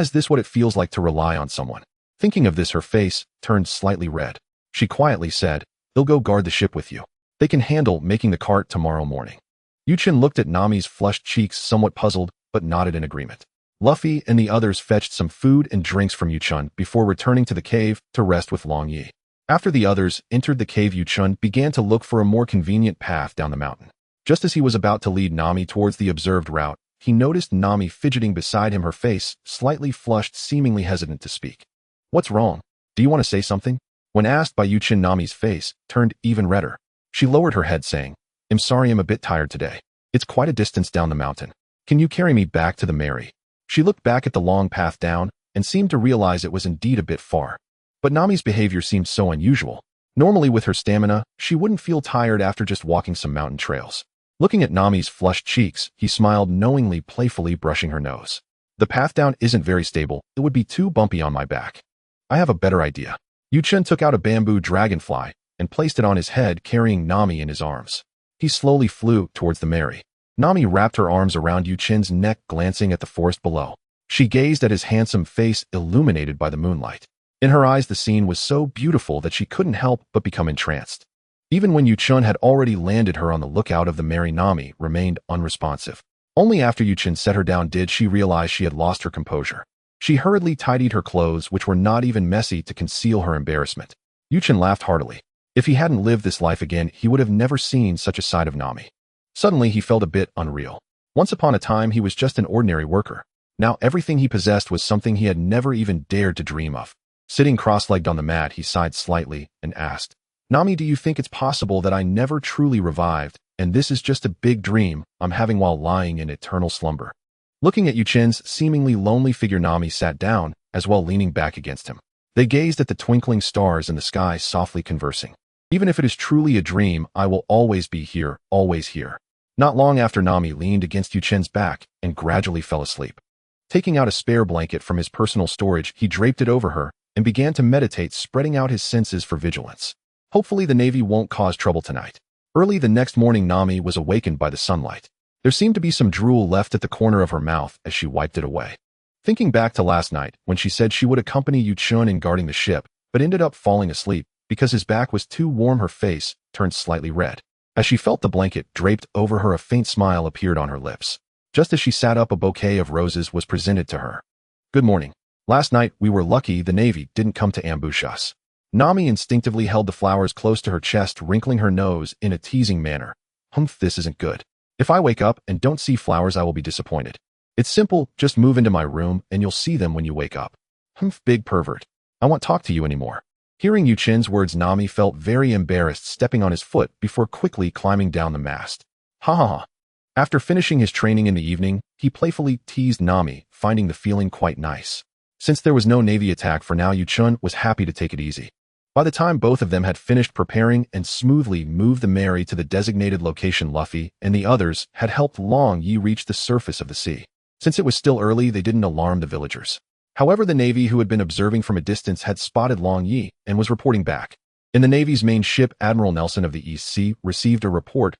is this what it feels like to rely on someone? Thinking of this, her face turned slightly red. She quietly said, they'll go guard the ship with you. They can handle making the cart tomorrow morning. Yu-chun looked at Nami's flushed cheeks, somewhat puzzled, but nodded in agreement. Luffy and the others fetched some food and drinks from Yu-chun before returning to the cave to rest with Long Yi. After the others entered the cave, Yu-chun began to look for a more convenient path down the mountain. Just as he was about to lead Nami towards the observed route, he noticed Nami fidgeting beside him, her face slightly flushed, seemingly hesitant to speak. What's wrong? Do you want to say something? When asked by Yu-chun, Nami's face turned even redder. She lowered her head, saying, I'm sorry, I'm a bit tired today. It's quite a distance down the mountain. Can you carry me back to the Mary? She looked back at the long path down and seemed to realize it was indeed a bit far. But Nami's behavior seemed so unusual. Normally, with her stamina, she wouldn't feel tired after just walking some mountain trails. Looking at Nami's flushed cheeks, he smiled knowingly, playfully brushing her nose. The path down isn't very stable. It would be too bumpy on my back. I have a better idea. Yu-chun took out a bamboo dragonfly and placed it on his head, carrying Nami in his arms. He slowly flew towards the Mary. Nami wrapped her arms around Yu-chun's neck, glancing at the forest below. She gazed at his handsome face illuminated by the moonlight. In her eyes, the scene was so beautiful that she couldn't help but become entranced. Even when Yu-chun had already landed her on the lookout of the Mary, Nami remained unresponsive. Only after Yu-chun set her down did she realize she had lost her composure. She hurriedly tidied her clothes, which were not even messy, to conceal her embarrassment. Yu-chun laughed heartily. If he hadn't lived this life again, he would have never seen such a side of Nami. Suddenly, he felt a bit unreal. Once upon a time, he was just an ordinary worker. Now everything he possessed was something he had never even dared to dream of. Sitting cross-legged on the mat, he sighed slightly and asked, Nami, do you think it's possible that I never truly revived, and this is just a big dream I'm having while lying in eternal slumber? Looking at Yu-chun's seemingly lonely figure, Nami sat down, as well leaning back against him. They gazed at the twinkling stars in the sky, softly conversing. Even if it is truly a dream, I will always be here, always here. Not long after, Nami leaned against Yu-chun's back and gradually fell asleep. Taking out a spare blanket from his personal storage, he draped it over her and began to meditate, spreading out his senses for vigilance. Hopefully the Navy won't cause trouble tonight. Early the next morning, Nami was awakened by the sunlight. There seemed to be some drool left at the corner of her mouth as she wiped it away. Thinking back to last night, when she said she would accompany Yu-chun in guarding the ship, but ended up falling asleep because his back was too warm, her face turned slightly red. As she felt the blanket draped over her, a faint smile appeared on her lips. Just as she sat up, a bouquet of roses was presented to her. Good morning. Last night, we were lucky the Navy didn't come to ambush us. Nami instinctively held the flowers close to her chest, wrinkling her nose in a teasing manner. This isn't good. If I wake up and don't see flowers, I will be disappointed. It's simple, just move into my room and you'll see them when you wake up. Big pervert. I won't talk to you anymore. Hearing Yu-chun's words, Nami felt very embarrassed, stepping on his foot before quickly climbing down the mast. Ha ha ha. After finishing his training in the evening, he playfully teased Nami, finding the feeling quite nice. Since there was no Navy attack for now, Chen was happy to take it easy. By the time both of them had finished preparing and smoothly moved the Mary to the designated location, Luffy and the others had helped Long Yi reach the surface of the sea. Since it was still early, they didn't alarm the villagers. However, the Navy, who had been observing from a distance, had spotted Long Yi and was reporting back. In the Navy's main ship, Admiral Nelson of the East Sea received a report.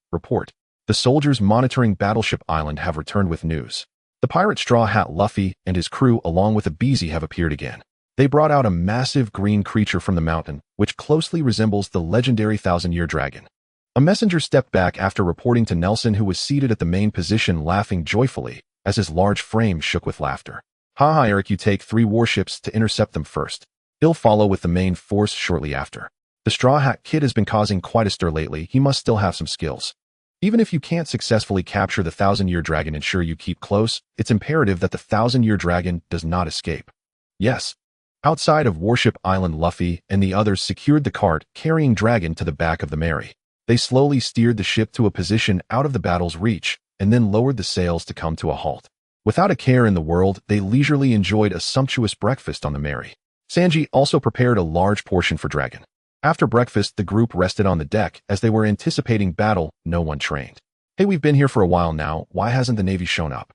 The soldiers monitoring Battleship Island have returned with news. The pirate Straw Hat Luffy and his crew, along with a Beezy, have appeared again. They brought out a massive green creature from the mountain, which closely resembles the legendary thousand-year dragon. A messenger stepped back after reporting to Nelson, who was seated at the main position laughing joyfully as his large frame shook with laughter. Haha, Eric, you take 3 warships to intercept them first. He'll follow with the main force shortly after. The Straw Hat Kid has been causing quite a stir lately. He must still have some skills. Even if you can't successfully capture the thousand-year dragon, ensure you keep close. It's imperative that the thousand-year dragon does not escape. Yes. Outside of Warship Island, Luffy and the others secured the cart carrying Dragon to the back of the Mary. They slowly steered the ship to a position out of the battle's reach and then lowered the sails to come to a halt. Without a care in the world, they leisurely enjoyed a sumptuous breakfast on the Mary. Sanji also prepared a large portion for Dragon. After breakfast, the group rested on the deck as they were anticipating battle. No one trained. Hey, we've been here for a while now. Why hasn't the Navy shown up?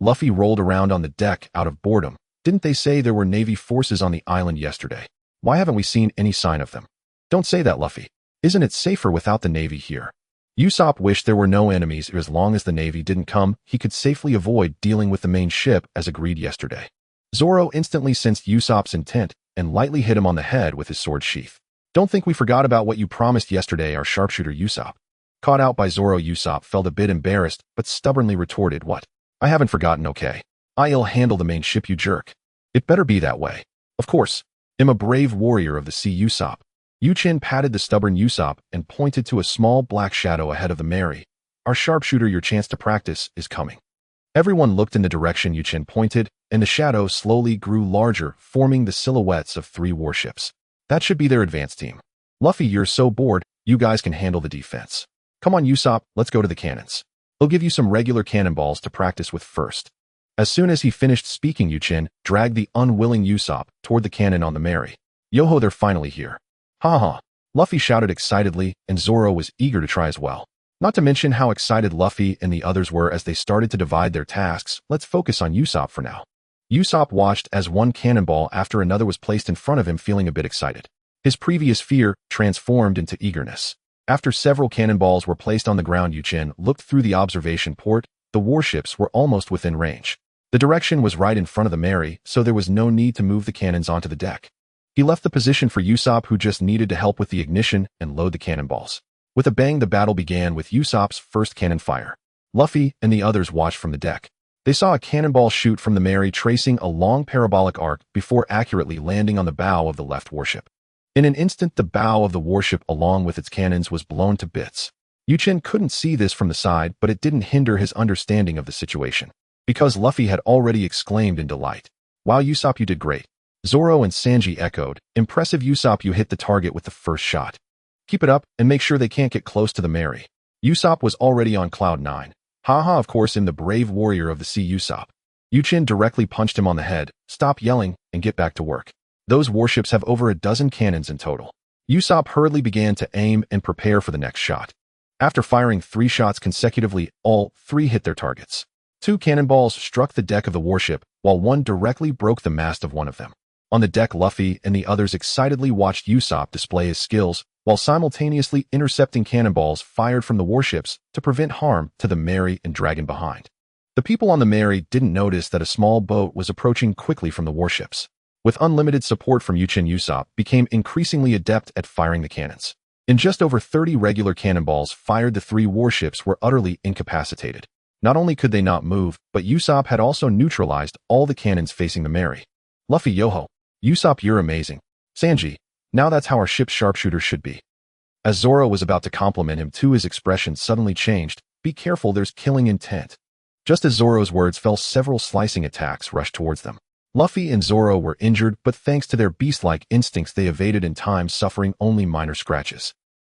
Luffy rolled around on the deck out of boredom. Didn't they say there were Navy forces on the island yesterday? Why haven't we seen any sign of them? Don't say that, Luffy. Isn't it safer without the Navy here? Usopp wished there were no enemies. As long as the Navy didn't come, he could safely avoid dealing with the main ship as agreed yesterday. Zoro instantly sensed Usopp's intent and lightly hit him on the head with his sword sheath. Don't think we forgot about what you promised yesterday, our sharpshooter Usopp. Caught out by Zoro, Usopp felt a bit embarrassed, but stubbornly retorted, what? I haven't forgotten, okay? I'll handle the main ship, you jerk. It better be that way. Of course. I'm a brave warrior of the sea, Usopp. Chen patted the stubborn Usopp and pointed to a small black shadow ahead of the Mary. Our sharpshooter, your chance to practice is coming. Everyone looked in the direction Chen pointed, and the shadow slowly grew larger, forming the silhouettes of 3 warships. That should be their advance team. Luffy, you're so bored, you guys can handle the defense. Come on, Usopp, let's go to the cannons. I'll give you some regular cannonballs to practice with first. As soon as he finished speaking, Chen dragged the unwilling Usopp toward the cannon on the Mary. Yo-ho, they're finally here. Ha. Luffy shouted excitedly, and Zoro was eager to try as well. Not to mention how excited Luffy and the others were as they started to divide their tasks. Let's focus on Usopp for now. Usopp watched as one cannonball after another was placed in front of him, feeling a bit excited. His previous fear transformed into eagerness. After several cannonballs were placed on the ground, Chen looked through the observation port. The warships were almost within range. The direction was right in front of the Mary, so there was no need to move the cannons onto the deck. He left the position for Usopp, who just needed to help with the ignition and load the cannonballs. With a bang, the battle began with Usopp's first cannon fire. Luffy and the others watched from the deck. They saw a cannonball shoot from the Mary, tracing a long parabolic arc before accurately landing on the bow of the left warship. In an instant, the bow of the warship, along with its cannons, was blown to bits. Chen couldn't see this from the side, but it didn't hinder his understanding of the situation, because Luffy had already exclaimed in delight. Wow, Usopp, you did great. Zoro and Sanji echoed, impressive, Usopp, you hit the target with the first shot. Keep it up, and make sure they can't get close to the Mary. Usopp was already on cloud 9. Haha, of course, I'm the brave warrior of the sea, Usopp. Chen directly punched him on the head. Stop yelling and get back to work. Those warships have over a dozen cannons in total. Usopp hurriedly began to aim and prepare for the next shot. After firing 3 shots consecutively, all 3 hit their targets. 2 cannonballs struck the deck of the warship, while 1 directly broke the mast of one of them. On the deck, Luffy and the others excitedly watched Usopp display his skills, while simultaneously intercepting cannonballs fired from the warships to prevent harm to the Mary and Dragon behind. The people on the Mary didn't notice that a small boat was approaching quickly from the warships. With unlimited support from Chen, Usopp became increasingly adept at firing the cannons. In just over 30 regular cannonballs fired, the 3 warships were utterly incapacitated. Not only could they not move, but Usopp had also neutralized all the cannons facing the Mary. Luffy, yo-ho. Usopp, you're amazing. Sanji, now that's how our ship's sharpshooter should be. As Zoro was about to compliment him too, his expression suddenly changed. Be careful, there's killing intent. Just as Zoro's words fell, several slicing attacks rushed towards them. Luffy and Zoro were injured, but thanks to their beast-like instincts they evaded in time, suffering only minor scratches.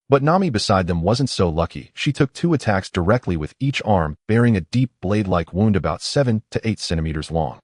But Nami beside them wasn't so lucky. She took 2 attacks directly with each arm, bearing a deep blade-like wound about 7 to 8 centimeters long.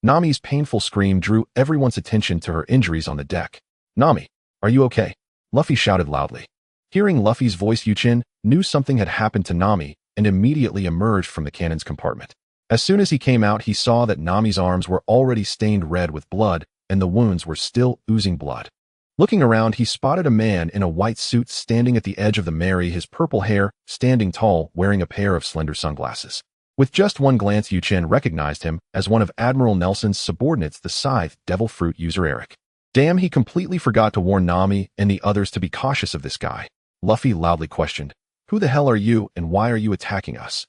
Nami's painful scream drew everyone's attention to her injuries on the deck. "Nami, are you okay?" Luffy shouted loudly. Hearing Luffy's voice, Chen knew something had happened to Nami and immediately emerged from the cannon's compartment. As soon as he came out, he saw that Nami's arms were already stained red with blood and the wounds were still oozing blood. Looking around, he spotted a man in a white suit standing at the edge of the Mary, his purple hair standing tall, wearing a pair of slender sunglasses. With just one glance, Chen recognized him as one of Admiral Nelson's subordinates, the Scythe Devil Fruit user Eric. Damn, he completely forgot to warn Nami and the others to be cautious of this guy. Luffy loudly questioned, "Who the hell are you and why are you attacking us?"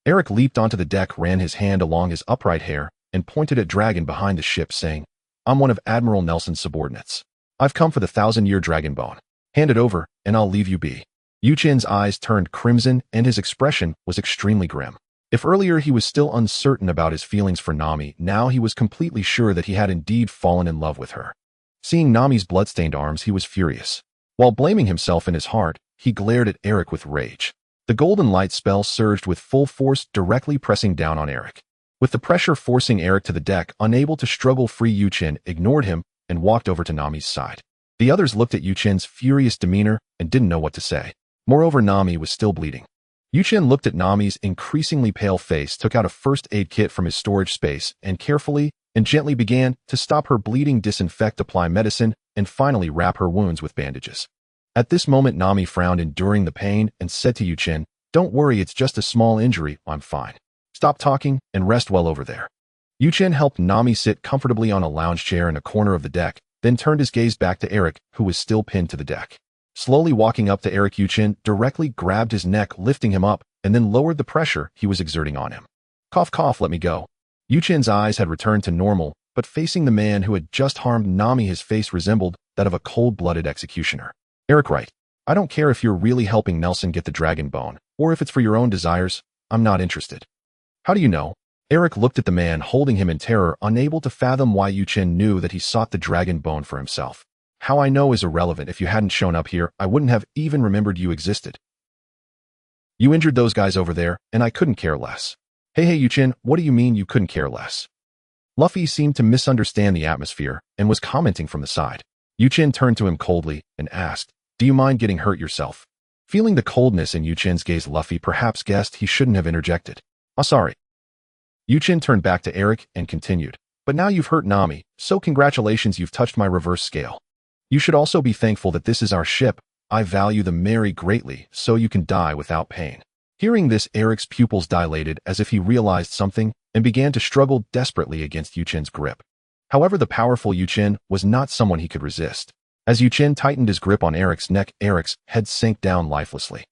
Eric leaped onto the deck, ran his hand along his upright hair, and pointed at Dragon behind the ship, saying, "I'm one of Admiral Nelson's subordinates. I've come for the 1,000-year dragon bone. Hand it over, and I'll leave you be." Chen's eyes turned crimson, and his expression was extremely grim. If earlier he was still uncertain about his feelings for Nami, now he was completely sure that he had indeed fallen in love with her. Seeing Nami's bloodstained arms, he was furious. While blaming himself in his heart, he glared at Eric with rage. The golden light spell surged with full force, directly pressing down on Eric. With the pressure forcing Eric to the deck, unable to struggle free, Chen ignored him and walked over to Nami's side. The others looked at Chen's furious demeanor and didn't know what to say. Moreover, Nami was still bleeding. Chen looked at Nami's increasingly pale face, took out a first aid kit from his storage space, and carefully and gently began to stop her bleeding, disinfect, apply medicine, and finally wrap her wounds with bandages. At this moment, Nami frowned, enduring the pain, and said to Chen, "Don't worry, it's just a small injury, I'm fine. Stop talking and rest well over there." Chen helped Nami sit comfortably on a lounge chair in a corner of the deck, then turned his gaze back to Eric, who was still pinned to the deck. Slowly walking up to Eric, Chen directly grabbed his neck, lifting him up, and then lowered the pressure he was exerting on him. "Cough, cough, let me go." Chen's eyes had returned to normal, but facing the man who had just harmed Nami, his face resembled that of a cold-blooded executioner. "Eric, right. I don't care if you're really helping Nelson get the dragon bone, or if it's for your own desires. I'm not interested." "How do you know?" Eric looked at the man holding him in terror, unable to fathom why Chen knew that he sought the dragon bone for himself. "How I know is irrelevant. If you hadn't shown up here, I wouldn't have even remembered you existed. You injured those guys over there, and I couldn't care less." Hey, Chen, what do you mean you couldn't care less?" Luffy seemed to misunderstand the atmosphere and was commenting from the side. Chen turned to him coldly and asked, "Do you mind getting hurt yourself?" Feeling the coldness in Chen's gaze, Luffy perhaps guessed he shouldn't have interjected. "Oh, sorry." Chen turned back to Eric and continued, "But now you've hurt Nami, so congratulations, you've touched my reverse scale. You should also be thankful that this is our ship. I value the Mary greatly, so you can die without pain." Hearing this, Eric's pupils dilated as if he realized something and began to struggle desperately against Chen's grip. However, the powerful Chen was not someone he could resist. As Chen tightened his grip on Eric's neck, Eric's head sank down lifelessly.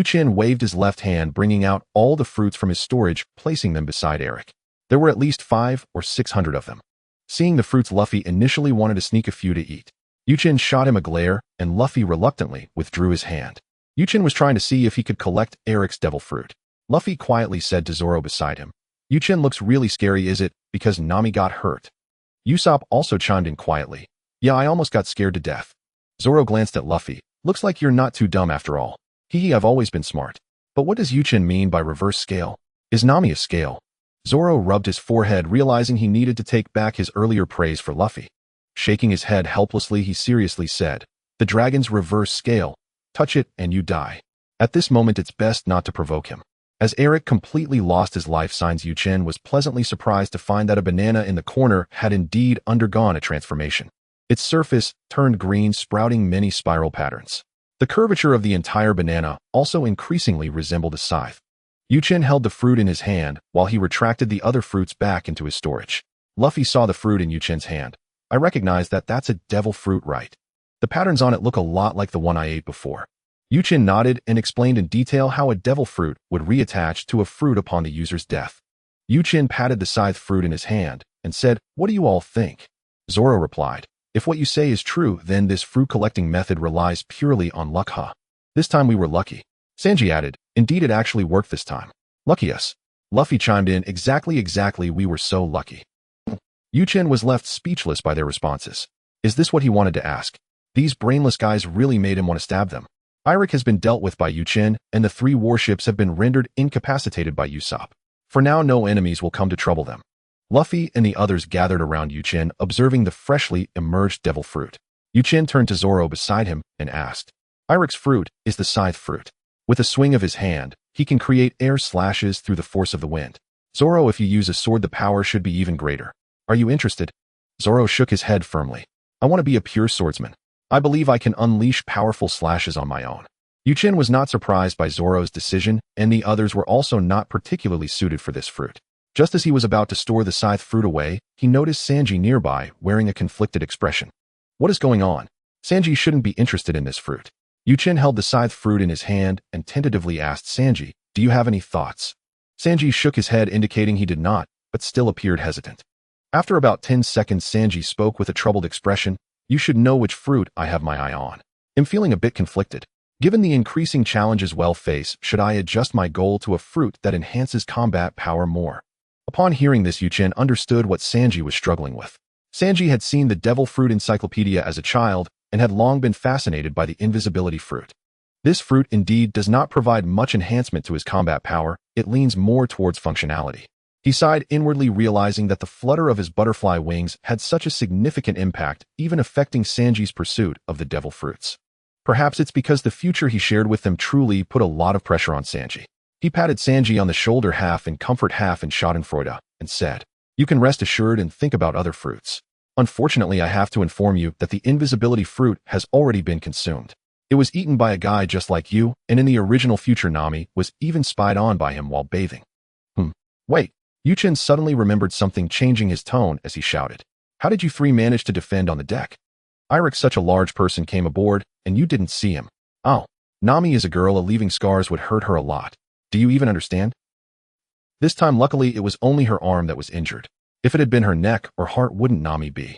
Chen waved his left hand, bringing out all the fruits from his storage, placing them beside Eric. There were at least 500 or 600 of them. Seeing the fruits, Luffy initially wanted to sneak a few to eat. Chen shot him a glare, and Luffy reluctantly withdrew his hand. Chen was trying to see if he could collect Eric's devil fruit. Luffy quietly said to Zoro beside him, "Chen looks really scary, is it because Nami got hurt?" Usopp also chimed in quietly, "Yeah, I almost got scared to death." Zoro glanced at Luffy. "Looks like you're not too dumb after all." "Hee, I've always been smart." "But what does Chen mean by reverse scale? Is Nami a scale?" Zoro rubbed his forehead, realizing he needed to take back his earlier praise for Luffy. Shaking his head helplessly, he seriously said, "The dragon's reverse scale. Touch it and you die." At this moment, it's best not to provoke him. As Eric completely lost his life signs, Chen was pleasantly surprised to find that a banana in the corner had indeed undergone a transformation. Its surface turned green, sprouting many spiral patterns. The curvature of the entire banana also increasingly resembled a scythe. Chen held the fruit in his hand while he retracted the other fruits back into his storage. Luffy saw the fruit in Chen's hand. "I recognize that that's a devil fruit, right? The patterns on it look a lot like the one I ate before." Chen nodded and explained in detail how a devil fruit would reattach to a fruit upon the user's death. Chen patted the scythe fruit in his hand and said, "What do you all think?" Zoro replied, "If what you say is true, then this fruit collecting method relies purely on luck, huh? This time we were lucky." Sanji added, "Indeed, it actually worked this time." "Lucky us." Luffy chimed in, Exactly, we were so lucky." Chen was left speechless by their responses. Is this what he wanted to ask? These brainless guys really made him want to stab them. Irik has been dealt with by Chen, and the 3 warships have been rendered incapacitated by Usopp. For now, no enemies will come to trouble them. Luffy and the others gathered around Chen, observing the freshly emerged devil fruit. Chen turned to Zoro beside him and asked, Iric's fruit is the scythe fruit. With a swing of his hand, he can create air slashes through the force of the wind. Zoro, if you use a sword, the power should be even greater. Are you interested? Zoro shook his head firmly. I want to be a pure swordsman. I believe I can unleash powerful slashes on my own. Chen was not surprised by Zoro's decision, and the others were also not particularly suited for this fruit. Just as he was about to store the scythe fruit away, he noticed Sanji nearby, wearing a conflicted expression. What is going on? Sanji shouldn't be interested in this fruit. Chen held the scythe fruit in his hand and tentatively asked Sanji, do you have any thoughts? Sanji shook his head, indicating he did not, but still appeared hesitant. After about 10 seconds, Sanji spoke with a troubled expression. You should know which fruit I have my eye on. I'm feeling a bit conflicted. Given the increasing challenges we'll face, should I adjust my goal to a fruit that enhances combat power more? Upon hearing this, Chen understood what Sanji was struggling with. Sanji had seen the Devil Fruit Encyclopedia as a child and had long been fascinated by the invisibility fruit. This fruit indeed does not provide much enhancement to his combat power, it leans more towards functionality. He sighed inwardly, realizing that the flutter of his butterfly wings had such a significant impact, even affecting Sanji's pursuit of the devil fruits. Perhaps it's because the future he shared with them truly put a lot of pressure on Sanji. He patted Sanji on the shoulder half in comfort half in schadenfreude, and said, You can rest assured and think about other fruits. Unfortunately, I have to inform you that the invisibility fruit has already been consumed. It was eaten by a guy just like you, and in the original future Nami was even spied on by him while bathing. Wait. Chen suddenly remembered something, changing his tone as he shouted. How did you three manage to defend on the deck? Iric, such a large person, came aboard, and you didn't see him. Oh, Nami is a girl, leaving scars would hurt her a lot. Do you even understand? This time, luckily, it was only her arm that was injured. If it had been her neck or heart, wouldn't Nami be?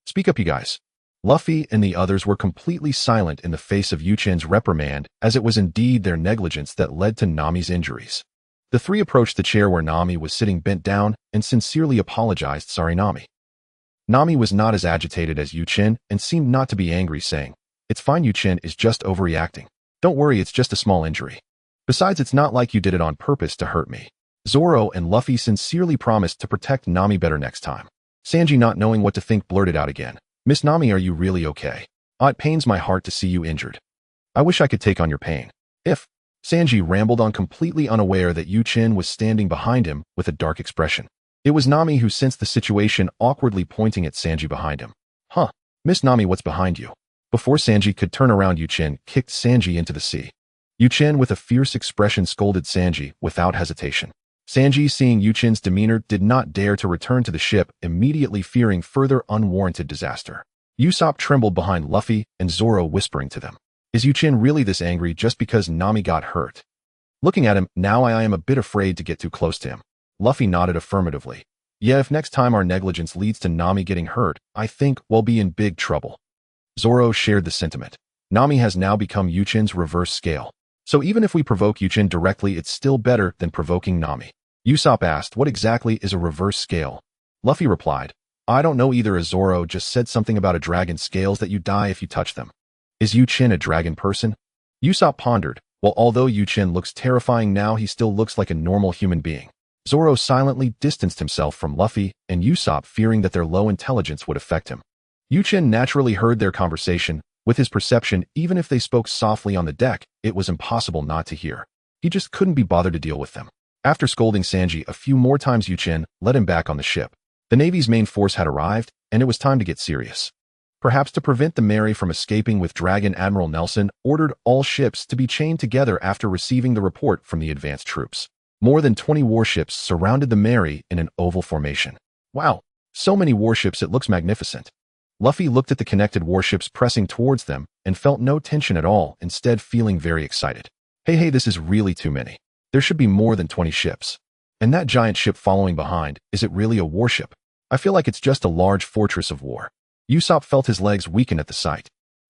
Speak up, you guys. Luffy and the others were completely silent in the face of Chen's reprimand, as it was indeed their negligence that led to Nami's injuries. The three approached the chair where Nami was sitting, bent down, and sincerely apologized. Sorry, Nami. Nami was not as agitated as Chen and seemed not to be angry, saying, It's fine, Chen is just overreacting. Don't worry, it's just a small injury. Besides, it's not like you did it on purpose to hurt me. Zoro and Luffy sincerely promised to protect Nami better next time. Sanji, not knowing what to think, blurted out again, Miss Nami, are you really okay? It pains my heart to see you injured. I wish I could take on your pain. Sanji rambled on, completely unaware that Chen was standing behind him with a dark expression. It was Nami who sensed the situation, awkwardly pointing at Sanji behind him. Miss Nami, what's behind you? Before Sanji could turn around, Chen kicked Sanji into the sea. Chen, with a fierce expression, scolded Sanji without hesitation. Sanji, seeing Chen's demeanor, did not dare to return to the ship, immediately fearing further unwarranted disaster. Usopp trembled behind Luffy and Zoro, whispering to them, Is Chen really this angry just because Nami got hurt? Looking at him, now I am a bit afraid to get too close to him. Luffy nodded affirmatively. Yeah, if next time our negligence leads to Nami getting hurt, I think we'll be in big trouble. Zoro shared the sentiment. Nami has now become Chen's reverse scale. So even if we provoke Chen directly, it's still better than provoking Nami. Usopp asked, What exactly is a reverse scale? Luffy replied, I don't know either, as Zoro just said something about a dragon's scales that you die if you touch them. Is Chen a dragon person? Usopp pondered. Well, although Chen looks terrifying now, he still looks like a normal human being. Zoro silently distanced himself from Luffy and Usopp, fearing that their low intelligence would affect him. Chen naturally heard their conversation. With his perception, even if they spoke softly on the deck, it was impossible not to hear. He just couldn't be bothered to deal with them. After scolding Sanji a few more times, Chen led him back on the ship. The Navy's main force had arrived, and it was time to get serious. Perhaps to prevent the Mary from escaping with Dragon, Admiral Nelson ordered all ships to be chained together after receiving the report from the advanced troops. More than 20 warships surrounded the Mary in an oval formation. Wow, so many warships, it looks magnificent. Luffy looked at the connected warships pressing towards them and felt no tension at all, instead feeling very excited. Hey, this is really too many. There should be more than 20 ships. And that giant ship following behind, is it really a warship? I feel like it's just a large fortress of war. Usopp felt his legs weaken at the sight.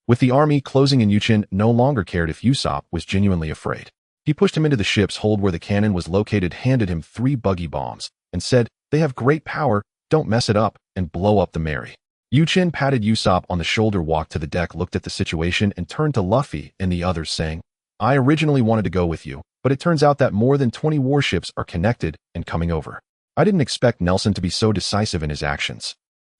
With the army closing in, Chen no longer cared if Usopp was genuinely afraid. He pushed him into the ship's hold where the cannon was located, handed him 3 buggy bombs, and said, They have great power, don't mess it up, and blow up the Mary. Chen patted Usopp on the shoulder, walked to the deck, looked at the situation, and turned to Luffy and the others, saying, I originally wanted to go with you, but it turns out that more than 20 warships are connected and coming over. I didn't expect Nelson to be so decisive in his actions.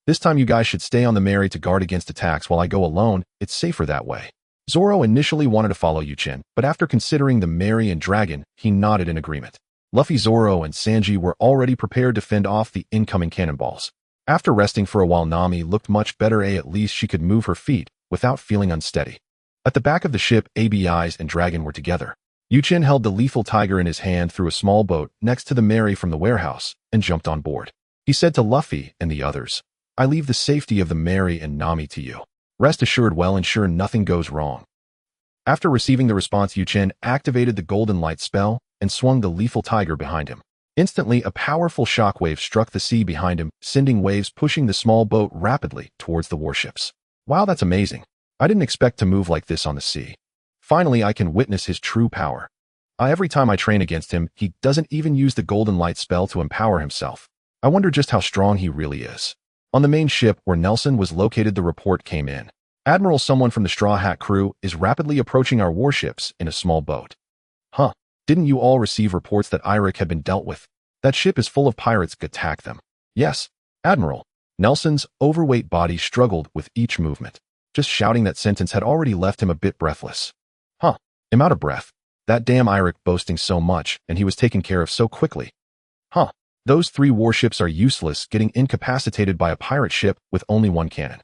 This time you guys should stay on the Mary to guard against attacks while I go alone. It's safer that way. Zoro initially wanted to follow Chen, but after considering the Mary and Dragon, he nodded in agreement. Luffy, Zoro, and Sanji were already prepared to fend off the incoming cannonballs. After resting for a while, Nami looked much better. At least she could move her feet without feeling unsteady. At the back of the ship, ABIs and Dragon were together. Chen held the lethal tiger in his hand through a small boat next to the Mary from the warehouse and jumped on board. He said to Luffy and the others, "I leave the safety of the Mary and Nami to you. Rest assured, well ensure nothing goes wrong." After receiving the response, Chen activated the golden light spell and swung the lethal tiger behind him. Instantly, a powerful shockwave struck the sea behind him, sending waves pushing the small boat rapidly towards the warships. Wow, that's amazing. I didn't expect to move like this on the sea. Finally, I can witness his true power. Every time I train against him, he doesn't even use the golden light spell to empower himself. I wonder just how strong he really is. On the main ship where Nelson was located, the report came in. "Admiral, someone from the Straw Hat crew is rapidly approaching our warships in a small boat." "Huh. Didn't you all receive reports that Eirik had been dealt with? That ship is full of pirates. Attack them." "Yes, Admiral." Nelson's overweight body struggled with each movement. Just shouting that sentence had already left him a bit breathless. I'm out of breath. That damn Eirik boasting so much, and he was taken care of so quickly. Those 3 warships are useless, getting incapacitated by a pirate ship with only 1 cannon.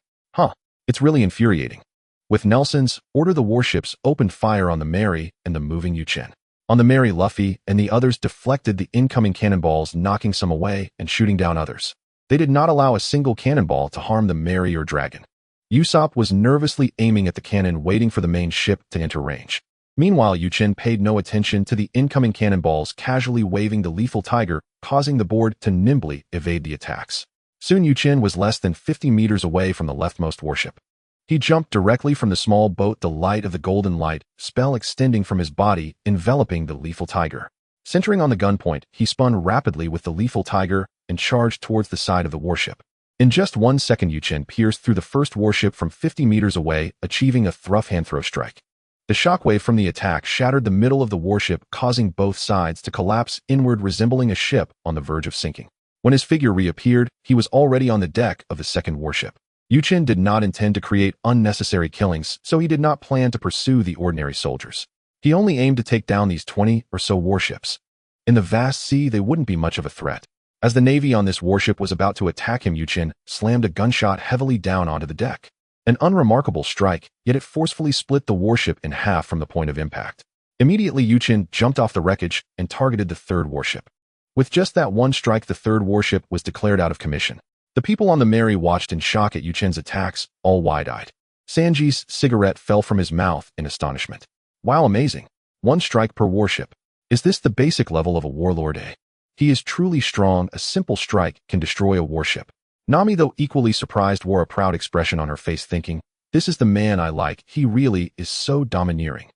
It's really infuriating. With Nelson's order, the warships opened fire on the Mary and the moving Chen. On the Mary, Luffy and the others deflected the incoming cannonballs, knocking some away and shooting down others. They did not allow a single cannonball to harm the Mary or Dragon. Usopp was nervously aiming at the cannon, waiting for the main ship to enter range. Meanwhile, Chen paid no attention to the incoming cannonballs, casually waving the lethal tiger, causing the board to nimbly evade the attacks. Soon Chen was less than 50 meters away from the leftmost warship. He jumped directly from the small boat, the light of the golden light spell extending from his body, enveloping the lethal tiger. Centering on the gunpoint, he spun rapidly with the lethal tiger and charged towards the side of the warship. In just 1 second, Chen pierced through the first warship from 50 meters away, achieving a hand throw strike. The shockwave from the attack shattered the middle of the warship, causing both sides to collapse inward, resembling a ship on the verge of sinking. When his figure reappeared, he was already on the deck of the second warship. Chen did not intend to create unnecessary killings, so he did not plan to pursue the ordinary soldiers. He only aimed to take down these 20 or so warships. In the vast sea, they wouldn't be much of a threat. As the navy on this warship was about to attack him, Chen slammed a gunshot heavily down onto the deck. An unremarkable strike, yet it forcefully split the warship in half from the point of impact. Immediately, Chen jumped off the wreckage and targeted the third warship. With just that one strike, the third warship was declared out of commission. The people on the Mary watched in shock at Chen's attacks, all wide-eyed. Sanji's cigarette fell from his mouth in astonishment. Wow, amazing. 1 strike per warship. Is this the basic level of a warlord? He is truly strong. A simple strike can destroy a warship. Nami, though equally surprised, wore a proud expression on her face, thinking, "This is the man I like. He really is so domineering."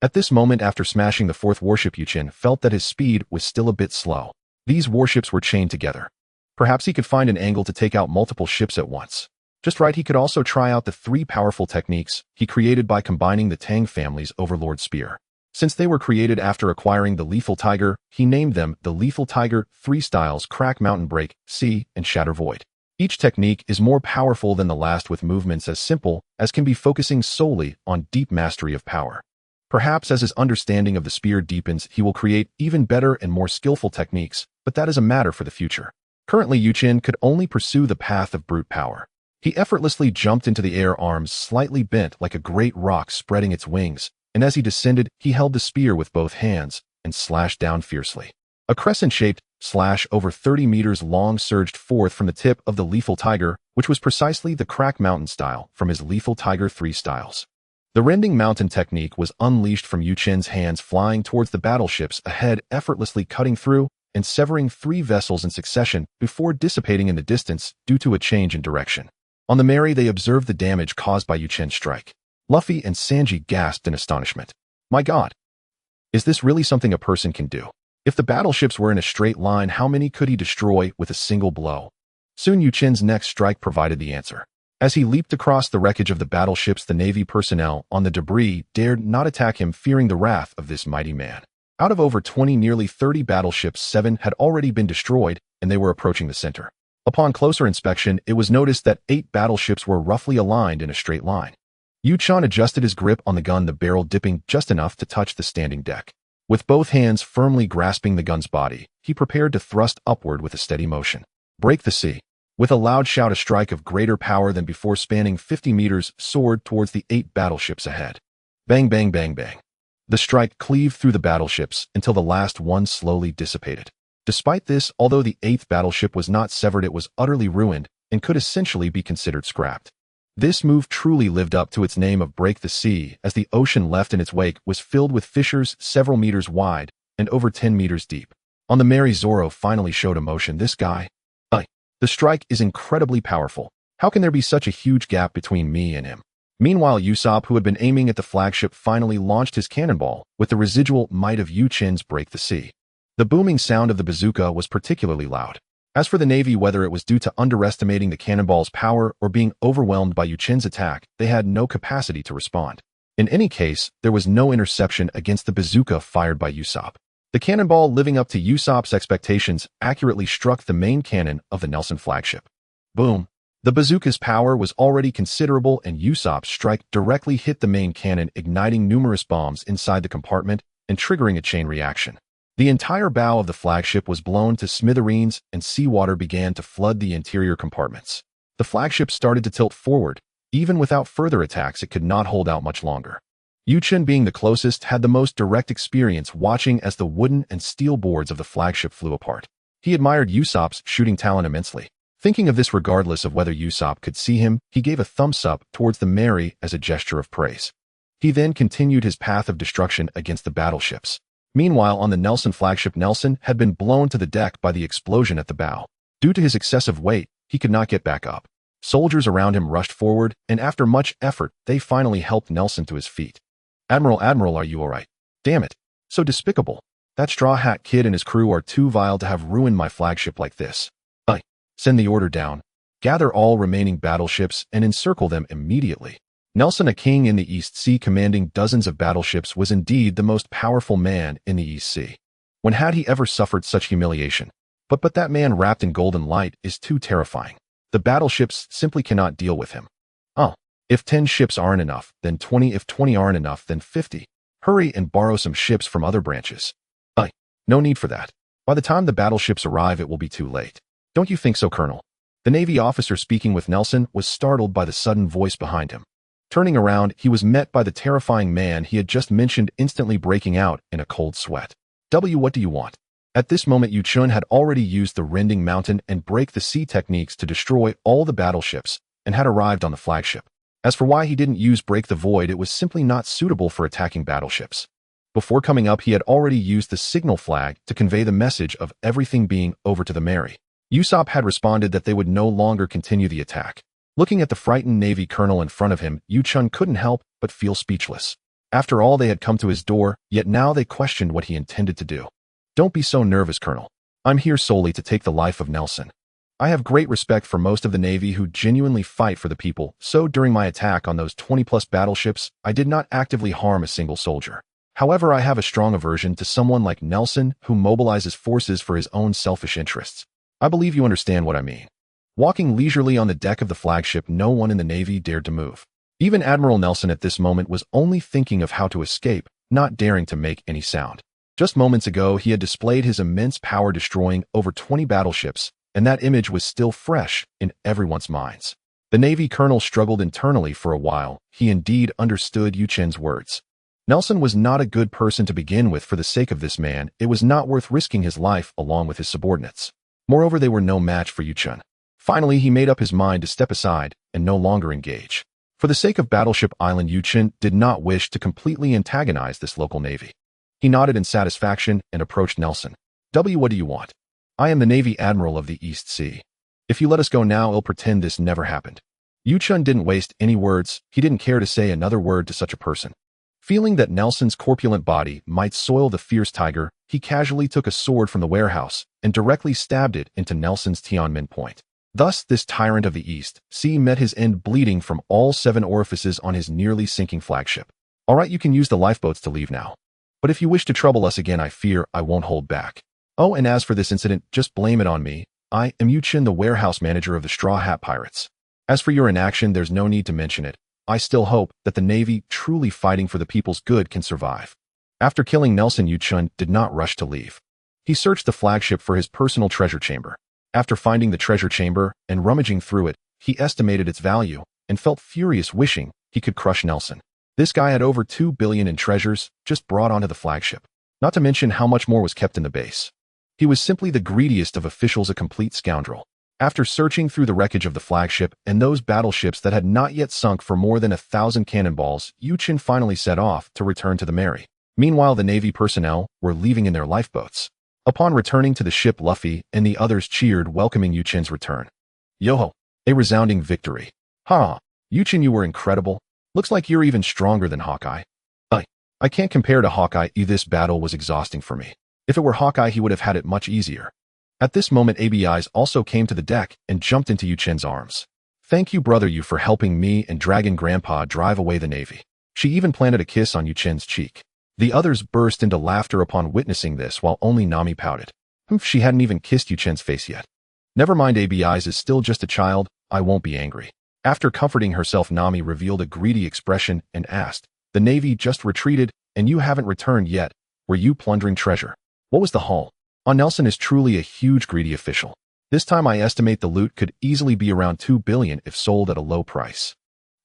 At this moment, after smashing the 4th warship, Chen felt that his speed was still a bit slow. These warships were chained together. Perhaps he could find an angle to take out multiple ships at once. Just right, he could also try out the 3 powerful techniques he created by combining the Tang family's Overlord Spear. Since they were created after acquiring the Lethal Tiger, he named them the Lethal Tiger 3 styles: Crack, Mountain Break, Sea, and Shatter Void. Each technique is more powerful than the last, with movements as simple as can be, focusing solely on deep mastery of power. Perhaps as his understanding of the spear deepens, he will create even better and more skillful techniques, but that is a matter for the future. Currently, Chen could only pursue the path of brute power. He effortlessly jumped into the air, arms slightly bent like a great rock spreading its wings, and as he descended, he held the spear with both hands and slashed down fiercely. A crescent-shaped slash over 30 meters long surged forth from the tip of the Lethal Tiger, which was precisely the Crack Mountain style from his Lethal Tiger 3 styles. The Rending Mountain technique was unleashed from Chen's hands, flying towards the battleships ahead, effortlessly cutting through and severing 3 vessels in succession before dissipating in the distance due to a change in direction. On the Mary, they observed the damage caused by Chen's strike. Luffy and Sanji gasped in astonishment. My God! Is this really something a person can do? If the battleships were in a straight line, how many could he destroy with a single blow? Soon Chen's next strike provided the answer. As he leaped across the wreckage of the battleships, the Navy personnel on the debris dared not attack him, fearing the wrath of this mighty man. Out of over 20, nearly 30 battleships, 7 had already been destroyed, and they were approaching the center. Upon closer inspection, it was noticed that 8 battleships were roughly aligned in a straight line. Chen adjusted his grip on the gun, the barrel dipping just enough to touch the standing deck. With both hands firmly grasping the gun's body, he prepared to thrust upward with a steady motion. Break the sea. With a loud shout, a strike of greater power than before spanning 50 meters soared towards the 8 battleships ahead. Bang, bang, bang, bang. The strike cleaved through the battleships until the last one slowly dissipated. Despite this, although the 8th battleship was not severed, it was utterly ruined and could essentially be considered scrapped. This move truly lived up to its name of break the sea, as the ocean left in its wake was filled with fissures several meters wide and over 10 meters deep. On the Mary, Zoro finally showed emotion. This guy. The strike is incredibly powerful. How can there be such a huge gap between me and him? Meanwhile, Usopp, who had been aiming at the flagship, finally launched his cannonball with the residual might of Chen's break the sea. The booming sound of the bazooka was particularly loud. As for the Navy, whether it was due to underestimating the cannonball's power or being overwhelmed by Chen's attack, they had no capacity to respond. In any case, there was no interception against the bazooka fired by Usopp. The cannonball, living up to Usopp's expectations, accurately struck the main cannon of the Nelson flagship. Boom! The bazooka's power was already considerable, and Usopp's strike directly hit the main cannon, igniting numerous bombs inside the compartment and triggering a chain reaction. The entire bow of the flagship was blown to smithereens, and seawater began to flood the interior compartments. The flagship started to tilt forward. Even without further attacks, it could not hold out much longer. Chen, being the closest, had the most direct experience watching as the wooden and steel boards of the flagship flew apart. He admired Usopp's shooting talent immensely. Thinking of this regardless of whether Usopp could see him, he gave a thumbs up towards the Mary as a gesture of praise. He then continued his path of destruction against the battleships. Meanwhile, on the Nelson flagship, Nelson had been blown to the deck by the explosion at the bow. Due to his excessive weight, he could not get back up. Soldiers around him rushed forward, and after much effort, they finally helped Nelson to his feet. Admiral, are you alright? Damn it. So despicable. That Straw Hat Kid and his crew are too vile to have ruined my flagship like this. Send the order down. Gather all remaining battleships and encircle them immediately. Nelson, a king in the East Sea commanding dozens of battleships, was indeed the most powerful man in the East Sea. When had he ever suffered such humiliation? But that man wrapped in golden light is too terrifying. The battleships simply cannot deal with him. If 10 ships aren't enough, then 20. If 20 aren't enough, then 50. Hurry and borrow some ships from other branches. No need for that. By the time the battleships arrive, it will be too late. Don't you think so, Colonel? The Navy officer speaking with Nelson was startled by the sudden voice behind him. Turning around, he was met by the terrifying man he had just mentioned, instantly breaking out in a cold sweat. What do you want? At this moment, Chen had already used the rending mountain and break the sea techniques to destroy all the battleships and had arrived on the flagship. As for why he didn't use break the void, it was simply not suitable for attacking battleships. Before coming up, he had already used the signal flag to convey the message of everything being over to the Mary. Usopp had responded that they would no longer continue the attack. Looking at the frightened Navy colonel in front of him, Chen couldn't help but feel speechless. After all, they had come to his door, yet now they questioned what he intended to do. Don't be so nervous, Colonel. I'm here solely to take the life of Nelson. I have great respect for most of the Navy who genuinely fight for the people, so during my attack on those 20-plus battleships, I did not actively harm a single soldier. However, I have a strong aversion to someone like Nelson who mobilizes forces for his own selfish interests. I believe you understand what I mean. Walking leisurely on the deck of the flagship, no one in the Navy dared to move. Even Admiral Nelson at this moment was only thinking of how to escape, not daring to make any sound. Just moments ago, he had displayed his immense power, destroying over 20 battleships, and that image was still fresh in everyone's minds. The Navy colonel struggled internally for a while. He indeed understood Chen's words. Nelson was not a good person to begin with. For the sake of this man, it was not worth risking his life along with his subordinates. Moreover, they were no match for Chen. Finally, he made up his mind to step aside and no longer engage. For the sake of Battleship Island, Chen did not wish to completely antagonize this local Navy. He nodded in satisfaction and approached Nelson. What do you want? I am the Navy Admiral of the East Sea. If you let us go now, I'll pretend this never happened. Chen didn't waste any words. He didn't care to say another word to such a person. Feeling that Nelson's corpulent body might soil the fierce tiger, he casually took a sword from the warehouse and directly stabbed it into Nelson's Tianmin point. Thus, this tyrant of the East Sea met his end, bleeding from all 7 orifices on his nearly sinking flagship. All right, you can use the lifeboats to leave now. But if you wish to trouble us again, I fear I won't hold back. Oh, and as for this incident, just blame it on me. I am Chen, the warehouse manager of the Straw Hat Pirates. As for your inaction, there's no need to mention it. I still hope that the Navy, truly fighting for the people's good, can survive. After killing Nelson, Chen did not rush to leave. He searched the flagship for his personal treasure chamber. After finding the treasure chamber and rummaging through it, he estimated its value and felt furious, wishing he could crush Nelson. This guy had over 2 billion in treasures just brought onto the flagship, not to mention how much more was kept in the base. He was simply the greediest of officials, a complete scoundrel. After searching through the wreckage of the flagship and those battleships that had not yet sunk for more than 1,000 cannonballs, Chen finally set off to return to the Mary. Meanwhile, the Navy personnel were leaving in their lifeboats. Upon returning to the ship, Luffy and the others cheered, welcoming Chen's return. Yo-ho! A resounding victory. Ha! Chen, you were incredible. Looks like you're even stronger than Hawkeye. I can't compare to Hawkeye. This battle was exhausting for me. If it were Hawkeye, he would have had it much easier. At this moment, ABI's also came to the deck and jumped into Chen's arms. Thank you, brother, you for helping me and Dragon Grandpa drive away the Navy. She even planted a kiss on Chen's cheek. The others burst into laughter upon witnessing this, while only Nami pouted. She hadn't even kissed Chen's face yet. Never mind, ABI's is still just a child. I won't be angry. After comforting herself, Nami revealed a greedy expression and asked, the Navy just retreated, and you haven't returned yet. Were you plundering treasure? What was the haul? Nelson is truly a huge greedy official. This time I estimate the loot could easily be around 2 billion if sold at a low price.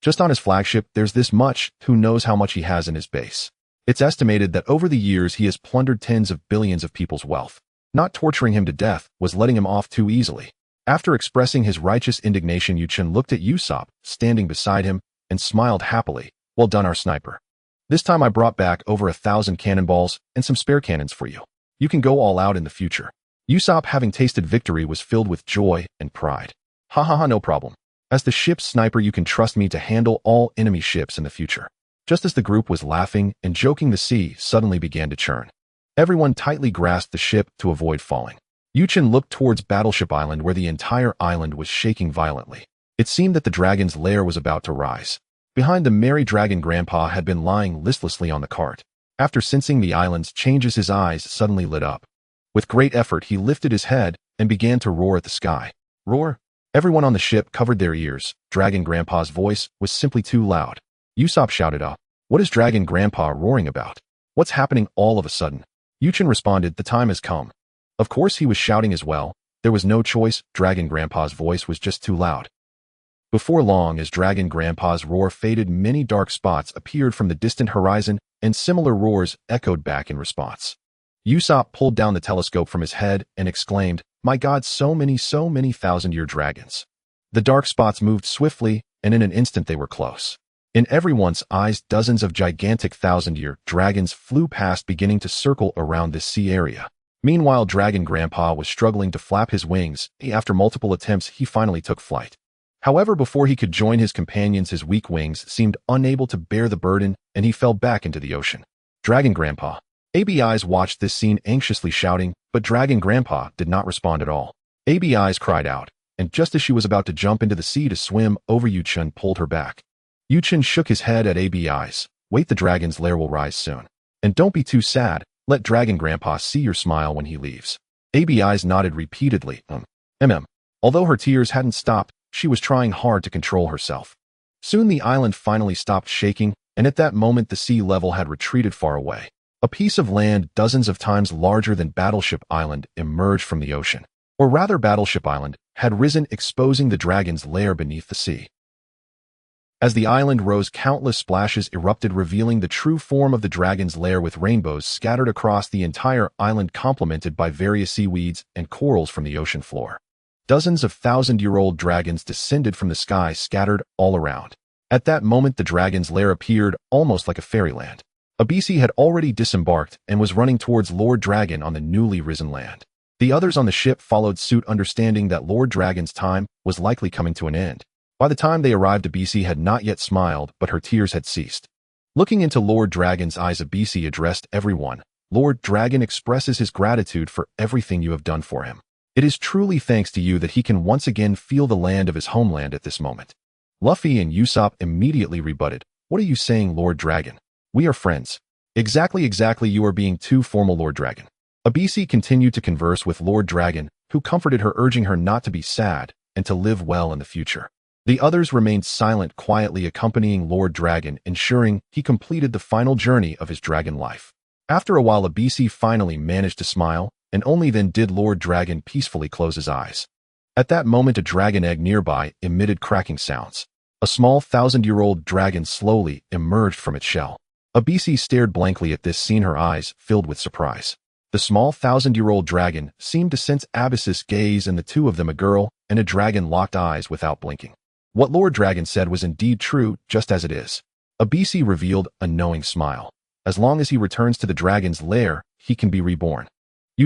Just on his flagship, there's this much. Who knows how much he has in his base? It's estimated that over the years he has plundered tens of billions of people's wealth. Not torturing him to death was letting him off too easily. After expressing his righteous indignation, Chen looked at Usopp, standing beside him, and smiled happily. Well done, our sniper. This time I brought back over 1,000 cannonballs and some spare cannons for you. You can go all out in the future. Usopp, having tasted victory, was filled with joy and pride. Ha ha ha, no problem. As the ship's sniper, you can trust me to handle all enemy ships in the future. Just as the group was laughing and joking, the sea suddenly began to churn. Everyone tightly grasped the ship to avoid falling. Chen looked towards Battleship Island, where the entire island was shaking violently. It seemed that the dragon's lair was about to rise. Behind the merry Dragon Grandpa had been lying listlessly on the cart. After sensing the island's changes, his eyes suddenly lit up. With great effort, he lifted his head and began to roar at the sky. Roar? Everyone on the ship covered their ears. Dragon Grandpa's voice was simply too loud. Usopp shouted up, "What is Dragon Grandpa roaring about? What's happening all of a sudden?" Chen responded, "The time has come." Of course he was shouting as well. There was no choice. Dragon Grandpa's voice was just too loud. Before long, as Dragon Grandpa's roar faded, many dark spots appeared from the distant horizon, and similar roars echoed back in response. Usopp pulled down the telescope from his head and exclaimed, "My God, so many thousand-year dragons." The dark spots moved swiftly, and in an instant they were close. In everyone's eyes, dozens of gigantic thousand-year dragons flew past, beginning to circle around this sea area. Meanwhile, Dragon Grandpa was struggling to flap his wings. After multiple attempts, he finally took flight. However, before he could join his companions, his weak wings seemed unable to bear the burden, and he fell back into the ocean. Dragon Grandpa. ABI's watched this scene, anxiously shouting, but Dragon Grandpa did not respond at all. ABI's cried out, and just as she was about to jump into the sea to swim over, Chen pulled her back. Chen shook his head at ABI's. "Wait, the dragon's lair will rise soon. And don't be too sad. Let Dragon Grandpa see your smile when he leaves." ABI's nodded repeatedly. Although her tears hadn't stopped, she was trying hard to control herself. Soon the island finally stopped shaking, and at that moment the sea level had retreated far away. A piece of land dozens of times larger than Battleship Island emerged from the ocean. Or rather, Battleship Island had risen, exposing the dragon's lair beneath the sea. As the island rose, countless splashes erupted, revealing the true form of the dragon's lair, with rainbows scattered across the entire island, complemented by various seaweeds and corals from the ocean floor. Dozens of thousand-year-old dragons descended from the sky, scattered all around. At that moment, the dragon's lair appeared almost like a fairyland. Abisi had already disembarked and was running towards Lord Dragon on the newly risen land. The others on the ship followed suit, understanding that Lord Dragon's time was likely coming to an end. By the time they arrived, Abisi had not yet smiled, but her tears had ceased. Looking into Lord Dragon's eyes, Abisi addressed everyone. "Lord Dragon expresses his gratitude for everything you have done for him. It is truly thanks to you that he can once again feel the land of his homeland at this moment." Luffy and Usopp immediately rebutted. "What are you saying, Lord Dragon? We are friends." Exactly, you are being too formal, Lord Dragon. Abisi continued to converse with Lord Dragon, who comforted her, urging her not to be sad and to live well in the future. The others remained silent, quietly accompanying Lord Dragon, ensuring he completed the final journey of his dragon life. After a while, Abisi finally managed to smile, and only then did Lord Dragon peacefully close his eyes. At that moment, a dragon egg nearby emitted cracking sounds. A small 1,000-year-old dragon slowly emerged from its shell. Abisi stared blankly at this scene, her eyes filled with surprise. The small 1,000-year-old dragon seemed to sense Abys's gaze, and the two of them, a girl and a dragon, locked eyes without blinking. What Lord Dragon said was indeed true, just as it is. Abisi revealed a knowing smile. As long as he returns to the dragon's lair, he can be reborn.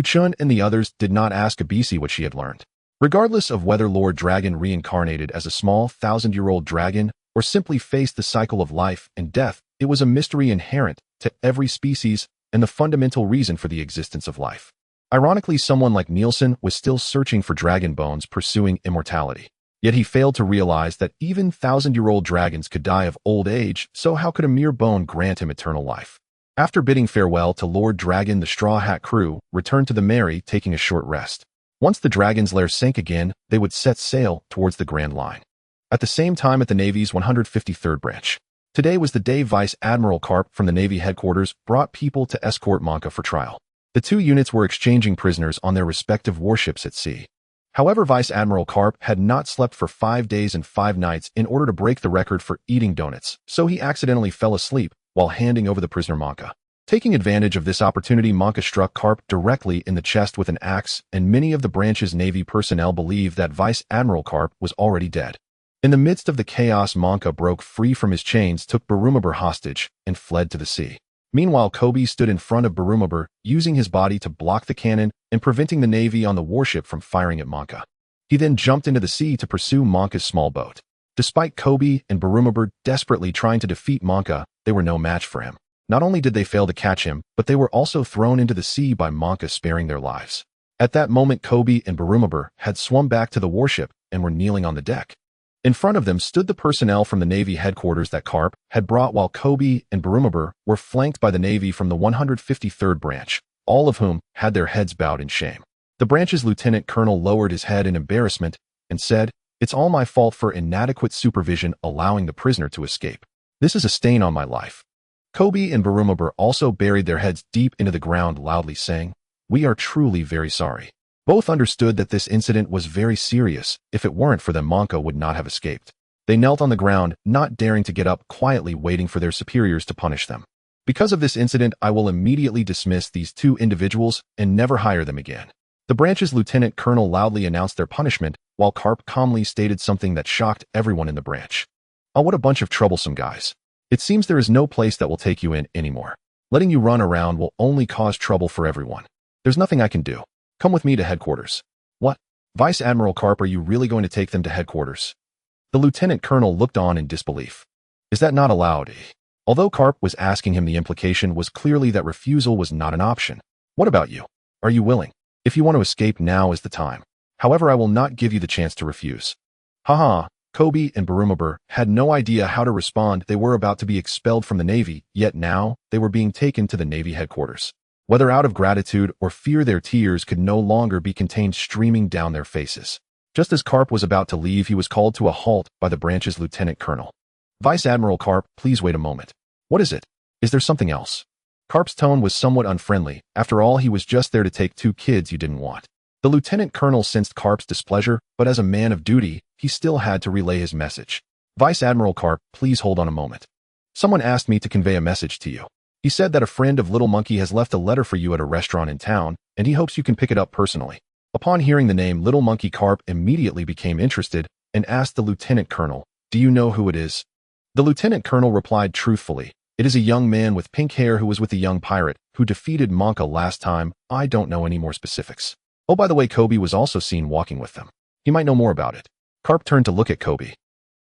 Chen and the others did not ask Abisi what she had learned. Regardless of whether Lord Dragon reincarnated as a small 1,000-year-old dragon or simply faced the cycle of life and death, it was a mystery inherent to every species and the fundamental reason for the existence of life. Ironically, someone like Nielsen was still searching for dragon bones, pursuing immortality. Yet he failed to realize that even 1,000-year-old dragons could die of old age, so how could a mere bone grant him eternal life? After bidding farewell to Lord Dragon, the Straw Hat crew returned to the Mary, taking a short rest. Once the dragon's lair sank again, they would set sail towards the Grand Line. At the same time, at the Navy's 153rd branch. Today was the day Vice Admiral Carp from the Navy headquarters brought people to escort Monka for trial. The two units were exchanging prisoners on their respective warships at sea. However, Vice Admiral Carp had not slept for 5 days and 5 nights in order to break the record for eating donuts, so he accidentally fell asleep while handing over the prisoner Monka. Taking advantage of this opportunity, Monka struck Carp directly in the chest with an axe, and many of the branch's Navy personnel believed that Vice Admiral Carp was already dead. In the midst of the chaos, Monka broke free from his chains, took Barumabur hostage, and fled to the sea. Meanwhile, Kebi stood in front of Barumabur, using his body to block the cannon and preventing the Navy on the warship from firing at Monka. He then jumped into the sea to pursue Monka's small boat. Despite Kebi and Barumabur desperately trying to defeat Monka, they were no match for him. Not only did they fail to catch him, but they were also thrown into the sea by Monka, sparing their lives. At that moment, Kebi and Barumabur had swum back to the warship and were kneeling on the deck. In front of them stood the personnel from the Navy headquarters that Carp had brought, while Kebi and Barumabur were flanked by the Navy from the 153rd branch, all of whom had their heads bowed in shame. The branch's lieutenant colonel lowered his head in embarrassment and said, "It's all my fault for inadequate supervision allowing the prisoner to escape. This is a stain on my life." Kebi and Barumabur also buried their heads deep into the ground, loudly saying, "We are truly very sorry." Both understood that this incident was very serious. If it weren't for them, Monka would not have escaped. They knelt on the ground, not daring to get up, quietly waiting for their superiors to punish them. "Because of this incident, I will immediately dismiss these two individuals and never hire them again." The branch's lieutenant colonel loudly announced their punishment, while Carp calmly stated something that shocked everyone in the branch. "Oh, what a bunch of troublesome guys. It seems there is no place that will take you in anymore. Letting you run around will only cause trouble for everyone. There's nothing I can do. Come with me to headquarters." "What? Vice Admiral Carp, are you really going to take them to headquarters?" The lieutenant colonel looked on in disbelief. "Is that not allowed?" Although Carp was asking him, the implication was clearly that refusal was not an option. "What about you? Are you willing? If you want to escape, now is the time. However, I will not give you the chance to refuse." Haha, Kebi and Barumabur had no idea how to respond. They were about to be expelled from the Navy, yet now they were being taken to the Navy headquarters. Whether out of gratitude or fear, their tears could no longer be contained, streaming down their faces. Just as Carp was about to leave, he was called to a halt by the branch's lieutenant colonel. "Vice Admiral Carp, please wait a moment." "What is it? Is there something else?" Carp's tone was somewhat unfriendly. After all, he was just there to take 2 kids you didn't want. The lieutenant colonel sensed Carp's displeasure, but as a man of duty, he still had to relay his message. "Vice Admiral Carp, please hold on a moment. Someone asked me to convey a message to you. He said that a friend of Little Monkey has left a letter for you at a restaurant in town, and he hopes you can pick it up personally." Upon hearing the name Little Monkey, Carp immediately became interested and asked the lieutenant colonel, "Do you know who it is?" The lieutenant colonel replied truthfully, "It is a young man with pink hair who was with a young pirate who defeated Monka last time. I don't know any more specifics. Oh, by the way, Kebi was also seen walking with them. He might know more about it." Carp turned to look at Kebi.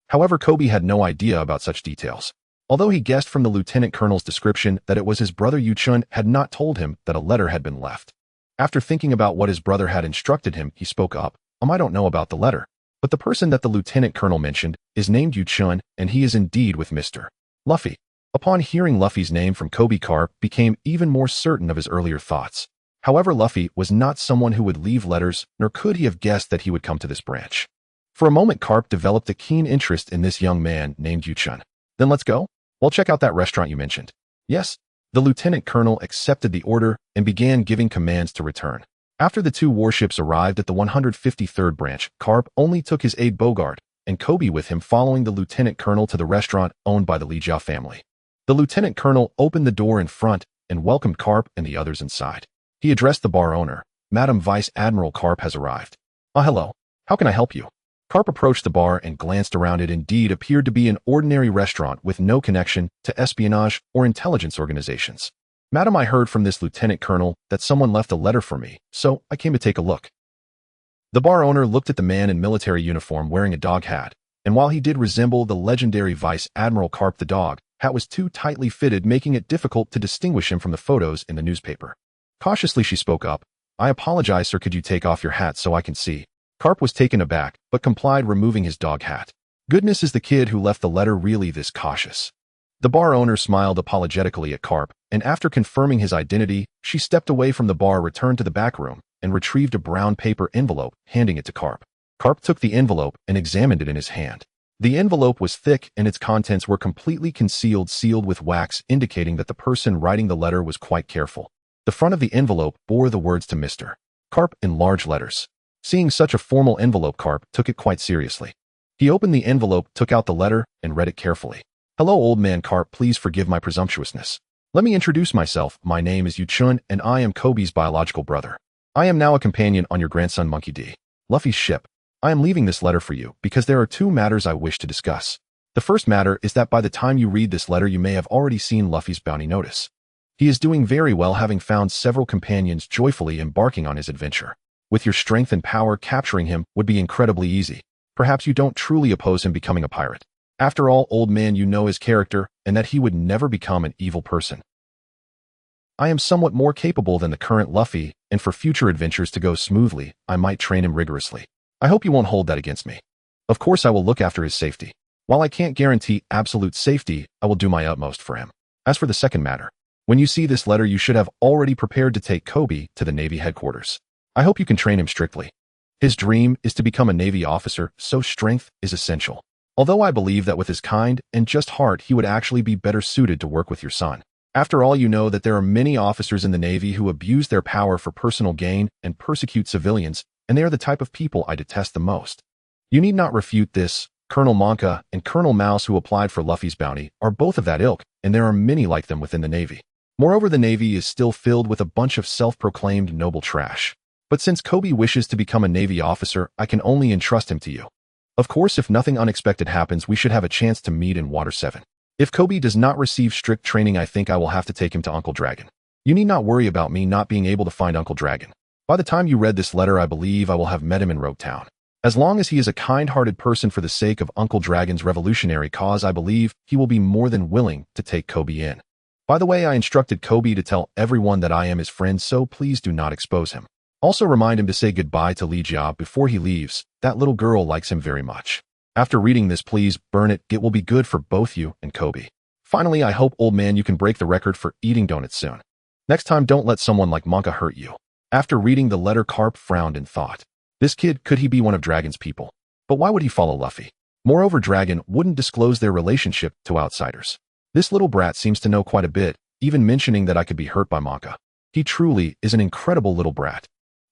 However, Kebi had no idea about such details. Although he guessed from the lieutenant colonel's description that it was his brother, Chen had not told him that a letter had been left. After thinking about what his brother had instructed him, he spoke up. I don't know about the letter, but the person that the lieutenant colonel mentioned is named Chen, and he is indeed with Mr. Luffy." Upon hearing Luffy's name from Kebi, Carp became even more certain of his earlier thoughts. However, Luffy was not someone who would leave letters, nor could he have guessed that he would come to this branch. For a moment, Carp developed a keen interest in this young man named Chen. Then let's go? Well, check out that restaurant you mentioned. Yes. The lieutenant colonel accepted the order and began giving commands to return. After the two warships arrived at the 153rd branch, Carp only took his aide Bogart and Kebi with him, following the lieutenant colonel to the restaurant owned by the Li Jiao family. The lieutenant colonel opened the door in front and welcomed Carp and the others inside. He addressed the bar owner. Madam Vice Admiral Carp has arrived. Hello. How can I help you? Carp approached the bar and glanced around. It indeed appeared to be an ordinary restaurant with no connection to espionage or intelligence organizations. Madam, I heard from this lieutenant colonel that someone left a letter for me, so I came to take a look. The bar owner looked at the man in military uniform wearing a dog hat, and while he did resemble the legendary Vice Admiral Carp, the dog hat was too tightly fitted, making it difficult to distinguish him from the photos in the newspaper. Cautiously, she spoke up. I apologize, sir. Could you take off your hat so I can see? Carp was taken aback, but complied, removing his dog hat. Goodness, is the kid who left the letter really this cautious? The bar owner smiled apologetically at Carp, and after confirming his identity, she stepped away from the bar, returned to the back room, and retrieved a brown paper envelope, handing it to Carp. Carp took the envelope and examined it in his hand. The envelope was thick and its contents were completely concealed, sealed with wax, indicating that the person writing the letter was quite careful. The front of the envelope bore the words to Mr. Carp in large letters. Seeing such a formal envelope, Carp took it quite seriously. He opened the envelope, took out the letter, and read it carefully. Hello, old man Carp, please forgive my presumptuousness. Let me introduce myself. My name is Chen, and I am Kebi's biological brother. I am now a companion on your grandson Monkey D. Luffy's ship. I am leaving this letter for you because there are two matters I wish to discuss. The first matter is that by the time you read this letter, you may have already seen Luffy's bounty notice. He is doing very well, having found several companions joyfully embarking on his adventure. With your strength and power, capturing him would be incredibly easy. Perhaps you don't truly oppose him becoming a pirate. After all, old man, you know his character and that he would never become an evil person. I am somewhat more capable than the current Luffy, and for future adventures to go smoothly, I might train him rigorously. I hope you won't hold that against me. Of course, I will look after his safety. While I can't guarantee absolute safety, I will do my utmost for him. As for the second matter, when you see this letter, you should have already prepared to take Kebi to the Navy headquarters. I hope you can train him strictly. His dream is to become a Navy officer, so strength is essential. Although I believe that with his kind and just heart, he would actually be better suited to work with your son. After all, you know that there are many officers in the Navy who abuse their power for personal gain and persecute civilians, and they are the type of people I detest the most. You need not refute this. Colonel Monka and Colonel Mouse, who applied for Luffy's bounty, are both of that ilk, and there are many like them within the Navy. Moreover, the Navy is still filled with a bunch of self-proclaimed noble trash. But since Kebi wishes to become a Navy officer, I can only entrust him to you. Of course, if nothing unexpected happens, we should have a chance to meet in Water 7. If Kebi does not receive strict training, I think I will have to take him to Uncle Dragon. You need not worry about me not being able to find Uncle Dragon. By the time you read this letter, I believe I will have met him in Rogue Town. As long as he is a kind-hearted person for the sake of Uncle Dragon's revolutionary cause, I believe he will be more than willing to take Kebi in. By the way, I instructed Kebi to tell everyone that I am his friend, so please do not expose him. Also remind him to say goodbye to Li Jiao before he leaves. That little girl likes him very much. After reading this, please burn it. It will be good for both you and Kebi. Finally, I hope, old man, you can break the record for eating donuts soon. Next time, don't let someone like Monka hurt you. After reading the letter, Carp frowned and thought, this kid, could he be one of Dragon's people? But why would he follow Luffy? Moreover, Dragon wouldn't disclose their relationship to outsiders. This little brat seems to know quite a bit, even mentioning that I could be hurt by Monka. He truly is an incredible little brat.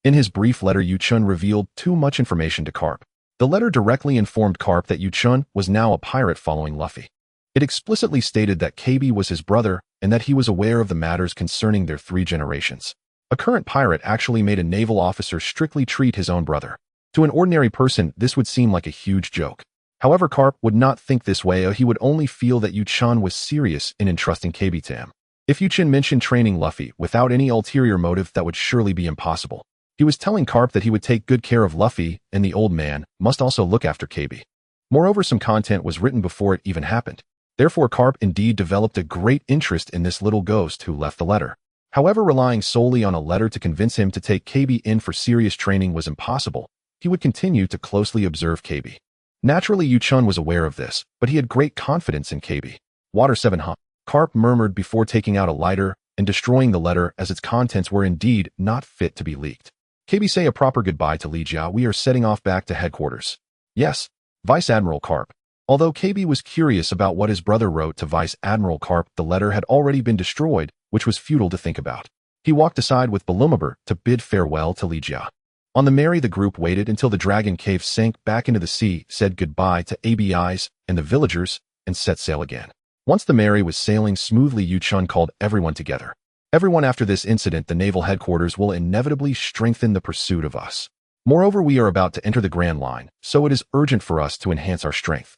In his brief letter, Chen revealed too much information to Carp. The letter directly informed Carp that Chen was now a pirate following Luffy. It explicitly stated that Kebi was his brother and that he was aware of the matters concerning their 3 generations. A current pirate actually made a naval officer strictly treat his own brother. To an ordinary person, this would seem like a huge joke. However, Carp would not think this way. He would only feel that Chen was serious in entrusting Kebi to him. If Chen mentioned training Luffy without any ulterior motive, that would surely be impossible. He was telling Carp that he would take good care of Luffy, and the old man must also look after Kebi. Moreover, some content was written before it even happened. Therefore, Carp indeed developed a great interest in this little ghost who left the letter. However, relying solely on a letter to convince him to take Kebi in for serious training was impossible. He would continue to closely observe Kebi. Naturally, Chen was aware of this, but he had great confidence in Kebi. Water 7, huh? Carp murmured before taking out a lighter and destroying the letter as its contents were indeed not fit to be leaked. Kebi say a proper goodbye to Li Jia. We are setting off back to headquarters. Yes, Vice Admiral Carp. Although Kebi was curious about what his brother wrote to Vice Admiral Carp, the letter had already been destroyed, which was futile to think about. He walked aside with Balumabur to bid farewell to Li Jia. On the Mary, the group waited until the dragon cave sank back into the sea, said goodbye to ABIs and the villagers, and set sail again. Once the Mary was sailing smoothly, Yu Chun called everyone together. Everyone, after this incident, the naval headquarters will inevitably strengthen the pursuit of us. Moreover, we are about to enter the Grand Line, so it is urgent for us to enhance our strength.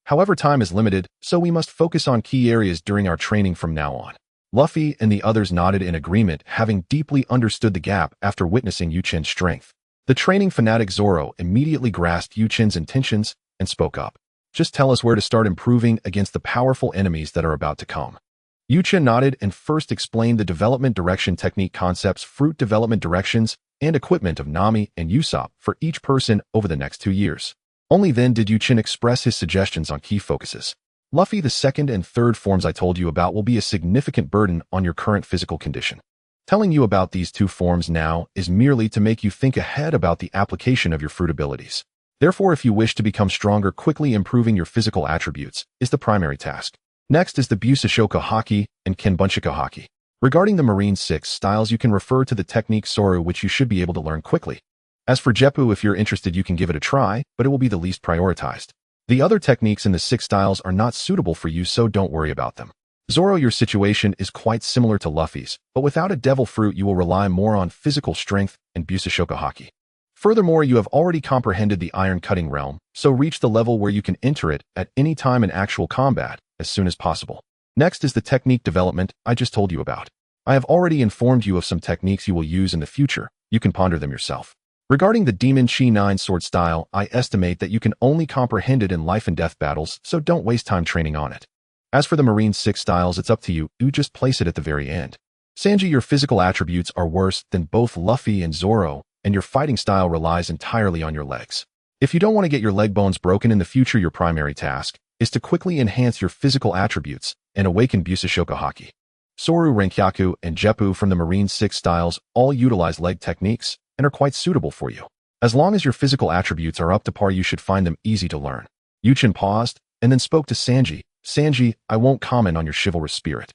However, time is limited, so we must focus on key areas during our training from now on. Luffy and the others nodded in agreement, having deeply understood the gap after witnessing Yu Chen's strength. The training fanatic Zoro immediately grasped Yu Chen's intentions and spoke up. Just tell us where to start improving against the powerful enemies that are about to come. Yu Chen nodded and first explained the development direction technique concepts, fruit development directions, and equipment of Nami and Usopp for each person over the next 2 years. Only then did Yu Chen express his suggestions on key focuses. Luffy, the second and third forms I told you about will be a significant burden on your current physical condition. Telling you about these 2 forms now is merely to make you think ahead about the application of your fruit abilities. Therefore, if you wish to become stronger, quickly improving your physical attributes is the primary task. Next is the Busashoku Haki and Kenbunchaku Haki. Regarding the Marine 6 styles, you can refer to the technique Soru, which you should be able to learn quickly. As for Jeppu, if you're interested, you can give it a try, but it will be the least prioritized. The other techniques in the 6 styles are not suitable for you, so don't worry about them. Zoro, your situation is quite similar to Luffy's, but without a devil fruit you will rely more on physical strength and Busashoku Haki. Furthermore, you have already comprehended the iron cutting realm, so reach the level where you can enter it at any time in actual combat, as soon as possible. Next is the technique development I just told you about. I have already informed you of some techniques you will use in the future. You can ponder them yourself. Regarding the Demon Chi 9 sword style, I estimate that you can only comprehend it in life and death battles, so don't waste time training on it. As for the Marine 6 styles, it's up to you. You just place it at the very end. Sanji, your physical attributes are worse than both Luffy and Zoro, and your fighting style relies entirely on your legs. If you don't want to get your leg bones broken in the future, your primary task is to quickly enhance your physical attributes and awaken Busashoku Haki. Soru, Renkyaku, and Jeppu from the Marine 6 styles all utilize leg techniques and are quite suitable for you. As long as your physical attributes are up to par, you should find them easy to learn. Yu Chen paused and then spoke to Sanji. Sanji, I won't comment on your chivalrous spirit.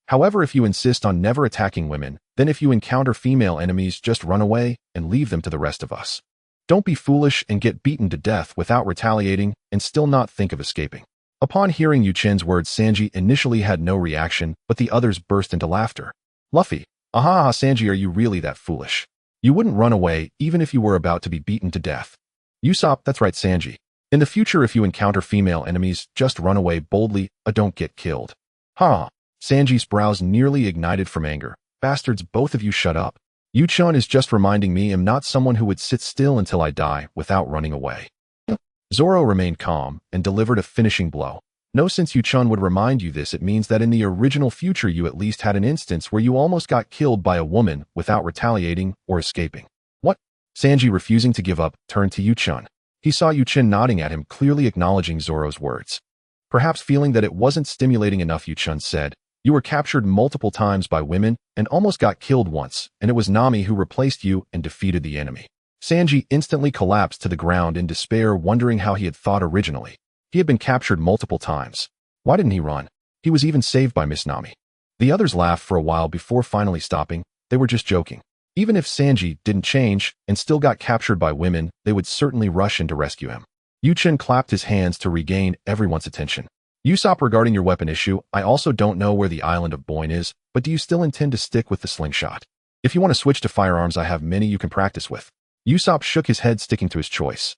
However, if you insist on never attacking women, then if you encounter female enemies, just run away and leave them to the rest of us. Don't be foolish and get beaten to death without retaliating and still not think of escaping. Upon hearing Yu Chen's words, Sanji initially had no reaction, but the others burst into laughter. Luffy, aha, Sanji, are you really that foolish? You wouldn't run away even if you were about to be beaten to death. Usopp, that's right, Sanji. In the future, if you encounter female enemies, just run away boldly, don't get killed. Ha! Sanji's brows nearly ignited from anger. Bastards, both of you shut up. Yu Chun is just reminding me I'm not someone who would sit still until I die without running away. Zoro remained calm and delivered a finishing blow. No, since Yu Chun would remind you this, it means that in the original future you at least had an instance where you almost got killed by a woman without retaliating or escaping. What? Sanji, refusing to give up, turned to Yu Chun. He saw Yu Chun nodding at him, clearly acknowledging Zoro's words. Perhaps feeling that it wasn't stimulating enough, Yu Chun said, you were captured multiple times by women and almost got killed once, and it was Nami who replaced you and defeated the enemy. Sanji instantly collapsed to the ground in despair, wondering how he had thought originally. He had been captured multiple times. Why didn't he run? He was even saved by Miss Nami. The others laughed for a while before finally stopping. They were just joking. Even if Sanji didn't change and still got captured by women, they would certainly rush in to rescue him. Yu Chen clapped his hands to regain everyone's attention. Usopp, regarding your weapon issue, I also don't know where the island of Boyne is, but do you still intend to stick with the slingshot? If you want to switch to firearms, I have many you can practice with. Usopp shook his head, sticking to his choice.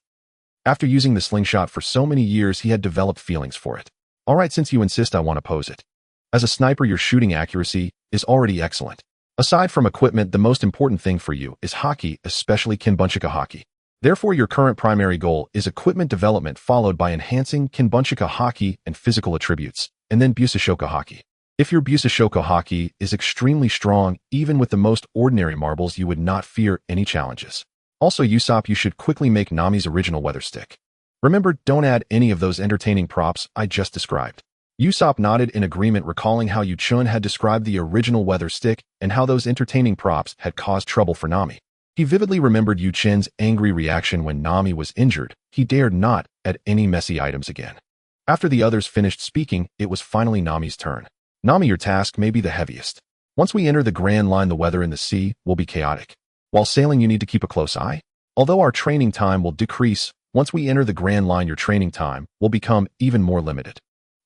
After using the slingshot for so many years, he had developed feelings for it. Alright, since you insist, I want to pose it. As a sniper, your shooting accuracy is already excellent. Aside from equipment, the most important thing for you is Haki, especially Kenbunchaku Haki. Therefore, your current primary goal is equipment development, followed by enhancing Kenbunchaku Haki and physical attributes, and then Busashoku Haki. If your Busashoku Haki is extremely strong, even with the most ordinary marbles, you would not fear any challenges. Also, Usopp, you should quickly make Nami's original weather stick. Remember, don't add any of those entertaining props I just described. Usopp nodded in agreement, recalling how Chen had described the original weather stick and how those entertaining props had caused trouble for Nami. He vividly remembered Chen's angry reaction when Nami was injured. He dared not add any messy items again. After the others finished speaking, it was finally Nami's turn. Nami, your task may be the heaviest. Once we enter the Grand Line, the weather in the sea will be chaotic. While sailing, you need to keep a close eye. Although our training time will decrease, once we enter the Grand Line, your training time will become even more limited.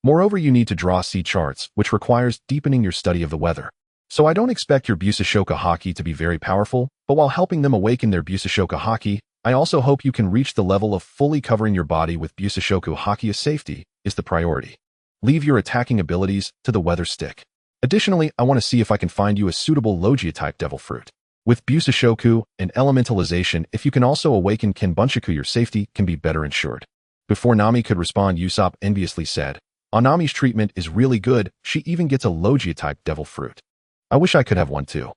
Moreover, you need to draw sea charts, which requires deepening your study of the weather. So I don't expect your Busashoka Haki to be very powerful, but while helping them awaken their Busashoka Haki, I also hope you can reach the level of fully covering your body with Busashoku Haki. As safety is the priority. Leave your attacking abilities to the weather stick. Additionally, I want to see if I can find you a suitable Logia-type devil fruit. With Busashoku and elementalization, if you can also awaken Kenbunshoku, your safety can be better ensured. Before Nami could respond, Usopp enviously said, Nami's treatment is really good, she even gets a Logia-type devil fruit. I wish I could have one too.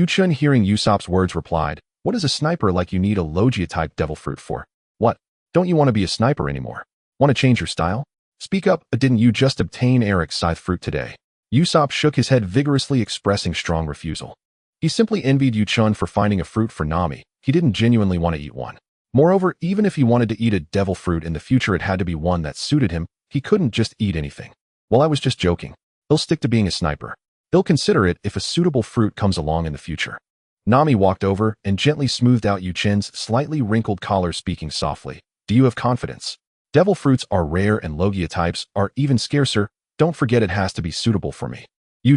Chen, hearing Usopp's words, replied, what is a sniper like you need a Logia-type devil fruit for? What? Don't you want to be a sniper anymore? Want to change your style? Speak up, didn't you just obtain Eric's scythe fruit today? Usopp shook his head vigorously, expressing strong refusal. He simply envied Chen for finding a fruit for Nami. He didn't genuinely want to eat one. Moreover, even if he wanted to eat a devil fruit in the future, it had to be one that suited him. He couldn't just eat anything. Well, I was just joking. He'll stick to being a sniper. He'll consider it if a suitable fruit comes along in the future. Nami walked over and gently smoothed out Chen's slightly wrinkled collar, speaking softly. Do you have confidence? Devil fruits are rare and Logia types are even scarcer. Don't forget it has to be suitable for me.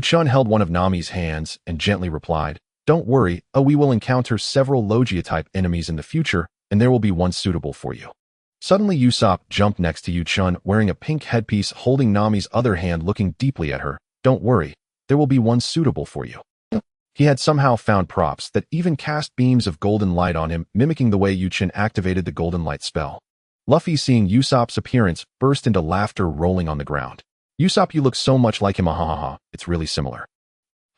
Chen held one of Nami's hands and gently replied, don't worry, we will encounter several Logia-type enemies in the future, and there will be one suitable for you. Suddenly, Usopp jumped next to Chen, wearing a pink headpiece, holding Nami's other hand, looking deeply at her. Don't worry, there will be one suitable for you. He had somehow found props that even cast beams of golden light on him, mimicking the way Chen activated the golden light spell. Luffy, seeing Usopp's appearance, burst into laughter, rolling on the ground. Usopp, you look so much like him, ha ha ha, it's really similar.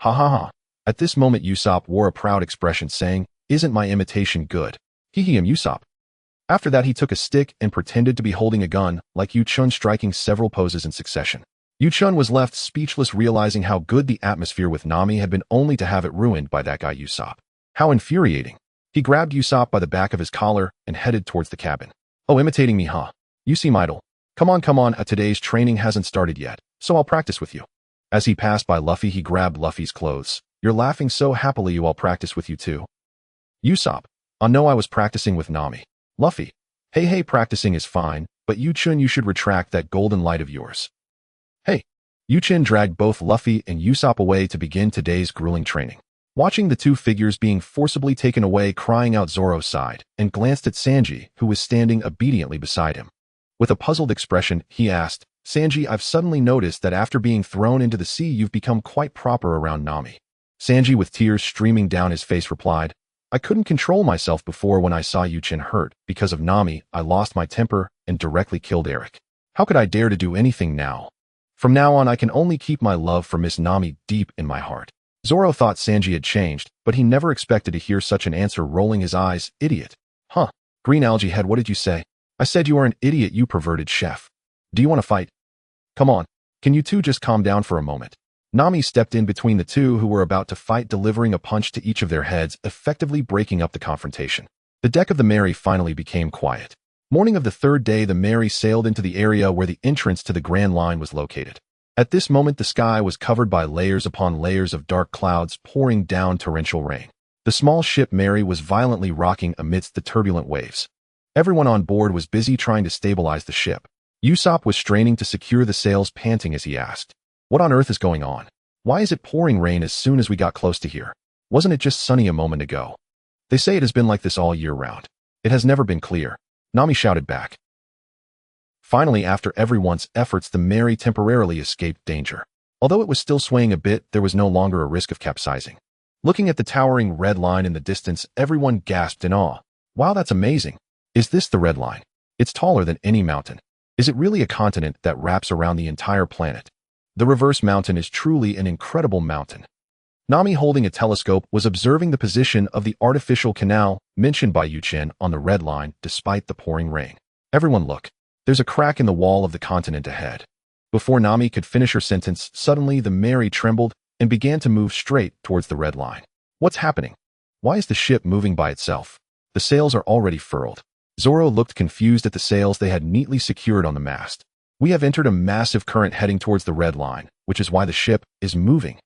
Ha ha ha. At this moment, Usopp wore a proud expression, saying, isn't my imitation good? Hee hee, Usopp. After that, he took a stick and pretended to be holding a gun, like Chen, striking several poses in succession. Chen was left speechless, realizing how good the atmosphere with Nami had been, only to have it ruined by that guy Usopp. How infuriating. He grabbed Usopp by the back of his collar and headed towards the cabin. Oh, imitating me, huh? You seem idle. Come on, today's training hasn't started yet, so I'll practice with you. As he passed by Luffy, he grabbed Luffy's clothes. You're laughing so happily, I'll practice with you too. Usopp. No, I was practicing with Nami. Luffy. Hey, practicing is fine, but Chen, you should retract that golden light of yours. Hey. Chen dragged both Luffy and Usopp away to begin today's grueling training. Watching the two figures being forcibly taken away, crying out, Zoro sighed and glanced at Sanji, who was standing obediently beside him. With a puzzled expression, he asked, Sanji, I've suddenly noticed that after being thrown into the sea, you've become quite proper around Nami. Sanji, with tears streaming down his face, replied, I couldn't control myself before. When I saw Chen hurt because of Nami, I lost my temper and directly killed Eric. How could I dare to do anything now? From now on, I can only keep my love for Miss Nami deep in my heart. Zoro thought Sanji had changed, but he never expected to hear such an answer, rolling his eyes. Idiot. Huh. Green algae head, what did you say? I said you are an idiot, you perverted chef. Do you want to fight? Come on. Can you two just calm down for a moment? Nami stepped in between the two who were about to fight, delivering a punch to each of their heads, effectively breaking up the confrontation. The deck of the Mary finally became quiet. Morning of the third day, the Mary sailed into the area where the entrance to the Grand Line was located. At this moment, the sky was covered by layers upon layers of dark clouds, pouring down torrential rain. The small ship Mary was violently rocking amidst the turbulent waves. Everyone on board was busy trying to stabilize the ship. Usopp was straining to secure the sails, panting as he asked, what on earth is going on? Why is it pouring rain as soon as we got close to here? Wasn't it just sunny a moment ago? They say it has been like this all year round. It has never been clear. Nami shouted back. Finally, after everyone's efforts, the Mary temporarily escaped danger. Although it was still swaying a bit, there was no longer a risk of capsizing. Looking at the towering red line in the distance, everyone gasped in awe. Wow, that's amazing. Is this the red line? It's taller than any mountain. Is it really a continent that wraps around the entire planet? The reverse mountain is truly an incredible mountain. Nami, holding a telescope, was observing the position of the artificial canal mentioned by Chen on the red line despite the pouring rain. Everyone look. There's a crack in the wall of the continent ahead. Before Nami could finish her sentence, suddenly the Mary trembled and began to move straight towards the red line. What's happening? Why is the ship moving by itself? The sails are already furled. Zoro looked confused at the sails they had neatly secured on the mast. We have entered a massive current heading towards the red line, which is why the ship is moving.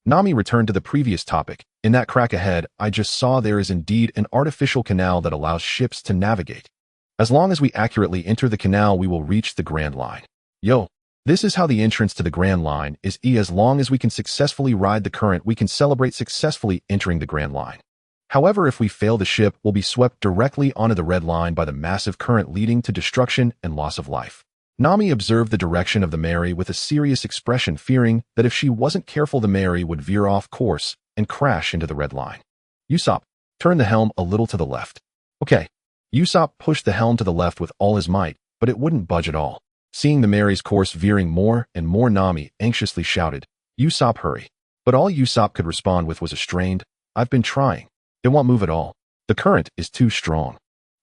Nami returned to the previous topic. In that crack ahead, I just saw there is indeed an artificial canal that allows ships to navigate. As long as we accurately enter the canal, we will reach the Grand Line. Yo, this is how the entrance to the Grand Line is. As long as we can successfully ride the current, we can celebrate successfully entering the Grand Line. However, if we fail, the ship will be swept directly onto the red line by the massive current, leading to destruction and loss of life. Nami observed the direction of the Mary with a serious expression, fearing that if she wasn't careful, the Mary would veer off course and crash into the red line. Usopp, turn the helm a little to the left. Okay. Usopp pushed the helm to the left with all his might, but it wouldn't budge at all. Seeing the Mary's course veering more and more, Nami anxiously shouted, Usopp, hurry. But all Usopp could respond with was a strained, I've been trying. It won't move at all. The current is too strong.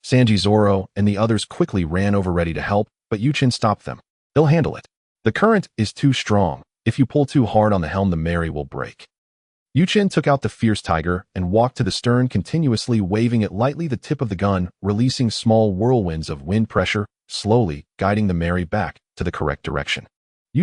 Sanji, Zoro, and the others quickly ran over ready to help, but Chen stopped them. They'll handle it. The current is too strong. If you pull too hard on the helm, the Mary will break. Chen took out the fierce tiger and walked to the stern, continuously waving it lightly the tip of the gun, releasing small whirlwinds of wind pressure, slowly guiding the Mary back to the correct direction.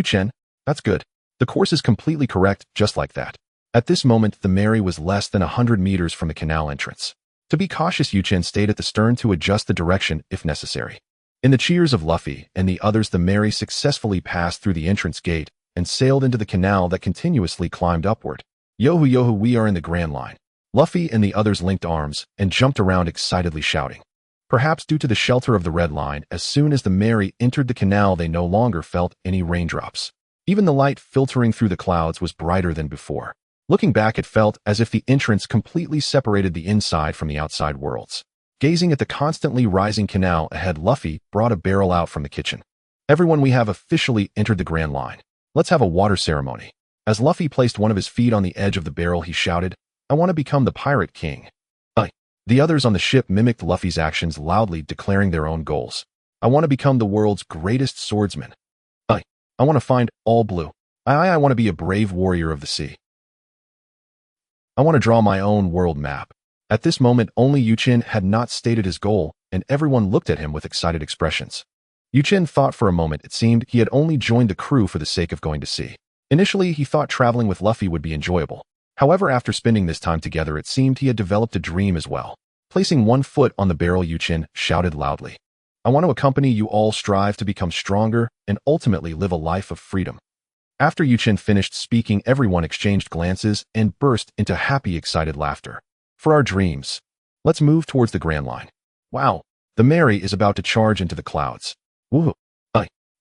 Chen, that's good. The course is completely correct, just like that. At this moment, the Mary was less than 100 meters from the canal entrance. To be cautious, Chen stayed at the stern to adjust the direction if necessary. In the cheers of Luffy and the others, the Mary successfully passed through the entrance gate and sailed into the canal that continuously climbed upward. Yoho yoho, we are in the Grand Line. Luffy and the others linked arms and jumped around excitedly, shouting. Perhaps due to the shelter of the red line, as soon as the Mary entered the canal, they no longer felt any raindrops. Even the light filtering through the clouds was brighter than before. Looking back, it felt as if the entrance completely separated the inside from the outside worlds. Gazing at the constantly rising canal ahead, Luffy brought a barrel out from the kitchen. Everyone, we have officially entered the Grand Line. Let's have a water ceremony. As Luffy placed one of his feet on the edge of the barrel, he shouted, I want to become the Pirate King. The others on the ship mimicked Luffy's actions, loudly declaring their own goals. I want to become the world's greatest swordsman. I want to find all blue. I want to be a brave warrior of the sea. I want to draw my own world map. At this moment, only Chen had not stated his goal, and everyone looked at him with excited expressions. Chen thought for a moment. It seemed he had only joined the crew for the sake of going to sea. Initially, he thought traveling with Luffy would be enjoyable. However, after spending this time together, it seemed he had developed a dream as well. Placing one foot on the barrel, Chen shouted loudly, I want to accompany you all, strive to become stronger, and ultimately live a life of freedom. After Chen finished speaking, everyone exchanged glances and burst into happy, excited laughter. For our dreams. Let's move towards the Grand Line. Wow, the Mary is about to charge into the clouds. Woohoo!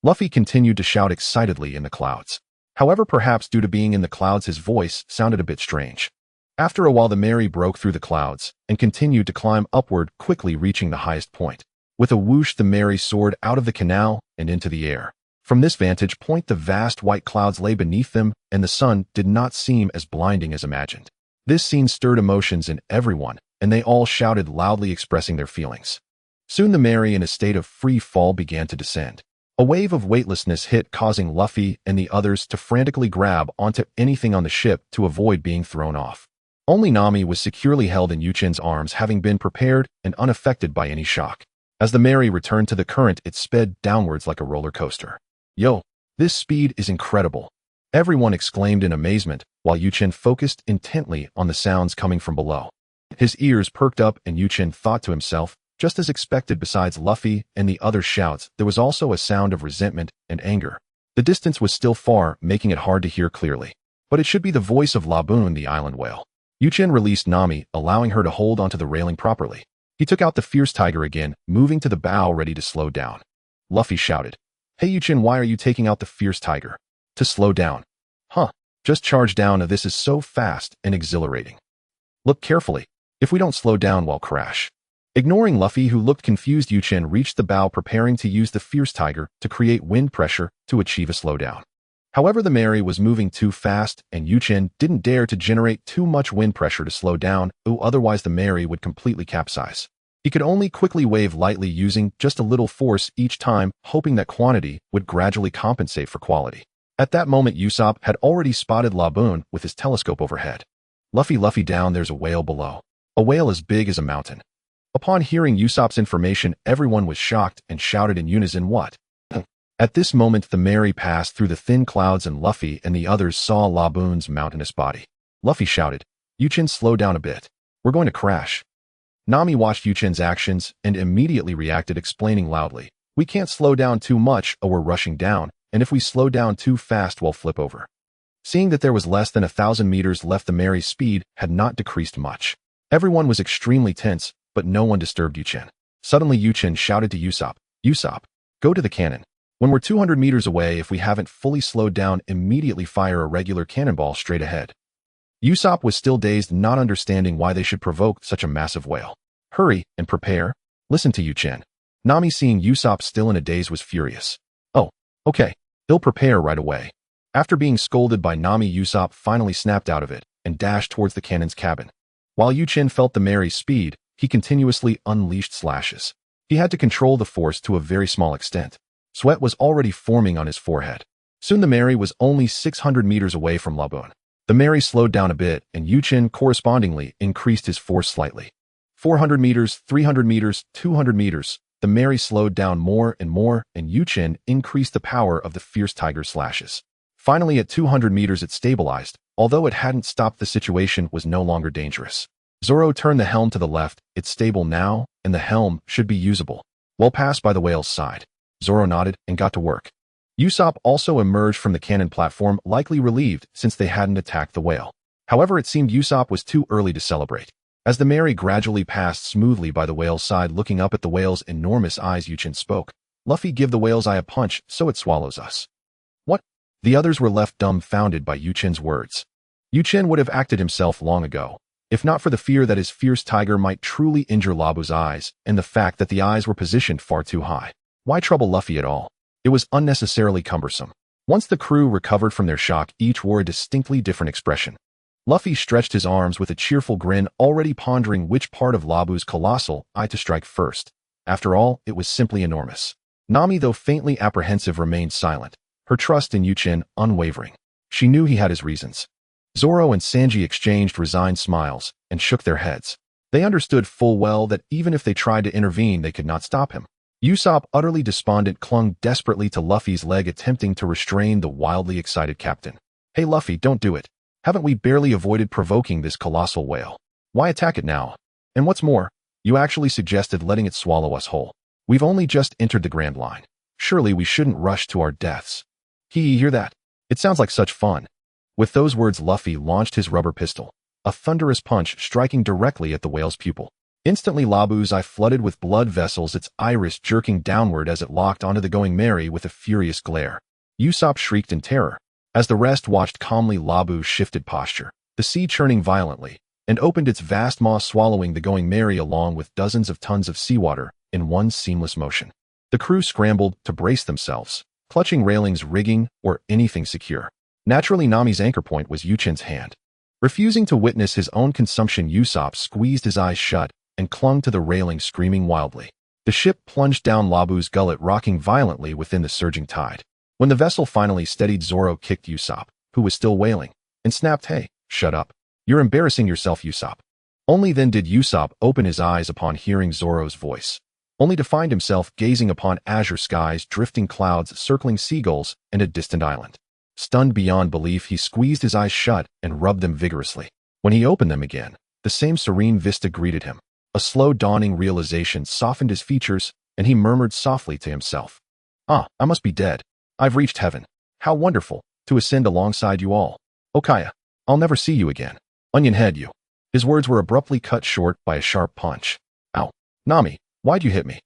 Luffy continued to shout excitedly in the clouds. However, perhaps due to being in the clouds, his voice sounded a bit strange. After a while, the Mary broke through the clouds and continued to climb upward, quickly reaching the highest point. With a whoosh, the Mary soared out of the canal and into the air. From this vantage point, the vast white clouds lay beneath them, and the sun did not seem as blinding as imagined. This scene stirred emotions in everyone, and they all shouted loudly, expressing their feelings. Soon the Mary, in a state of free fall, began to descend. A wave of weightlessness hit, causing Luffy and the others to frantically grab onto anything on the ship to avoid being thrown off. Only Nami was securely held in Chen's arms, having been prepared and unaffected by any shock. As the Mary returned to the current, it sped downwards like a roller coaster. Yo, this speed is incredible. Everyone exclaimed in amazement, while Chen focused intently on the sounds coming from below. His ears perked up, and Chen thought to himself, just as expected, besides Luffy and the other shouts, there was also a sound of resentment and anger. The distance was still far, making it hard to hear clearly. But it should be the voice of Laboon, the island whale. Chen released Nami, allowing her to hold onto the railing properly. He took out the fierce tiger again, moving to the bow ready to slow down. Luffy shouted, Hey Chen, why are you taking out the fierce tiger? To slow down. Huh, just charge down. This is so fast and exhilarating. Look carefully. If we don't slow down, we'll crash. Ignoring Luffy, who looked confused, Chen reached the bow, preparing to use the fierce tiger to create wind pressure to achieve a slowdown. However, the Mary was moving too fast, and Chen didn't dare to generate too much wind pressure to slow down, otherwise the Mary would completely capsize. He could only quickly wave lightly using just a little force each time, hoping that quantity would gradually compensate for quality. At that moment, Usopp had already spotted Laboon with his telescope overhead. Luffy down, there's a whale below. A whale as big as a mountain. Upon hearing Usopp's information, everyone was shocked and shouted in unison, what? At this moment, the Mary passed through the thin clouds and Luffy and the others saw Laboon's mountainous body. Luffy shouted, "Chen, slow down a bit. We're going to crash." Nami watched Chen's actions and immediately reacted, explaining loudly, "We can't slow down too much or we're rushing down, and if we slow down too fast we'll flip over." Seeing that there was less than 1,000 meters left, the Mary's speed had not decreased much. Everyone was extremely tense, but no one disturbed Chen. Suddenly Chen shouted to Usopp, "Usopp, go to the cannon. When we're 200 meters away, if we haven't fully slowed down, immediately fire a regular cannonball straight ahead." Usopp was still dazed, not understanding why they should provoke such a massive whale. "Hurry and prepare. Listen to Chen." Nami, seeing Usopp still in a daze, was furious. "Oh, okay. He'll prepare right away." After being scolded by Nami, Usopp finally snapped out of it and dashed towards the cannon's cabin. While Chen felt the Mary's speed, he continuously unleashed slashes. He had to control the force to a very small extent. Sweat was already forming on his forehead. Soon the Mary was only 600 meters away from Laboon. The Mary slowed down a bit, and Chen correspondingly increased his force slightly. 400 meters, 300 meters, 200 meters. The Mary slowed down more, and Chen increased the power of the fierce tiger slashes. Finally, at 200 meters it stabilized. Although it hadn't stopped, the situation was no longer dangerous. Zoro turned the helm to the left. It's stable now, and the helm should be usable. Well past by the whale's side. Zoro nodded and got to work. Usopp also emerged from the cannon platform, likely relieved since they hadn't attacked the whale. However, it seemed Usopp was too early to celebrate. As the Mary gradually passed smoothly by the whale's side, looking up at the whale's enormous eyes, Chen spoke, "Luffy, give the whale's eye a punch so it swallows us." "What?" The others were left dumbfounded by Chen's words. Chen would have acted himself long ago, if not for the fear that his fierce tiger might truly injure Labu's eyes and the fact that the eyes were positioned far too high. Why trouble Luffy at all? It was unnecessarily cumbersome. Once the crew recovered from their shock, each wore a distinctly different expression. Luffy stretched his arms with a cheerful grin, already pondering which part of Labu's colossal eye to strike first. After all, it was simply enormous. Nami, though faintly apprehensive, remained silent, her trust in Chen unwavering. She knew he had his reasons. Zoro and Sanji exchanged resigned smiles and shook their heads. They understood full well that even if they tried to intervene, they could not stop him. Usopp, utterly despondent, clung desperately to Luffy's leg, attempting to restrain the wildly excited captain. "Hey Luffy, don't do it. Haven't we barely avoided provoking this colossal whale? Why attack it now? And what's more, you actually suggested letting it swallow us whole. We've only just entered the Grand Line. Surely we shouldn't rush to our deaths." "He hear that? It sounds like such fun." With those words, Luffy launched his rubber pistol, a thunderous punch striking directly at the whale's pupil. Instantly, Labu's eye flooded with blood vessels, its iris jerking downward as it locked onto the Going Mary with a furious glare. Usopp shrieked in terror. As the rest watched calmly, Labu shifted posture, the sea churning violently, and opened its vast maw, swallowing the Going Mary along with dozens of tons of seawater in one seamless motion. The crew scrambled to brace themselves, clutching railings, rigging, or anything secure. Naturally, Nami's anchor point was Chen's hand. Refusing to witness his own consumption, Usopp squeezed his eyes shut and clung to the railing, screaming wildly. The ship plunged down Labu's gullet, rocking violently within the surging tide. When the vessel finally steadied, Zoro kicked Usopp, who was still wailing, and snapped, "Hey, shut up. You're embarrassing yourself, Usopp." Only then did Usopp open his eyes upon hearing Zoro's voice, only to find himself gazing upon azure skies, drifting clouds, circling seagulls, and a distant island. Stunned beyond belief, he squeezed his eyes shut and rubbed them vigorously. When he opened them again, the same serene vista greeted him. A slow dawning realization softened his features, and he murmured softly to himself, "Ah, I must be dead. I've reached heaven. How wonderful to ascend alongside you all. Okaya, I'll never see you again. Onion head you." His words were abruptly cut short by a sharp punch. "Ow. Nami, why'd you hit me?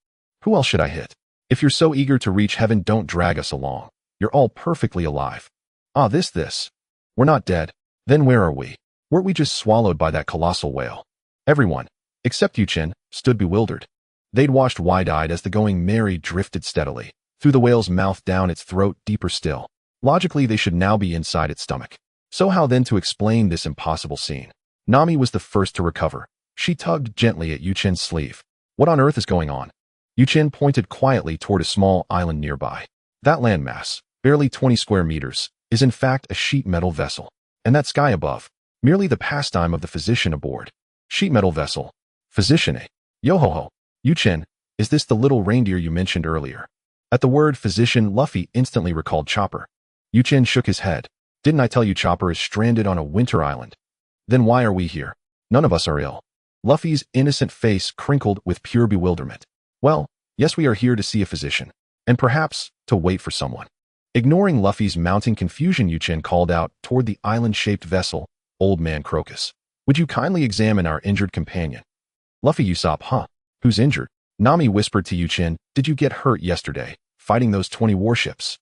Who else should I hit? If you're so eager to reach heaven, don't drag us along. You're all perfectly alive." "Ah, this. We're not dead. Then where are we? Weren't we just swallowed by that colossal whale?" Everyone, except Chen, stood bewildered. They'd watched wide-eyed as the Going Mary drifted steadily, through the whale's mouth, down its throat, deeper still. Logically, they should now be inside its stomach. So how then to explain this impossible scene? Nami was the first to recover. She tugged gently at Chen's sleeve. What on earth is going on? Chen pointed quietly toward a small island nearby. That landmass, barely 20 square meters, is in fact a sheet metal vessel. And that sky above, merely the pastime of the physician aboard. Sheet metal vessel. Physician, eh? Yo-ho-ho. Chen, is this the little reindeer you mentioned earlier? At the word physician, Luffy instantly recalled Chopper. Chen shook his head. Didn't I tell you Chopper is stranded on a winter island? Then why are we here? None of us are ill. Luffy's innocent face crinkled with pure bewilderment. Well, yes, we are here to see a physician. And perhaps, to wait for someone. Ignoring Luffy's mounting confusion, Chen called out toward the island-shaped vessel, Old Man Crocus. Would you kindly examine our injured companion? Luffy Usopp, huh? Who's injured? Nami whispered to Chen, did you get hurt yesterday, fighting those 20 warships?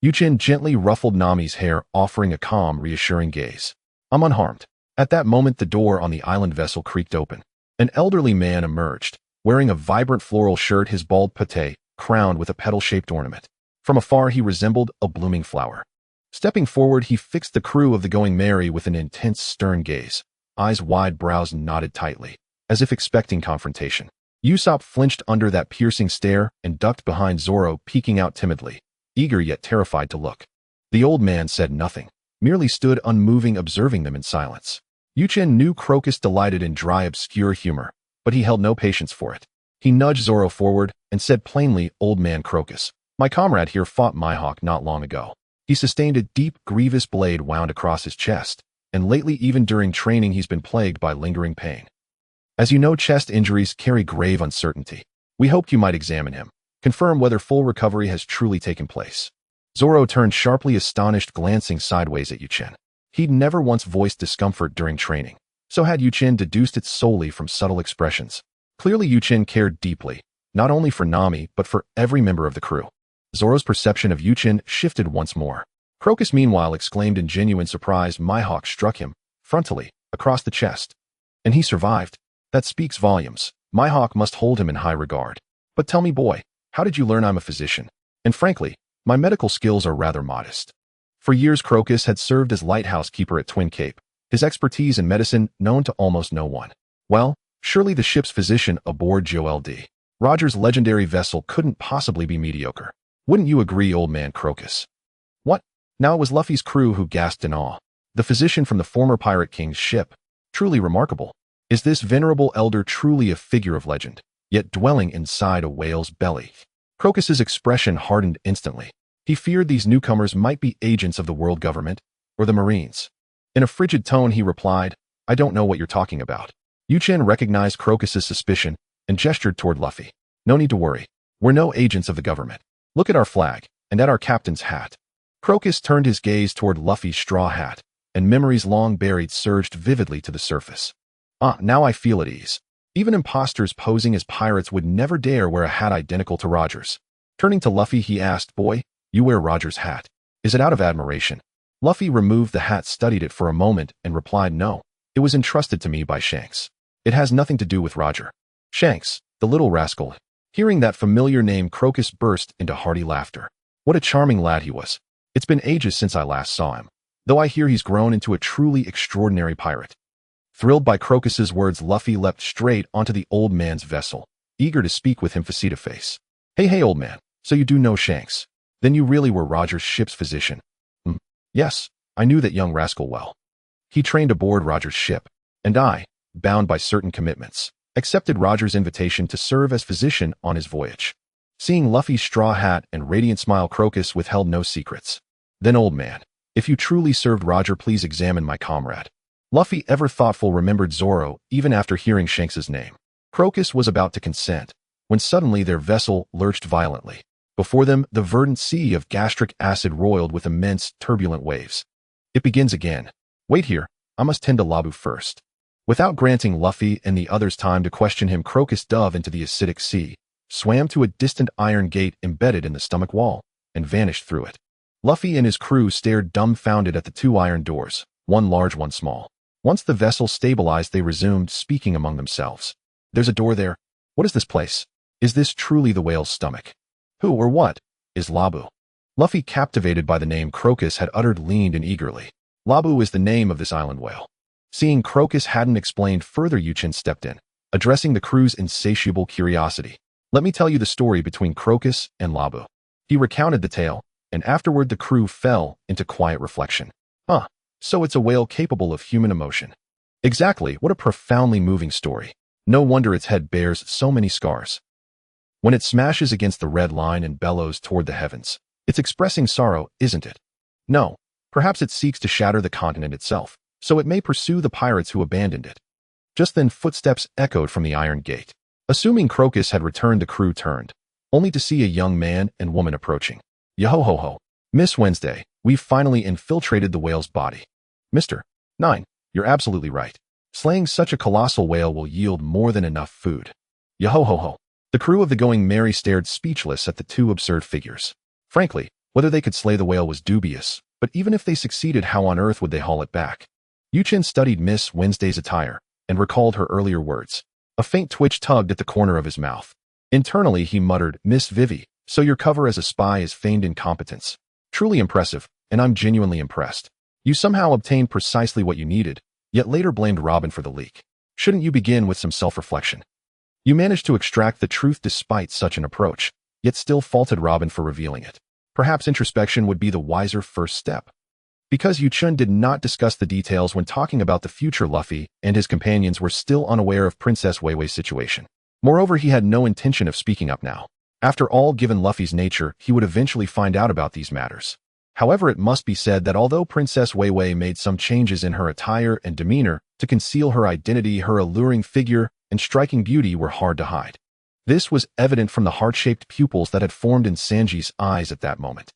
Chen gently ruffled Nami's hair, offering a calm, reassuring gaze. I'm unharmed. At that moment, the door on the island vessel creaked open. An elderly man emerged, wearing a vibrant floral shirt, his bald pate crowned with a petal-shaped ornament. From afar, he resembled a blooming flower. Stepping forward, he fixed the crew of the Going Merry with an intense, stern gaze. Eyes wide, brows knotted tightly, as if expecting confrontation. Usopp flinched under that piercing stare and ducked behind Zoro, peeking out timidly, eager yet terrified to look. The old man said nothing, merely stood unmoving, observing them in silence. Chen knew Crocus delighted in dry, obscure humor, but he held no patience for it. He nudged Zoro forward and said plainly, Old Man Crocus, my comrade here fought Mihawk not long ago. He sustained a deep, grievous blade wound across his chest, and lately even during training he's been plagued by lingering pain. As you know, chest injuries carry grave uncertainty. We hoped you might examine him, confirm whether full recovery has truly taken place. Zoro turned sharply, astonished, glancing sideways at Chen. He'd never once voiced discomfort during training, so had Chen deduced it solely from subtle expressions. Clearly Chen cared deeply, not only for Nami, but for every member of the crew. Zoro's perception of Chen shifted once more. Crocus meanwhile exclaimed in genuine surprise. Mihawk struck him, frontally, across the chest. And he survived. That speaks volumes. Mihawk must hold him in high regard. But tell me, boy, how did you learn I'm a physician? And frankly, my medical skills are rather modest. For years Crocus had served as lighthouse keeper at Twin Cape, his expertise in medicine known to almost no one. Well, surely the ship's physician aboard Jold. Roger's legendary vessel couldn't possibly be mediocre. Wouldn't you agree, Old Man Crocus? What? Now it was Luffy's crew who gasped in awe. The physician from the former Pirate King's ship. Truly remarkable. Is this venerable elder truly a figure of legend, yet dwelling inside a whale's belly? Crocus's expression hardened instantly. He feared these newcomers might be agents of the world government, or the Marines. In a frigid tone he replied, I don't know what you're talking about. Chen recognized Crocus's suspicion and gestured toward Luffy. No need to worry. We're no agents of the government. Look at our flag, and at our captain's hat. Crocus turned his gaze toward Luffy's straw hat, and memories long buried surged vividly to the surface. Ah, now I feel at ease. Even imposters posing as pirates would never dare wear a hat identical to Roger's. Turning to Luffy, he asked, Boy, you wear Roger's hat. Is it out of admiration? Luffy removed the hat, studied it for a moment, and replied, No. It was entrusted to me by Shanks. It has nothing to do with Roger. Shanks, the little rascal. Hearing that familiar name, Crocus burst into hearty laughter. What a charming lad he was. It's been ages since I last saw him, though I hear he's grown into a truly extraordinary pirate. Thrilled by Crocus's words, Luffy leapt straight onto the old man's vessel, eager to speak with him face to face. Hey, old man, so you do know Shanks? Then you really were Roger's ship's physician? Yes, I knew that young rascal well. He trained aboard Roger's ship, and I, bound by certain commitments, accepted Roger's invitation to serve as physician on his voyage. Seeing Luffy's straw hat and radiant smile, Crocus withheld no secrets. Then, old man, if you truly served Roger, please examine my comrade. Luffy, ever thoughtful, remembered Zoro even after hearing Shanks's name. Crocus was about to consent, when suddenly their vessel lurched violently. Before them, the verdant sea of gastric acid roiled with immense, turbulent waves. It begins again. Wait here, I must tend to Laboon first. Without granting Luffy and the others time to question him, Crocus dove into the acidic sea, swam to a distant iron gate embedded in the stomach wall, and vanished through it. Luffy and his crew stared dumbfounded at the two iron doors, one large, one small. Once the vessel stabilized, they resumed, speaking among themselves. There's a door there. What is this place? Is this truly the whale's stomach? Who or what is Laboon? Luffy, captivated by the name Crocus had uttered, leaned in eagerly. Laboon is the name of this island whale. Seeing Crocus hadn't explained further, Chen stepped in. addressing the crew's insatiable curiosity. Let me tell you the story between Crocus and Laboon. He recounted the tale, and afterward the crew fell into quiet reflection. Huh, so it's a whale capable of human emotion. Exactly, what a profoundly moving story. No wonder its head bears so many scars. When it smashes against the red line and bellows toward the heavens, it's expressing sorrow, isn't it? No, perhaps it seeks to shatter the continent itself, so it may pursue the pirates who abandoned it. Just then footsteps echoed from the iron gate. Assuming Crocus had returned, the crew turned, only to see a young man and woman approaching. Yo-ho-ho-ho. Miss Wednesday, we've finally infiltrated the whale's body. Mr. 9, you're absolutely right. Slaying such a colossal whale will yield more than enough food. Yo-ho-ho-ho. The crew of the Going Merry stared speechless at the two absurd figures. Frankly, whether they could slay the whale was dubious, but even if they succeeded, how on earth would they haul it back? Chen studied Miss Wednesday's attire and recalled her earlier words. A faint twitch tugged at the corner of his mouth. Internally, he muttered, Miss Vivi, so your cover as a spy is feigned incompetence. Truly impressive, and I'm genuinely impressed. You somehow obtained precisely what you needed, yet later blamed Robin for the leak. Shouldn't you begin with some self-reflection? You managed to extract the truth despite such an approach, yet still faulted Robin for revealing it. Perhaps introspection would be the wiser first step. Because Chen did not discuss the details when talking about the future, Luffy and his companions were still unaware of Princess Weiwei's situation. Moreover, he had no intention of speaking up now. After all, given Luffy's nature, he would eventually find out about these matters. However, it must be said that although Princess Weiwei made some changes in her attire and demeanor to conceal her identity, her alluring figure and striking beauty were hard to hide. This was evident from the heart-shaped pupils that had formed in Sanji's eyes at that moment.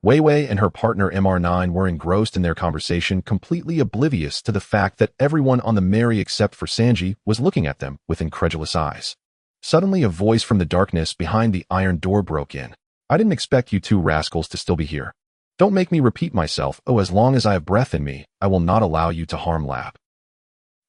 Weiwei and her partner MR9 were engrossed in their conversation, completely oblivious to the fact that everyone on the Merry except for Sanji was looking at them with incredulous eyes. Suddenly, a voice from the darkness behind the iron door broke in. I didn't expect you two rascals to still be here. Don't make me repeat myself. Oh, as long as I have breath in me, I will not allow you to harm Lab.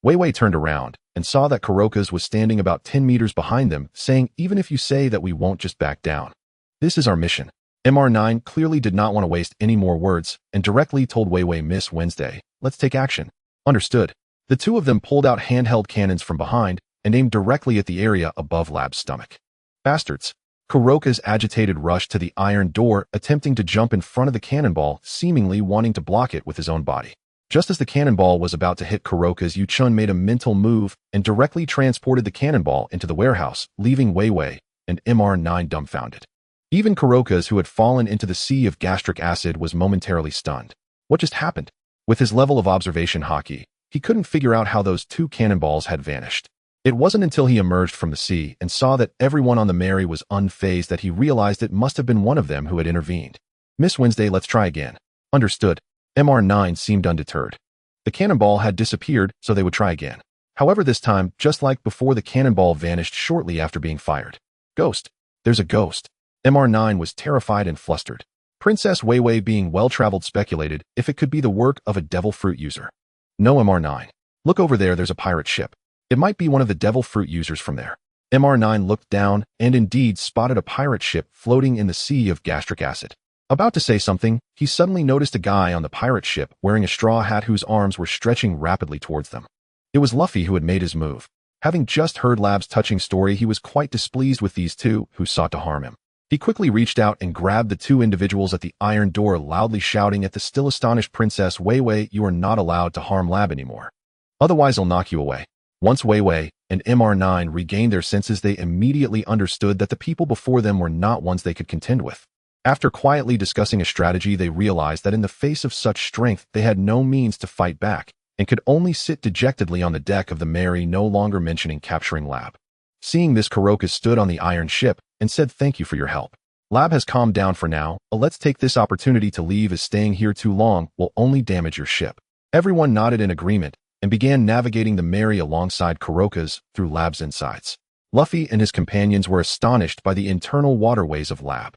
Weiwei turned around and saw that Kuroka's was standing about 10 meters behind them, saying, even if you say that, we won't just back down. This is our mission. MR9 clearly did not want to waste any more words and directly told Weiwei, Miss Wednesday, let's take action. Understood. The two of them pulled out handheld cannons from behind and aimed directly at the area above Lab's stomach. Bastards. Kuroka's agitated rushed to the iron door, attempting to jump in front of the cannonball, seemingly wanting to block it with his own body. Just as the cannonball was about to hit Kuroka's, Chen made a mental move and directly transported the cannonball into the warehouse, leaving Weiwei and MR9 dumbfounded. Even Kuroka's, who had fallen into the sea of gastric acid, was momentarily stunned. What just happened? With his level of observation hockey, he couldn't figure out how those two cannonballs had vanished. It wasn't until he emerged from the sea and saw that everyone on the Merry was unfazed that he realized it must have been one of them who had intervened. Miss Wednesday, let's try again. Understood. MR9 seemed undeterred. The cannonball had disappeared, so they would try again. However, this time, just like before, the cannonball vanished shortly after being fired. Ghost. There's a ghost. MR9 was terrified and flustered. Princess Weiwei, being well-traveled, speculated if it could be the work of a devil fruit user. No, MR9. Look over there, there's a pirate ship. It might be one of the devil fruit users from there. MR9 looked down and indeed spotted a pirate ship floating in the sea of gastric acid. About to say something, he suddenly noticed a guy on the pirate ship wearing a straw hat whose arms were stretching rapidly towards them. It was Luffy who had made his move. Having just heard Lab's touching story, he was quite displeased with these two who sought to harm him. He quickly reached out and grabbed the two individuals at the iron door, loudly shouting at the still astonished Princess Weiwei, you are not allowed to harm Lab anymore. Otherwise I'll knock you away. Once Weiwei and MR9 regained their senses, they immediately understood that the people before them were not ones they could contend with. After quietly discussing a strategy, they realized that in the face of such strength, they had no means to fight back and could only sit dejectedly on the deck of the Merry, no longer mentioning capturing Lab. Seeing this, Kuroka stood on the iron ship and said, thank you for your help. Lab has calmed down for now, but let's take this opportunity to leave, as staying here too long will only damage your ship. Everyone nodded in agreement and began navigating the Merry alongside Kuroka's through Lab's insides. Luffy and his companions were astonished by the internal waterways of Lab.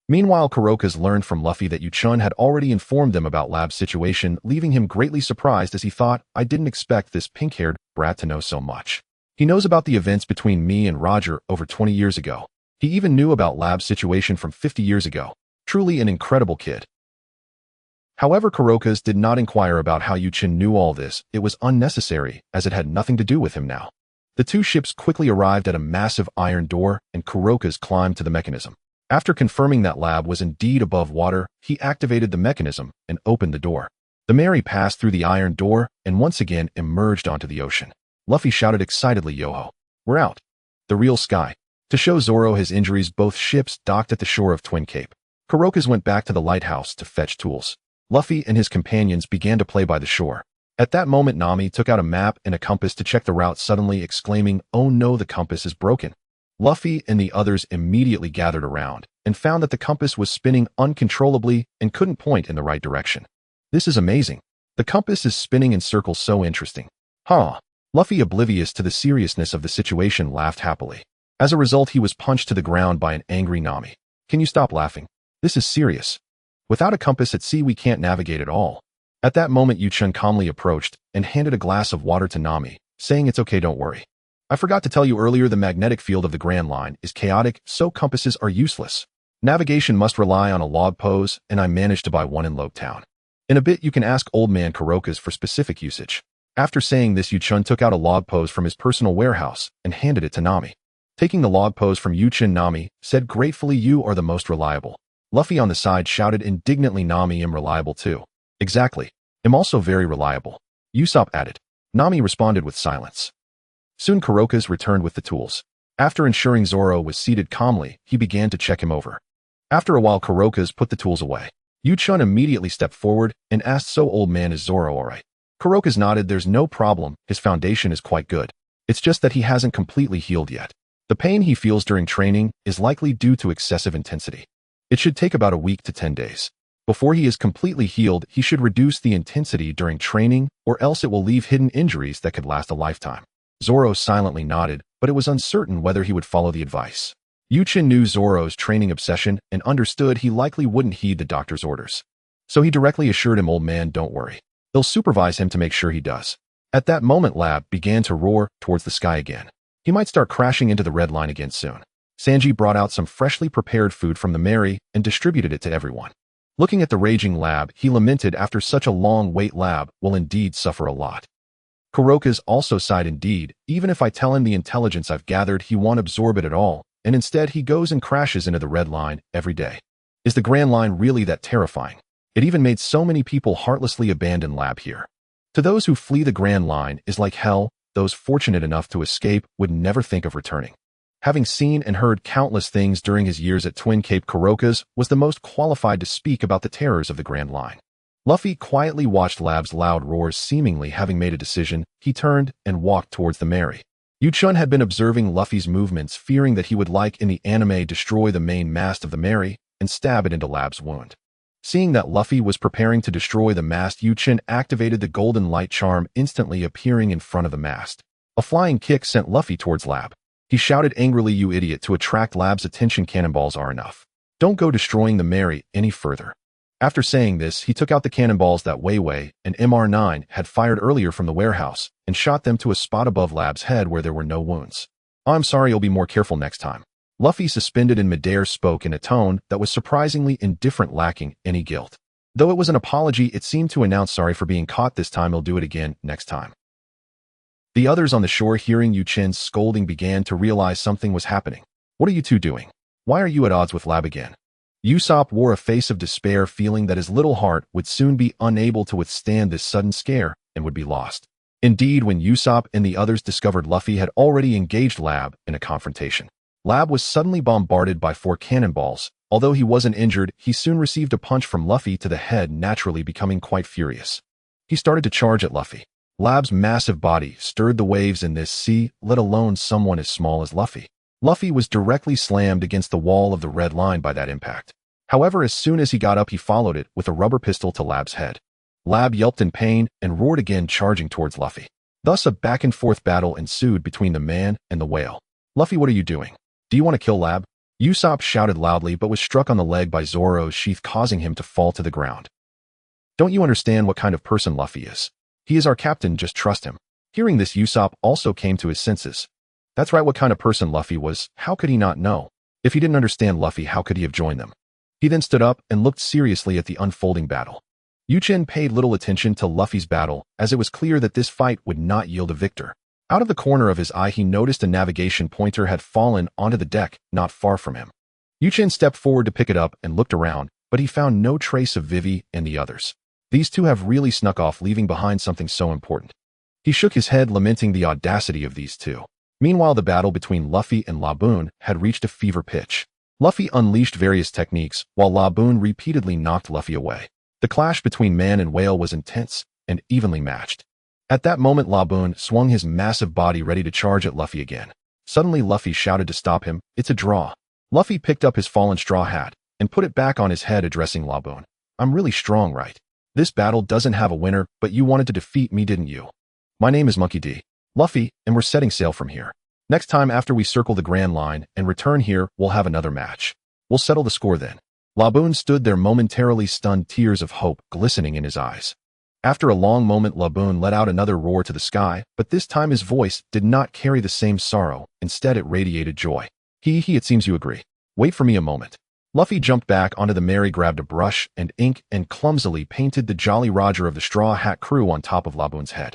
Meanwhile, Kuroka's learned from Luffy that Chen had already informed them about Lab's situation, leaving him greatly surprised as he thought, I didn't expect this pink-haired brat to know so much. He knows about the events between me and Roger over 20 years ago. He even knew about Lab's situation from 50 years ago. Truly an incredible kid. However, Kuroka's did not inquire about how Chen knew all this. It was unnecessary, as it had nothing to do with him now. The two ships quickly arrived at a massive iron door, and Kuroka's climbed to the mechanism. After confirming that Lab was indeed above water, he activated the mechanism and opened the door. The Mary passed through the iron door and once again emerged onto the ocean. Luffy shouted excitedly, "Yo-ho, we're out." The real sky. To show Zoro his injuries, both ships docked at the shore of Twin Cape. Kuroka's went back to the lighthouse to fetch tools. Luffy and his companions began to play by the shore. At that moment, Nami took out a map and a compass to check the route, suddenly exclaiming, "Oh no, the compass is broken." Luffy and the others immediately gathered around and found that the compass was spinning uncontrollably and couldn't point in the right direction. "This is amazing. The compass is spinning in circles, so interesting." Huh. Luffy, oblivious to the seriousness of the situation, laughed happily. As a result, he was punched to the ground by an angry Nami. "Can you stop laughing? This is serious. Without a compass at sea, we can't navigate at all." At that moment, Chen calmly approached and handed a glass of water to Nami, saying, "It's okay, don't worry. I forgot to tell you earlier, the magnetic field of the Grand Line is chaotic, so compasses are useless. Navigation must rely on a log pose, and I managed to buy one in Loketown. In a bit, you can ask Old Man Kuroka's for specific usage." After saying this, Chen took out a log pose from his personal warehouse and handed it to Nami. Taking the log pose from Chen, Nami said gratefully, "You are the most reliable." Luffy on the side shouted indignantly, "Nami, am reliable too." "Exactly. I'm also very reliable," Usopp added. Nami responded with silence. Soon Kuroka's returned with the tools. After ensuring Zoro was seated calmly, he began to check him over. After a while, Kuroka's put the tools away. Chen immediately stepped forward and asked, "So, old man, is Zoro alright?" Kuroka's nodded. "There's no problem, his foundation is quite good. It's just that he hasn't completely healed yet. The pain he feels during training is likely due to excessive intensity. It should take about a week to 10 days. Before he is completely healed, he should reduce the intensity during training, or else it will leave hidden injuries that could last a lifetime." Zoro silently nodded, but it was uncertain whether he would follow the advice. Chen knew Zoro's training obsession and understood he likely wouldn't heed the doctor's orders. So he directly assured him, "Old man, don't worry. They'll supervise him to make sure he does." At that moment, Lab began to roar towards the sky again. He might start crashing into the red line again soon. Sanji brought out some freshly prepared food from the Mary and distributed it to everyone. Looking at the raging Lab, he lamented, "After such a long wait, Lab will indeed suffer a lot." Kuroka's also sighed, "Indeed, even if I tell him the intelligence I've gathered, he won't absorb it at all, and instead he goes and crashes into the red line every day. Is the Grand Line really that terrifying? It even made so many people heartlessly abandon Lab here. To those who flee, the Grand Line is like hell. Those fortunate enough to escape would never think of returning." Having seen and heard countless things during his years at Twin Cape, Kuroka's was the most qualified to speak about the terrors of the Grand Line. Luffy quietly watched Lab's loud roars. Seemingly having made a decision, he turned and walked towards the Mary. Chen had been observing Luffy's movements, fearing that he would, like in the anime, destroy the main mast of the Mary and stab it into Lab's wound. Seeing that Luffy was preparing to destroy the mast, Chen activated the golden light charm, instantly appearing in front of the mast. A flying kick sent Luffy towards Lab. He shouted angrily, "You idiot," to attract Lab's attention. "Cannonballs are enough. Don't go destroying the Mary any further." After saying this, he took out the cannonballs that Wei Wei and MR9 had fired earlier from the warehouse and shot them to a spot above Lab's head where there were no wounds. "I'm sorry, you'll be more careful next time." Luffy, suspended in midair, spoke in a tone that was surprisingly indifferent, lacking any guilt. Though it was an apology, it seemed to announce, "Sorry for being caught this time, he'll do it again next time." The others on the shore, hearing Chen's scolding, began to realize something was happening. "What are you two doing? Why are you at odds with Lab again?" Usopp wore a face of despair, feeling that his little heart would soon be unable to withstand this sudden scare and would be lost. Indeed, when Usopp and the others discovered Luffy had already engaged Lab in a confrontation, Lab was suddenly bombarded by 4 cannonballs. Although he wasn't injured, he soon received a punch from Luffy to the head, naturally becoming quite furious. He started to charge at Luffy. Lab's massive body stirred the waves in this sea, let alone someone as small as Luffy. Luffy was directly slammed against the wall of the red line by that impact. However, as soon as he got up, he followed it with a rubber pistol to Lab's head. Lab yelped in pain and roared again, charging towards Luffy. Thus, a back-and-forth battle ensued between the man and the whale. "Luffy, what are you doing? Do you want to kill Lab?" Usopp shouted loudly, but was struck on the leg by Zoro's sheath, causing him to fall to the ground. "Don't you understand what kind of person Luffy is? He is our captain, just trust him." Hearing this, Usopp also came to his senses. That's right, what kind of person Luffy was. How could he not know? If he didn't understand Luffy, how could he have joined them? He then stood up and looked seriously at the unfolding battle. Chen paid little attention to Luffy's battle, as it was clear that this fight would not yield a victor. Out of the corner of his eye he noticed a navigation pointer had fallen onto the deck not far from him. Chen stepped forward to pick it up and looked around, but he found no trace of Vivi and the others. These two have really snuck off, leaving behind something so important. He shook his head, lamenting the audacity of these two. Meanwhile, the battle between Luffy and Laboon had reached a fever pitch. Luffy unleashed various techniques, while Laboon repeatedly knocked Luffy away. The clash between man and whale was intense and evenly matched. At that moment, Laboon swung his massive body ready to charge at Luffy again. Suddenly, Luffy shouted to stop him, "It's a draw." Luffy picked up his fallen straw hat and put it back on his head, addressing Laboon. "I'm really strong, right? This battle doesn't have a winner, but you wanted to defeat me, didn't you? My name is Monkey D. Luffy, and we're setting sail from here. Next time after we circle the Grand Line and return here, we'll have another match. We'll settle the score then." Laboon stood there momentarily stunned, tears of hope glistening in his eyes. After a long moment, Laboon let out another roar to the sky, but this time his voice did not carry the same sorrow. Instead, it radiated joy. It seems you agree. Wait for me a moment." Luffy jumped back onto the Mary, grabbed a brush and ink, and clumsily painted the Jolly Roger of the Straw Hat crew on top of Laboon's head.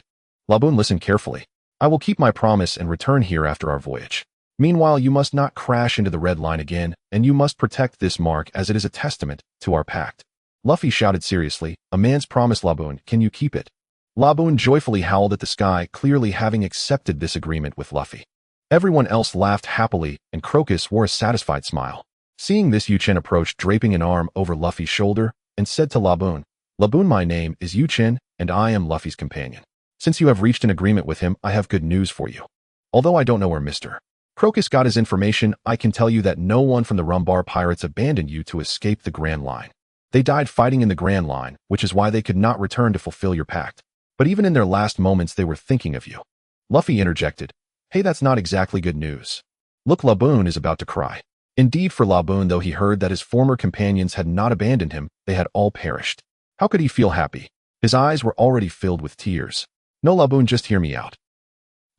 Laboon listened carefully. "I will keep my promise and return here after our voyage. Meanwhile, you must not crash into the Red Line again, and you must protect this mark as it is a testament to our pact." Luffy shouted seriously, "A man's promise, Laboon, can you keep it?" Laboon joyfully howled at the sky, clearly having accepted this agreement with Luffy. Everyone else laughed happily, and Crocus wore a satisfied smile. Seeing this, Chen approached, draping an arm over Luffy's shoulder, and said to Laboon, "Laboon, my name is Chen, and I am Luffy's companion. Since you have reached an agreement with him, I have good news for you. Although I don't know where Mr. Crocus got his information, I can tell you that no one from the Rumbar Pirates abandoned you to escape the Grand Line. They died fighting in the Grand Line, which is why they could not return to fulfill your pact. But even in their last moments, they were thinking of you." Luffy interjected, "Hey, that's not exactly good news. Look, Laboon is about to cry." Indeed, for Laboon, though he heard that his former companions had not abandoned him, they had all perished. How could he feel happy? His eyes were already filled with tears. "No, Laboon, just hear me out."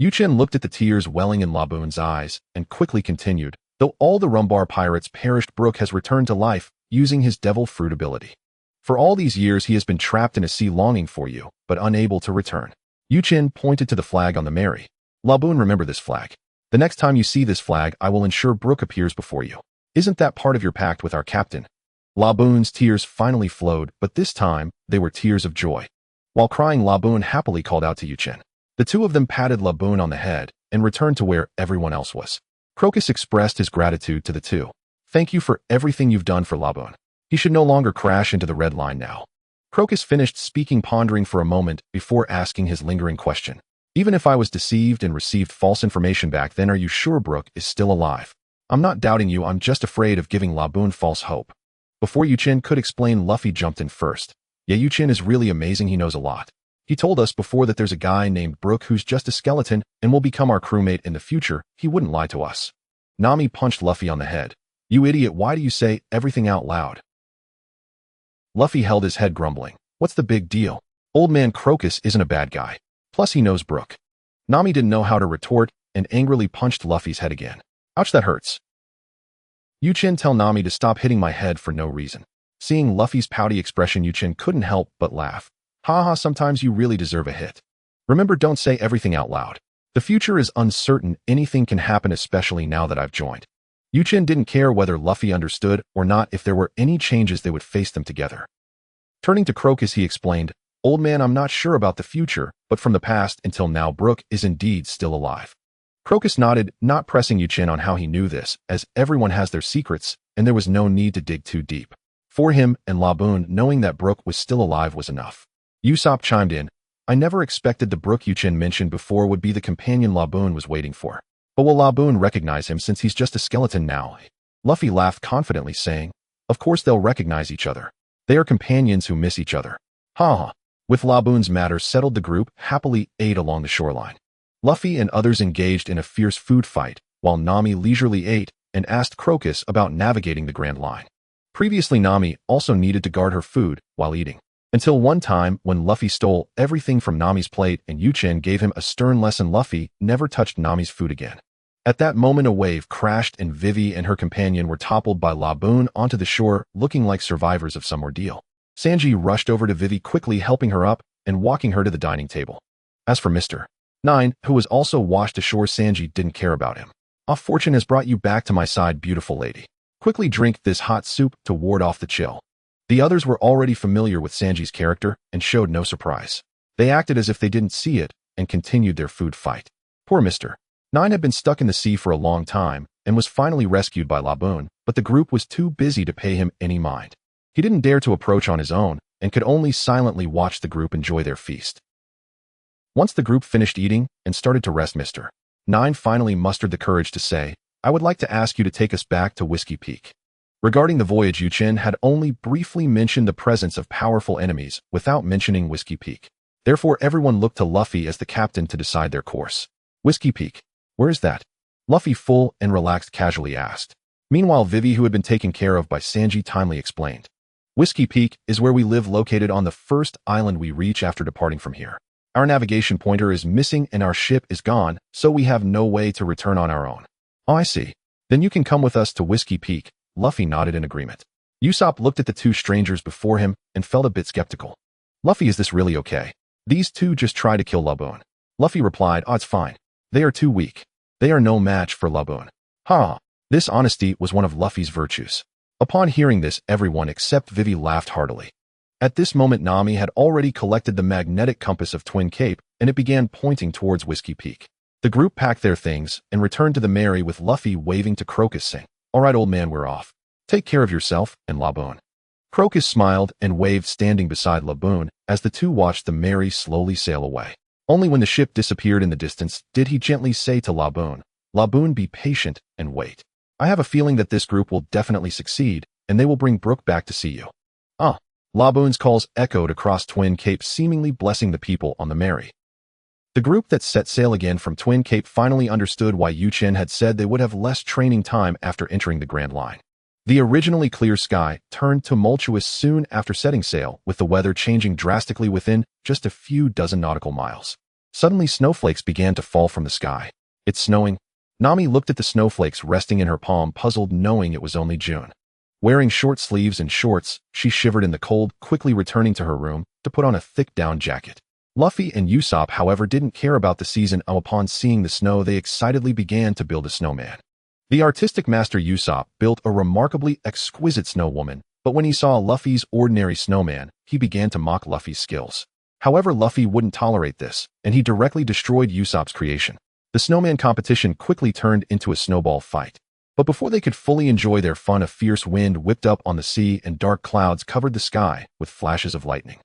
Chen looked at the tears welling in Laboon's eyes and quickly continued, "Though all the Rumbar Pirates perished, Brook has returned to life using his devil fruit ability. For all these years, he has been trapped in a sea longing for you, but unable to return." Chen pointed to the flag on the Mary. "Laboon, remember this flag. The next time you see this flag, I will ensure Brook appears before you. Isn't that part of your pact with our captain?" Laboon's tears finally flowed, but this time, they were tears of joy. While crying, Laboon happily called out to Chen. The two of them patted Laboon on the head and returned to where everyone else was. Crocus expressed his gratitude to the two. "Thank you for everything you've done for Laboon. He should no longer crash into the Red Line now." Crocus finished speaking, pondering for a moment before asking his lingering question. "Even if I was deceived and received false information back then, are you sure Brook is still alive?" "I'm not doubting you, I'm just afraid of giving Laboon false hope." Before Chen could explain, Luffy jumped in first. "Yeah, Chen is really amazing, he knows a lot. He told us before that there's a guy named Brook who's just a skeleton and will become our crewmate in the future. He wouldn't lie to us." Nami punched Luffy on the head. "You idiot, why do you say everything out loud?" Luffy held his head, grumbling. "What's the big deal? Old man Crocus isn't a bad guy. Plus he knows Brook." Nami didn't know how to retort and angrily punched Luffy's head again. "Ouch, that hurts." Chen, tell Nami to stop hitting my head for no reason." Seeing Luffy's pouty expression, Chen couldn't help but laugh. "Haha, sometimes you really deserve a hit. Remember, don't say everything out loud. The future is uncertain, anything can happen, especially now that I've joined." Chen didn't care whether Luffy understood or not. If there were any changes, they would face them together. Turning to Crocus, he explained, "Old man, I'm not sure about the future, but from the past until now, Brook is indeed still alive." Crocus nodded, not pressing Chen on how he knew this, as everyone has their secrets, and there was no need to dig too deep. For him and Laboon, knowing that Brook was still alive was enough. Usopp chimed in, "I never expected the Brook Chen mentioned before would be the companion Laboon was waiting for. But will Laboon recognize him since he's just a skeleton now?" Luffy laughed confidently, saying, "Of course they'll recognize each other. They are companions who miss each other." Ha! With Laboon's matter settled, the group happily ate along the shoreline. Luffy and others engaged in a fierce food fight, while Nami leisurely ate and asked Crocus about navigating the Grand Line. Previously, Nami also needed to guard her food while eating. Until one time when Luffy stole everything from Nami's plate and Chen gave him a stern lesson. Luffy never touched Nami's food again. At that moment, a wave crashed and Vivi and her companion were toppled by Laboon onto the shore, looking like survivors of some ordeal. Sanji rushed over to Vivi, quickly helping her up and walking her to the dining table. As for Mr. 9, who was also washed ashore. Sanji didn't care about him. Fortune has brought you back to my side, beautiful lady. Quickly drink this hot soup to ward off the chill. The others were already familiar with Sanji's character and showed no surprise. They acted as if they didn't see it and continued their food fight. Poor Mr. 9 had been stuck in the sea for a long time and was finally rescued by Laboon, but the group was too busy to pay him any mind. He didn't dare to approach on his own and could only silently watch the group enjoy their feast. Once the group finished eating and started to rest, Mr. 9 finally mustered the courage to say, I would like to ask you to take us back to Whiskey Peak. Regarding the voyage, Chen had only briefly mentioned the presence of powerful enemies without mentioning Whiskey Peak. Therefore, everyone looked to Luffy as the captain to decide their course. Whiskey Peak. Where is that? Luffy, full and relaxed, casually asked. Meanwhile, Vivi, who had been taken care of by Sanji, timely explained. Whiskey Peak is where we live, located on the first island we reach after departing from here. Our navigation pointer is missing and our ship is gone, so we have no way to return on our own. Oh, I see. Then you can come with us to Whiskey Peak. Luffy nodded in agreement. Usopp looked at the two strangers before him and felt a bit skeptical. Luffy, is this really okay? These two just tried to kill Laboon. Luffy replied, oh, it's fine. They are too weak. They are no match for Laboon. Ha! This honesty was one of Luffy's virtues. Upon hearing this, everyone except Vivi laughed heartily. At this moment, Nami had already collected the magnetic compass of Twin Cape, and it began pointing towards Whiskey Peak. The group packed their things and returned to the Mary with Luffy waving to Crocus, saying, all right, old man, we're off. Take care of yourself and Laboon. Crocus smiled and waved, standing beside Laboon as the two watched the Mary slowly sail away. Only when the ship disappeared in the distance did he gently say to Laboon, Laboon, be patient and wait. I have a feeling that this group will definitely succeed, and they will bring Brook back to see you. Ah! Laboon's calls echoed across Twin Cape, seemingly blessing the people on the Mary. The group that set sail again from Twin Cape finally understood why Chen had said they would have less training time after entering the Grand Line. The originally clear sky turned tumultuous soon after setting sail, with the weather changing drastically within just a few dozen nautical miles. Suddenly, snowflakes began to fall from the sky. It's snowing. Nami looked at the snowflakes resting in her palm, puzzled, knowing it was only June. Wearing short sleeves and shorts, she shivered in the cold, quickly returning to her room to put on a thick down jacket. Luffy and Usopp, however, didn't care about the season. Upon seeing the snow, they excitedly began to build a snowman. The artistic master Usopp built a remarkably exquisite snow woman, but when he saw Luffy's ordinary snowman, he began to mock Luffy's skills. However, Luffy wouldn't tolerate this, and he directly destroyed Usopp's creation. The snowman competition quickly turned into a snowball fight. But before they could fully enjoy their fun, a fierce wind whipped up on the sea and dark clouds covered the sky with flashes of lightning.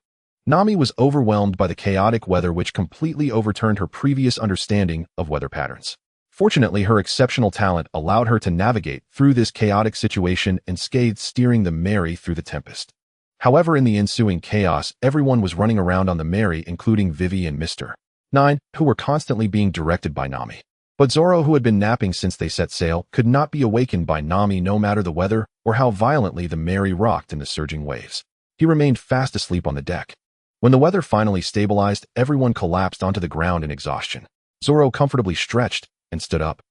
Nami was overwhelmed by the chaotic weather, which completely overturned her previous understanding of weather patterns. Fortunately, her exceptional talent allowed her to navigate through this chaotic situation unscathed, steering the Mary through the tempest. However, in the ensuing chaos, everyone was running around on the Mary, including Vivi and Mr. 9, who were constantly being directed by Nami. But Zoro, who had been napping since they set sail, could not be awakened by Nami no matter the weather or how violently the Mary rocked in the surging waves. He remained fast asleep on the deck. When the weather finally stabilized, everyone collapsed onto the ground in exhaustion. Zoro comfortably stretched and stood up.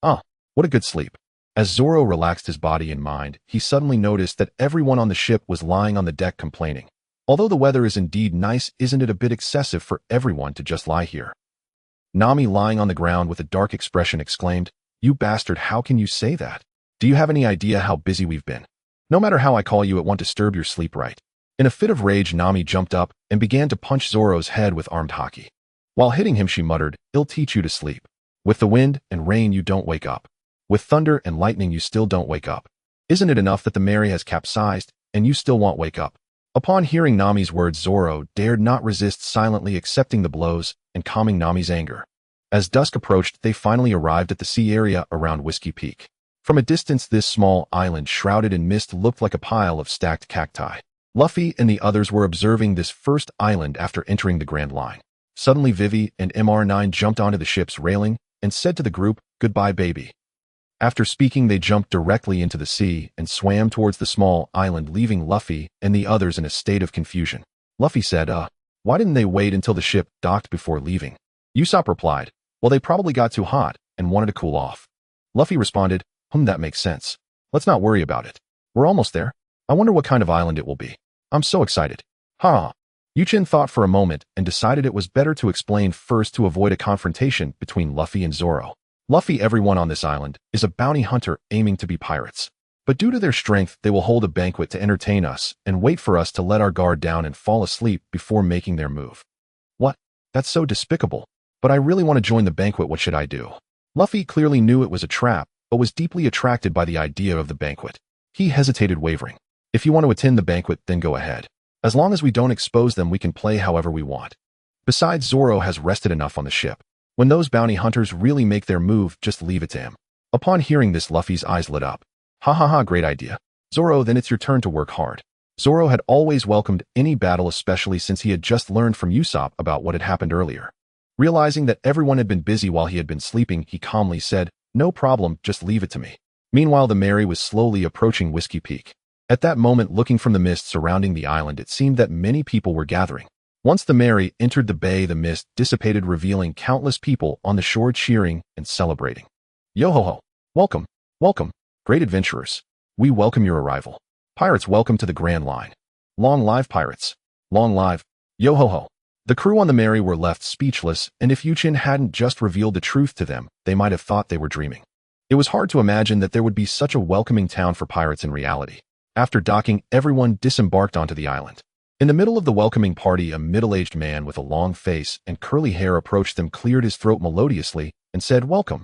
Ah, what a good sleep. As Zoro relaxed his body and mind, he suddenly noticed that everyone on the ship was lying on the deck complaining. Although the weather is indeed nice, isn't it a bit excessive for everyone to just lie here? Nami, lying on the ground with a dark expression, exclaimed, You bastard, how can you say that? Do you have any idea how busy we've been? No matter how I call you, it won't disturb your sleep, right? In a fit of rage, Nami jumped up and began to punch Zoro's head with armed haki. While hitting him, she muttered, I'll teach you to sleep. With the wind and rain, you don't wake up. With thunder and lightning, you still don't wake up. Isn't it enough that the Mary has capsized and you still won't wake up? Upon hearing Nami's words, Zoro dared not resist, silently accepting the blows and calming Nami's anger. As dusk approached, they finally arrived at the sea area around Whiskey Peak. From a distance, this small island shrouded in mist looked like a pile of stacked cacti. Luffy and the others were observing this first island after entering the Grand Line. Suddenly, Vivi and MR9 jumped onto the ship's railing and said to the group, Goodbye, baby. After speaking, they jumped directly into the sea and swam towards the small island, leaving Luffy and the others in a state of confusion. Luffy said, why didn't they wait until the ship docked before leaving? Usopp replied, well, they probably got too hot and wanted to cool off. Luffy responded, that makes sense. Let's not worry about it. We're almost there. I wonder what kind of island it will be. I'm so excited. Ha! Chen thought for a moment and decided it was better to explain first to avoid a confrontation between Luffy and Zoro. Luffy, everyone on this island, is a bounty hunter aiming to be pirates. But due to their strength, they will hold a banquet to entertain us and wait for us to let our guard down and fall asleep before making their move. What? That's so despicable. But I really want to join the banquet. What should I do? Luffy clearly knew it was a trap, but was deeply attracted by the idea of the banquet. He hesitated, wavering. If you want to attend the banquet, then go ahead. As long as we don't expose them, we can play however we want. Besides, Zoro has rested enough on the ship. When those bounty hunters really make their move, just leave it to him. Upon hearing this, Luffy's eyes lit up. Ha ha ha, great idea. Zoro, then it's your turn to work hard. Zoro had always welcomed any battle, especially since he had just learned from Usopp about what had happened earlier. Realizing that everyone had been busy while he had been sleeping, he calmly said, "No problem, just leave it to me." Meanwhile, the Mary was slowly approaching Whiskey Peak. At that moment, looking from the mist surrounding the island, it seemed that many people were gathering. Once the Mary entered the bay, the mist dissipated, revealing countless people on the shore cheering and celebrating. Yo-ho-ho! Welcome! Welcome! Great adventurers! We welcome your arrival. Pirates, welcome to the Grand Line. Long live pirates! Long live! Yo-ho-ho! The crew on the Mary were left speechless, and if Chen hadn't just revealed the truth to them, they might have thought they were dreaming. It was hard to imagine that there would be such a welcoming town for pirates in reality. After docking, everyone disembarked onto the island. In the middle of the welcoming party, a middle-aged man with a long face and curly hair approached them, cleared his throat melodiously, and said, "Welcome.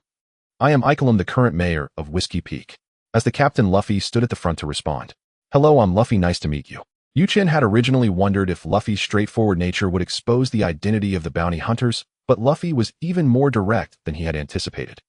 I am Ikelam, the current mayor of Whiskey Peak." As the captain, Luffy stood at the front to respond. "Hello, I'm Luffy, nice to meet you." Chen had originally wondered if Luffy's straightforward nature would expose the identity of the bounty hunters, but Luffy was even more direct than he had anticipated.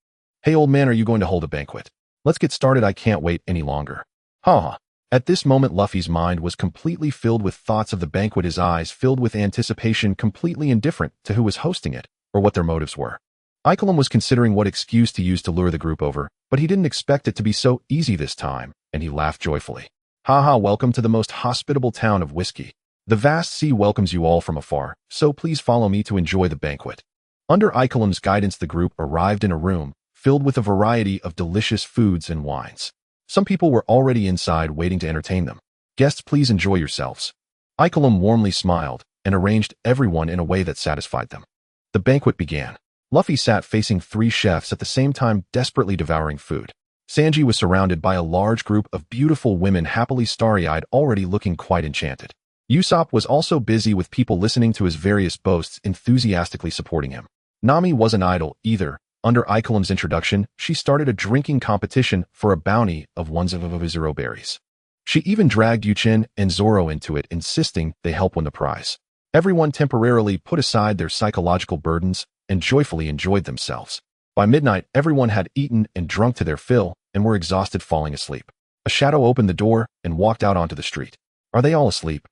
"Hey old man, are you going to hold a banquet? Let's get started, I can't wait any longer." Ha! At this moment, Luffy's mind was completely filled with thoughts of the banquet, his eyes filled with anticipation, completely indifferent to who was hosting it or what their motives were. Ikelam was considering what excuse to use to lure the group over, but he didn't expect it to be so easy this time, and he laughed joyfully. "Ha, welcome to the most hospitable town of Whiskey. The vast sea welcomes you all from afar, so please follow me to enjoy the banquet." Under Ikelam's guidance, the group arrived in a room filled with a variety of delicious foods and wines. Some people were already inside waiting to entertain them. "Guests, please enjoy yourselves." Ikelam warmly smiled and arranged everyone in a way that satisfied them. The banquet began. Luffy sat facing 3 chefs at the same time, desperately devouring food. Sanji was surrounded by a large group of beautiful women, happily starry-eyed, already looking quite enchanted. Usopp was also busy with people listening to his various boasts, enthusiastically supporting him. Nami wasn't idle either. Under Ikelam's introduction, she started a drinking competition for a bounty of 100 berries. She even dragged Chen and Zoro into it, insisting they help win the prize. Everyone temporarily put aside their psychological burdens and joyfully enjoyed themselves. By midnight, everyone had eaten and drunk to their fill and were exhausted, falling asleep. A shadow opened the door and walked out onto the street. "Are they all asleep?"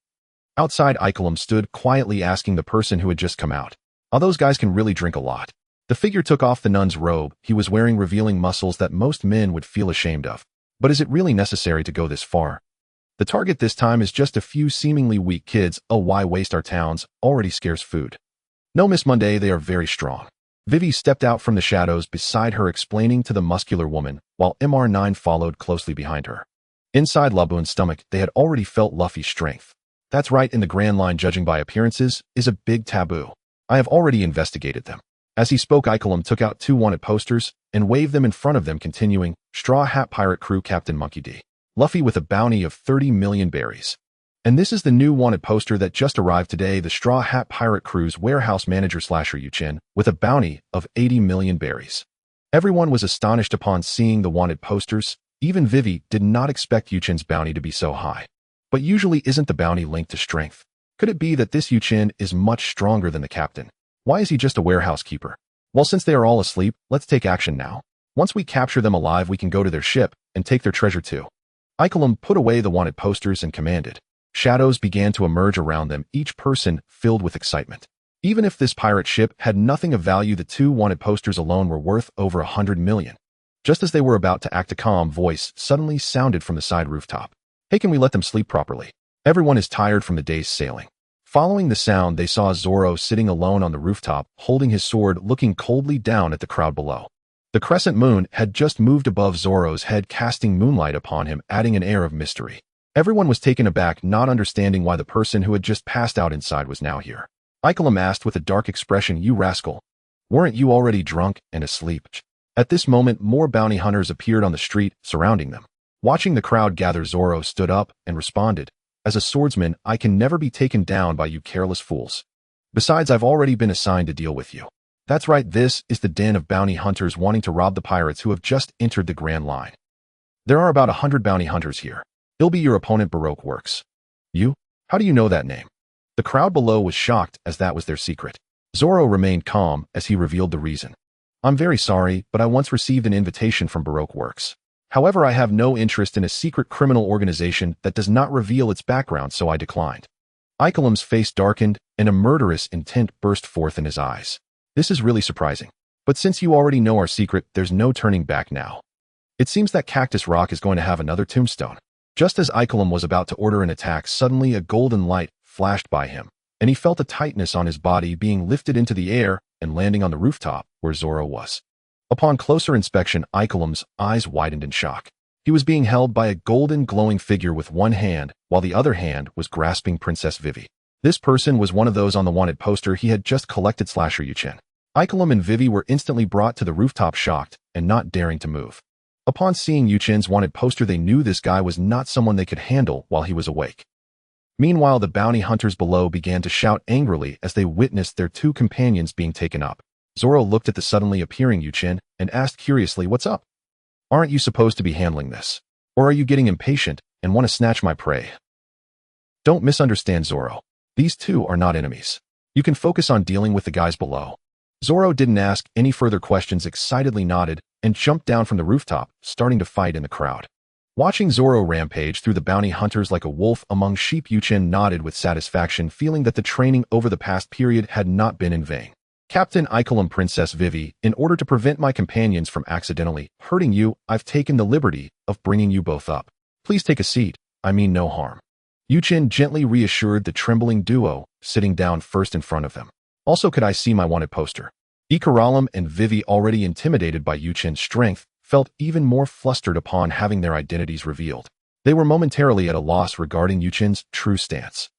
Outside, Ikelam stood quietly, asking the person who had just come out. "Oh, those guys can really drink a lot." The figure took off the nun's robe he was wearing, revealing muscles that most men would feel ashamed of. But is it really necessary to go this far? The target this time is just a few seemingly weak kids. Oh, why waste our town's already scarce food? "No, Miss Monday, they are very strong." Vivi stepped out from the shadows beside her, explaining to the muscular woman, while MR9 followed closely behind her. Inside Laboon's stomach, they had already felt Luffy's strength. "That's right, in the Grand Line, judging by appearances is a big taboo. I have already investigated them." As he spoke, Ikelam took out 2 wanted posters and waved them in front of them, continuing, "Straw Hat Pirate Crew, Captain Monkey D. Luffy with a bounty of 30 million berries. And this is the new wanted poster that just arrived today, the Straw Hat Pirate Crew's warehouse manager Slasher Chen with a bounty of 80 million berries." Everyone was astonished upon seeing the wanted posters. Even Vivi did not expect Chen's bounty to be so high. But usually isn't the bounty linked to strength? Could it be that this Chen is much stronger than the captain? Why is he just a warehouse keeper? Well, since they are all asleep, let's take action now. Once we capture them alive, we can go to their ship and take their treasure too. Ikelam put away the wanted posters and commanded. Shadows began to emerge around them, each person filled with excitement. Even if this pirate ship had nothing of value, the 2 wanted posters alone were worth over 100 million. Just as they were about to act, a calm voice suddenly sounded from the side rooftop. "Hey, can we let them sleep properly? Everyone is tired from the day's sailing." Following the sound, they saw Zoro sitting alone on the rooftop, holding his sword, looking coldly down at the crowd below. The crescent moon had just moved above Zoro's head, casting moonlight upon him, adding an air of mystery. Everyone was taken aback, not understanding why the person who had just passed out inside was now here. Ikelam asked with a dark expression, "You rascal. Weren't you already drunk and asleep?" At this moment, more bounty hunters appeared on the street, surrounding them. Watching the crowd gather, Zoro stood up and responded, "As a swordsman, I can never be taken down by you careless fools. Besides, I've already been assigned to deal with you." That's right, this is the den of bounty hunters wanting to rob the pirates who have just entered the Grand Line. There are about 100 bounty hunters here. He'll be your opponent, Baroque Works. You? How do you know that name? The crowd below was shocked, as that was their secret. Zoro remained calm as he revealed the reason. "I'm very sorry, but I once received an invitation from Baroque Works. However, I have no interest in a secret criminal organization that does not reveal its background, so I declined." Ikelam's face darkened, and a murderous intent burst forth in his eyes. "This is really surprising. But since you already know our secret, there's no turning back now. It seems that Cactus Rock is going to have another tombstone." Just as Ikelam was about to order an attack, suddenly a golden light flashed by him, and he felt a tightness on his body being lifted into the air and landing on the rooftop where Zoro was. Upon closer inspection, Ikelam's eyes widened in shock. He was being held by a golden glowing figure with one hand, while the other hand was grasping Princess Vivi. This person was one of those on the wanted poster he had just collected. Chen. Ikelam and Vivi were instantly brought to the rooftop, shocked and not daring to move. Upon seeing Yuchen's wanted poster, they knew this guy was not someone they could handle while he was awake. Meanwhile, the bounty hunters below began to shout angrily as they witnessed their two companions being taken up. Zoro looked at the suddenly appearing Yuchen and asked curiously, "What's up? Aren't you supposed to be handling this? Or are you getting impatient and want to snatch my prey?" "Don't misunderstand, Zoro. These two are not enemies. You can focus on dealing with the guys below." Zoro didn't ask any further questions, excitedly nodded, and jumped down from the rooftop, starting to fight in the crowd. Watching Zoro rampage through the bounty hunters like a wolf among sheep, Yuchen nodded with satisfaction, feeling that the training over the past period had not been in vain. "Captain Ikelam, Princess Vivi, in order to prevent my companions from accidentally hurting you, I've taken the liberty of bringing you both up. Please take a seat. I mean no harm." Yuchen gently reassured the trembling duo, sitting down first in front of them. "Also, could I see my wanted poster?" Ikaralam and Vivi, already intimidated by Yuchen's strength, felt even more flustered upon having their identities revealed. They were momentarily at a loss regarding Yuchen's true stance.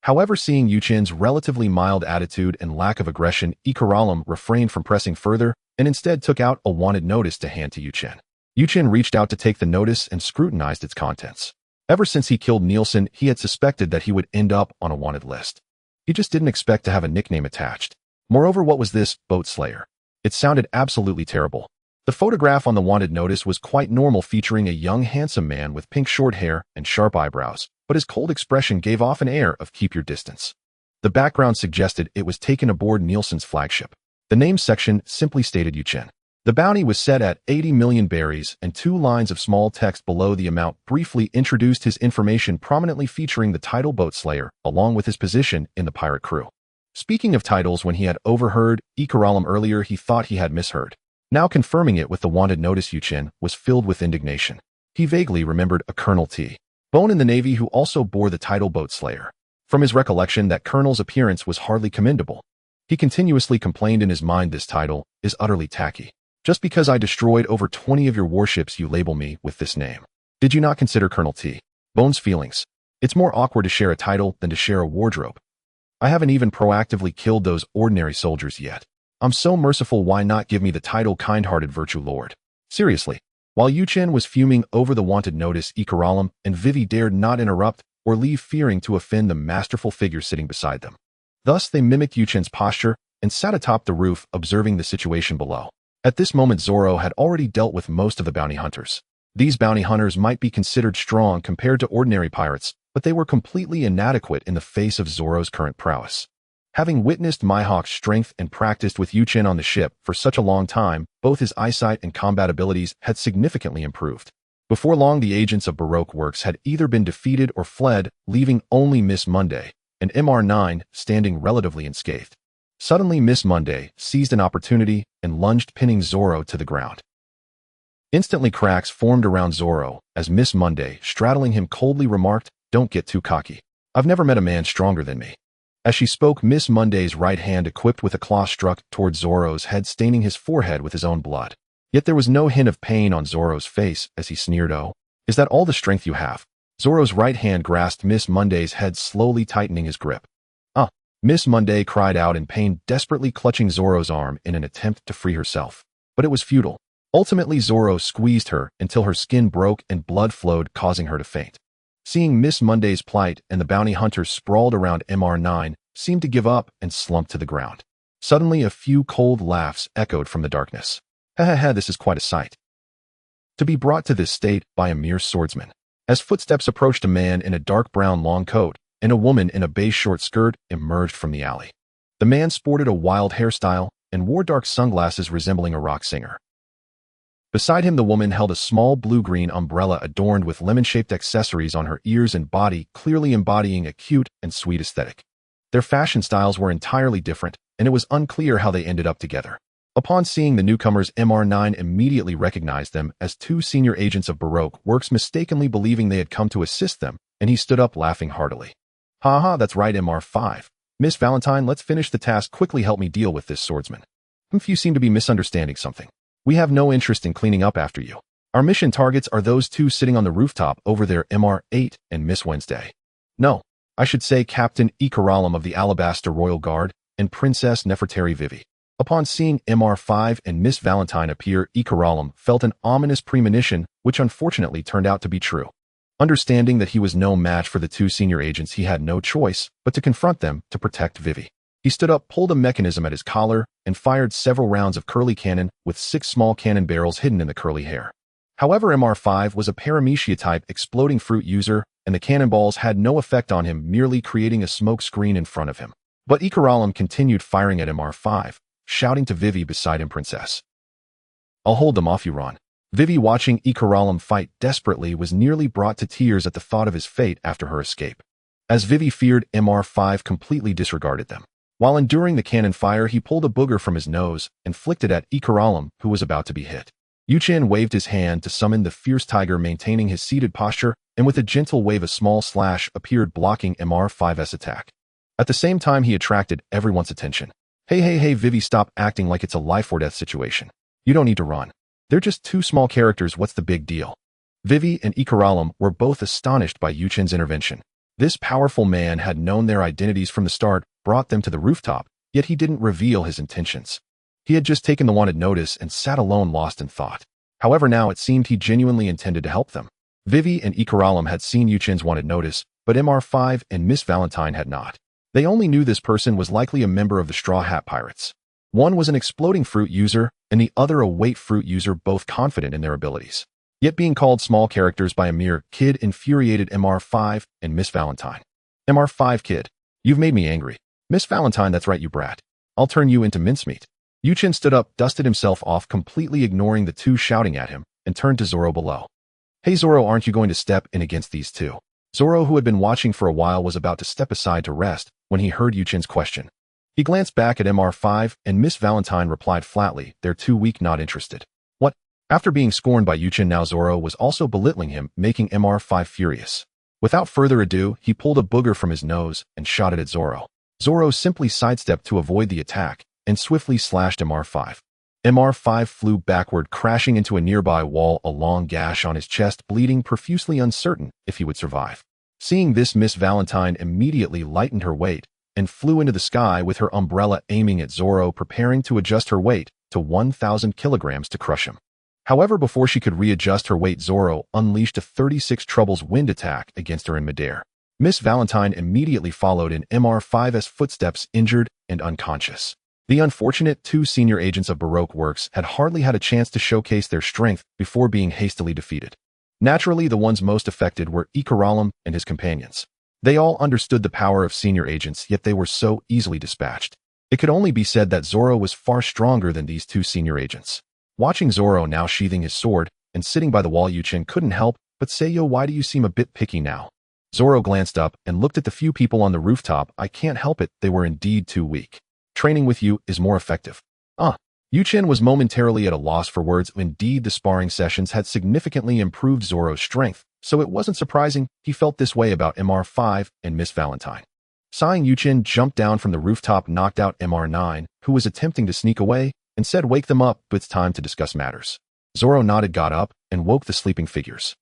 However, seeing Yuchen's relatively mild attitude and lack of aggression, Ikaralam refrained from pressing further and instead took out a wanted notice to hand to Yuchen. Yuchen reached out to take the notice and scrutinized its contents. Ever since he killed Nielsen, he had suspected that he would end up on a wanted list. He just didn't expect to have a nickname attached. Moreover, what was this, Boat Slayer? It sounded absolutely terrible. The photograph on the wanted notice was quite normal, featuring a young handsome man with pink short hair and sharp eyebrows, but his cold expression gave off an air of keep your distance. The background suggested it was taken aboard Nielsen's flagship. The name section simply stated Yuchen. The bounty was set at 80 million berries, and 2 lines of small text below the amount briefly introduced his information, prominently featuring the title Boat Slayer, along with his position in the pirate crew. Speaking of titles, when he had overheard Ikaralam earlier, he thought he had misheard. Now confirming it with the wanted notice, Yuchen was filled with indignation. He vaguely remembered a Colonel T. Bone in the Navy who also bore the title Boat Slayer. From his recollection, that colonel's appearance was hardly commendable. He continuously complained in his mind, "This title is utterly tacky. Just because I destroyed over 20 of your warships, you label me with this name. Did you not consider Colonel T. Bone's feelings? It's more awkward to share a title than to share a wardrobe. I haven't even proactively killed those ordinary soldiers yet. I'm so merciful, why not give me the title Kind-Hearted Virtue Lord?" Seriously. While Yuchen was fuming over the wanted notice, Ikaralam and Vivi dared not interrupt or leave, fearing to offend the masterful figure sitting beside them. Thus, they mimicked Yuchen's posture and sat atop the roof, observing the situation below. At this moment, Zoro had already dealt with most of the bounty hunters. These bounty hunters might be considered strong compared to ordinary pirates, but they were completely inadequate in the face of Zoro's current prowess. Having witnessed Mihawk's strength and practiced with Yuchen on the ship for such a long time, both his eyesight and combat abilities had significantly improved. Before long, the agents of Baroque Works had either been defeated or fled, leaving only Miss Monday and MR9 standing relatively unscathed. Suddenly, Miss Monday seized an opportunity and lunged, pinning Zoro to the ground. Instantly, cracks formed around Zoro as Miss Monday, straddling him, coldly remarked, "Don't get too cocky. I've never met a man stronger than me." As she spoke, Miss Monday's right hand, equipped with a claw, struck toward Zoro's head, staining his forehead with his own blood. Yet there was no hint of pain on Zoro's face as he sneered, "Oh, is that all the strength you have? Zoro's right hand grasped Miss Monday's head, slowly tightening his grip. Ah! Miss Monday cried out in pain, desperately clutching Zoro's arm in an attempt to free herself. But it was futile. Ultimately, Zoro squeezed her until her skin broke and blood flowed, causing her to faint. Seeing Miss Monday's plight and the bounty hunters sprawled around MR9 seemed to give up and slumped to the ground. Suddenly, a few cold laughs echoed from the darkness. Ha ha ha, this is quite a sight. To be brought to this state by a mere swordsman. As footsteps approached, a man in a dark brown long coat and a woman in a beige short skirt emerged from the alley. The man sported a wild hairstyle and wore dark sunglasses resembling a rock singer. Beside him, the woman held a small blue-green umbrella adorned with lemon-shaped accessories on her ears and body, clearly embodying a cute and sweet aesthetic. Their fashion styles were entirely different, and it was unclear how they ended up together. Upon seeing the newcomers, MR9 immediately recognized them as two senior agents of Baroque Works, mistakenly believing they had come to assist them, and he stood up laughing heartily. Ha ha, that's right, MR5. Miss Valentine, let's finish the task. Quickly help me deal with this swordsman. You seem to be misunderstanding something. We have no interest in cleaning up after you. Our mission targets are those two sitting on the rooftop over there, MR8 and Miss Wednesday. No, I should say Captain Ikaralam of the Alabasta Royal Guard and Princess Nefertari Vivi. Upon seeing MR5 and Miss Valentine appear, Ikaralam felt an ominous premonition, which unfortunately turned out to be true. Understanding that he was no match for the two senior agents, he had no choice but to confront them to protect Vivi. He stood up, pulled a mechanism at his collar, and fired several rounds of curly cannon with 6 small cannon barrels hidden in the curly hair. However, MR5 was a paramecia-type exploding fruit user, and the cannonballs had no effect on him, merely creating a smoke screen in front of him. But Ikaralam continued firing at MR5, shouting to Vivi beside him, "Princess, I'll hold them off you, Ron." Vivi, watching Ikaralam fight desperately, was nearly brought to tears at the thought of his fate after her escape. As Vivi feared, MR5 completely disregarded them. While enduring the cannon fire, he pulled a booger from his nose and flicked it at Ikaralam, who was about to be hit. Chen waved his hand to summon the fierce tiger, maintaining his seated posture, and with a gentle wave a small slash appeared, blocking MR5's attack. At the same time, he attracted everyone's attention. Hey, Vivi, stop acting like it's a life-or-death situation. You don't need to run. They're just two small characters, what's the big deal? Vivi and Ikaralam were both astonished by Chen's intervention. This powerful man had known their identities from the start, brought them to the rooftop, yet he didn't reveal his intentions. He had just taken the wanted notice and sat alone, lost in thought. However, now it seemed he genuinely intended to help them. Vivi and Ikaralam had seen Chen's wanted notice, but MR5 and Miss Valentine had not. They only knew this person was likely a member of the Straw Hat Pirates. One was an exploding fruit user, and the other a weight fruit user, both confident in their abilities. Yet being called small characters by a mere kid infuriated MR5 and Miss Valentine. MR5 kid, you've made me angry. Miss Valentine, that's right, you brat. I'll turn you into mincemeat. Chen stood up, dusted himself off, completely ignoring the two shouting at him, and turned to Zoro below. Hey Zoro, aren't you going to step in against these two? Zoro, who had been watching for a while, was about to step aside to rest when he heard Chen's question. He glanced back at MR5, and Miss Valentine replied flatly, "They're too weak, not interested." What? After being scorned by Chen, now Zoro was also belittling him, making MR5 furious. Without further ado, he pulled a booger from his nose and shot it at Zoro. Zoro simply sidestepped to avoid the attack and swiftly slashed MR5. MR5 flew backward, crashing into a nearby wall, a long gash on his chest, bleeding profusely, uncertain if he would survive. Seeing this, Miss Valentine immediately lightened her weight and flew into the sky with her umbrella aiming at Zoro, preparing to adjust her weight to 1,000 kilograms to crush him. However, before she could readjust her weight, Zoro unleashed a 36 Troubles wind attack against her in midair. Miss Valentine immediately followed in MR5's footsteps, injured and unconscious. The unfortunate two senior agents of Baroque Works had hardly had a chance to showcase their strength before being hastily defeated. Naturally, the ones most affected were Ikaralam and his companions. They all understood the power of senior agents, yet they were so easily dispatched. It could only be said that Zoro was far stronger than these two senior agents. Watching Zoro now sheathing his sword and sitting by the wall, Chen couldn't help but say, "Yo, why do you seem a bit picky now?" Zoro glanced up and looked at the few people on the rooftop. "I can't help it, they were indeed too weak. Training with you is more effective." Chen was momentarily at a loss for words. Indeed, the sparring sessions had significantly improved Zoro's strength, so it wasn't surprising he felt this way about MR5 and Miss Valentine. Sighing, Chen jumped down from the rooftop, knocked out MR9, who was attempting to sneak away, and said, "Wake them up, it's time to discuss matters." Zoro nodded, got up, and woke the sleeping figures.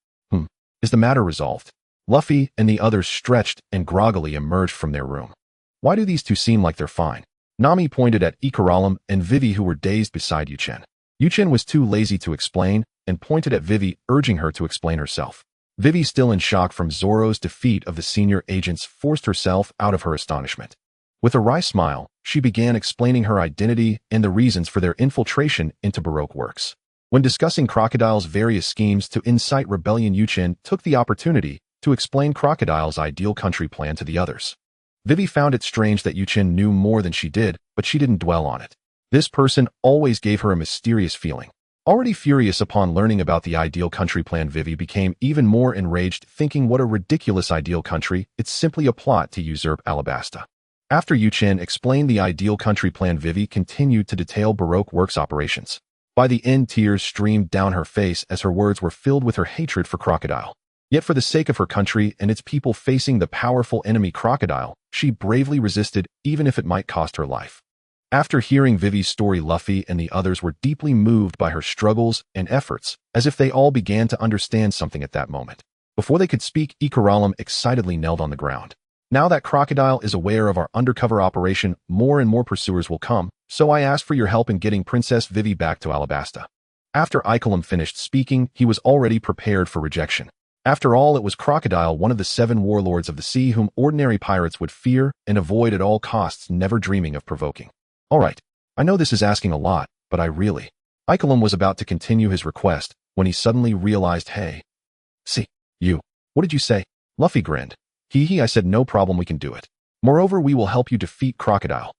Is the matter resolved? Luffy and the others stretched and groggily emerged from their room. Why do these two seem like they're fine? Nami pointed at Ikaralam and Vivi, who were dazed beside Chen. Chen was too lazy to explain and pointed at Vivi, urging her to explain herself. Vivi, still in shock from Zoro's defeat of the senior agents, forced herself out of her astonishment. With a wry smile, she began explaining her identity and the reasons for their infiltration into Baroque works. When discussing Crocodile's various schemes to incite rebellion, Chen took the opportunity to explain Crocodile's ideal country plan to the others. Vivi found it strange that Chen knew more than she did, but she didn't dwell on it. This person always gave her a mysterious feeling. Already furious upon learning about the ideal country plan, Vivi became even more enraged, thinking what a ridiculous ideal country, it's simply a plot to usurp Alabasta. After Chen explained the ideal country plan, Vivi continued to detail Baroque works operations. By the end, tears streamed down her face as her words were filled with her hatred for Crocodile. Yet for the sake of her country and its people facing the powerful enemy Crocodile, she bravely resisted, even if it might cost her life. After hearing Vivi's story, Luffy and the others were deeply moved by her struggles and efforts, as if they all began to understand something at that moment. Before they could speak, Ikaralam excitedly knelt on the ground. Now that Crocodile is aware of our undercover operation, more and more pursuers will come, so I ask for your help in getting Princess Vivi back to Alabasta. After Ikaralam finished speaking, he was already prepared for rejection. After all, it was Crocodile, one of the 7 warlords of the sea, whom ordinary pirates would fear and avoid at all costs, never dreaming of provoking. All right, I know this is asking a lot, but Ikaralam was about to continue his request when he suddenly realized, hey. See, you. What did you say? Luffy grinned. I said no problem, we can do it. Moreover, we will help you defeat Crocodile.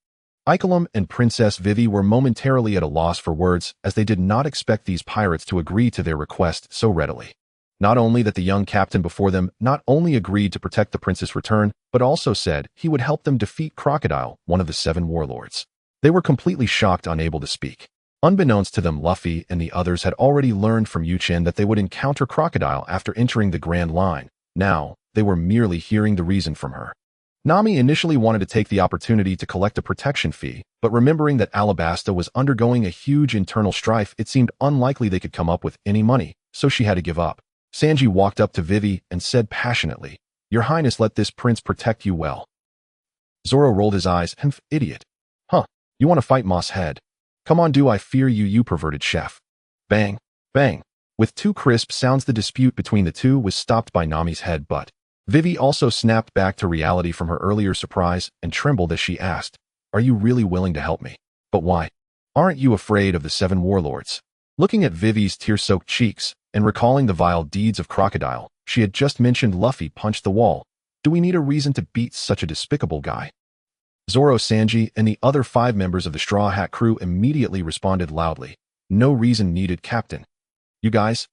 Ikaralam and Princess Vivi were momentarily at a loss for words, as they did not expect these pirates to agree to their request so readily. Not only that the young captain before them not only agreed to protect the prince's return, but also said he would help them defeat Crocodile, one of the 7 warlords. They were completely shocked, unable to speak. Unbeknownst to them, Luffy and the others had already learned from Chen that they would encounter Crocodile after entering the Grand Line. Now, they were merely hearing the reason from her. Nami initially wanted to take the opportunity to collect a protection fee, but remembering that Alabasta was undergoing a huge internal strife, it seemed unlikely they could come up with any money, so she had to give up. Sanji walked up to Vivi and said passionately, Your Highness, let this prince protect you well. Zoro rolled his eyes, idiot. Huh, you want to fight Moss Head? Come on, do I fear you, you perverted chef. Bang, bang. With 2 crisp sounds, the dispute between the two was stopped by Nami's head, but Vivi also snapped back to reality from her earlier surprise and trembled as she asked, Are you really willing to help me? But why? Aren't you afraid of the 7 warlords? Looking at Vivi's tear-soaked cheeks and recalling the vile deeds of Crocodile, she had just mentioned Luffy punched the wall. Do we need a reason to beat such a despicable guy? Zoro, Sanji, and the other 5 members of the Straw Hat crew immediately responded loudly. No reason needed, Captain. You guys?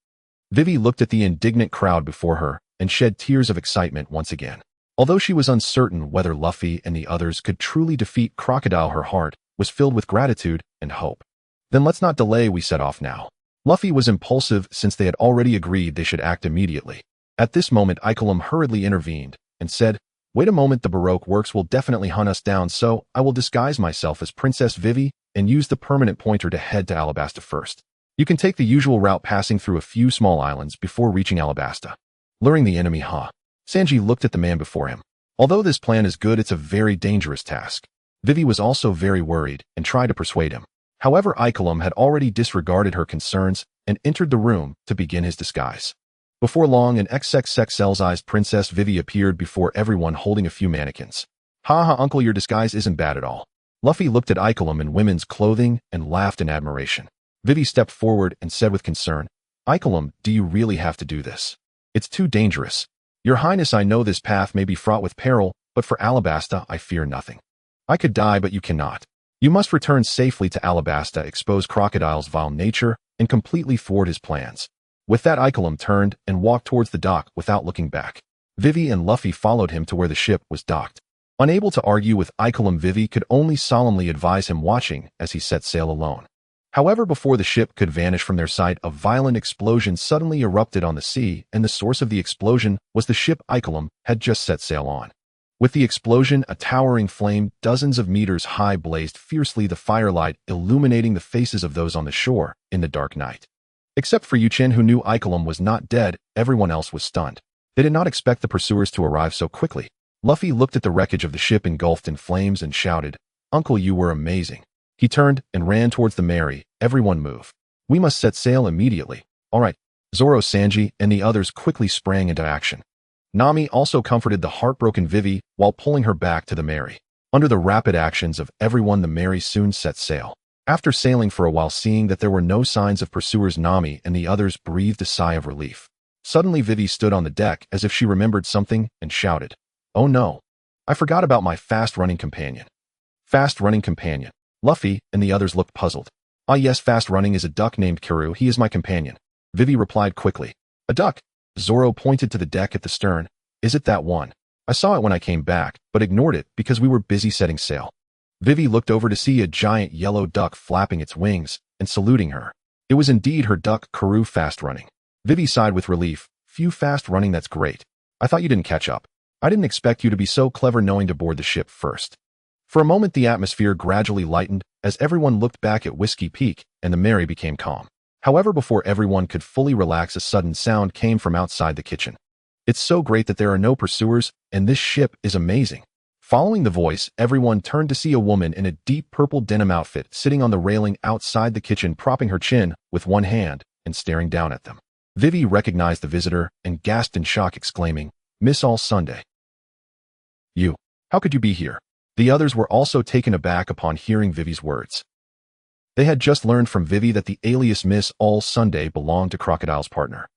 Vivi looked at the indignant crowd before her and shed tears of excitement once again. Although she was uncertain whether Luffy and the others could truly defeat Crocodile, her heart was filled with gratitude and hope. Then let's not delay, we set off now. Luffy was impulsive since they had already agreed they should act immediately. At this moment, Ikaralam hurriedly intervened and said, Wait a moment, the Baroque works will definitely hunt us down, so I will disguise myself as Princess Vivi and use the permanent pointer to head to Alabasta first. You can take the usual route, passing through a few small islands before reaching Alabasta. Luring the enemy, huh? Sanji looked at the man before him. Although this plan is good, it's a very dangerous task. Vivi was also very worried and tried to persuade him. However, Ikaralam had already disregarded her concerns and entered the room to begin his disguise. Before long, an XXXL-sized Princess Vivi appeared before everyone holding a few mannequins. Ha, uncle, your disguise isn't bad at all. Luffy looked at Ikaralam in women's clothing and laughed in admiration. Vivi stepped forward and said with concern, Ikaralam, do you really have to do this? It's too dangerous. Your Highness, I know this path may be fraught with peril, but for Alabasta, I fear nothing. I could die, but you cannot. You must return safely to Alabasta, expose Crocodile's vile nature, and completely thwart his plans. With that, Ikaralam turned and walked towards the dock without looking back. Vivi and Luffy followed him to where the ship was docked. Unable to argue with Ikaralam, Vivi could only solemnly advise him, watching as he set sail alone. However, before the ship could vanish from their sight, a violent explosion suddenly erupted on the sea, and the source of the explosion was the ship Ikaralam had just set sail on. With the explosion, a towering flame dozens of meters high blazed fiercely, the firelight illuminating the faces of those on the shore in the dark night. Except for Chen, who knew Ikaralam was not dead, everyone else was stunned. They did not expect the pursuers to arrive so quickly. Luffy looked at the wreckage of the ship engulfed in flames and shouted, "Uncle, you were amazing." He turned and ran towards the Mary. "Everyone move. We must set sail immediately." "All right." Zoro, Sanji, and the others quickly sprang into action. Nami also comforted the heartbroken Vivi while pulling her back to the Mary. Under the rapid actions of everyone, the Mary soon set sail. After sailing for a while, seeing that there were no signs of pursuers, Nami and the others breathed a sigh of relief. Suddenly, Vivi stood on the deck as if she remembered something and shouted, "Oh no! I forgot about my fast-running companion." Fast-running companion. Luffy and the others looked puzzled. "Ah yes, fast-running is a duck named Kiru. He is my companion." Vivi replied quickly. "A duck?" Zoro pointed to the deck at the stern. "Is it that one? I saw it when I came back, but ignored it because we were busy setting sail." Vivi looked over to see a giant yellow duck flapping its wings and saluting her. It was indeed her duck, Kiru, fast-running. Vivi sighed with relief. "Phew, fast-running, that's great. I thought you didn't catch up. I didn't expect you to be so clever knowing to board the ship first." For a moment, the atmosphere gradually lightened as everyone looked back at Whiskey Peak and the Mary became calm. However, before everyone could fully relax, a sudden sound came from outside the kitchen. "It's so great that there are no pursuers, and this ship is amazing." Following the voice, everyone turned to see a woman in a deep purple denim outfit sitting on the railing outside the kitchen, propping her chin with one hand and staring down at them. Vivi recognized the visitor and gasped in shock, exclaiming, "Miss All Sunday. You, how could you be here?" The others were also taken aback upon hearing Vivi's words. They had just learned from Vivi that the alias Miss All Sunday belonged to Crocodile's partner.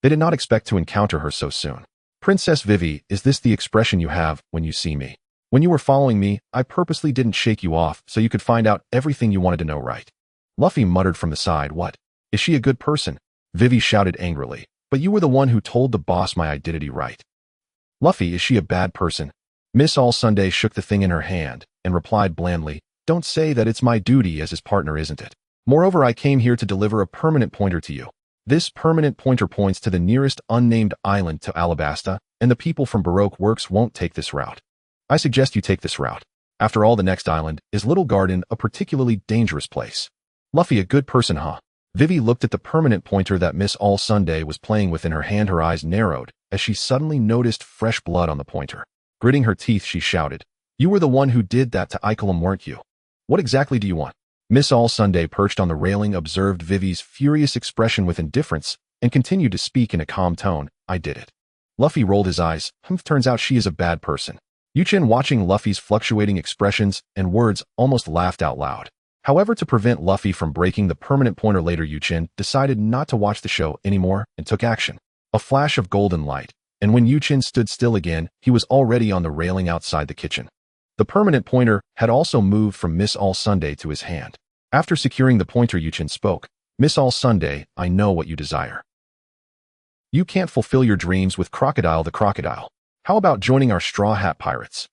They did not expect to encounter her so soon. "Princess Vivi, is this the expression you have when you see me? When you were following me, I purposely didn't shake you off so you could find out everything you wanted to know, right?" Luffy muttered from the side. "What? Is she a good person?" Vivi shouted angrily. "But you were the one who told the boss my identity, right?" "Luffy, is she a bad person?" Miss All Sunday shook the thing in her hand and replied blandly, "Don't say that. It's my duty as his partner, isn't it? Moreover, I came here to deliver a permanent pointer to you. This permanent pointer points to the nearest unnamed island to Alabasta, and the people from Baroque Works won't take this route. I suggest you take this route. After all, the next island is Little Garden, a particularly dangerous place." "Luffy, a good person, huh?" Vivi looked at the permanent pointer that Miss All Sunday was playing with in her hand. Her eyes narrowed as she suddenly noticed fresh blood on the pointer. Gritting her teeth, she shouted, "You were the one who did that to Icolum, weren't you? What exactly do you want?" Miss All Sunday, perched on the railing, observed Vivi's furious expression with indifference and continued to speak in a calm tone. "I did it." Luffy rolled his eyes. Turns out she is a bad person." Chen, watching Luffy's fluctuating expressions and words, almost laughed out loud. However, to prevent Luffy from breaking the permanent pointer later, Chen decided not to watch the show anymore and took action. A flash of golden light, and when Chen stood still again, he was already on the railing outside the kitchen. The permanent pointer had also moved from Miss All Sunday to his hand. After securing the pointer, Chen spoke. "Miss All Sunday, I know what you desire. You can't fulfill your dreams with Crocodile the Crocodile. How about joining our Straw Hat Pirates?"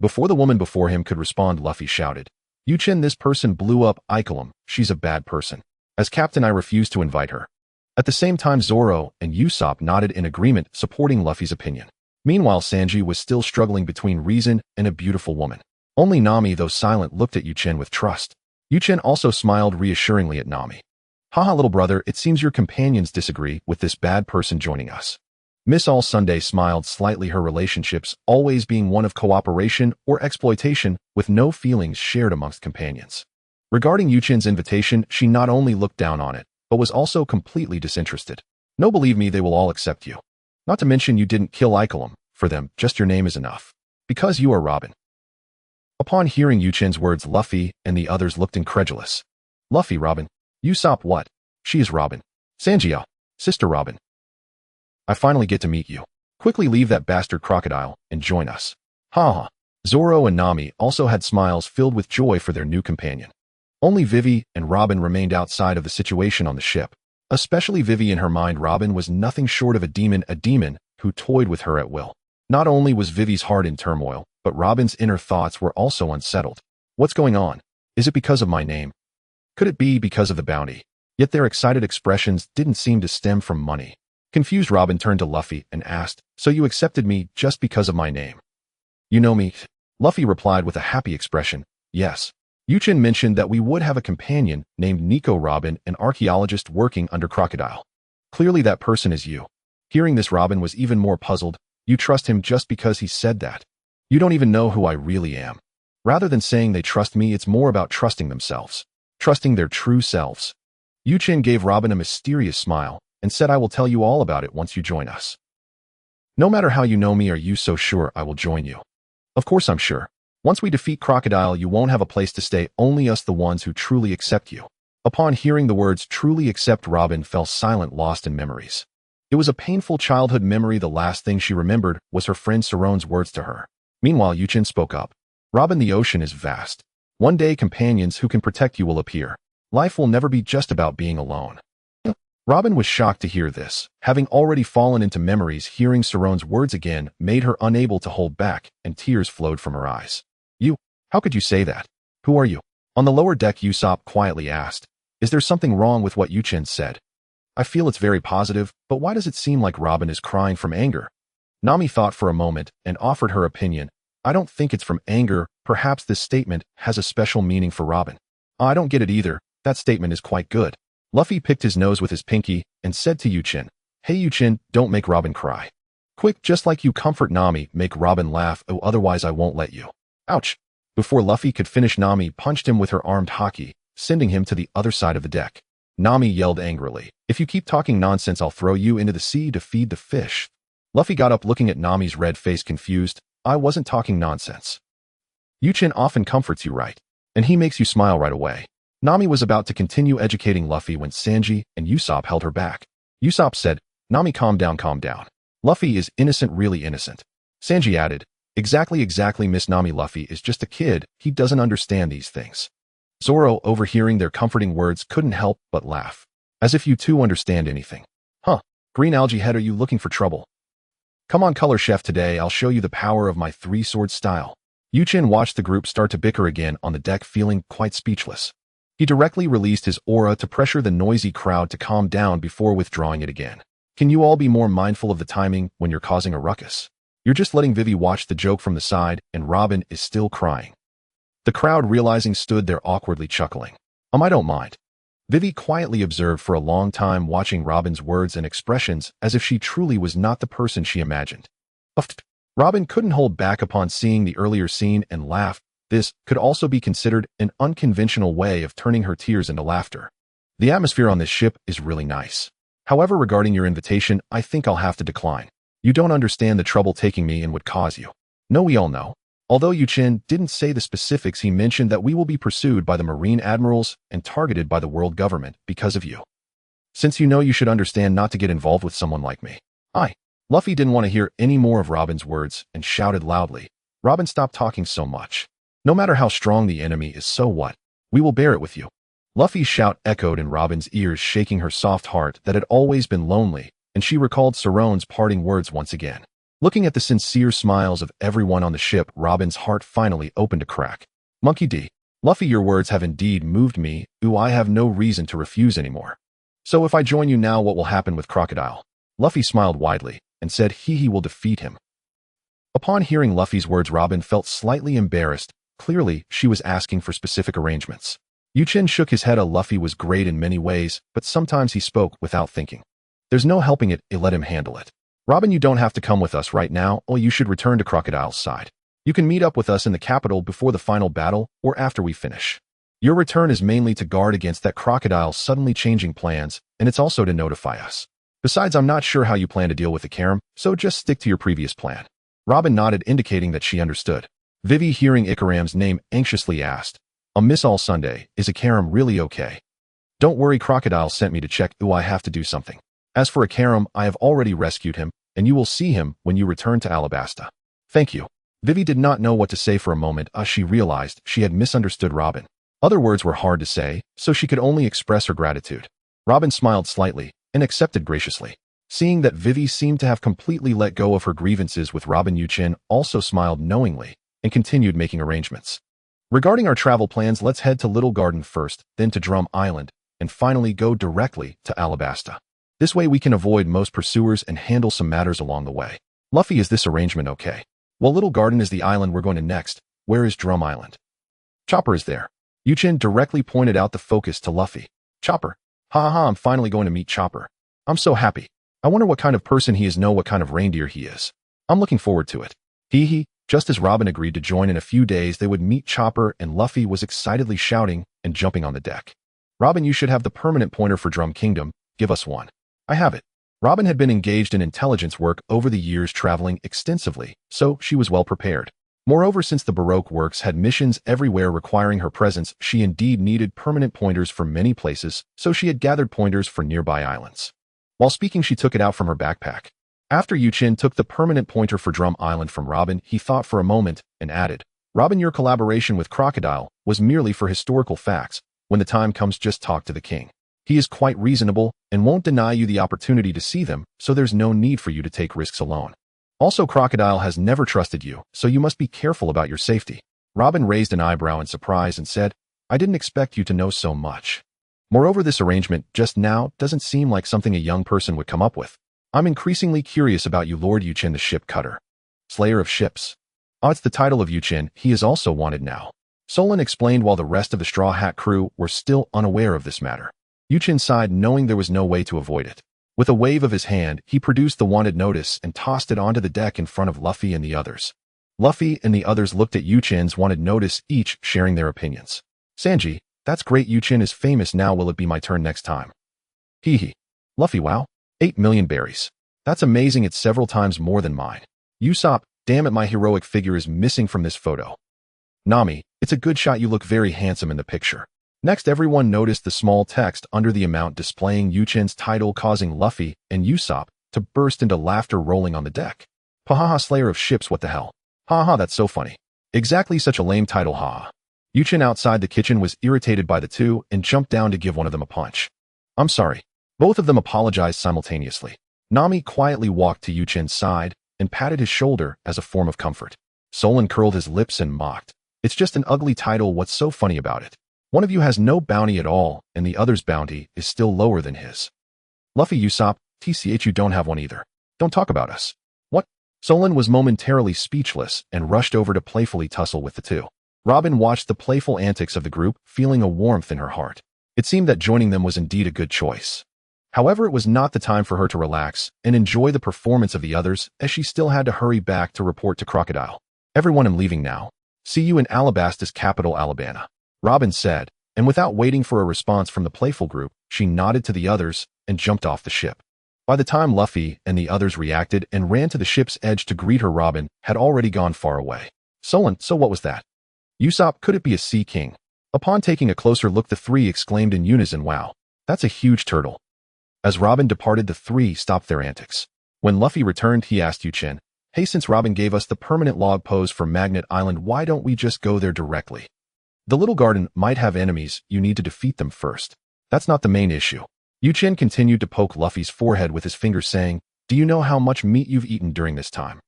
Before the woman before him could respond, Luffy shouted, "Chen, this person blew up Icolum. She's a bad person. As captain, I refuse to invite her." At the same time, Zoro and Usopp nodded in agreement, supporting Luffy's opinion. Meanwhile, Sanji was still struggling between reason and a beautiful woman. Only Nami, though silent, looked at Chen with trust. Chen also smiled reassuringly at Nami. "Haha, little brother, it seems your companions disagree with this bad person joining us." Miss All Sunday smiled slightly, her relationships always being one of cooperation or exploitation, with no feelings shared amongst companions. Regarding Chen's invitation, she not only looked down on it, but was also completely disinterested. "No, believe me, they will all accept you. Not to mention you didn't kill Icolum. For them, just your name is enough. Because you are Robin." Upon hearing Chen's words, Luffy and the others looked incredulous. "Luffy, Robin? Usopp, what? She is Robin. Sanji, Sister Robin. I finally get to meet you. Quickly leave that bastard Crocodile and join us." Ha. Zoro and Nami also had smiles filled with joy for their new companion. Only Vivi and Robin remained outside of the situation on the ship. Especially Vivi. In her mind, Robin was nothing short of a demon who toyed with her at will. Not only was Vivi's heart in turmoil, but Robin's inner thoughts were also unsettled. What's going on? Is it because of my name? Could it be because of the bounty? Yet their excited expressions didn't seem to stem from money. Confused, Robin turned to Luffy and asked, "So you accepted me just because of my name?" "You know me?" Luffy replied with a happy expression. "Yes. Chen mentioned that we would have a companion named Nico Robin, an archaeologist working under Crocodile. Clearly that person is you. Hearing this, Robin was even more puzzled. You trust him just because he said that. You don't even know who I really am. Rather than saying they trust me, it's more about trusting themselves. Trusting their true selves. Chen gave Robin a mysterious smile and said, I will tell you all about it once you join us. No matter how you know me, are you so sure I will join you? Of course I'm sure. Once we defeat Crocodile, you won't have a place to stay, only us, the ones who truly accept you. Upon hearing the words truly accept, Robin fell silent, lost in memories. It was a painful childhood memory. The last thing she remembered was her friend Soron's words to her. Meanwhile, Chen spoke up. Robin, the ocean is vast. One day companions who can protect you will appear. Life will never be just about being alone. Robin was shocked to hear this. Having already fallen into memories, hearing Soron's words again made her unable to hold back, and tears flowed from her eyes. You? How could you say that? Who are you? On the lower deck, Usopp quietly asked. Is there something wrong with what Chen said? I feel it's very positive, but why does it seem like Robin is crying from anger? Nami thought for a moment and offered her opinion. I don't think it's from anger. Perhaps this statement has a special meaning for Robin. I don't get it either. That statement is quite good. Luffy picked his nose with his pinky and said to Chen, Hey Chen, don't make Robin cry. Quick, just like you comfort Nami, make Robin laugh, oh otherwise I won't let you. Ouch. Before Luffy could finish, Nami punched him with her armed haki, sending him to the other side of the deck. Nami yelled angrily, If you keep talking nonsense, I'll throw you into the sea to feed the fish. Luffy got up, looking at Nami's red face, confused. I wasn't talking nonsense. Chen often comforts you, right? And he makes you smile right away. Nami was about to continue educating Luffy when Sanji and Usopp held her back. Usopp said, Nami, calm down, calm down. Luffy is innocent, really innocent. Sanji added, Exactly, Miss Nami, Luffy is just a kid, he doesn't understand these things. Zoro, overhearing their comforting words, couldn't help but laugh. As if you two understand anything. Huh, green algae head, are you looking for trouble? Come on, Color Chef, today I'll show you the power of my three-sword style. Chen watched the group start to bicker again on the deck, feeling quite speechless. He directly released his aura to pressure the noisy crowd to calm down before withdrawing it again. Can you all be more mindful of the timing when you're causing a ruckus? You're just letting Vivi watch the joke from the side, and Robin is still crying. The crowd, realizing, stood there awkwardly chuckling. I don't mind. Vivi quietly observed for a long time, watching Robin's words and expressions as if she truly was not the person she imagined. Robin couldn't hold back upon seeing the earlier scene and laughed. This could also be considered an unconventional way of turning her tears into laughter. The atmosphere on this ship is really nice. However, regarding your invitation, I think I'll have to decline. You don't understand the trouble taking me in would cause you. No, we all know. Although Chen didn't say the specifics, he mentioned that we will be pursued by the Marine Admirals and targeted by the world government because of you. Since you know, you should understand not to get involved with someone like me. Luffy didn't want to hear any more of Robin's words and shouted loudly, Robin, stop talking so much. No matter how strong the enemy is, so what? We will bear it with you. Luffy's shout echoed in Robin's ears, shaking her soft heart that had always been lonely, and she recalled Soron's parting words once again. Looking at the sincere smiles of everyone on the ship, Robin's heart finally opened a crack. Monkey D. Luffy, your words have indeed moved me. I have no reason to refuse anymore. So if I join you now, what will happen with Crocodile? Luffy smiled widely and said he will defeat him. Upon hearing Luffy's words, Robin felt slightly embarrassed. Clearly, she was asking for specific arrangements. Chen shook his head. Luffy was great in many ways, but sometimes he spoke without thinking. There's no helping it, let him handle it. Robin, you don't have to come with us right now, or you should return to Crocodile's side. You can meet up with us in the capital before the final battle or after we finish. Your return is mainly to guard against that Crocodile suddenly changing plans, and it's also to notify us. Besides, I'm not sure how you plan to deal with the Karam, so just stick to your previous plan. Robin nodded, indicating that she understood. Vivi, hearing Ikaram's name, anxiously asked, Miss All Sunday, is Ikaram really okay? Don't worry, Crocodile sent me to check. I have to do something. As for Ikaram, I have already rescued him, and you will see him when you return to Alabasta. Thank you. Vivi did not know what to say for a moment as she realized she had misunderstood Robin. Other words were hard to say, so she could only express her gratitude. Robin smiled slightly and accepted graciously. Seeing that Vivi seemed to have completely let go of her grievances with Robin, Chen also smiled knowingly and continued making arrangements. Regarding our travel plans, let's head to Little Garden first, then to Drum Island, and finally go directly to Alabasta. This way we can avoid most pursuers and handle some matters along the way. Luffy, is this arrangement okay? Well, Little Garden is the island we're going to next. Where is Drum Island? Chopper is there. Chen directly pointed out the focus to Luffy. Chopper. I'm finally going to meet Chopper. I'm so happy. I wonder what kind of person he is, know what kind of reindeer he is. I'm looking forward to it. Hee hee. Just as Robin agreed to join in a few days, they would meet Chopper, and Luffy was excitedly shouting and jumping on the deck. Robin, you should have the permanent pointer for Drum Kingdom. Give us one. I have it. Robin had been engaged in intelligence work over the years, traveling extensively, so she was well prepared. Moreover, since the Baroque works had missions everywhere requiring her presence, she indeed needed permanent pointers for many places, so she had gathered pointers for nearby islands. While speaking, she took it out from her backpack. After Chen took the permanent pointer for Drum Island from Robin, he thought for a moment and added, Robin, your collaboration with Crocodile was merely for historical facts. When the time comes, just talk to the king. He is quite reasonable and won't deny you the opportunity to see them, so there's no need for you to take risks alone. Also, Crocodile has never trusted you, so you must be careful about your safety. Robin raised an eyebrow in surprise and said, I didn't expect you to know so much. Moreover, this arrangement just now doesn't seem like something a young person would come up with. I'm increasingly curious about you, Lord Chen, the ship cutter. Slayer of ships. Oh, it's the title of Chen. He is also wanted now. Solon explained while the rest of the Straw Hat crew were still unaware of this matter. Chen sighed, knowing there was no way to avoid it. With a wave of his hand, he produced the wanted notice and tossed it onto the deck in front of Luffy and the others. Luffy and the others looked at Chen's wanted notice, each sharing their opinions. Sanji, that's great. Chen is famous now. Will it be my turn next time? Hee hee. Luffy, wow. 8 million berries. That's amazing. It's several times more than mine. Usopp, damn it, my heroic figure is missing from this photo. Nami, it's a good shot. You look very handsome in the picture. Next, everyone noticed the small text under the amount displaying Chen's title, causing Luffy and Usopp to burst into laughter, rolling on the deck. Hahaha, Slayer of ships, what the hell? Haha, that's so funny. Exactly, such a lame title, haha. Chen outside the kitchen was irritated by the two and jumped down to give one of them a punch. I'm sorry. Both of them apologized simultaneously. Nami quietly walked to Chen's side and patted his shoulder as a form of comfort. Solon curled his lips and mocked. It's just an ugly title. What's so funny about it? One of you has no bounty at all, and the other's bounty is still lower than his. Luffy, Usopp, TCH, you don't have one either. Don't talk about us. What? Solon was momentarily speechless and rushed over to playfully tussle with the two. Robin watched the playful antics of the group, feeling a warmth in her heart. It seemed that joining them was indeed a good choice. However, it was not the time for her to relax and enjoy the performance of the others, as she still had to hurry back to report to Crocodile. Everyone, I'm leaving now. See you in Alabasta's capital, Alabasta. Robin said, and without waiting for a response from the playful group, she nodded to the others and jumped off the ship. By the time Luffy and the others reacted and ran to the ship's edge to greet her, Robin had already gone far away. Solon, so what was that? Usopp, could it be a sea king? Upon taking a closer look, the three exclaimed in unison, wow, that's a huge turtle. As Robin departed, the three stopped their antics. When Luffy returned, he asked Chen, hey, since Robin gave us the permanent log pose for Magnet Island, why don't we just go there directly? The little garden might have enemies. You need to defeat them first. That's not the main issue. Chen continued to poke Luffy's forehead with his finger, saying, do you know how much meat you've eaten during this time?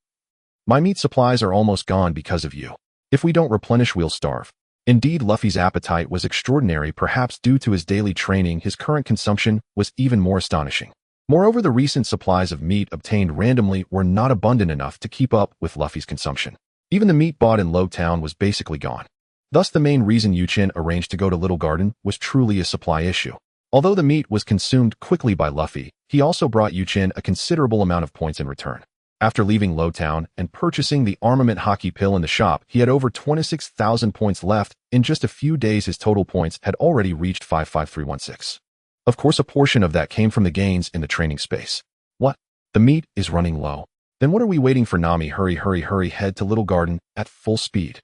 My meat supplies are almost gone because of you. If we don't replenish, we'll starve. Indeed, Luffy's appetite was extraordinary. Perhaps due to his daily training, his current consumption was even more astonishing. Moreover, the recent supplies of meat obtained randomly were not abundant enough to keep up with Luffy's consumption. Even the meat bought in Low Town was basically gone. Thus, the main reason Chen arranged to go to Little Garden was truly a supply issue. Although the meat was consumed quickly by Luffy, he also brought Chen a considerable amount of points in return. After leaving Low Town and purchasing the armament hockey pill in the shop, he had over 26,000 points left. In just a few days, his total points had already reached 55316. Of course, a portion of that came from the gains in the training space. What? The meat is running low. Then what are we waiting for? Nami, hurry, hurry, hurry, head to Little Garden at full speed.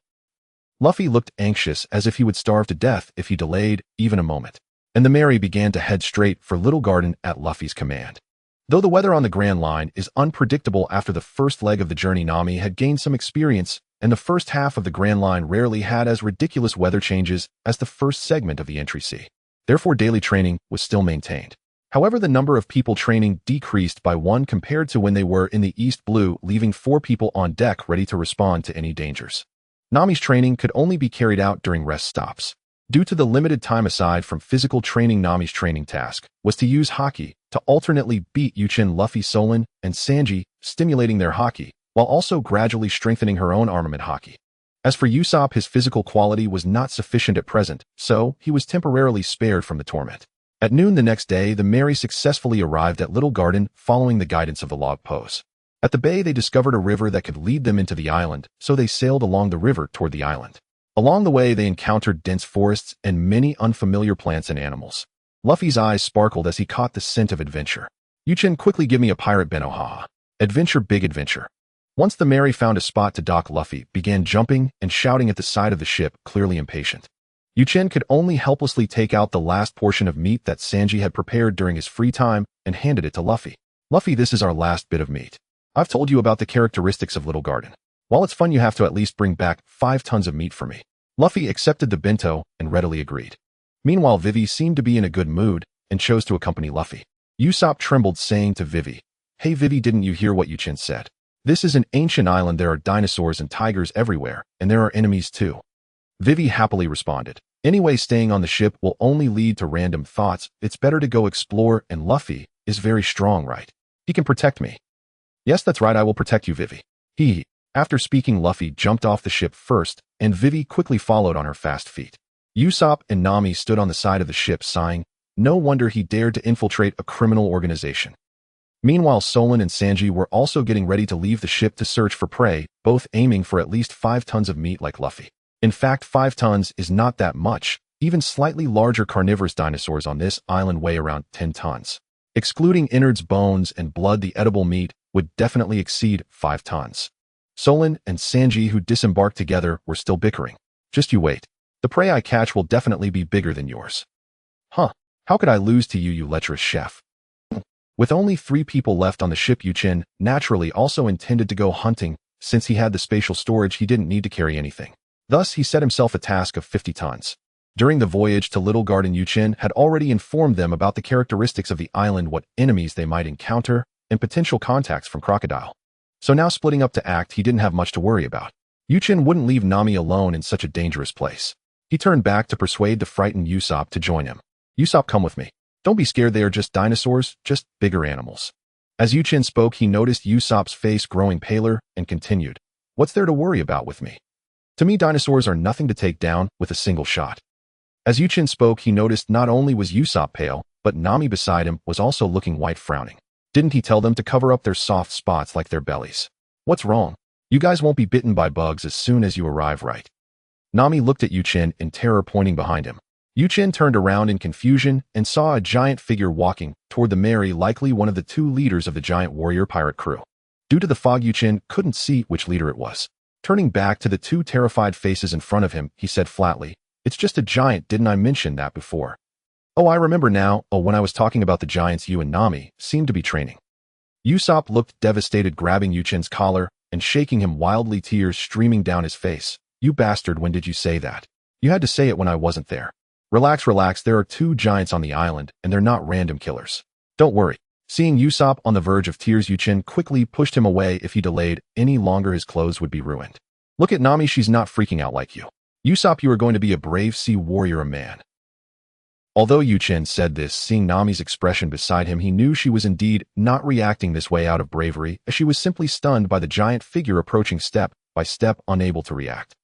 Luffy looked anxious, as if he would starve to death if he delayed even a moment. And the Mary began to head straight for Little Garden at Luffy's command. Though the weather on the Grand Line is unpredictable, after the first leg of the journey, Nami had gained some experience, and the first half of the Grand Line rarely had as ridiculous weather changes as the first segment of the entry sea. Therefore, daily training was still maintained. However, the number of people training decreased by one compared to when they were in the East Blue, leaving 4 people on deck ready to respond to any dangers. Nami's training could only be carried out during rest stops. Due to the limited time aside from physical training, Nami's training task was to use haki to alternately beat Chen, Luffy, Solon, and Sanji, stimulating their haki, while also gradually strengthening her own armament haki. As for Usopp, his physical quality was not sufficient at present, so he was temporarily spared from the torment. At noon the next day, the Mary successfully arrived at Little Garden following the guidance of the log pose. At the bay, they discovered a river that could lead them into the island, so they sailed along the river toward the island. Along the way, they encountered dense forests and many unfamiliar plants and animals. Luffy's eyes sparkled as he caught the scent of adventure. Chen, quickly give me a pirate beno, haha. Adventure, big adventure. Once the Mary found a spot to dock, Luffy began jumping and shouting at the side of the ship, clearly impatient. Chen could only helplessly take out the last portion of meat that Sanji had prepared during his free time and handed it to Luffy. Luffy, this is our last bit of meat. I've told you about the characteristics of Little Garden. While it's fun, you have to at least bring back 5 tons of meat for me. Luffy accepted the bento and readily agreed. Meanwhile, Vivi seemed to be in a good mood and chose to accompany Luffy. Usopp trembled, saying to Vivi, "Hey Vivi, didn't you hear what Chen said? This is an ancient island, there are dinosaurs and tigers everywhere, and there are enemies too." Vivi happily responded, "Anyway, staying on the ship will only lead to random thoughts. It's better to go explore, and Luffy is very strong, right? He can protect me." "Yes, that's right, I will protect you, Vivi." After speaking, Luffy jumped off the ship first, and Vivi quickly followed on her fast feet. Usopp and Nami stood on the side of the ship, sighing. No wonder he dared to infiltrate a criminal organization. Meanwhile, Solon and Sanji were also getting ready to leave the ship to search for prey, both aiming for at least 5 tons of meat like Luffy. In fact, 5 tons is not that much. Even slightly larger carnivorous dinosaurs on this island weigh around 10 tons. Excluding innards, bones, and blood, the edible meat would definitely exceed 5 tons. Solon and Sanji, who disembarked together, were still bickering. "Just you wait. The prey I catch will definitely be bigger than yours." "Huh. How could I lose to you, you lecherous chef?" With only 3 people left on the ship, Chen naturally also intended to go hunting. Since he had the spatial storage, he didn't need to carry anything. Thus, he set himself a task of 50 tons. During the voyage to Little Garden, Chen had already informed them about the characteristics of the island, what enemies they might encounter, and potential contacts from Crocodile. So now, splitting up to act, he didn't have much to worry about. Chen wouldn't leave Nami alone in such a dangerous place. He turned back to persuade the frightened Usopp to join him. "Usopp, come with me. Don't be scared, they are just dinosaurs, just bigger animals." As Chen spoke, he noticed Usopp's face growing paler and continued, "What's there to worry about with me? To me, dinosaurs are nothing to take down with a single shot." As Chen spoke, he noticed not only was Usopp pale, but Nami beside him was also looking white, frowning. Didn't he tell them to cover up their soft spots like their bellies? "What's wrong? You guys won't be bitten by bugs as soon as you arrive, right?" Nami looked at Chen in terror, pointing behind him. Chen turned around in confusion and saw a giant figure walking toward the Mary, likely one of the 2 leaders of the giant warrior pirate crew. Due to the fog, Chen couldn't see which leader it was. Turning back to the 2 terrified faces in front of him, he said flatly, "It's just a giant, didn't I mention that before?" "Oh, I remember now. Oh, when I was talking about the giants you and Nami seemed to be training." Usopp looked devastated, grabbing Chen's collar and shaking him wildly, tears streaming down his face. "You bastard, when did you say that? You had to say it when I wasn't there." Relax, there are 2 giants on the island, and they're not random killers. Don't worry." Seeing Usopp on the verge of tears, Chen quickly pushed him away. If he delayed any longer, his clothes would be ruined. "Look at Nami, she's not freaking out like you. Usopp, you are going to be a brave sea warrior, a man." Although Chen said this, seeing Nami's expression beside him, he knew she was indeed not reacting this way out of bravery, as she was simply stunned by the giant figure approaching step by step, unable to react.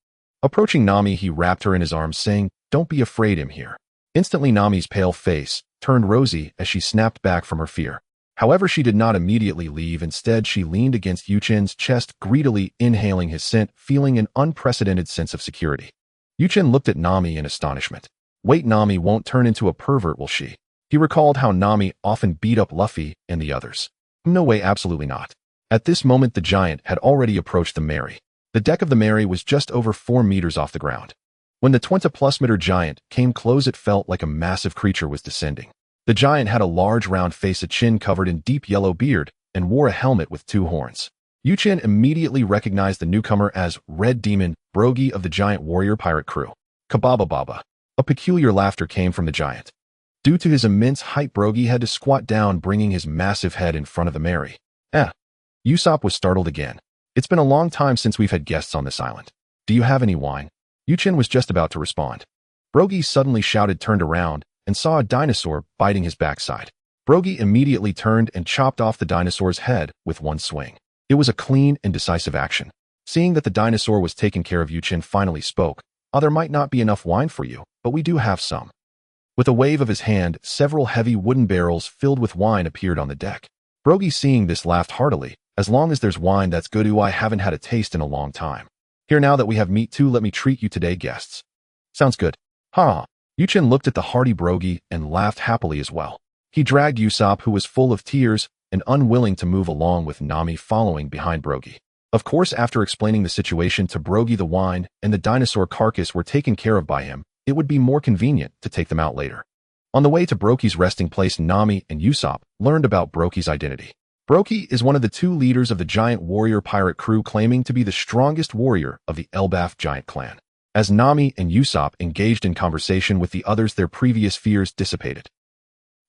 Approaching Nami, he wrapped her in his arms, saying, "Don't be afraid, I'm here." Instantly, Nami's pale face turned rosy as she snapped back from her fear. However, she did not immediately leave. Instead, she leaned against Chen's chest, greedily inhaling his scent, feeling an unprecedented sense of security. Chen looked at Nami in astonishment. Wait, Nami won't turn into a pervert, will she? He recalled how Nami often beat up Luffy and the others. No way, absolutely not. At this moment, the giant had already approached the Mary. The deck of the Mary was just over 4 meters off the ground. When the 20-plus-meter giant came close, it felt like a massive creature was descending. The giant had a large round face, a chin covered in deep yellow beard, and wore a helmet with 2 horns. Chen immediately recognized the newcomer as Red Demon, Brogy of the giant warrior pirate crew. Kababa. A peculiar laughter came from the giant. Due to his immense height, Brogy had to squat down, bringing his massive head in front of the Mary. Usopp was startled again. "It's been a long time since we've had guests on this island. Do you have any wine?" Chen was just about to respond. Brogy suddenly shouted, turned around, and saw a dinosaur biting his backside. Brogy immediately turned and chopped off the dinosaur's head with one swing. It was a clean and decisive action. Seeing that the dinosaur was taken care of, Chen finally spoke. "There might not be enough wine for you, but we do have some." With a wave of his hand, several heavy wooden barrels filled with wine appeared on the deck. Brogy, seeing this, laughed heartily. As long as there's wine, that's good. I haven't had a taste in a long time. Here, now that we have meat too, let me treat you today, guests. Sounds good. Ha! Chen looked at the hearty Brogy and laughed happily as well. He dragged Usopp, who was full of tears and unwilling to move along with Nami following behind Brogy. Of course, after explaining the situation to Brogy, the wine and the dinosaur carcass were taken care of by him. It would be more convenient to take them out later. On the way to Brogy's resting place, Nami and Usopp learned about Brogy's identity. Brogy is one of the 2 leaders of the giant warrior pirate crew, claiming to be the strongest warrior of the Elbaf giant clan. As Nami and Usopp engaged in conversation with the others, their previous fears dissipated.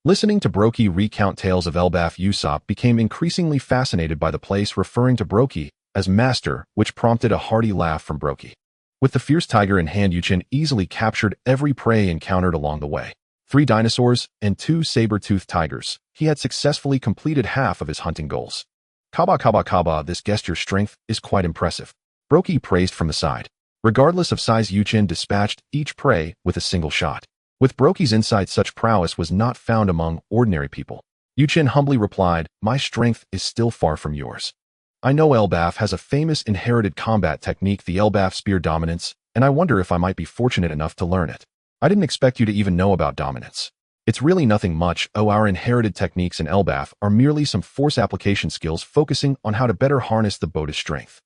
Listening to Brogy recount tales of Elbaf, Usopp became increasingly fascinated by the place, referring to Brogy as master, which prompted a hearty laugh from Brogy. With the fierce tiger in hand, Chen easily captured every prey encountered along the way. 3 dinosaurs and 2 saber-toothed tigers. He had successfully completed half of his hunting goals. Kaba, this guest, your strength is quite impressive. Brogy praised from the side. Regardless of size, Chen dispatched each prey with a single shot. With Brogy's insight, such prowess was not found among ordinary people. Chen humbly replied, my strength is still far from yours. I know Elbaf has a famous inherited combat technique, the Elbaf spear dominance, and I wonder if I might be fortunate enough to learn it. I didn't expect you to even know about dominance. It's really nothing much. Our inherited techniques in Elbaf are merely some force application skills focusing on how to better harness the boda's strength.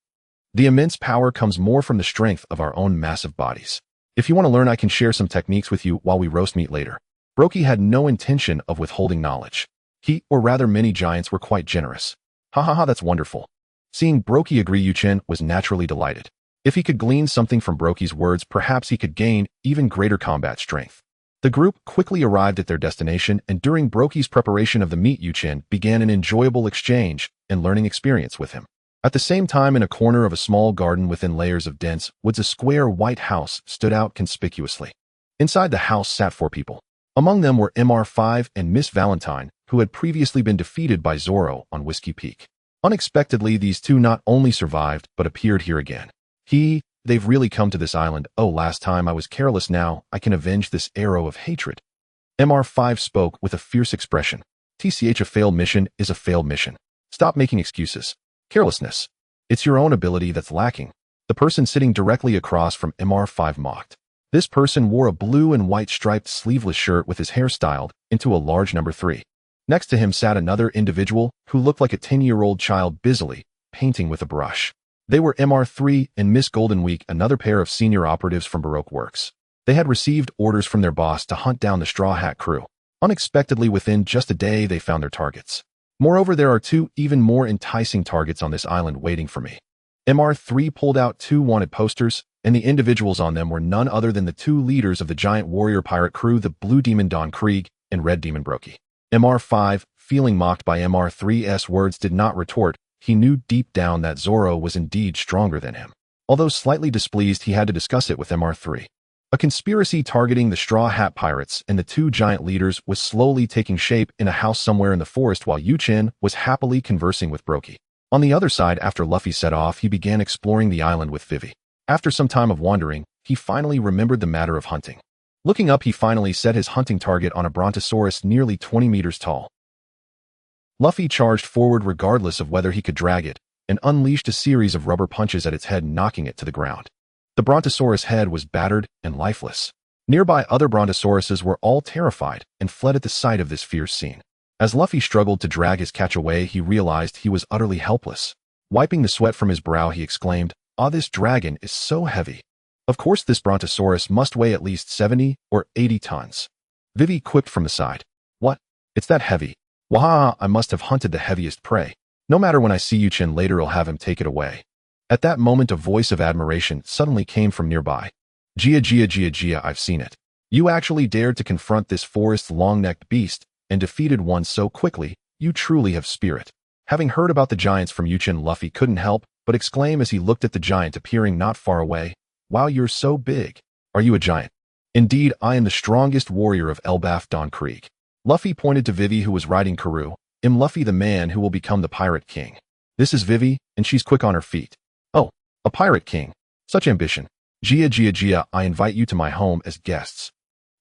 The immense power comes more from the strength of our own massive bodies. If you want to learn, I can share some techniques with you while we roast meat later. Brogy had no intention of withholding knowledge. He, or rather many giants, were quite generous. That's wonderful. Seeing Brogy agree, Chen was naturally delighted. If he could glean something from Brogy's words, perhaps he could gain even greater combat strength. The group quickly arrived at their destination, and during Brogy's preparation of the meat, Chen began an enjoyable exchange and learning experience with him. At the same time, in a corner of a small garden within layers of dense woods, a square white house stood out conspicuously. Inside the house sat 4 people. Among them were MR5 and Miss Valentine, who had previously been defeated by Zoro on Whiskey Peak. Unexpectedly, these 2 not only survived, but appeared here again. They've really come to this island. Oh, last time I was careless, now I can avenge this arrow of hatred. MR5 spoke with a fierce expression. TCH, a failed mission is a failed mission. Stop making excuses. Carelessness. It's your own ability that's lacking. The person sitting directly across from MR5 mocked. This person wore a blue and white striped sleeveless shirt with his hair styled into a large number 3. Next to him sat another individual who looked like a 10-year-old child busily painting with a brush. They were MR3 and Miss Golden Week, another pair of senior operatives from Baroque Works. They had received orders from their boss to hunt down the Straw Hat crew. Unexpectedly, within just a day, they found their targets. Moreover, there are 2 even more enticing targets on this island waiting for me. MR3 pulled out 2 wanted posters, and the individuals on them were none other than the 2 leaders of the giant warrior pirate crew, the Blue Demon Don Krieg and Red Demon Brogy. MR5, feeling mocked by MR3's words, did not retort. He knew deep down that Zoro was indeed stronger than him. Although slightly displeased, he had to discuss it with MR3. A conspiracy targeting the Straw Hat Pirates and the 2 giant leaders was slowly taking shape in a house somewhere in the forest, while Chen was happily conversing with Brogy. On the other side, after Luffy set off, he began exploring the island with Vivi. After some time of wandering, he finally remembered the matter of hunting. Looking up, he finally set his hunting target on a brontosaurus nearly 20 meters tall. Luffy charged forward regardless of whether he could drag it, and unleashed a series of rubber punches at its head, knocking it to the ground. The brontosaurus head was battered and lifeless. Nearby, other brontosauruses were all terrified and fled at the sight of this fierce scene. As Luffy struggled to drag his catch away, he realized he was utterly helpless. Wiping the sweat from his brow, he exclaimed, "Ah, this dragon is so heavy. Of course this brontosaurus must weigh at least 70 or 80 tons. Vivi quipped from the side. What? It's that heavy? Wahaha, I must have hunted the heaviest prey. No matter, when I see Chen later, I'll have him take it away." At that moment, a voice of admiration suddenly came from nearby. Gia, I've seen it. You actually dared to confront this forest's long-necked beast and defeated one so quickly. You truly have spirit. Having heard about the giants from Chen, Luffy couldn't help but exclaim as he looked at the giant appearing not far away. Wow, you're so big. Are you a giant? Indeed, I am the strongest warrior of Elbaf Don Krieg. Luffy pointed to Vivi, who was riding Karoo. I'm Luffy, the man who will become the Pirate King. This is Vivi, and she's quick on her feet. Oh, a Pirate King. Such ambition. Gia, I invite you to my home as guests.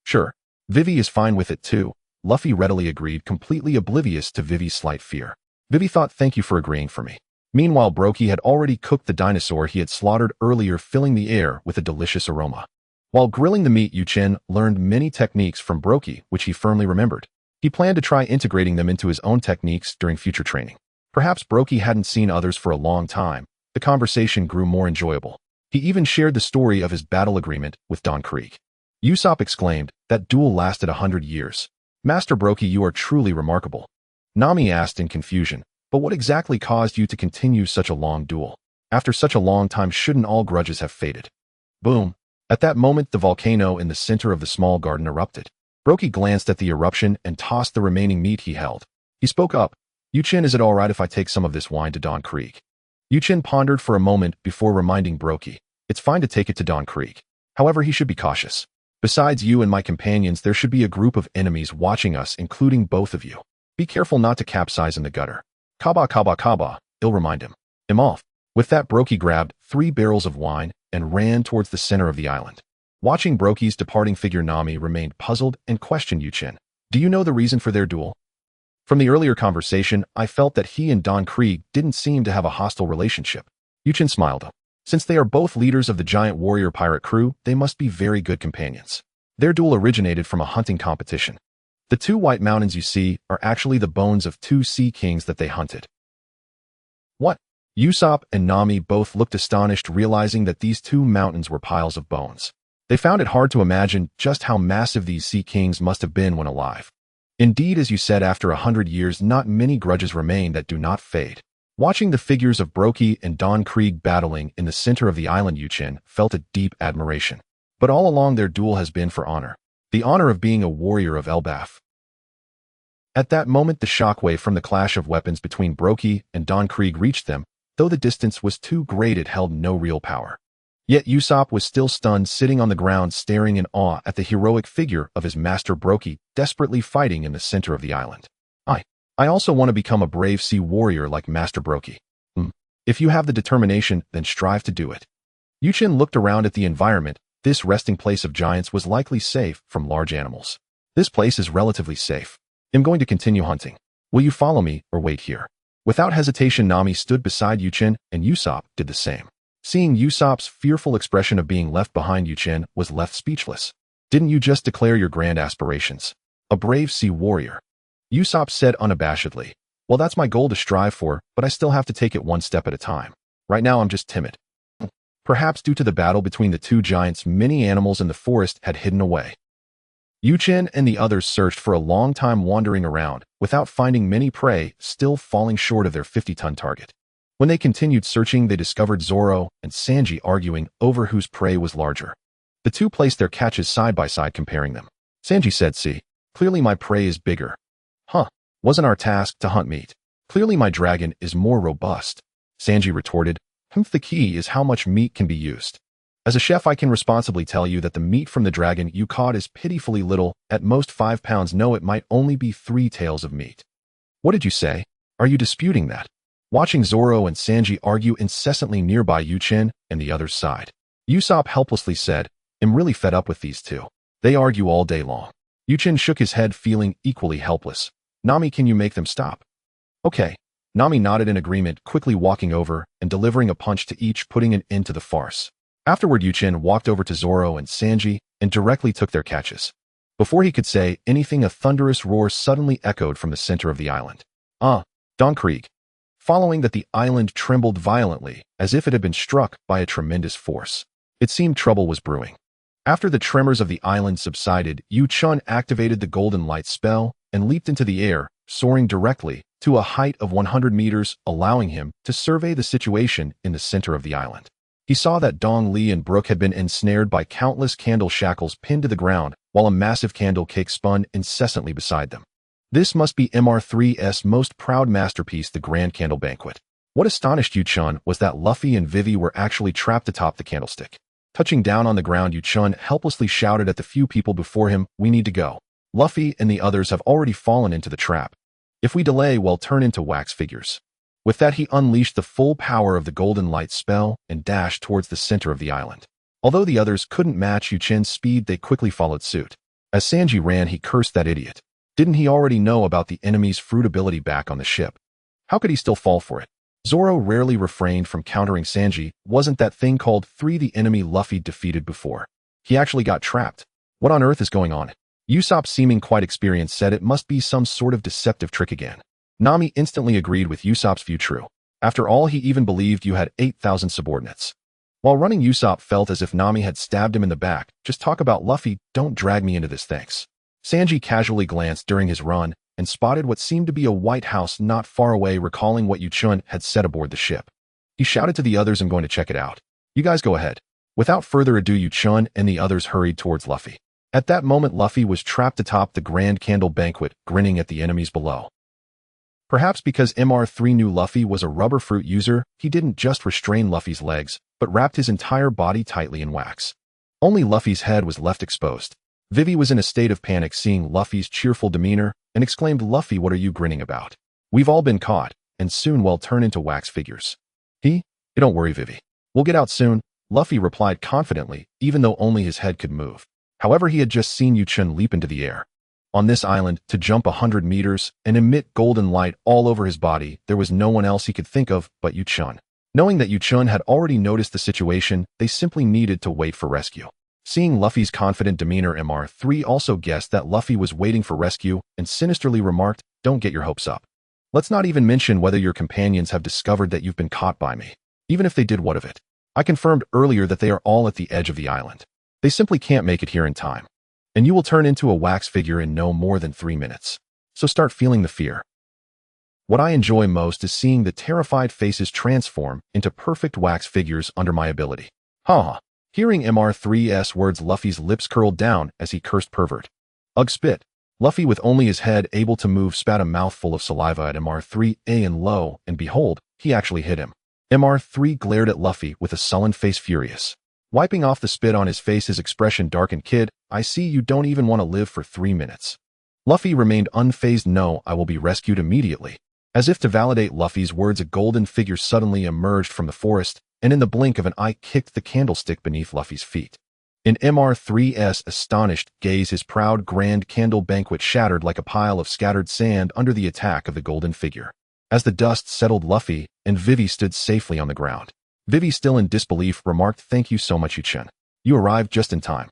Sure. Vivi is fine with it too. Luffy readily agreed, completely oblivious to Vivi's slight fear. Vivi thought, thank you for agreeing for me. Meanwhile, Brokey had already cooked the dinosaur he had slaughtered earlier, filling the air with a delicious aroma. While grilling the meat, Chen learned many techniques from Brokey, which he firmly remembered. He planned to try integrating them into his own techniques during future training. Perhaps Brokey hadn't seen others for a long time. The conversation grew more enjoyable. He even shared the story of his battle agreement with Don Krieg. Usopp exclaimed, that duel lasted 100 years. Master Brokey, you are truly remarkable. Nami asked in confusion, but what exactly caused you to continue such a long duel? After such a long time, shouldn't all grudges have faded? Boom. At that moment, the volcano in the center of the small garden erupted. Brokey glanced at the eruption and tossed the remaining meat he held. He spoke up, Chen, is it alright if I take some of this wine to Don Krieg? Chen pondered for a moment before reminding Brokey, it's fine to take it to Don Krieg. However, he should be cautious. Besides you and my companions, there should be a group of enemies watching us, including both of you. Be careful not to capsize in the gutter. Kaba kaba kaba, I'll remind him. I'm off. With that, Brokey grabbed 3 barrels of wine and ran towards the center of the island. Watching Brokey's departing figure, Nami remained puzzled and questioned Chen. Do you know the reason for their duel? From the earlier conversation, I felt that he and Don Krieg didn't seem to have a hostile relationship. Chen smiled. Since they are both leaders of the giant warrior pirate crew, they must be very good companions. Their duel originated from a hunting competition. The 2 white mountains you see are actually the bones of 2 sea kings that they hunted. What? Usopp and Nami both looked astonished, realizing that these 2 mountains were piles of bones. They found it hard to imagine just how massive these sea kings must have been when alive. Indeed, as you said, after 100 years, not many grudges remain that do not fade. Watching the figures of Brokey and Don Krieg battling in the center of the island, Chen felt a deep admiration. But all along, their duel has been for honor. The honor of being a warrior of Elbaf. At that moment, the shockwave from the clash of weapons between Brokey and Don Krieg reached them. Though the distance was too great, it held no real power. Yet Usopp was still stunned, sitting on the ground, staring in awe at the heroic figure of his master Brokey, desperately fighting in the center of the island. I also want to become a brave sea warrior like Master Brokey. If you have the determination, then strive to do it. Chen looked around at the environment. This resting place of giants was likely safe from large animals. This place is relatively safe. I'm going to continue hunting. Will you follow me or wait here? Without hesitation, Nami stood beside Chen, and Usopp did the same. Seeing Usopp's fearful expression of being left behind, Chen was left speechless. Didn't you just declare your grand aspirations? A brave sea warrior. Usopp said unabashedly. Well, that's my goal to strive for, but I still have to take it one step at a time. Right now, I'm just timid. Perhaps due to the battle between the 2 giants, many animals in the forest had hidden away. Chen and the others searched for a long time, wandering around, without finding many prey, still falling short of their 50-ton target. When they continued searching, they discovered Zoro and Sanji arguing over whose prey was larger. The 2 placed their catches side by side, comparing them. Sanji said, see, clearly my prey is bigger. Wasn't our task to hunt meat? Clearly my dragon is more robust. Sanji retorted, the key is how much meat can be used. As a chef, I can responsibly tell you that the meat from the dragon you caught is pitifully little, at most 5 pounds. No, it might only be 3 taels of meat. What did you say? Are you disputing that? Watching Zoro and Sanji argue incessantly nearby, Chen and the others sighed. Usopp helplessly said, I'm really fed up with these 2. They argue all day long. Chen shook his head, feeling equally helpless. Nami, can you make them stop? Okay. Nami nodded in agreement, quickly walking over and delivering a punch to each, putting an end to the farce. Afterward, Chen walked over to Zoro and Sanji and directly took their catches. Before he could say anything, a thunderous roar suddenly echoed from the center of the island. Don Krieg. Following that, the island trembled violently, as if it had been struck by a tremendous force. It seemed trouble was brewing. After the tremors of the island subsided, Chen activated the golden light spell and leaped into the air, soaring directly to a height of 100 meters, allowing him to survey the situation in the center of the island. He saw that Dong Li and Brook had been ensnared by countless candle shackles pinned to the ground, while a massive candle cake spun incessantly beside them. This must be MR3's most proud masterpiece, the Grand Candle Banquet. What astonished Chen was that Luffy and Vivi were actually trapped atop the candlestick. Touching down on the ground, Chen helplessly shouted at the few people before him, we need to go. Luffy and the others have already fallen into the trap. If we delay, we'll turn into wax figures. With that, he unleashed the full power of the golden light spell and dashed towards the center of the island. Although the others couldn't match Chen's speed, they quickly followed suit. As Sanji ran, he cursed that idiot. Didn't he already know about the enemy's fruit ability back on the ship? How could he still fall for it? Zoro rarely refrained from countering Sanji. Wasn't that thing called 3 the enemy Luffy defeated before? He actually got trapped. What on earth is going on? Usopp, seeming quite experienced, said it must be some sort of deceptive trick again. Nami instantly agreed with Usopp's view. True. After all, he even believed you had 8,000 subordinates. While running, Usopp felt as if Nami had stabbed him in the back. Just talk about Luffy, don't drag me into this, thanks. Sanji casually glanced during his run and spotted what seemed to be a white house not far away, recalling what Chen had said aboard the ship. He shouted to the others, "I'm going to check it out. You guys go ahead." Without further ado, Chen and the others hurried towards Luffy. At that moment, Luffy was trapped atop the Grand Candle Banquet, grinning at the enemies below. Perhaps because MR3 knew Luffy was a rubber fruit user, he didn't just restrain Luffy's legs, but wrapped his entire body tightly in wax. Only Luffy's head was left exposed. Vivi was in a state of panic seeing Luffy's cheerful demeanor and exclaimed, "Luffy, what are you grinning about? We've all been caught, and soon we'll turn into wax figures." Don't worry, Vivi. We'll get out soon," Luffy replied confidently, even though only his head could move. However, he had just seen Chen leap into the air. On this island, to jump 100 meters and emit golden light all over his body, there was no one else he could think of but Chen. Knowing that Chen had already noticed the situation, they simply needed to wait for rescue. Seeing Luffy's confident demeanor, MR3 also guessed that Luffy was waiting for rescue and sinisterly remarked, "Don't get your hopes up. Let's not even mention whether your companions have discovered that you've been caught by me. Even if they did, what of it? I confirmed earlier that they are all at the edge of the island. They simply can't make it here in time. And you will turn into a wax figure in no more than 3 minutes. So start feeling the fear." What I enjoy most is seeing the terrified faces transform into perfect wax figures under my ability. Haha. Hearing MR3's words, Luffy's lips curled down as he cursed, "Pervert." Ugh, spit. Luffy, with only his head able to move, spat a mouthful of saliva at MR3, and lo and behold, he actually hit him. MR3 glared at Luffy with a sullen face, furious. Wiping off the spit on his face, his expression darkened. "Kid, I see you don't even want to live for 3 minutes. Luffy remained unfazed. "No, I will be rescued immediately." As if to validate Luffy's words, a golden figure suddenly emerged from the forest, and in the blink of an eye kicked the candlestick beneath Luffy's feet. In MR3's astonished gaze, his proud Grand Candle Banquet shattered like a pile of scattered sand under the attack of the golden figure. As the dust settled, Luffy and Vivi stood safely on the ground. Vivi, still in disbelief, remarked, "Thank you so much, Chen. You arrived just in time."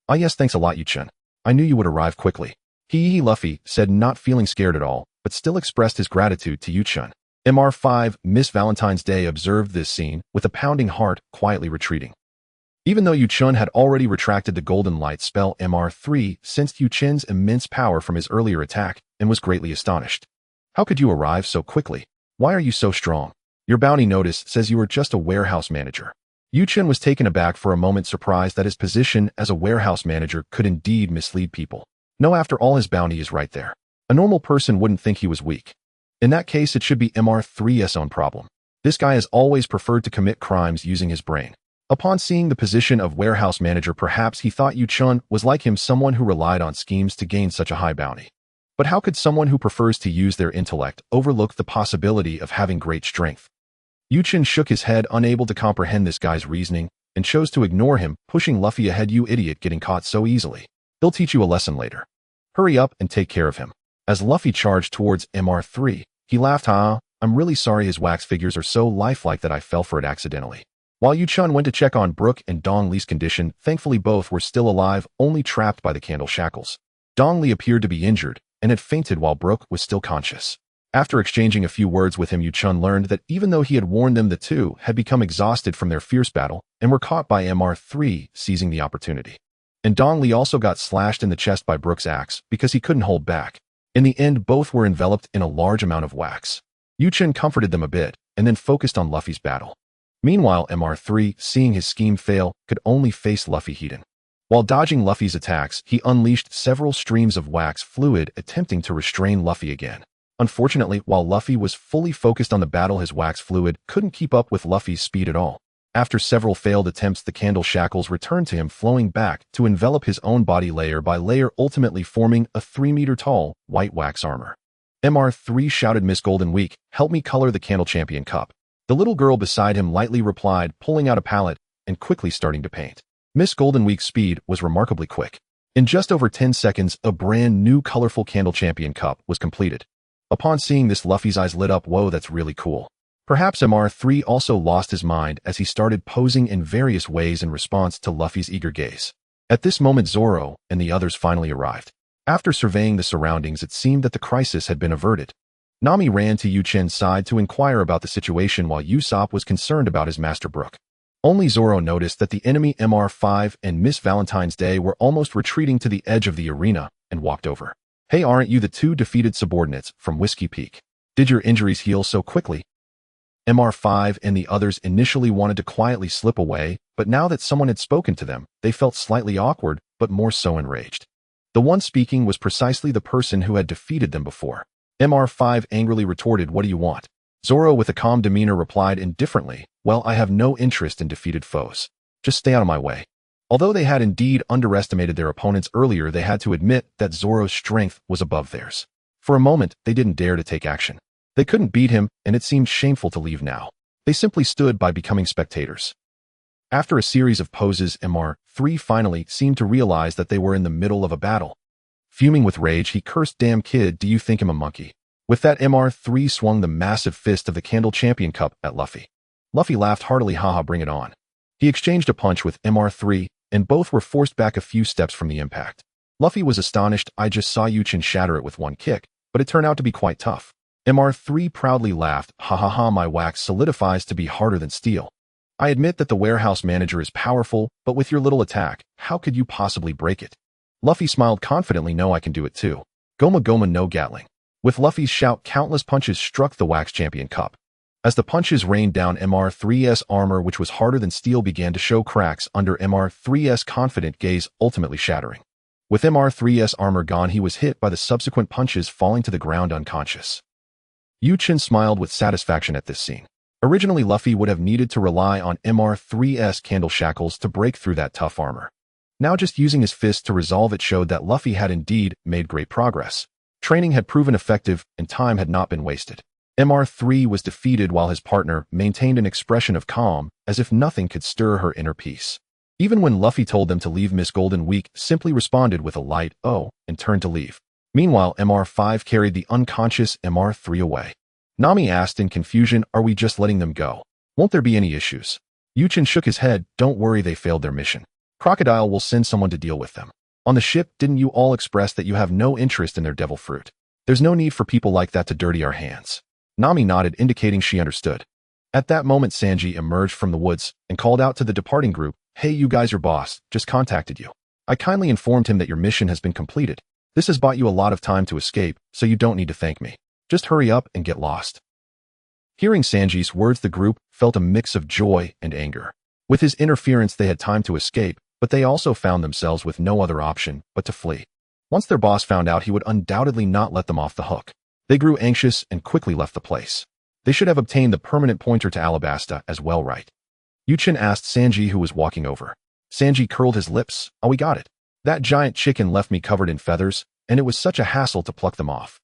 "Ah yes, thanks a lot, Chen. I knew you would arrive quickly." Luffy said, not feeling scared at all, but still expressed his gratitude to Chen. MR5, Miss Valentine's Day, observed this scene with a pounding heart, quietly retreating. Even though Chen had already retracted the golden light spell, MR3 sensed Chen's immense power from his earlier attack and was greatly astonished. "How could you arrive so quickly? Why are you so strong? Your bounty notice says you are just a warehouse manager." Chen was taken aback for a moment, surprised that his position as a warehouse manager could indeed mislead people. No, after all, his bounty is right there. A normal person wouldn't think he was weak. In that case, it should be MR3's own problem. This guy has always preferred to commit crimes using his brain. Upon seeing the position of warehouse manager, perhaps he thought Chen was like him, someone who relied on schemes to gain such a high bounty. But how could someone who prefers to use their intellect overlook the possibility of having great strength? Chen shook his head, unable to comprehend this guy's reasoning, and chose to ignore him, pushing Luffy ahead. "You idiot, getting caught so easily. He'll teach you a lesson later. Hurry up and take care of him." As Luffy charged towards MR3, he laughed, "I'm really sorry, his wax figures are so lifelike that I fell for it accidentally." While Chen went to check on Brook and Dong Li's condition, thankfully both were still alive, only trapped by the candle shackles. Dong Li appeared to be injured and had fainted while Brook was still conscious. After exchanging a few words with him, Chen learned that even though he had warned them, the two had become exhausted from their fierce battle and were caught by MR3, seizing the opportunity. And Dong Li also got slashed in the chest by Brook's axe because he couldn't hold back. In the end, both were enveloped in a large amount of wax. Chen comforted them a bit and then focused on Luffy's battle. Meanwhile, MR3, seeing his scheme fail, could only face Luffy hidden. While dodging Luffy's attacks, he unleashed several streams of wax fluid, attempting to restrain Luffy again. Unfortunately, while Luffy was fully focused on the battle, his wax fluid couldn't keep up with Luffy's speed at all. After several failed attempts, the candle shackles returned to him, flowing back to envelop his own body layer by layer, ultimately forming a 3-meter-tall, white wax armor. MR3 shouted, "Miss Golden Week, help me color the Candle Champion cup." The little girl beside him lightly replied, pulling out a palette and quickly starting to paint. Miss Golden Week's speed was remarkably quick. In just over 10 seconds, a brand new colorful Candle Champion cup was completed. Upon seeing this, Luffy's eyes lit up. Whoa, that's really cool. Perhaps MR3 also lost his mind as he started posing in various ways in response to Luffy's eager gaze. At this moment, Zoro and the others finally arrived. After surveying the surroundings, it seemed that the crisis had been averted. Nami ran to Chen's side to inquire about the situation while Usopp was concerned about his master Brook. Only Zoro noticed that the enemy MR5 and Miss Valentine's Day were almost retreating to the edge of the arena and walked over. Hey, aren't you the two defeated subordinates from Whiskey Peak? Did your injuries heal so quickly? MR5 and the others initially wanted to quietly slip away, but now that someone had spoken to them, they felt slightly awkward, but more so enraged. The one speaking was precisely the person who had defeated them before. MR5 angrily retorted, "What do you want?" Zoro, with a calm demeanor, replied indifferently, "Well, I have no interest in defeated foes. Just stay out of my way." Although they had indeed underestimated their opponents earlier, they had to admit that Zoro's strength was above theirs. For a moment, they didn't dare to take action. They couldn't beat him, and it seemed shameful to leave now. They simply stood by, becoming spectators. After a series of poses, MR3 finally seemed to realize that they were in the middle of a battle. Fuming with rage, he cursed, "Damn kid, do you think I'm a monkey?" With that, MR3 swung the massive fist of the Candle Champion Cup at Luffy. Luffy laughed heartily. "Haha, bring it on." He exchanged a punch with MR3, and both were forced back a few steps from the impact. Luffy was astonished. "I just saw Chen shatter it with one kick, but it turned out to be quite tough." MR3 proudly laughed. "Ha ha ha, my wax solidifies to be harder than steel. I admit that the warehouse manager is powerful, but with your little attack, how could you possibly break it?" Luffy smiled confidently. "No, I can do it too. Goma Goma no Gatling." With Luffy's shout, countless punches struck the Wax Champion Cup. As the punches rained down, MR3's armor, which was harder than steel, began to show cracks under MR3's confident gaze, ultimately shattering. With MR3's armor gone, he was hit by the subsequent punches, falling to the ground unconscious. Chen smiled with satisfaction at this scene. Originally, Luffy would have needed to rely on MR3's candle shackles to break through that tough armor. Now, just using his fist to resolve it showed that Luffy had indeed made great progress. Training had proven effective, and time had not been wasted. MR3 was defeated while his partner maintained an expression of calm, as if nothing could stir her inner peace. Even when Luffy told them to leave, Miss Golden Week simply responded with a light "oh" and turned to leave. Meanwhile, MR5 carried the unconscious MR3 away. Nami asked in confusion, "Are we just letting them go? Won't there be any issues?" Chen shook his head. "Don't worry, they failed their mission. Crocodile will send someone to deal with them. On the ship, didn't you all express that you have no interest in their devil fruit? There's no need for people like that to dirty our hands." Nami nodded, indicating she understood. At that moment, Sanji emerged from the woods and called out to the departing group, "Hey, you guys, your boss just contacted you. I kindly informed him that your mission has been completed. This has bought you a lot of time to escape, so you don't need to thank me. Just hurry up and get lost." Hearing Sanji's words, the group felt a mix of joy and anger. With his interference, they had time to escape, but they also found themselves with no other option but to flee. Once their boss found out, he would undoubtedly not let them off the hook. They grew anxious and quickly left the place. They should have obtained the permanent pointer to Alabasta as well, right? Chen asked Sanji, who was walking over. Sanji curled his lips. "Oh, we got it. That giant chicken left me covered in feathers, and it was such a hassle to pluck them off."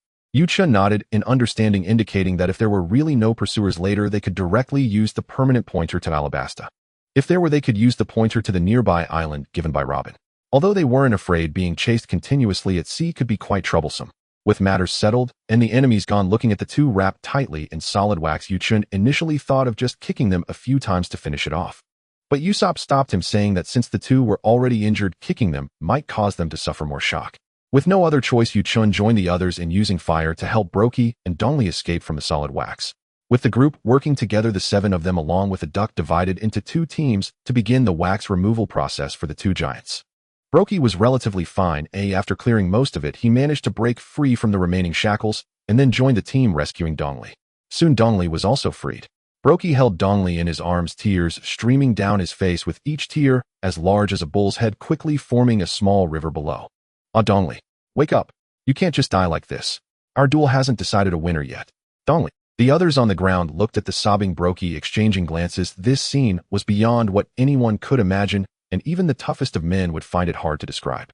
Chen nodded in understanding, indicating that if there were really no pursuers later, they could directly use the permanent pointer to Alabasta. If there were, they could use the pointer to the nearby island given by Robin. Although they weren't afraid, being chased continuously at sea could be quite troublesome. With matters settled and the enemies gone, looking at the two wrapped tightly in solid wax, Chen initially thought of just kicking them a few times to finish it off. But Usopp stopped him, saying that since the two were already injured, kicking them might cause them to suffer more shock. With no other choice, Chen joined the others in using fire to help Brokey and Dongli escape from the solid wax. With the group working together, the 7 of them along with the duck divided into 2 teams to begin the wax removal process for the 2 giants. Brokey was relatively fine. After clearing most of it, he managed to break free from the remaining shackles and then joined the team rescuing Dongli. Soon Dongli was also freed. Brokey held Dongli in his arms, tears streaming down his face, with each tear as large as a bull's head, quickly forming a small river below. "Ah, Dongli, wake up. You can't just die like this. Our duel hasn't decided a winner yet." "Dongli." The others on the ground looked at the sobbing Brokey, exchanging glances. This scene was beyond what anyone could imagine, and even the toughest of men would find it hard to describe.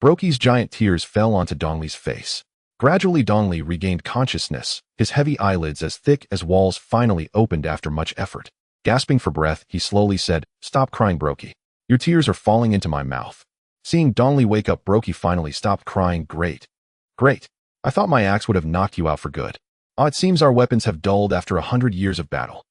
Brokey's giant tears fell onto Dongli's face. Gradually, Dongli regained consciousness. His heavy eyelids, as thick as walls, finally opened after much effort. Gasping for breath, he slowly said, "Stop crying, Brokey. Your tears are falling into my mouth." Seeing Dongli wake up, Brokey finally stopped crying. Great. Great. I thought my axe would have knocked you out for good. Ah, it seems our weapons have dulled after 100 years of battle.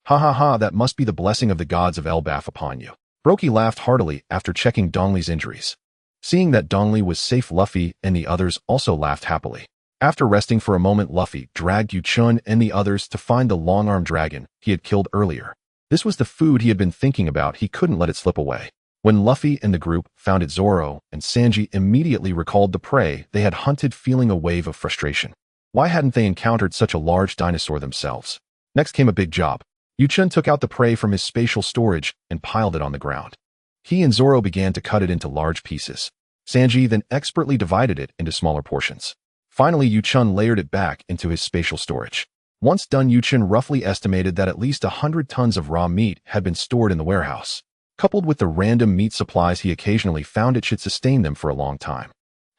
Ha ha ha, that must be the blessing of the gods of Elbaf upon you. Brokey laughed heartily after checking Dongli's injuries. Seeing that Dongli was safe, Luffy and the others also laughed happily. After resting for a moment, Luffy dragged Yu-chun and the others to find the long-armed dragon he had killed earlier. This was the food he had been thinking about. He couldn't let it slip away. When Luffy and the group found it, Zoro and Sanji immediately recalled the prey they had hunted, feeling a wave of frustration. Why hadn't they encountered such a large dinosaur themselves? Next came a big job. Yu-chun took out the prey from his spatial storage and piled it on the ground. He and Zoro began to cut it into large pieces. Sanji then expertly divided it into smaller portions. Finally, Yu-chun layered it back into his spatial storage. Once done, Yu-chun roughly estimated that at least 100 tons of raw meat had been stored in the warehouse. Coupled with the random meat supplies he occasionally found, it should sustain them for a long time.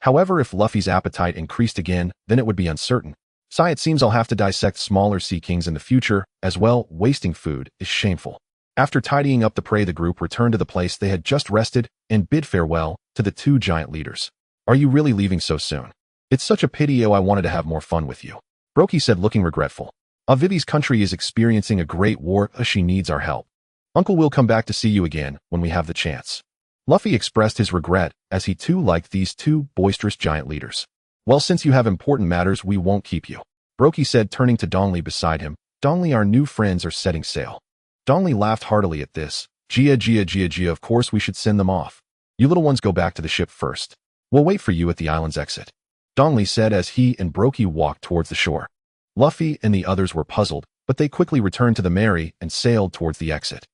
However, if Luffy's appetite increased again, then it would be uncertain. Sigh, it seems I'll have to dissect smaller sea kings in the future as well. Wasting food is shameful. After tidying up the prey, the group returned to the place they had just rested and bid farewell to the two giant leaders. Are you really leaving so soon? It's such a pity. Oh, I wanted to have more fun with you. Brokey said, looking regretful. Vivi's country is experiencing a great war. She needs our help. Uncle will come back to see you again when we have the chance. Luffy expressed his regret as he too liked these two boisterous giant leaders. Well, since you have important matters, we won't keep you. Brokey said, turning to Dongli beside him. Dongli, our new friends are setting sail. Dongli laughed heartily at this. Gia, of course we should send them off. You little ones go back to the ship first. We'll wait for you at the island's exit. Dongli said as he and Brokey walked towards the shore. Luffy and the others were puzzled, but they quickly returned to the Mary and sailed towards the exit.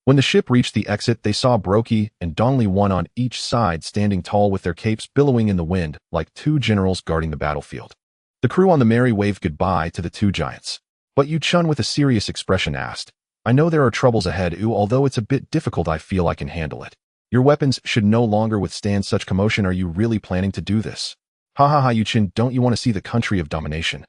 When the ship reached the exit, they saw Brokey and Dongli, one on each side, standing tall with their capes billowing in the wind like two generals guarding the battlefield. The crew on the Mary waved goodbye to the two giants. But Yu-chun, with a serious expression, asked, I know there are troubles ahead, although it's a bit difficult, I feel I can handle it. Your weapons should no longer withstand such commotion. Are you really planning to do this? Ha ha ha, Yu-chun, don't you want to see the country of domination?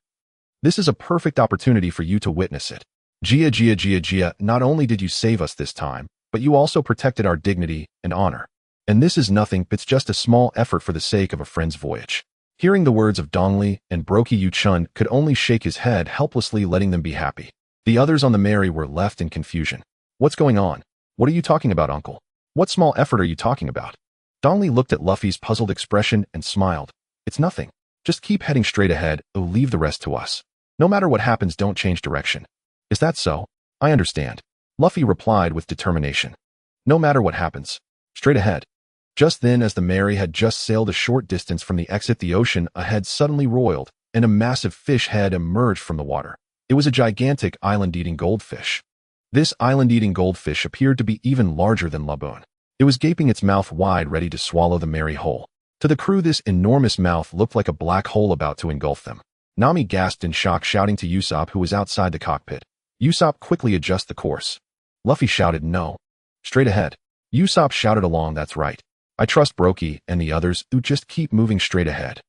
This is a perfect opportunity for you to witness it. Gia, not only did you save us this time, but you also protected our dignity and honor. And this is nothing, it's just a small effort for the sake of a friend's voyage. Hearing the words of Dongli and Brokey, Yu-chun could only shake his head helplessly, letting them be happy. The others on the Mary were left in confusion. What's going on? What are you talking about, uncle? What small effort are you talking about? Dongli looked at Luffy's puzzled expression and smiled. It's nothing. Just keep heading straight ahead, leave the rest to us. No matter what happens, don't change direction. Is that so? I understand. Luffy replied with determination. No matter what happens. Straight ahead. Just then, as the Mary had just sailed a short distance from the exit, the ocean ahead suddenly roiled, and a massive fish head emerged from the water. It was a gigantic island-eating goldfish. This island-eating goldfish appeared to be even larger than Laboon. It was gaping its mouth wide, ready to swallow the Mary whole. To the crew, this enormous mouth looked like a black hole about to engulf them. Nami gasped in shock, shouting to Usopp, who was outside the cockpit. Usopp, quickly adjust the course. Luffy shouted, no. Straight ahead. Usopp shouted along, that's right. I trust Brokey and the others, who just keep moving straight ahead.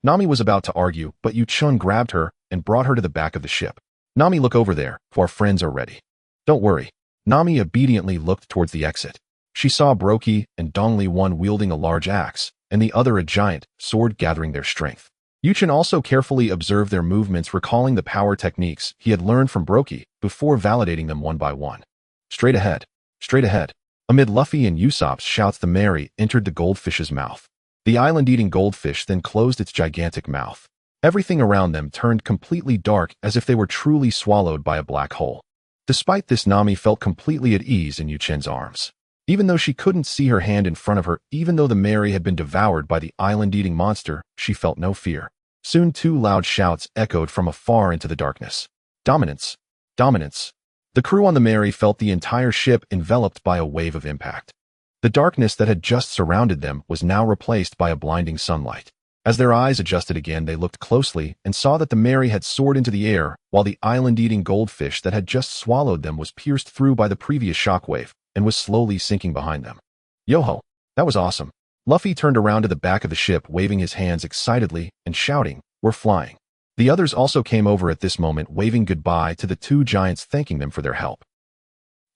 Nami was about to argue, but Yu-chun grabbed her and brought her to the back of the ship. Nami, look over there, for our friends are ready. Don't worry. Nami obediently looked towards the exit. She saw Brokey and Dongli, one wielding a large axe, and the other a giant sword, gathering their strength. Yu-chun also carefully observed their movements, recalling the power techniques he had learned from Brokey before validating them one by one. Straight ahead. Straight ahead. Amid Luffy and Usopp's shouts, the Mary entered the goldfish's mouth. The island-eating goldfish then closed its gigantic mouth. Everything around them turned completely dark, as if they were truly swallowed by a black hole. Despite this, Nami felt completely at ease in Yu-chun's arms. Even though she couldn't see her hand in front of her, even though the Mary had been devoured by the island-eating monster, she felt no fear. Soon two loud shouts echoed from afar into the darkness. Dominance! Dominance! The crew on the Mary felt the entire ship enveloped by a wave of impact. The darkness that had just surrounded them was now replaced by a blinding sunlight. As their eyes adjusted again, they looked closely and saw that the Mary had soared into the air, while the island-eating goldfish that had just swallowed them was pierced through by the previous shockwave and was slowly sinking behind them. Yo-ho! That was awesome. Luffy turned around to the back of the ship, waving his hands excitedly and shouting, we're flying. The others also came over at this moment, waving goodbye to the two giants, thanking them for their help.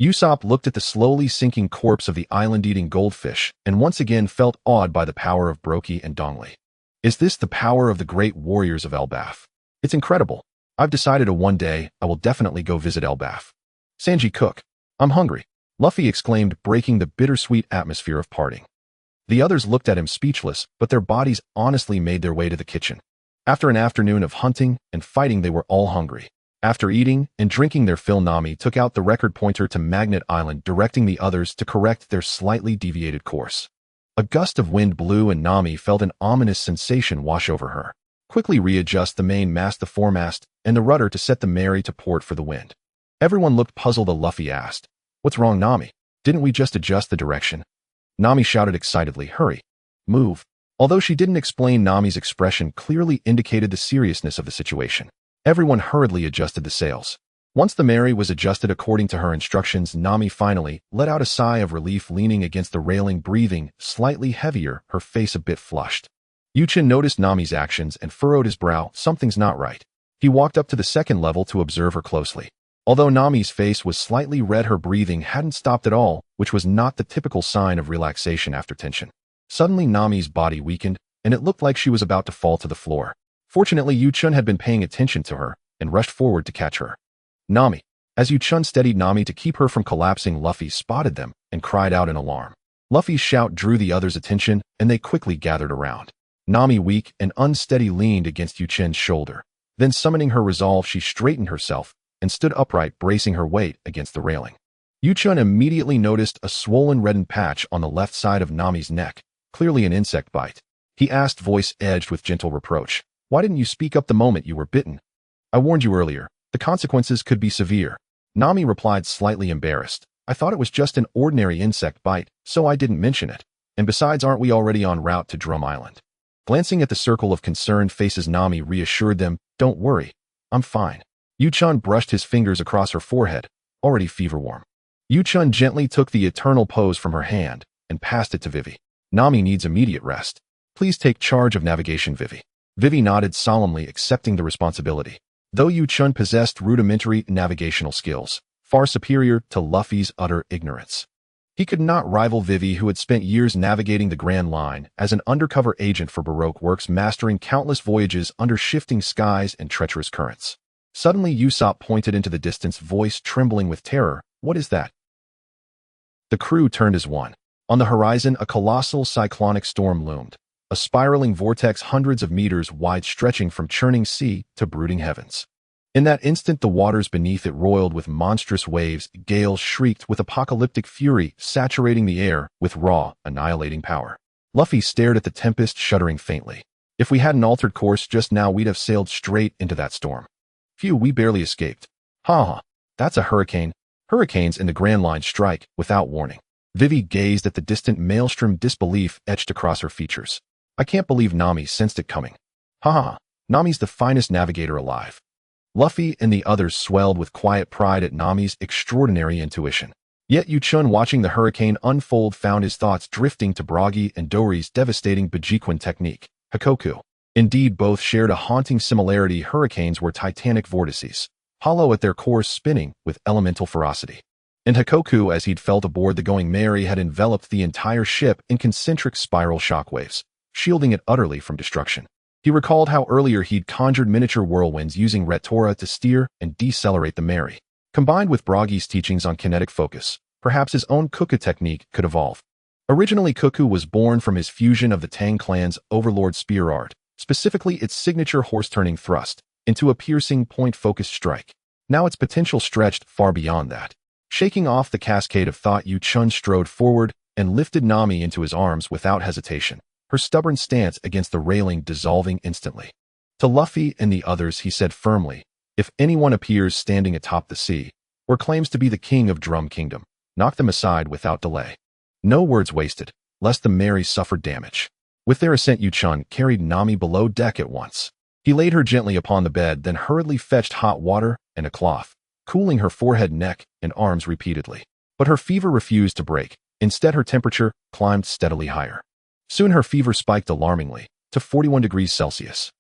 Usopp looked at the slowly sinking corpse of the island-eating goldfish and once again felt awed by the power of Broki and Dongli. Is this the power of the great warriors of Elbaf? It's incredible. I've decided one day I will definitely go visit Elbaf. Sanji cook. I'm hungry, Luffy exclaimed, breaking the bittersweet atmosphere of parting. The others looked at him speechless, but their bodies honestly made their way to the kitchen. After an afternoon of hunting and fighting, they were all hungry. After eating and drinking their fill, Nami took out the record pointer to Magnet Island, directing the others to correct their slightly deviated course. A gust of wind blew and Nami felt an ominous sensation wash over her. Quickly readjust the main mast, the foremast, and the rudder to set the Mary to port for the wind. Everyone looked puzzled. Luffy asked, "What's wrong, Nami? Didn't we just adjust the direction?" Nami shouted excitedly, "Hurry! Move!" Although she didn't explain, Nami's expression clearly indicated the seriousness of the situation. Everyone hurriedly adjusted the sails. Once the Mary was adjusted according to her instructions, Nami finally let out a sigh of relief, leaning against the railing, breathing slightly heavier, her face a bit flushed. Chen noticed Nami's actions and furrowed his brow. Something's not right. He walked up to the second level to observe her closely. Although Nami's face was slightly red, her breathing hadn't stopped at all, which was not the typical sign of relaxation after tension. Suddenly, Nami's body weakened, and it looked like she was about to fall to the floor. Fortunately, Chen had been paying attention to her and rushed forward to catch her. "Nami." As Chen steadied Nami to keep her from collapsing, Luffy spotted them and cried out in alarm. Luffy's shout drew the others' attention, and they quickly gathered around. Nami, weak and unsteady, leaned against Chen's shoulder. Then, summoning her resolve, she straightened herself and stood upright, bracing her weight against the railing. Chen immediately noticed a swollen reddened patch on the left side of Nami's neck, clearly an insect bite. He asked, voice edged with gentle reproach, "Why didn't you speak up the moment you were bitten?" "I warned you earlier. The consequences could be severe." Nami replied, slightly embarrassed. "I thought it was just an ordinary insect bite, so I didn't mention it. And besides, aren't we already en route to Drum Island?" Glancing at the circle of concerned faces, Nami reassured them, "Don't worry. I'm fine." Chen brushed his fingers across her forehead, already fever-warm. Chen gently took the eternal pose from her hand and passed it to Vivi. "Nami needs immediate rest. Please take charge of navigation, Vivi." Vivi nodded solemnly, accepting the responsibility. Though Chen possessed rudimentary navigational skills, far superior to Luffy's utter ignorance, he could not rival Vivi, who had spent years navigating the Grand Line as an undercover agent for Baroque Works, mastering countless voyages under shifting skies and treacherous currents. Suddenly, Usopp pointed into the distance, voice trembling with terror. "What is that?" The crew turned as one. On the horizon, a colossal cyclonic storm loomed, a spiraling vortex hundreds of meters wide, stretching from churning sea to brooding heavens. In that instant, the waters beneath it roiled with monstrous waves, gales shrieked with apocalyptic fury, saturating the air with raw, annihilating power. Luffy stared at the tempest, shuddering faintly. "If we hadn't altered course just now, we'd have sailed straight into that storm. Phew, we barely escaped." "Ha! That's a hurricane." Hurricanes in the Grand Line strike without warning. Vivi gazed at the distant maelstrom, disbelief etched across her features. "I can't believe Nami sensed it coming." "Ha! Nami's the finest navigator alive." Luffy and the others swelled with quiet pride at Nami's extraordinary intuition. Yet Chen, watching the hurricane unfold, found his thoughts drifting to Bragi and Dory's devastating Bajiquan technique, Hakoku. Indeed, both shared a haunting similarity. Hurricanes were titanic vortices, hollow at their core, spinning with elemental ferocity. And Hakoku, as he'd felt aboard the Going Merry, had enveloped the entire ship in concentric spiral shockwaves, shielding it utterly from destruction. He recalled how earlier he'd conjured miniature whirlwinds using Retora to steer and decelerate the Merry. Combined with Bragi's teachings on kinetic focus, perhaps his own Kuku technique could evolve. Originally, Kuku was born from his fusion of the Tang clan's overlord spear art, specifically its signature horse-turning thrust, into a piercing point-focused strike. Now its potential stretched far beyond that. Shaking off the cascade of thought, Chen strode forward and lifted Nami into his arms without hesitation, her stubborn stance against the railing dissolving instantly. To Luffy and the others, he said firmly, "If anyone appears standing atop the sea, or claims to be the king of Drum Kingdom, knock them aside without delay. No words wasted, lest the Mary suffered damage." With their assent, Chen carried Nami below deck at once. He laid her gently upon the bed, then hurriedly fetched hot water and a cloth, cooling her forehead, neck, and arms repeatedly. But her fever refused to break. Instead, her temperature climbed steadily higher. Soon her fever spiked alarmingly to 41 degrees Celsius.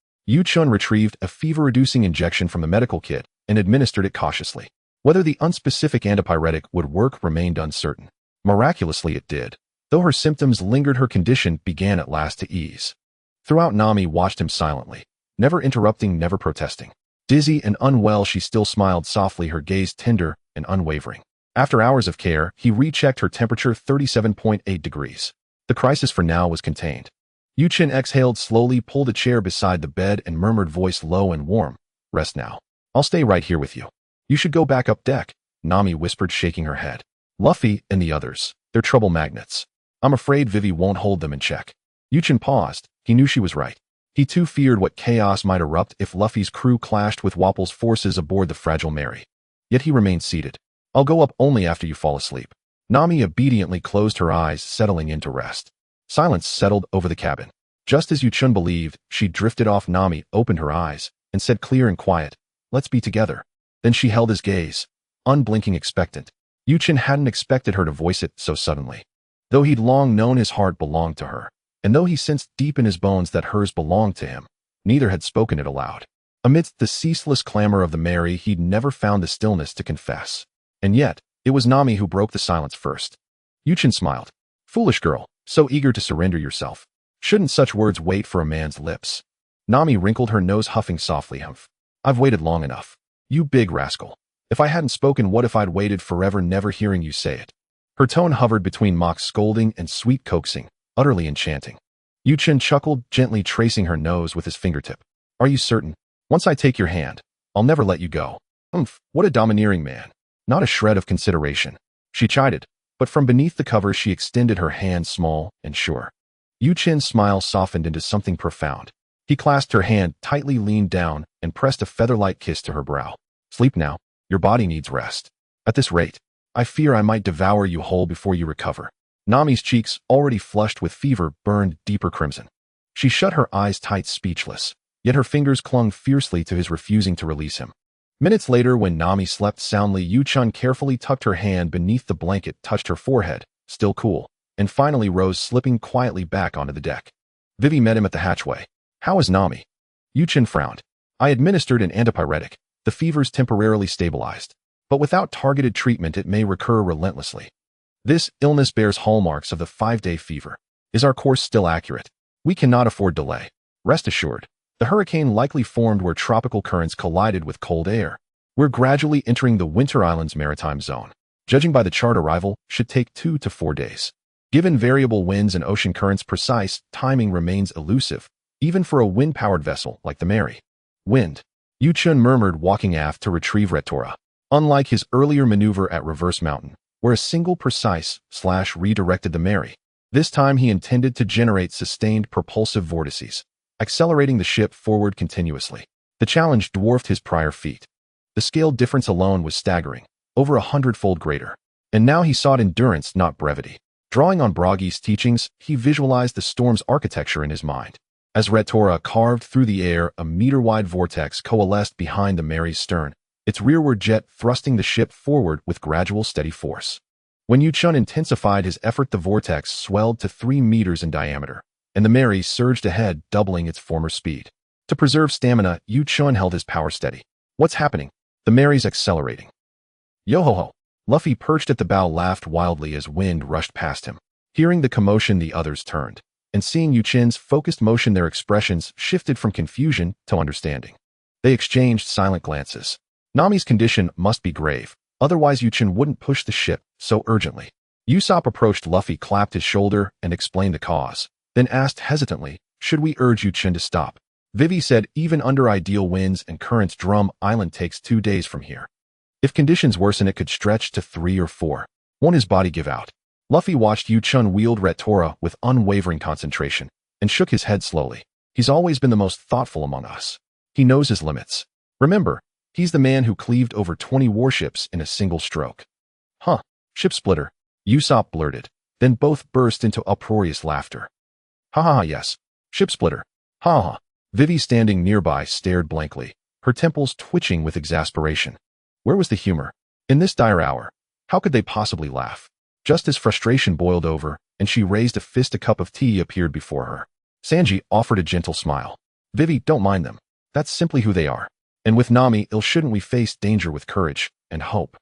Chen retrieved a fever-reducing injection from the medical kit and administered it cautiously. Whether the unspecific antipyretic would work remained uncertain. Miraculously it did. Though her symptoms lingered, her condition began at last to ease. Throughout, Nami watched him silently, never interrupting, never protesting. Dizzy and unwell, she still smiled softly, her gaze tender and unwavering. After hours of care, he rechecked her temperature, 37.8 degrees. The crisis for now was contained. Chen exhaled slowly, pulled a chair beside the bed, and murmured, voice low and warm, "Rest now. I'll stay right here with you." "You should go back up deck," Nami whispered, shaking her head. "Luffy and the others, they're trouble magnets. I'm afraid Vivi won't hold them in check." Chen paused. He knew she was right. He too feared what chaos might erupt if Luffy's crew clashed with Wapple's forces aboard the fragile Mary. Yet he remained seated. "I'll go up only after you fall asleep." Nami obediently closed her eyes, settling into rest. Silence settled over the cabin. Just as Chen believed, she drifted off. Nami opened her eyes and said, clear and quiet, "Let's be together." Then she held his gaze, unblinking, expectant. Chen hadn't expected her to voice it so suddenly. Though he'd long known his heart belonged to her, and though he sensed deep in his bones that hers belonged to him, neither had spoken it aloud. Amidst the ceaseless clamor of the Mary, he'd never found the stillness to confess. And yet, it was Nami who broke the silence first. Chen smiled. "Foolish girl, so eager to surrender yourself. Shouldn't such words wait for a man's lips?" Nami wrinkled her nose, huffing softly. "Humph. I've waited long enough. You big rascal. If I hadn't spoken, what if I'd waited forever, never hearing you say it?" Her tone hovered between mock scolding and sweet coaxing, utterly enchanting. Chen chuckled, gently tracing her nose with his fingertip. "Are you certain? Once I take your hand, I'll never let you go." "Humph, what a domineering man. Not a shred of consideration," she chided, but from beneath the cover she extended her hand, small and sure. Chen's smile softened into something profound. He clasped her hand tightly, leaned down, and pressed a feather-light kiss to her brow. "Sleep now. Your body needs rest. At this rate, I fear I might devour you whole before you recover." Nami's cheeks, already flushed with fever, burned deeper crimson. She shut her eyes tight, speechless, yet her fingers clung fiercely to his, refusing to release him. Minutes later, when Nami slept soundly, Chen carefully tucked her hand beneath the blanket, touched her forehead, still cool, and finally rose, slipping quietly back onto the deck. Vivi met him at the hatchway. "How is Nami?" Chen frowned. "I administered an antipyretic. The fever's temporarily stabilized. But without targeted treatment, it may recur relentlessly. This illness bears hallmarks of the 5-day fever. Is our course still accurate? We cannot afford delay. Rest assured, the hurricane likely formed where tropical currents collided with cold air. We're gradually entering the Winter Islands maritime zone. Judging by the chart, arrival should take 2 to 4 days. Given variable winds and ocean currents, precise timing remains elusive, even for a wind-powered vessel like the Mary." "Wind," Chen murmured, walking aft to retrieve Retora. Unlike his earlier maneuver at Reverse Mountain, where a single precise slash redirected the Mary, this time he intended to generate sustained propulsive vortices, accelerating the ship forward continuously. The challenge dwarfed his prior feat. The scale difference alone was staggering, over 100-fold greater. And now he sought endurance, not brevity. Drawing on Bragi's teachings, he visualized the storm's architecture in his mind. As Retora carved through the air, a meter-wide vortex coalesced behind the Mary's stern, its rearward jet thrusting the ship forward with gradual, steady force. When Chen intensified his effort, the vortex swelled to 3 meters in diameter, and the Mary surged ahead, doubling its former speed. To preserve stamina, Chen held his power steady. "What's happening?" "The Mary's accelerating." "Yo-ho-ho." Luffy, perched at the bow, laughed wildly as wind rushed past him. Hearing the commotion, the others turned, and seeing Chen's focused motion, their expressions shifted from confusion to understanding. They exchanged silent glances. Nami's condition must be grave, otherwise Chen wouldn't push the ship so urgently. Usopp approached Luffy, clapped his shoulder, and explained the cause, then asked hesitantly, "Should we urge Chen to stop?" Vivi said, "Even under ideal winds and currents, Drum Island takes 2 days from here. If conditions worsen, it could stretch to 3 or 4. Won't his body give out?" Luffy watched Chen wield Retora with unwavering concentration, and shook his head slowly. "He's always been the most thoughtful among us. He knows his limits. Remember, he's the man who cleaved over 20 warships in a single stroke." "Huh, ship splitter," Usopp blurted, then both burst into uproarious laughter. "Ha ha ha, yes, ship splitter. Ha ha." Vivi, standing nearby, stared blankly, her temples twitching with exasperation. Where was the humor? In this dire hour, how could they possibly laugh? Just as frustration boiled over, and she raised a fist, a cup of tea appeared before her. Sanji offered a gentle smile. "Vivi, don't mind them. That's simply who they are. And with Nami ill, shouldn't we face danger with courage? and hope.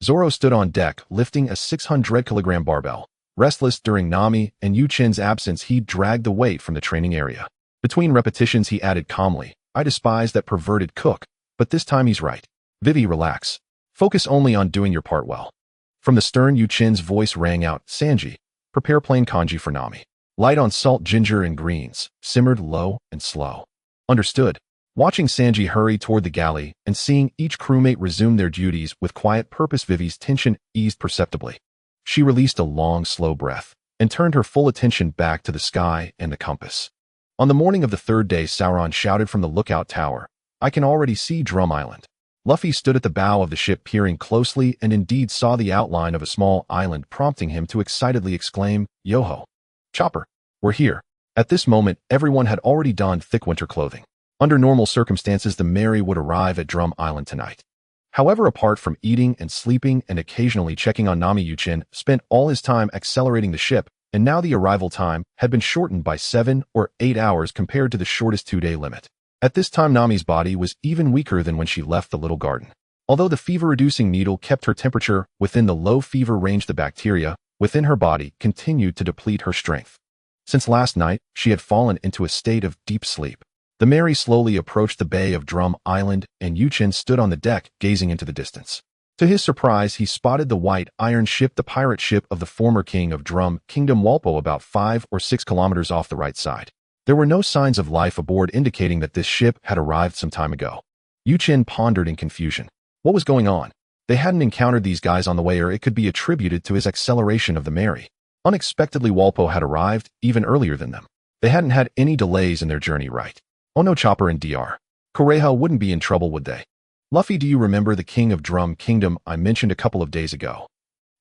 Zoro stood on deck, lifting a 600-kilogram barbell. Restless during Nami and Yu-Chen's absence, he dragged the weight from the training area. Between repetitions, he added calmly, "I despise that perverted cook, but this time he's right. Vivi, relax. Focus only on doing your part well." From the stern, Yu-Chen's voice rang out, "Sanji, prepare plain kanji for Nami. Light on salt, ginger, and greens, simmered low and slow." "Understood." Watching Sanji hurry toward the galley and seeing each crewmate resume their duties with quiet purpose, Vivi's tension eased perceptibly. She released a long, slow breath and turned her full attention back to the sky and the compass. On the morning of the third day, Sauron shouted from the lookout tower, "I can already see Drum Island." Luffy stood at the bow of the ship, peering closely, and indeed saw the outline of a small island, prompting him to excitedly exclaim, "Yo-ho! Chopper, we're here." At this moment, everyone had already donned thick winter clothing. Under normal circumstances, the Mary would arrive at Drum Island tonight. However, apart from eating and sleeping and occasionally checking on Nami, Yu-Chen spent all his time accelerating the ship, and now the arrival time had been shortened by 7 or 8 hours compared to the shortest 2-day limit. At this time, Nami's body was even weaker than when she left the little garden. Although the fever-reducing needle kept her temperature within the low fever range, the bacteria within her body continued to deplete her strength. Since last night, she had fallen into a state of deep sleep. The Mary slowly approached the bay of Drum Island, and Yu-Chen stood on the deck, gazing into the distance. To his surprise, he spotted the white iron ship, the pirate ship of the former king of Drum Kingdom, Walpo, about 5 or 6 kilometers off the right side. There were no signs of life aboard, indicating that this ship had arrived some time ago. Yu-Chen pondered in confusion. What was going on? They hadn't encountered these guys on the way, or it could be attributed to his acceleration of the Mary. Unexpectedly, Walpo had arrived even earlier than them. They hadn't had any delays in their journey, right? Oh no, Chopper and Dr. Correja wouldn't be in trouble, would they? Luffy, do you remember the king of Drum Kingdom I mentioned a couple of days ago?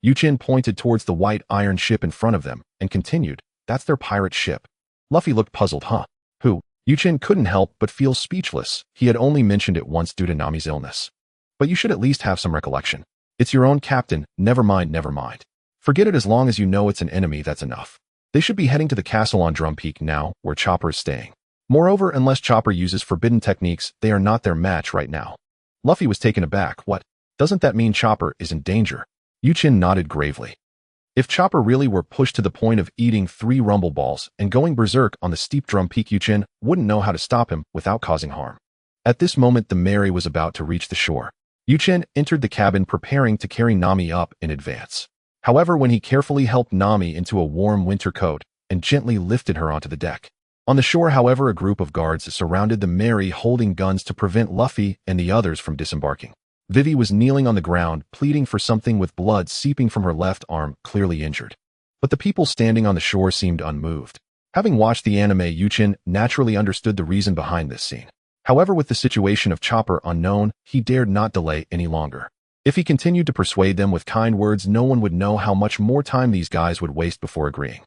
Yu-Chen pointed towards the white iron ship in front of them and continued, "That's their pirate ship." Luffy looked puzzled. "Huh? Who?" Yu-Chen couldn't help but feel speechless. He had only mentioned it once due to Nami's illness. "But you should at least have some recollection. It's your own captain. Never mind, never mind. Forget it. As long as you know it's an enemy, that's enough. They should be heading to the castle on Drum Peak now, where Chopper is staying. Moreover, unless Chopper uses forbidden techniques, they are not their match right now." Luffy was taken aback. "What? Doesn't that mean Chopper is in danger?" Yu-Chen nodded gravely. If Chopper really were pushed to the point of eating 3 rumble balls and going berserk on the steep Drum Peak, Yu-Chen wouldn't know how to stop him without causing harm. At this moment, the Mary was about to reach the shore. Yu-Chen entered the cabin, preparing to carry Nami up in advance. However, when he carefully helped Nami into a warm winter coat and gently lifted her onto the deck. On the shore, however, a group of guards surrounded the Mary, holding guns to prevent Luffy and the others from disembarking. Vivi was kneeling on the ground, pleading for something, with blood seeping from her left arm, clearly injured. But the people standing on the shore seemed unmoved. Having watched the anime, Yu-Chen naturally understood the reason behind this scene. However, with the situation of Chopper unknown, he dared not delay any longer. If he continued to persuade them with kind words, no one would know how much more time these guys would waste before agreeing.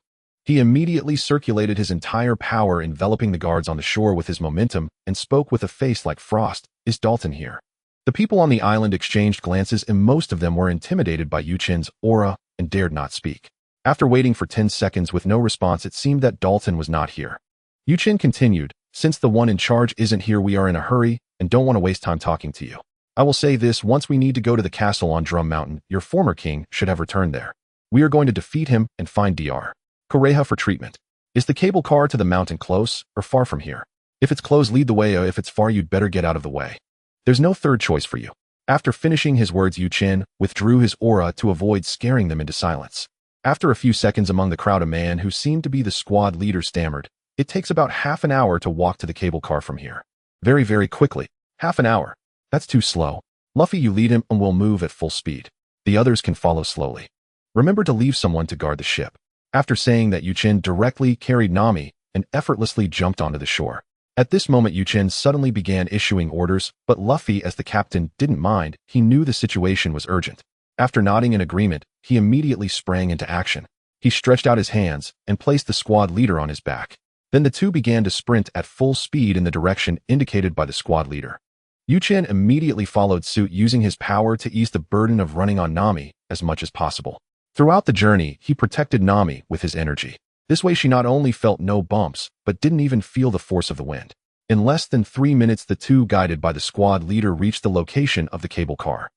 He immediately circulated his entire power, enveloping the guards on the shore with his momentum, and spoke with a face like frost, "Is Dalton here?" The people on the island exchanged glances, and most of them were intimidated by Yu-Chen's aura and dared not speak. After waiting for 10 seconds with no response, it seemed that Dalton was not here. Yu-Chen continued, "Since the one in charge isn't here, we are in a hurry and don't want to waste time talking to you. I will say this, once we need to go to the castle on Drum Mountain, your former king should have returned there. We are going to defeat him and find Dr. Correja for treatment. Is the cable car to the mountain close or far from here? If it's close, lead the way. If it's far, you'd better get out of the way. There's no third choice for you." After finishing his words, Yu-Chen withdrew his aura to avoid scaring them into silence. After a few seconds among the crowd, a man who seemed to be the squad leader stammered, "It takes about half an hour to walk to the cable car from here." "Very, very quickly. Half an hour? That's too slow. Luffy, you lead him and we'll move at full speed. The others can follow slowly. Remember to leave someone to guard the ship." After saying that, Yu-Chen directly carried Nami and effortlessly jumped onto the shore. At this moment, Yu-Chen suddenly began issuing orders, but Luffy, as the captain, didn't mind. He knew the situation was urgent. After nodding in agreement, he immediately sprang into action. He stretched out his hands and placed the squad leader on his back. Then the two began to sprint at full speed in the direction indicated by the squad leader. Yu-Chen immediately followed suit, using his power to ease the burden of running on Nami as much as possible. Throughout the journey, he protected Nami with his energy. This way she not only felt no bumps, but didn't even feel the force of the wind. In less than 3 minutes, the two, guided by the squad leader, reached the location of the cable car.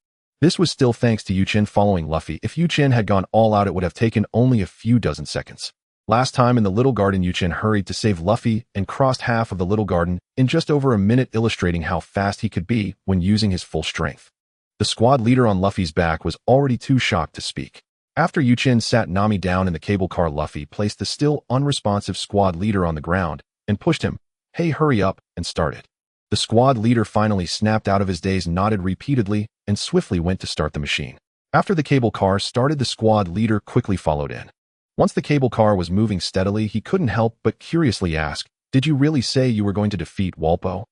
This was still thanks to Chen following Luffy. If Chen had gone all out, it would have taken only a few dozen seconds. Last time in the Little Garden, Chen hurried to save Luffy and crossed half of the Little Garden in just over a minute, illustrating how fast he could be when using his full strength. The squad leader on Luffy's back was already too shocked to speak. After Chen sat Nami down in the cable car, Luffy placed the still unresponsive squad leader on the ground and pushed him. "Hey, hurry up," and started. The squad leader finally snapped out of his daze, nodded repeatedly, and swiftly went to start the machine. After the cable car started, the squad leader quickly followed in. Once the cable car was moving steadily, he couldn't help but curiously ask, "Did you really say you were going to defeat Walpo?"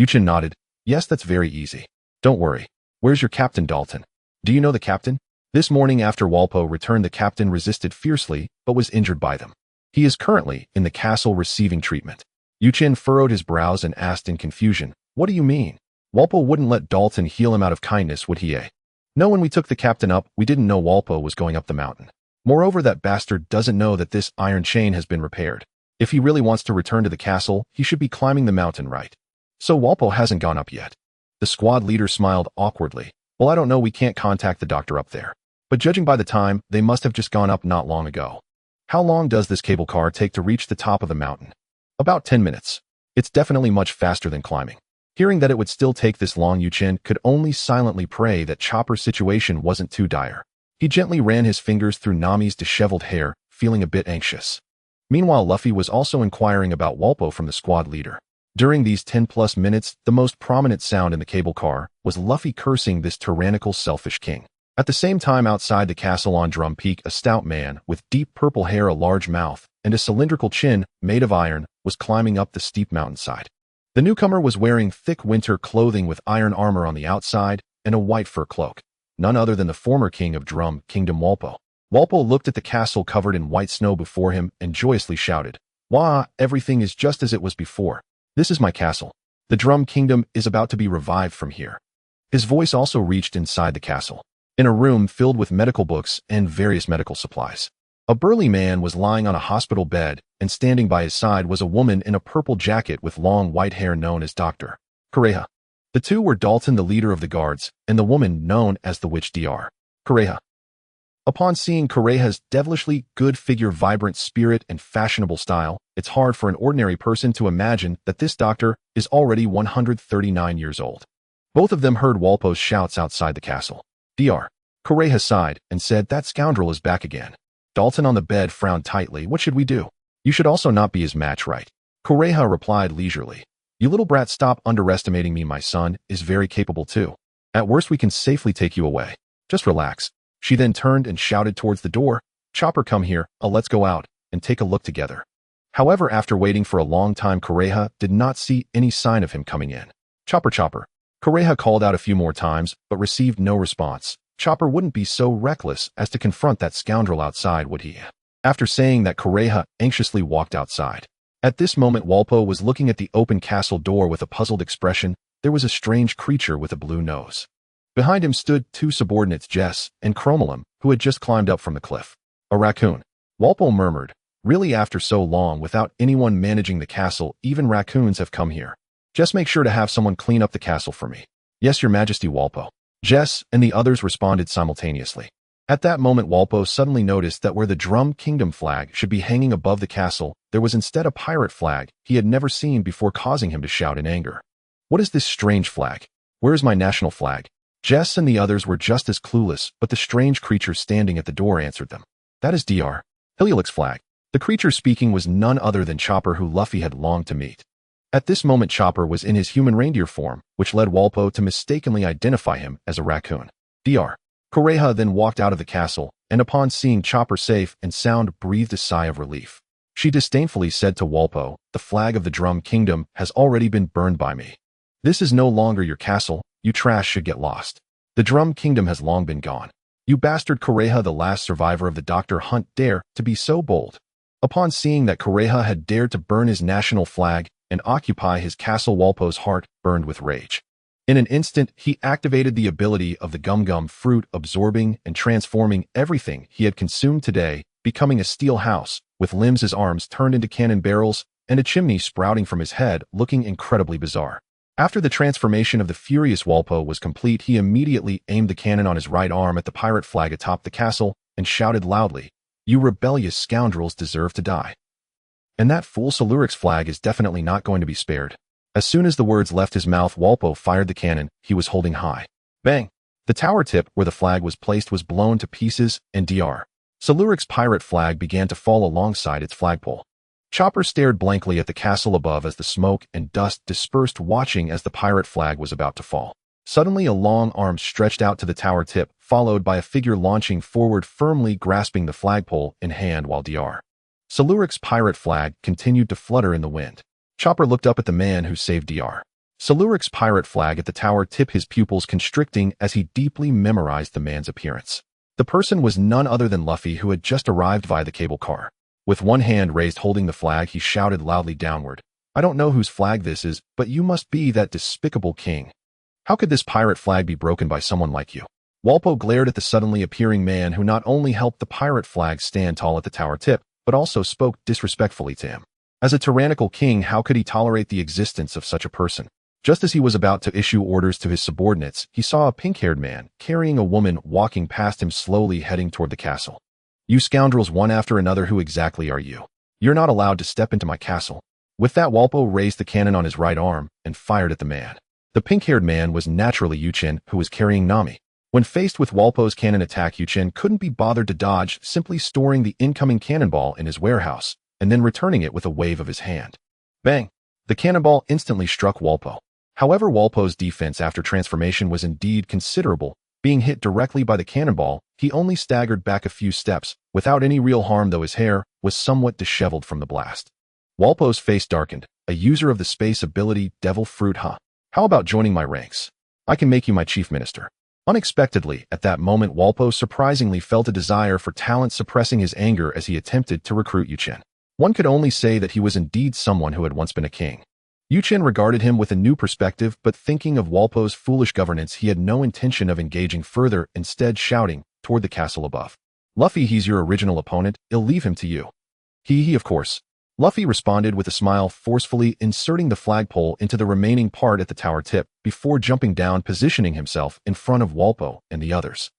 Chen nodded. "Yes, that's very easy. Don't worry. Where's your captain, Dalton?" "Do you know the captain?" This morning after Walpo returned, the captain resisted fiercely but was injured by them. He is currently in the castle receiving treatment. Chen furrowed his brows and asked in confusion, "What do you mean? Walpo wouldn't let Dalton heal him out of kindness, would he, eh?" "No, when we took the captain up, we didn't know Walpo was going up the mountain. Moreover, that bastard doesn't know that this iron chain has been repaired. If he really wants to return to the castle, he should be climbing the mountain, right? So Walpo hasn't gone up yet." The squad leader smiled awkwardly. "Well, I don't know, we can't contact the doctor up there. But judging by the time, they must have just gone up not long ago." "How long does this cable car take to reach the top of the mountain?" "About 10 minutes. It's definitely much faster than climbing." Hearing that it would still take this long, Chen could only silently pray that Chopper's situation wasn't too dire. He gently ran his fingers through Nami's disheveled hair, feeling a bit anxious. Meanwhile, Luffy was also inquiring about Walpo from the squad leader. During these 10+ minutes, the most prominent sound in the cable car was Luffy cursing this tyrannical, selfish king. At the same time, outside the castle on Drum Peak, a stout man with deep purple hair, a large mouth, and a cylindrical chin made of iron was climbing up the steep mountainside. The newcomer was wearing thick winter clothing with iron armor on the outside and a white fur cloak. None other than the former king of Drum Kingdom, Walpo. Walpo looked at the castle covered in white snow before him and joyously shouted, "Wah, everything is just as it was before. This is my castle. The Drum Kingdom is about to be revived from here." His voice also reached inside the castle. In a room filled with medical books and various medical supplies, a burly man was lying on a hospital bed, and standing by his side was a woman in a purple jacket with long white hair known as Dr. Kureha. The two were Dalton, the leader of the guards, and the woman known as the witch Dr. Kureha. Upon seeing Kureha's devilishly good figure, vibrant spirit, and fashionable style, it's hard for an ordinary person to imagine that this doctor is already 139 years old. Both of them heard Walpo's shouts outside the castle. Dr. Kureha sighed and said, "That scoundrel is back again." Dalton on the bed frowned tightly. "What should we do?" "You should also not be his match, right?" Kureha replied leisurely. "You little brat, stop underestimating me. My son is very capable too. At worst, we can safely take you away. Just relax." She then turned and shouted towards the door, "Chopper, come here, let's go out and take a look together." However, after waiting for a long time, Kureha did not see any sign of him coming in. "Chopper, Chopper." Kureha called out a few more times, but received no response. Chopper wouldn't be so reckless as to confront that scoundrel outside, would he? After saying that, Kureha anxiously walked outside. At this moment, Walpo was looking at the open castle door with a puzzled expression. There was a strange creature with a blue nose. Behind him stood two subordinates, Jess and Chromalum, who had just climbed up from the cliff. "A raccoon," Walpo murmured. "Really, after so long without anyone managing the castle, even raccoons have come here. Just make sure to have someone clean up the castle for me." "Yes, Your Majesty, Walpo." Jess and the others responded simultaneously. At that moment, Walpo suddenly noticed that where the Drum Kingdom flag should be hanging above the castle, there was instead a pirate flag he had never seen before, causing him to shout in anger. "What is this strange flag? Where is my national flag?" Jess and the others were just as clueless, but the strange creature standing at the door answered them. "That is Dr. Hiluluk's flag." The creature speaking was none other than Chopper, who Luffy had longed to meet. At this moment, Chopper was in his human reindeer form, which led Walpo to mistakenly identify him as a raccoon. Dr. Kureha then walked out of the castle, and upon seeing Chopper safe and sound, breathed a sigh of relief. She disdainfully said to Walpo, "The flag of the Drum Kingdom has already been burned by me. This is no longer your castle. You trash should get lost. The Drum Kingdom has long been gone. You bastard." Kureha, the last survivor of the Dr. Hunt, dare to be so bold. Upon seeing that Kureha had dared to burn his national flag and occupy his castle, Walpo's heart burned with rage. In an instant, he activated the ability of the Gum Gum fruit, absorbing and transforming everything he had consumed today, becoming a steel house, with limbs as arms turned into cannon barrels, and a chimney sprouting from his head, looking incredibly bizarre. After the transformation of the furious Walpo was complete, he immediately aimed the cannon on his right arm at the pirate flag atop the castle and shouted loudly, "You rebellious scoundrels deserve to die. And that fool Saluric's flag is definitely not going to be spared." As soon as the words left his mouth, Walpo fired the cannon he was holding high. Bang! The tower tip where the flag was placed was blown to pieces, and Dr. Saluric's pirate flag began to fall alongside its flagpole. Chopper stared blankly at the castle above as the smoke and dust dispersed, watching as the pirate flag was about to fall. Suddenly, a long arm stretched out to the tower tip, followed by a figure launching forward, firmly grasping the flagpole in hand while Dr. Saluric's pirate flag continued to flutter in the wind. Chopper looked up at the man who saved Dr. Saluric's pirate flag at the tower tip, his pupils constricting as he deeply memorized the man's appearance. The person was none other than Luffy, who had just arrived via the cable car. With one hand raised holding the flag, he shouted loudly downward, "I don't know whose flag this is, but you must be that despicable king. How could this pirate flag be broken by someone like you?" Walpo glared at the suddenly appearing man, who not only helped the pirate flag stand tall at the tower tip, but also spoke disrespectfully to him. As a tyrannical king, how could he tolerate the existence of such a person? Just as he was about to issue orders to his subordinates, he saw a pink-haired man carrying a woman walking past him, slowly heading toward the castle. "You scoundrels, one after another, who exactly are you? You're not allowed to step into my castle." With that, Walpo raised the cannon on his right arm and fired at the man. The pink-haired man was naturally Chen, who was carrying Nami. When faced with Walpo's cannon attack, Chen couldn't be bothered to dodge, simply storing the incoming cannonball in his warehouse and then returning it with a wave of his hand. Bang! The cannonball instantly struck Walpo. However, Walpo's defense after transformation was indeed considerable. Being hit directly by the cannonball, he only staggered back a few steps, without any real harm, though his hair was somewhat disheveled from the blast. Walpo's face darkened. "A user of the space ability Devil Fruit, huh? How about joining my ranks? I can make you my chief minister." Unexpectedly, at that moment, Walpo surprisingly felt a desire for talent, suppressing his anger as he attempted to recruit Chen. One could only say that he was indeed someone who had once been a king. Chen regarded him with a new perspective, but thinking of Walpo's foolish governance, he had no intention of engaging further, instead shouting toward the castle above, "Luffy, he's your original opponent. I'll leave him to you." He, of course. Luffy responded with a smile, forcefully inserting the flagpole into the remaining part at the tower tip before jumping down, positioning himself in front of Walpo and the others.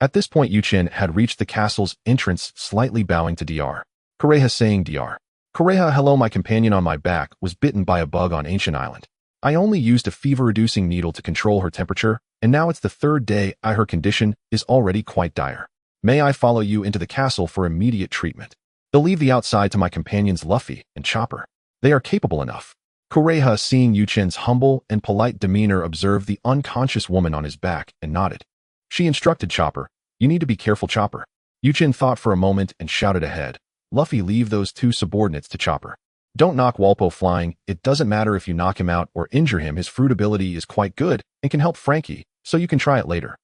At this point, Chen had reached the castle's entrance, slightly bowing to Dr. Kureha, saying, "Dr. Kureha, hello. My companion on my back was bitten by a bug on Ancient Island. I only used a fever-reducing needle to control her temperature, and now it's the third day her condition is already quite dire. May I follow you into the castle for immediate treatment? They'll leave the outside to my companions Luffy and Chopper. They are capable enough." Kureha, seeing Chen's humble and polite demeanor, observed the unconscious woman on his back and nodded. She instructed Chopper, "You need to be careful, Chopper." Chen thought for a moment and shouted ahead, "Luffy, leave those two subordinates to Chopper. Don't knock Walpo flying. It doesn't matter if you knock him out or injure him. His fruit ability is quite good and can help Frankie, so you can try it later.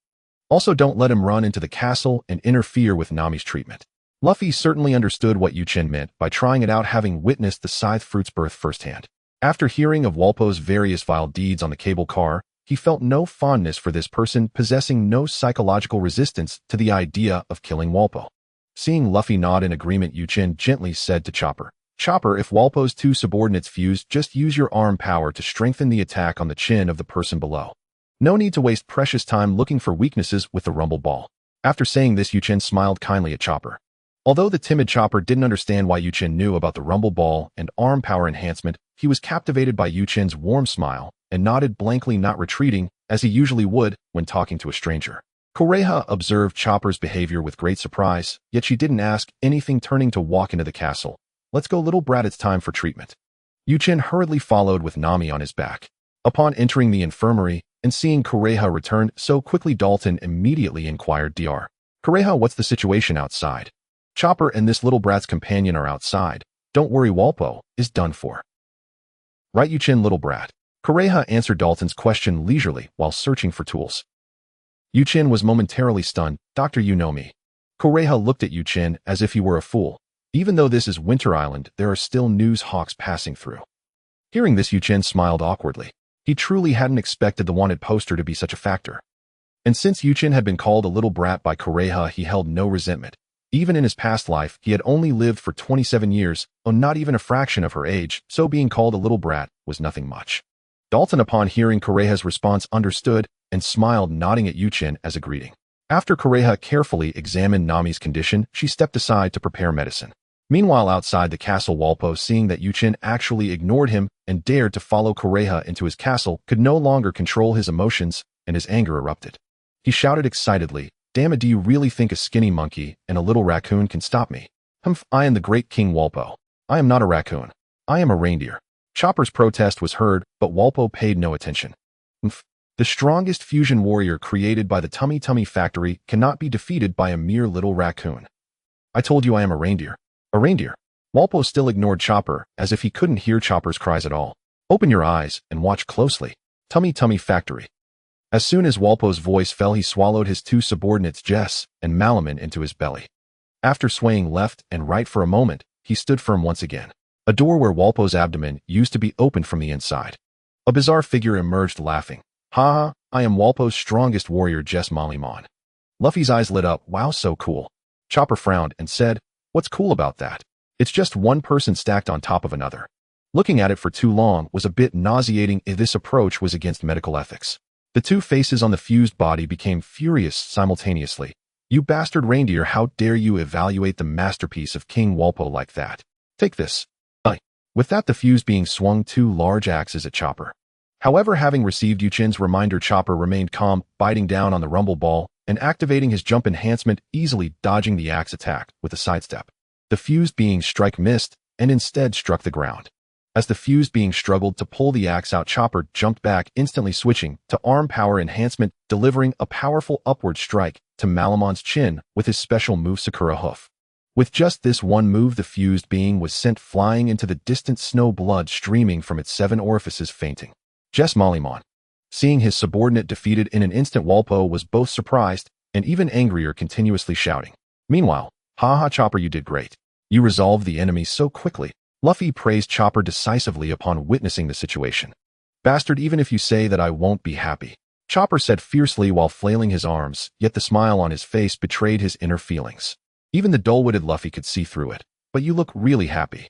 Also, don't let him run into the castle and interfere with Nami's treatment." Luffy certainly understood what Chen meant by trying it out, having witnessed the scythe fruit's birth firsthand. After hearing of Walpo's various vile deeds on the cable car, he felt no fondness for this person, possessing no psychological resistance to the idea of killing Walpo. Seeing Luffy nod in agreement, Chen gently said to Chopper, "Chopper, if Walpo's two subordinates fuse, just use your arm power to strengthen the attack on the chin of the person below. No need to waste precious time looking for weaknesses with the rumble ball." After saying this, Chen smiled kindly at Chopper. Although the timid Chopper didn't understand why Chen knew about the rumble ball and arm power enhancement, he was captivated by Chen's warm smile and nodded blankly, not retreating as he usually would when talking to a stranger. Kureha observed Chopper's behavior with great surprise, yet she didn't ask anything, turning to walk into the castle. "Let's go, little brat, it's time for treatment." Chen hurriedly followed with Nami on his back. Upon entering the infirmary and seeing Kureha return so quickly, Dalton immediately inquired, "Dr. Kureha, what's the situation outside?" "Chopper and this little brat's companion are outside. Don't worry, Walpo is done for." "Right, Chen, little brat." Kureha answered Dalton's question leisurely while searching for tools. Chen was momentarily stunned. "Doctor, you know me." Kureha looked at Chen as if he were a fool. Even though this is Winter Island, there are still news hawks passing through. Hearing this, Chen smiled awkwardly. He truly hadn't expected the wanted poster to be such a factor. And since Chen had been called a little brat by Kureha, he held no resentment. Even in his past life, he had only lived for 27 years, or not even a fraction of her age, so being called a little brat was nothing much. Dalton, upon hearing Kureha's response, understood and smiled, nodding at Chen as a greeting. After Kureha carefully examined Nami's condition, she stepped aside to prepare medicine. Meanwhile, outside the castle, Walpo, seeing that Chen actually ignored him and dared to follow Kureha into his castle, could no longer control his emotions, and his anger erupted. He shouted excitedly, "Damn it, do you really think a skinny monkey and a little raccoon can stop me? Humph, I am the great King Walpo. I am not a raccoon. I am a reindeer." Chopper's protest was heard, but Walpo paid no attention. Humph. The strongest fusion warrior created by the Tummy Tummy factory cannot be defeated by a mere little raccoon. I told you I am a reindeer. A reindeer. Walpo still ignored Chopper, as if he couldn't hear Chopper's cries at all. Open your eyes and watch closely. Tummy Tummy factory. As soon as Walpo's voice fell, he swallowed his two subordinates, Jess and Malaman, into his belly. After swaying left and right for a moment, he stood firm once again. A door where Walpo's abdomen used to be opened from the inside. A bizarre figure emerged, laughing. "Ha ha, I am Walpo's strongest warrior, Jess Malimon." Luffy's eyes lit up. "Wow, so cool." Chopper frowned and said, "What's cool about that? It's just one person stacked on top of another." Looking at it for too long was a bit nauseating, if this approach was against medical ethics. The two faces on the fused body became furious simultaneously. "You bastard reindeer, how dare you evaluate the masterpiece of King Walpo like that? Take this." With that, the fused being swung two large axes at Chopper. However, having received Chen's reminder, Chopper remained calm, biting down on the rumble ball and activating his jump enhancement, easily dodging the axe attack with a sidestep. The fused being's strike missed and instead struck the ground. As the fused being struggled to pull the axe out, Chopper jumped back, instantly switching to arm power enhancement, delivering a powerful upward strike to Malamon's chin with his special move Sakura Hoof. With just this one move, the fused being was sent flying into the distant snow, blood streaming from its 7 orifices, fainting. Jess Malimon. Seeing his subordinate defeated in an instant, Walpo was both surprised and even angrier, continuously shouting. Meanwhile, "Ha, Chopper, you did great. You resolved the enemy so quickly." Luffy praised Chopper decisively upon witnessing the situation. "Bastard, even if you say that, I won't be happy," Chopper said fiercely while flailing his arms, yet the smile on his face betrayed his inner feelings. Even the dull-witted Luffy could see through it. "But you look really happy."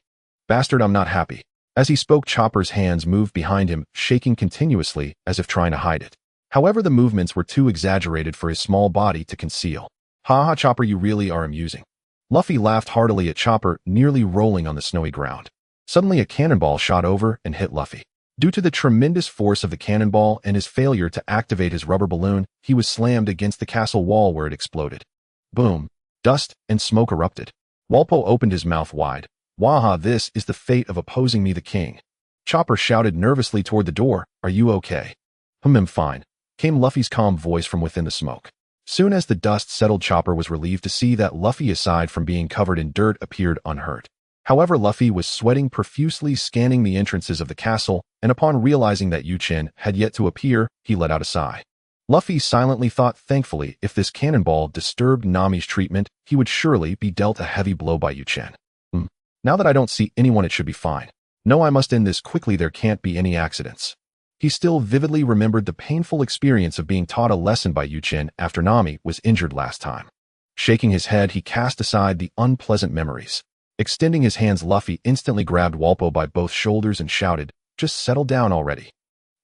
"Bastard, I'm not happy." As he spoke, Chopper's hands moved behind him, shaking continuously as if trying to hide it. However, the movements were too exaggerated for his small body to conceal. "Ha, Chopper, you really are amusing." Luffy laughed heartily at Chopper, nearly rolling on the snowy ground. Suddenly, a cannonball shot over and hit Luffy. Due to the tremendous force of the cannonball and his failure to activate his rubber balloon, he was slammed against the castle wall, where it exploded. Boom. Dust and smoke erupted. Walpo opened his mouth wide. "Waha, this is the fate of opposing me, the king." Chopper shouted nervously toward the door. "Are you okay?" I'm fine," came Luffy's calm voice from within the smoke. Soon as the dust settled, Chopper was relieved to see that Luffy, aside from being covered in dirt, appeared unhurt. However, Luffy was sweating profusely, scanning the entrances of the castle, and upon realizing that Chen had yet to appear, he let out a sigh. Luffy silently thought, thankfully, if this cannonball disturbed Nami's treatment, he would surely be dealt a heavy blow by Chen. Now that I don't see anyone, it should be fine. No, I must end this quickly. There can't be any accidents. He still vividly remembered the painful experience of being taught a lesson by Chen after Nami was injured last time. Shaking his head, he cast aside the unpleasant memories. Extending his hands, Luffy instantly grabbed Walpo by both shoulders and shouted, "Just settle down already."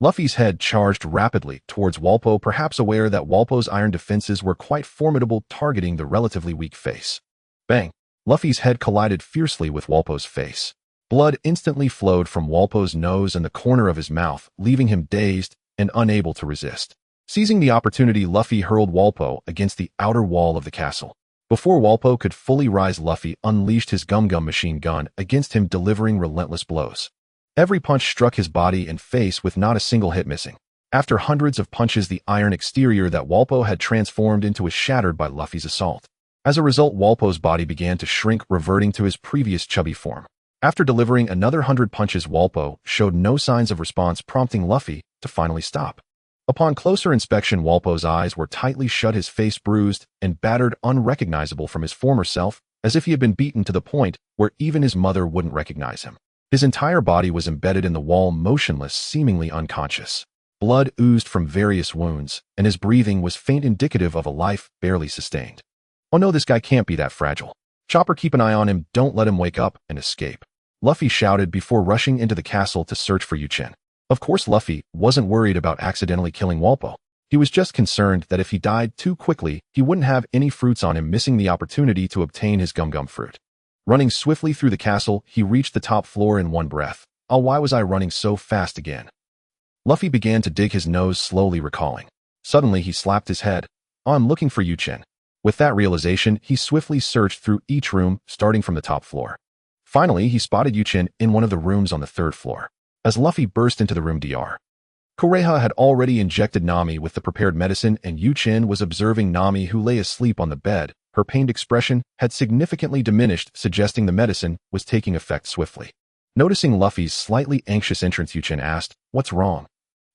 Luffy's head charged rapidly towards Walpo, perhaps aware that Walpo's iron defenses were quite formidable, targeting the relatively weak face. Bang! Luffy's head collided fiercely with Walpo's face. Blood instantly flowed from Walpo's nose and the corner of his mouth, leaving him dazed and unable to resist. Seizing the opportunity, Luffy hurled Walpo against the outer wall of the castle. Before Walpo could fully rise, Luffy unleashed his Gum Gum machine gun against him, delivering relentless blows. Every punch struck his body and face with not a single hit missing. After hundreds of punches, the iron exterior that Walpo had transformed into was shattered by Luffy's assault. As a result, Walpo's body began to shrink, reverting to his previous chubby form. After delivering another 100 punches, Walpo showed no signs of response, prompting Luffy to finally stop. Upon closer inspection, Walpo's eyes were tightly shut, his face bruised and battered, unrecognizable from his former self, as if he had been beaten to the point where even his mother wouldn't recognize him. His entire body was embedded in the wall, motionless, seemingly unconscious. Blood oozed from various wounds, and his breathing was faint, indicative of a life barely sustained. "Oh no, this guy can't be that fragile. Chopper, keep an eye on him, don't let him wake up and escape," Luffy shouted before rushing into the castle to search for Chen. Of course, Luffy wasn't worried about accidentally killing Walpo. He was just concerned that if he died too quickly, he wouldn't have any fruits on him, missing the opportunity to obtain his gum-gum fruit. Running swiftly through the castle, he reached the top floor in one breath. Oh, why was I running so fast again? Luffy began to dig his nose, slowly recalling. Suddenly, he slapped his head. Oh, I'm looking for you, Chen. With that realization, he swiftly searched through each room, starting from the top floor. Finally, he spotted Chen in one of the rooms on the third floor. As Luffy burst into the room, Dr. Kureha had already injected Nami with the prepared medicine, and Chen was observing Nami, who lay asleep on the bed. Her pained expression had significantly diminished, suggesting the medicine was taking effect swiftly. Noticing Luffy's slightly anxious entrance, Chen asked, "What's wrong?"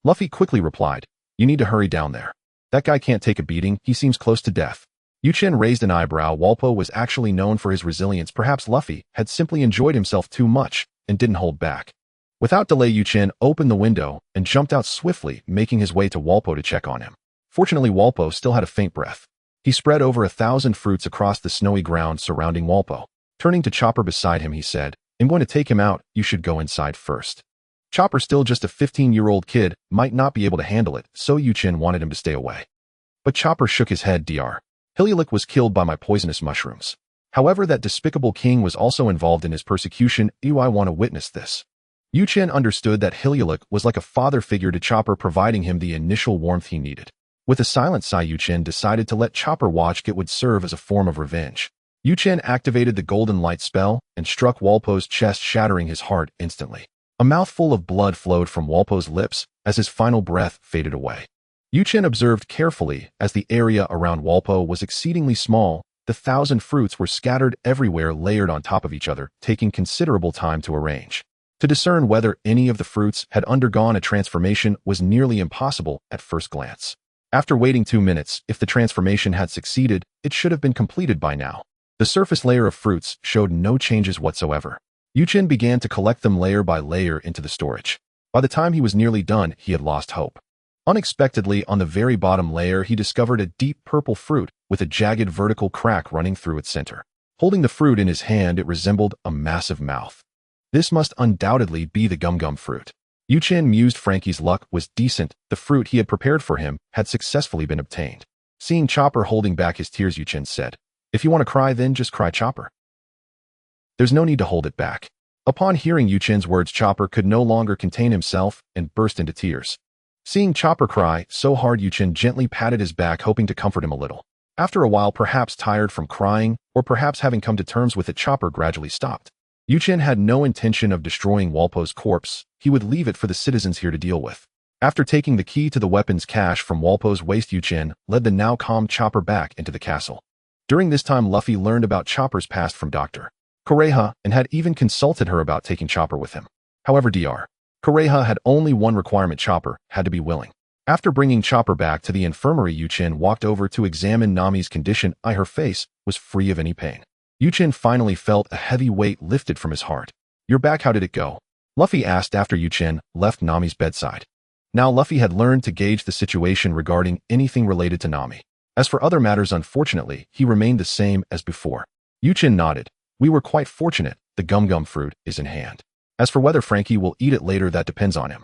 Luffy quickly replied, "You need to hurry down there. That guy can't take a beating, he seems close to death." Chen raised an eyebrow. Walpo was actually known for his resilience. Perhaps Luffy had simply enjoyed himself too much and didn't hold back. Without delay, Chen opened the window and jumped out swiftly, making his way to Walpo to check on him. Fortunately, Walpo still had a faint breath. He spread over 1,000 fruits across the snowy ground surrounding Walpo. Turning to Chopper beside him, he said, "I'm going to take him out, you should go inside first." Chopper, still just a 15-year-old kid, might not be able to handle it, so Chen wanted him to stay away. But Chopper shook his head. Dr. Hiluluk was killed by my poisonous mushrooms. However, that despicable king was also involved in his persecution. I want to witness this. Chen understood that Hiluluk was like a father figure to Chopper, providing him the initial warmth he needed. With a silent sigh, Chen decided to let Chopper watch. It would serve as a form of revenge. Chen activated the golden light spell and struck Walpo's chest, shattering his heart instantly. A mouthful of blood flowed from Walpo's lips as his final breath faded away. Chen observed carefully as the area around Walpo was exceedingly small. The 1,000 fruits were scattered everywhere, layered on top of each other, taking considerable time to arrange. To discern whether any of the fruits had undergone a transformation was nearly impossible at first glance. After waiting 2 minutes, if the transformation had succeeded, it should have been completed by now. The surface layer of fruits showed no changes whatsoever. Chen began to collect them layer by layer into the storage. By the time he was nearly done, he had lost hope. Unexpectedly, on the very bottom layer, he discovered a deep purple fruit with a jagged vertical crack running through its center. Holding the fruit in his hand, it resembled a massive mouth. This must undoubtedly be the gum-gum fruit. Chen mused. Frankie's luck was decent. The fruit he had prepared for him had successfully been obtained. Seeing Chopper holding back his tears, Chen said, "If you want to cry, then just cry, Chopper. There's no need to hold it back." Upon hearing Chen's words, Chopper could no longer contain himself and burst into tears. Seeing Chopper cry so hard, Chen gently patted his back, hoping to comfort him a little. After a while, perhaps tired from crying, or perhaps having come to terms with it, Chopper gradually stopped. Chen had no intention of destroying Walpo's corpse. He would leave it for the citizens here to deal with. After taking the key to the weapons cache from Walpo's waist, Chen led the now calm Chopper back into the castle. During this time, Luffy learned about Chopper's past from Dr. Kureha and had even consulted her about taking Chopper with him. However, Dr. Kureha had only one requirement: Chopper had to be willing. After bringing Chopper back to the infirmary, Chen walked over to examine Nami's condition. Her face was free of any pain. Chen finally felt a heavy weight lifted from his heart. "You're back, how did it go?" Luffy asked after Chen left Nami's bedside. Now Luffy had learned to gauge the situation regarding anything related to Nami. As for other matters, unfortunately, he remained the same as before. Chen nodded. "We were quite fortunate. The gum-gum fruit is in hand. As for whether Frankie will eat it later, that depends on him."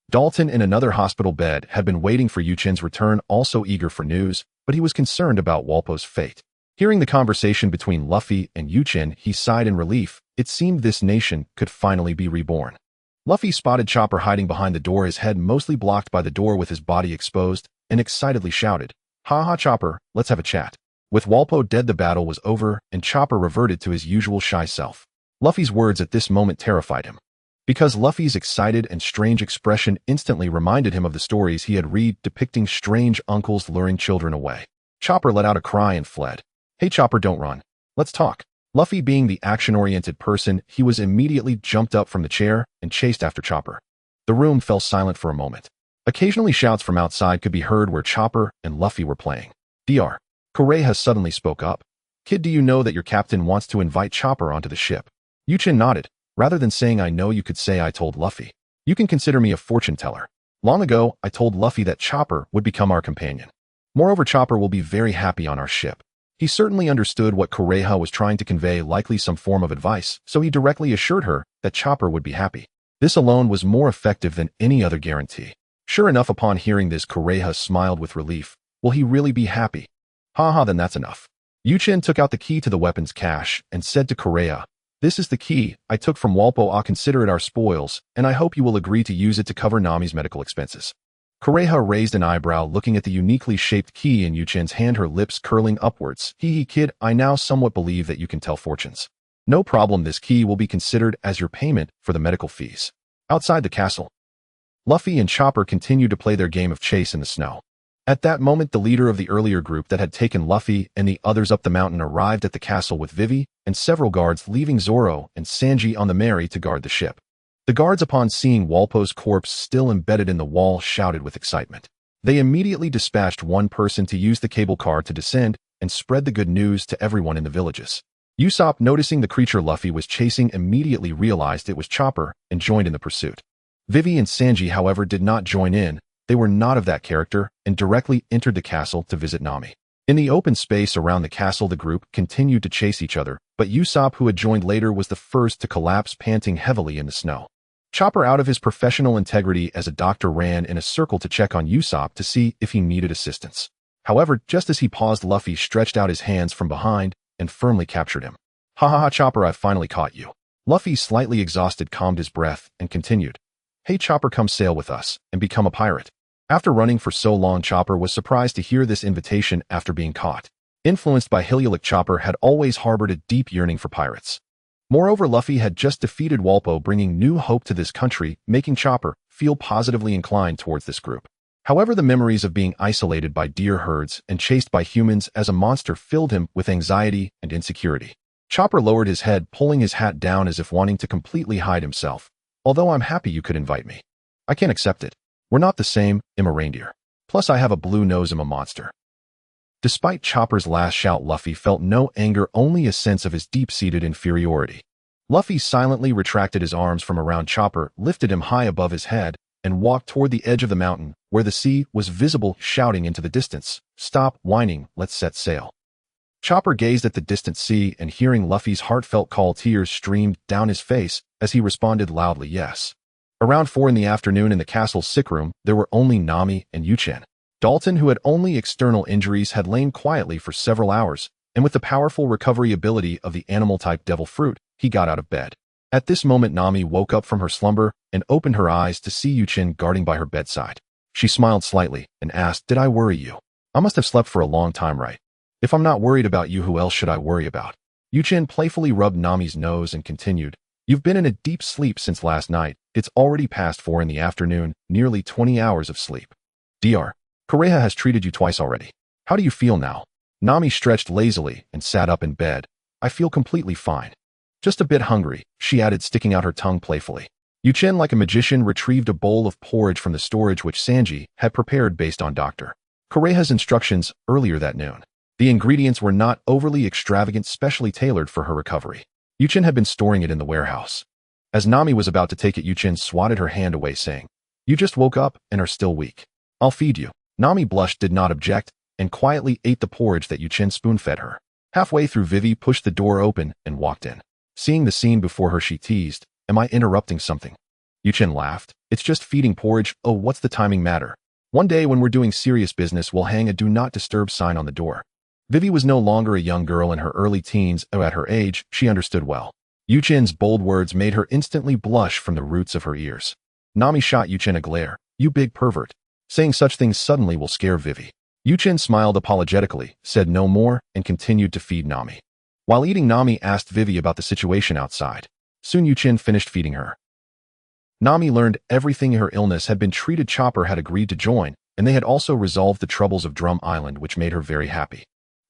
Dalton, in another hospital bed, had been waiting for Chen's return, also eager for news, but he was concerned about Walpo's fate. Hearing the conversation between Luffy and Chen, he sighed in relief. It seemed this nation could finally be reborn. Luffy spotted Chopper hiding behind the door, his head mostly blocked by the door with his body exposed, and excitedly shouted, "Ha ha, Chopper, let's have a chat." With Walpo dead, the battle was over, and Chopper reverted to his usual shy self. Luffy's words at this moment terrified him, because Luffy's excited and strange expression instantly reminded him of the stories he had read depicting strange uncles luring children away. Chopper let out a cry and fled. "Hey Chopper, don't run. Let's talk." Luffy, being the action-oriented person, he was immediately jumped up from the chair and chased after Chopper. The room fell silent for a moment. Occasionally shouts from outside could be heard where Chopper and Luffy were playing. Dr. Kureha suddenly spoke up. "Kid, do you know that your captain wants to invite Chopper onto the ship?" Chen nodded. "Rather than saying I know, you could say I told Luffy. You can consider me a fortune teller. Long ago, I told Luffy that Chopper would become our companion. Moreover, Chopper will be very happy on our ship." He certainly understood what Kureha was trying to convey, likely some form of advice, so he directly assured her that Chopper would be happy. This alone was more effective than any other guarantee. Sure enough, upon hearing this, Kureha smiled with relief. Will he really be happy? Haha, then that's enough. Chen took out the key to the weapon's cache and said to Kureha, "This is the key I took from Walpo. I'll consider it our spoils, and I hope you will agree to use it to cover Nami's medical expenses." Kureha raised an eyebrow looking at the uniquely shaped key in Chen's hand, her lips curling upwards. Hee kid, I now somewhat believe that you can tell fortunes. No problem, this key will be considered as your payment for the medical fees. Outside the castle, Luffy and Chopper continued to play their game of chase in the snow. At that moment, the leader of the earlier group that had taken Luffy and the others up the mountain arrived at the castle with Vivi and several guards, leaving Zoro and Sanji on the Mary to guard the ship. The guards, upon seeing Walpo's corpse still embedded in the wall, shouted with excitement. They immediately dispatched one person to use the cable car to descend and spread the good news to everyone in the villages. Usopp, noticing the creature Luffy was chasing, immediately realized it was Chopper and joined in the pursuit. Vivi and Sanji, however, did not join in. They were not of that character and directly entered the castle to visit Nami. In the open space around the castle, the group continued to chase each other, but Usopp, who had joined later, was the first to collapse, panting heavily in the snow. Chopper, out of his professional integrity as a doctor, ran in a circle to check on Usopp to see if he needed assistance. However, just as he paused, Luffy stretched out his hands from behind and firmly captured him. "Ha ha ha, Chopper, I've finally caught you." Luffy, slightly exhausted, calmed his breath and continued, "Hey Chopper, come sail with us and become a pirate." After running for so long, Chopper was surprised to hear this invitation after being caught. Influenced by Hylialik, Chopper had always harbored a deep yearning for pirates. Moreover, Luffy had just defeated Walpo, bringing new hope to this country, making Chopper feel positively inclined towards this group. However, the memories of being isolated by deer herds and chased by humans as a monster filled him with anxiety and insecurity. Chopper lowered his head, pulling his hat down as if wanting to completely hide himself. "Although I'm happy you could invite me, I can't accept it. We're not the same, I'm a reindeer. Plus I have a blue nose, I'm a monster." Despite Chopper's last shout, Luffy felt no anger, only a sense of his deep-seated inferiority. Luffy silently retracted his arms from around Chopper, lifted him high above his head, and walked toward the edge of the mountain, where the sea was visible, shouting into the distance, "Stop whining, let's set sail." Chopper gazed at the distant sea, and hearing Luffy's heartfelt call, tears streamed down his face as he responded loudly, "Yes." Around 4 in the afternoon, in the castle's sick room, there were only Nami and Chen. Dalton, who had only external injuries, had lain quietly for several hours, and with the powerful recovery ability of the animal-type devil fruit, he got out of bed. At this moment, Nami woke up from her slumber and opened her eyes to see Chen guarding by her bedside. She smiled slightly and asked, "Did I worry you? I must have slept for a long time, right? If I'm not worried about you, who else should I worry about?" Chen playfully rubbed Nami's nose and continued, "You've been in a deep sleep since last night. It's already past 4 in the afternoon, nearly 20 hours of sleep. Dr. Kureha has treated you twice already. How do you feel now?" Nami stretched lazily and sat up in bed. "I feel completely fine. Just a bit hungry," she added, sticking out her tongue playfully. Chen, like a magician, retrieved a bowl of porridge from the storage which Sanji had prepared based on Dr. Kureha's instructions earlier that noon. The ingredients were not overly extravagant, specially tailored for her recovery. Chen had been storing it in the warehouse. As Nami was about to take it, Chen swatted her hand away, saying, "You just woke up and are still weak. I'll feed you." Nami blushed, did not object, and quietly ate the porridge that Chen spoon-fed her. Halfway through, Vivi pushed the door open and walked in. Seeing the scene before her, she teased, "Am I interrupting something?" Chen laughed, "It's just feeding porridge. Oh, what's the timing matter? One day when we're doing serious business, we'll hang a do not disturb sign on the door." Vivi was no longer a young girl in her early teens, or at her age, she understood well. Chen's bold words made her instantly blush from the roots of her ears. Nami shot Chen a glare. "You big pervert. Saying such things suddenly will scare Vivi." Chen smiled apologetically, said no more, and continued to feed Nami. While eating, Nami asked Vivi about the situation outside. Soon Chen finished feeding her. Nami learned everything. Her illness had been treated. Chopper had agreed to join, and they had also resolved the troubles of Drum Island, which made her very happy.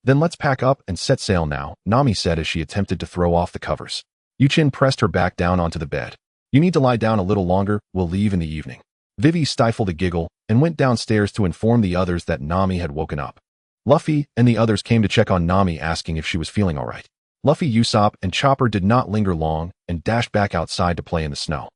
"Then let's pack up and set sail now," Nami said as she attempted to throw off the covers. Chen pressed her back down onto the bed. "You need to lie down a little longer, we'll leave in the evening." Vivi stifled a giggle and went downstairs to inform the others that Nami had woken up. Luffy and the others came to check on Nami, asking if she was feeling alright. Luffy, Usopp, and Chopper did not linger long and dashed back outside to play in the snow.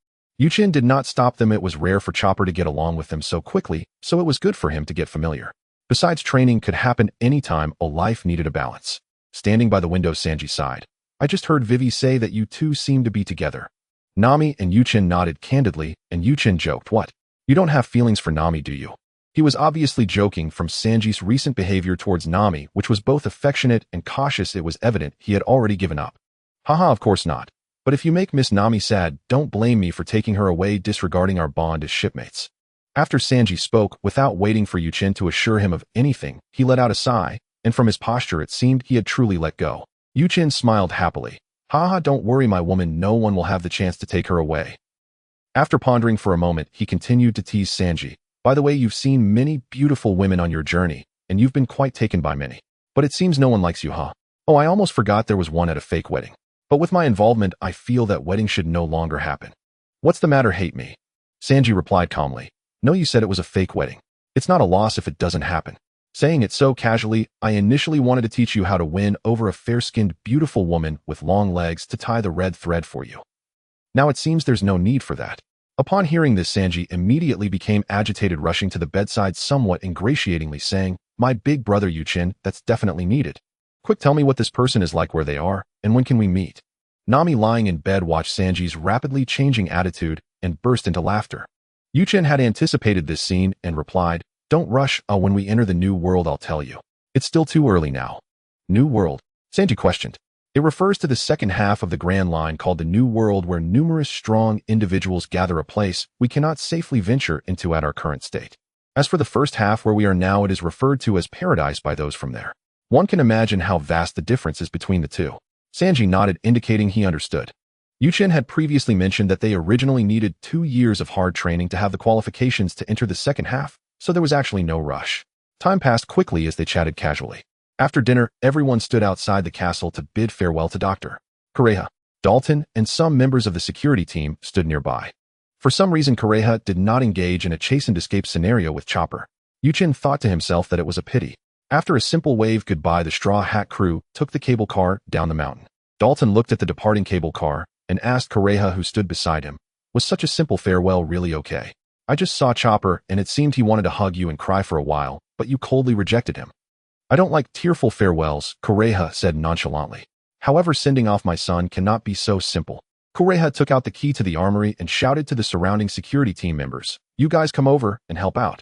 Chen did not stop them. It was rare for Chopper to get along with them so quickly, so it was good for him to get familiar. Besides, training could happen anytime. Life needed a balance. Standing by the window, Sanji sighed. "I just heard Vivi say that you two seem to be together." Nami and Chen nodded candidly, and Chen joked, "What? You don't have feelings for Nami, do you?" He was obviously joking from Sanji's recent behavior towards Nami, which was both affectionate and cautious. It was evident he had already given up. "Haha, of course not. But if you make Miss Nami sad, don't blame me for taking her away, disregarding our bond as shipmates." After Sanji spoke, without waiting for Chen to assure him of anything, he let out a sigh, and from his posture it seemed he had truly let go. Chen smiled happily. "Haha, don't worry, my woman, no one will have the chance to take her away." After pondering for a moment, he continued to tease Sanji. "By the way, you've seen many beautiful women on your journey, and you've been quite taken by many. But it seems no one likes you, huh? Oh, I almost forgot there was one at a fake wedding. But with my involvement, I feel that wedding should no longer happen." "What's the matter, hate me?" Sanji replied calmly. "No, you said it was a fake wedding. It's not a loss if it doesn't happen." Saying it so casually, "I initially wanted to teach you how to win over a fair-skinned, beautiful woman with long legs to tie the red thread for you. Now it seems there's no need for that." Upon hearing this, Sanji immediately became agitated, rushing to the bedside somewhat ingratiatingly, saying, "My big brother Chen, that's definitely needed. Quick, tell me what this person is like, where they are, and when can we meet?" Nami, lying in bed, watched Sanji's rapidly changing attitude and burst into laughter. Chen had anticipated this scene and replied, "Don't rush, when we enter the new world I'll tell you. It's still too early now." "New world?" Sanji questioned. It refers to the second half of the Grand Line called the New World, where numerous strong individuals gather, a place we cannot safely venture into at our current state. As for the first half where we are now, it is referred to as paradise by those from there. One can imagine how vast the difference is between the two. Sanji nodded, indicating he understood. Chen had previously mentioned that they originally needed 2 years of hard training to have the qualifications to enter the second half, so there was actually no rush. Time passed quickly as they chatted casually. After dinner, everyone stood outside the castle to bid farewell to Dr. Kureha. Dalton and some members of the security team stood nearby. For some reason, Kureha did not engage in a chase-and-escape scenario with Chopper. Chen thought to himself that it was a pity. After a simple wave goodbye, the Straw Hat crew took the cable car down the mountain. Dalton looked at the departing cable car and asked Kureha, who stood beside him, "Was such a simple farewell really okay? I just saw Chopper, and it seemed he wanted to hug you and cry for a while, but you coldly rejected him." "I don't like tearful farewells," Kureha said nonchalantly. "However, sending off my son cannot be so simple." Kureha took out the key to the armory and shouted to the surrounding security team members, "You guys come over and help out."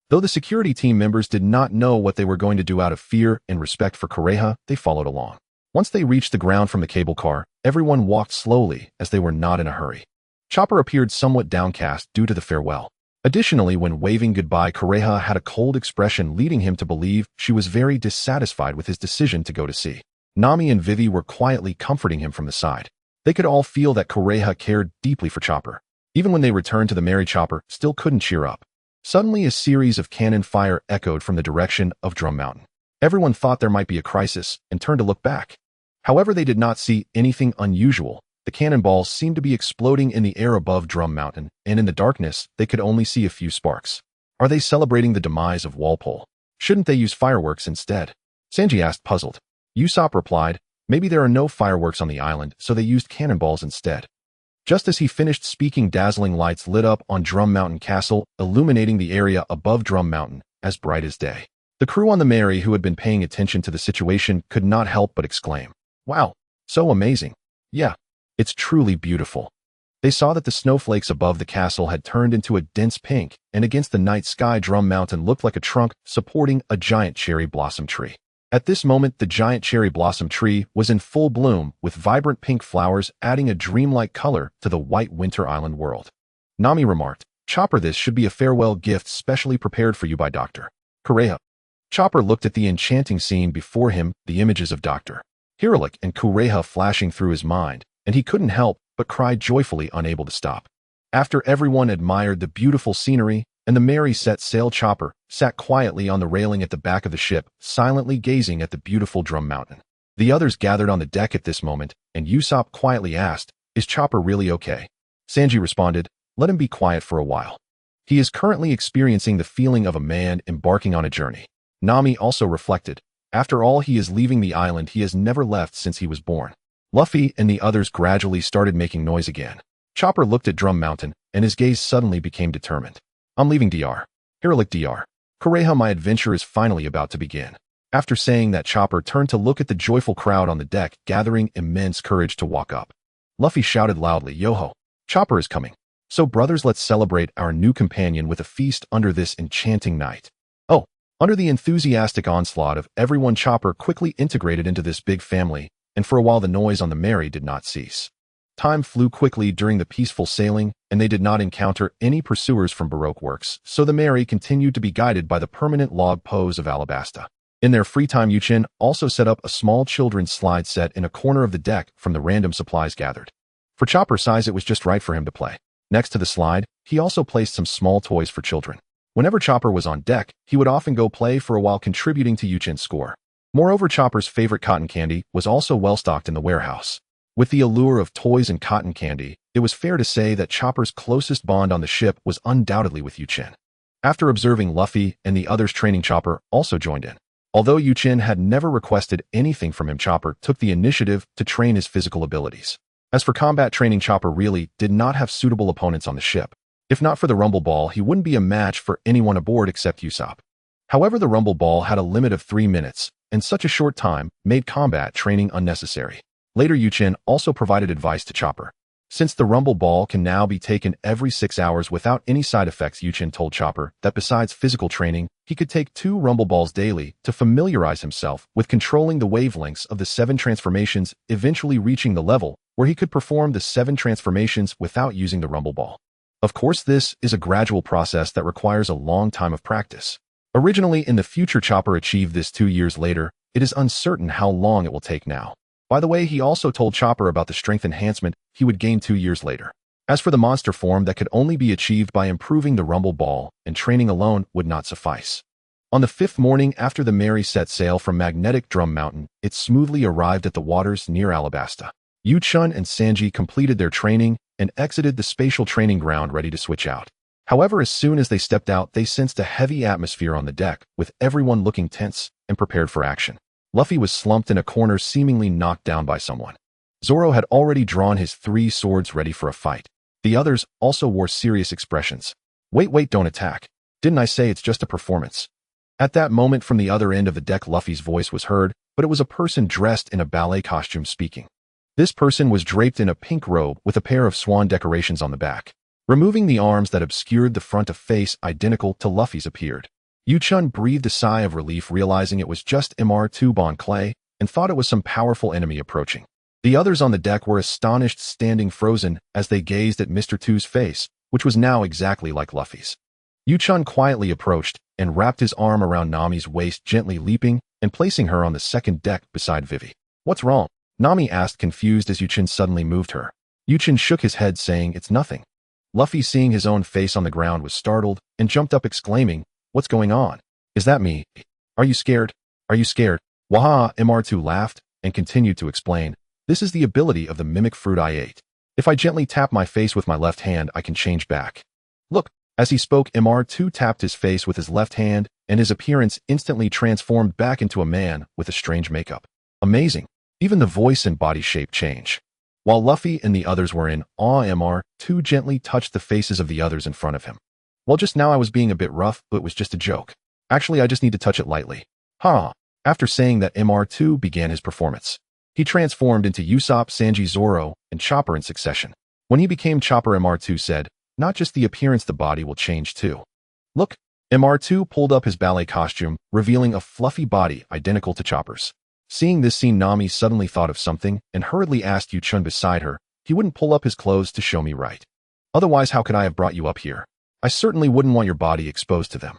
Though the security team members did not know what they were going to do, out of fear and respect for Kureha, they followed along. Once they reached the ground from the cable car, everyone walked slowly, as they were not in a hurry. Chopper appeared somewhat downcast due to the farewell. Additionally, when waving goodbye, Kureha had a cold expression, leading him to believe she was very dissatisfied with his decision to go to sea. Nami and Vivi were quietly comforting him from the side. They could all feel that Kureha cared deeply for Chopper. Even when they returned to the merry, Chopper still couldn't cheer up. Suddenly, a series of cannon fire echoed from the direction of Drum Mountain. Everyone thought there might be a crisis and turned to look back. However, they did not see anything unusual. The cannonballs seemed to be exploding in the air above Drum Mountain, and in the darkness, they could only see a few sparks. "Are they celebrating the demise of Walpole? Shouldn't they use fireworks instead?" Sanji asked, puzzled. Usopp replied, "Maybe there are no fireworks on the island, so they used cannonballs instead." Just as he finished speaking, dazzling lights lit up on Drum Mountain Castle, illuminating the area above Drum Mountain as bright as day. The crew on the Mary, who had been paying attention to the situation, could not help but exclaim, "Wow, so amazing. Yeah, it's truly beautiful." They saw that the snowflakes above the castle had turned into a dense pink, and against the night sky, Drum Mountain looked like a trunk supporting a giant cherry blossom tree. At this moment, the giant cherry blossom tree was in full bloom, with vibrant pink flowers adding a dreamlike color to the white winter island world. Nami remarked, "Chopper, this should be a farewell gift specially prepared for you by Dr. Kureha." Chopper looked at the enchanting scene before him, the images of Dr. Hiralik and Kureha flashing through his mind, and he couldn't help but cry joyfully, unable to stop. After everyone admired the beautiful scenery and the Mary set sail, Chopper sat quietly on the railing at the back of the ship, silently gazing at the beautiful Drum Mountain. The others gathered on the deck at this moment, and Usopp quietly asked, "Is Chopper really okay?" Sanji responded, "Let him be quiet for a while. He is currently experiencing the feeling of a man embarking on a journey." Nami also reflected, "After all, he is leaving the island he has never left since he was born." Luffy and the others gradually started making noise again. Chopper looked at Drum Mountain, and his gaze suddenly became determined. "I'm leaving Dr. Hiralik, Dr. Kureha, my adventure is finally about to begin." After saying that, Chopper turned to look at the joyful crowd on the deck, gathering immense courage to walk up. Luffy shouted loudly, "Yo-ho! Chopper is coming. So brothers, let's celebrate our new companion with a feast under this enchanting night. Oh, under the enthusiastic onslaught of everyone, Chopper quickly integrated into this big family, and for a while the noise on the Mary did not cease. Time flew quickly during the peaceful sailing, and they did not encounter any pursuers from Baroque works, so the Mary continued to be guided by the permanent log pose of Alabasta. In their free time, Chen also set up a small children's slide set in a corner of the deck from the random supplies gathered. For Chopper's size, it was just right for him to play. Next to the slide, he also placed some small toys for children. Whenever Chopper was on deck, he would often go play for a while, contributing to Chen's score. Moreover, Chopper's favorite cotton candy was also well stocked in the warehouse. With the allure of toys and cotton candy, it was fair to say that Chopper's closest bond on the ship was undoubtedly with Chen. After observing Luffy and the others training, Chopper also joined in. Although Chen had never requested anything from him, Chopper took the initiative to train his physical abilities. As for combat training, Chopper really did not have suitable opponents on the ship. If not for the Rumble Ball, he wouldn't be a match for anyone aboard except Usopp. However, the Rumble Ball had a limit of 3 minutes, and such a short time made combat training unnecessary. Later, Chen also provided advice to Chopper. Since the Rumble Ball can now be taken every 6 hours without any side effects, Chen told Chopper that besides physical training, he could take 2 Rumble Balls daily to familiarize himself with controlling the wavelengths of the 7 transformations, eventually reaching the level where he could perform the 7 transformations without using the Rumble Ball. Of course, this is a gradual process that requires a long time of practice. Originally, in the future, Chopper achieved this 2 years later. It is uncertain how long it will take now. By the way, he also told Chopper about the strength enhancement he would gain 2 years later. As for the monster form, that could only be achieved by improving the Rumble Ball, and training alone would not suffice. On the 5th morning after the Mary set sail from Magnetic Drum Mountain, it smoothly arrived at the waters near Alabasta. Chen and Sanji completed their training and exited the spatial training ground ready to switch out. However, as soon as they stepped out, they sensed a heavy atmosphere on the deck, with everyone looking tense and prepared for action. Luffy was slumped in a corner, seemingly knocked down by someone. Zoro had already drawn his 3 swords ready for a fight. The others also wore serious expressions. Wait, don't attack. Didn't I say it's just a performance? At that moment, from the other end of the deck, Luffy's voice was heard, but it was a person dressed in a ballet costume speaking. This person was draped in a pink robe with a pair of swan decorations on the back. Removing the arms that obscured the front, of face identical to Luffy's appeared. Chen breathed a sigh of relief, realizing it was just Mr. Bon Clay, and thought it was some powerful enemy approaching. The others on the deck were astonished, standing frozen as they gazed at Mr. Tu's face, which was now exactly like Luffy's. Chen quietly approached and wrapped his arm around Nami's waist, gently leaping and placing her on the second deck beside Vivi. "What's wrong?" Nami asked, confused as Chen suddenly moved her. Chen shook his head, saying, "It's nothing." Luffy, seeing his own face on the ground, was startled and jumped up, exclaiming, "What's going on? Is that me? Are you scared? Are you scared?" Waha! Mr. laughed and continued to explain, "This is the ability of the mimic fruit I ate. If I gently tap my face with my left hand, I can change back. Look." As he spoke, Mr. tapped his face with his left hand, and his appearance instantly transformed back into a man with a strange makeup. Amazing. Even the voice and body shape change. While Luffy and the others were in awe, Mr. gently touched the faces of the others in front of him. "Well, just now I was being a bit rough, but it was just a joke. Actually, I just need to touch it lightly." After saying that, Mr. began his performance. He transformed into Usopp, Sanji, Zoro, and Chopper in succession. When he became Chopper, Mr. said, "Not just the appearance, the body will change too. Look." Mr. pulled up his ballet costume, revealing a fluffy body identical to Chopper's. Seeing this scene, Nami suddenly thought of something and hurriedly asked Chen beside her, "He wouldn't pull up his clothes to show me, right? Otherwise, how could I have brought you up here? I certainly wouldn't want your body exposed to them."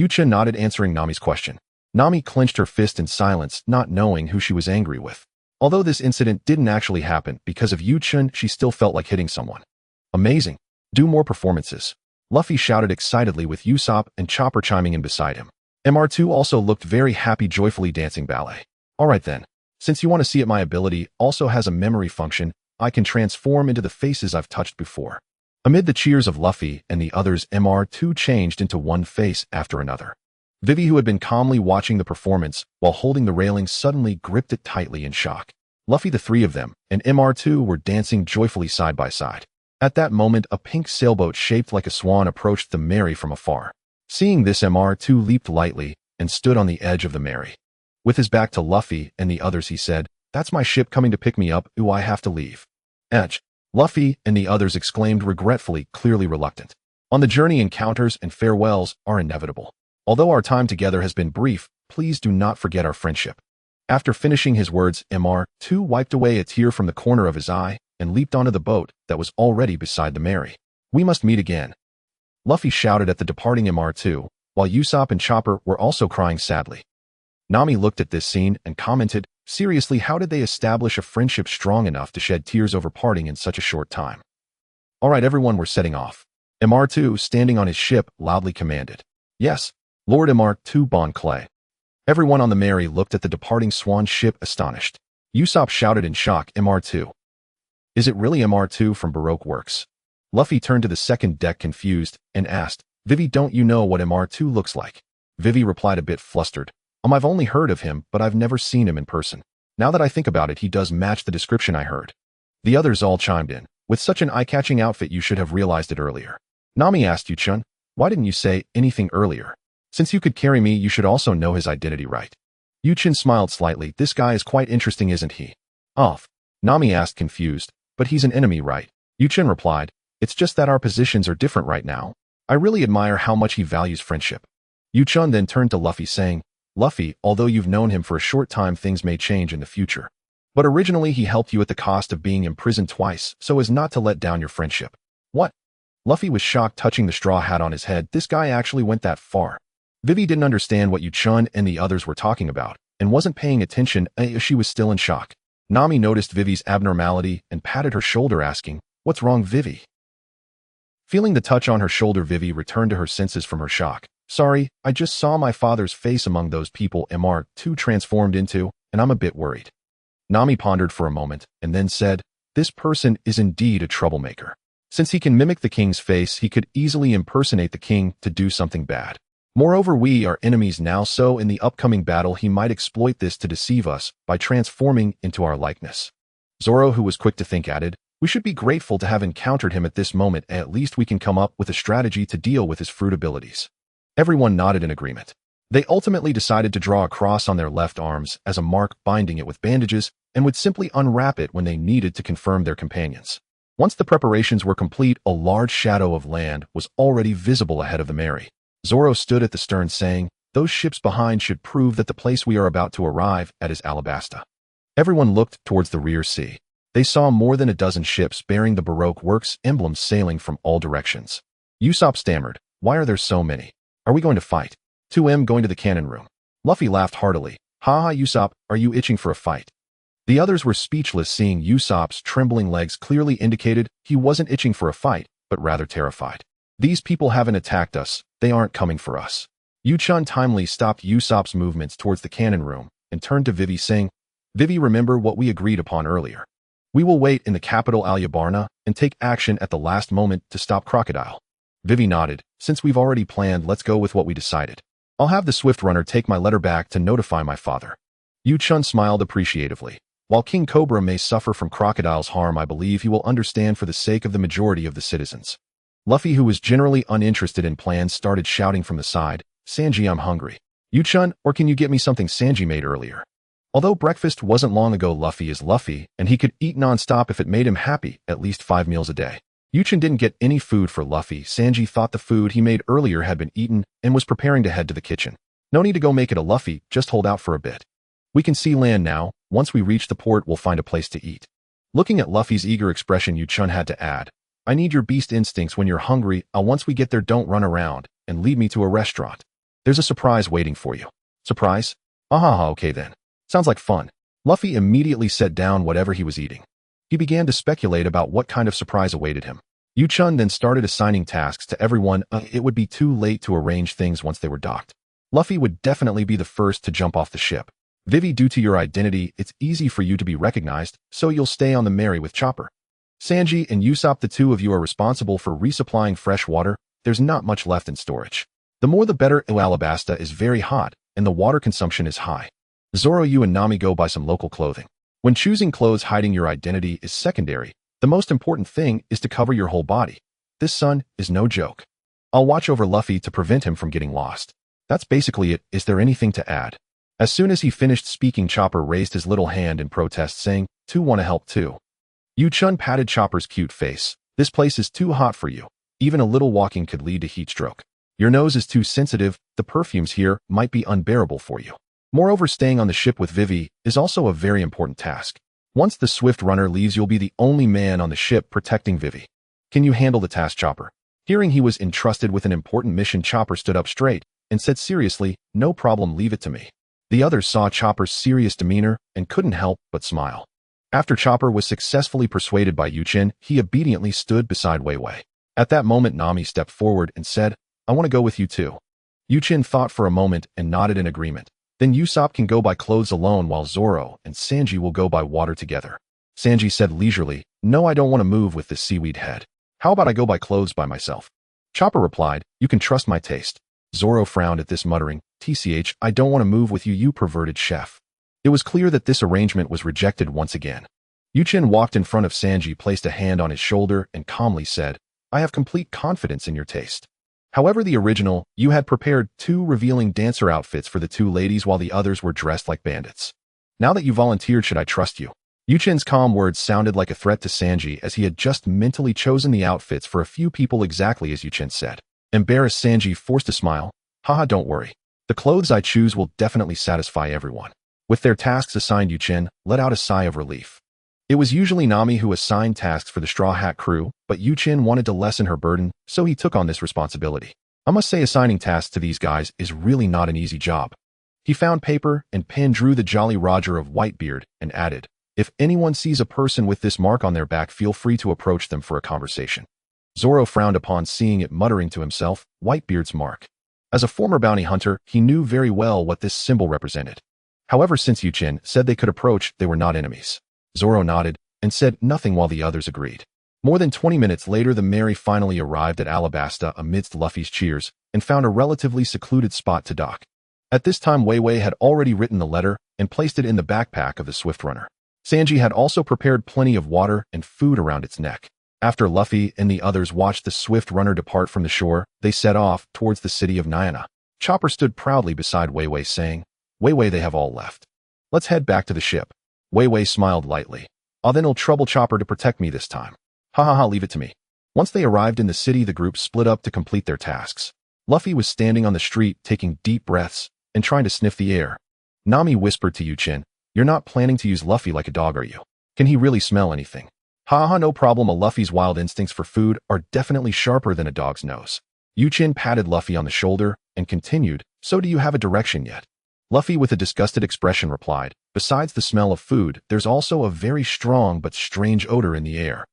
Chen nodded, answering Nami's question. Nami clenched her fist in silence, not knowing who she was angry with. Although this incident didn't actually happen, because of Chen, she still felt like hitting someone. "Amazing. Do more performances." Luffy shouted excitedly, with Usopp and Chopper chiming in beside him. Mr. also looked very happy, joyfully dancing ballet. "Alright then. Since you want to see it, my ability also has a memory function. I can transform into the faces I've touched before." Amid the cheers of Luffy and the others, Mr. changed into one face after another. Vivi, who had been calmly watching the performance while holding the railing, suddenly gripped it tightly in shock. Luffy, the 3 of them, and Mr. were dancing joyfully side by side. At that moment, a pink sailboat shaped like a swan approached the Mary from afar. Seeing this, Mr. leaped lightly and stood on the edge of the Mary. With his back to Luffy and the others, he said, "That's my ship coming to pick me up. I have to leave." Luffy and the others exclaimed regretfully, clearly reluctant. On the journey, encounters and farewells are inevitable. Although our time together has been brief, please do not forget our friendship. After finishing his words, MR2 wiped away a tear from the corner of his eye and leaped onto the boat that was already beside the Mary. We must meet again, Luffy shouted at the departing MR2, while Usopp and Chopper were also crying sadly. Nami looked at this scene and commented, seriously, how did they establish a friendship strong enough to shed tears over parting in such a short time? Alright everyone, we're setting off. MR2, standing on his ship, loudly commanded. Yes, Lord MR2 Bon Clay. Everyone on the Mary looked at the departing swan ship astonished. Usopp shouted in shock, MR2. Is it really MR2 from Baroque Works? Luffy turned to the second deck confused and asked, Vivi, don't you know what MR2 looks like? Vivi replied a bit flustered. I've only heard of him, but I've never seen him in person. Now that I think about it, he does match the description I heard. The others all chimed in. With such an eye-catching outfit, you should have realized it earlier. Nami asked you, Chen, why didn't you say anything earlier? Since you could carry me, you should also know his identity, right? Chen smiled slightly. This guy is quite interesting, isn't he? Off. Nami asked, confused. But he's an enemy, right? Chen replied. It's just that our positions are different right now. I really admire how much he values friendship. Chen then turned to Luffy saying, Luffy, although you've known him for a short time, things may change in the future. But originally he helped you at the cost of being imprisoned twice so as not to let down your friendship. What? Luffy was shocked, touching the straw hat on his head. This guy actually went that far. Vivi didn't understand what Chen and the others were talking about and wasn't paying attention. She was still in shock. Nami noticed Vivi's abnormality and patted her shoulder, asking, What's wrong, Vivi? Feeling the touch on her shoulder, Vivi returned to her senses from her shock. Sorry, I just saw my father's face among those people MR2 transformed into, and I'm a bit worried. Nami pondered for a moment and then said, This person is indeed a troublemaker. Since he can mimic the king's face, he could easily impersonate the king to do something bad. Moreover, we are enemies now, so in the upcoming battle he might exploit this to deceive us by transforming into our likeness. Zoro, who was quick to think, added, We should be grateful to have encountered him at this moment. At least we can come up with a strategy to deal with his fruit abilities. Everyone nodded in agreement. They ultimately decided to draw a cross on their left arms as a mark, binding it with bandages, and would simply unwrap it when they needed to confirm their companions. Once the preparations were complete, a large shadow of land was already visible ahead of the Mary. Zoro stood at the stern saying, Those ships behind should prove that the place we are about to arrive at is Alabasta. Everyone looked towards the rear sea. They saw more than a dozen ships bearing the Baroque Works emblems sailing from all directions. Usopp stammered, Why are there so many? Are we going to fight? 2M going to the cannon room. Luffy laughed heartily. Ha ha, Usopp, are you itching for a fight? The others were speechless, seeing Usopp's trembling legs clearly indicated he wasn't itching for a fight, but rather terrified. These people haven't attacked us, they aren't coming for us. Chen timely stopped Usopp's movements towards the cannon room and turned to Vivi saying, Vivi, remember what we agreed upon earlier. We will wait in the capital Alabasta and take action at the last moment to stop Crocodile. Vivi nodded. Since we've already planned, let's go with what we decided. I'll have the Swift Runner take my letter back to notify my father. Chen smiled appreciatively. While King Cobra may suffer from Crocodile's harm, I believe he will understand for the sake of the majority of the citizens. Luffy, who was generally uninterested in plans, started shouting from the side, Sanji, I'm hungry. Chen, or can you get me something Sanji made earlier? Although breakfast wasn't long ago, Luffy is Luffy, and he could eat non-stop if it made him happy, at least 5 meals a day. Chen didn't get any food for Luffy. Sanji thought the food he made earlier had been eaten and was preparing to head to the kitchen. No need to go make it a Luffy, just hold out for a bit. We can see land now. Once we reach the port, we'll find a place to eat. Looking at Luffy's eager expression, Chen had to add, I need your beast instincts when you're hungry. Once we get there, don't run around and lead me to a restaurant. There's a surprise waiting for you. Surprise? Ahaha, okay then. Sounds like fun. Luffy immediately set down whatever he was eating. He began to speculate about what kind of surprise awaited him. Chen then started assigning tasks to everyone. It would be too late to arrange things once they were docked. Luffy would definitely be the first to jump off the ship. Vivi, due to your identity, it's easy for you to be recognized, so you'll stay on the Mary with Chopper. Sanji and Usopp, the two of you are responsible for resupplying fresh water. There's not much left in storage. The more the better. Alabasta is very hot, and the water consumption is high. Zoro, you and Nami go buy some local clothing. When choosing clothes, hiding your identity is secondary. The most important thing is to cover your whole body. This sun is no joke. I'll watch over Luffy to prevent him from getting lost. That's basically it. Is there anything to add? As soon as he finished speaking, Chopper raised his little hand in protest, saying, "To want to help too." Yu-chun patted Chopper's cute face. This place is too hot for you. Even a little walking could lead to heat stroke. Your nose is too sensitive, the perfumes here might be unbearable for you. Moreover, staying on the ship with Vivi is also a very important task. Once the Swift Runner leaves, you'll be the only man on the ship protecting Vivi. Can you handle the task, Chopper? Hearing he was entrusted with an important mission, Chopper stood up straight and said seriously, no problem, leave it to me. The others saw Chopper's serious demeanor and couldn't help but smile. After Chopper was successfully persuaded by Yu-chin, he obediently stood beside Wei Wei. At that moment, Nami stepped forward and said, I want to go with you too. Yu-chin thought for a moment and nodded in agreement. Then Usopp can go by clothes alone while Zoro and Sanji will go by water together. Sanji said leisurely, no, I don't want to move with this seaweed head. How about I go by clothes by myself? Chopper replied, you can trust my taste. Zoro frowned at this, muttering, TCH, I don't want to move with you, you perverted chef. It was clear that this arrangement was rejected once again. Yu-chin walked in front of Sanji, placed a hand on his shoulder, and calmly said, I have complete confidence in your taste. However, the original, you had prepared 2 revealing dancer outfits for the 2 ladies while the others were dressed like bandits. Now that you volunteered, should I trust you? Yu-chin's calm words sounded like a threat to Sanji, as he had just mentally chosen the outfits for a few people exactly as Yu-chin said. Embarrassed, Sanji forced a smile. Haha, don't worry. The clothes I choose will definitely satisfy everyone. With their tasks assigned, Yu-chin let out a sigh of relief. It was usually Nami who assigned tasks for the Straw Hat crew, but Yu-chin wanted to lessen her burden, so he took on this responsibility. I must say, assigning tasks to these guys is really not an easy job. He found paper and pen, drew the Jolly Roger of Whitebeard, and added, if anyone sees a person with this mark on their back, feel free to approach them for a conversation. Zoro frowned upon seeing it, muttering to himself, Whitebeard's mark. As a former bounty hunter, he knew very well what this symbol represented. However, since Yu-chin said they could approach, they were not enemies. Zoro nodded and said nothing while the others agreed. More than 20 minutes later, the Mary finally arrived at Alabasta amidst Luffy's cheers and found a relatively secluded spot to dock. At this time, Wei Wei had already written the letter and placed it in the backpack of the Swift Runner. Sanji had also prepared plenty of water and food around its neck. After Luffy and the others watched the Swift Runner depart from the shore, they set off towards the city of Nyana. Chopper stood proudly beside Wei Wei, saying, Wei Wei, they have all left. Let's head back to the ship. Wei Wei smiled lightly. Then it'll trouble Chopper to protect me this time. Ha ha ha, leave it to me. Once they arrived in the city, the group split up to complete their tasks. Luffy was standing on the street, taking deep breaths and trying to sniff the air. Nami whispered to Yu-chin, you're not planning to use Luffy like a dog, are you? Can he really smell anything? Ha ha, no problem. Luffy's wild instincts for food are definitely sharper than a dog's nose. Yu-chin patted Luffy on the shoulder and continued, so do you have a direction yet? Luffy, with a disgusted expression, replied, besides the smell of food, there's also a very strong but strange odor in the air.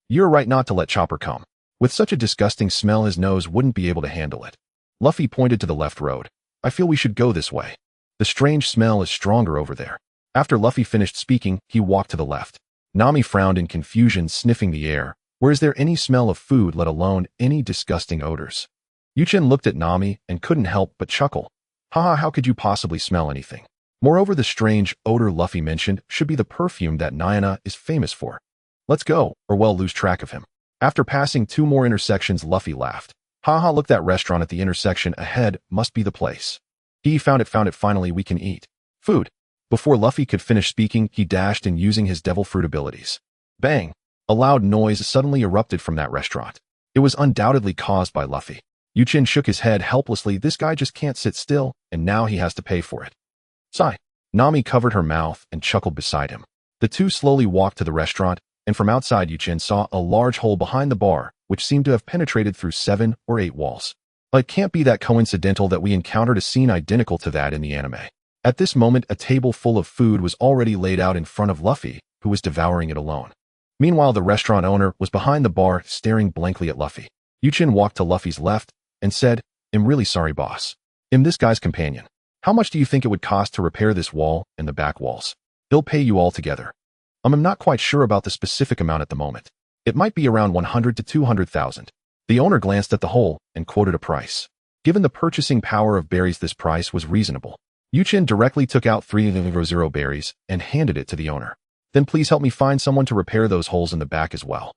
You're right not to let Chopper come. With such a disgusting smell, his nose wouldn't be able to handle it. Luffy pointed to the left road. I feel we should go this way. The strange smell is stronger over there. After Luffy finished speaking, he walked to the left. Nami frowned in confusion, sniffing the air. Where is there any smell of food, let alone any disgusting odors? Yu-chin looked at Nami and couldn't help but chuckle. Haha, how could you possibly smell anything? Moreover, the strange odor Luffy mentioned should be the perfume that Nyana is famous for. Let's go, or we'll lose track of him. After passing 2 more intersections, Luffy laughed. Haha, look, that restaurant at the intersection ahead must be the place. He found it, finally we can eat. Food. Before Luffy could finish speaking, he dashed in using his devil fruit abilities. Bang! A loud noise suddenly erupted from that restaurant. It was undoubtedly caused by Luffy. Yu-chin shook his head helplessly. This guy just can't sit still, and now he has to pay for it. Sigh. Nami covered her mouth and chuckled beside him. The two slowly walked to the restaurant, and from outside Yu-chin saw a large hole behind the bar, which seemed to have penetrated through 7 or 8 walls. It can't be that coincidental that we encountered a scene identical to that in the anime. At this moment, a table full of food was already laid out in front of Luffy, who was devouring it alone. Meanwhile, the restaurant owner was behind the bar, staring blankly at Luffy. Yu-chin walked to Luffy's left and said, I'm really sorry, boss. I'm this guy's companion. How much do you think it would cost to repair this wall and the back walls? He'll pay you all together. I'm not quite sure about the specific amount at the moment. It might be around 100 to 200,000. The owner glanced at the hole and quoted a price. Given the purchasing power of berries, this price was reasonable. Yu-chin directly took out 300 berries and handed it to the owner. Then please help me find someone to repair those holes in the back as well.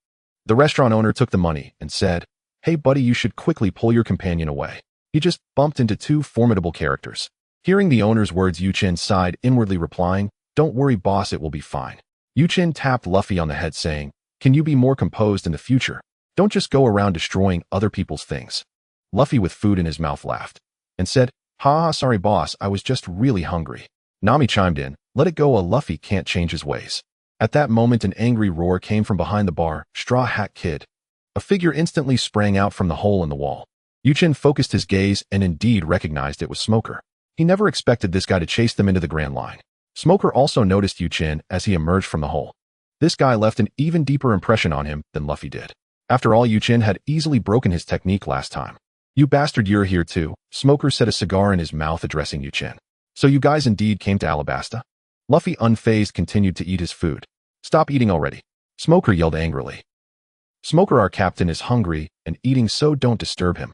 The restaurant owner took the money and said, Hey buddy, you should quickly pull your companion away. He just bumped into 2 formidable characters. Hearing the owner's words, Yu-chin sighed, inwardly replying, Don't worry boss, it will be fine. Yu-chin tapped Luffy on the head saying, Can you be more composed in the future? Don't just go around destroying other people's things. Luffy with food in his mouth laughed and said, "Ha, sorry boss, I was just really hungry." Nami chimed in, "Let it go, a Luffy can't change his ways." At that moment an angry roar came from behind the bar. Straw Hat Kid. A figure instantly sprang out from the hole in the wall. Chen focused his gaze and indeed recognized it was Smoker. He never expected this guy to chase them into the Grand Line. Smoker also noticed Chen as he emerged from the hole. This guy left an even deeper impression on him than Luffy did. After all, Chen had easily broken his technique last time. "You bastard, you're here too," Smoker set a cigar in his mouth addressing Chen. "So you guys indeed came to Alabasta?" Luffy unfazed continued to eat his food. "Stop eating already," Smoker yelled angrily. "Smoker, our captain, is hungry and eating, so don't disturb him,"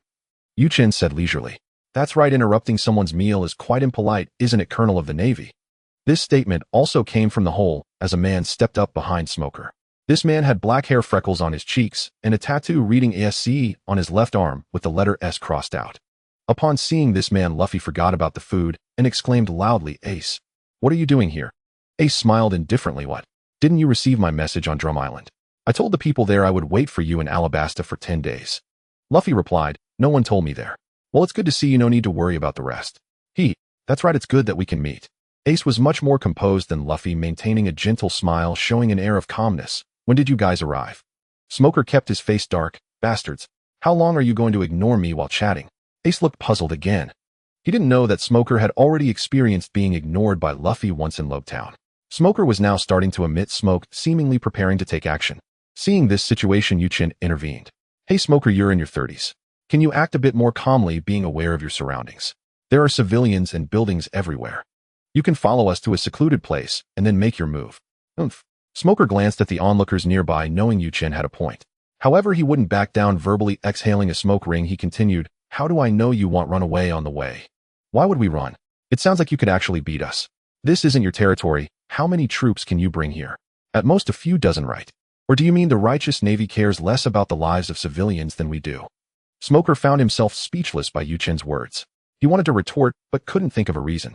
Chen said leisurely. "That's right, interrupting someone's meal is quite impolite, isn't it, Colonel of the Navy?" This statement also came from the hole as a man stepped up behind Smoker. This man had black hair, freckles on his cheeks, and a tattoo reading ASCE on his left arm with the letter S crossed out. Upon seeing this man, Luffy forgot about the food and exclaimed loudly, "Ace, what are you doing here?" Ace smiled indifferently. "What? Didn't you receive my message on Drum Island? I told the people there I would wait for you in Alabasta for 10 days. Luffy replied, "No one told me there." "Well, it's good to see you, no need to worry about the rest." "That's right, it's good that we can meet." Ace was much more composed than Luffy, maintaining a gentle smile, showing an air of calmness. "When did you guys arrive?" Smoker kept his face dark. "Bastards. How long are you going to ignore me while chatting?" Ace looked puzzled again. He didn't know that Smoker had already experienced being ignored by Luffy once in Lobetown. Smoker was now starting to emit smoke, seemingly preparing to take action. Seeing this situation, Chen intervened. "Hey Smoker, you're in your 30s. Can you act a bit more calmly, being aware of your surroundings? There are civilians and buildings everywhere. You can follow us to a secluded place and then make your move." "Oomph." Smoker glanced at the onlookers nearby, knowing Chen had a point. However, he wouldn't back down. Verbally exhaling a smoke ring, he continued, "How do I know you won't run away on the way? Why would we run? It sounds like you could actually beat us. This isn't your territory. How many troops can you bring here? At most a few dozen, right? Or do you mean the righteous Navy cares less about the lives of civilians than we do?" Smoker found himself speechless by Chen's words. He wanted to retort, but couldn't think of a reason.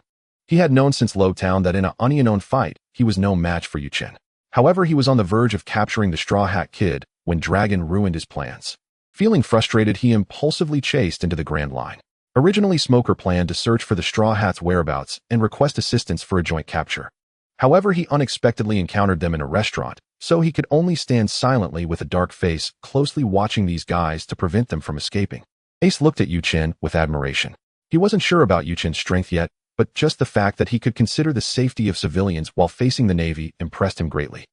He had known since Lowtown that in an unknown fight, he was no match for Chen. However, he was on the verge of capturing the Straw Hat Kid when Dragon ruined his plans. Feeling frustrated, he impulsively chased into the Grand Line. Originally, Smoker planned to search for the Straw Hat's whereabouts and request assistance for a joint capture. However, he unexpectedly encountered them in a restaurant, so he could only stand silently with a dark face, closely watching these guys to prevent them from escaping. Ace looked at Chen with admiration. He wasn't sure about Chen's strength yet, but just the fact that he could consider the safety of civilians while facing the Navy impressed him greatly.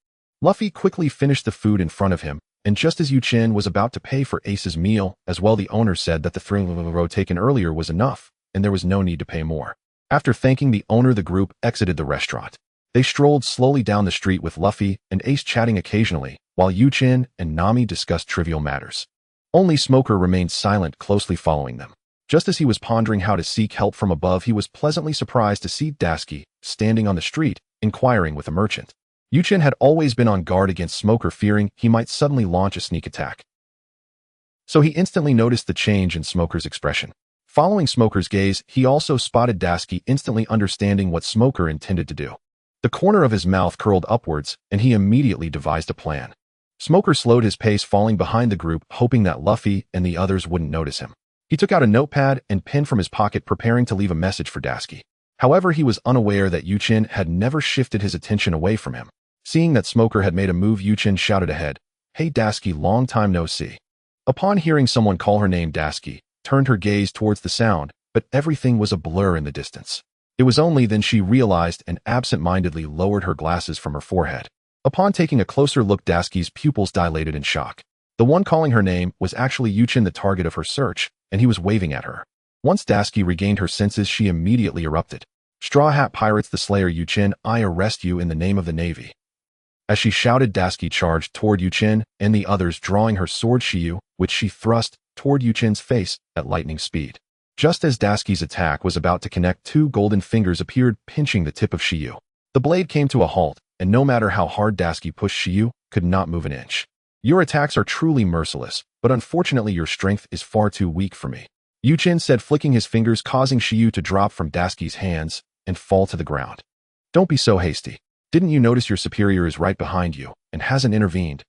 Luffy quickly finished the food in front of him, and just as Chen was about to pay for Ace's meal as well, the owner said that the throw taken earlier was enough, and there was no need to pay more. After thanking the owner, the group exited the restaurant. They strolled slowly down the street with Luffy and Ace chatting occasionally, while Chen and Nami discussed trivial matters. Only Smoker remained silent, closely following them. Just as he was pondering how to seek help from above, he was pleasantly surprised to see Dasky standing on the street, inquiring with a merchant. Chen had always been on guard against Smoker, fearing he might suddenly launch a sneak attack. So he instantly noticed the change in Smoker's expression. Following Smoker's gaze, he also spotted Dasky, instantly understanding what Smoker intended to do. The corner of his mouth curled upwards, and he immediately devised a plan. Smoker slowed his pace, falling behind the group, hoping that Luffy and the others wouldn't notice him. He took out a notepad and pen from his pocket, preparing to leave a message for Dasky. However, he was unaware that Chen had never shifted his attention away from him. Seeing that Smoker had made a move, Chen shouted ahead, "Hey Dasky, long time no see." Upon hearing someone call her name, Dasky turned her gaze towards the sound, but everything was a blur in the distance. It was only then she realized and absent-mindedly lowered her glasses from her forehead. Upon taking a closer look, Dasky's pupils dilated in shock. The one calling her name was actually Chen, the target of her search, and he was waving at her. Once Dasky regained her senses, she immediately erupted. "Straw Hat Pirates, the Slayer, Chen, I arrest you in the name of the Navy." As she shouted, Dasky charged toward Chen and the others, drawing her sword Shiyu, which she thrust toward Chen's face at lightning speed. Just as Dasky's attack was about to connect, two golden fingers appeared, pinching the tip of Shiyu. The blade came to a halt, and no matter how hard Dasky pushed, Shiyu could not move an inch. "Your attacks are truly merciless, but unfortunately your strength is far too weak for me," Chen said, flicking his fingers, causing Shiyu to drop from Dasky's hands and fall to the ground. "Don't be so hasty. Didn't you notice your superior is right behind you and hasn't intervened?"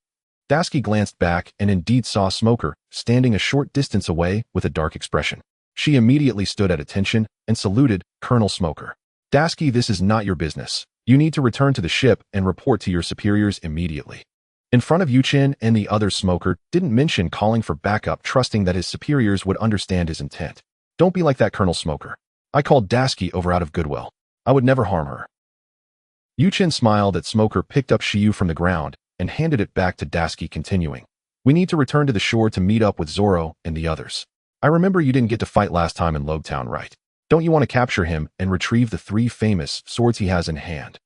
Dasky glanced back and indeed saw Smoker, standing a short distance away with a dark expression. She immediately stood at attention and saluted Colonel Smoker. Dasky, this is not your business. You need to return to the ship and report to your superiors immediately. In front of Chen and the other, Smoker didn't mention calling for backup, trusting that his superiors would understand his intent. Don't be like that, Colonel Smoker. I called Dasky over out of goodwill. I would never harm her. Chen smiled at Smoker, picked up Shiyu from the ground, and handed it back to Dasky, continuing. We need to return to the shore to meet up with Zoro and the others. I remember you didn't get to fight last time in Logtown, right? Don't you want to capture him and retrieve the 3 famous swords he has in hand?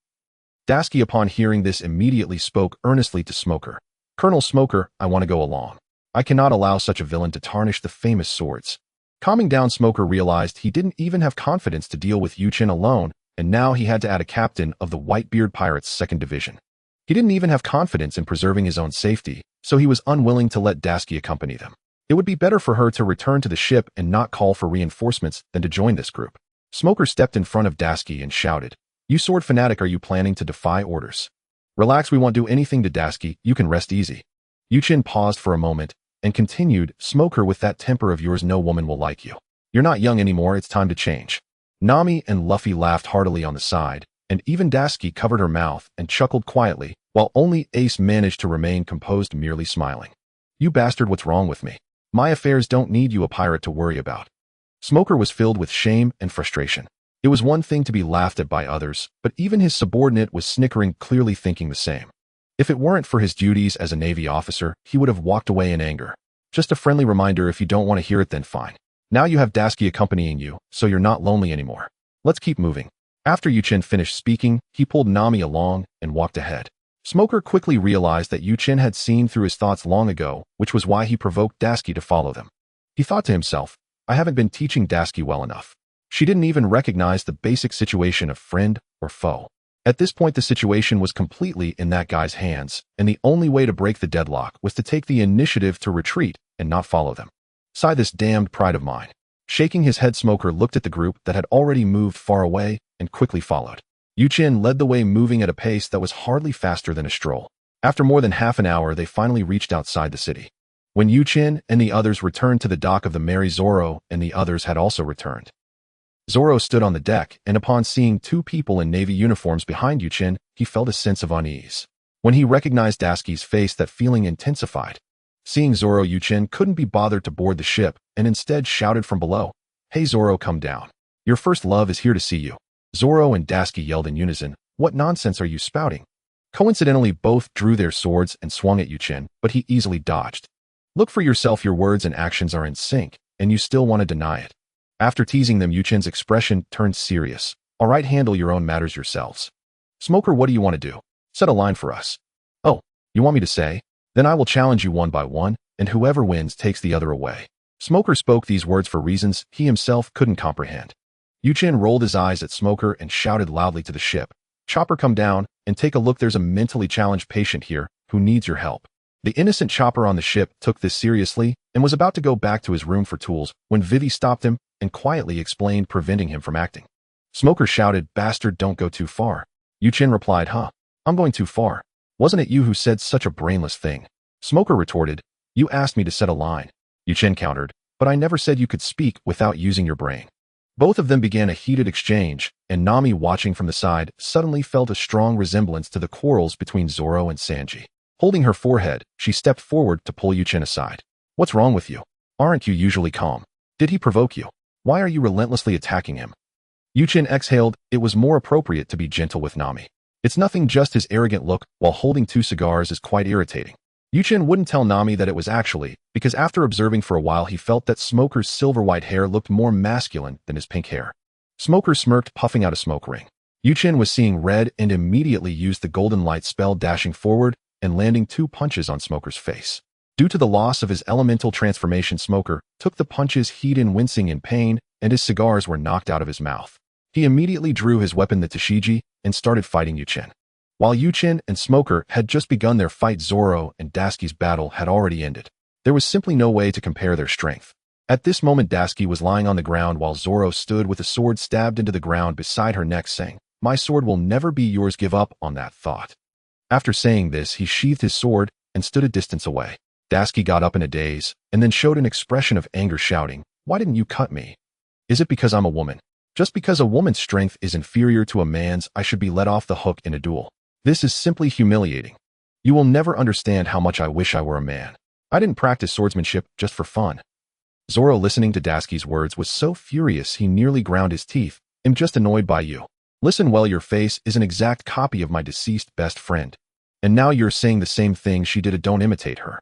Dasky, upon hearing this, immediately spoke earnestly to Smoker. Colonel Smoker, I want to go along. I cannot allow such a villain to tarnish the famous swords. Calming down, Smoker realized he didn't even have confidence to deal with Chen alone, and now he had to add a captain of the Whitebeard Pirates' 2nd Division. He didn't even have confidence in preserving his own safety, so he was unwilling to let Dasky accompany them. It would be better for her to return to the ship and not call for reinforcements than to join this group. Smoker stepped in front of Dasky and shouted, You sword fanatic, are you planning to defy orders? Relax, we won't do anything to Dasky, you can rest easy. Chen paused for a moment and continued, Smoker, with that temper of yours no woman will like you. You're not young anymore, it's time to change. Nami and Luffy laughed heartily on the side, and even Dasky covered her mouth and chuckled quietly, while only Ace managed to remain composed, merely smiling. You bastard, what's wrong with me? My affairs don't need you a pirate to worry about. Smoker was filled with shame and frustration. It was one thing to be laughed at by others, but even his subordinate was snickering, clearly thinking the same. If it weren't for his duties as a Navy officer, he would have walked away in anger. Just a friendly reminder, if you don't want to hear it, then fine. Now you have Dasky accompanying you, so you're not lonely anymore. Let's keep moving. After Chen finished speaking, he pulled Nami along and walked ahead. Smoker quickly realized that Chen had seen through his thoughts long ago, which was why he provoked Dasky to follow them. He thought to himself, I haven't been teaching Dasky well enough. She didn't even recognize the basic situation of friend or foe. At this point, the situation was completely in that guy's hands, and the only way to break the deadlock was to take the initiative to retreat and not follow them. Sigh, this damned pride of mine. Shaking his head, Smoker looked at the group that had already moved far away and quickly followed. Chen led the way, moving at a pace that was hardly faster than a stroll. After more than half an hour, they finally reached outside the city. When Chen and the others returned to the dock of the Mary, Zoro and the others had also returned. Zoro stood on the deck, and upon seeing 2 people in Navy uniforms behind Chen, he felt a sense of unease. When he recognized Dasky's face, that feeling intensified. Seeing Zoro, Chen couldn't be bothered to board the ship and instead shouted from below, Hey Zoro, come down. Your first love is here to see you. Zoro and Dasky yelled in unison, What nonsense are you spouting? Coincidentally, both drew their swords and swung at Chen, but he easily dodged. Look for yourself, your words and actions are in sync, and you still want to deny it. After teasing them, Chen's expression turned serious. All right, handle your own matters yourselves. Smoker, what do you want to do? Set a line for us. Oh, you want me to say? Then I will challenge you one by one, and whoever wins takes the other away. Smoker spoke these words for reasons he himself couldn't comprehend. Chen rolled his eyes at Smoker and shouted loudly to the ship, Chopper, come down and take a look. There's a mentally challenged patient here who needs your help. The innocent Chopper on the ship took this seriously and was about to go back to his room for tools when Vivi stopped him and quietly explained, preventing him from acting. Smoker shouted, Bastard, don't go too far. Chen replied, Huh, I'm going too far. Wasn't it you who said such a brainless thing? Smoker retorted, You asked me to set a line. Chen countered, But I never said you could speak without using your brain. Both of them began a heated exchange, and Nami, watching from the side, suddenly felt a strong resemblance to the quarrels between Zoro and Sanji. Holding her forehead, she stepped forward to pull Chen aside. What's wrong with you? Aren't you usually calm? Did he provoke you? Why are you relentlessly attacking him? Chen exhaled, it was more appropriate to be gentle with Nami. It's nothing, just his arrogant look while holding 2 cigars is quite irritating. Chen wouldn't tell Nami that it was actually, because after observing for a while he felt that Smoker's silver-white hair looked more masculine than his pink hair. Smoker smirked, puffing out a smoke ring. Chen was seeing red and immediately used the golden light spell, dashing forward and landing 2 punches on Smoker's face. Due to the loss of his elemental transformation, Smoker took the punches, heat in wincing in pain, and his cigars were knocked out of his mouth. He immediately drew his weapon, the Tashigi, and started fighting Chen. While Chen and Smoker had just begun their fight, Zoro and Dasky's battle had already ended. There was simply no way to compare their strength. At this moment, Dasky was lying on the ground while Zoro stood with a sword stabbed into the ground beside her neck, saying, My sword will never be yours, give up on that thought. After saying this, he sheathed his sword and stood a distance away. Dasky got up in a daze, and then showed an expression of anger, shouting, "Why didn't you cut me? Is it because I'm a woman? Just because a woman's strength is inferior to a man's, I should be let off the hook in a duel. This is simply humiliating. You will never understand how much I wish I were a man. I didn't practice swordsmanship just for fun." Zoro, listening to Dasky's words, was so furious he nearly ground his teeth. "I'm just annoyed by you. Listen well, your face is an exact copy of my deceased best friend. And now you're saying the same thing she did. Don't imitate her.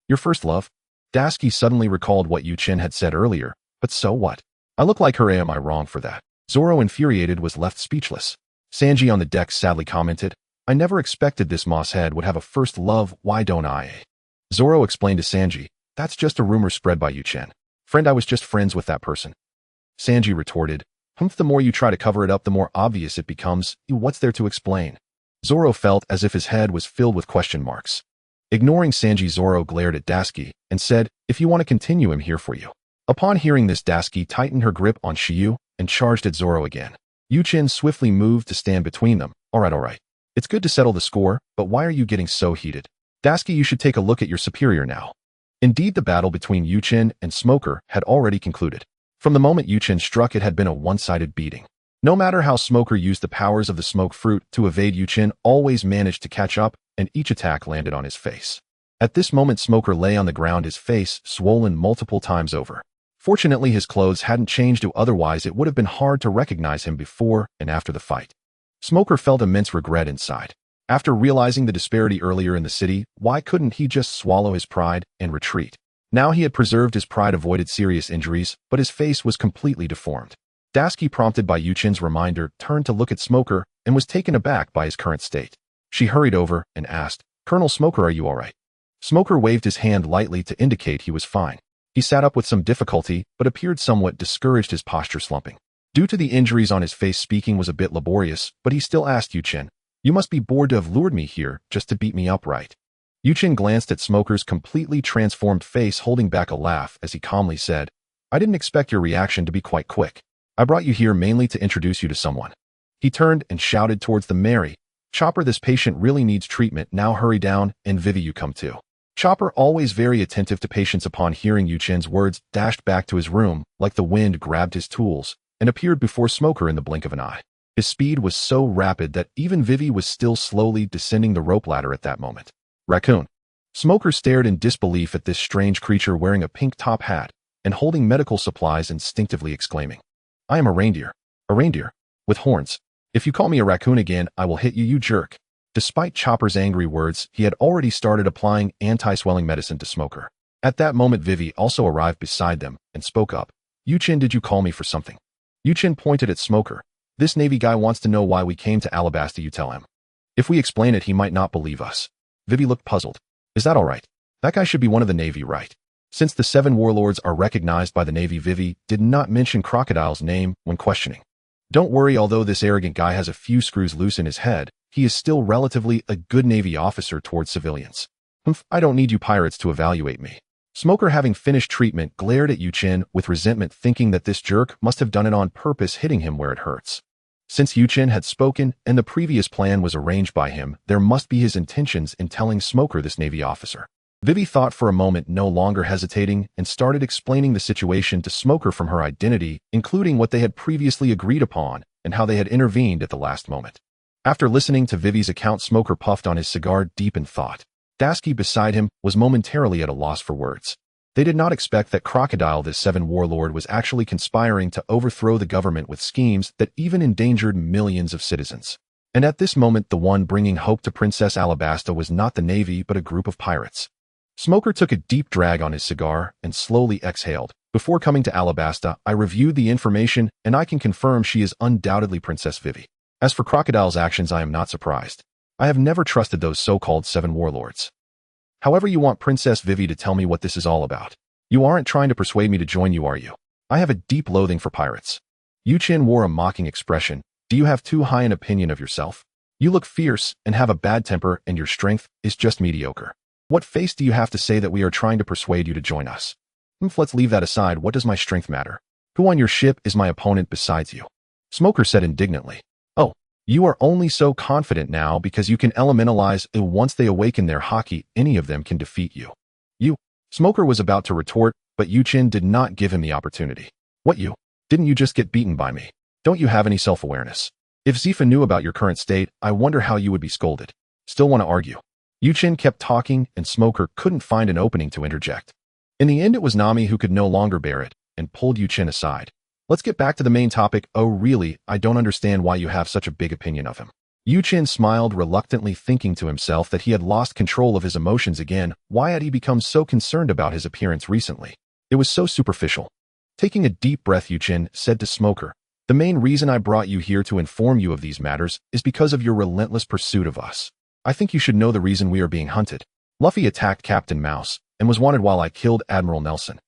Your first love?" Dasky suddenly recalled what Chen had said earlier. But so what? I look like her, am I wrong for that? Zoro, infuriated, was left speechless. Sanji on the deck sadly commented, "I never expected this mosshead would have a first love, why don't I?" Zoro explained to Sanji, "That's just a rumor spread by Chen. Friend, I was just friends with that person." Sanji retorted, The more you try to cover it up, the more obvious it becomes. What's there to explain?" Zoro felt as if his head was filled with question marks. Ignoring Sanji, Zoro glared at Dasky and said, "If you want to continue, I'm here for you." Upon hearing this, Dasky tightened her grip on Shiyu and charged at Zoro again. Chen swiftly moved to stand between them. All right. It's good to settle the score, but why are you getting so heated? Dasky, you should take a look at your superior now." Indeed, the battle between Chen and Smoker had already concluded. From the moment Chen struck, it had been a one-sided beating. No matter how Smoker used the powers of the smoke fruit to evade, Chen always managed to catch up, and each attack landed on his face. At this moment, Smoker lay on the ground, his face swollen multiple times over. Fortunately, his clothes hadn't changed, otherwise it would have been hard to recognize him before and after the fight. Smoker felt immense regret inside. After realizing the disparity earlier in the city, why couldn't he just swallow his pride and retreat? Now he had preserved his pride, avoided serious injuries, but his face was completely deformed. Dasky, prompted by Chen's reminder, turned to look at Smoker and was taken aback by his current state. She hurried over and asked, "Colonel Smoker, are you all right?" Smoker waved his hand lightly to indicate he was fine. He sat up with some difficulty, but appeared somewhat discouraged, his posture slumping. Due to the injuries on his face, speaking was a bit laborious, but he still asked Chen, "You must be bored to have lured me here just to beat me up, right?" Chen glanced at Smoker's completely transformed face, holding back a laugh as he calmly said, "I didn't expect your reaction to be quite quick. I brought you here mainly to introduce you to someone." He turned and shouted towards the Mary, "Chopper, this patient really needs treatment. Now hurry down, and Vivi, you come too." Chopper, always very attentive to patients, upon hearing Chen's words, dashed back to his room, like the wind, grabbed his tools, and appeared before Smoker in the blink of an eye. His speed was so rapid that even Vivi was still slowly descending the rope ladder at that moment. "Raccoon." Smoker stared in disbelief at this strange creature wearing a pink top hat and holding medical supplies, instinctively exclaiming, "I am a reindeer. A reindeer. With horns. If you call me a raccoon again, I will hit you, you jerk." Despite Chopper's angry words, he had already started applying anti-swelling medicine to Smoker. At that moment, Vivi also arrived beside them and spoke up. "Chen, did you call me for something?" Chen pointed at Smoker. "This Navy guy wants to know why we came to Alabasta, you tell him. If we explain it, he might not believe us." Vivi looked puzzled. "Is that all right? That guy should be one of the Navy, right?" Since the 7 warlords are recognized by the Navy, Vivi did not mention Crocodile's name when questioning. "Don't worry, although this arrogant guy has a few screws loose in his head, he is still relatively a good Navy officer towards civilians. I don't need you pirates to evaluate me." Smoker, having finished treatment, glared at Chen with resentment, thinking that this jerk must have done it on purpose, hitting him where it hurts. Since Chen had spoken and the previous plan was arranged by him, there must be his intentions in telling Smoker this Navy officer. Vivi thought for a moment, no longer hesitating, and started explaining the situation to Smoker from her identity, including what they had previously agreed upon and how they had intervened at the last moment. After listening to Vivi's account, Smoker puffed on his cigar, deep in thought. Dasky beside him was momentarily at a loss for words. They did not expect that Crocodile, this 7 warlord, was actually conspiring to overthrow the government with schemes that even endangered millions of citizens. And at this moment, the one bringing hope to Princess Alabasta was not the Navy, but a group of pirates. Smoker took a deep drag on his cigar and slowly exhaled. "Before coming to Alabasta, I reviewed the information, and I can confirm she is undoubtedly Princess Vivi. As for Crocodile's actions, I am not surprised. I have never trusted those so-called 7 warlords. However, you want Princess Vivi to tell me what this is all about. You aren't trying to persuade me to join you, are you? I have a deep loathing for pirates." Chen wore a mocking expression. "Do you have too high an opinion of yourself? You look fierce and have a bad temper, and your strength is just mediocre. What face do you have to say that we are trying to persuade you to join us? Let's leave that aside. What does my strength matter? Who on your ship is my opponent besides you?" Smoker said indignantly. "Oh, You are only so confident now because you can elementalize it. Once they awaken their haki, any of them can defeat you. You. Smoker was about to retort, but Chen did not give him the opportunity. What you? Didn't you just get beaten by me? Don't you have any self-awareness? If Zifa knew about your current state, I wonder how you would be scolded. Still want to argue. Chen kept talking, and Smoker couldn't find an opening to interject. In the end, it was Nami who could no longer bear it, and pulled Chen aside. Let's get back to the main topic. Oh really, I don't understand why you have such a big opinion of him. Chen smiled reluctantly, thinking to himself that he had lost control of his emotions again. Why had he become so concerned about his appearance recently? It was so superficial. Taking a deep breath, Chen said to Smoker, the main reason I brought you here to inform you of these matters is because of your relentless pursuit of us. I think you should know the reason we are being hunted. Luffy attacked Captain Mouse and was wanted while I killed Admiral Nelson.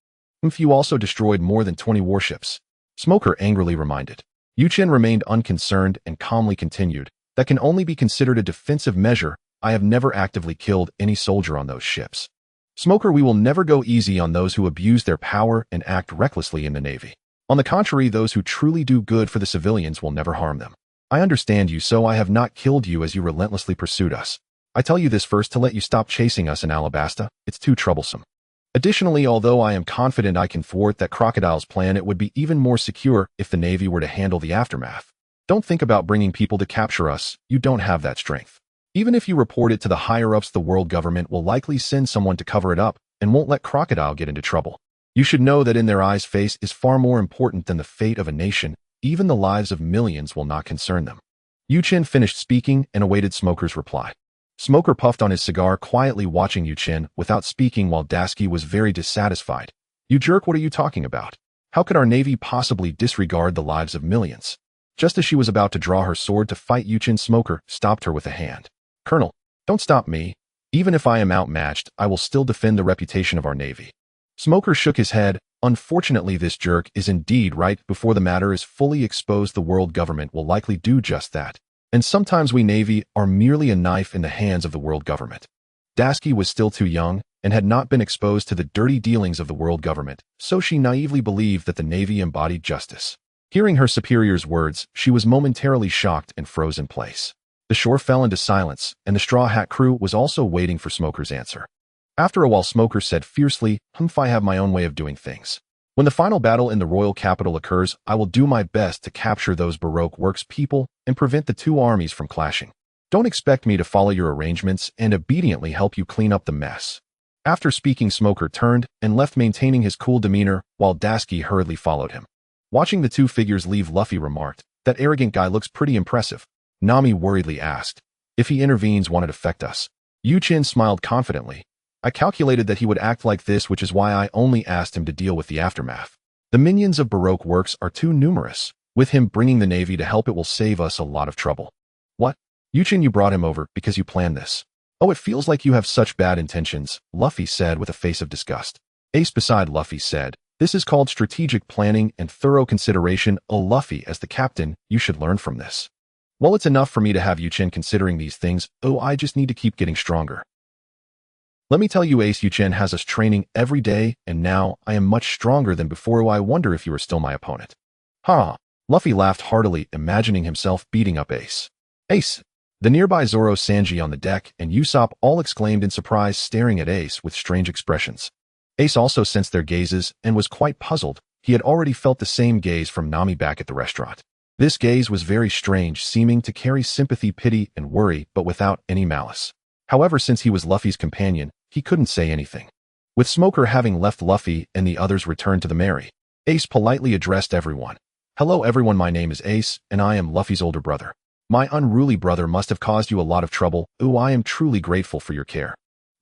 You also destroyed more than 20 warships. Smoker angrily reminded. Chen remained unconcerned and calmly continued, that can only be considered a defensive measure. I have never actively killed any soldier on those ships. Smoker, we will never go easy on those who abuse their power and act recklessly in the Navy. On the contrary, those who truly do good for the civilians will never harm them. I understand you, so I have not killed you as you relentlessly pursued us. I tell you this first to let you stop chasing us in Alabasta. It's too troublesome. Additionally, although I am confident I can thwart that crocodile's plan, it would be even more secure if the Navy were to handle the aftermath. Don't think about bringing people to capture us. You don't have that strength. Even if you report it to the higher-ups, the world government will likely send someone to cover it up and won't let Crocodile get into trouble. You should know that in their eyes, face is far more important than the fate of a nation. Even the lives of millions will not concern them. Chen finished speaking and awaited Smoker's reply. Smoker puffed on his cigar, quietly watching Chen without speaking, while Dasky was very dissatisfied. You jerk, what are you talking about? How could our Navy possibly disregard the lives of millions? Just as she was about to draw her sword to fight Chen, Smoker stopped her with a hand. Colonel, don't stop me. Even if I am outmatched, I will still defend the reputation of our Navy. Smoker shook his head. Unfortunately, this jerk is indeed right. Before the matter is fully exposed, the world government will likely do just that. And sometimes we Navy are merely a knife in the hands of the world government. Dasky was still too young and had not been exposed to the dirty dealings of the world government, so she naively believed that the Navy embodied justice. Hearing her superior's words, she was momentarily shocked and froze in place. The shore fell into silence, and the Straw Hat crew was also waiting for Smoker's answer. After a while, Smoker said fiercely, I have my own way of doing things. When the final battle in the royal capital occurs, I will do my best to capture those Baroque Works people and prevent the two armies from clashing. Don't expect me to follow your arrangements and obediently help you clean up the mess. After speaking, Smoker turned and left, maintaining his cool demeanor, while Dasky hurriedly followed him. Watching the two figures leave, Luffy remarked, that arrogant guy looks pretty impressive. Nami worriedly asked, if he intervenes, won't it affect us? Chen smiled confidently. I calculated that he would act like this, which is why I only asked him to deal with the aftermath. The minions of Baroque Works are too numerous. With him bringing the Navy to help, it will save us a lot of trouble. What? Chen, you brought him over because you planned this. Oh, it feels like you have such bad intentions, Luffy said with a face of disgust. Ace beside Luffy said, this is called strategic planning and thorough consideration. Oh, Luffy, as the captain, you should learn from this. Well, it's enough for me to have Chen considering these things. Oh, I just need to keep getting stronger. Let me tell you, Ace, Chen has us training every day, and now I am much stronger than before. Oh, I wonder if you are still my opponent. Ha! Luffy laughed heartily, imagining himself beating up Ace. Ace! The nearby Zoro, Sanji on the deck, and Usopp all exclaimed in surprise, staring at Ace with strange expressions. Ace also sensed their gazes and was quite puzzled. He had already felt the same gaze from Nami back at the restaurant. This gaze was very strange, seeming to carry sympathy, pity, and worry, but without any malice. However, since he was Luffy's companion, he couldn't say anything. With Smoker having left, Luffy and the others returned to the Mary. Ace politely addressed everyone. Hello everyone, my name is Ace, and I am Luffy's older brother. My unruly brother must have caused you a lot of trouble. Ooh, I am truly grateful for your care.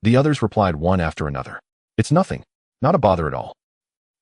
The others replied one after another. It's nothing. Not a bother at all.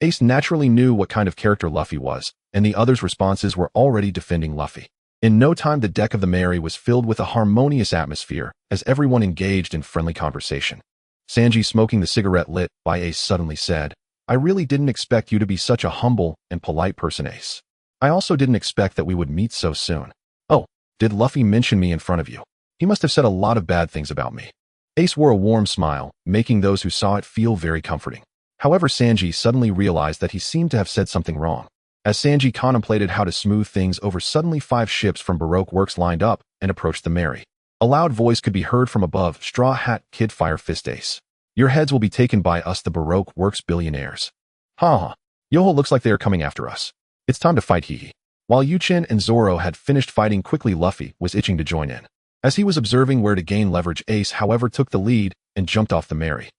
Ace naturally knew what kind of character Luffy was, and the others' responses were already defending Luffy. In no time, the deck of the Mary was filled with a harmonious atmosphere as everyone engaged in friendly conversation. Sanji, smoking the cigarette lit by Ace, suddenly said, I really didn't expect you to be such a humble and polite person, Ace. I also didn't expect that we would meet so soon. Oh, did Luffy mention me in front of you? He must have said a lot of bad things about me. Ace wore a warm smile, making those who saw it feel very comforting. However, Sanji suddenly realized that he seemed to have said something wrong. As Sanji contemplated how to smooth things over, suddenly 5 ships from Baroque Works lined up and approached the Mary. A loud voice could be heard from above. Straw Hat Kid, Fire Fist Ace. Your heads will be taken by us, the Baroque Works billionaires. Ha ha. Yoho, looks like they are coming after us. It's time to fight, hee hee. While Chen and Zoro had finished fighting quickly, Luffy was itching to join in. As he was observing where to gain leverage, Ace, however, took the lead and jumped off the Mary.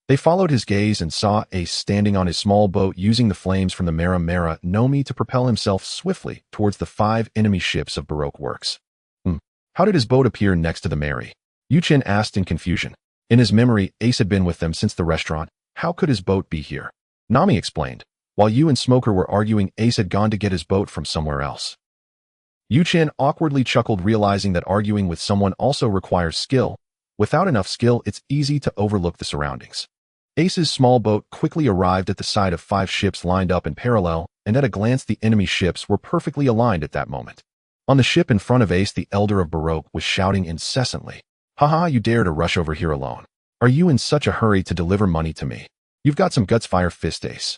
They followed his gaze and saw Ace standing on his small boat using the flames from the Mera Nami to propel himself swiftly towards the 5 enemy ships of Baroque Works. How did his boat appear next to the Mary? Chen asked in confusion. In his memory, Ace had been with them since the restaurant. How could his boat be here? Nami explained. While you and Smoker were arguing, Ace had gone to get his boat from somewhere else. Chen awkwardly chuckled, realizing that arguing with someone also requires skill. Without enough skill, it's easy to overlook the surroundings. Ace's small boat quickly arrived at the side of 5 ships lined up in parallel, and at a glance the enemy ships were perfectly aligned at that moment. On the ship in front of Ace, the Elder of Baroque was shouting incessantly. Haha, you dare to rush over here alone. Are you in such a hurry to deliver money to me? You've got some guts, Fire Fist Ace.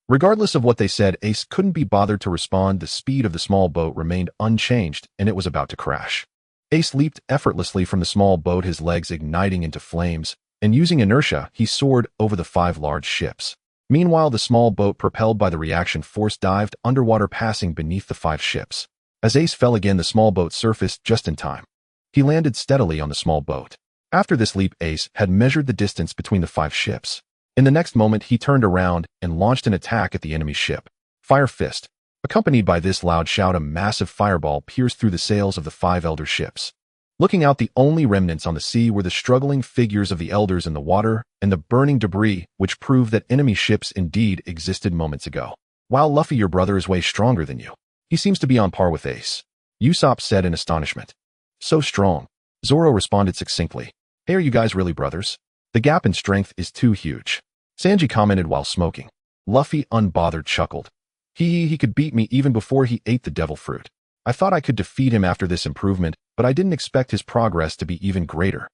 Regardless of what they said, Ace couldn't be bothered to respond. The speed of the small boat remained unchanged, and it was about to crash. Ace leaped effortlessly from the small boat, his legs igniting into flames, and using inertia, he soared over the 5 large ships. Meanwhile, the small boat, propelled by the reaction force, dived underwater, passing beneath the 5 ships. As Ace fell again, the small boat surfaced just in time. He landed steadily on the small boat. After this leap, Ace had measured the distance between the 5 ships. In the next moment, he turned around and launched an attack at the enemy ship. Fire Fist. Accompanied by this loud shout, a massive fireball pierced through the sails of the 5 elder ships. Looking out, the only remnants on the sea were the struggling figures of the elders in the water and the burning debris, which proved that enemy ships indeed existed moments ago. Wow, Luffy, your brother is way stronger than you. He seems to be on par with Ace. Usopp said in astonishment. So strong. Zoro responded succinctly. Hey, are you guys really brothers? The gap in strength is too huge. Sanji commented while smoking. Luffy, unbothered, chuckled. He could beat me even before he ate the devil fruit. I thought I could defeat him after this improvement, but I didn't expect his progress to be even greater.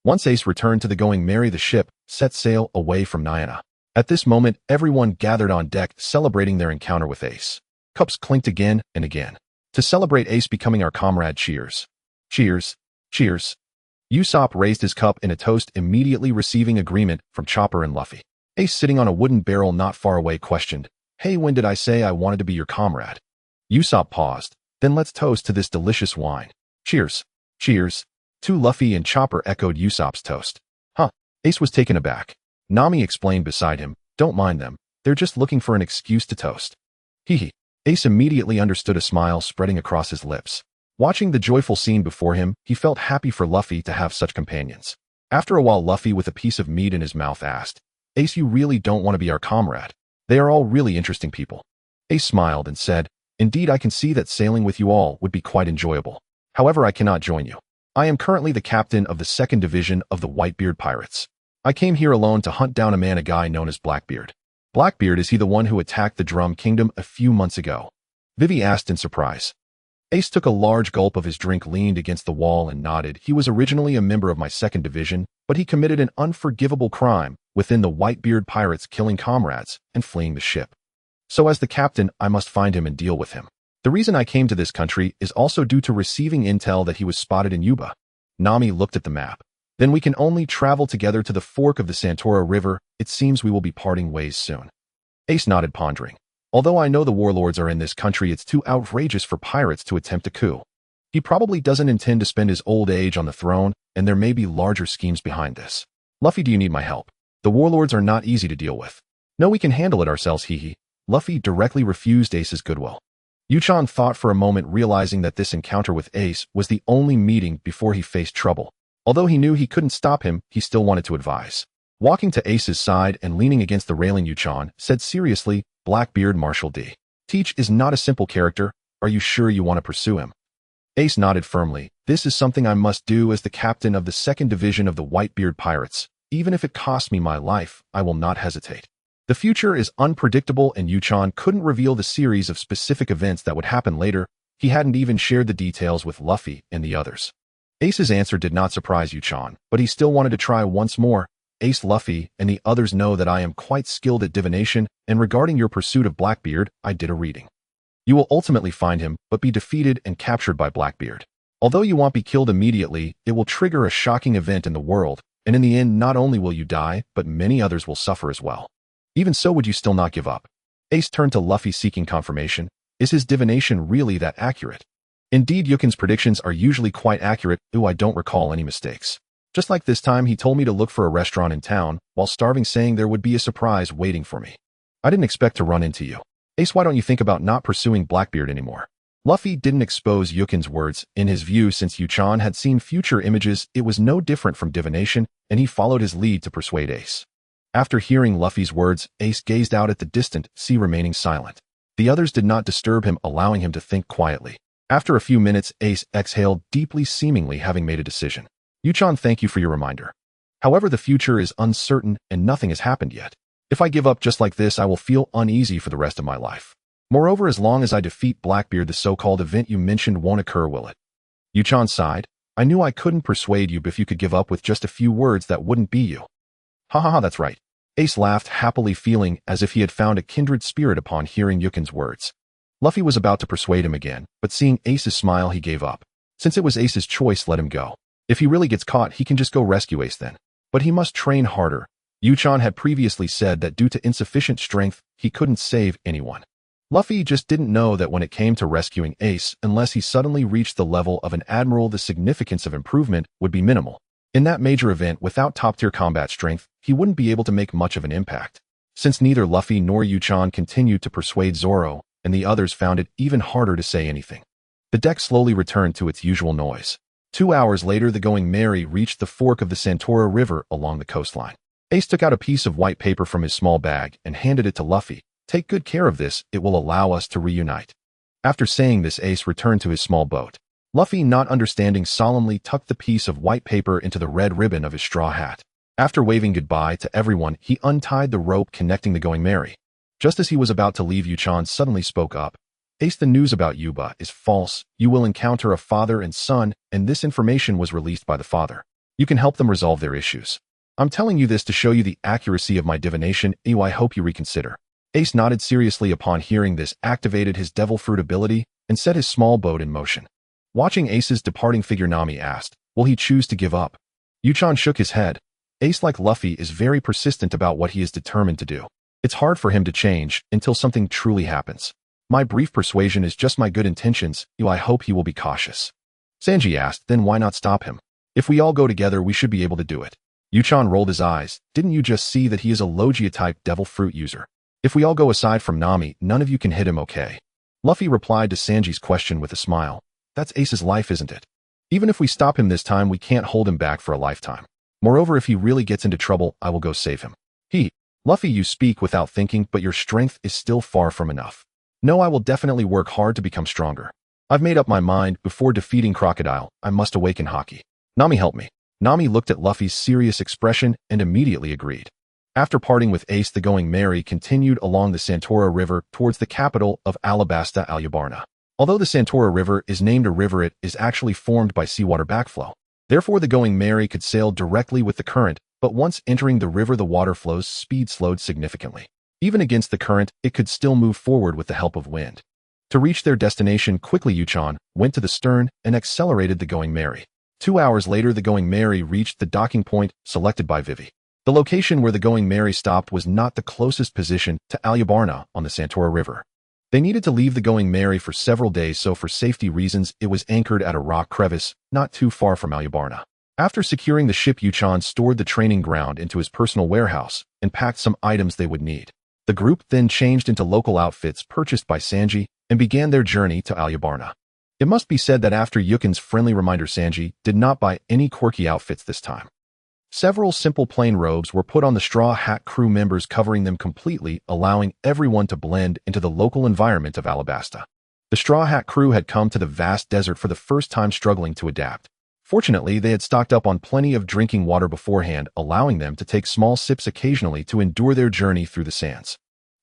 Once Ace returned to the Going Merry, the ship set sail away from Nyana. At this moment, everyone gathered on deck, celebrating their encounter with Ace. Cups clinked again and again. To celebrate Ace becoming our comrade, cheers. Cheers. Cheers. Usopp raised his cup in a toast, immediately receiving agreement from Chopper and Luffy. Ace, sitting on a wooden barrel not far away, questioned, Hey, when did I say I wanted to be your comrade? Usopp paused. Then let's toast to this delicious wine. Cheers. Cheers. Luffy and Chopper echoed Usopp's toast. Huh. Ace was taken aback. Nami explained beside him, Don't mind them. They're just looking for an excuse to toast. Hee. Ace immediately understood, a smile spreading across his lips. Watching the joyful scene before him, he felt happy for Luffy to have such companions. After a while, Luffy, with a piece of meat in his mouth, asked, Ace, you really don't want to be our comrade? They are all really interesting people. Ace smiled and said, Indeed, I can see that sailing with you all would be quite enjoyable. However, I cannot join you. I am currently the captain of the 2nd Division of the Whitebeard Pirates. I came here alone to hunt down a guy known as Blackbeard. Blackbeard, is he the one who attacked the Drum Kingdom a few months ago? Vivi asked in surprise. Ace took a large gulp of his drink, leaned against the wall and nodded. He was originally a member of my 2nd Division, but he committed an unforgivable crime within the Whitebeard Pirates, killing comrades and fleeing the ship. So as the captain, I must find him and deal with him. The reason I came to this country is also due to receiving intel that he was spotted in Yuba. Nami looked at the map. Then we can only travel together to the fork of the Santora River. It seems we will be parting ways soon. Ace nodded, pondering. Although I know the warlords are in this country, it's too outrageous for pirates to attempt a coup. He probably doesn't intend to spend his old age on the throne, and there may be larger schemes behind this. Luffy, do you need my help? The warlords are not easy to deal with. No, we can handle it ourselves, hee. Luffy directly refused Ace's goodwill. Chen thought for a moment, realizing that this encounter with Ace was the only meeting before he faced trouble. Although he knew he couldn't stop him, he still wanted to advise. Walking to Ace's side and leaning against the railing, Chen said seriously, Blackbeard Marshal D. Teach is not a simple character. Are you sure you want to pursue him? Ace nodded firmly. This is something I must do as the captain of the 2nd Division of the Whitebeard Pirates. Even if it costs me my life, I will not hesitate. The future is unpredictable, and Chen couldn't reveal the series of specific events that would happen later. He hadn't even shared the details with Luffy and the others. Ace's answer did not surprise Chen, but he still wanted to try once more. Ace, Luffy, and the others know that I am quite skilled at divination, and regarding your pursuit of Blackbeard, I did a reading. You will ultimately find him, but be defeated and captured by Blackbeard. Although you won't be killed immediately, it will trigger a shocking event in the world, and in the end not only will you die, but many others will suffer as well. Even so, would you still not give up? Ace turned to Luffy seeking confirmation. Is his divination really that accurate? Indeed, Yukin's predictions are usually quite accurate. I don't recall any mistakes. Just like this time, he told me to look for a restaurant in town, while starving, saying there would be a surprise waiting for me. I didn't expect to run into you. Ace, why don't you think about not pursuing Blackbeard anymore? Luffy didn't expose Yukin's words. In his view, since Yu-chan had seen future images, it was no different from divination, and he followed his lead to persuade Ace. After hearing Luffy's words, Ace gazed out at the distant sea, remaining silent. The others did not disturb him, allowing him to think quietly. After a few minutes, Ace exhaled deeply, seemingly having made a decision. Yu-chan, thank you for your reminder. However, the future is uncertain and nothing has happened yet. If I give up just like this, I will feel uneasy for the rest of my life. Moreover, as long as I defeat Blackbeard, the so-called event you mentioned won't occur, will it? Yu-chan sighed. I knew I couldn't persuade you, but if you could give up with just a few words, that wouldn't be you. Ha ha ha, that's right. Ace laughed happily, feeling as if he had found a kindred spirit upon hearing Yukin's words. Luffy was about to persuade him again, but seeing Ace's smile, he gave up. Since it was Ace's choice, let him go. If he really gets caught, he can just go rescue Ace then. But he must train harder. Yu-chan had previously said that due to insufficient strength, he couldn't save anyone. Luffy just didn't know that when it came to rescuing Ace, unless he suddenly reached the level of an admiral, the significance of improvement would be minimal. In that major event, without top-tier combat strength, he wouldn't be able to make much of an impact. Since neither Luffy nor Yu-chan continued to persuade Zoro, and the others found it even harder to say anything. The deck slowly returned to its usual noise. 2 hours later, the Going Merry reached the fork of the Santora River along the coastline. Ace took out a piece of white paper from his small bag and handed it to Luffy. Take good care of this, it will allow us to reunite. After saying this, Ace returned to his small boat. Luffy, not understanding, solemnly tucked the piece of white paper into the red ribbon of his straw hat. After waving goodbye to everyone, he untied the rope connecting the Going Merry. Just as he was about to leave, Yu-chan suddenly spoke up. Ace, the news about Yuba is false. You will encounter a father and son, and this information was released by the father. You can help them resolve their issues. I'm telling you this to show you the accuracy of my divination. I hope you reconsider. Ace nodded seriously upon hearing this, activated his devil fruit ability, and set his small boat in motion. Watching Ace's departing figure, Nami asked, will he choose to give up? Yu-chan shook his head. Ace, like Luffy, is very persistent about what he is determined to do. It's hard for him to change until something truly happens. My brief persuasion is just my good intentions. I hope he will be cautious. Sanji asked, then why not stop him? If we all go together, we should be able to do it. Yu-chan rolled his eyes. Didn't you just see that he is a Logia-type devil fruit user? If we all go aside from Nami, none of you can hit him, okay? Luffy replied to Sanji's question with a smile. That's Ace's life, isn't it? Even if we stop him this time, we can't hold him back for a lifetime. Moreover, if he really gets into trouble, I will go save him. Luffy, you speak without thinking, but your strength is still far from enough. No, I will definitely work hard to become stronger. I've made up my mind, before defeating Crocodile, I must awaken Haki. Nami, help me. Nami looked at Luffy's serious expression and immediately agreed. After parting with Ace, the Going Merry continued along the Santora River towards the capital of Alabasta, Alabasta. Although the Santora River is named a river, it is actually formed by seawater backflow. Therefore, the Going Merry could sail directly with the current, but once entering the river, the water flow's speed slowed significantly. Even against the current, it could still move forward with the help of wind. To reach their destination quickly, Yu-chan went to the stern and accelerated the Going Merry. 2 hours later, the Going Merry reached the docking point selected by Vivi. The location where the Going Merry stopped was not the closest position to Alabasta on the Santora River. They needed to leave the Going Merry for several days, so for safety reasons, it was anchored at a rock crevice not too far from Alabasta. After securing the ship, Yu-chan stored the training ground into his personal warehouse and packed some items they would need. The group then changed into local outfits purchased by Sanji and began their journey to Alabasta. It must be said that after Yukin's friendly reminder, Sanji did not buy any quirky outfits this time. Several simple plain robes were put on the Straw Hat crew members, covering them completely, allowing everyone to blend into the local environment of Alabasta. The Straw Hat crew had come to the vast desert for the first time, struggling to adapt. Fortunately, they had stocked up on plenty of drinking water beforehand, allowing them to take small sips occasionally to endure their journey through the sands.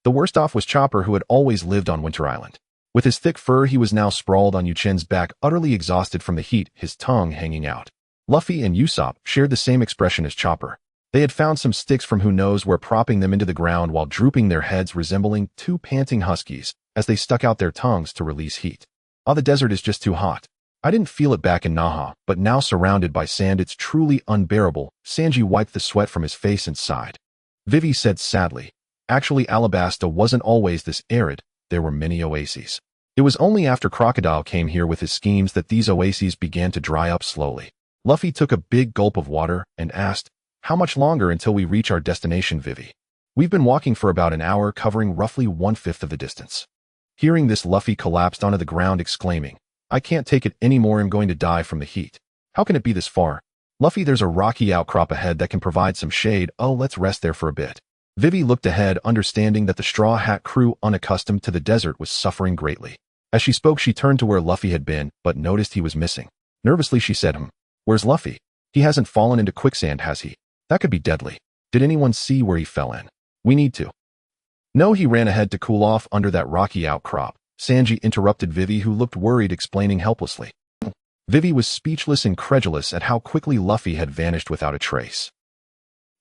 The worst off was Chopper, who had always lived on Winter Island. With his thick fur, he was now sprawled on Yu-chen's back, utterly exhausted from the heat, his tongue hanging out. Luffy and Usopp shared the same expression as Chopper. They had found some sticks from who knows where, propping them into the ground while drooping their heads, resembling two panting huskies as they stuck out their tongues to release heat. "Ah, the desert is just too hot. I didn't feel it back in Naha, but now surrounded by sand it's truly unbearable." Sanji wiped the sweat from his face and sighed. Vivi said sadly, "Actually, Alabasta wasn't always this arid. There were many oases. It was only after Crocodile came here with his schemes that these oases began to dry up slowly." Luffy took a big gulp of water and asked, "How much longer until we reach our destination, Vivi?" "We've been walking for about an hour, covering roughly 1/5 of the distance." Hearing this, Luffy collapsed onto the ground, exclaiming, "I can't take it anymore. I'm going to die from the heat. How can it be this far?" "Luffy, there's a rocky outcrop ahead that can provide some shade. Oh, let's rest there for a bit." Vivi looked ahead, understanding that the Straw Hat crew, unaccustomed to the desert, was suffering greatly. As she spoke, she turned to where Luffy had been, but noticed he was missing. Nervously, she said, "Where's Luffy? He hasn't fallen into quicksand, has he? That could be deadly. Did anyone see where he fell in? We need to." "No, he ran ahead to cool off under that rocky outcrop." Sanji interrupted Vivi, who looked worried, explaining helplessly. Vivi was speechless, incredulous at how quickly Luffy had vanished without a trace.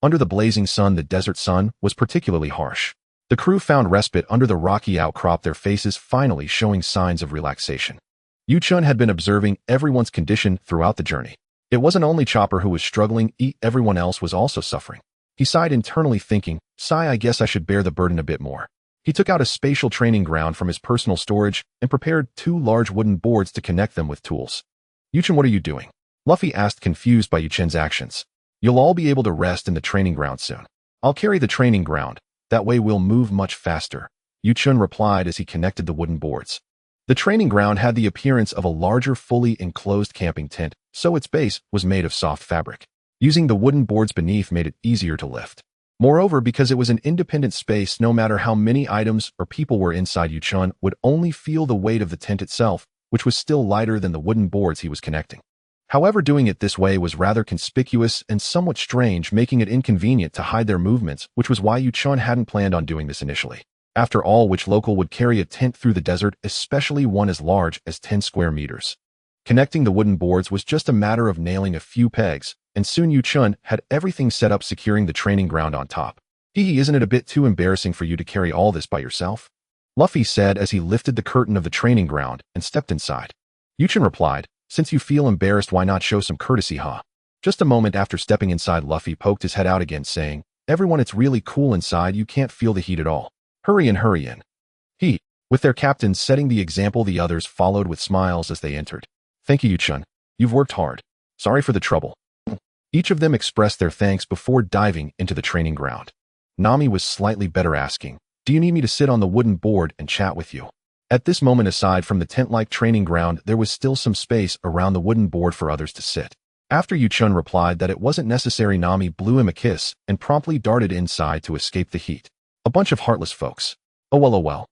Under the blazing sun, the desert sun was particularly harsh. The crew found respite under the rocky outcrop, their faces finally showing signs of relaxation. Yu-chun had been observing everyone's condition throughout the journey. It wasn't only Chopper who was struggling, everyone else was also suffering. He sighed internally, thinking, "Sigh, I guess I should bear the burden a bit more." He took out a spatial training ground from his personal storage and prepared 2 large wooden boards to connect them with tools. "Yu-chun, what are you doing?" Luffy asked, confused by Yu-chun's actions. "You'll all be able to rest in the training ground soon. I'll carry the training ground. That way we'll move much faster," Yu-chun replied as he connected the wooden boards. The training ground had the appearance of a larger, fully enclosed camping tent, so its base was made of soft fabric. Using the wooden boards beneath made it easier to lift. Moreover, because it was an independent space, no matter how many items or people were inside, Yu-chun would only feel the weight of the tent itself, which was still lighter than the wooden boards he was connecting. However, doing it this way was rather conspicuous and somewhat strange, making it inconvenient to hide their movements, which was why Yu-chun hadn't planned on doing this initially. After all, which local would carry a tent through the desert, especially one as large as 10 square meters? Connecting the wooden boards was just a matter of nailing a few pegs, and soon Yu-chun had everything set up, securing the training ground on top. Isn't it a bit too embarrassing for you to carry all this by yourself?" Luffy said as he lifted the curtain of the training ground and stepped inside. Yu-chun replied, "Since you feel embarrassed, why not show some courtesy, huh?" Just a moment after stepping inside, Luffy poked his head out again, saying, "Everyone, it's really cool inside. You can't feel the heat at all. Hurry in, hurry in." With their captain setting the example, the others followed with smiles as they entered. "Thank you, Yu-chun. You've worked hard. Sorry for the trouble." Each of them expressed their thanks before diving into the training ground. Nami was slightly better, asking, "Do you need me to sit on the wooden board and chat with you?" At this moment, aside from the tent-like training ground, there was still some space around the wooden board for others to sit. After Yu-chun replied that it wasn't necessary, Nami blew him a kiss and promptly darted inside to escape the heat. A bunch of heartless folks. Oh well, oh well.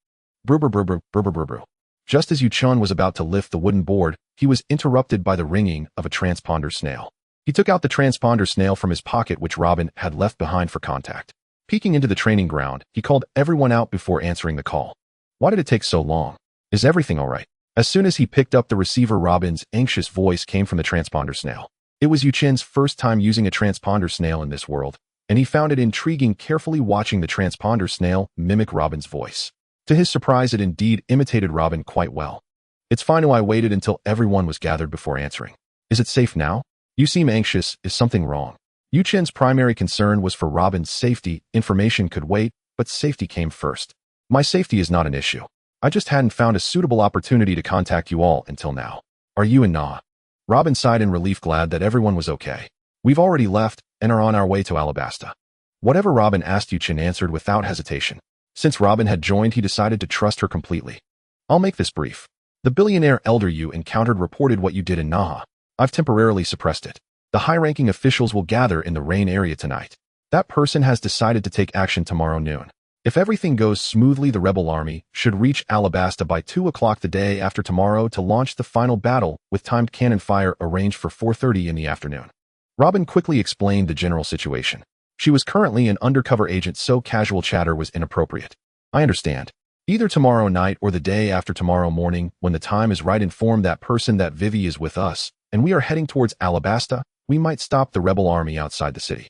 Brr brr brr brr brr brr brr brr. Just as Yu-chun was about to lift the wooden board, he was interrupted by the ringing of a transponder snail. He took out the transponder snail from his pocket, which Robin had left behind for contact. Peeking into the training ground, he called everyone out before answering the call. "Why did it take so long? Is everything all right?" As soon as he picked up the receiver, Robin's anxious voice came from the transponder snail. It was Yu-chun's first time using a transponder snail in this world, and he found it intriguing, carefully watching the transponder snail mimic Robin's voice. To his surprise, it indeed imitated Robin quite well. "It's fine." I waited until everyone was gathered before answering. "Is it safe now? You seem anxious. Is something wrong?" Yu-chun's primary concern was for Robin's safety. Information could wait, but safety came first. "My safety is not an issue. I just hadn't found a suitable opportunity to contact you all until now." "Are you in Nah?" Robin sighed in relief, glad that everyone was okay. "We've already left and are on our way to Alabasta." Whatever Robin asked, Yu-chun answered without hesitation. Since Robin had joined, he decided to trust her completely. "I'll make this brief. The billionaire elder you encountered reported what you did in Naha. I've temporarily suppressed it. The high-ranking officials will gather in the rain area tonight. That person has decided to take action tomorrow noon. If everything goes smoothly, the rebel army should reach Alabasta by 2 o'clock the day after tomorrow to launch the final battle, with timed cannon fire arranged for 4:30 in the afternoon." Robin quickly explained the general situation. She was currently an undercover agent, so casual chatter was inappropriate. "I understand. Either tomorrow night or the day after tomorrow morning, when the time is right, inform that person that Vivi is with us, and we are heading towards Alabasta. We might stop the rebel army outside the city."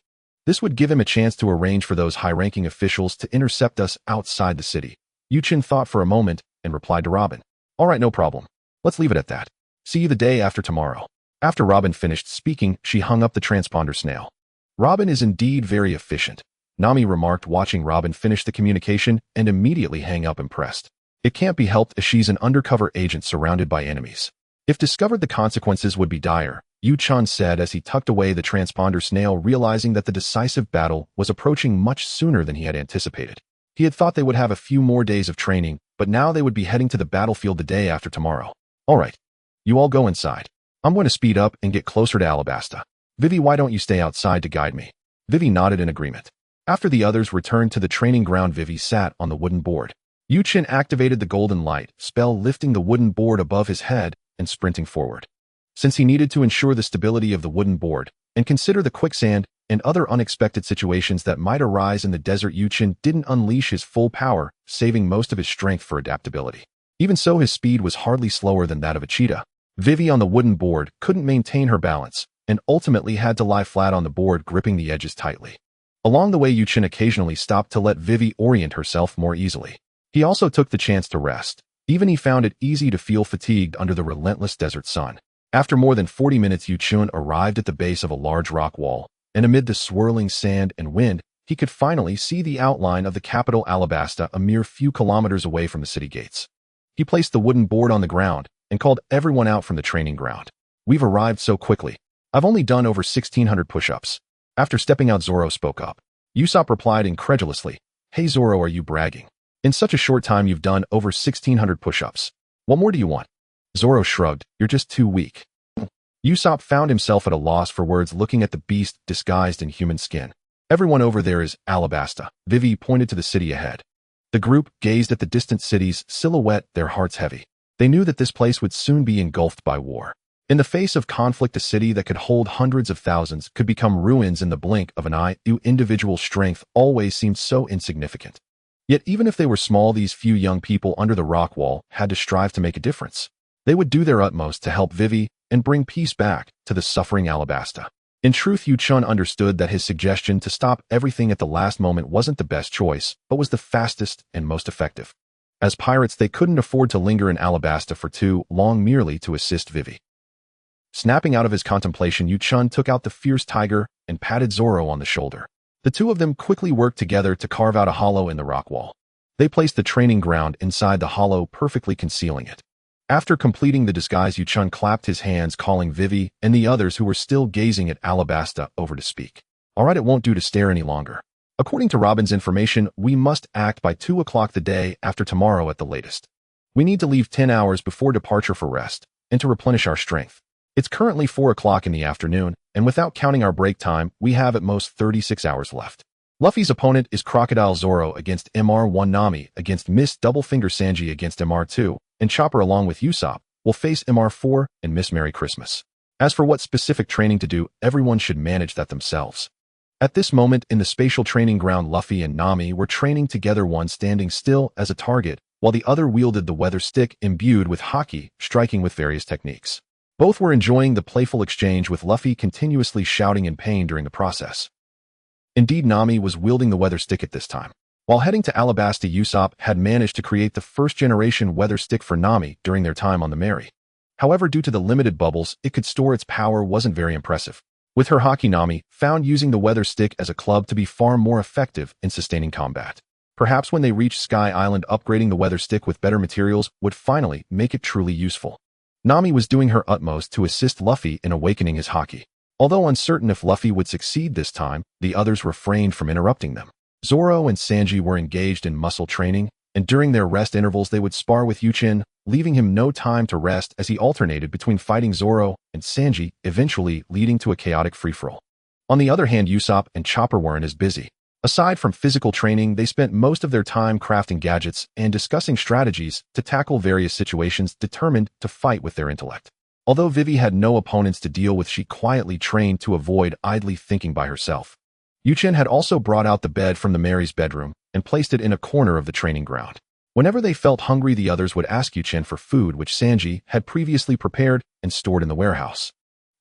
This would give him a chance to arrange for those high-ranking officials to intercept us outside the city. Chen thought for a moment and replied to Robin. All right, no problem. Let's leave it at that. See you the day after tomorrow. After Robin finished speaking, she hung up the transponder snail. Robin is indeed very efficient, Nami remarked, watching Robin finish the communication and immediately hang up, impressed. It can't be helped as she's an undercover agent surrounded by enemies. If discovered, the consequences would be dire, Chen said as he tucked away the transponder snail, realizing that the decisive battle was approaching much sooner than he had anticipated. He had thought they would have a few more days of training, but now they would be heading to the battlefield the day after tomorrow. All right. You all go inside. I'm going to speed up and get closer to Alabasta. Vivi, why don't you stay outside to guide me? Vivi nodded in agreement. After the others returned to the training ground, Vivi sat on the wooden board. Chen activated the golden light spell, lifting the wooden board above his head and sprinting forward. Since he needed to ensure the stability of the wooden board and consider the quicksand and other unexpected situations that might arise in the desert, Chen didn't unleash his full power, saving most of his strength for adaptability. Even so, his speed was hardly slower than that of a cheetah. Vivi on the wooden board couldn't maintain her balance and ultimately had to lie flat on the board, gripping the edges tightly. Along the way, Chen occasionally stopped to let Vivi orient herself more easily. He also took the chance to rest. Even he found it easy to feel fatigued under the relentless desert sun. After more than 40 minutes, Chen arrived at the base of a large rock wall, and amid the swirling sand and wind, he could finally see the outline of the capital Alabasta a mere few kilometers away from the city gates. He placed the wooden board on the ground and called everyone out from the training ground. We've arrived so quickly. I've only done over 1,600 push-ups. After stepping out, Zoro spoke up. Usopp replied incredulously, Hey Zoro, are you bragging? In such a short time you've done over 1,600 push-ups. What more do you want? Zoro shrugged, You're just too weak. Usopp found himself at a loss for words, looking at the beast disguised in human skin. Everyone over there is Alabasta. Vivi pointed to the city ahead. The group gazed at the distant city's silhouette, their hearts heavy. They knew that this place would soon be engulfed by war. In the face of conflict, a city that could hold hundreds of thousands could become ruins in the blink of an eye. Individual strength always seemed so insignificant. Yet even if they were small, these few young people under the rock wall had to strive to make a difference. They would do their utmost to help Vivi and bring peace back to the suffering Alabasta. In truth, Chen understood that his suggestion to stop everything at the last moment wasn't the best choice, but was the fastest and most effective. As pirates, they couldn't afford to linger in Alabasta for too long merely to assist Vivi. Snapping out of his contemplation, Chen took out the fierce tiger and patted Zoro on the shoulder. The two of them quickly worked together to carve out a hollow in the rock wall. They placed the training ground inside the hollow, perfectly concealing it. After completing the disguise, Chen clapped his hands, calling Vivi and the others who were still gazing at Alabasta over to speak. All right, it won't do to stare any longer. According to Robin's information, we must act by 2 o'clock the day after tomorrow at the latest. We need to leave 10 hours before departure for rest and to replenish our strength. It's currently 4 o'clock in the afternoon, and without counting our break time, we have at most 36 hours left. Luffy's opponent is Crocodile Zoro against MR1, Nami against Miss Doublefinger, Sanji against MR2, and Chopper along with Usopp will face MR4 and Miss Merry Christmas. As for what specific training to do, everyone should manage that themselves. At this moment in the spatial training ground, Luffy and Nami were training together, one standing still as a target, while the other wielded the weather stick imbued with haki, striking with various techniques. Both were enjoying the playful exchange, with Luffy continuously shouting in pain during the process. Indeed, Nami was wielding the weather stick at this time. While heading to Alabasta, Usopp had managed to create the first-generation weather stick for Nami during their time on the Mary. However, due to the limited bubbles it could store, its power wasn't very impressive. With her haki, Nami found using the weather stick as a club to be far more effective in sustaining combat. Perhaps when they reached Sky Island, upgrading the weather stick with better materials would finally make it truly useful. Nami was doing her utmost to assist Luffy in awakening his haki. Although uncertain if Luffy would succeed this time, the others refrained from interrupting them. Zoro and Sanji were engaged in muscle training, and during their rest intervals they would spar with Chen, leaving him no time to rest as he alternated between fighting Zoro and Sanji, eventually leading to a chaotic free-for-all. On the other hand, Usopp and Chopper weren't as busy. Aside from physical training, they spent most of their time crafting gadgets and discussing strategies to tackle various situations, determined to fight with their intellect. Although Vivi had no opponents to deal with, she quietly trained to avoid idly thinking by herself. Chen had also brought out the bed from the Mary's bedroom and placed it in a corner of the training ground. Whenever they felt hungry, the others would ask Chen for food, which Sanji had previously prepared and stored in the warehouse.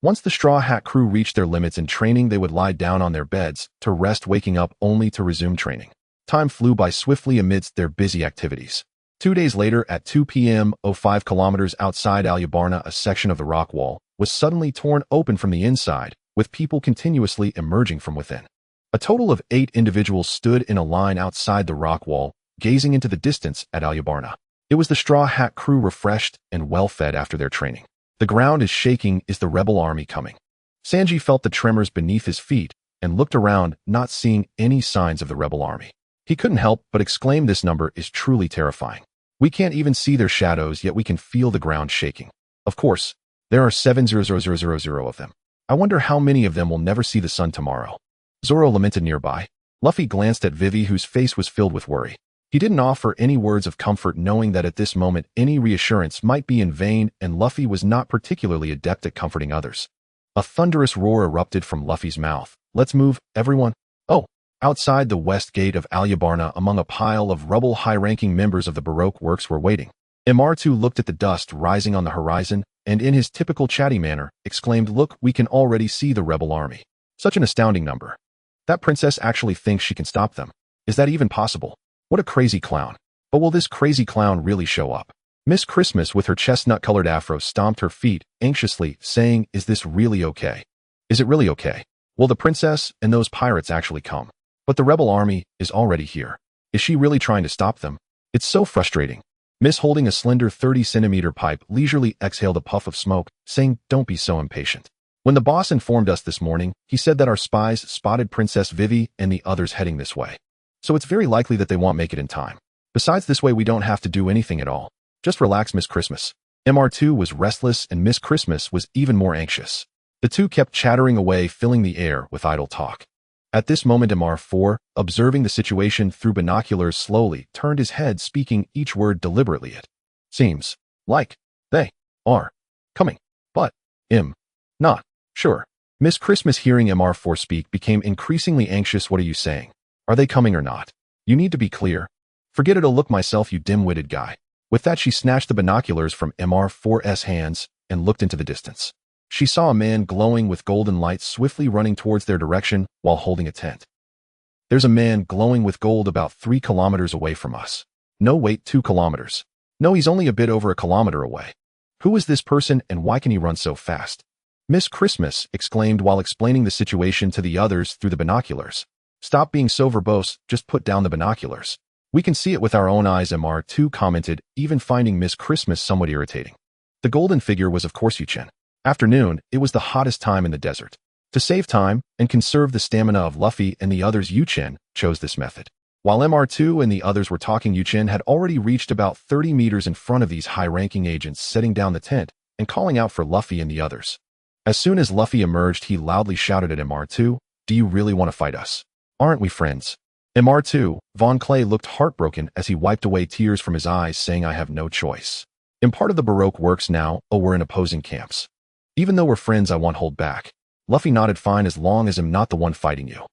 Once the Straw Hat crew reached their limits in training, they would lie down on their beds to rest, waking up only to resume training. Time flew by swiftly amidst their busy activities. 2 days later, at 2 p.m., 5 kilometers outside Alabasta, a section of the rock wall was suddenly torn open from the inside, with people continuously emerging from within. A total of 8 individuals stood in a line outside the rock wall, gazing into the distance at Alabasta. It was the Straw Hat crew, refreshed and well-fed after their training. The ground is shaking. Is the rebel army coming? Sanji felt the tremors beneath his feet and looked around, not seeing any signs of the rebel army. He couldn't help but exclaim, this number is truly terrifying. We can't even see their shadows, yet we can feel the ground shaking. Of course, there are 7,000,000 of them. I wonder how many of them will never see the sun tomorrow. Zoro lamented nearby. Luffy glanced at Vivi, whose face was filled with worry. He didn't offer any words of comfort, knowing that at this moment any reassurance might be in vain, and Luffy was not particularly adept at comforting others. A thunderous roar erupted from Luffy's mouth. Let's move, everyone. Oh! Outside the west gate of Alabasta, among a pile of rubble, high-ranking members of the Baroque works were waiting. MR2 looked at the dust rising on the horizon, and in his typical chatty manner, exclaimed, "Look, we can already see the rebel army. Such an astounding number. That princess actually thinks she can stop them. Is that even possible? What a crazy clown. But will this crazy clown really show up?" Miss Christmas, with her chestnut-colored afro, stomped her feet anxiously, saying, "Is this really okay? Is it really okay? Will the princess and those pirates actually come? But the rebel army is already here. Is she really trying to stop them? It's so frustrating." Miss, holding a slender 30-centimeter pipe, leisurely exhaled a puff of smoke, saying, "Don't be so impatient. When the boss informed us this morning, he said that our spies spotted Princess Vivi and the others heading this way. So it's very likely that they won't make it in time. Besides, this way we don't have to do anything at all. Just relax, Miss Christmas." MR2 was restless, and Miss Christmas was even more anxious. The two kept chattering away, filling the air with idle talk. At this moment, MR4, observing the situation through binoculars, slowly turned his head, speaking each word deliberately. "It seems like they are coming, but not sure." Miss Christmas, hearing MR4 speak, became increasingly anxious. "What are you saying? Are they coming or not? You need to be clear." "Forget it, I'll look myself, you dim-witted guy." With that, she snatched the binoculars from MR4's hands and looked into the distance. She saw a man glowing with golden light swiftly running towards their direction while holding a tent. "There's a man glowing with gold about 3 kilometers away from us." "No, wait, 2 kilometers. No, he's only a bit over a kilometer away. Who is this person, and why can he run so fast?" Miss Christmas exclaimed while explaining the situation to the others through the binoculars. "Stop being so verbose, just put down the binoculars. We can see it with our own eyes," MR2 commented, even finding Miss Christmas somewhat irritating. The golden figure was, of course, Chen. Afternoon, it was the hottest time in the desert. To save time and conserve the stamina of Luffy and the others, Chen chose this method. While MR2 and the others were talking, Chen had already reached about 30 meters in front of these high-ranking agents, setting down the tent and calling out for Luffy and the others. As soon as Luffy emerged, he loudly shouted at MR2, "Do you really want to fight us? Aren't we friends?" MR2, Von Clay, looked heartbroken as he wiped away tears from his eyes, saying, "I have no choice. I'm part of the Baroque works now, we're in opposing camps. Even though we're friends, I won't hold back." Luffy nodded, "Fine, as long as I'm not the one fighting you."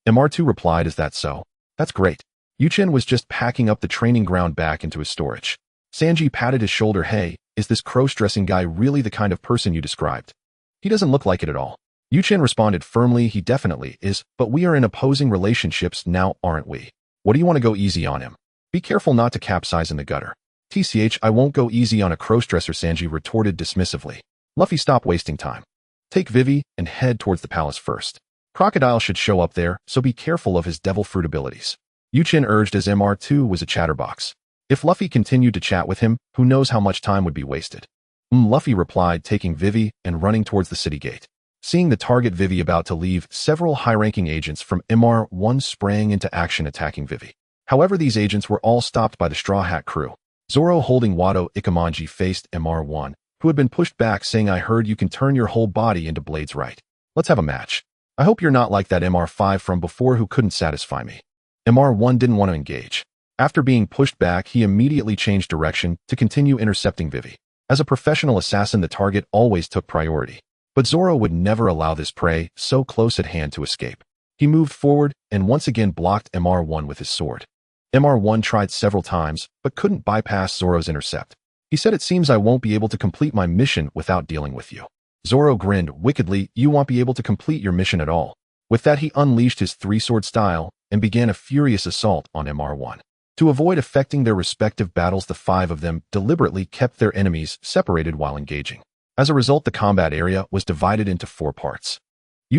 MR2 replied, "Is that so? That's great." Chen was just packing up the training ground back into his storage. Sanji patted his shoulder. "Hey, is this cross-dressing guy really the kind of person you described? He doesn't look like it at all." Chen responded firmly, "He definitely is, but we are in opposing relationships now, aren't we? What do you want to go easy on him? Be careful not to capsize in the gutter." "TCH, I won't go easy on a cross-dresser," Sanji retorted dismissively. "Luffy, stop wasting time. Take Vivi and head towards the palace first. Crocodile should show up there, so be careful of his devil fruit abilities." Chen urged, as MR2 was a chatterbox. If Luffy continued to chat with him, who knows how much time would be wasted. Luffy replied, taking Vivi and running towards the city gate. Seeing the target Vivi about to leave, several high-ranking agents from MR1 sprang into action, attacking Vivi. However, these agents were all stopped by the Straw Hat crew. Zoro, holding Wado Ikamanji, faced MR1, who had been pushed back, saying, "I heard you can turn your whole body into blades, right? Let's have a match. I hope you're not like that MR5 from before who couldn't satisfy me." MR1 didn't want to engage. After being pushed back, he immediately changed direction to continue intercepting Vivi. As a professional assassin, the target always took priority. But Zoro would never allow this prey so close at hand to escape. He moved forward and once again blocked MR1 with his sword. MR1 tried several times, but couldn't bypass Zoro's intercept. He said, "It seems I won't be able to complete my mission without dealing with you." Zoro grinned wickedly. You won't be able to complete your mission at all. With that, he unleashed his three-sword style and began a furious assault on MR1. To avoid affecting their respective battles, the five of them deliberately kept their enemies separated while engaging. As a result, the combat area was divided into 4 parts.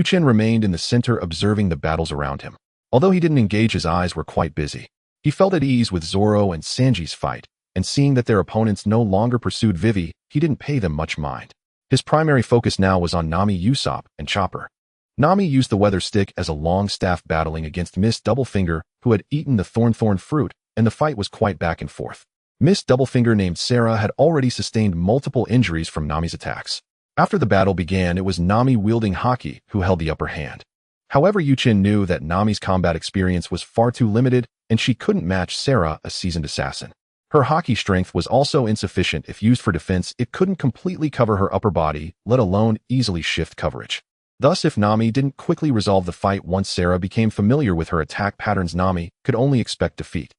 Chen remained in the center observing the battles around him. Although he didn't engage, his eyes were quite busy. He felt at ease with Zoro and Sanji's fight, and seeing that their opponents no longer pursued Vivi, he didn't pay them much mind. His primary focus now was on Nami, Usopp, and Chopper. Nami used the weather stick as a long staff battling against Miss Doublefinger, who had eaten the thorn fruit, and the fight was quite back and forth. Miss Doublefinger, named Sarah, had already sustained multiple injuries from Nami's attacks. After the battle began, it was Nami wielding haki who held the upper hand. However, Chen knew that Nami's combat experience was far too limited, and she couldn't match Sarah, a seasoned assassin. Her haki strength was also insufficient. If used for defense, it couldn't completely cover her upper body, let alone easily shift coverage. Thus, if Nami didn't quickly resolve the fight once Sarah became familiar with her attack patterns, Nami could only expect defeat.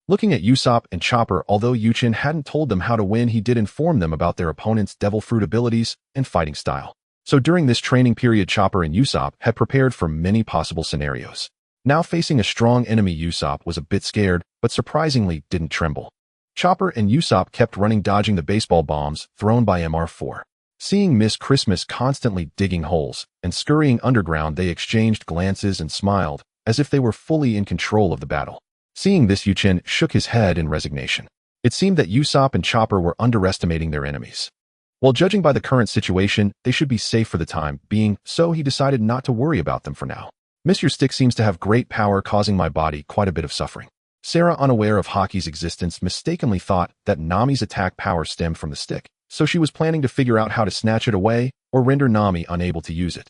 Looking at Usopp and Chopper, although Chen hadn't told them how to win, he did inform them about their opponent's devil fruit abilities and fighting style. So during this training period, Chopper and Usopp had prepared for many possible scenarios. Now facing a strong enemy, Usopp was a bit scared, but surprisingly didn't tremble. Chopper and Usopp kept running, dodging the baseball bombs thrown by MR4. Seeing Miss Christmas constantly digging holes and scurrying underground, they exchanged glances and smiled, as if they were fully in control of the battle. Seeing this, Chen shook his head in resignation. It seemed that Usopp and Chopper were underestimating their enemies. While judging by the current situation, they should be safe for the time being, so he decided not to worry about them for now. Miss, your stick seems to have great power, causing my body quite a bit of suffering. Sarah, unaware of Haki's existence, mistakenly thought that Nami's attack power stemmed from the stick, so she was planning to figure out how to snatch it away or render Nami unable to use it.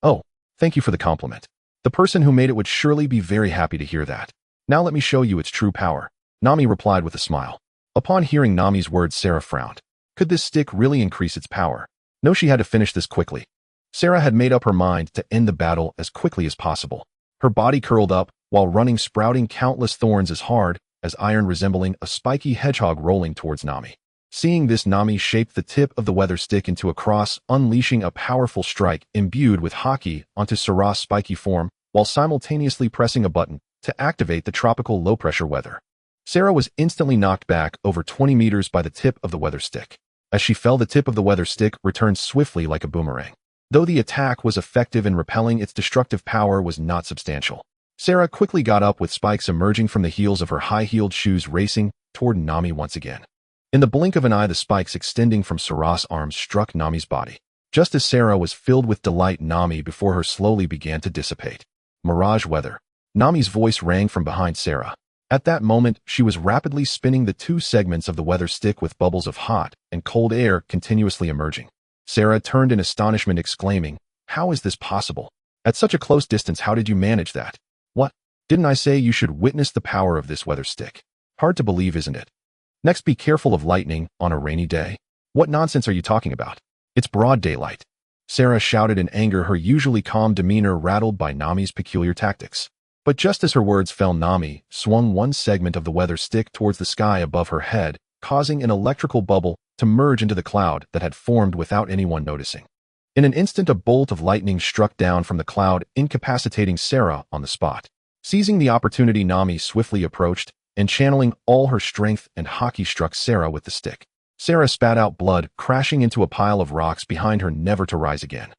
Oh, thank you for the compliment. The person who made it would surely be very happy to hear that. Now let me show you its true power, Nami replied with a smile. Upon hearing Nami's words, Sarah frowned. Could this stick really increase its power? No, she had to finish this quickly. Sarah had made up her mind to end the battle as quickly as possible. Her body curled up, while running, sprouting countless thorns as hard as iron, resembling a spiky hedgehog rolling towards Nami. Seeing this, Nami shaped the tip of the weather stick into a cross, unleashing a powerful strike imbued with haki onto Sarah's spiky form, while simultaneously pressing a button to activate the tropical low-pressure weather. Sarah was instantly knocked back over 20 meters by the tip of the weather stick. As she fell, the tip of the weather stick returned swiftly like a boomerang. Though the attack was effective in repelling, its destructive power was not substantial. Sarah quickly got up, with spikes emerging from the heels of her high-heeled shoes, racing toward Nami once again. In the blink of an eye, the spikes extending from Sarah's arms struck Nami's body. Just as Sarah was filled with delight, Nami before her slowly began to dissipate. Mirage weather. Nami's voice rang from behind Sarah. At that moment, she was rapidly spinning the 2 segments of the weather stick, with bubbles of hot and cold air continuously emerging. Sarah turned in astonishment, exclaiming, "How is this possible? At such a close distance, how did you manage that? What? Didn't I say you should witness the power of this weather stick? Hard to believe, isn't it? Next, be careful of lightning on a rainy day. What nonsense are you talking about? It's broad daylight." Sarah shouted in anger, her usually calm demeanor rattled by Nami's peculiar tactics. But just as her words fell, Nami swung one segment of the weather stick towards the sky above her head, causing an electrical bubble to merge into the cloud that had formed without anyone noticing. In an instant, a bolt of lightning struck down from the cloud, incapacitating Sarah on the spot. Seizing the opportunity, Nami swiftly approached, and channeling all her strength and haki, struck Sarah with the stick. Sarah spat out blood, crashing into a pile of rocks behind her, never to rise again.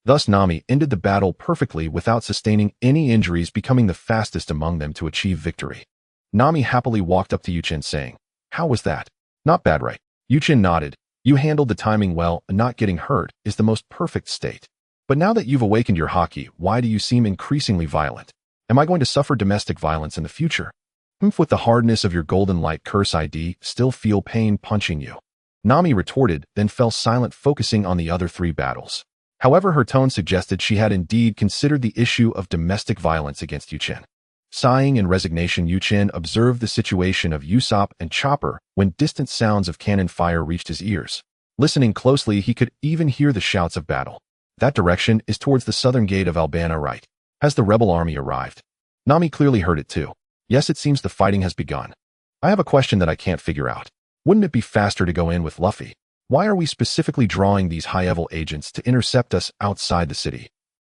Thus, Nami ended the battle perfectly without sustaining any injuries, becoming the fastest among them to achieve victory. Nami happily walked up to Chen, saying, "How was that? Not bad, right?" Chen nodded. "You handled the timing well, and not getting hurt is the most perfect state. But now that you've awakened your haki, why do you seem increasingly violent? Am I going to suffer domestic violence in the future? With the hardness of your golden light curse, ID still feel pain punching you." Nami retorted, then fell silent, focusing on the other 3 battles. However, her tone suggested she had indeed considered the issue of domestic violence against Chen. Sighing in resignation, Chen observed the situation of Usopp and Chopper when distant sounds of cannon fire reached his ears. Listening closely, he could even hear the shouts of battle. "That direction is towards the southern gate of Alabasta, right? Has the rebel army arrived?" Nami clearly heard it too. "Yes, it seems the fighting has begun. I have a question that I can't figure out. Wouldn't it be faster to go in with Luffy? Why are we specifically drawing these high-level agents to intercept us outside the city?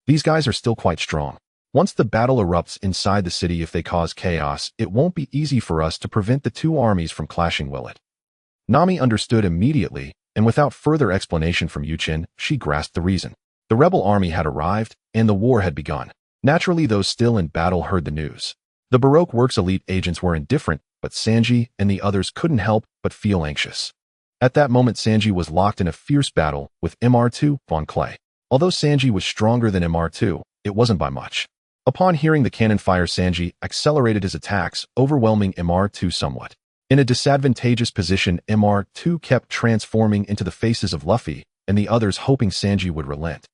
These guys are still quite strong. Once the battle erupts inside the city, if they cause chaos, it won't be easy for us to prevent the two armies from clashing, will it? Nami understood immediately, and without further explanation from Chen, she grasped the reason. The rebel army had arrived, and the war had begun. Naturally, those still in battle heard the news. The Baroque Works elite agents were indifferent, but Sanji and the others couldn't help but feel anxious. At that moment, Sanji was locked in a fierce battle with MR2 Von Clay. Although Sanji was stronger than MR2, it wasn't by much. Upon hearing the cannon fire, Sanji accelerated his attacks, overwhelming MR2 somewhat. In a disadvantageous position, MR2 kept transforming into the faces of Luffy and the others, hoping Sanji would relent.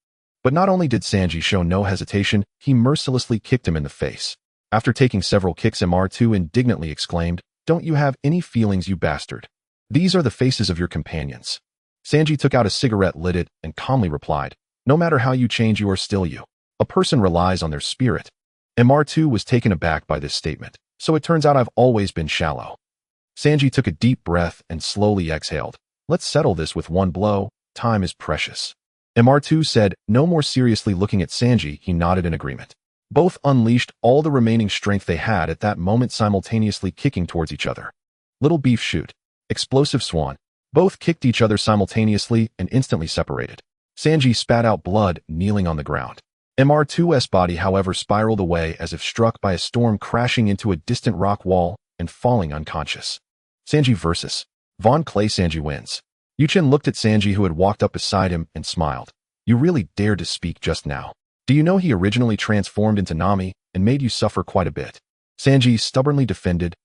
But not only did Sanji show no hesitation, he mercilessly kicked him in the face. After taking several kicks, MR2 indignantly exclaimed, "Don't you have any feelings, you bastard? These are the faces of your companions." Sanji took out a cigarette, lit it, and calmly replied, "No matter how you change, you are still you. A person relies on their spirit." MR2 was taken aback by this statement. "So it turns out I've always been shallow." Sanji took a deep breath and slowly exhaled. "Let's settle this with one blow. Time is precious." MR2 said, no more seriously looking at Sanji. He nodded in agreement. Both unleashed all the remaining strength they had at that moment, simultaneously kicking towards each other. Little beef shoot. Explosive swan. Both kicked each other simultaneously and instantly separated. Sanji spat out blood, kneeling on the ground. MR2's body, however, spiraled away as if struck by a storm, crashing into a distant rock wall and falling unconscious. Sanji versus Von Clay. Sanji wins. Chen looked at Sanji, who had walked up beside him, and smiled. "You really dared to speak just now. Do you know he originally transformed into Nami and made you suffer quite a bit?" Sanji stubbornly defended,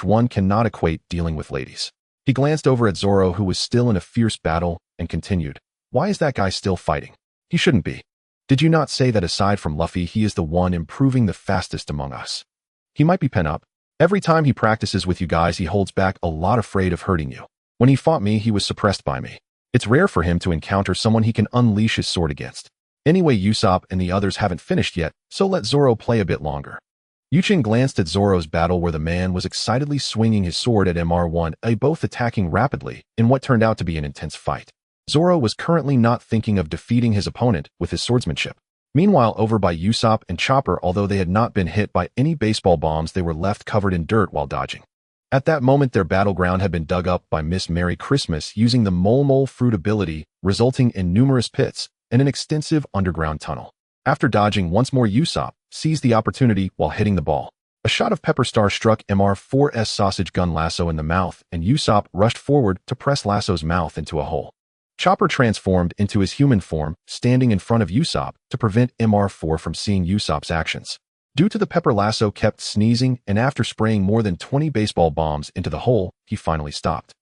"One cannot equate dealing with ladies." He glanced over at Zoro, who was still in a fierce battle, and continued, "Why is that guy still fighting? He shouldn't be. Did you not say that aside from Luffy, he is the one improving the fastest among us? He might be pent up. Every time he practices with you guys, he holds back a lot, afraid of hurting you. When he fought me, he was suppressed by me. It's rare for him to encounter someone he can unleash his sword against. Anyway, Usopp and the others haven't finished yet, so let Zoro play a bit longer." Chen glanced at Zoro's battle, where the man was excitedly swinging his sword at MR1, both attacking rapidly in what turned out to be an intense fight. Zoro was currently not thinking of defeating his opponent with his swordsmanship. Meanwhile, over by Usopp and Chopper, although they had not been hit by any baseball bombs, they were left covered in dirt while dodging. At that moment, their battleground had been dug up by Miss Merry Christmas using the Mole Fruit ability, resulting in numerous pits and an extensive underground tunnel. After dodging once more, Usopp seized the opportunity while hitting the ball. A shot of Pepper Star struck MR4's sausage gun lasso in the mouth, and Usopp rushed forward to press Lasso's mouth into a hole. Chopper transformed into his human form, standing in front of Usopp to prevent MR4 from seeing Usopp's actions. Due to the Pepper Lasso kept sneezing, and after spraying more than 20 baseball bombs into the hole, he finally stopped.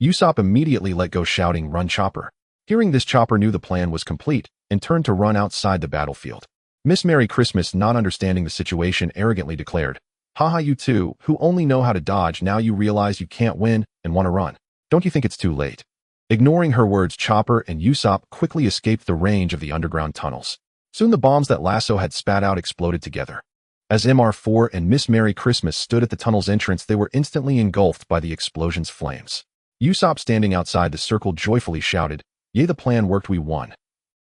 Usopp immediately let go, shouting, "Run, Chopper." Hearing this, Chopper knew the plan was complete and turned to run outside the battlefield. Miss Merry Christmas, not understanding the situation, arrogantly declared, "Haha, you two, who only know how to dodge, now you realize you can't win and want to run. Don't you think it's too late?" Ignoring her words, Chopper and Usopp quickly escaped the range of the underground tunnels. Soon the bombs that Lasso had spat out exploded together. As MR4 and Miss Merry Christmas stood at the tunnel's entrance, they were instantly engulfed by the explosion's flames. Usopp, standing outside the circle, joyfully shouted, "Yay, the plan worked, we won."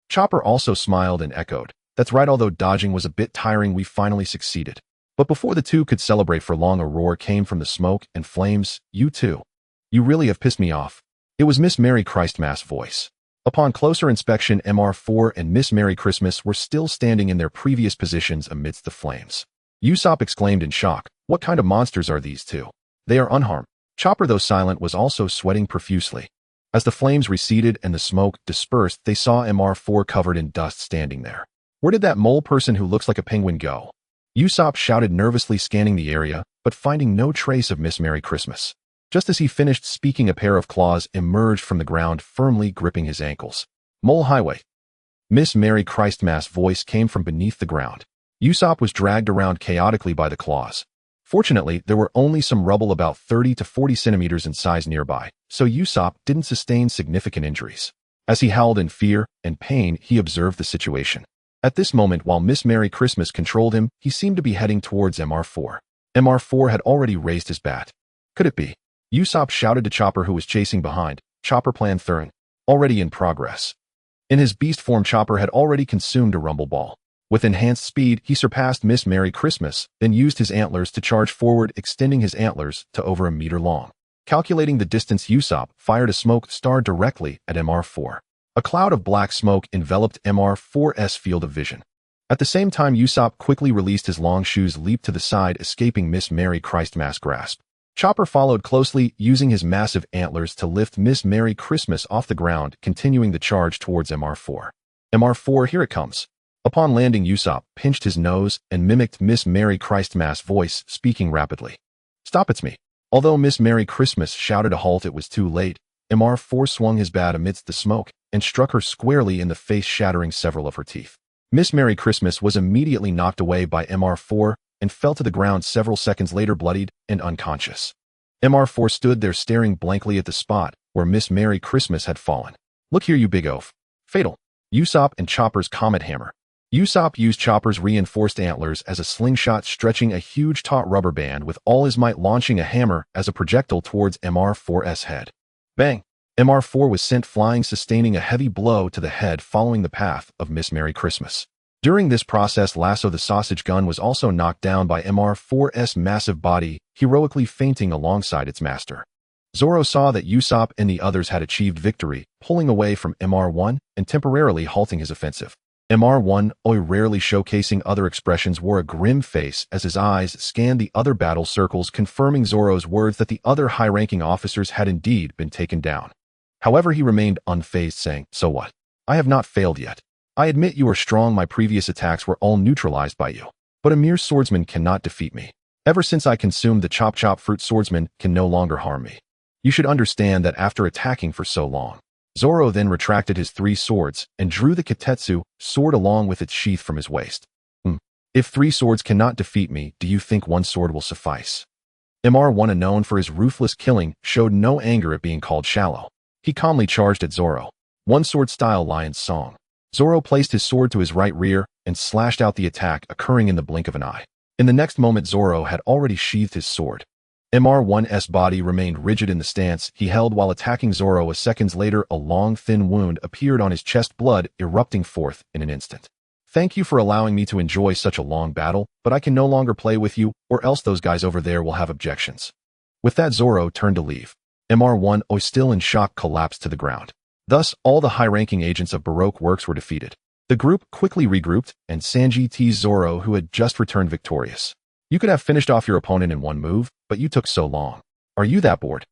Chopper also smiled and echoed, "That's right, although dodging was a bit tiring, we finally succeeded." But before the two could celebrate for long, a roar came from the smoke and flames. "You two. You really have pissed me off." It was Miss Merry Christmas' voice. Upon closer inspection, MR4 and Miss Merry Christmas were still standing in their previous positions amidst the flames. Usopp exclaimed in shock, "What kind of monsters are these two? They are unharmed." Chopper, though silent, was also sweating profusely. As the flames receded and the smoke dispersed, they saw MR4 covered in dust standing there. "Where did that mole person who looks like a penguin go?" Usopp shouted, nervously scanning the area, but finding no trace of Miss Merry Christmas. Just as he finished speaking, a pair of claws emerged from the ground, firmly gripping his ankles. "Mole Highway." Miss Merry Christmas' voice came from beneath the ground. Usopp was dragged around chaotically by the claws. Fortunately, there were only some rubble about 30 to 40 centimeters in size nearby, so Usopp didn't sustain significant injuries. As he howled in fear and pain, he observed the situation. At this moment, while Miss Merry Christmas controlled him, he seemed to be heading towards MR4. MR4 had already raised his bat. Could it be? Usopp shouted to Chopper, who was chasing behind. Chopper Plan Thurin, already in progress. In his beast form, Chopper had already consumed a rumble ball. With enhanced speed, he surpassed Miss Merry Christmas, then used his antlers to charge forward, extending his antlers to over a meter long. Calculating the distance, Usopp fired a smoke star directly at MR4. A cloud of black smoke enveloped MR4's field of vision. At the same time, Usopp quickly released his long shoes, leaped to the side, escaping Miss Merry Christmas' grasp. Chopper followed closely, using his massive antlers to lift Miss Merry Christmas off the ground, continuing the charge towards MR4. MR4, here it comes. Upon landing, Usopp pinched his nose and mimicked Miss Merry Christmas' voice, speaking rapidly. Stop, it's me. Although Miss Merry Christmas shouted a halt, it was too late. MR4 swung his bat amidst the smoke and struck her squarely in the face, shattering several of her teeth. Miss Merry Christmas was immediately knocked away by MR4 and fell to the ground several seconds later, bloodied and unconscious. MR4 stood there staring blankly at the spot where Miss Merry Christmas had fallen. Look here, you big oaf. Fatal. Usopp and Chopper's Comet Hammer. Usopp used Chopper's reinforced antlers as a slingshot, stretching a huge taut rubber band with all his might, launching a hammer as a projectile towards MR4's head. Bang! MR4 was sent flying, sustaining a heavy blow to the head following the path of Miss Merry Christmas. During this process, Lasso the sausage gun was also knocked down by MR4's massive body, heroically fainting alongside its master. Zoro saw that Usopp and the others had achieved victory, pulling away from MR1 and temporarily halting his offensive. MR1, rarely showcasing other expressions, wore a grim face as his eyes scanned the other battle circles, confirming Zoro's words that the other high-ranking officers had indeed been taken down. However, he remained unfazed, saying, "So what? I have not failed yet. I admit you are strong. My previous attacks were all neutralized by you. But a mere swordsman cannot defeat me. Ever since I consumed the chop-chop fruit, swordsman can no longer harm me. You should understand that after attacking for so long." Zoro then retracted his 3 swords and drew the Kitetsu sword along with its sheath from his waist. If 3 swords cannot defeat me, do you think 1 sword will suffice? MR1, known for his ruthless killing, showed no anger at being called shallow. He calmly charged at Zoro. 1 sword style lion's song. Zoro placed his sword to his right rear and slashed out the attack, occurring in the blink of an eye. In the next moment, Zoro had already sheathed his sword. MR1's body remained rigid in the stance he held while attacking Zoro. Seconds later, a long, thin wound appeared on his chest, blood erupting forth in an instant. Thank you for allowing me to enjoy such a long battle, but I can no longer play with you, or else those guys over there will have objections. With that, Zoro turned to leave. MR1, still in shock, collapsed to the ground. Thus, all the high-ranking agents of Baroque Works were defeated. The group quickly regrouped, and Sanji teased Zoro, who had just returned victorious. You could have finished off your opponent in 1 move, but you took so long. Are you that bored?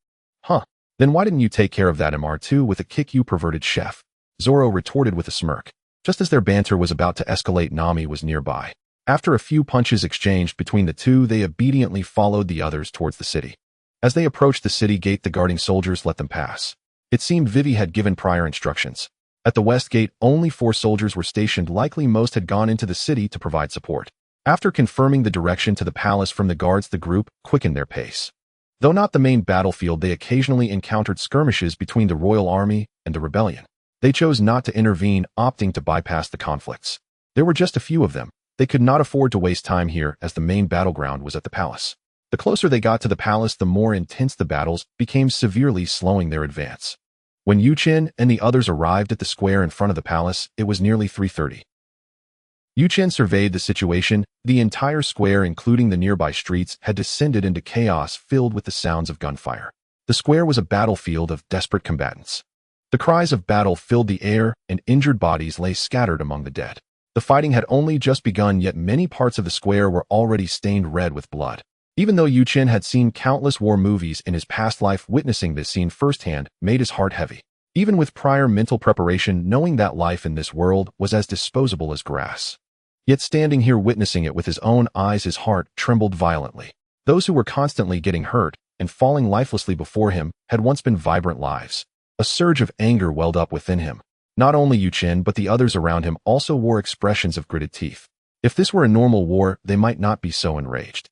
Huh. Then why didn't you take care of that MR2 with a kick, you perverted chef? Zoro retorted with a smirk. Just as their banter was about to escalate, Nami was nearby. After a few punches exchanged between the two, they obediently followed the others towards the city. As they approached the city gate, the guarding soldiers let them pass. It seemed Vivi had given prior instructions. At the west gate, only 4 soldiers were stationed. Likely most had gone into the city to provide support. After confirming the direction to the palace from the guards, the group quickened their pace. Though not the main battlefield, they occasionally encountered skirmishes between the royal army and the rebellion. They chose not to intervene, opting to bypass the conflicts. There were just a few of them. They could not afford to waste time here, as the main battleground was at the palace. The closer they got to the palace, the more intense the battles became, severely slowing their advance. When Chen and the others arrived at the square in front of the palace, it was nearly 3:30. Chen surveyed the situation. The entire square, including the nearby streets, had descended into chaos filled with the sounds of gunfire. The square was a battlefield of desperate combatants. The cries of battle filled the air, and injured bodies lay scattered among the dead. The fighting had only just begun, yet many parts of the square were already stained red with blood. Even though Chen had seen countless war movies in his past life, witnessing this scene firsthand made his heart heavy. Even with prior mental preparation, knowing that life in this world was as disposable as grass. Yet standing here witnessing it with his own eyes, his heart trembled violently. Those who were constantly getting hurt and falling lifelessly before him had once been vibrant lives. A surge of anger welled up within him. Not only Chen, but the others around him also wore expressions of gritted teeth. If this were a normal war, they might not be so enraged.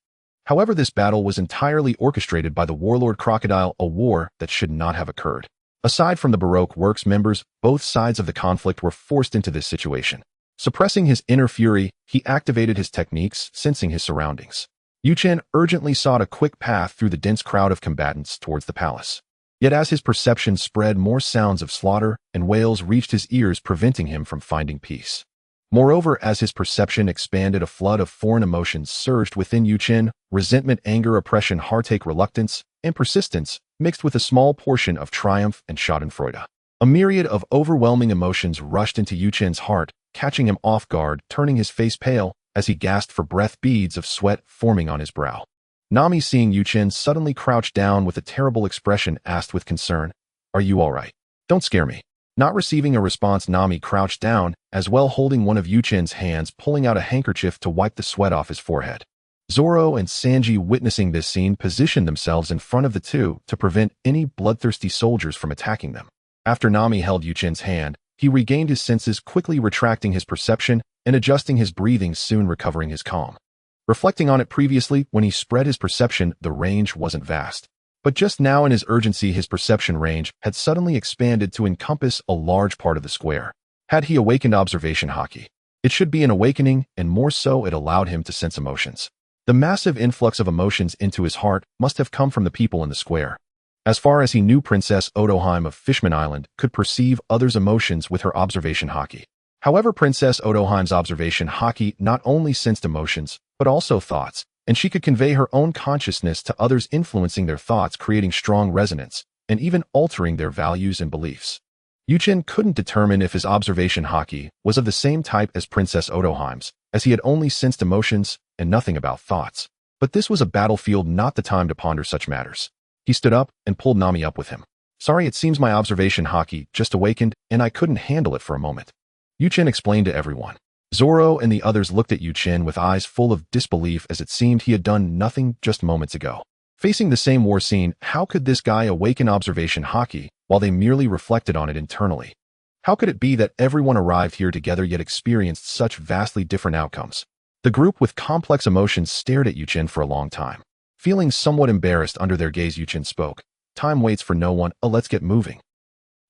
However, this battle was entirely orchestrated by the warlord Crocodile, a war that should not have occurred. Aside from the Baroque Works members, both sides of the conflict were forced into this situation. Suppressing his inner fury, he activated his techniques, sensing his surroundings. Chen urgently sought a quick path through the dense crowd of combatants towards the palace. Yet as his perception spread, more sounds of slaughter and wails reached his ears, preventing him from finding peace. Moreover, as his perception expanded, a flood of foreign emotions surged within Chen: resentment, anger, oppression, heartache, reluctance, and persistence, mixed with a small portion of triumph and schadenfreude. A myriad of overwhelming emotions rushed into Chen's heart, catching him off guard, turning his face pale as he gasped for breath, beads of sweat forming on his brow. Nami, seeing Chen suddenly crouch down with a terrible expression, asked with concern, "Are you all right? Don't scare me." Not receiving a response, Nami crouched down, as well, holding one of Chen's hands, pulling out a handkerchief to wipe the sweat off his forehead. Zoro and Sanji, witnessing this scene, positioned themselves in front of the two to prevent any bloodthirsty soldiers from attacking them. After Nami held Chen's hand, he regained his senses, quickly retracting his perception and adjusting his breathing, soon recovering his calm. Reflecting on it, previously, when he spread his perception, the range wasn't vast. But just now, in his urgency, his perception range had suddenly expanded to encompass a large part of the square. Had he awakened observation haki? It should be an awakening, and more so, it allowed him to sense emotions. The massive influx of emotions into his heart must have come from the people in the square. As far as he knew, Princess Odoheim of Fishman Island could perceive others' emotions with her observation haki. However, Princess Odoheim's observation haki not only sensed emotions, but also thoughts, and she could convey her own consciousness to others, influencing their thoughts, creating strong resonance, and even altering their values and beliefs. Chen couldn't determine if his observation haki was of the same type as Princess Odoheim's, as he had only sensed emotions and nothing about thoughts. But this was a battlefield, not the time to ponder such matters. He stood up and pulled Nami up with him. "Sorry, it seems my observation haki just awakened, and I couldn't handle it for a moment," Chen explained to everyone. Zoro and the others looked at Chen with eyes full of disbelief, as it seemed he had done nothing just moments ago. Facing the same war scene, how could this guy awaken observation haki while they merely reflected on it internally? How could it be that everyone arrived here together yet experienced such vastly different outcomes? The group with complex emotions stared at Chen for a long time. Feeling somewhat embarrassed under their gaze, Chen spoke. "Time waits for no one, let's get moving."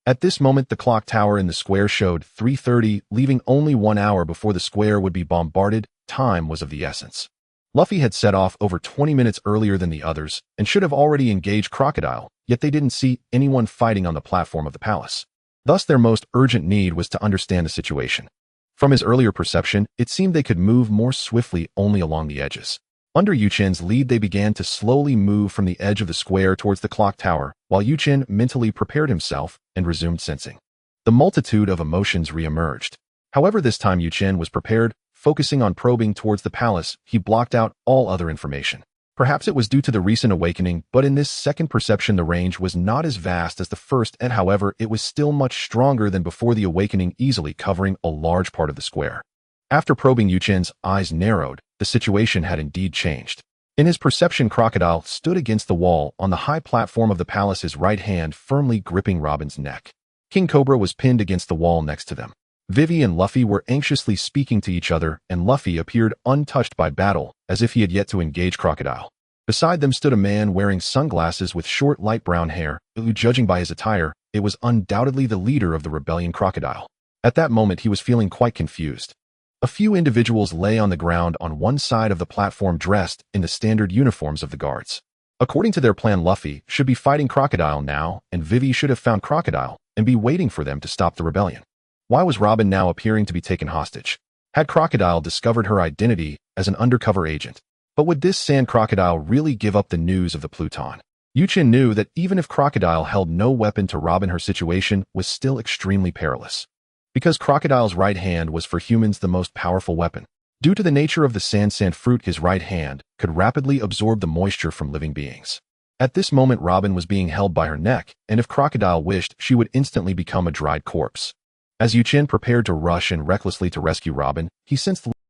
At this moment, the clock tower in the square showed 3:30, leaving only 1 hour before the square would be bombarded. Time was of the essence. Luffy had set off over 20 minutes earlier than the others and should have already engaged Crocodile, yet they didn't see anyone fighting on the platform of the palace. Thus, their most urgent need was to understand the situation. From his earlier perception, it seemed they could move more swiftly only along the edges. Under Chen's lead, they began to slowly move from the edge of the square towards the clock tower, while Chen mentally prepared himself and resumed sensing. The multitude of emotions re-emerged. However, this time Chen was prepared. Focusing on probing towards the palace, he blocked out all other information. Perhaps it was due to the recent awakening, but in this second perception, the range was not as vast as the first, and however, it was still much stronger than before the awakening, easily covering a large part of the square. After probing, Chen's eyes narrowed. The situation had indeed changed. In his perception, Crocodile stood against the wall on the high platform of the palace, his right hand firmly gripping Robin's neck. King Cobra was pinned against the wall next to them. Vivi and Luffy were anxiously speaking to each other, and Luffy appeared untouched by battle, as if he had yet to engage Crocodile. Beside them stood a man wearing sunglasses with short light brown hair, who, judging by his attire, it was undoubtedly the leader of the rebellion Crocodile. At that moment, he was feeling quite confused. A few individuals lay on the ground on one side of the platform, dressed in the standard uniforms of the guards. According to their plan, Luffy should be fighting Crocodile now, and Vivi should have found Crocodile and be waiting for them to stop the rebellion. Why was Robin now appearing to be taken hostage? Had Crocodile discovered her identity as an undercover agent? But would this sand Crocodile really give up the news of the Pluton? Chen knew that even if Crocodile held no weapon to Robin, her situation was still extremely perilous. Because Crocodile's right hand was for humans the most powerful weapon. Due to the nature of the sand fruit, his right hand could rapidly absorb the moisture from living beings. At this moment, Robin was being held by her neck, and if Crocodile wished, she would instantly become a dried corpse. As Chen prepared to rush in recklessly to rescue Robin, he sensed